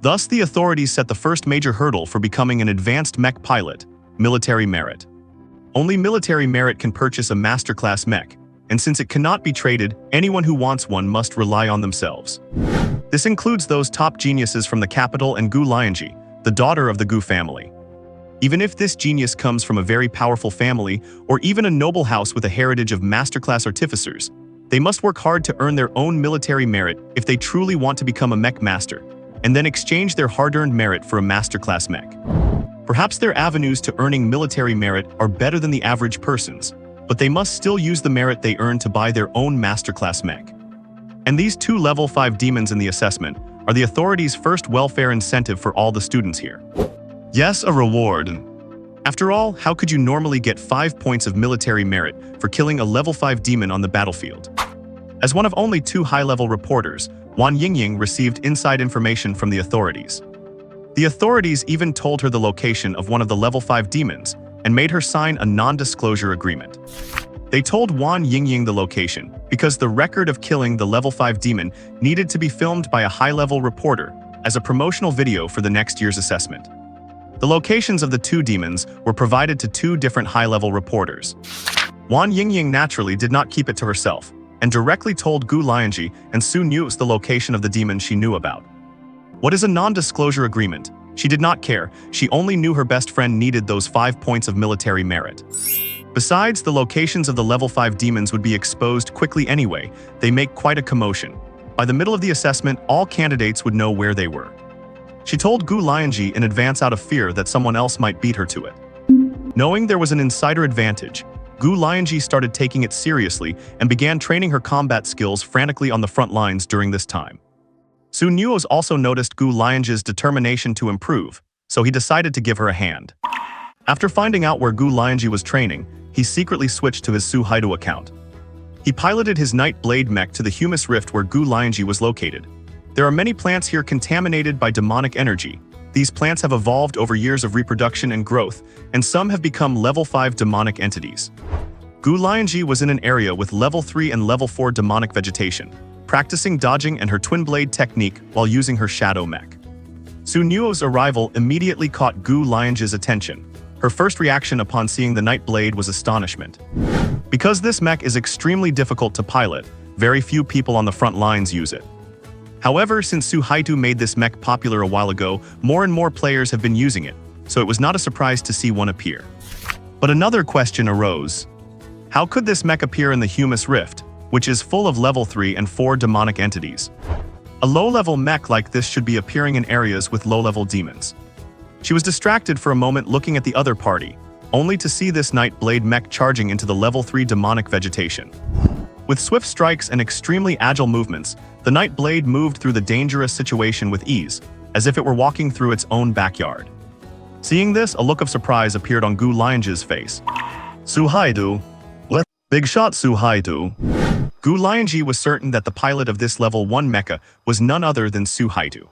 Thus, the authorities set the first major hurdle for becoming an advanced mech pilot: military merit. Only military merit can purchase a masterclass mech, and since it cannot be traded, anyone who wants one must rely on themselves. This includes those top geniuses from the capital and Gu Lianzhi, the daughter of the Gu family. Even if this genius comes from a very powerful family or even a noble house with a heritage of masterclass artificers, they must work hard to earn their own military merit if they truly want to become a mech master, and then exchange their hard-earned merit for a masterclass mech. Perhaps their avenues to earning military merit are better than the average person's, but they must still use the merit they earn to buy their own masterclass mech. And these 2 level 5 demons in the assessment are the authorities' first welfare incentive for all the students here. Yes, a reward. After all, how could you normally get 5 points of military merit for killing a level 5 demon on the battlefield? As one of only 2 high-level reporters, Wan Yingying received inside information from the authorities. The authorities even told her the location of one of the level 5 demons and made her sign a non-disclosure agreement. They told Wan Yingying the location because the record of killing the level 5 demon needed to be filmed by a high-level reporter as a promotional video for the next year's assessment. The locations of the 2 demons were provided to 2 different high-level reporters. Wan Yingying naturally did not keep it to herself, and directly told Gu Lianzhi and Su Nuoze the location of the demon she knew about. What is a non-disclosure agreement? She did not care, she only knew her best friend needed those 5 points of military merit. Besides, the locations of the level 5 demons would be exposed quickly anyway, they make quite a commotion. By the middle of the assessment, all candidates would know where they were. She told Gu Lianzhi in advance out of fear that someone else might beat her to it. Knowing there was an insider advantage, Gu Lianzhi started taking it seriously and began training her combat skills frantically on the front lines during this time. Su Nuoze also noticed Gu Lianzhi's determination to improve, so he decided to give her a hand. After finding out where Gu Lianzhi was training, he secretly switched to his Su Haidu account. He piloted his Night Blade mech to the Humus Rift where Gu Lianzhi was located. There are many plants here contaminated by demonic energy. These plants have evolved over years of reproduction and growth, and some have become level 5 demonic entities. Gu Lianzhi was in an area with level 3 and level 4 demonic vegetation, practicing dodging and her twin blade technique while using her shadow mech. Su Nuoze's arrival immediately caught Gu Lianzhi's attention. Her first reaction upon seeing the Night Blade was astonishment. Because this mech is extremely difficult to pilot, very few people on the front lines use it. However, since Su Haidu made this mech popular a while ago, more and more players have been using it, so it was not a surprise to see one appear. But another question arose. How could this mech appear in the Humus Rift, which is full of level 3 and 4 demonic entities? A low-level mech like this should be appearing in areas with low-level demons. She was distracted for a moment looking at the other party, only to see this Night Blade mech charging into the level 3 demonic vegetation. With swift strikes and extremely agile movements, the Night Blade moved through the dangerous situation with ease, as if it were walking through its own backyard. Seeing this, a look of surprise appeared on Gu Lianzhi's face. Su Haidu. Big shot, Su Haidu. Gu Lianzhi was certain that the pilot of this level 1 mecha was none other than Su Haidu.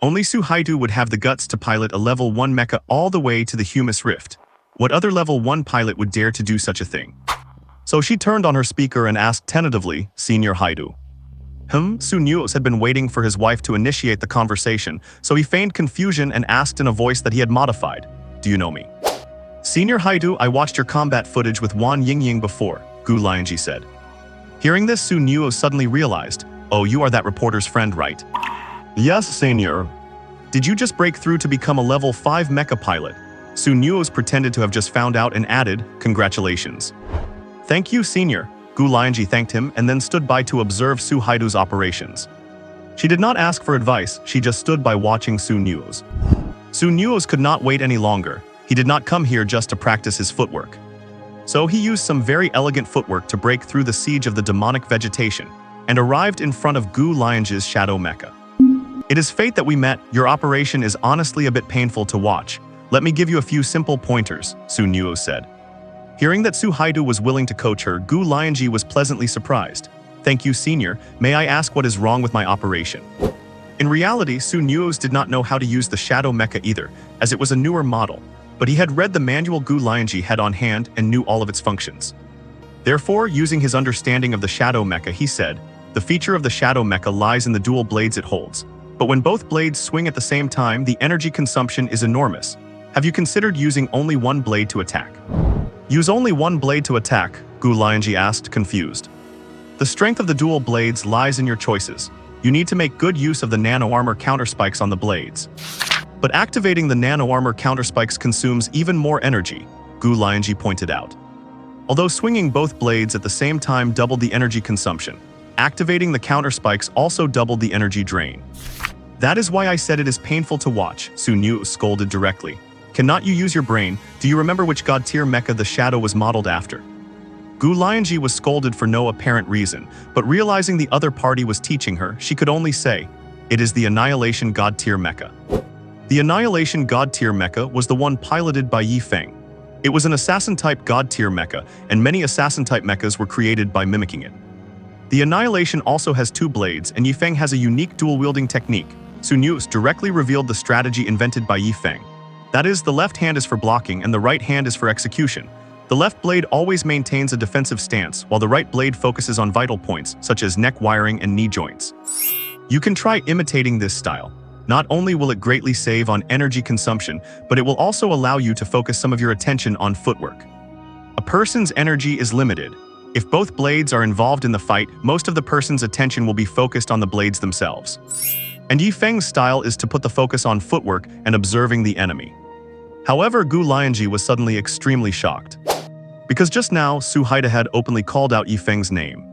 Only Su Haidu would have the guts to pilot a level 1 mecha all the way to the Humus Rift. What other level 1 pilot would dare to do such a thing? So she turned on her speaker and asked tentatively, Senior Haidu. Su Nuoze had been waiting for his wife to initiate the conversation, so he feigned confusion and asked in a voice that he had modified, Do you know me? Senior Haidu, I watched your combat footage with Wan Yingying before, Gu Lianzhi said. Hearing this, Su Nuoze suddenly realized, Oh, you are that reporter's friend, right? Yes, Senior. Did you just break through to become a level 5 mecha pilot? Su Nuoze pretended to have just found out and added, Congratulations. Thank you, Senior. Gu Lianzhi thanked him and then stood by to observe Su Haidu's operations. She did not ask for advice, she just stood by watching Su Nuoze. Su Nuoze could not wait any longer. He did not come here just to practice his footwork. So he used some very elegant footwork to break through the siege of the demonic vegetation and arrived in front of Gu Lianzhi's shadow mecha. It is fate that we met. Your operation is honestly a bit painful to watch. Let me give you a few simple pointers, Su Nuoze said. Hearing that Su Haidu was willing to coach her, Gu Lianzhi was pleasantly surprised. Thank you, Senior. May I ask what is wrong with my operation? In reality, Su Nuoze did not know how to use the shadow mecha either, as it was a newer model, but he had read the manual Gu Lianzhi had on hand and knew all of its functions. Therefore, using his understanding of the shadow mecha, he said, The feature of the shadow mecha lies in the dual blades it holds. But when both blades swing at the same time, the energy consumption is enormous. Have you considered using only one blade to attack? Use only one blade to attack, Gu Lianzhi asked, confused. The strength of the dual blades lies in your choices. You need to make good use of the nano-armor counterspikes on the blades. But activating the nano-armor counterspikes consumes even more energy, Gu Lianzhi pointed out. Although swinging both blades at the same time doubled the energy consumption, activating the counterspikes also doubled the energy drain. That is why I said it is painful to watch, Su Nuoze scolded directly. Cannot you use your brain? Do you remember which god-tier mecha the shadow was modeled after? Gu Lianzhi was scolded for no apparent reason, but realizing the other party was teaching her, she could only say, It is the Annihilation god-tier mecha. The Annihilation god-tier mecha was the one piloted by Yi Feng. It was an assassin-type god-tier mecha, and many assassin-type mechas were created by mimicking it. The Annihilation also has 2 blades, and Yi Feng has a unique dual-wielding technique. Su Nuoze directly revealed the strategy invented by Yi Feng. That is, the left hand is for blocking and the right hand is for execution. The left blade always maintains a defensive stance, while the right blade focuses on vital points, such as neck wiring and knee joints. You can try imitating this style. Not only will it greatly save on energy consumption, but it will also allow you to focus some of your attention on footwork. A person's energy is limited. If both blades are involved in the fight, most of the person's attention will be focused on the blades themselves. And Yi Feng's style is to put the focus on footwork and observing the enemy. However, Gu Lianzhi was suddenly extremely shocked. Because just now, Su Haida had openly called out Yi Feng's name.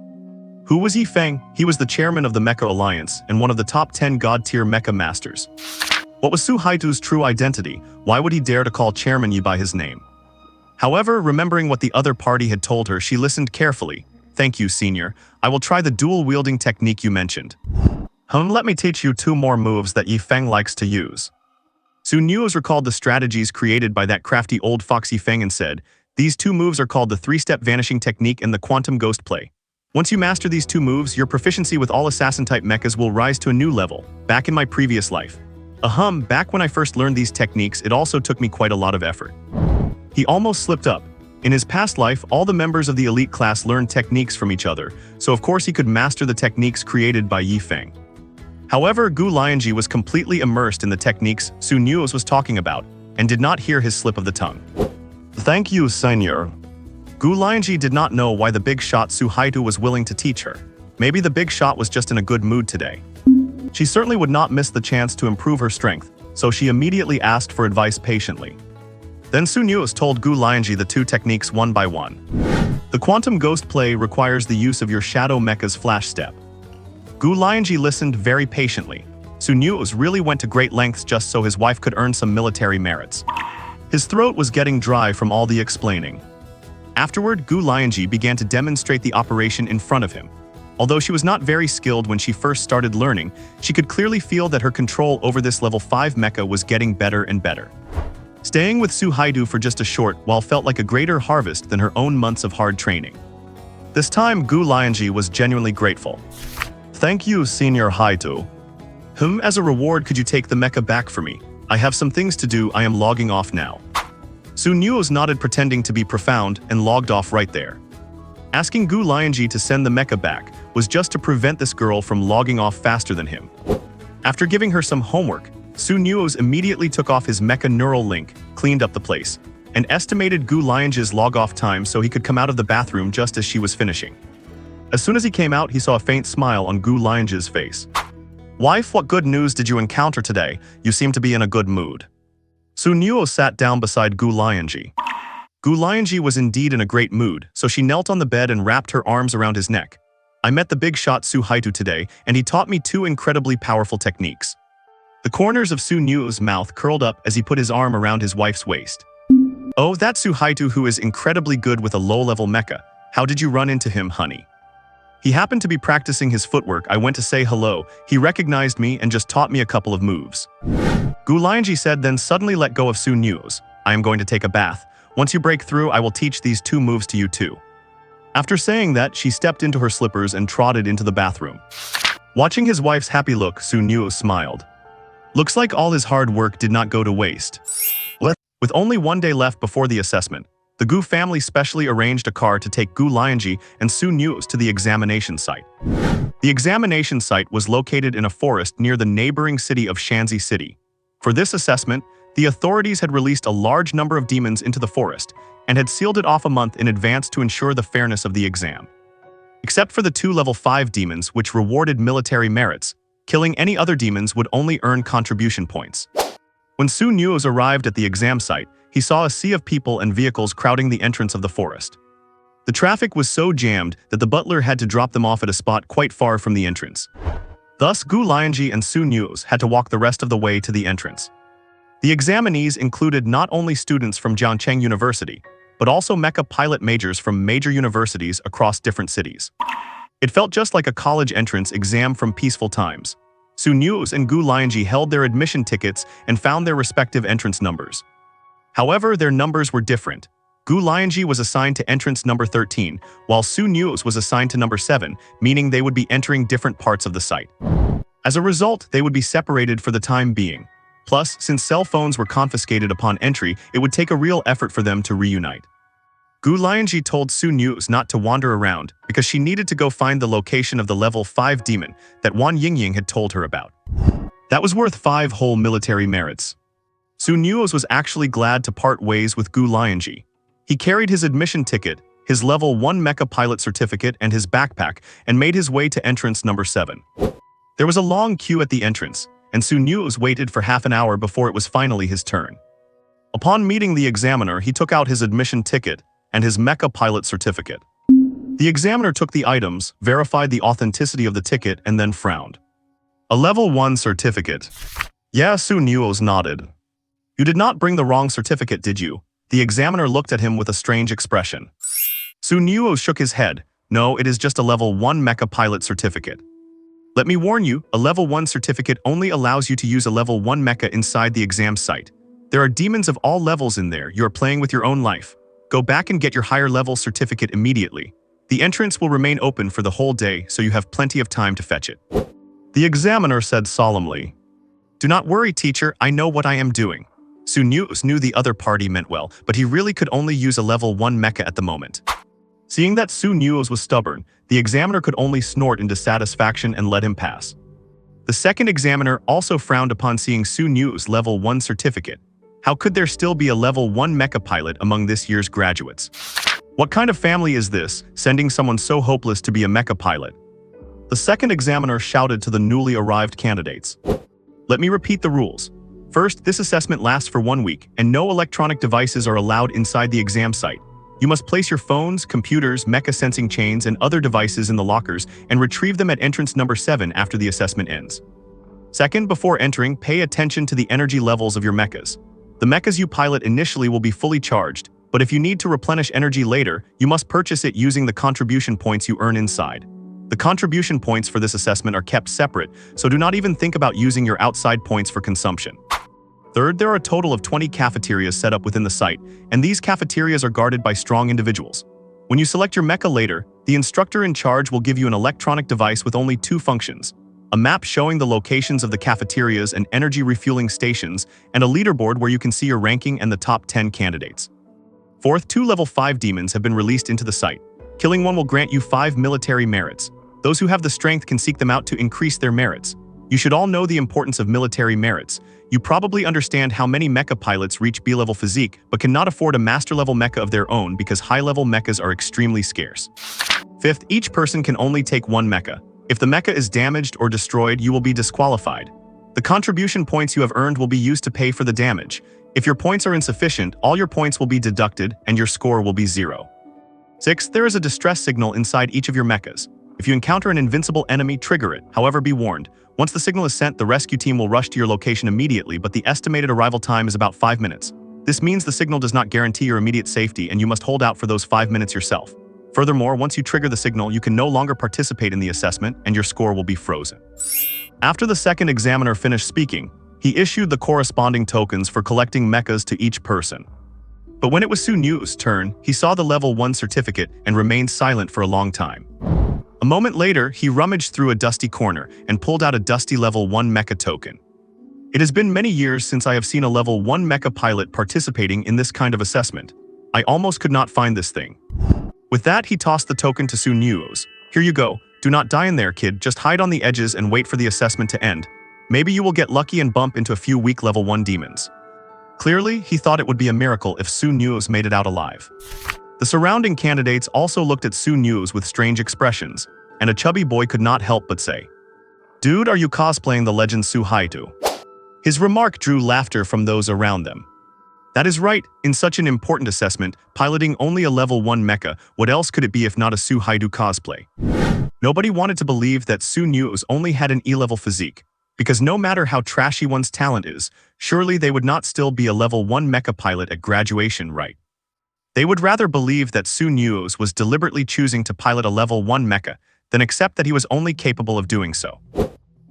Who was Yi Feng? He was the chairman of the Mecha Alliance and one of the top 10 god-tier Mecha masters. What was Su Haidu's true identity? Why would he dare to call Chairman Yi by his name? However, remembering what the other party had told her, she listened carefully. Thank you, senior. I will try the dual-wielding technique you mentioned. Let me teach you 2 more moves that Yi Feng likes to use. Su Nuoze recalled the strategies created by that crafty old fox Yi Feng and said, these 2 moves are called the 3-step vanishing technique and the quantum ghost play. Once you master these 2 moves, your proficiency with all assassin-type mechas will rise to a new level, back in my previous life. Back when I first learned these techniques, it also took me quite a lot of effort. He almost slipped up. In his past life, all the members of the elite class learned techniques from each other, so of course he could master the techniques created by Yi Feng. However, Gu Lianzhi was completely immersed in the techniques Su Nuoze was talking about, and did not hear his slip of the tongue. Thank you, senior. Gu Lianzhi did not know why the big shot Su Haidu was willing to teach her. Maybe the big shot was just in a good mood today. She certainly would not miss the chance to improve her strength, so she immediately asked for advice patiently. Then Su Nuoze told Gu Lianzhi the 2 techniques one by one. The quantum ghost play requires the use of your shadow mecha's flash step. Gu Lianzhi listened very patiently. Su Nuoze really went to great lengths just so his wife could earn some military merits. His throat was getting dry from all the explaining. Afterward, Gu Lianzhi began to demonstrate the operation in front of him. Although she was not very skilled when she first started learning, she could clearly feel that her control over this level 5 mecha was getting better and better. Staying with Su Haidu for just a short while felt like a greater harvest than her own months of hard training. This time, Gu Lianzhi was genuinely grateful. Thank you, Senior Haidu. As a reward, could you take the mecha back for me? I have some things to do, I am logging off now. Su Nuoze nodded, pretending to be profound, and logged off right there. Asking Gu Lianzhi to send the mecha back was just to prevent this girl from logging off faster than him. After giving her some homework, Su Nuoze immediately took off his mecha neural link, cleaned up the place, and estimated Gu Lianzhi's log-off time so he could come out of the bathroom just as she was finishing. As soon as he came out, he saw a faint smile on Gu Lianzhi's face. Wife, what good news did you encounter today? You seem to be in a good mood. Su Nuoze sat down beside Gu Lianzhi. Gu Lianzhi was indeed in a great mood, so she knelt on the bed and wrapped her arms around his neck. I met the big shot Su Haidu today, and he taught me 2 incredibly powerful techniques. The corners of Su Nuoze's mouth curled up as he put his arm around his wife's waist. Oh, that's Su Haidu, who is incredibly good with a low-level mecha. How did you run into him, honey? He happened to be practicing his footwork. I went to say hello. He recognized me and just taught me a couple of moves. Gu Lianzhi said, then suddenly let go of Su Nuoze. I am going to take a bath. Once you break through, I will teach these 2 moves to you too. After saying that, she stepped into her slippers and trotted into the bathroom. Watching his wife's happy look, Su Nuoze smiled. Looks like all his hard work did not go to waste. With only 1 day left before the assessment, the Gu family specially arranged a car to take Gu Lianzhi and Su Nuoze to the examination site. The examination site was located in a forest near the neighboring city of Shanxi City. For this assessment, the authorities had released a large number of demons into the forest and had sealed it off a month in advance to ensure the fairness of the exam. Except for the 2 level 5 demons, which rewarded military merits, killing any other demons would only earn contribution points. When Su Nuoze arrived at the exam site, he saw a sea of people and vehicles crowding the entrance of the forest. The traffic was so jammed that the butler had to drop them off at a spot quite far from the entrance. Thus, Gu Lianzhi and Su Nuoze had to walk the rest of the way to the entrance. The examinees included not only students from Jiangcheng University, but also mecha pilot majors from major universities across different cities. It felt just like a college entrance exam from peaceful times. Su Nuoze and Gu Lianzhi held their admission tickets and found their respective entrance numbers. However, their numbers were different. Gu Lianzhi was assigned to entrance number 13, while Su Nuoze was assigned to number 7, meaning they would be entering different parts of the site. As a result, they would be separated for the time being. Plus, since cell phones were confiscated upon entry, it would take a real effort for them to reunite. Gu Lianzhi told Su Nuoze not to wander around because she needed to go find the location of the level 5 demon that Wan Yingying had told her about. That was worth 5 whole military merits. Su Nuoze was actually glad to part ways with Gu Lianzhi. He carried his admission ticket, his level 1 Mecha pilot certificate and his backpack, and made his way to entrance number 7. There was a long queue at the entrance, and Su Nuoze waited for half an hour before it was finally his turn. Upon meeting the examiner, he took out his admission ticket and his Mecha pilot certificate. The examiner took the items, verified the authenticity of the ticket, and then frowned. A level 1 certificate. Yeah, Su Nuoze nodded. You did not bring the wrong certificate, did you? The examiner looked at him with a strange expression. Su Nuoze shook his head. No, it is just a level 1 Mecha pilot certificate. Let me warn you, a level 1 certificate only allows you to use a level 1 Mecha inside the exam site. There are demons of all levels in there. You are playing with your own life. Go back and get your higher level certificate immediately. The entrance will remain open for the whole day, so you have plenty of time to fetch it. The examiner said solemnly. Do not worry, teacher, I know what I am doing. Su Nuoze knew the other party meant well, but he really could only use a level 1 Mecha at the moment. Seeing that Su Nuoze was stubborn, the examiner could only snort in dissatisfaction and let him pass. The second examiner also frowned upon seeing Su Nuoze's level 1 certificate. How could there still be a level 1 Mecha pilot among this year's graduates? What kind of family is this, sending someone so hopeless to be a Mecha pilot? The second examiner shouted to the newly arrived candidates. Let me repeat the rules. First, this assessment lasts for 1 week, and no electronic devices are allowed inside the exam site. You must place your phones, computers, Mecha sensing chains, and other devices in the lockers and retrieve them at entrance number 7 after the assessment ends. Second, before entering, pay attention to the energy levels of your Mechas. The Mechas you pilot initially will be fully charged, but if you need to replenish energy later, you must purchase it using the contribution points you earn inside. The contribution points for this assessment are kept separate, so do not even think about using your outside points for consumption. Third, there are a total of 20 cafeterias set up within the site, and these cafeterias are guarded by strong individuals. When you select your Mecha later, the instructor in charge will give you an electronic device with only 2 functions: a map showing the locations of the cafeterias and energy refueling stations, and a leaderboard where you can see your ranking and the top 10 candidates. Fourth, 2 level 5 demons have been released into the site. Killing one will grant you 5 military merits. Those who have the strength can seek them out to increase their merits. You should all know the importance of military merits. You probably understand how many Mecha pilots reach B-level physique but cannot afford a master-level Mecha of their own because high-level Mechas are extremely scarce. Fifth, each person can only take 1 Mecha. If the Mecha is damaged or destroyed, you will be disqualified. The contribution points you have earned will be used to pay for the damage. If your points are insufficient, all your points will be deducted and your score will be 0. Sixth, there is a distress signal inside each of your Mechas. If you encounter an invincible enemy, trigger it. However, be warned. Once the signal is sent, the rescue team will rush to your location immediately, but the estimated arrival time is about 5 minutes. This means the signal does not guarantee your immediate safety, and you must hold out for those 5 minutes yourself. Furthermore, once you trigger the signal, you can no longer participate in the assessment, and your score will be frozen. After the second examiner finished speaking, he issued the corresponding tokens for collecting Mechas to each person. But when it was Su Nuoze's turn, he saw the level 1 certificate and remained silent for a long time. A moment later, he rummaged through a dusty corner and pulled out a dusty level 1 Mecha token. It has been many years since I have seen a level 1 Mecha pilot participating in this kind of assessment. I almost could not find this thing. With that, he tossed the token to Su Nuoze. Here you go. Do not die in there, kid. Just hide on the edges and wait for the assessment to end. Maybe you will get lucky and bump into a few weak level 1 demons. Clearly, he thought it would be a miracle if Su Nuoze made it out alive. The surrounding candidates also looked at Su Nuoze with strange expressions, and a chubby boy could not help but say, "Dude, are you cosplaying the legend Su Haidu?" His remark drew laughter from those around them. That is right, in such an important assessment, piloting only a level 1 Mecha, what else could it be if not a Su Haidu cosplay? Nobody wanted to believe that Su Nuoze only had an E-level physique, because no matter how trashy one's talent is, surely they would not still be a level 1 Mecha pilot at graduation, right? They would rather believe that Su Nuoze was deliberately choosing to pilot a level 1 Mecha than accept that he was only capable of doing so.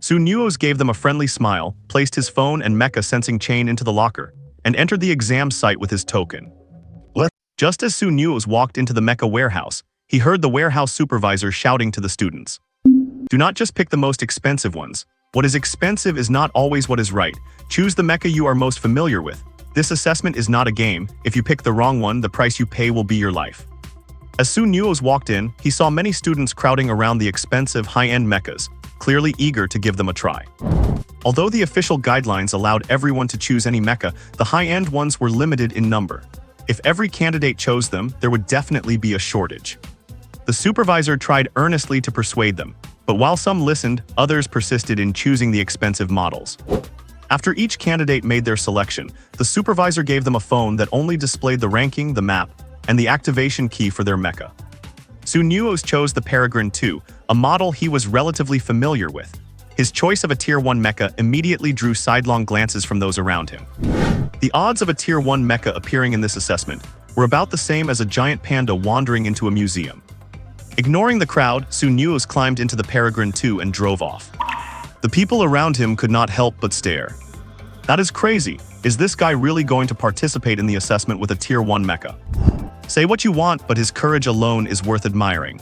Su Nuoze gave them a friendly smile, placed his phone and Mecha sensing chain into the locker, and entered the exam site with his token. Just as Su Nuoze walked into the Mecha warehouse, he heard the warehouse supervisor shouting to the students. Do not just pick the most expensive ones. What is expensive is not always what is right. Choose the Mecha you are most familiar with. This assessment is not a game. If you pick the wrong one, the price you pay will be your life. As Su Nuoze walked in, he saw many students crowding around the expensive high-end Mechas, clearly eager to give them a try. Although the official guidelines allowed everyone to choose any Mecha, the high-end ones were limited in number. If every candidate chose them, there would definitely be a shortage. The supervisor tried earnestly to persuade them, but while some listened, others persisted in choosing the expensive models. After each candidate made their selection, the supervisor gave them a phone that only displayed the ranking, the map, and the activation key for their mecha. Nuoze chose the Peregrine 2, a model he was relatively familiar with. His choice of a Tier 1 mecha immediately drew sidelong glances from those around him. The odds of a Tier 1 mecha appearing in this assessment were about the same as a giant panda wandering into a museum. Ignoring the crowd, Nuoze climbed into the Peregrine 2 and drove off. The people around him could not help but stare. That is crazy. Is this guy really going to participate in the assessment with a Tier 1 mecha? Say what you want, but his courage alone is worth admiring.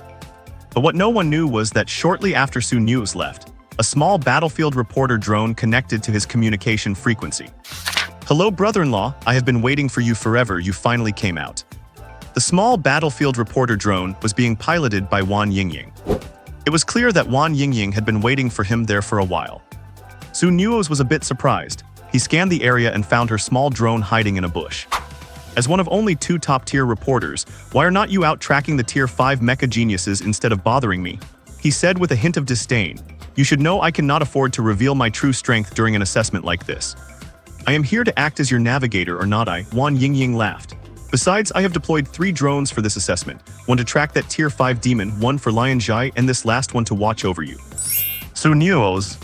But what no one knew was that shortly after Nuoze left, a small battlefield reporter drone connected to his communication frequency. "Hello, brother-in-law, I have been waiting for you forever, you finally came out." The small battlefield reporter drone was being piloted by Wan Yingying. It was clear that Wan Yingying had been waiting for him there for a while. Nuoze was a bit surprised. He scanned the area and found her small drone hiding in a bush. As one of only 2 top-tier reporters, why are not you out tracking the Tier 5 mecha geniuses instead of bothering me? He said with a hint of disdain. You should know I cannot afford to reveal my true strength during an assessment like this. I am here to act as your navigator, or not I, Wan Yingying laughed. Besides, I have deployed 3 drones for this assessment, one to track that Tier 5 demon, one for Lianzhi, and this last one to watch over you. Nuoze.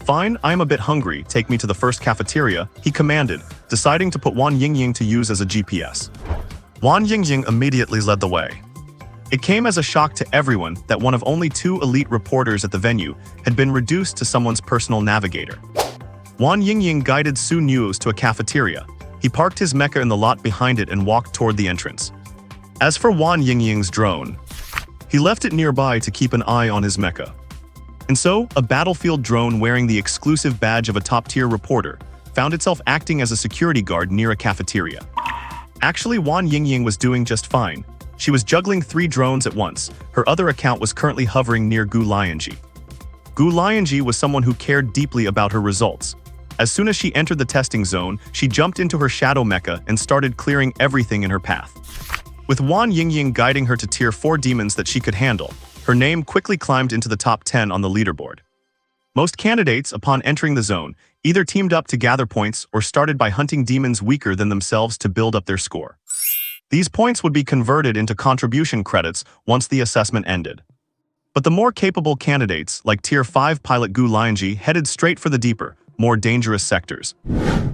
Fine, I am a bit hungry, take me to the first cafeteria, he commanded, deciding to put Wan Yingying to use as a GPS. Wan Yingying immediately led the way. It came as a shock to everyone that one of only 2 elite reporters at the venue had been reduced to someone's personal navigator. Wan Yingying guided Nuoze to a cafeteria. He parked his mecha in the lot behind it and walked toward the entrance. As for Wan Yingying's drone, he left it nearby to keep an eye on his mecha. And so, a battlefield drone wearing the exclusive badge of a top-tier reporter found itself acting as a security guard near a cafeteria. Actually, Wan Yingying was doing just fine. She was juggling 3 drones at once. Her other account was currently hovering near Gu Lianzhi. Gu Lianzhi was someone who cared deeply about her results. As soon as she entered the testing zone, she jumped into her shadow mecha and started clearing everything in her path. With Wan Yingying guiding her to Tier 4 demons that she could handle, her name quickly climbed into the top 10 on the leaderboard. Most candidates, upon entering the zone, either teamed up to gather points or started by hunting demons weaker than themselves to build up their score. These points would be converted into contribution credits once the assessment ended. But the more capable candidates, like Tier 5 pilot Gu Lianzhi, headed straight for the deeper, more dangerous sectors.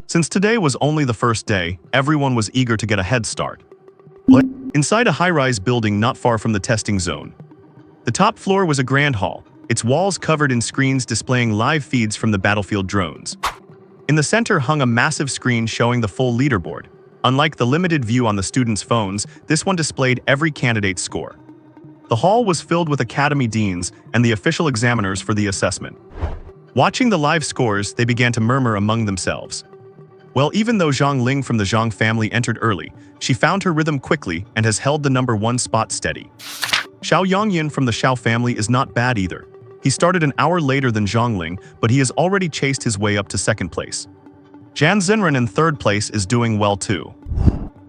Since today was only the first day, everyone was eager to get a head start. Inside a high-rise building not far from the testing zone. The top floor was a grand hall, its walls covered in screens displaying live feeds from the battlefield drones. In the center hung a massive screen showing the full leaderboard. Unlike the limited view on the students' phones, this one displayed every candidate's score. The hall was filled with academy deans and the official examiners for the assessment. Watching the live scores, they began to murmur among themselves. Well, even though Zhang Ling from the Zhang family entered early, she found her rhythm quickly and has held the number 1 spot steady. Xiao Yongyan from the Xiao family is not bad either. He started an hour later than Zhang Ling, but he has already chased his way up to 2nd place. Jan Xinren in 3rd place is doing well too.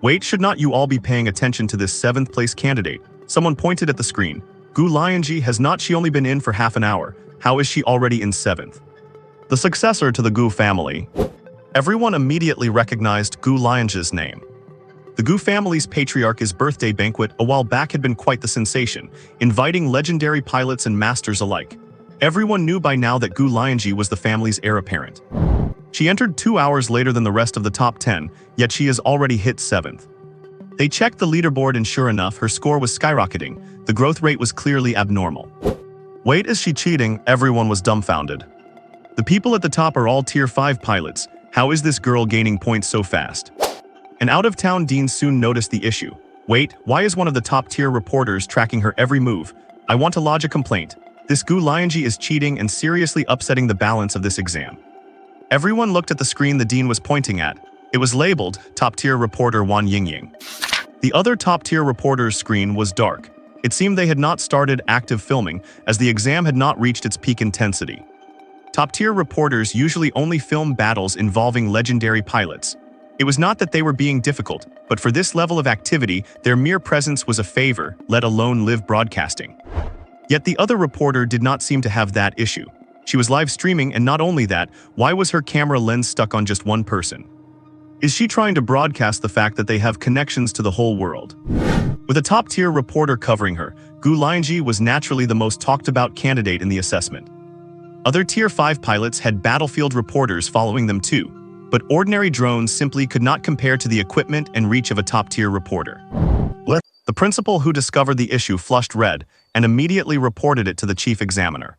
Wait, should not you all be paying attention to this 7th place candidate? Someone pointed at the screen. Gu Lianzhi, has not she only been in for half an hour? How is she already in 7th? The successor to the Gu family. Everyone immediately recognized Gu Lianzhi's name. The Gu family's patriarch's birthday banquet a while back had been quite the sensation, inviting legendary pilots and masters alike. Everyone knew by now that Gu Lianzhi was the family's heir apparent. She entered 2 hours later than the rest of the top 10, yet she has already hit 7th. They checked the leaderboard and sure enough, her score was skyrocketing. The growth rate was clearly abnormal. Wait, is she cheating? Everyone was dumbfounded. The people at the top are all Tier 5 pilots. How is this girl gaining points so fast? An out-of-town dean soon noticed the issue. Wait, why is one of the top-tier reporters tracking her every move? I want to lodge a complaint. This Gu Lianzhi is cheating and seriously upsetting the balance of this exam. Everyone looked at the screen the dean was pointing at. It was labeled top-tier reporter Wan Yingying. The other top-tier reporter's screen was dark. It seemed they had not started active filming, as the exam had not reached its peak intensity. Top-tier reporters usually only film battles involving legendary pilots. It was not that they were being difficult, but for this level of activity, their mere presence was a favor, let alone live broadcasting. Yet the other reporter did not seem to have that issue. She was live streaming, and not only that, why was her camera lens stuck on just one person? Is she trying to broadcast the fact that they have connections to the whole world? With a top-tier reporter covering her, Gu Lianzhi was naturally the most talked-about candidate in the assessment. Other Tier 5 pilots had battlefield reporters following them too, but ordinary drones simply could not compare to the equipment and reach of a top-tier reporter. The principal who discovered the issue flushed red and immediately reported it to the chief examiner.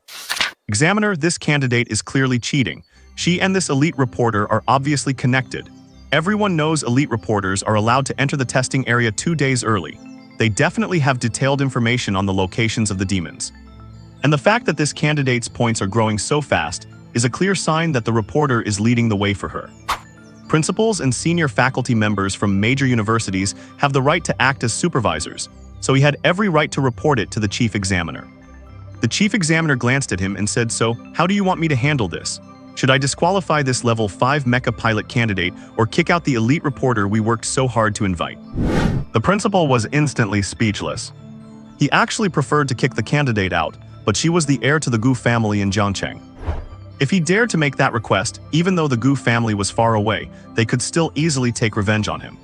"Examiner, this candidate is clearly cheating. She and this elite reporter are obviously connected. Everyone knows elite reporters are allowed to enter the testing area 2 days early. They definitely have detailed information on the locations of the demons. And the fact that this candidate's points are growing so fast is a clear sign that the reporter is leading the way for her." Principals and senior faculty members from major universities have the right to act as supervisors, so he had every right to report it to the chief examiner. The chief examiner glanced at him and said, "So, how do you want me to handle this? Should I disqualify this level 5 mecha pilot candidate or kick out the elite reporter we worked so hard to invite?" The principal was instantly speechless. He actually preferred to kick the candidate out, but she was the heir to the Gu family in Jiangcheng. If he dared to make that request, even though the Gu family was far away, they could still easily take revenge on him.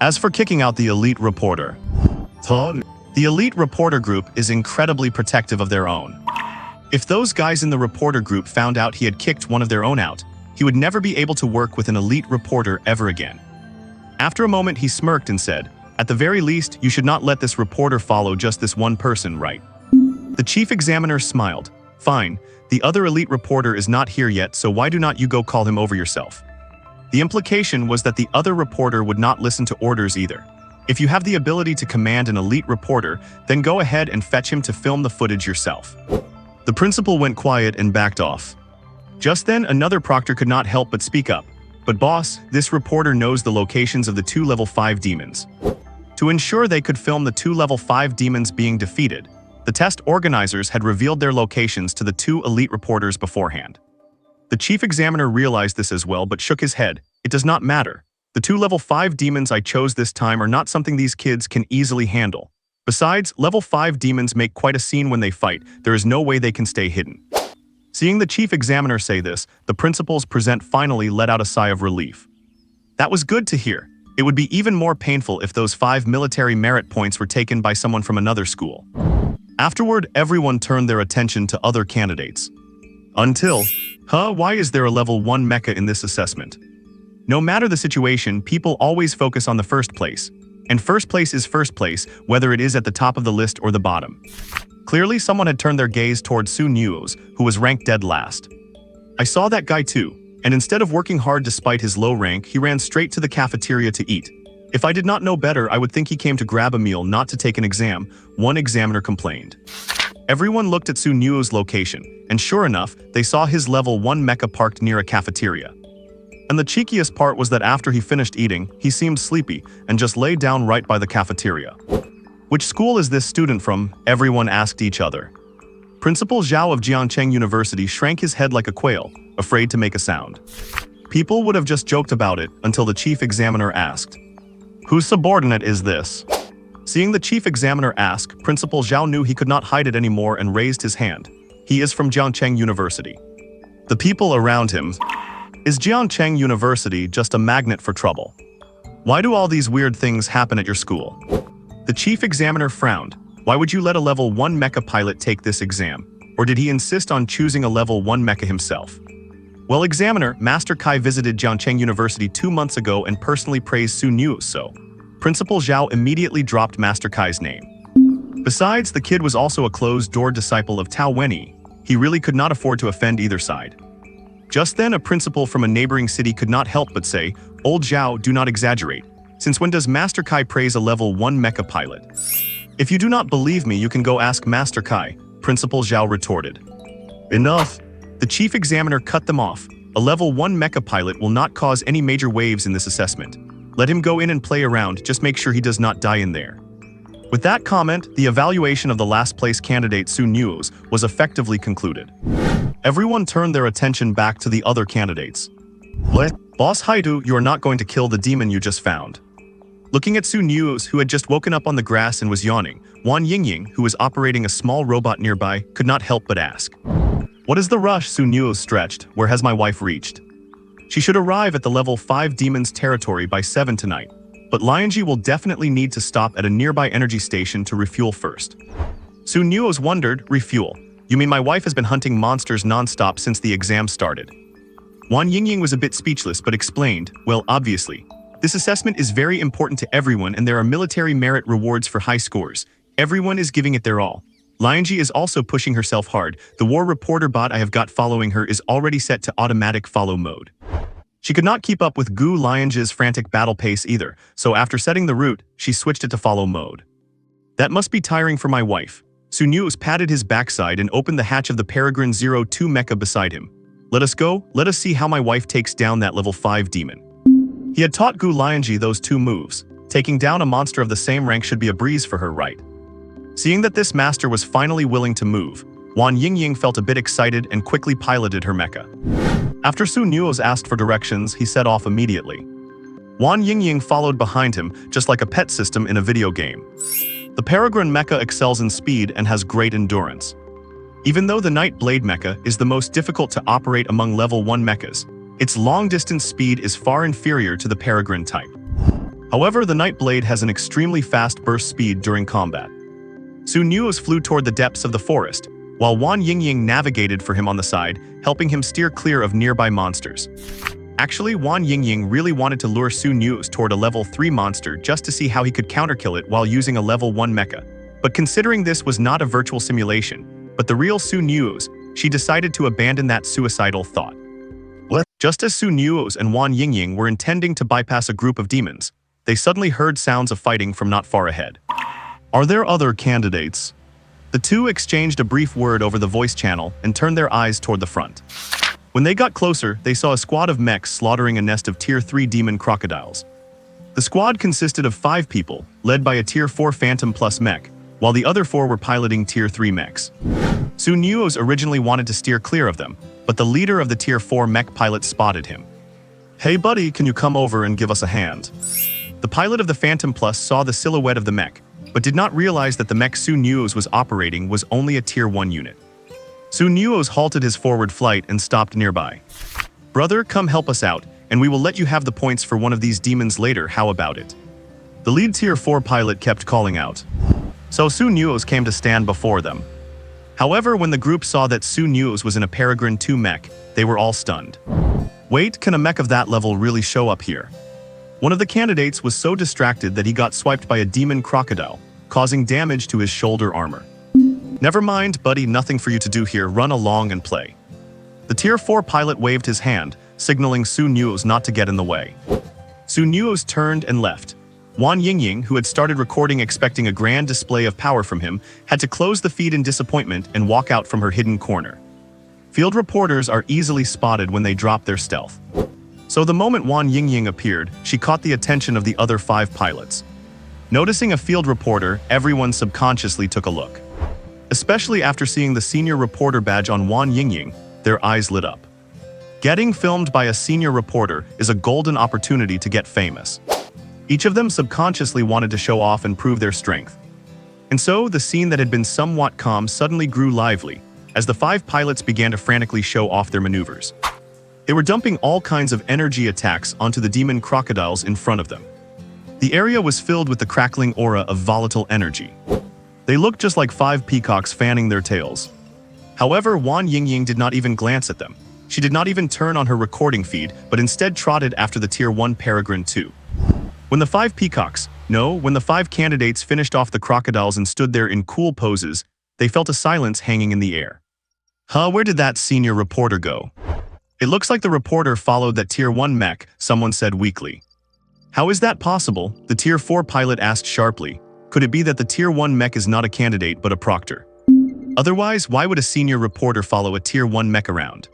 As for kicking out the elite reporter, the elite reporter group is incredibly protective of their own. If those guys in the reporter group found out he had kicked one of their own out, he would never be able to work with an elite reporter ever again. After a moment, he smirked and said, "At the very least, you should not let this reporter follow just this one person, right?" The chief examiner smiled. "Fine, the other elite reporter is not here yet, so why do not you go call him over yourself?" The implication was that the other reporter would not listen to orders either. If you have the ability to command an elite reporter, then go ahead and fetch him to film the footage yourself. The principal went quiet and backed off. Just then, another proctor could not help but speak up. "But boss, this reporter knows the locations of the 2 level 5 demons." To ensure they could film the 2 level 5 demons being defeated, the test organizers had revealed their locations to the 2 elite reporters beforehand. The chief examiner realized this as well but shook his head. "It does not matter. The 2 level 5 demons I chose this time are not something these kids can easily handle. Besides, level 5 demons make quite a scene when they fight. There is no way they can stay hidden." Seeing the chief examiner say this, the principal's present finally let out a sigh of relief. That was good to hear. It would be even more painful if those 5 military merit points were taken by someone from another school. Afterward, everyone turned their attention to other candidates. Why is there a level 1 mecha in this assessment? No matter the situation, people always focus on the first place. And first place is first place, whether it is at the top of the list or the bottom. Clearly, someone had turned their gaze towards Su Nuoze, who was ranked dead last. I saw that guy too, and instead of working hard despite his low rank, he ran straight to the cafeteria to eat. If I did not know better, I would think he came to grab a meal, not to take an exam, one examiner complained. Everyone looked at Su Nuoze's location, and sure enough, they saw his level 1 mecha parked near a cafeteria. And the cheekiest part was that after he finished eating, he seemed sleepy and just lay down right by the cafeteria. "Which school is this student from?" everyone asked each other. Principal Zhao of Jiangcheng University shrank his head like a quail, afraid to make a sound. People would have just joked about it until the chief examiner asked, "Whose subordinate is this?" Seeing the chief examiner ask, Principal Zhao knew he could not hide it anymore and raised his hand. "He is from Jiangcheng University." The people around him, "Is Jiangcheng University just a magnet for trouble? Why do all these weird things happen at your school?" The chief examiner frowned. Why would you let a level 1 mecha pilot take this exam? Or did he insist on choosing a level 1 mecha himself? Well, examiner, Master Kai visited Jiangcheng University 2 months ago and personally praised Su Nuoze, so Principal Zhao immediately dropped Master Kai's name. Besides, the kid was also a closed-door disciple of Tao Wenyi. He really could not afford to offend either side. Just then, a principal from a neighboring city could not help but say, "Old Zhao, do not exaggerate. Since when does Master Kai praise a level 1 mecha pilot?" "If you do not believe me, you can go ask Master Kai," Principal Zhao retorted. "Enough." The chief examiner cut them off. "A level 1 mecha pilot will not cause any major waves in this assessment. Let him go in and play around, just make sure he does not die in there." With that comment, the evaluation of the last place candidate Su Nuoze was effectively concluded. Everyone turned their attention back to the other candidates. What? Boss Haidu, you are not going to kill the demon you just found. Looking at Su Nuoze, who had just woken up on the grass and was yawning, Wan Yingying, who was operating a small robot nearby, could not help but ask. What is the rush? Su Nuoze stretched. Where has my wife reached? She should arrive at the level 5 demon's territory by 7 tonight, but Lianzhi will definitely need to stop at a nearby energy station to refuel first. Su Nuoze wondered, refuel? You mean my wife has been hunting monsters non-stop since the exam started? Wan Yingying was a bit speechless but explained, well, obviously. This assessment is very important to everyone and there are military merit rewards for high scores. Everyone is giving it their all. Lianzhi is also pushing herself hard. The war reporter bot I have got following her is already set to automatic follow mode. She could not keep up with Gu Lianzhi's frantic battle pace either, so after setting the route, she switched it to follow mode. That must be tiring for my wife. Su Nuoze patted his backside and opened the hatch of the Peregrine 02 mecha beside him. Let us go, let us see how my wife takes down that level 5 demon. He had taught Gu Lianzhi those 2 moves. Taking down a monster of the same rank should be a breeze for her, right? Seeing that this master was finally willing to move, Wan Yingying felt a bit excited and quickly piloted her mecha. After Su Nuoze asked for directions, he set off immediately. Wan Yingying followed behind him, just like a pet system in a video game. The Peregrine mecha excels in speed and has great endurance. Even though the Night Blade mecha is the most difficult to operate among level 1 mechas, its long-distance speed is far inferior to the Peregrine type. However, the Night Blade has an extremely fast burst speed during combat. Su Nuoze flew toward the depths of the forest, while Wan Yingying navigated for him on the side, helping him steer clear of nearby monsters. Actually, Wan Yingying really wanted to lure Su Nuoze toward a level 3 monster just to see how he could counterkill it while using a level 1 mecha. But considering this was not a virtual simulation, but the real Su Nuoze, she decided to abandon that suicidal thought. What? Just as Su Nuoze and Wan Yingying were intending to bypass a group of demons, they suddenly heard sounds of fighting from not far ahead. Are there other candidates? The two exchanged a brief word over the voice channel and turned their eyes toward the front. When they got closer, they saw a squad of mechs slaughtering a nest of Tier 3 demon crocodiles. The squad consisted of 5 people, led by a Tier 4 Phantom Plus mech, while the other 4 were piloting Tier 3 mechs. Su Nuoze originally wanted to steer clear of them, but the leader of the Tier 4 mech pilot spotted him. Hey buddy, can you come over and give us a hand? The pilot of the Phantom Plus saw the silhouette of the mech, but did not realize that the mech Su Nuoze was operating was only a Tier 1 unit. Su Nuoze halted his forward flight and stopped nearby. Brother, come help us out, and we will let you have the points for one of these demons later, how about it? The lead Tier 4 pilot kept calling out. So Su Nuoze came to stand before them. However, when the group saw that Su Nuoze was in a Peregrine 2 mech, they were all stunned. Wait, can a mech of that level really show up here? One of the candidates was so distracted that he got swiped by a demon crocodile, causing damage to his shoulder armor. Never mind, buddy, nothing for you to do here, run along and play. The Tier 4 pilot waved his hand, signaling Su Nuoze not to get in the way. Su Nuoze turned and left. Wan Yingying, who had started recording expecting a grand display of power from him, had to close the feed in disappointment and walk out from her hidden corner. Field reporters are easily spotted when they drop their stealth. So the moment Wan Yingying appeared, she caught the attention of the other 5 pilots. Noticing a field reporter, everyone subconsciously took a look. Especially after seeing the senior reporter badge on Wan Yingying, their eyes lit up. Getting filmed by a senior reporter is a golden opportunity to get famous. Each of them subconsciously wanted to show off and prove their strength. And so, the scene that had been somewhat calm suddenly grew lively, as the 5 pilots began to frantically show off their maneuvers. They were dumping all kinds of energy attacks onto the demon crocodiles in front of them. The area was filled with the crackling aura of volatile energy. They looked just like 5 peacocks fanning their tails. However, Wan Yingying did not even glance at them. She did not even turn on her recording feed, but instead trotted after the Tier 1 Peregrine 2. When the 5 candidates finished off the crocodiles and stood there in cool poses, they felt a silence hanging in the air. Where did that senior reporter go? It looks like the reporter followed that Tier 1 mech, someone said weakly. How is that possible? The Tier 4 pilot asked sharply. Could it be that the Tier 1 mech is not a candidate but a proctor? Otherwise, why would a senior reporter follow a Tier 1 mech around?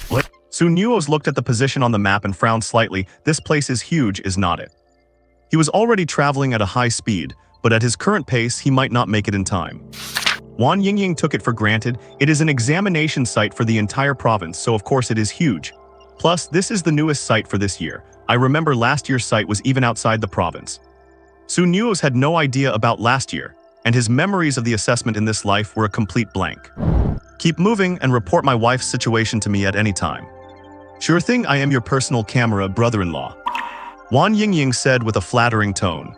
What? Su Nuoze looked at the position on the map and frowned slightly. This place is huge, is not it? He was already traveling at a high speed, but at his current pace, he might not make it in time. Wan Yingying took it for granted. It is an examination site for the entire province, so of course it is huge. Plus, this is the newest site for this year. I remember last year's site was even outside the province. Su Nuoze had no idea about last year, and his memories of the assessment in this life were a complete blank. Keep moving and report my wife's situation to me at any time. Sure thing, I am your personal camera brother-in-law. Wan Yingying said with a flattering tone.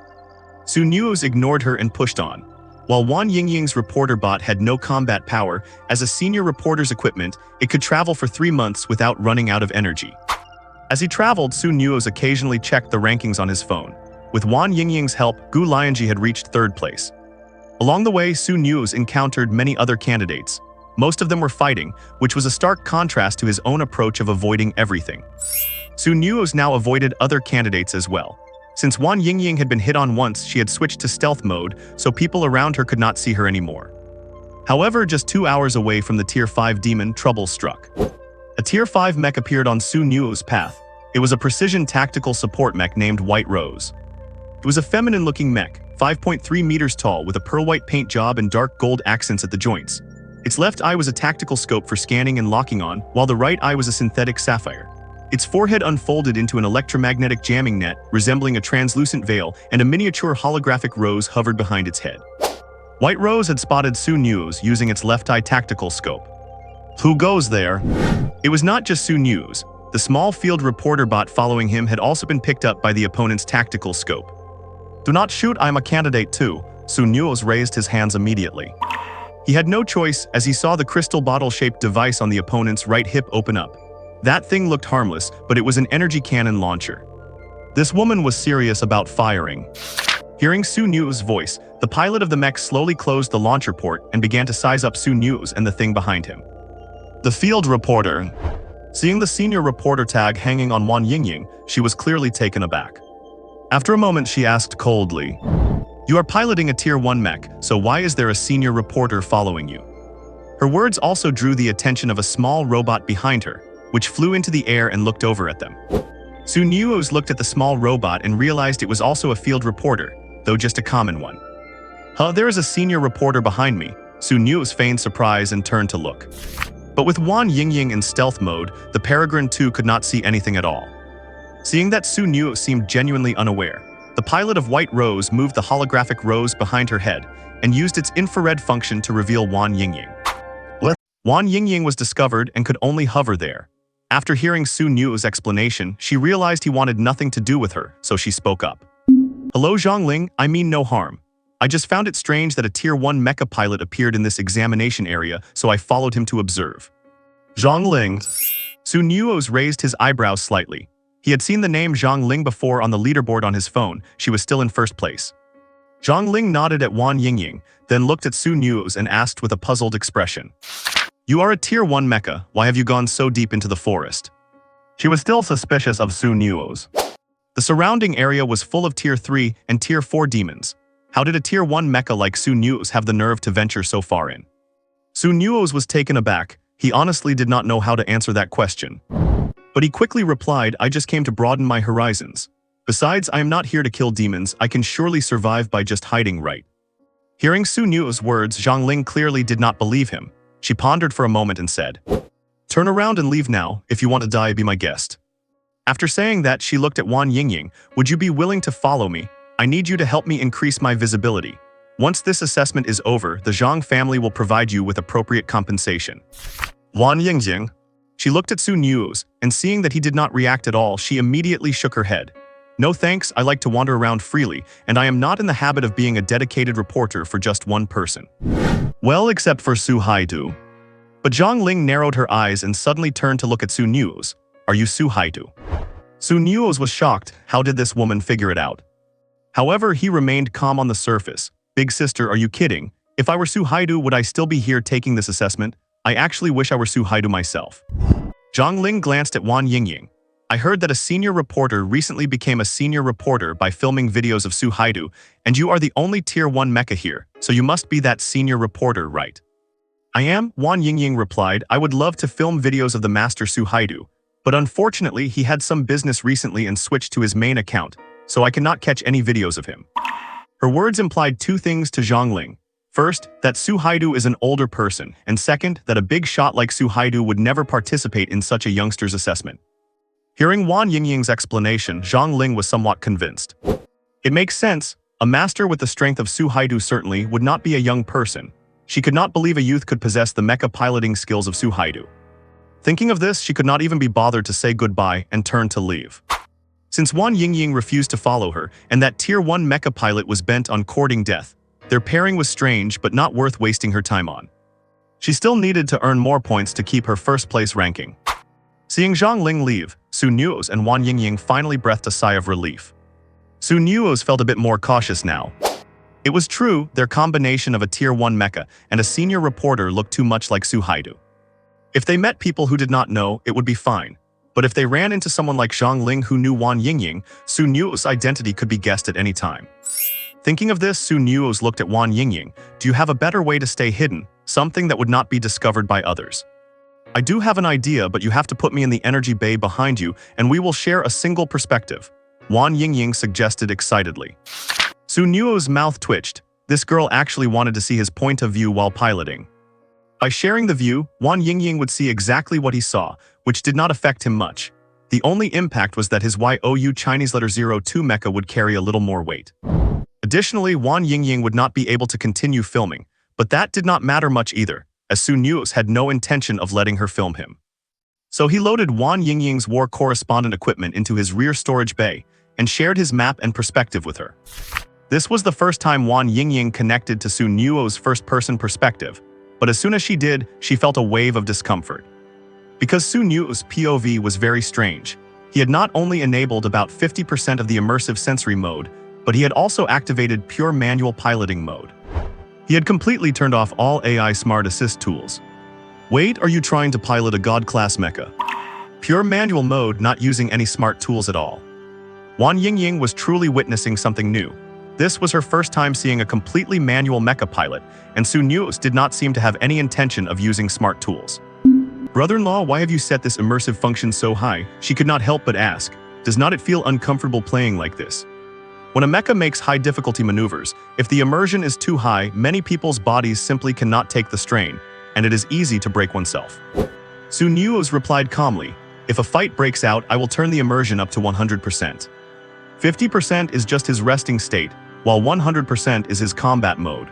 Su Nuoze ignored her and pushed on. While Wan Yingying's reporter bot had no combat power, as a senior reporter's equipment, it could travel for 3 months without running out of energy. As he traveled, Su Nuoze occasionally checked the rankings on his phone. With Wan Yingying's help, Gu Lianzhi had reached 3rd place. Along the way, Su Nuoze encountered many other candidates. Most of them were fighting, which was a stark contrast to his own approach of avoiding everything. Su Nuoze now avoided other candidates as well. Since Wan Yingying had been hit on once, she had switched to stealth mode, so people around her could not see her anymore. However, just 2 hours away from the Tier 5 demon, trouble struck. A Tier 5 mech appeared on Su Nuoze's path. It was a precision tactical support mech named White Rose. It was a feminine-looking mech, 5.3 meters tall, with a pearl-white paint job and dark gold accents at the joints. Its left eye was a tactical scope for scanning and locking on, while the right eye was a synthetic sapphire. Its forehead unfolded into an electromagnetic jamming net, resembling a translucent veil, and a miniature holographic rose hovered behind its head. White Rose had spotted Su Nuoze using its left eye tactical scope. Who goes there? It was not just Su Nuoze. The small field reporter bot following him had also been picked up by the opponent's tactical scope. Do not shoot, I'm a candidate too. Su Nuoze raised his hands immediately. He had no choice as he saw the crystal bottle-shaped device on the opponent's right hip open up. That thing looked harmless, but it was an energy cannon launcher. This woman was serious about firing. Hearing Su Nuoze's voice, the pilot of the mech slowly closed the launcher port and began to size up Su Nuoze and the thing behind him. The field reporter. Seeing the senior reporter tag hanging on Wan Yingying, she was clearly taken aback. After a moment, she asked coldly, "You are piloting a Tier 1 mech, so why is there a senior reporter following you?" Her words also drew the attention of a small robot behind her, which flew into the air and looked over at them. Su Nuoze looked at the small robot and realized it was also a field reporter, though just a common one. There is a senior reporter behind me. Su Nuoze feigned surprise and turned to look. But with Wan Yingying in stealth mode, the Peregrine 2 could not see anything at all. Seeing that Su Nuoze seemed genuinely unaware, the pilot of White Rose moved the holographic rose behind her head and used its infrared function to reveal Wan Yingying. Wan Yingying was discovered and could only hover there. After hearing Su Nuoze's explanation, she realized he wanted nothing to do with her, so she spoke up. "Hello Zhongling, I mean no harm. I just found it strange that a Tier 1 mecha pilot appeared in this examination area, so I followed him to observe." Zhongling. Su Nuoze raised his eyebrows slightly. He had seen the name Zhongling before on the leaderboard on his phone. She was still in 1st place. Zhongling nodded at Wan Yingying, then looked at Su Nuoze and asked with a puzzled expression, "You are a Tier 1 mecha, why have you gone so deep into the forest?" She was still suspicious of Su Nuoze. The surrounding area was full of Tier 3 and Tier 4 demons. How did a Tier 1 mecha like Su Nuoze have the nerve to venture so far in? Su Nuoze was taken aback. He honestly did not know how to answer that question. But he quickly replied, "I just came to broaden my horizons. Besides, I am not here to kill demons, I can surely survive by just hiding, right?" Hearing Su Nuoze's words, Zhongling clearly did not believe him. She pondered for a moment and said, "Turn around and leave now. If you want to die, be my guest." After saying that, she looked at Wan Yingying. "Would you be willing to follow me? I need you to help me increase my visibility. Once this assessment is over, the Zhang family will provide you with appropriate compensation." Wan Yingying. She looked at Su Nuoze, and seeing that he did not react at all, she immediately shook her head. "No thanks, I like to wander around freely, and I am not in the habit of being a dedicated reporter for just one person." Well, except for Su Haidu. But Zhongling narrowed her eyes and suddenly turned to look at Su Nuoze. "Are you Su Haidu?" Su Nuoze was shocked. How did this woman figure it out? However, he remained calm on the surface. "Big sister, are you kidding? If I were Su Haidu, would I still be here taking this assessment? I actually wish I were Su Haidu myself." Zhongling glanced at Wan Yingying. "I heard that a senior reporter recently became a senior reporter by filming videos of Su Haidu, and you are the only Tier 1 mecha here, so you must be that senior reporter, right?" "I am," Wan Yingying replied. "I would love to film videos of the master Su Haidu, but unfortunately he had some business recently and switched to his main account, so I cannot catch any videos of him." Her words implied 2 things to Zhongling. First, that Su Haidu is an older person, and second, that a big shot like Su Haidu would never participate in such a youngster's assessment. Hearing Wang Yingying's explanation, Zhang Ling was somewhat convinced. It makes sense. A master with the strength of Su Haidu certainly would not be a young person. She could not believe a youth could possess the mecha piloting skills of Su Haidu. Thinking of this, she could not even be bothered to say goodbye and turned to leave. Since Wang Yingying refused to follow her, and that Tier 1 mecha pilot was bent on courting death, their pairing was strange but not worth wasting her time on. She still needed to earn more points to keep her first-place ranking. Seeing Zhang Ling leave, Su Nuoze and Wang Yingying finally breathed a sigh of relief. Su Nuoze felt a bit more cautious now. It was true, their combination of a Tier 1 mecha and a senior reporter looked too much like Su Haidu. If they met people who did not know, it would be fine. But if they ran into someone like Zhang Ling who knew Wang Yingying, Su Nuoze's identity could be guessed at any time. Thinking of this, Su Nuoze looked at Wang Yingying. Do you have a better way to stay hidden, something that would not be discovered by others? I do have an idea, but you have to put me in the energy bay behind you and we will share a single perspective, Wang Yingying suggested excitedly. Su Nuoze's mouth twitched. This girl actually wanted to see his point of view while piloting. By sharing the view, Wang Yingying would see exactly what he saw, which did not affect him much. The only impact was that his YOU Chinese letter 02 mecha would carry a little more weight. Additionally, Wang Yingying would not be able to continue filming, but that did not matter much either, as Su Nuoze had no intention of letting her film him. So he loaded Wang Yingying's war correspondent equipment into his rear storage bay and shared his map and perspective with her. This was the first time Wang Yingying connected to Su Nuoze's first-person perspective, but as soon as she did, she felt a wave of discomfort. Because Su Nuoze's POV was very strange, he had not only enabled about 50% of the immersive sensory mode, but he had also activated pure manual piloting mode. He had completely turned off all AI Smart Assist tools. Wait, are you trying to pilot a God-class mecha? Pure manual mode, not using any smart tools at all. Wang Yingying was truly witnessing something new. This was her first time seeing a completely manual mecha pilot, and Su Nuoze did not seem to have any intention of using smart tools. Brother-in-law, why have you set this immersive function so high? She could not help but ask. Does not it feel uncomfortable playing like this? When a mecha makes high-difficulty maneuvers, if the immersion is too high, many people's bodies simply cannot take the strain, and it is easy to break oneself. Su Nuoze replied calmly, if a fight breaks out, I will turn the immersion up to 100%. 50% is just his resting state, while 100% is his combat mode.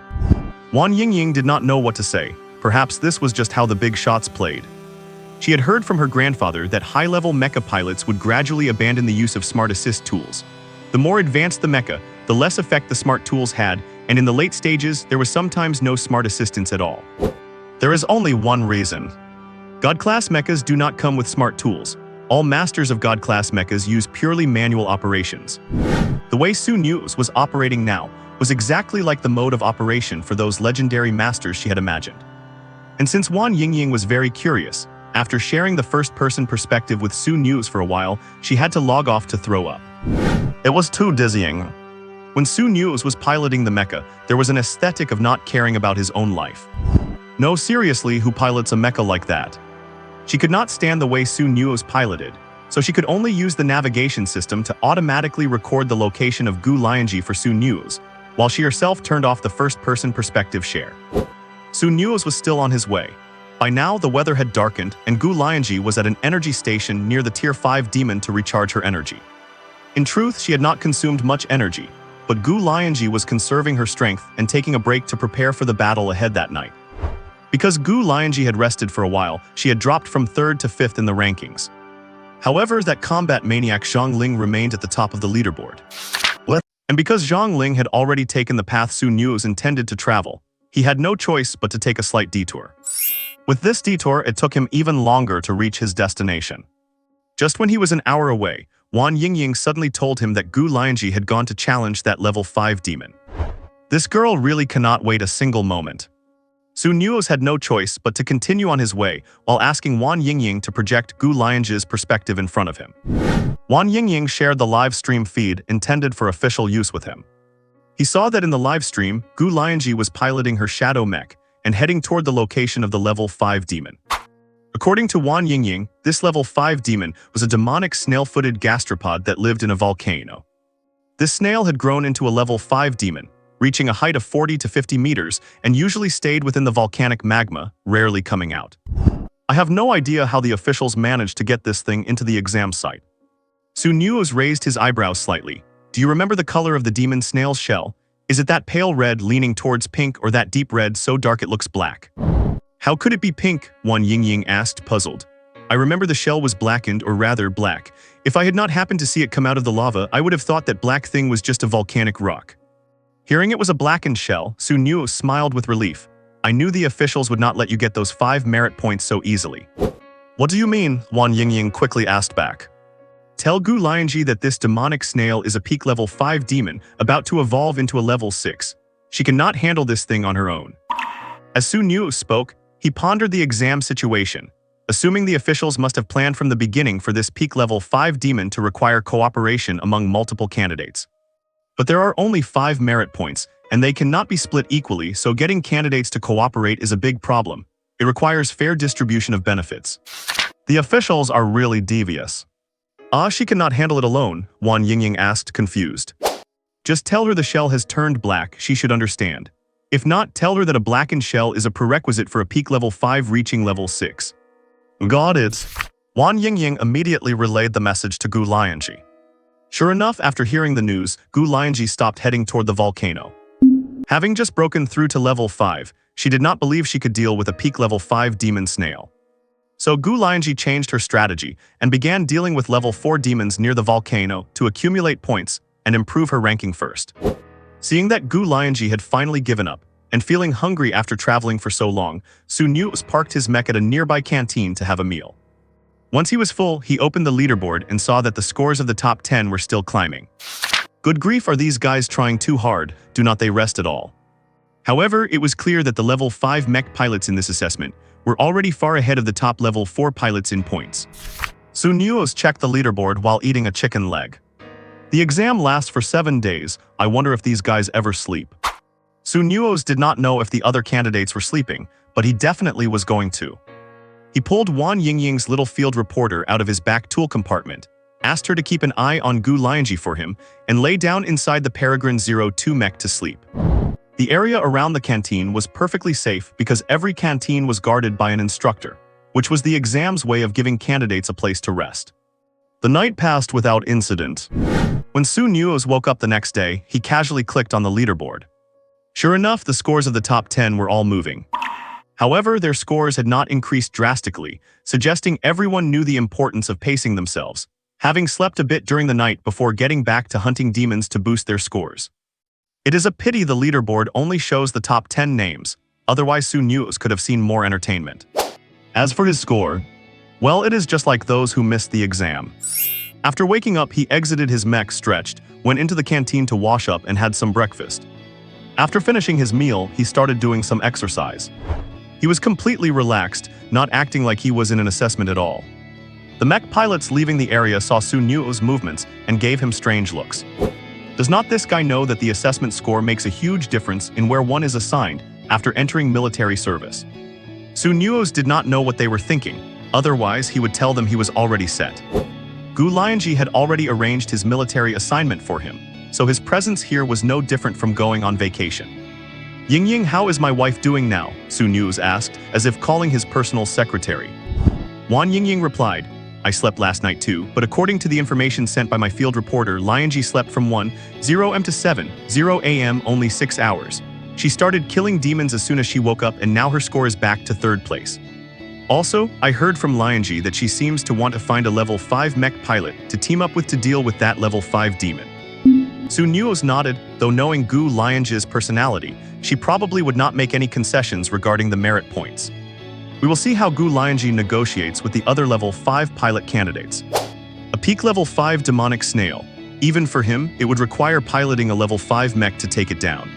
Wang Yingying did not know what to say. Perhaps this was just how the big shots played. She had heard from her grandfather that high-level mecha pilots would gradually abandon the use of smart assist tools. The more advanced the mecha, the less effect the smart tools had, and in the late stages, there was sometimes no smart assistance at all. There is only one reason. God-class mechas do not come with smart tools. All masters of God-class mechas use purely manual operations. The way Su Nuoze was operating now was exactly like the mode of operation for those legendary masters she had imagined. And since Wang Yingying was very curious, after sharing the first-person perspective with Su Nuoze for a while, she had to log off to throw up. It was too dizzying. When Su Nuoze was piloting the mecha, there was an aesthetic of not caring about his own life. No, seriously, who pilots a mecha like that? She could not stand the way Su Nuoze piloted, so she could only use the navigation system to automatically record the location of Gu Lianzhi for Su Nuoze, while she herself turned off the first-person perspective share. Su Nuoze was still on his way. By now, the weather had darkened, and Gu Lianzhi was at an energy station near the Tier 5 demon to recharge her energy. In truth, she had not consumed much energy, but Gu Lianzhi was conserving her strength and taking a break to prepare for the battle ahead that night. Because Gu Lianzhi had rested for a while, she had dropped from 3rd to 5th in the rankings. However, that combat maniac Zhang Ling remained at the top of the leaderboard. And because Zhang Ling had already taken the path Su Nuoze intended to travel, he had no choice but to take a slight detour. With this detour, it took him even longer to reach his destination. Just when he was an hour away, Wang Yingying suddenly told him that Gu Lianzhi had gone to challenge that level 5 demon. This girl really cannot wait a single moment. Su Nuoze had no choice but to continue on his way while asking Wang Yingying to project Gu Lianzhi's perspective in front of him. Wang Yingying shared the live stream feed intended for official use with him. He saw that in the live stream, Gu Lianzhi was piloting her shadow mech and heading toward the location of the level 5 demon. According to Wang Yingying, this level 5 demon was a demonic snail-footed gastropod that lived in a volcano. This snail had grown into a level 5 demon, reaching a height of 40 to 50 meters and usually stayed within the volcanic magma, rarely coming out. I have no idea how the officials managed to get this thing into the exam site. Su Nuoze raised his eyebrows slightly. Do you remember the color of the demon snail's shell? Is it that pale red leaning towards pink or that deep red so dark it looks black? How could it be pink? Wan Yingying asked, puzzled. I remember the shell was blackened, or rather black. If I had not happened to see it come out of the lava, I would have thought that black thing was just a volcanic rock. Hearing it was a blackened shell, Su Nuoze smiled with relief. I knew the officials would not let you get those 5 merit points so easily. What do you mean? Wan Yingying quickly asked back. Tell Gu Lianzhi that this demonic snail is a peak level 5 demon about to evolve into a level 6. She cannot handle this thing on her own. As Su Nuoze spoke, he pondered the exam situation, assuming the officials must have planned from the beginning for this peak level 5 demon to require cooperation among multiple candidates. But there are only 5 merit points, and they cannot be split equally, so getting candidates to cooperate is a big problem. It requires fair distribution of benefits. The officials are really devious. She cannot handle it alone, Wan Yingying asked, confused. Just tell her the shell has turned black, she should understand. If not, tell her that a blackened shell is a prerequisite for a peak level 5 reaching level 6. Got it. Wan Yingying immediately relayed the message to Gu Lianzhi. Sure enough, after hearing the news, Gu Lianzhi stopped heading toward the volcano. Having just broken through to level 5, she did not believe she could deal with a peak level 5 demon snail. So Gu Lianzhi changed her strategy and began dealing with level 4 demons near the volcano to accumulate points and improve her ranking first. Seeing that Gu Lianzhi had finally given up, and feeling hungry after traveling for so long, Su Nuoze parked his mech at a nearby canteen to have a meal. Once he was full, he opened the leaderboard and saw that the scores of the top 10 were still climbing. Good grief, are these guys trying too hard? Do not they rest at all? However, it was clear that the level 5 mech pilots in this assessment were already far ahead of the top level 4 pilots in points. Su Nuoze checked the leaderboard while eating a chicken leg. The exam lasts for 7 days. I wonder if these guys ever sleep. Su Nuoze did not know if the other candidates were sleeping, but he definitely was going to. He pulled Wan Yingying's little field reporter out of his back tool compartment, asked her to keep an eye on Gu Lianzhi for him, and lay down inside the Peregrine 02 mech to sleep. The area around the canteen was perfectly safe because every canteen was guarded by an instructor, which was the exam's way of giving candidates a place to rest. The night passed without incident. When Su Nuoze woke up the next day, he casually clicked on the leaderboard. Sure enough, the scores of the top 10 were all moving. However, their scores had not increased drastically, suggesting everyone knew the importance of pacing themselves, having slept a bit during the night before getting back to hunting demons to boost their scores. It is a pity the leaderboard only shows the top 10 names, otherwise Su Nuoze could have seen more entertainment. As for his score, well, it is just like those who missed the exam. After waking up, he exited his mech stretched, went into the canteen to wash up and had some breakfast. After finishing his meal, he started doing some exercise. He was completely relaxed, not acting like he was in an assessment at all. The mech pilots leaving the area saw Su Nuoze's movements and gave him strange looks. Does not this guy know that the assessment score makes a huge difference in where one is assigned after entering military service? Su Nuoze did not know what they were thinking, otherwise he would tell them he was already set. Gu Lianzhi had already arranged his military assignment for him, so his presence here was no different from going on vacation. Yingying, how is my wife doing now? Su Nuoze asked, as if calling his personal secretary. Wan Yingying replied, I slept last night too, but according to the information sent by my field reporter, Lianzhi slept from 1:0 am to 7:0 am, only 6 hours. She started killing demons as soon as she woke up, and now her score is back to 3rd place. Also, I heard from Lianzhi that she seems to want to find a level 5 mech pilot to team up with to deal with that level 5 demon. Su Nuoze nodded, though knowing Gu Lianzhi's personality, she probably would not make any concessions regarding the merit points. We will see how Gu Lianzhi negotiates with the other level 5 pilot candidates. A peak level 5 demonic snail. Even for him, it would require piloting a level 5 mech to take it down.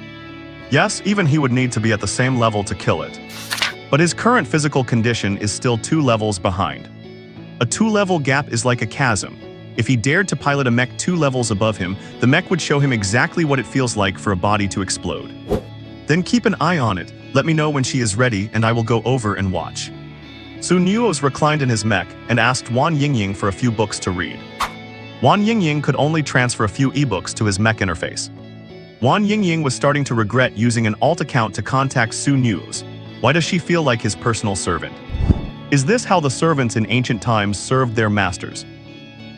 Yes, even he would need to be at the same level to kill it. But his current physical condition is still 2 levels behind. A 2-level gap is like a chasm. If he dared to pilot a mech 2 levels above him, the mech would show him exactly what it feels like for a body to explode. Then keep an eye on it, let me know when she is ready and I will go over and watch. Su Nuoze reclined in his mech and asked Wan Yingying for a few books to read. Wan Yingying could only transfer a few ebooks to his mech interface. Wan Yingying was starting to regret using an alt account to contact Su Nuoze. Why does she feel like his personal servant? Is this how the servants in ancient times served their masters?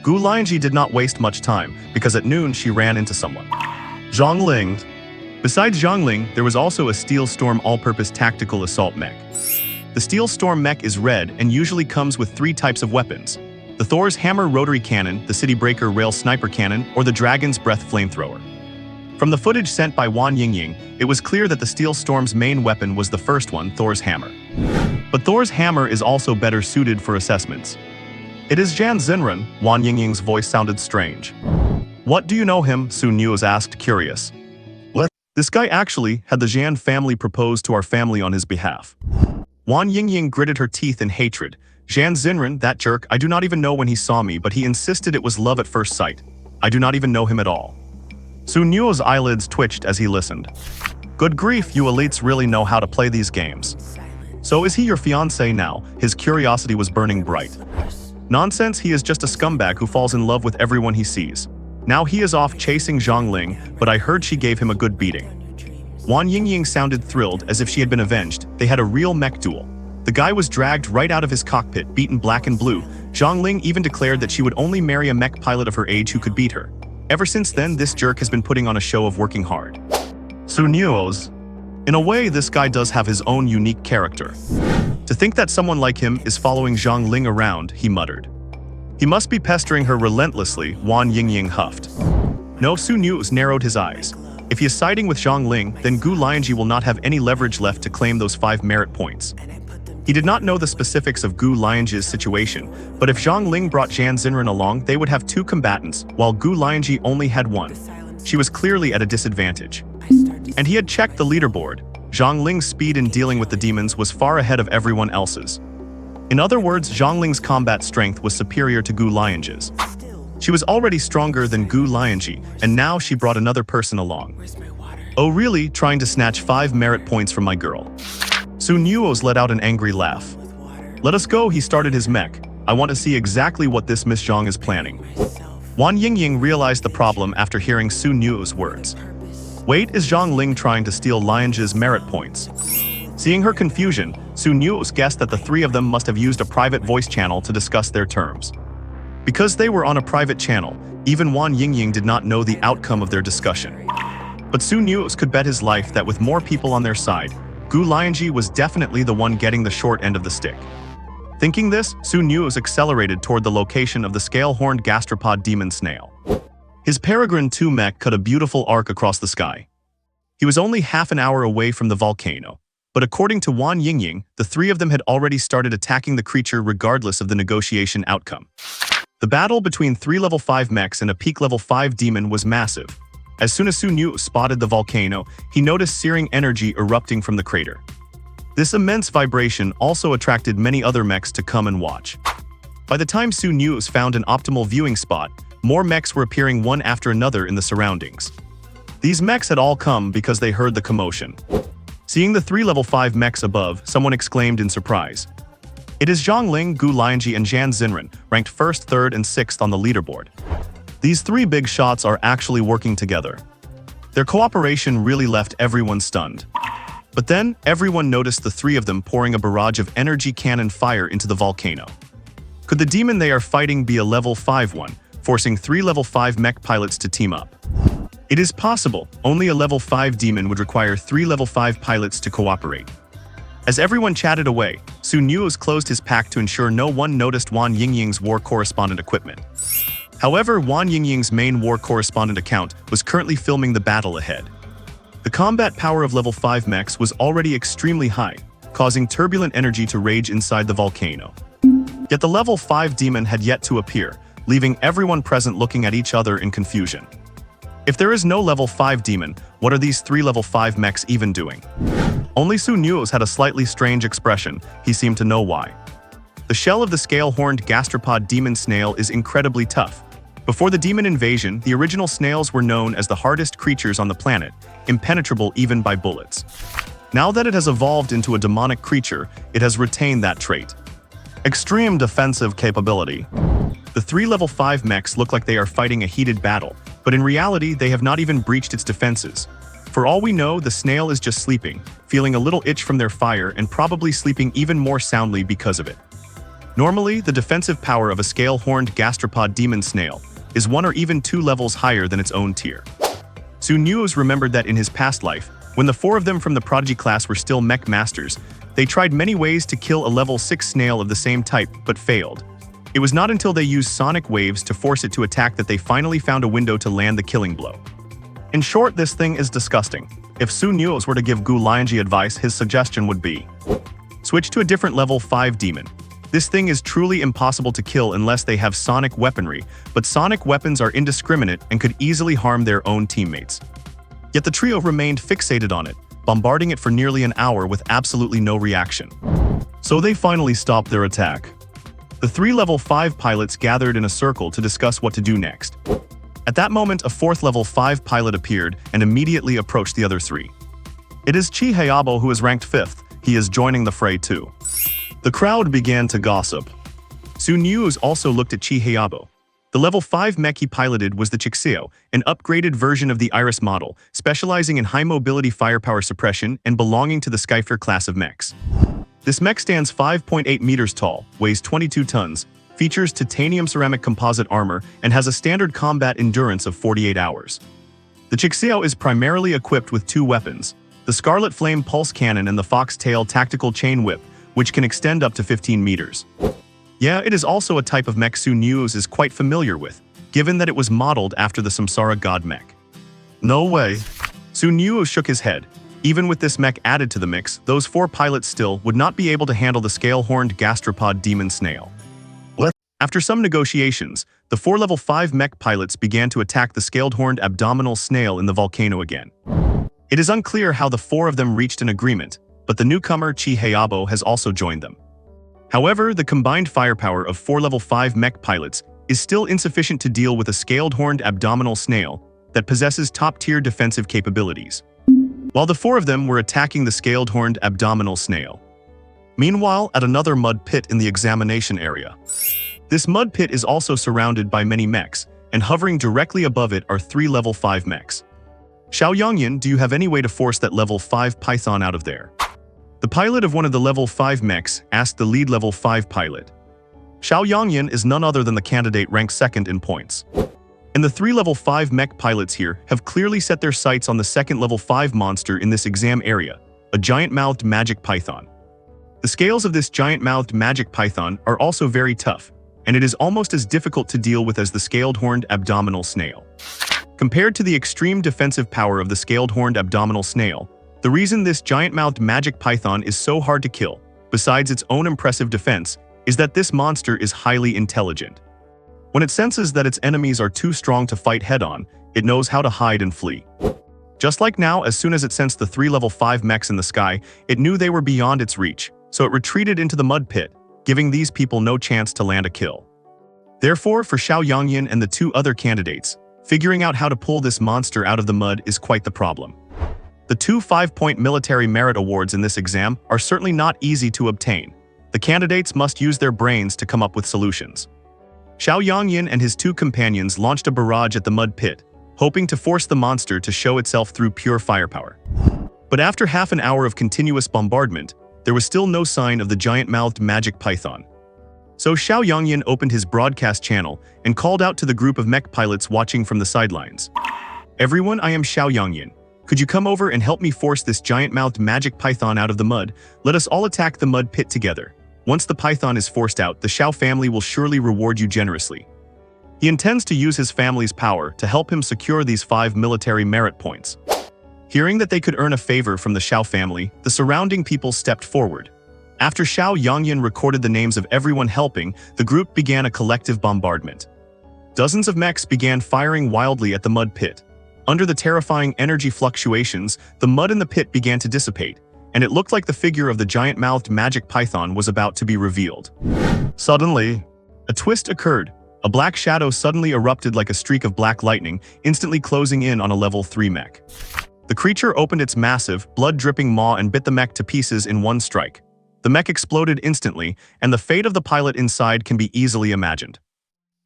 Gu Lianzhi did not waste much time, because at noon she ran into someone. Zhongling. Besides Zhongling, there was also a Steel Storm all-purpose tactical assault mech. The Steel Storm mech is red and usually comes with 3 types of weapons: the Thor's Hammer rotary cannon, the City Breaker rail sniper cannon, or the Dragon's Breath flamethrower. From the footage sent by Wang Yingying, it was clear that the Steel Storm's main weapon was the first one, Thor's Hammer. But Thor's Hammer is also better suited for assessments. It is Jan Xinren. Wang Yingying's voice sounded strange. What do you know him? Su Nuoze asked, curious. What? This guy actually had the Zhan family propose to our family on his behalf. Wang Yingying gritted her teeth in hatred. Jan Xinren, that jerk, I do not even know when he saw me, but he insisted it was love at first sight. I do not even know him at all. Su Nuoze's eyelids twitched as he listened. Good grief, you elites really know how to play these games. So is he your fiancé now? His curiosity was burning bright. Nonsense, he is just a scumbag who falls in love with everyone he sees. Now he is off chasing Zhongling, but I heard she gave him a good beating. Wang Yingying sounded thrilled, as if she had been avenged. They had a real mech duel. The guy was dragged right out of his cockpit, beaten black and blue. Zhongling even declared that she would only marry a mech pilot of her age who could beat her. Ever since then, this jerk has been putting on a show of working hard. Su Nuoze. In a way, this guy does have his own unique character. To think that someone like him is following Zhongling around, he muttered. He must be pestering her relentlessly, Wang Yingying huffed. No, Su Nuoze narrowed his eyes. If he is siding with Zhongling, then Gu Lianzhi will not have any leverage left to claim those 5 merit points. He did not know the specifics of Gu Lianzhi's situation, but if Zhongling brought Jan Xinren along, they would have 2 combatants, while Gu Lianzhi only had 1. She was clearly at a disadvantage. And he had checked the leaderboard. Zhongling's speed in dealing with the demons was far ahead of everyone else's. In other words, Zhongling's combat strength was superior to Gu Lianzhi's. She was already stronger than Gu Lianzhi, and now she brought another person along. Oh really, trying to snatch 5 merit points from my girl? Su Nuoze let out an angry laugh. Let us go, he started his mech. I want to see exactly what this Miss Zhang is planning. Wang Yingying realized the problem after hearing Su Nuoze's words. Wait, is Zhongling trying to steal Lianzhi's merit points? Seeing her confusion, Su Nuoze guessed that the 3 of them must have used a private voice channel to discuss their terms. Because they were on a private channel, even Wang Yingying did not know the outcome of their discussion. But Su Nuoze could bet his life that with more people on their side, Gu Lianzhi was definitely the one getting the short end of the stick. Thinking this, Su Nuoze accelerated toward the location of the scale-horned gastropod demon snail. His Peregrine 2 mech cut a beautiful arc across the sky. He was only half an hour away from the volcano, but according to Wang Yingying, the 3 of them had already started attacking the creature regardless of the negotiation outcome. The battle between 3 level 5 mechs and a peak level 5 demon was massive. As soon as Su Nuoze spotted the volcano, he noticed searing energy erupting from the crater. This immense vibration also attracted many other mechs to come and watch. By the time Su Nuoze found an optimal viewing spot, more mechs were appearing one after another in the surroundings. These mechs had all come because they heard the commotion. Seeing the 3 level 5 mechs above, someone exclaimed in surprise. It is Zhongling, Gu Lianzhi, and Jan Xinren, ranked 1st, 3rd, and 6th on the leaderboard. These 3 big shots are actually working together. Their cooperation really left everyone stunned. But then, everyone noticed the 3 of them pouring a barrage of energy cannon fire into the volcano. Could the demon they are fighting be a level 5 one, forcing 3 level 5 mech pilots to team up? It is possible, only a level 5 demon would require 3 level 5 pilots to cooperate. As everyone chatted away, Su Nuoze closed his pack to ensure no one noticed Wang Yingying's war correspondent equipment. However, Wang Yingying's main war correspondent account was currently filming the battle ahead. The combat power of level 5 mechs was already extremely high, causing turbulent energy to rage inside the volcano. Yet the level 5 demon had yet to appear, leaving everyone present looking at each other in confusion. If there is no level 5 demon, what are these 3 level 5 mechs even doing? Only Su Nuoze had a slightly strange expression. He seemed to know why. The shell of the scale-horned gastropod demon snail is incredibly tough. Before the demon invasion, the original snails were known as the hardest creatures on the planet, impenetrable even by bullets. Now that it has evolved into a demonic creature, it has retained that trait. Extreme defensive capability. The 3 level 5 mechs look like they are fighting a heated battle, but in reality they have not even breached its defenses. For all we know, the snail is just sleeping, feeling a little itch from their fire and probably sleeping even more soundly because of it. Normally, the defensive power of a scale-horned gastropod demon snail is 1 or even 2 levels higher than its own tier. Nuoze remembered that in his past life, when the 4 of them from the prodigy class were still mech masters, they tried many ways to kill a level 6 snail of the same type, but failed. It was not until they used sonic waves to force it to attack that they finally found a window to land the killing blow. In short, this thing is disgusting. If Nuoze were to give Gu Lianzhi advice, his suggestion would be: switch to a different level 5 demon. This thing is truly impossible to kill unless they have sonic weaponry, but sonic weapons are indiscriminate and could easily harm their own teammates. Yet the trio remained fixated on it, bombarding it for nearly an hour with absolutely no reaction. So they finally stopped their attack. The 3 level 5 pilots gathered in a circle to discuss what to do next. At that moment, a 4th level 5 pilot appeared and immediately approached the other 3. It is Chi Heiabo who is ranked 5th. He is joining the fray too. The crowd began to gossip. Nuoze also looked at Chi Heiabo. The level 5 mech he piloted was the Chixio, an upgraded version of the Iris model, specializing in high-mobility firepower suppression and belonging to the Skyfer class of mechs. This mech stands 5.8 meters tall, weighs 22 tons, features titanium ceramic composite armor, and has a standard combat endurance of 48 hours. The Chixio is primarily equipped with 2 weapons, the Scarlet Flame Pulse Cannon and the Foxtail Tactical Chain Whip, which can extend up to 15 meters. Yeah, it is also a type of mech Nuoze is quite familiar with, given that it was modeled after the Samsara god mech. No way. Nuoze shook his head. Even with this mech added to the mix, those 4 pilots still would not be able to handle the scale-horned gastropod demon snail. After some negotiations, the 4 level 5 mech pilots began to attack the scaled-horned abdominal snail in the volcano again. It is unclear how the 4 of them reached an agreement, but the newcomer Chi Heiabo has also joined them. However, the combined firepower of 4 level 5 mech pilots is still insufficient to deal with a scaled-horned abdominal snail that possesses top-tier defensive capabilities. While the 4 of them were attacking the scaled-horned abdominal snail. Meanwhile, at another mud pit in the examination area. This mud pit is also surrounded by many mechs, and hovering directly above it are 3 level 5 mechs. Xiao Yongyan, do you have any way to force that level 5 python out of there? The pilot of one of the level 5 mechs asked the lead level 5 pilot. Xiao Yongyan is none other than the candidate ranked 2nd in points. And the 3 level 5 mech pilots here have clearly set their sights on the 2nd level 5 monster in this exam area, a giant-mouthed magic python. The scales of this giant-mouthed magic python are also very tough, and it is almost as difficult to deal with as the scaled-horned abdominal snail. Compared to the extreme defensive power of the scaled-horned abdominal snail, the reason this giant-mouthed magic python is so hard to kill, besides its own impressive defense, is that this monster is highly intelligent. When it senses that its enemies are too strong to fight head-on, it knows how to hide and flee. Just like now, as soon as it sensed the 3 level 5 mechs in the sky, it knew they were beyond its reach, so it retreated into the mud pit, giving these people no chance to land a kill. Therefore, for Xiao Yongyan and the 2 other candidates, figuring out how to pull this monster out of the mud is quite the problem. The 2 5-point military merit awards in this exam are certainly not easy to obtain. The candidates must use their brains to come up with solutions. Xiao Yongyan and his 2 companions launched a barrage at the mud pit, hoping to force the monster to show itself through pure firepower. But after half an hour of continuous bombardment, there was still no sign of the giant-mouthed magic python. So Xiao Yongyan opened his broadcast channel and called out to the group of mech pilots watching from the sidelines. Everyone, I am Xiao Yongyan. Could you come over and help me force this giant-mouthed magic python out of the mud? Let us all attack the mud pit together. Once the python is forced out, the Xiao family will surely reward you generously. He intends to use his family's power to help him secure these 5 military merit points. Hearing that they could earn a favor from the Xiao family, the surrounding people stepped forward. After Xiao Yongyan recorded the names of everyone helping, the group began a collective bombardment. Dozens of mechs began firing wildly at the mud pit. Under the terrifying energy fluctuations, the mud in the pit began to dissipate, and it looked like the figure of the giant-mouthed magic python was about to be revealed. Suddenly, a twist occurred. A black shadow suddenly erupted like a streak of black lightning, instantly closing in on a level 3 mech. The creature opened its massive, blood-dripping maw and bit the mech to pieces in one strike. The mech exploded instantly, and the fate of the pilot inside can be easily imagined.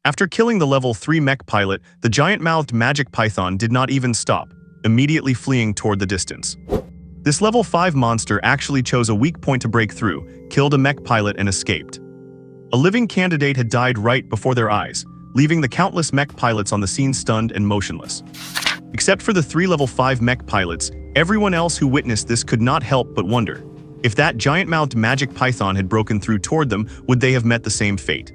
After killing the level 3 mech pilot, the giant-mouthed magic python did not even stop, immediately fleeing toward the distance. This level 5 monster actually chose a weak point to break through, killed a mech pilot and escaped. A living candidate had died right before their eyes, leaving the countless mech pilots on the scene stunned and motionless. Except for the 3 level 5 mech pilots, everyone else who witnessed this could not help but wonder. If that giant-mouthed magic python had broken through toward them, would they have met the same fate?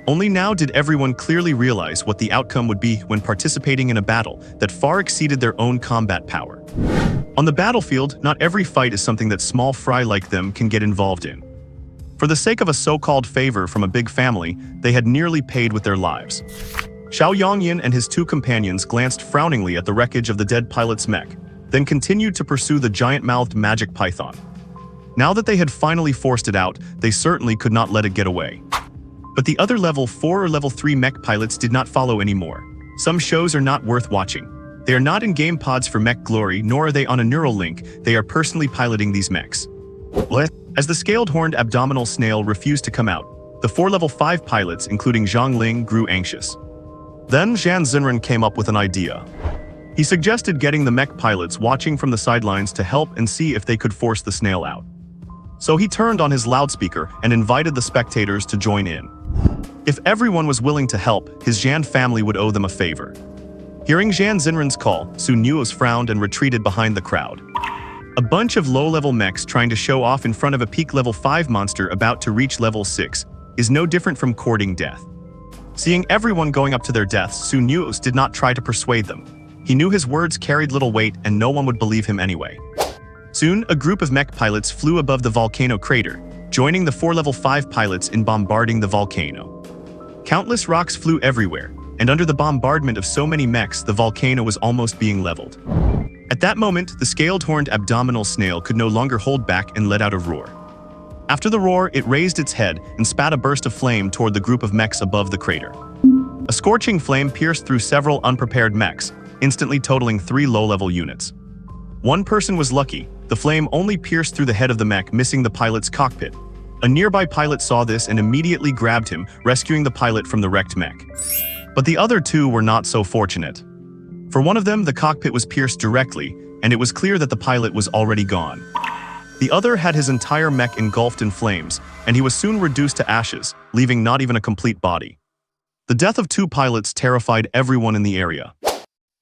Only now did everyone clearly realize what the outcome would be when participating in a battle that far exceeded their own combat power. On the battlefield, not every fight is something that small fry like them can get involved in. For the sake of a so-called favor from a big family, they had nearly paid with their lives. Xiao Yongyan and his 2 companions glanced frowningly at the wreckage of the dead pilot's mech, then continued to pursue the giant-mouthed magic python. Now that they had finally forced it out, they certainly could not let it get away. But the other level 4 or level 3 mech pilots did not follow anymore. Some shows are not worth watching. They are not in game pods for mech glory, nor are they on a neural link. They are personally piloting these mechs. As the scaled horned abdominal snail refused to come out, the 4 level 5 pilots, including Zhang Ling, grew anxious. Then Zhan Xinren came up with an idea. He suggested getting the mech pilots watching from the sidelines to help and see if they could force the snail out. So he turned on his loudspeaker and invited the spectators to join in. If everyone was willing to help, his Zhan family would owe them a favor. Hearing Zhan Xinren's call, Su Nuoze frowned and retreated behind the crowd. A bunch of low-level mechs trying to show off in front of a peak level 5 monster about to reach level 6 is no different from courting death. Seeing everyone going up to their deaths, Su Nuoze did not try to persuade them. He knew his words carried little weight and no one would believe him anyway. Soon, a group of mech pilots flew above the volcano crater, joining the 4 level 5 pilots in bombarding the volcano. Countless rocks flew everywhere, and under the bombardment of so many mechs, the volcano was almost being leveled. At that moment, the scaled-horned abdominal snail could no longer hold back and let out a roar. After the roar, it raised its head and spat a burst of flame toward the group of mechs above the crater. A scorching flame pierced through several unprepared mechs, instantly totaling 3 low-level units. One person was lucky. The flame only pierced through the head of the mech, missing the pilot's cockpit. A nearby pilot saw this and immediately grabbed him, rescuing the pilot from the wrecked mech. But the other 2 were not so fortunate. For one of them, the cockpit was pierced directly, and it was clear that the pilot was already gone. The other had his entire mech engulfed in flames, and he was soon reduced to ashes, leaving not even a complete body. The death of 2 pilots terrified everyone in the area.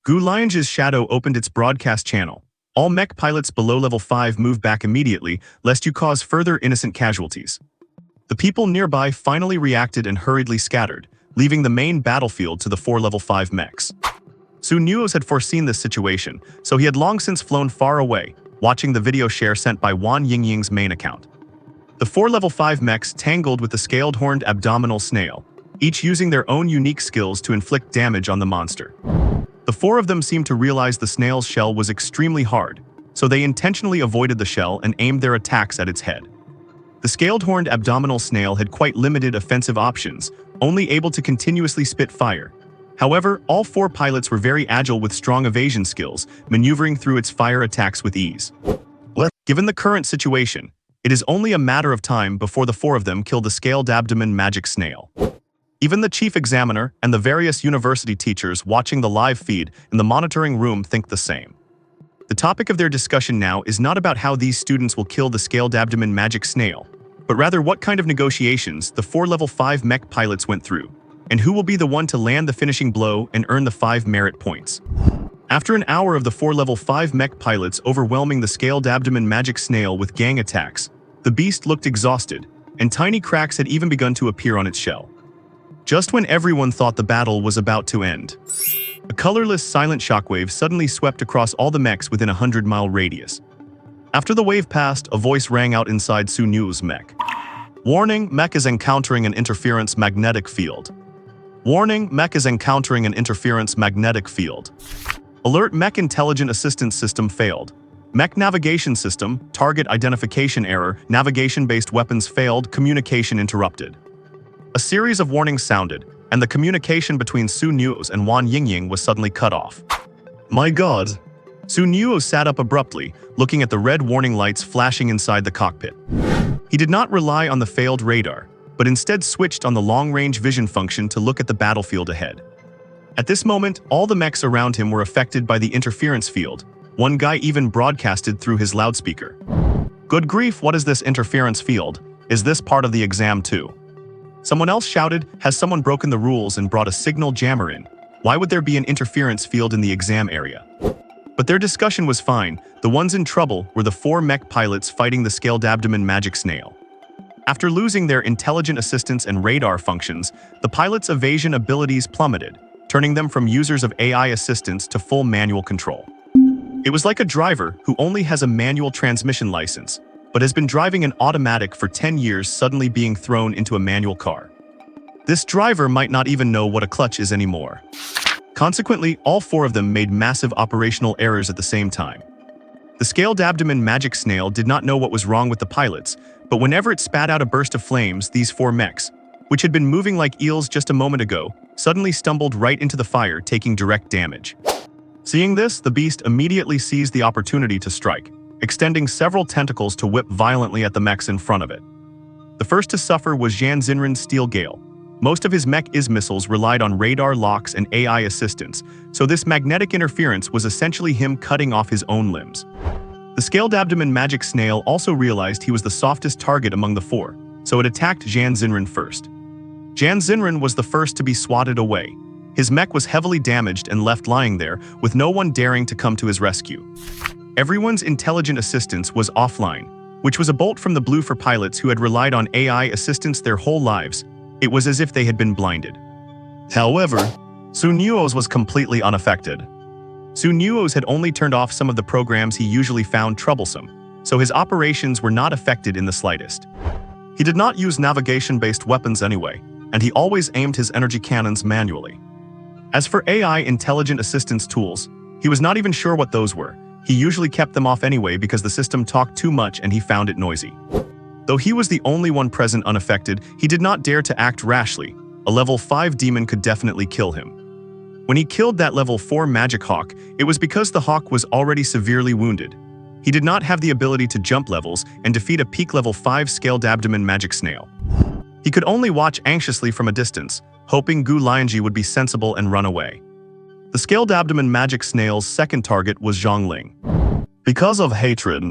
Gu Lianzhi's shadow opened its broadcast channel. All mech pilots below level 5 move back immediately, lest you cause further innocent casualties. The people nearby finally reacted and hurriedly scattered, leaving the main battlefield to the 4 level 5 mechs. Su Nuoze had foreseen this situation, so he had long since flown far away, watching the video share sent by Wan Yingying's main account. The 4 level 5 mechs tangled with the scaled-horned abdominal snail, each using their own unique skills to inflict damage on the monster. The 4 of them seemed to realize the snail's shell was extremely hard, so they intentionally avoided the shell and aimed their attacks at its head. The scaled-horned abdominal snail had quite limited offensive options, only able to continuously spit fire. However, all 4 pilots were very agile with strong evasion skills, maneuvering through its fire attacks with ease. Given the current situation, it is only a matter of time before the 4 of them kill the scaled abdomen magic snail. Even the chief examiner and the various university teachers watching the live feed in the monitoring room think the same. The topic of their discussion now is not about how these students will kill the scaled abdomen magic snail, but rather what kind of negotiations the 4 level 5 mech pilots went through, and who will be the one to land the finishing blow and earn the 5 merit points. After an hour of the 4 level 5 mech pilots overwhelming the scaled abdomen magic snail with gang attacks, the beast looked exhausted, and tiny cracks had even begun to appear on its shell. Just when everyone thought the battle was about to end, a colorless, silent shockwave suddenly swept across all the mechs within a 100-mile radius. After the wave passed, a voice rang out inside Su Nuoze's mech. Warning, mech is encountering an interference magnetic field. Warning, mech is encountering an interference magnetic field. Alert, mech intelligent assistance system failed. Mech navigation system, target identification error, navigation-based weapons failed, communication interrupted. A series of warnings sounded, and the communication between Su Nuoze and Wan Yingying was suddenly cut off. My God! Su Nuoze sat up abruptly, looking at the red warning lights flashing inside the cockpit. He did not rely on the failed radar, but instead switched on the long-range vision function to look at the battlefield ahead. At this moment, all the mechs around him were affected by the interference field. One guy even broadcasted through his loudspeaker. Good grief, what is this interference field? Is this part of the exam too? Someone else shouted, "Has someone broken the rules and brought a signal jammer in? Why would there be an interference field in the exam area?" But their discussion was fine. The ones in trouble were the 4 mech pilots fighting the scaled abdomen magic snail. After losing their intelligent assistance and radar functions, the pilots' evasion abilities plummeted, turning them from users of AI assistance to full manual control. It was like a driver who only has a manual transmission license, but has been driving an automatic for 10 years suddenly being thrown into a manual car. This driver might not even know what a clutch is anymore. Consequently, all 4 of them made massive operational errors at the same time. The scaled abdomen magic snail did not know what was wrong with the pilots, but whenever it spat out a burst of flames, these 4 mechs, which had been moving like eels just a moment ago, suddenly stumbled right into the fire, taking direct damage. Seeing this, the beast immediately seized the opportunity to strike, extending several tentacles to whip violently at the mechs in front of it. The first to suffer was Zhan Zinren's Steel Gale. Most of his mech-is missiles relied on radar locks and AI assistance, so this magnetic interference was essentially him cutting off his own limbs. The scaled abdomen magic snail also realized he was the softest target among the 4, so it attacked Zhan Zinren first. Zhan Zinren was the first to be swatted away. His mech was heavily damaged and left lying there, with no one daring to come to his rescue. Everyone's intelligent assistance was offline, which was a bolt from the blue for pilots who had relied on AI assistance their whole lives. It was as if they had been blinded. However, Nuoze was completely unaffected. Nuoze had only turned off some of the programs he usually found troublesome, so his operations were not affected in the slightest. He did not use navigation-based weapons anyway, and he always aimed his energy cannons manually. As for AI intelligent assistance tools, he was not even sure what those were. He usually kept them off anyway because the system talked too much and he found it noisy. Though he was the only one present unaffected, he did not dare to act rashly. A level 5 demon could definitely kill him. When he killed that level 4 magic hawk, it was because the hawk was already severely wounded. He did not have the ability to jump levels and defeat a peak level 5 scaled abdomen magic snail. He could only watch anxiously from a distance, hoping Gu Lianzhi would be sensible and run away. The scaled abdomen magic snail's second target was Zhongling. Because of hatred,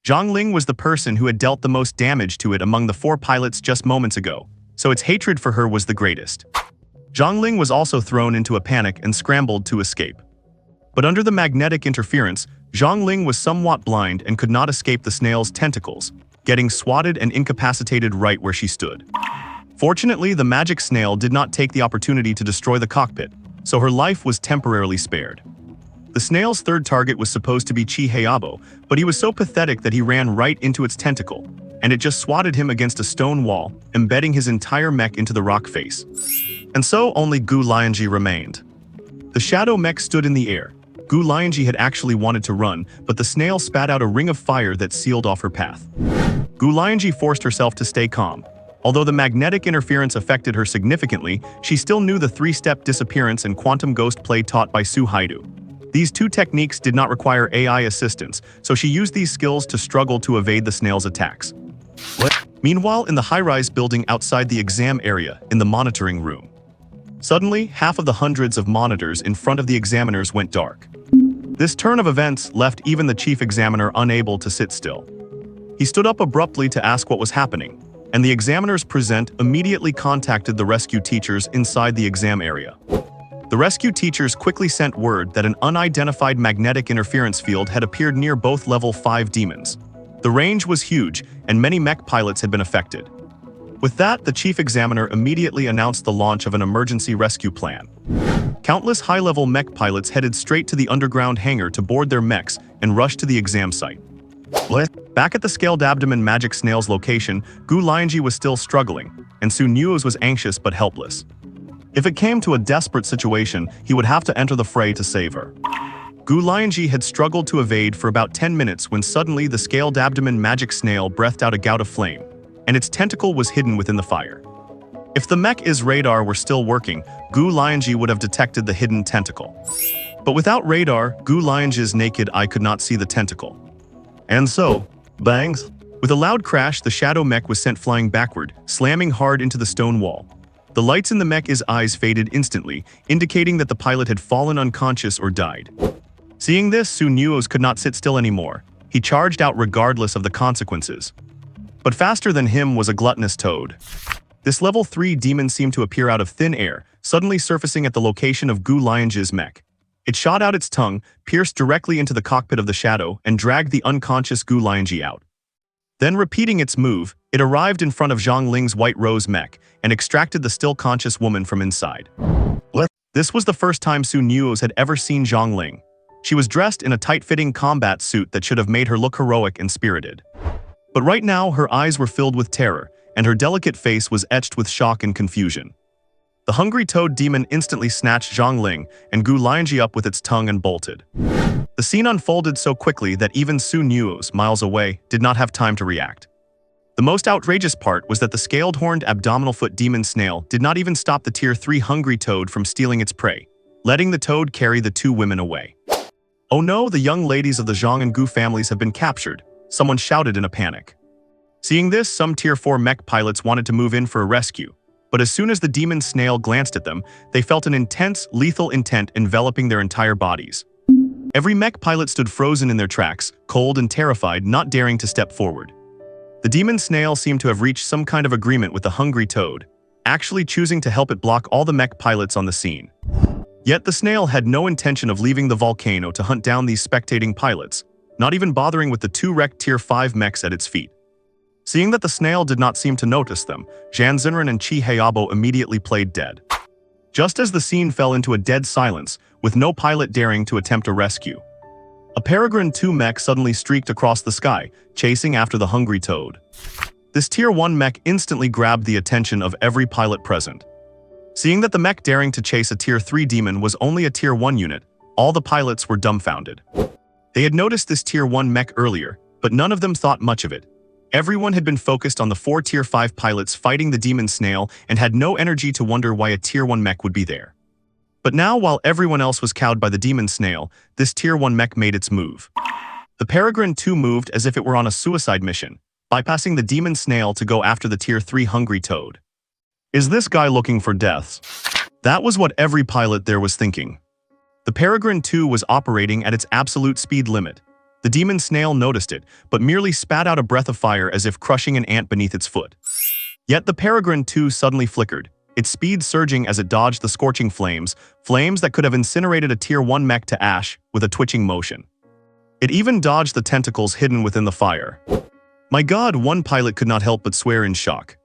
Zhongling was the person who had dealt the most damage to it among the 4 pilots just moments ago, so its hatred for her was the greatest. Zhongling was also thrown into a panic and scrambled to escape. But under the magnetic interference, Zhongling was somewhat blind and could not escape the snail's tentacles, getting swatted and incapacitated right where she stood. Fortunately, the magic snail did not take the opportunity to destroy the cockpit, so her life was temporarily spared. The snail's third target was supposed to be Chi Heiabo, but he was so pathetic that he ran right into its tentacle, and it just swatted him against a stone wall, embedding his entire mech into the rock face. And so only Gu Lianzhi remained. The shadow mech stood in the air. Gu Lianzhi had actually wanted to run, but the snail spat out a ring of fire that sealed off her path. Gu Lianzhi forced herself to stay calm. Although the magnetic interference affected her significantly, she still knew the 3-step disappearance and quantum ghost play taught by Su Haidu. These 2 techniques did not require AI assistance, so she used these skills to struggle to evade the snail's attacks. Meanwhile, in the high-rise building outside the exam area, in the monitoring room, suddenly, half of the hundreds of monitors in front of the examiners went dark. This turn of events left even the chief examiner unable to sit still. He stood up abruptly to ask what was happening, and the examiners present immediately contacted the rescue teachers inside the exam area. The rescue teachers quickly sent word that an unidentified magnetic interference field had appeared near both level 5 demons. The range was huge, and many mech pilots had been affected. With that, the chief examiner immediately announced the launch of an emergency rescue plan. Countless high-level mech pilots headed straight to the underground hangar to board their mechs and rush to the exam site. Back at the scaled abdomen magic snail's location, Gu Lianzhi was still struggling, and Nuoze was anxious but helpless. If it came to a desperate situation, he would have to enter the fray to save her. Gu Lianzhi had struggled to evade for about 10 minutes when suddenly the scaled abdomen magic snail breathed out a gout of flame, and its tentacle was hidden within the fire. If the mech-is radar were still working, Gu Lianzhi would have detected the hidden tentacle. But without radar, Gu Lianzhi's naked eye could not see the tentacle. And so, bangs! With a loud crash, the shadow mech was sent flying backward, slamming hard into the stone wall. The lights in the mech's eyes faded instantly, indicating that the pilot had fallen unconscious or died. Seeing this, Nuoze could not sit still anymore. He charged out regardless of the consequences. But faster than him was a gluttonous toad. This level 3 demon seemed to appear out of thin air, suddenly surfacing at the location of Gu Lianzhi's mech. It shot out its tongue, pierced directly into the cockpit of the shadow, and dragged the unconscious Gu Lianzhi out. Then, repeating its move, it arrived in front of Zhang Ling's White Rose mech and extracted the still conscious woman from inside. This was the first time Su Nuoze had ever seen Zhang Ling. She was dressed in a tight-fitting combat suit that should have made her look heroic and spirited. But right now, her eyes were filled with terror, and her delicate face was etched with shock and confusion. The hungry toad demon instantly snatched Zhang Ling and Gu Lianzhi up with its tongue and bolted. The scene unfolded so quickly that even Su Nuoze, miles away, did not have time to react. The most outrageous part was that the scaled-horned abdominal foot demon snail did not even stop the Tier 3 hungry toad from stealing its prey, letting the toad carry the two women away. "Oh no, the young ladies of the Zhang and Gu families have been captured," someone shouted in a panic. Seeing this, some Tier 4 mech pilots wanted to move in for a rescue, but as soon as the demon snail glanced at them, they felt an intense, lethal intent enveloping their entire bodies. Every mech pilot stood frozen in their tracks, cold and terrified, not daring to step forward. The demon snail seemed to have reached some kind of agreement with the hungry toad, actually choosing to help it block all the mech pilots on the scene. Yet the snail had no intention of leaving the volcano to hunt down these spectating pilots, not even bothering with the two wrecked Tier 5 mechs at its feet. Seeing that the snail did not seem to notice them, Zhan Xinren and Qi Heiabo immediately played dead. Just as the scene fell into a dead silence, with no pilot daring to attempt a rescue, a Peregrine 2 mech suddenly streaked across the sky, chasing after the hungry toad. This Tier 1 mech instantly grabbed the attention of every pilot present. Seeing that the mech daring to chase a Tier 3 demon was only a Tier 1 unit, all the pilots were dumbfounded. They had noticed this Tier 1 mech earlier, but none of them thought much of it. Everyone had been focused on the 4 Tier 5 pilots fighting the demon snail and had no energy to wonder why a Tier 1 mech would be there. But now, while everyone else was cowed by the demon snail, this Tier 1 mech made its move. The Peregrine 2 moved as if it were on a suicide mission, bypassing the demon snail to go after the Tier 3 hungry toad. Is this guy looking for deaths? That was what every pilot there was thinking. The Peregrine 2 was operating at its absolute speed limit. The demon snail noticed it, but merely spat out a breath of fire as if crushing an ant beneath its foot. Yet the Peregrine 2 suddenly flickered, its speed surging as it dodged the scorching flames that could have incinerated a Tier 1 mech to ash with a twitching motion. It even dodged the tentacles hidden within the fire. My god, one pilot could not help but swear in shock.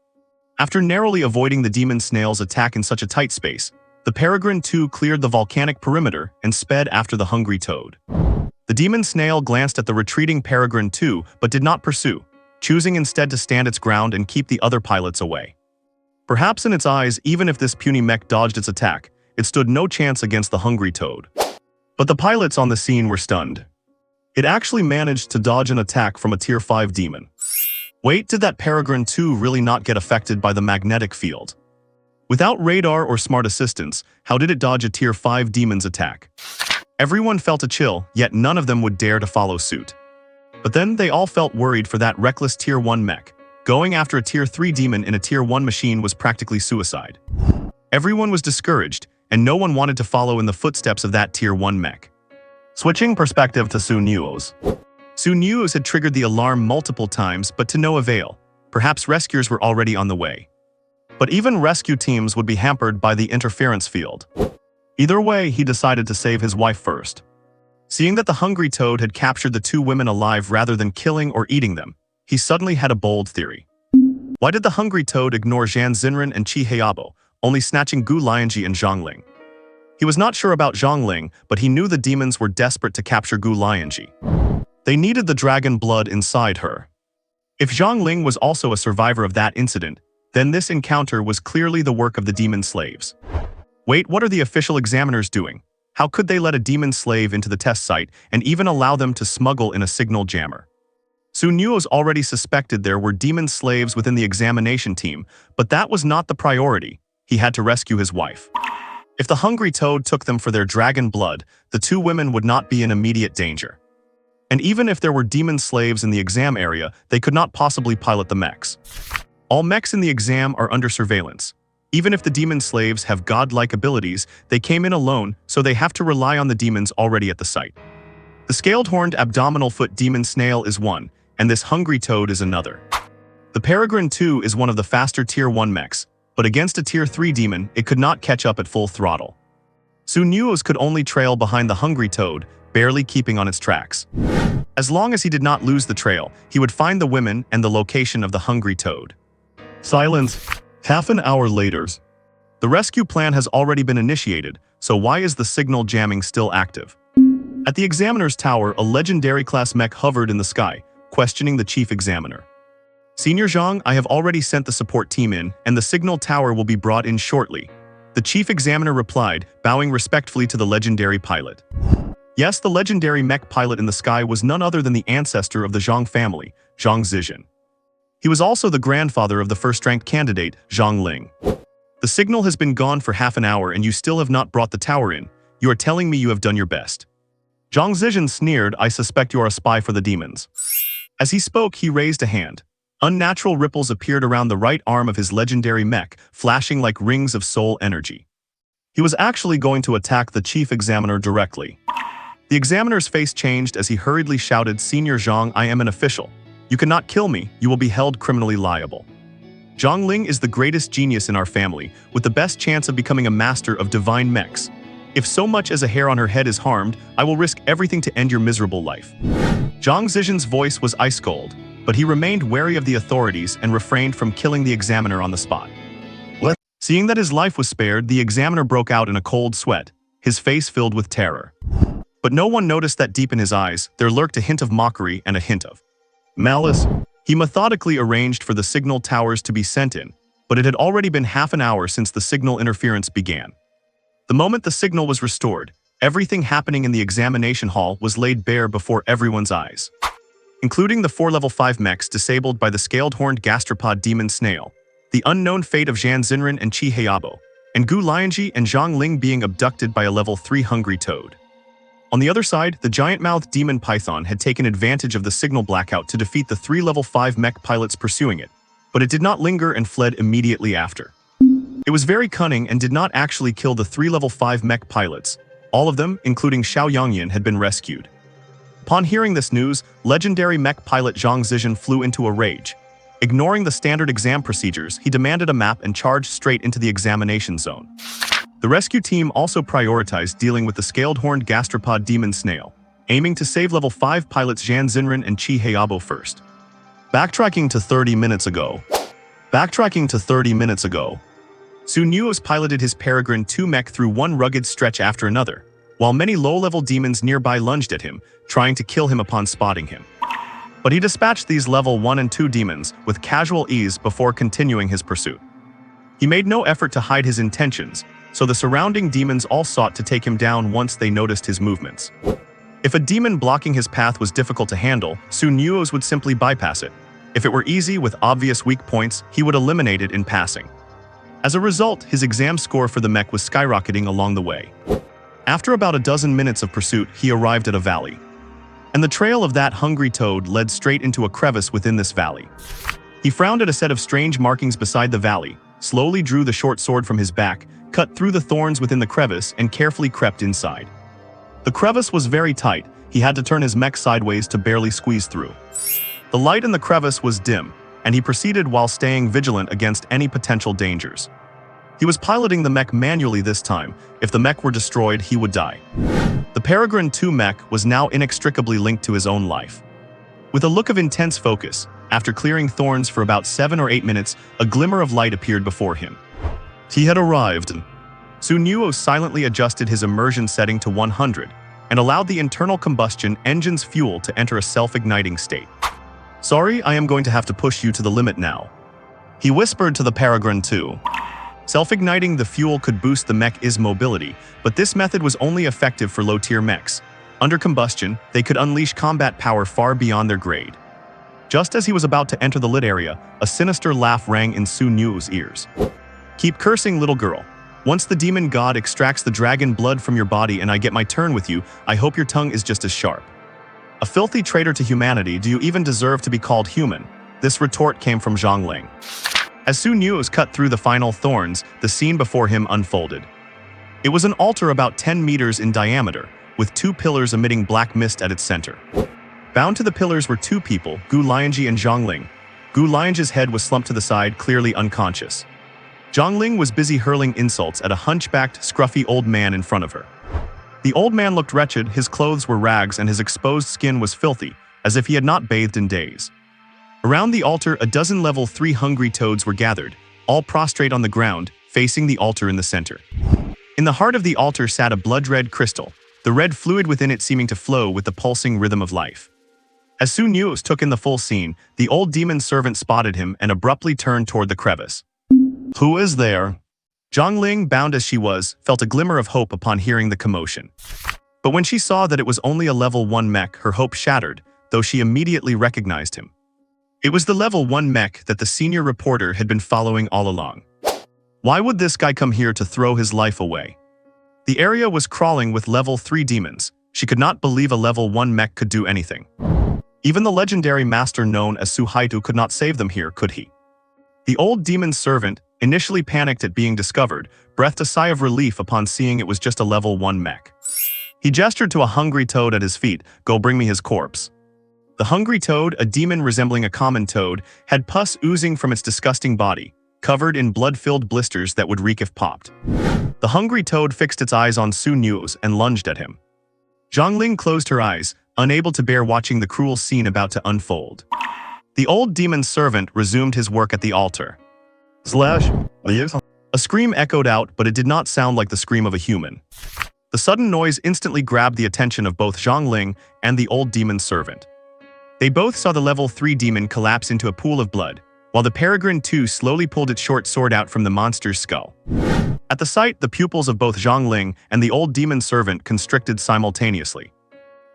After narrowly avoiding the demon snail's attack in such a tight space, the Peregrine 2 cleared the volcanic perimeter and sped after the hungry toad. The demon snail glanced at the retreating Peregrine 2 but did not pursue, choosing instead to stand its ground and keep the other pilots away. Perhaps in its eyes, even if this puny mech dodged its attack, it stood no chance against the hungry toad. But the pilots on the scene were stunned. It actually managed to dodge an attack from a Tier 5 demon. Wait, did that Peregrine 2 really not get affected by the magnetic field? Without radar or smart assistance, how did it dodge a Tier 5 demon's attack? Everyone felt a chill, yet none of them would dare to follow suit. But then they all felt worried for that reckless Tier 1 mech. Going after a Tier 3 demon in a Tier 1 machine was practically suicide. Everyone was discouraged, and no one wanted to follow in the footsteps of that Tier 1 mech. Switching perspective to Su Nuoze. Su Nuoze had triggered the alarm multiple times, but to no avail. Perhaps rescuers were already on the way. But even rescue teams would be hampered by the interference field. Either way, he decided to save his wife first. Seeing that the hungry toad had captured the two women alive rather than killing or eating them, he suddenly had a bold theory. Why did the hungry toad ignore Zhan Xinren and Qi Heiabo, only snatching Gu Lianzhi and Zhang Ling? He was not sure about Zhang Ling, but he knew the demons were desperate to capture Gu Lianzhi. They needed the dragon blood inside her. If Zhang Ling was also a survivor of that incident, then this encounter was clearly the work of the demon slaves. Wait, what are the official examiners doing? How could they let a demon slave into the test site and even allow them to smuggle in a signal jammer? Su Nuoze already suspected there were demon slaves within the examination team, but that was not the priority. He had to rescue his wife. If the hungry toad took them for their dragon blood, the two women would not be in immediate danger. And even if there were demon slaves in the exam area, they could not possibly pilot the mechs. All mechs in the exam are under surveillance. Even if the demon slaves have godlike abilities, they came in alone, so they have to rely on the demons already at the site. The scaled-horned abdominal foot demon snail is one, and this hungry toad is another. The Peregrine 2 is one of the faster Tier 1 mechs, But against a Tier 3 demon, it could not catch up at full throttle. Nuoze could only trail behind the hungry toad, barely keeping on its tracks. As long as he did not lose the trail, he would find the women and the location of the hungry toad. Silence. Half an hour later. The rescue plan has already been initiated, so why is the signal jamming still active? At the examiner's tower, a legendary class mech hovered in the sky, questioning the chief examiner. Senior Zhang, I have already sent the support team in, and the signal tower will be brought in shortly. The chief examiner replied, bowing respectfully to the legendary pilot. Yes, the legendary mech pilot in the sky was none other than the ancestor of the Zhang family, Zhang Zizhen. He was also the grandfather of the first-ranked candidate, Zhang Ling. The signal has been gone for half an hour and you still have not brought the tower in. You are telling me you have done your best. Zhang Zizhen sneered, I suspect you are a spy for the demons. As he spoke, he raised a hand. Unnatural ripples appeared around the right arm of his legendary mech, flashing like rings of soul energy. He was actually going to attack the chief examiner directly. The examiner's face changed as he hurriedly shouted, Senior Zhang, I am an official. You cannot kill me, you will be held criminally liable. Zhang Ling is the greatest genius in our family, with the best chance of becoming a master of divine mechs. If so much as a hair on her head is harmed, I will risk everything to end your miserable life. Zhang Zizhen's voice was ice cold, but he remained wary of the authorities and refrained from killing the examiner on the spot. What? Seeing that his life was spared, the examiner broke out in a cold sweat, his face filled with terror. But no one noticed that deep in his eyes, there lurked a hint of mockery and a hint of malice. He methodically arranged for the signal towers to be sent in, but it had already been half an hour since the signal interference began. The moment the signal was restored, everything happening in the examination hall was laid bare before everyone's eyes, including the 4 level 5 mechs disabled by the scaled-horned gastropod demon snail, the unknown fate of Zhan Xinren and Qi Heiabo, and Gu Lianzhi and Zhang Ling being abducted by a level 3 hungry toad. On the other side, the giant-mouthed demon python had taken advantage of the signal blackout to defeat the 3 level 5 mech pilots pursuing it, but it did not linger and fled immediately after. It was very cunning and did not actually kill the 3 level 5 mech pilots. All of them, including Xiao Yongyan, had been rescued. Upon hearing this news, legendary mech pilot Zhang Zizhen flew into a rage. Ignoring the standard exam procedures, he demanded a map and charged straight into the examination zone. The rescue team also prioritized dealing with the scaled-horned gastropod demon snail, aiming to save level 5 pilots Zhan Xinren and Qi Heiabo first. Backtracking to 30 minutes ago. Nuoze piloted his Peregrine 2 mech through one rugged stretch after another, while many low-level demons nearby lunged at him, trying to kill him upon spotting him. But he dispatched these level 1 and 2 demons with casual ease before continuing his pursuit. He made no effort to hide his intentions, so the surrounding demons all sought to take him down once they noticed his movements. If a demon blocking his path was difficult to handle, Nuoze would simply bypass it. If it were easy with obvious weak points, he would eliminate it in passing. As a result, his exam score for the mech was skyrocketing along the way. After about a dozen minutes of pursuit, he arrived at a valley. And the trail of that hungry toad led straight into a crevice within this valley. He frowned at a set of strange markings beside the valley, slowly drew the short sword from his back, cut through the thorns within the crevice, and carefully crept inside. The crevice was very tight. He had to turn his mech sideways to barely squeeze through. The light in the crevice was dim, and he proceeded while staying vigilant against any potential dangers. He was piloting the mech manually this time. If the mech were destroyed, he would die. The Peregrine 2 mech was now inextricably linked to his own life. With a look of intense focus, after clearing thorns for about 7 or 8 minutes, a glimmer of light appeared before him. He had arrived. Nuoze silently adjusted his immersion setting to 100 and allowed the internal combustion engine's fuel to enter a self-igniting state. Sorry, I am going to have to push you to the limit now, he whispered to the Peregrine 2. Self-igniting the fuel could boost the mech's mobility, but this method was only effective for low-tier mechs. Under combustion, they could unleash combat power far beyond their grade. Just as he was about to enter the lit area, a sinister laugh rang in Nuoze's ears. Keep cursing, little girl. Once the demon god extracts the dragon blood from your body and I get my turn with you, I hope your tongue is just as sharp. A filthy traitor to humanity, do you even deserve to be called human? This retort came from Zhang Ling. As Nuoze cut through the final thorns, the scene before him unfolded. It was an altar about 10 meters in diameter, with 2 pillars emitting black mist at its center. Bound to the pillars were 2 people, Gu Lianzhi and Zhang Ling. Gu Lianzhi's head was slumped to the side, clearly unconscious. Zhongling was busy hurling insults at a hunchbacked, scruffy old man in front of her. The old man looked wretched, his clothes were rags and his exposed skin was filthy, as if he had not bathed in days. Around the altar, a dozen level 3 hungry toads were gathered, all prostrate on the ground, facing the altar in the center. In the heart of the altar sat a blood-red crystal, the red fluid within it seeming to flow with the pulsing rhythm of life. As Su Nuoze took in the full scene, the old demon servant spotted him and abruptly turned toward the crevice. "Who is there?" Zhongling, bound as she was, felt a glimmer of hope upon hearing the commotion. But when she saw that it was only a level 1 mech, her hope shattered, though she immediately recognized him. It was the level 1 mech that the senior reporter had been following all along. Why would this guy come here to throw his life away? The area was crawling with level 3 demons. She could not believe a level 1 mech could do anything. Even the legendary master known as Su Haitu could not save them here, could he? The old demon servant, initially panicked at being discovered, breathed a sigh of relief upon seeing it was just a level 1 mech. He gestured to a hungry toad at his feet. "Go bring me his corpse." The hungry toad, a demon resembling a common toad, had pus oozing from its disgusting body, covered in blood-filled blisters that would reek if popped. The hungry toad fixed its eyes on Su Nuoze and lunged at him. Zhongling closed her eyes, unable to bear watching the cruel scene about to unfold. The old demon servant resumed his work at the altar. A scream echoed out, but it did not sound like the scream of a human. The sudden noise instantly grabbed the attention of both Zhongling and the old demon servant. They both saw the level 3 demon collapse into a pool of blood, while the Peregrine 2 slowly pulled its short sword out from the monster's skull. At the sight, the pupils of both Zhongling and the old demon servant constricted simultaneously.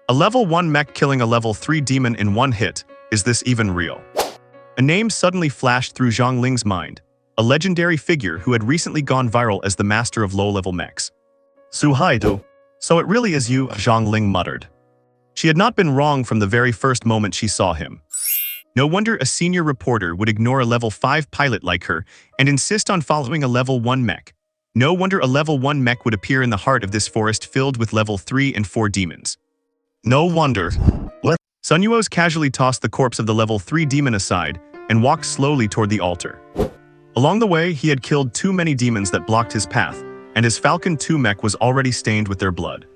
A level 1 mech killing a level 3 demon in one hit, is this even real? A name suddenly flashed through Zhongling's mind, a legendary figure who had recently gone viral as the master of low-level mechs. "Su Haitu. So it really is you," Zhongling muttered. She had not been wrong from the very first moment she saw him. No wonder a senior reporter would ignore a level 5 pilot like her and insist on following a level 1 mech. No wonder a level 1 mech would appear in the heart of this forest filled with level 3 and 4 demons. No wonder. Su Nuoze casually tossed the corpse of the level 3 demon aside and walked slowly toward the altar. Along the way, he had killed too many demons that blocked his path, and his Falcon 2 mech was already stained with their blood.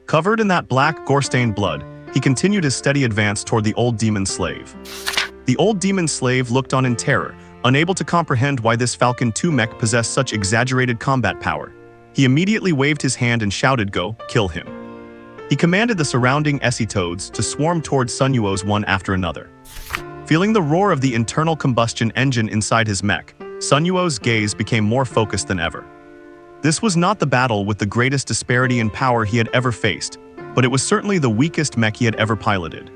Covered in that black, gore-stained blood, he continued his steady advance toward the old demon slave. The old demon slave looked on in terror, unable to comprehend why this Falcon 2 mech possessed such exaggerated combat power. He immediately waved his hand and shouted, "Go, kill him." He commanded the surrounding SE toads to swarm towards Su Nuoze one after another. Feeling the roar of the internal combustion engine inside his mech, Su Nuoze's gaze became more focused than ever. This was not the battle with the greatest disparity in power he had ever faced, but it was certainly the weakest mech he had ever piloted.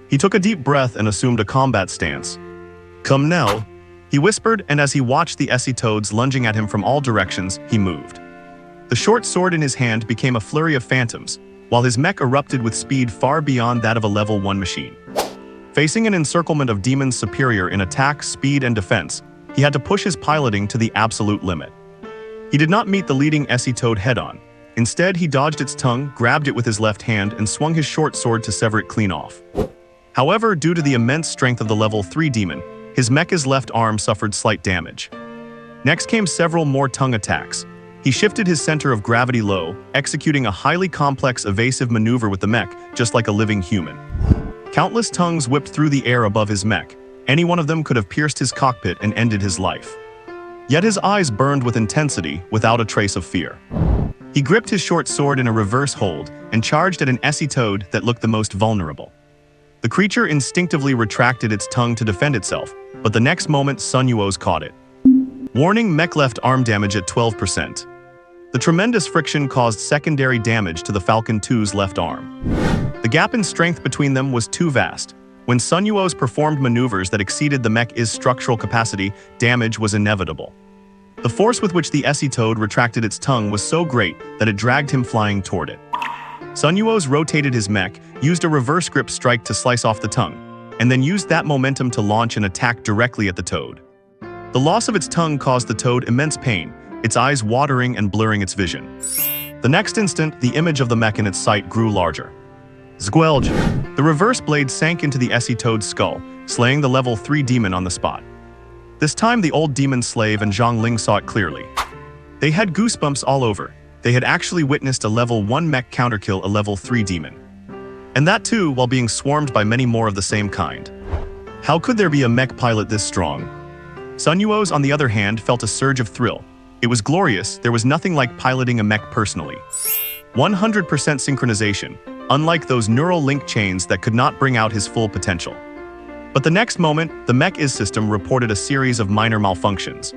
He took a deep breath and assumed a combat stance. "Come now," he whispered, and as he watched the SE toads lunging at him from all directions, he moved. The short sword in his hand became a flurry of phantoms, while his mech erupted with speed far beyond that of a level 1 machine. Facing an encirclement of demons superior in attack, speed, and defense, he had to push his piloting to the absolute limit. He did not meet the leading SE toad head-on. Instead, he dodged its tongue, grabbed it with his left hand, and swung his short sword to sever it clean off. However, due to the immense strength of the level 3 demon, his mecha's left arm suffered slight damage. Next came several more tongue attacks. He shifted his center of gravity low, executing a highly complex evasive maneuver with the mech, just like a living human. Countless tongues whipped through the air above his mech. Any one of them could have pierced his cockpit and ended his life. Yet his eyes burned with intensity, without a trace of fear. He gripped his short sword in a reverse hold and charged at an SE toad that looked the most vulnerable. The creature instinctively retracted its tongue to defend itself, but the next moment Su Nuoze caught it. Warning: mech left arm damage at 12%. The tremendous friction caused secondary damage to the Falcon 2's left arm. The gap in strength between them was too vast. When Su Nuoze performed maneuvers that exceeded the mech's structural capacity, damage was inevitable. The force with which the SE toad retracted its tongue was so great that it dragged him flying toward it. Su Nuoze rotated his mech, used a reverse grip strike to slice off the tongue, and then used that momentum to launch an attack directly at the toad. The loss of its tongue caused the toad immense pain, its eyes watering and blurring its vision. The next instant, the image of the mech in its sight grew larger. Squelch! The reverse blade sank into the SE toad's skull, slaying the level 3 demon on the spot. This time the old demon slave and Zhang Ling saw it clearly. They had goosebumps all over. They had actually witnessed a level 1 mech counterkill a level 3 demon. And that too while being swarmed by many more of the same kind. How could there be a mech pilot this strong? Sun Yuo's, on the other hand, felt a surge of thrill. It was glorious, there was nothing like piloting a mech personally. 100% synchronization, unlike those neural link chains that could not bring out his full potential. But the next moment, the mech IS system reported a series of minor malfunctions.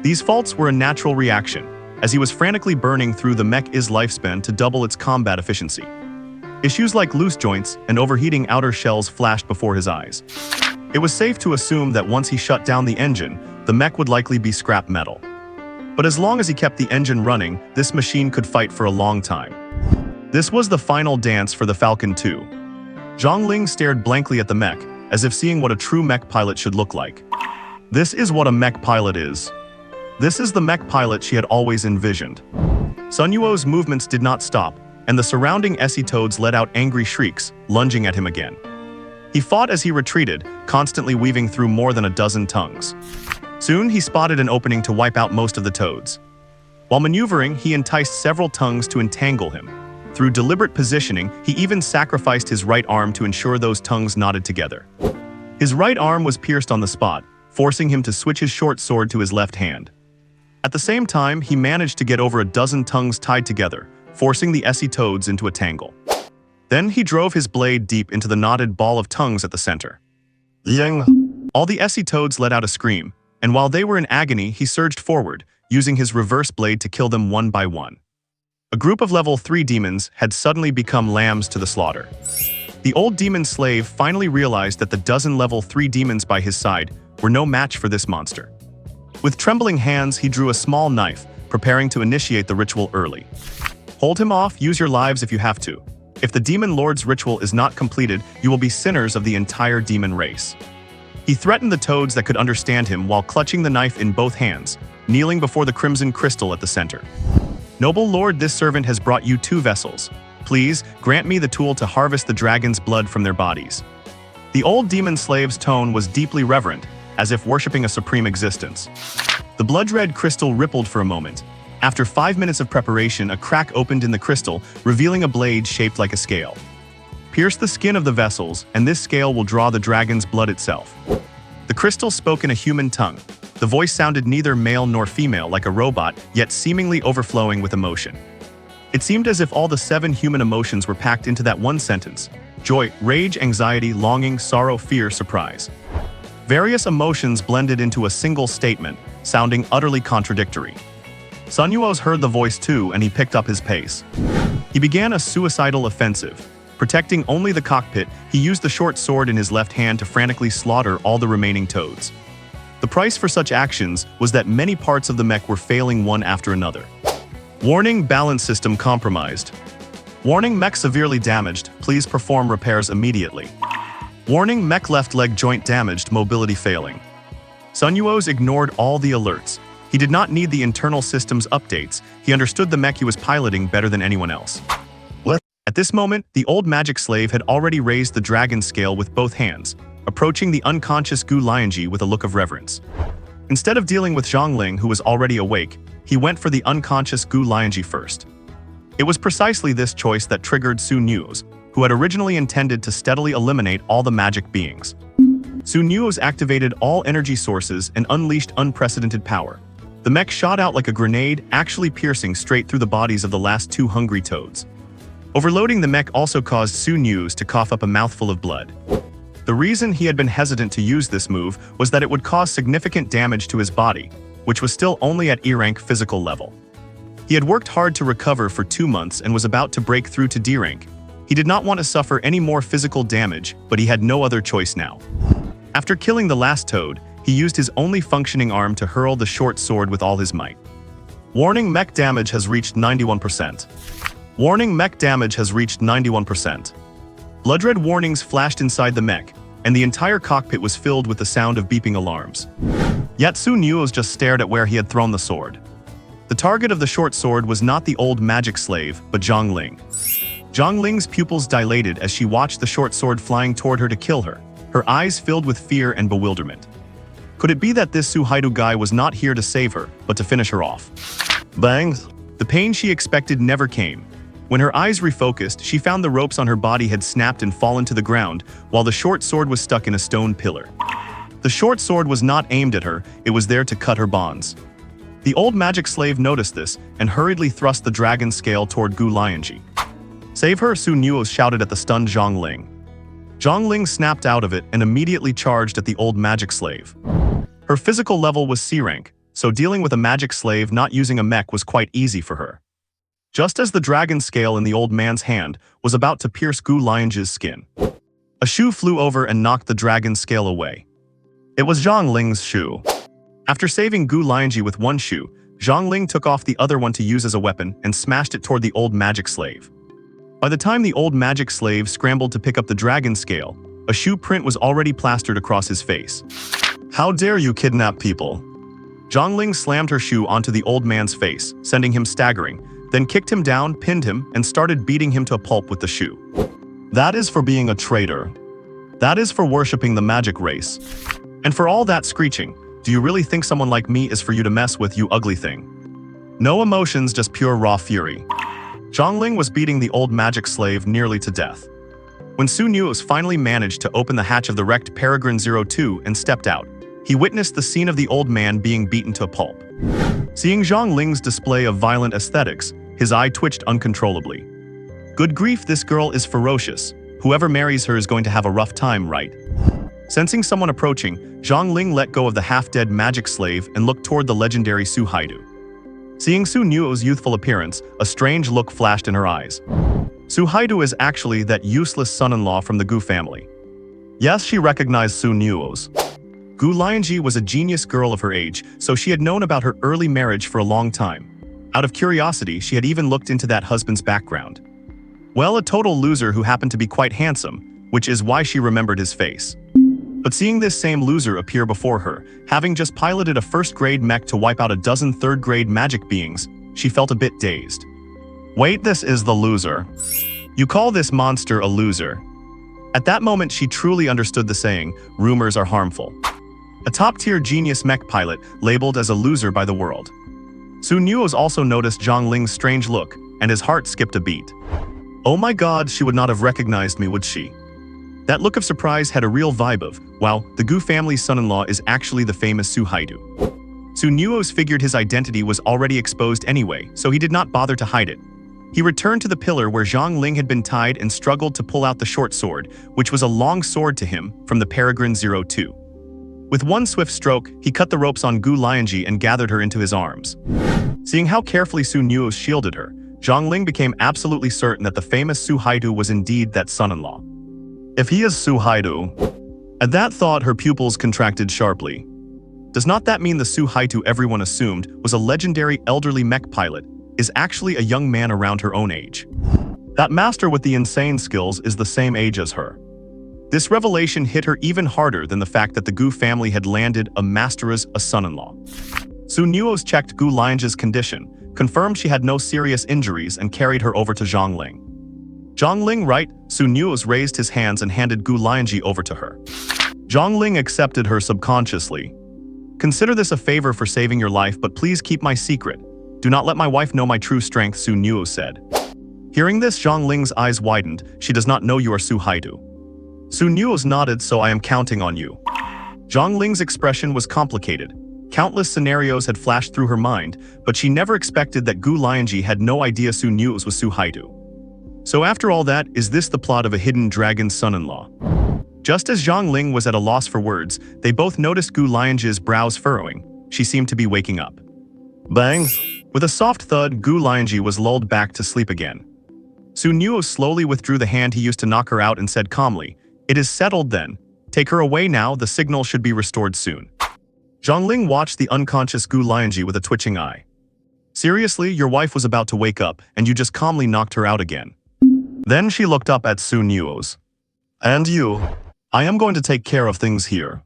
These faults were a natural reaction, as he was frantically burning through the mech IS lifespan to double its combat efficiency. Issues like loose joints and overheating outer shells flashed before his eyes. It was safe to assume that once he shut down the engine, the mech would likely be scrap metal. But as long as he kept the engine running, this machine could fight for a long time. This was the final dance for the Falcon 2. Zhang Ling stared blankly at the mech, as if seeing what a true mech pilot should look like. This is what a mech pilot is. This is the mech pilot she had always envisioned. Sun Yuo's movements did not stop, and the surrounding SE toads let out angry shrieks, lunging at him again. He fought as he retreated, constantly weaving through more than a dozen tongues. Soon he spotted an opening to wipe out most of the toads. While maneuvering, he enticed several tongues to entangle him. Through deliberate positioning, he even sacrificed his right arm to ensure those tongues knotted together. His right arm was pierced on the spot, forcing him to switch his short sword to his left hand. At the same time, he managed to get over a dozen tongues tied together, forcing the SE toads into a tangle. Then he drove his blade deep into the knotted ball of tongues at the center. Yang! All the SE toads let out a scream, and while they were in agony, he surged forward, using his reverse blade to kill them one by one. A group of level 3 demons had suddenly become lambs to the slaughter. The old demon slave finally realized that the dozen level 3 demons by his side were no match for this monster. With trembling hands, he drew a small knife, preparing to initiate the ritual early. Hold him off, use your lives if you have to. If the demon lord's ritual is not completed, you will be sinners of the entire demon race. He threatened the toads that could understand him while clutching the knife in both hands, kneeling before the crimson crystal at the center. Noble lord, this servant has brought you 2 vessels. Please, grant me the tool to harvest the dragon's blood from their bodies. The old demon slave's tone was deeply reverent, as if worshipping a supreme existence. The blood-red crystal rippled for a moment. After 5 minutes of preparation, a crack opened in the crystal, revealing a blade shaped like a scale. Pierce the skin of the vessels, and this scale will draw the dragon's blood itself. The crystal spoke in a human tongue. The voice sounded neither male nor female, like a robot, yet seemingly overflowing with emotion. It seemed as if all the 7 human emotions were packed into that one sentence: joy, rage, anxiety, longing, sorrow, fear, surprise. Various emotions blended into a single statement, sounding utterly contradictory. Sun Yuo's heard the voice too, and he picked up his pace. He began a suicidal offensive. Protecting only the cockpit, he used the short sword in his left hand to frantically slaughter all the remaining toads. The price for such actions was that many parts of the mech were failing one after another. Warning: balance system compromised. Warning: mech severely damaged, please perform repairs immediately. Warning: mech left leg joint damaged, mobility failing. Sun Yuo's ignored all the alerts. He did not need the internal systems updates, he understood the mech he was piloting better than anyone else. At this moment, the old magic slave had already raised the dragon scale with both hands, approaching the unconscious Gu Lianzhi with a look of reverence. Instead of dealing with Zhang Ling, who was already awake, he went for the unconscious Gu Lianzhi first. It was precisely this choice that triggered Sun Yuo's, who had originally intended to steadily eliminate all the magic beings. Sun Yuo's activated all energy sources and unleashed unprecedented power. The mech shot out like a grenade, actually piercing straight through the bodies of the last 2 hungry toads. Overloading the mech also caused Sun Yuo's to cough up a mouthful of blood. The reason he had been hesitant to use this move was that it would cause significant damage to his body, which was still only at E-rank physical level. He had worked hard to recover for 2 months and was about to break through to D-rank. He did not want to suffer any more physical damage, but he had no other choice now. After killing the last toad, he used his only functioning arm to hurl the short sword with all his might. Warning: mech damage has reached 91%. Warning: mech damage has reached 91%. Blood-red warnings flashed inside the mech, and the entire cockpit was filled with the sound of beeping alarms. Yet Sun Yuo's just stared at where he had thrown the sword. The target of the short sword was not the old magic slave, but Zhang Ling. Zhang Ling's pupils dilated as she watched the short sword flying toward her to kill her, her eyes filled with fear and bewilderment. Could it be that this Suhaidu guy was not here to save her, but to finish her off? Bang! The pain she expected never came. When her eyes refocused, she found the ropes on her body had snapped and fallen to the ground, while the short sword was stuck in a stone pillar. The short sword was not aimed at her, it was there to cut her bonds. The old magic slave noticed this and hurriedly thrust the dragon scale toward Gu Lianzhi. "Save her," Su Nuo shouted at the stunned Zhang Ling. Zhang Ling snapped out of it and immediately charged at the old magic slave. Her physical level was C rank, so dealing with a magic slave not using a mech was quite easy for her. Just as the dragon scale in the old man's hand was about to pierce Gu Lianzhi's skin, a shoe flew over and knocked the dragon scale away. It was Zhang Ling's shoe. After saving Gu Lianzhi with one shoe, Zhang Ling took off the other one to use as a weapon and smashed it toward the old magic slave. By the time the old magic slave scrambled to pick up the dragon scale, a shoe print was already plastered across his face. "How dare you kidnap people?" Zhang Ling slammed her shoe onto the old man's face, sending him staggering, then kicked him down, pinned him, and started beating him to a pulp with the shoe. "That is for being a traitor. That is for worshipping the magic race. And for all that screeching, do you really think someone like me is for you to mess with, you ugly thing? No emotions, just pure raw fury." Zhang Ling was beating the old magic slave nearly to death. When Su Nuos finally managed to open the hatch of the wrecked Peregrine 02 and stepped out, he witnessed the scene of the old man being beaten to a pulp. Seeing Zhang Ling's display of violent aesthetics, his eye twitched uncontrollably. Good grief, this girl is ferocious. Whoever marries her is going to have a rough time, right? Sensing someone approaching, Zhang Ling let go of the half-dead magic slave and looked toward the legendary Su Haidu. Seeing Su Nuo's youthful appearance, a strange look flashed in her eyes. Su Haidu is actually that useless son-in-law from the Gu family. Yes, she recognized Su Nuo's. Gu Lianzhi was a genius girl of her age, so she had known about her early marriage for a long time. Out of curiosity, she had even looked into that husband's background. Well, a total loser who happened to be quite handsome, which is why she remembered his face. But seeing this same loser appear before her, having just piloted a first-grade mech to wipe out a dozen third-grade magic beings, she felt a bit dazed. Wait, this is the loser. You call this monster a loser? At that moment, she truly understood the saying, rumors are harmful. A top-tier genius mech pilot labeled as a loser by the world. Su Nuos also noticed Zhang Ling's strange look, and his heart skipped a beat. Oh my god, she would not have recognized me, would she? That look of surprise had a real vibe of, wow, the Gu family's son-in-law is actually the famous Su Haidu. Su Nuos figured his identity was already exposed anyway, so he did not bother to hide it. He returned to the pillar where Zhang Ling had been tied and struggled to pull out the short sword, which was a long sword to him, from the Peregrine 02. With one swift stroke, he cut the ropes on Gu Lianzhi and gathered her into his arms. Seeing how carefully Su Nuos shielded her, Zhang Ling became absolutely certain that the famous Su Haidu was indeed that son-in-law. If he is Su Haidu... At that thought, her pupils contracted sharply. Does not that mean the Su Haidu everyone assumed was a legendary elderly mech pilot, is actually a young man around her own age? That master with the insane skills is the same age as her. This revelation hit her even harder than the fact that the Gu family had landed a master as a son-in-law. Su Nuos checked Gu Lianzhi's condition, confirmed she had no serious injuries, and carried her over to Zhang Ling. Zhang Ling, right? Su Nuos raised his hands and handed Gu Lianzhi over to her. Zhang Ling accepted her subconsciously. Consider this a favor for saving your life, but please keep my secret. Do not let my wife know my true strength, Su Nuos said. Hearing this, Zhang Ling's eyes widened. She does not know you are Su Haidu. Su Nuos nodded, so I am counting on you. Zhang Ling's expression was complicated. Countless scenarios had flashed through her mind, but she never expected that Gu Lianzhi had no idea Su Nuos was Su Haidu. So after all that, is this the plot of a hidden dragon son-in-law? Just as Zhang Ling was at a loss for words, they both noticed Gu Lianzhi's brows furrowing. She seemed to be waking up. Bang! With a soft thud, Gu Lianzhi was lulled back to sleep again. Su Nuos slowly withdrew the hand he used to knock her out and said calmly, "It is settled then. Take her away now, the signal should be restored soon." Zhang Ling watched the unconscious Gu Lianzhi with a twitching eye. Seriously, your wife was about to wake up, and you just calmly knocked her out again. Then she looked up at Su Nuos. And you? I am going to take care of things here.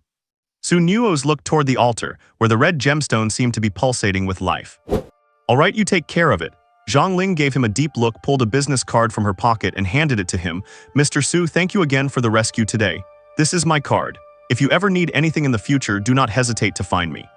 Su Nuos looked toward the altar, where the red gemstone seemed to be pulsating with life. All right, you take care of it. Zhang Ling gave him a deep look, pulled a business card from her pocket and handed it to him. Mr. Su, thank you again for the rescue today. This is my card. If you ever need anything in the future, do not hesitate to find me.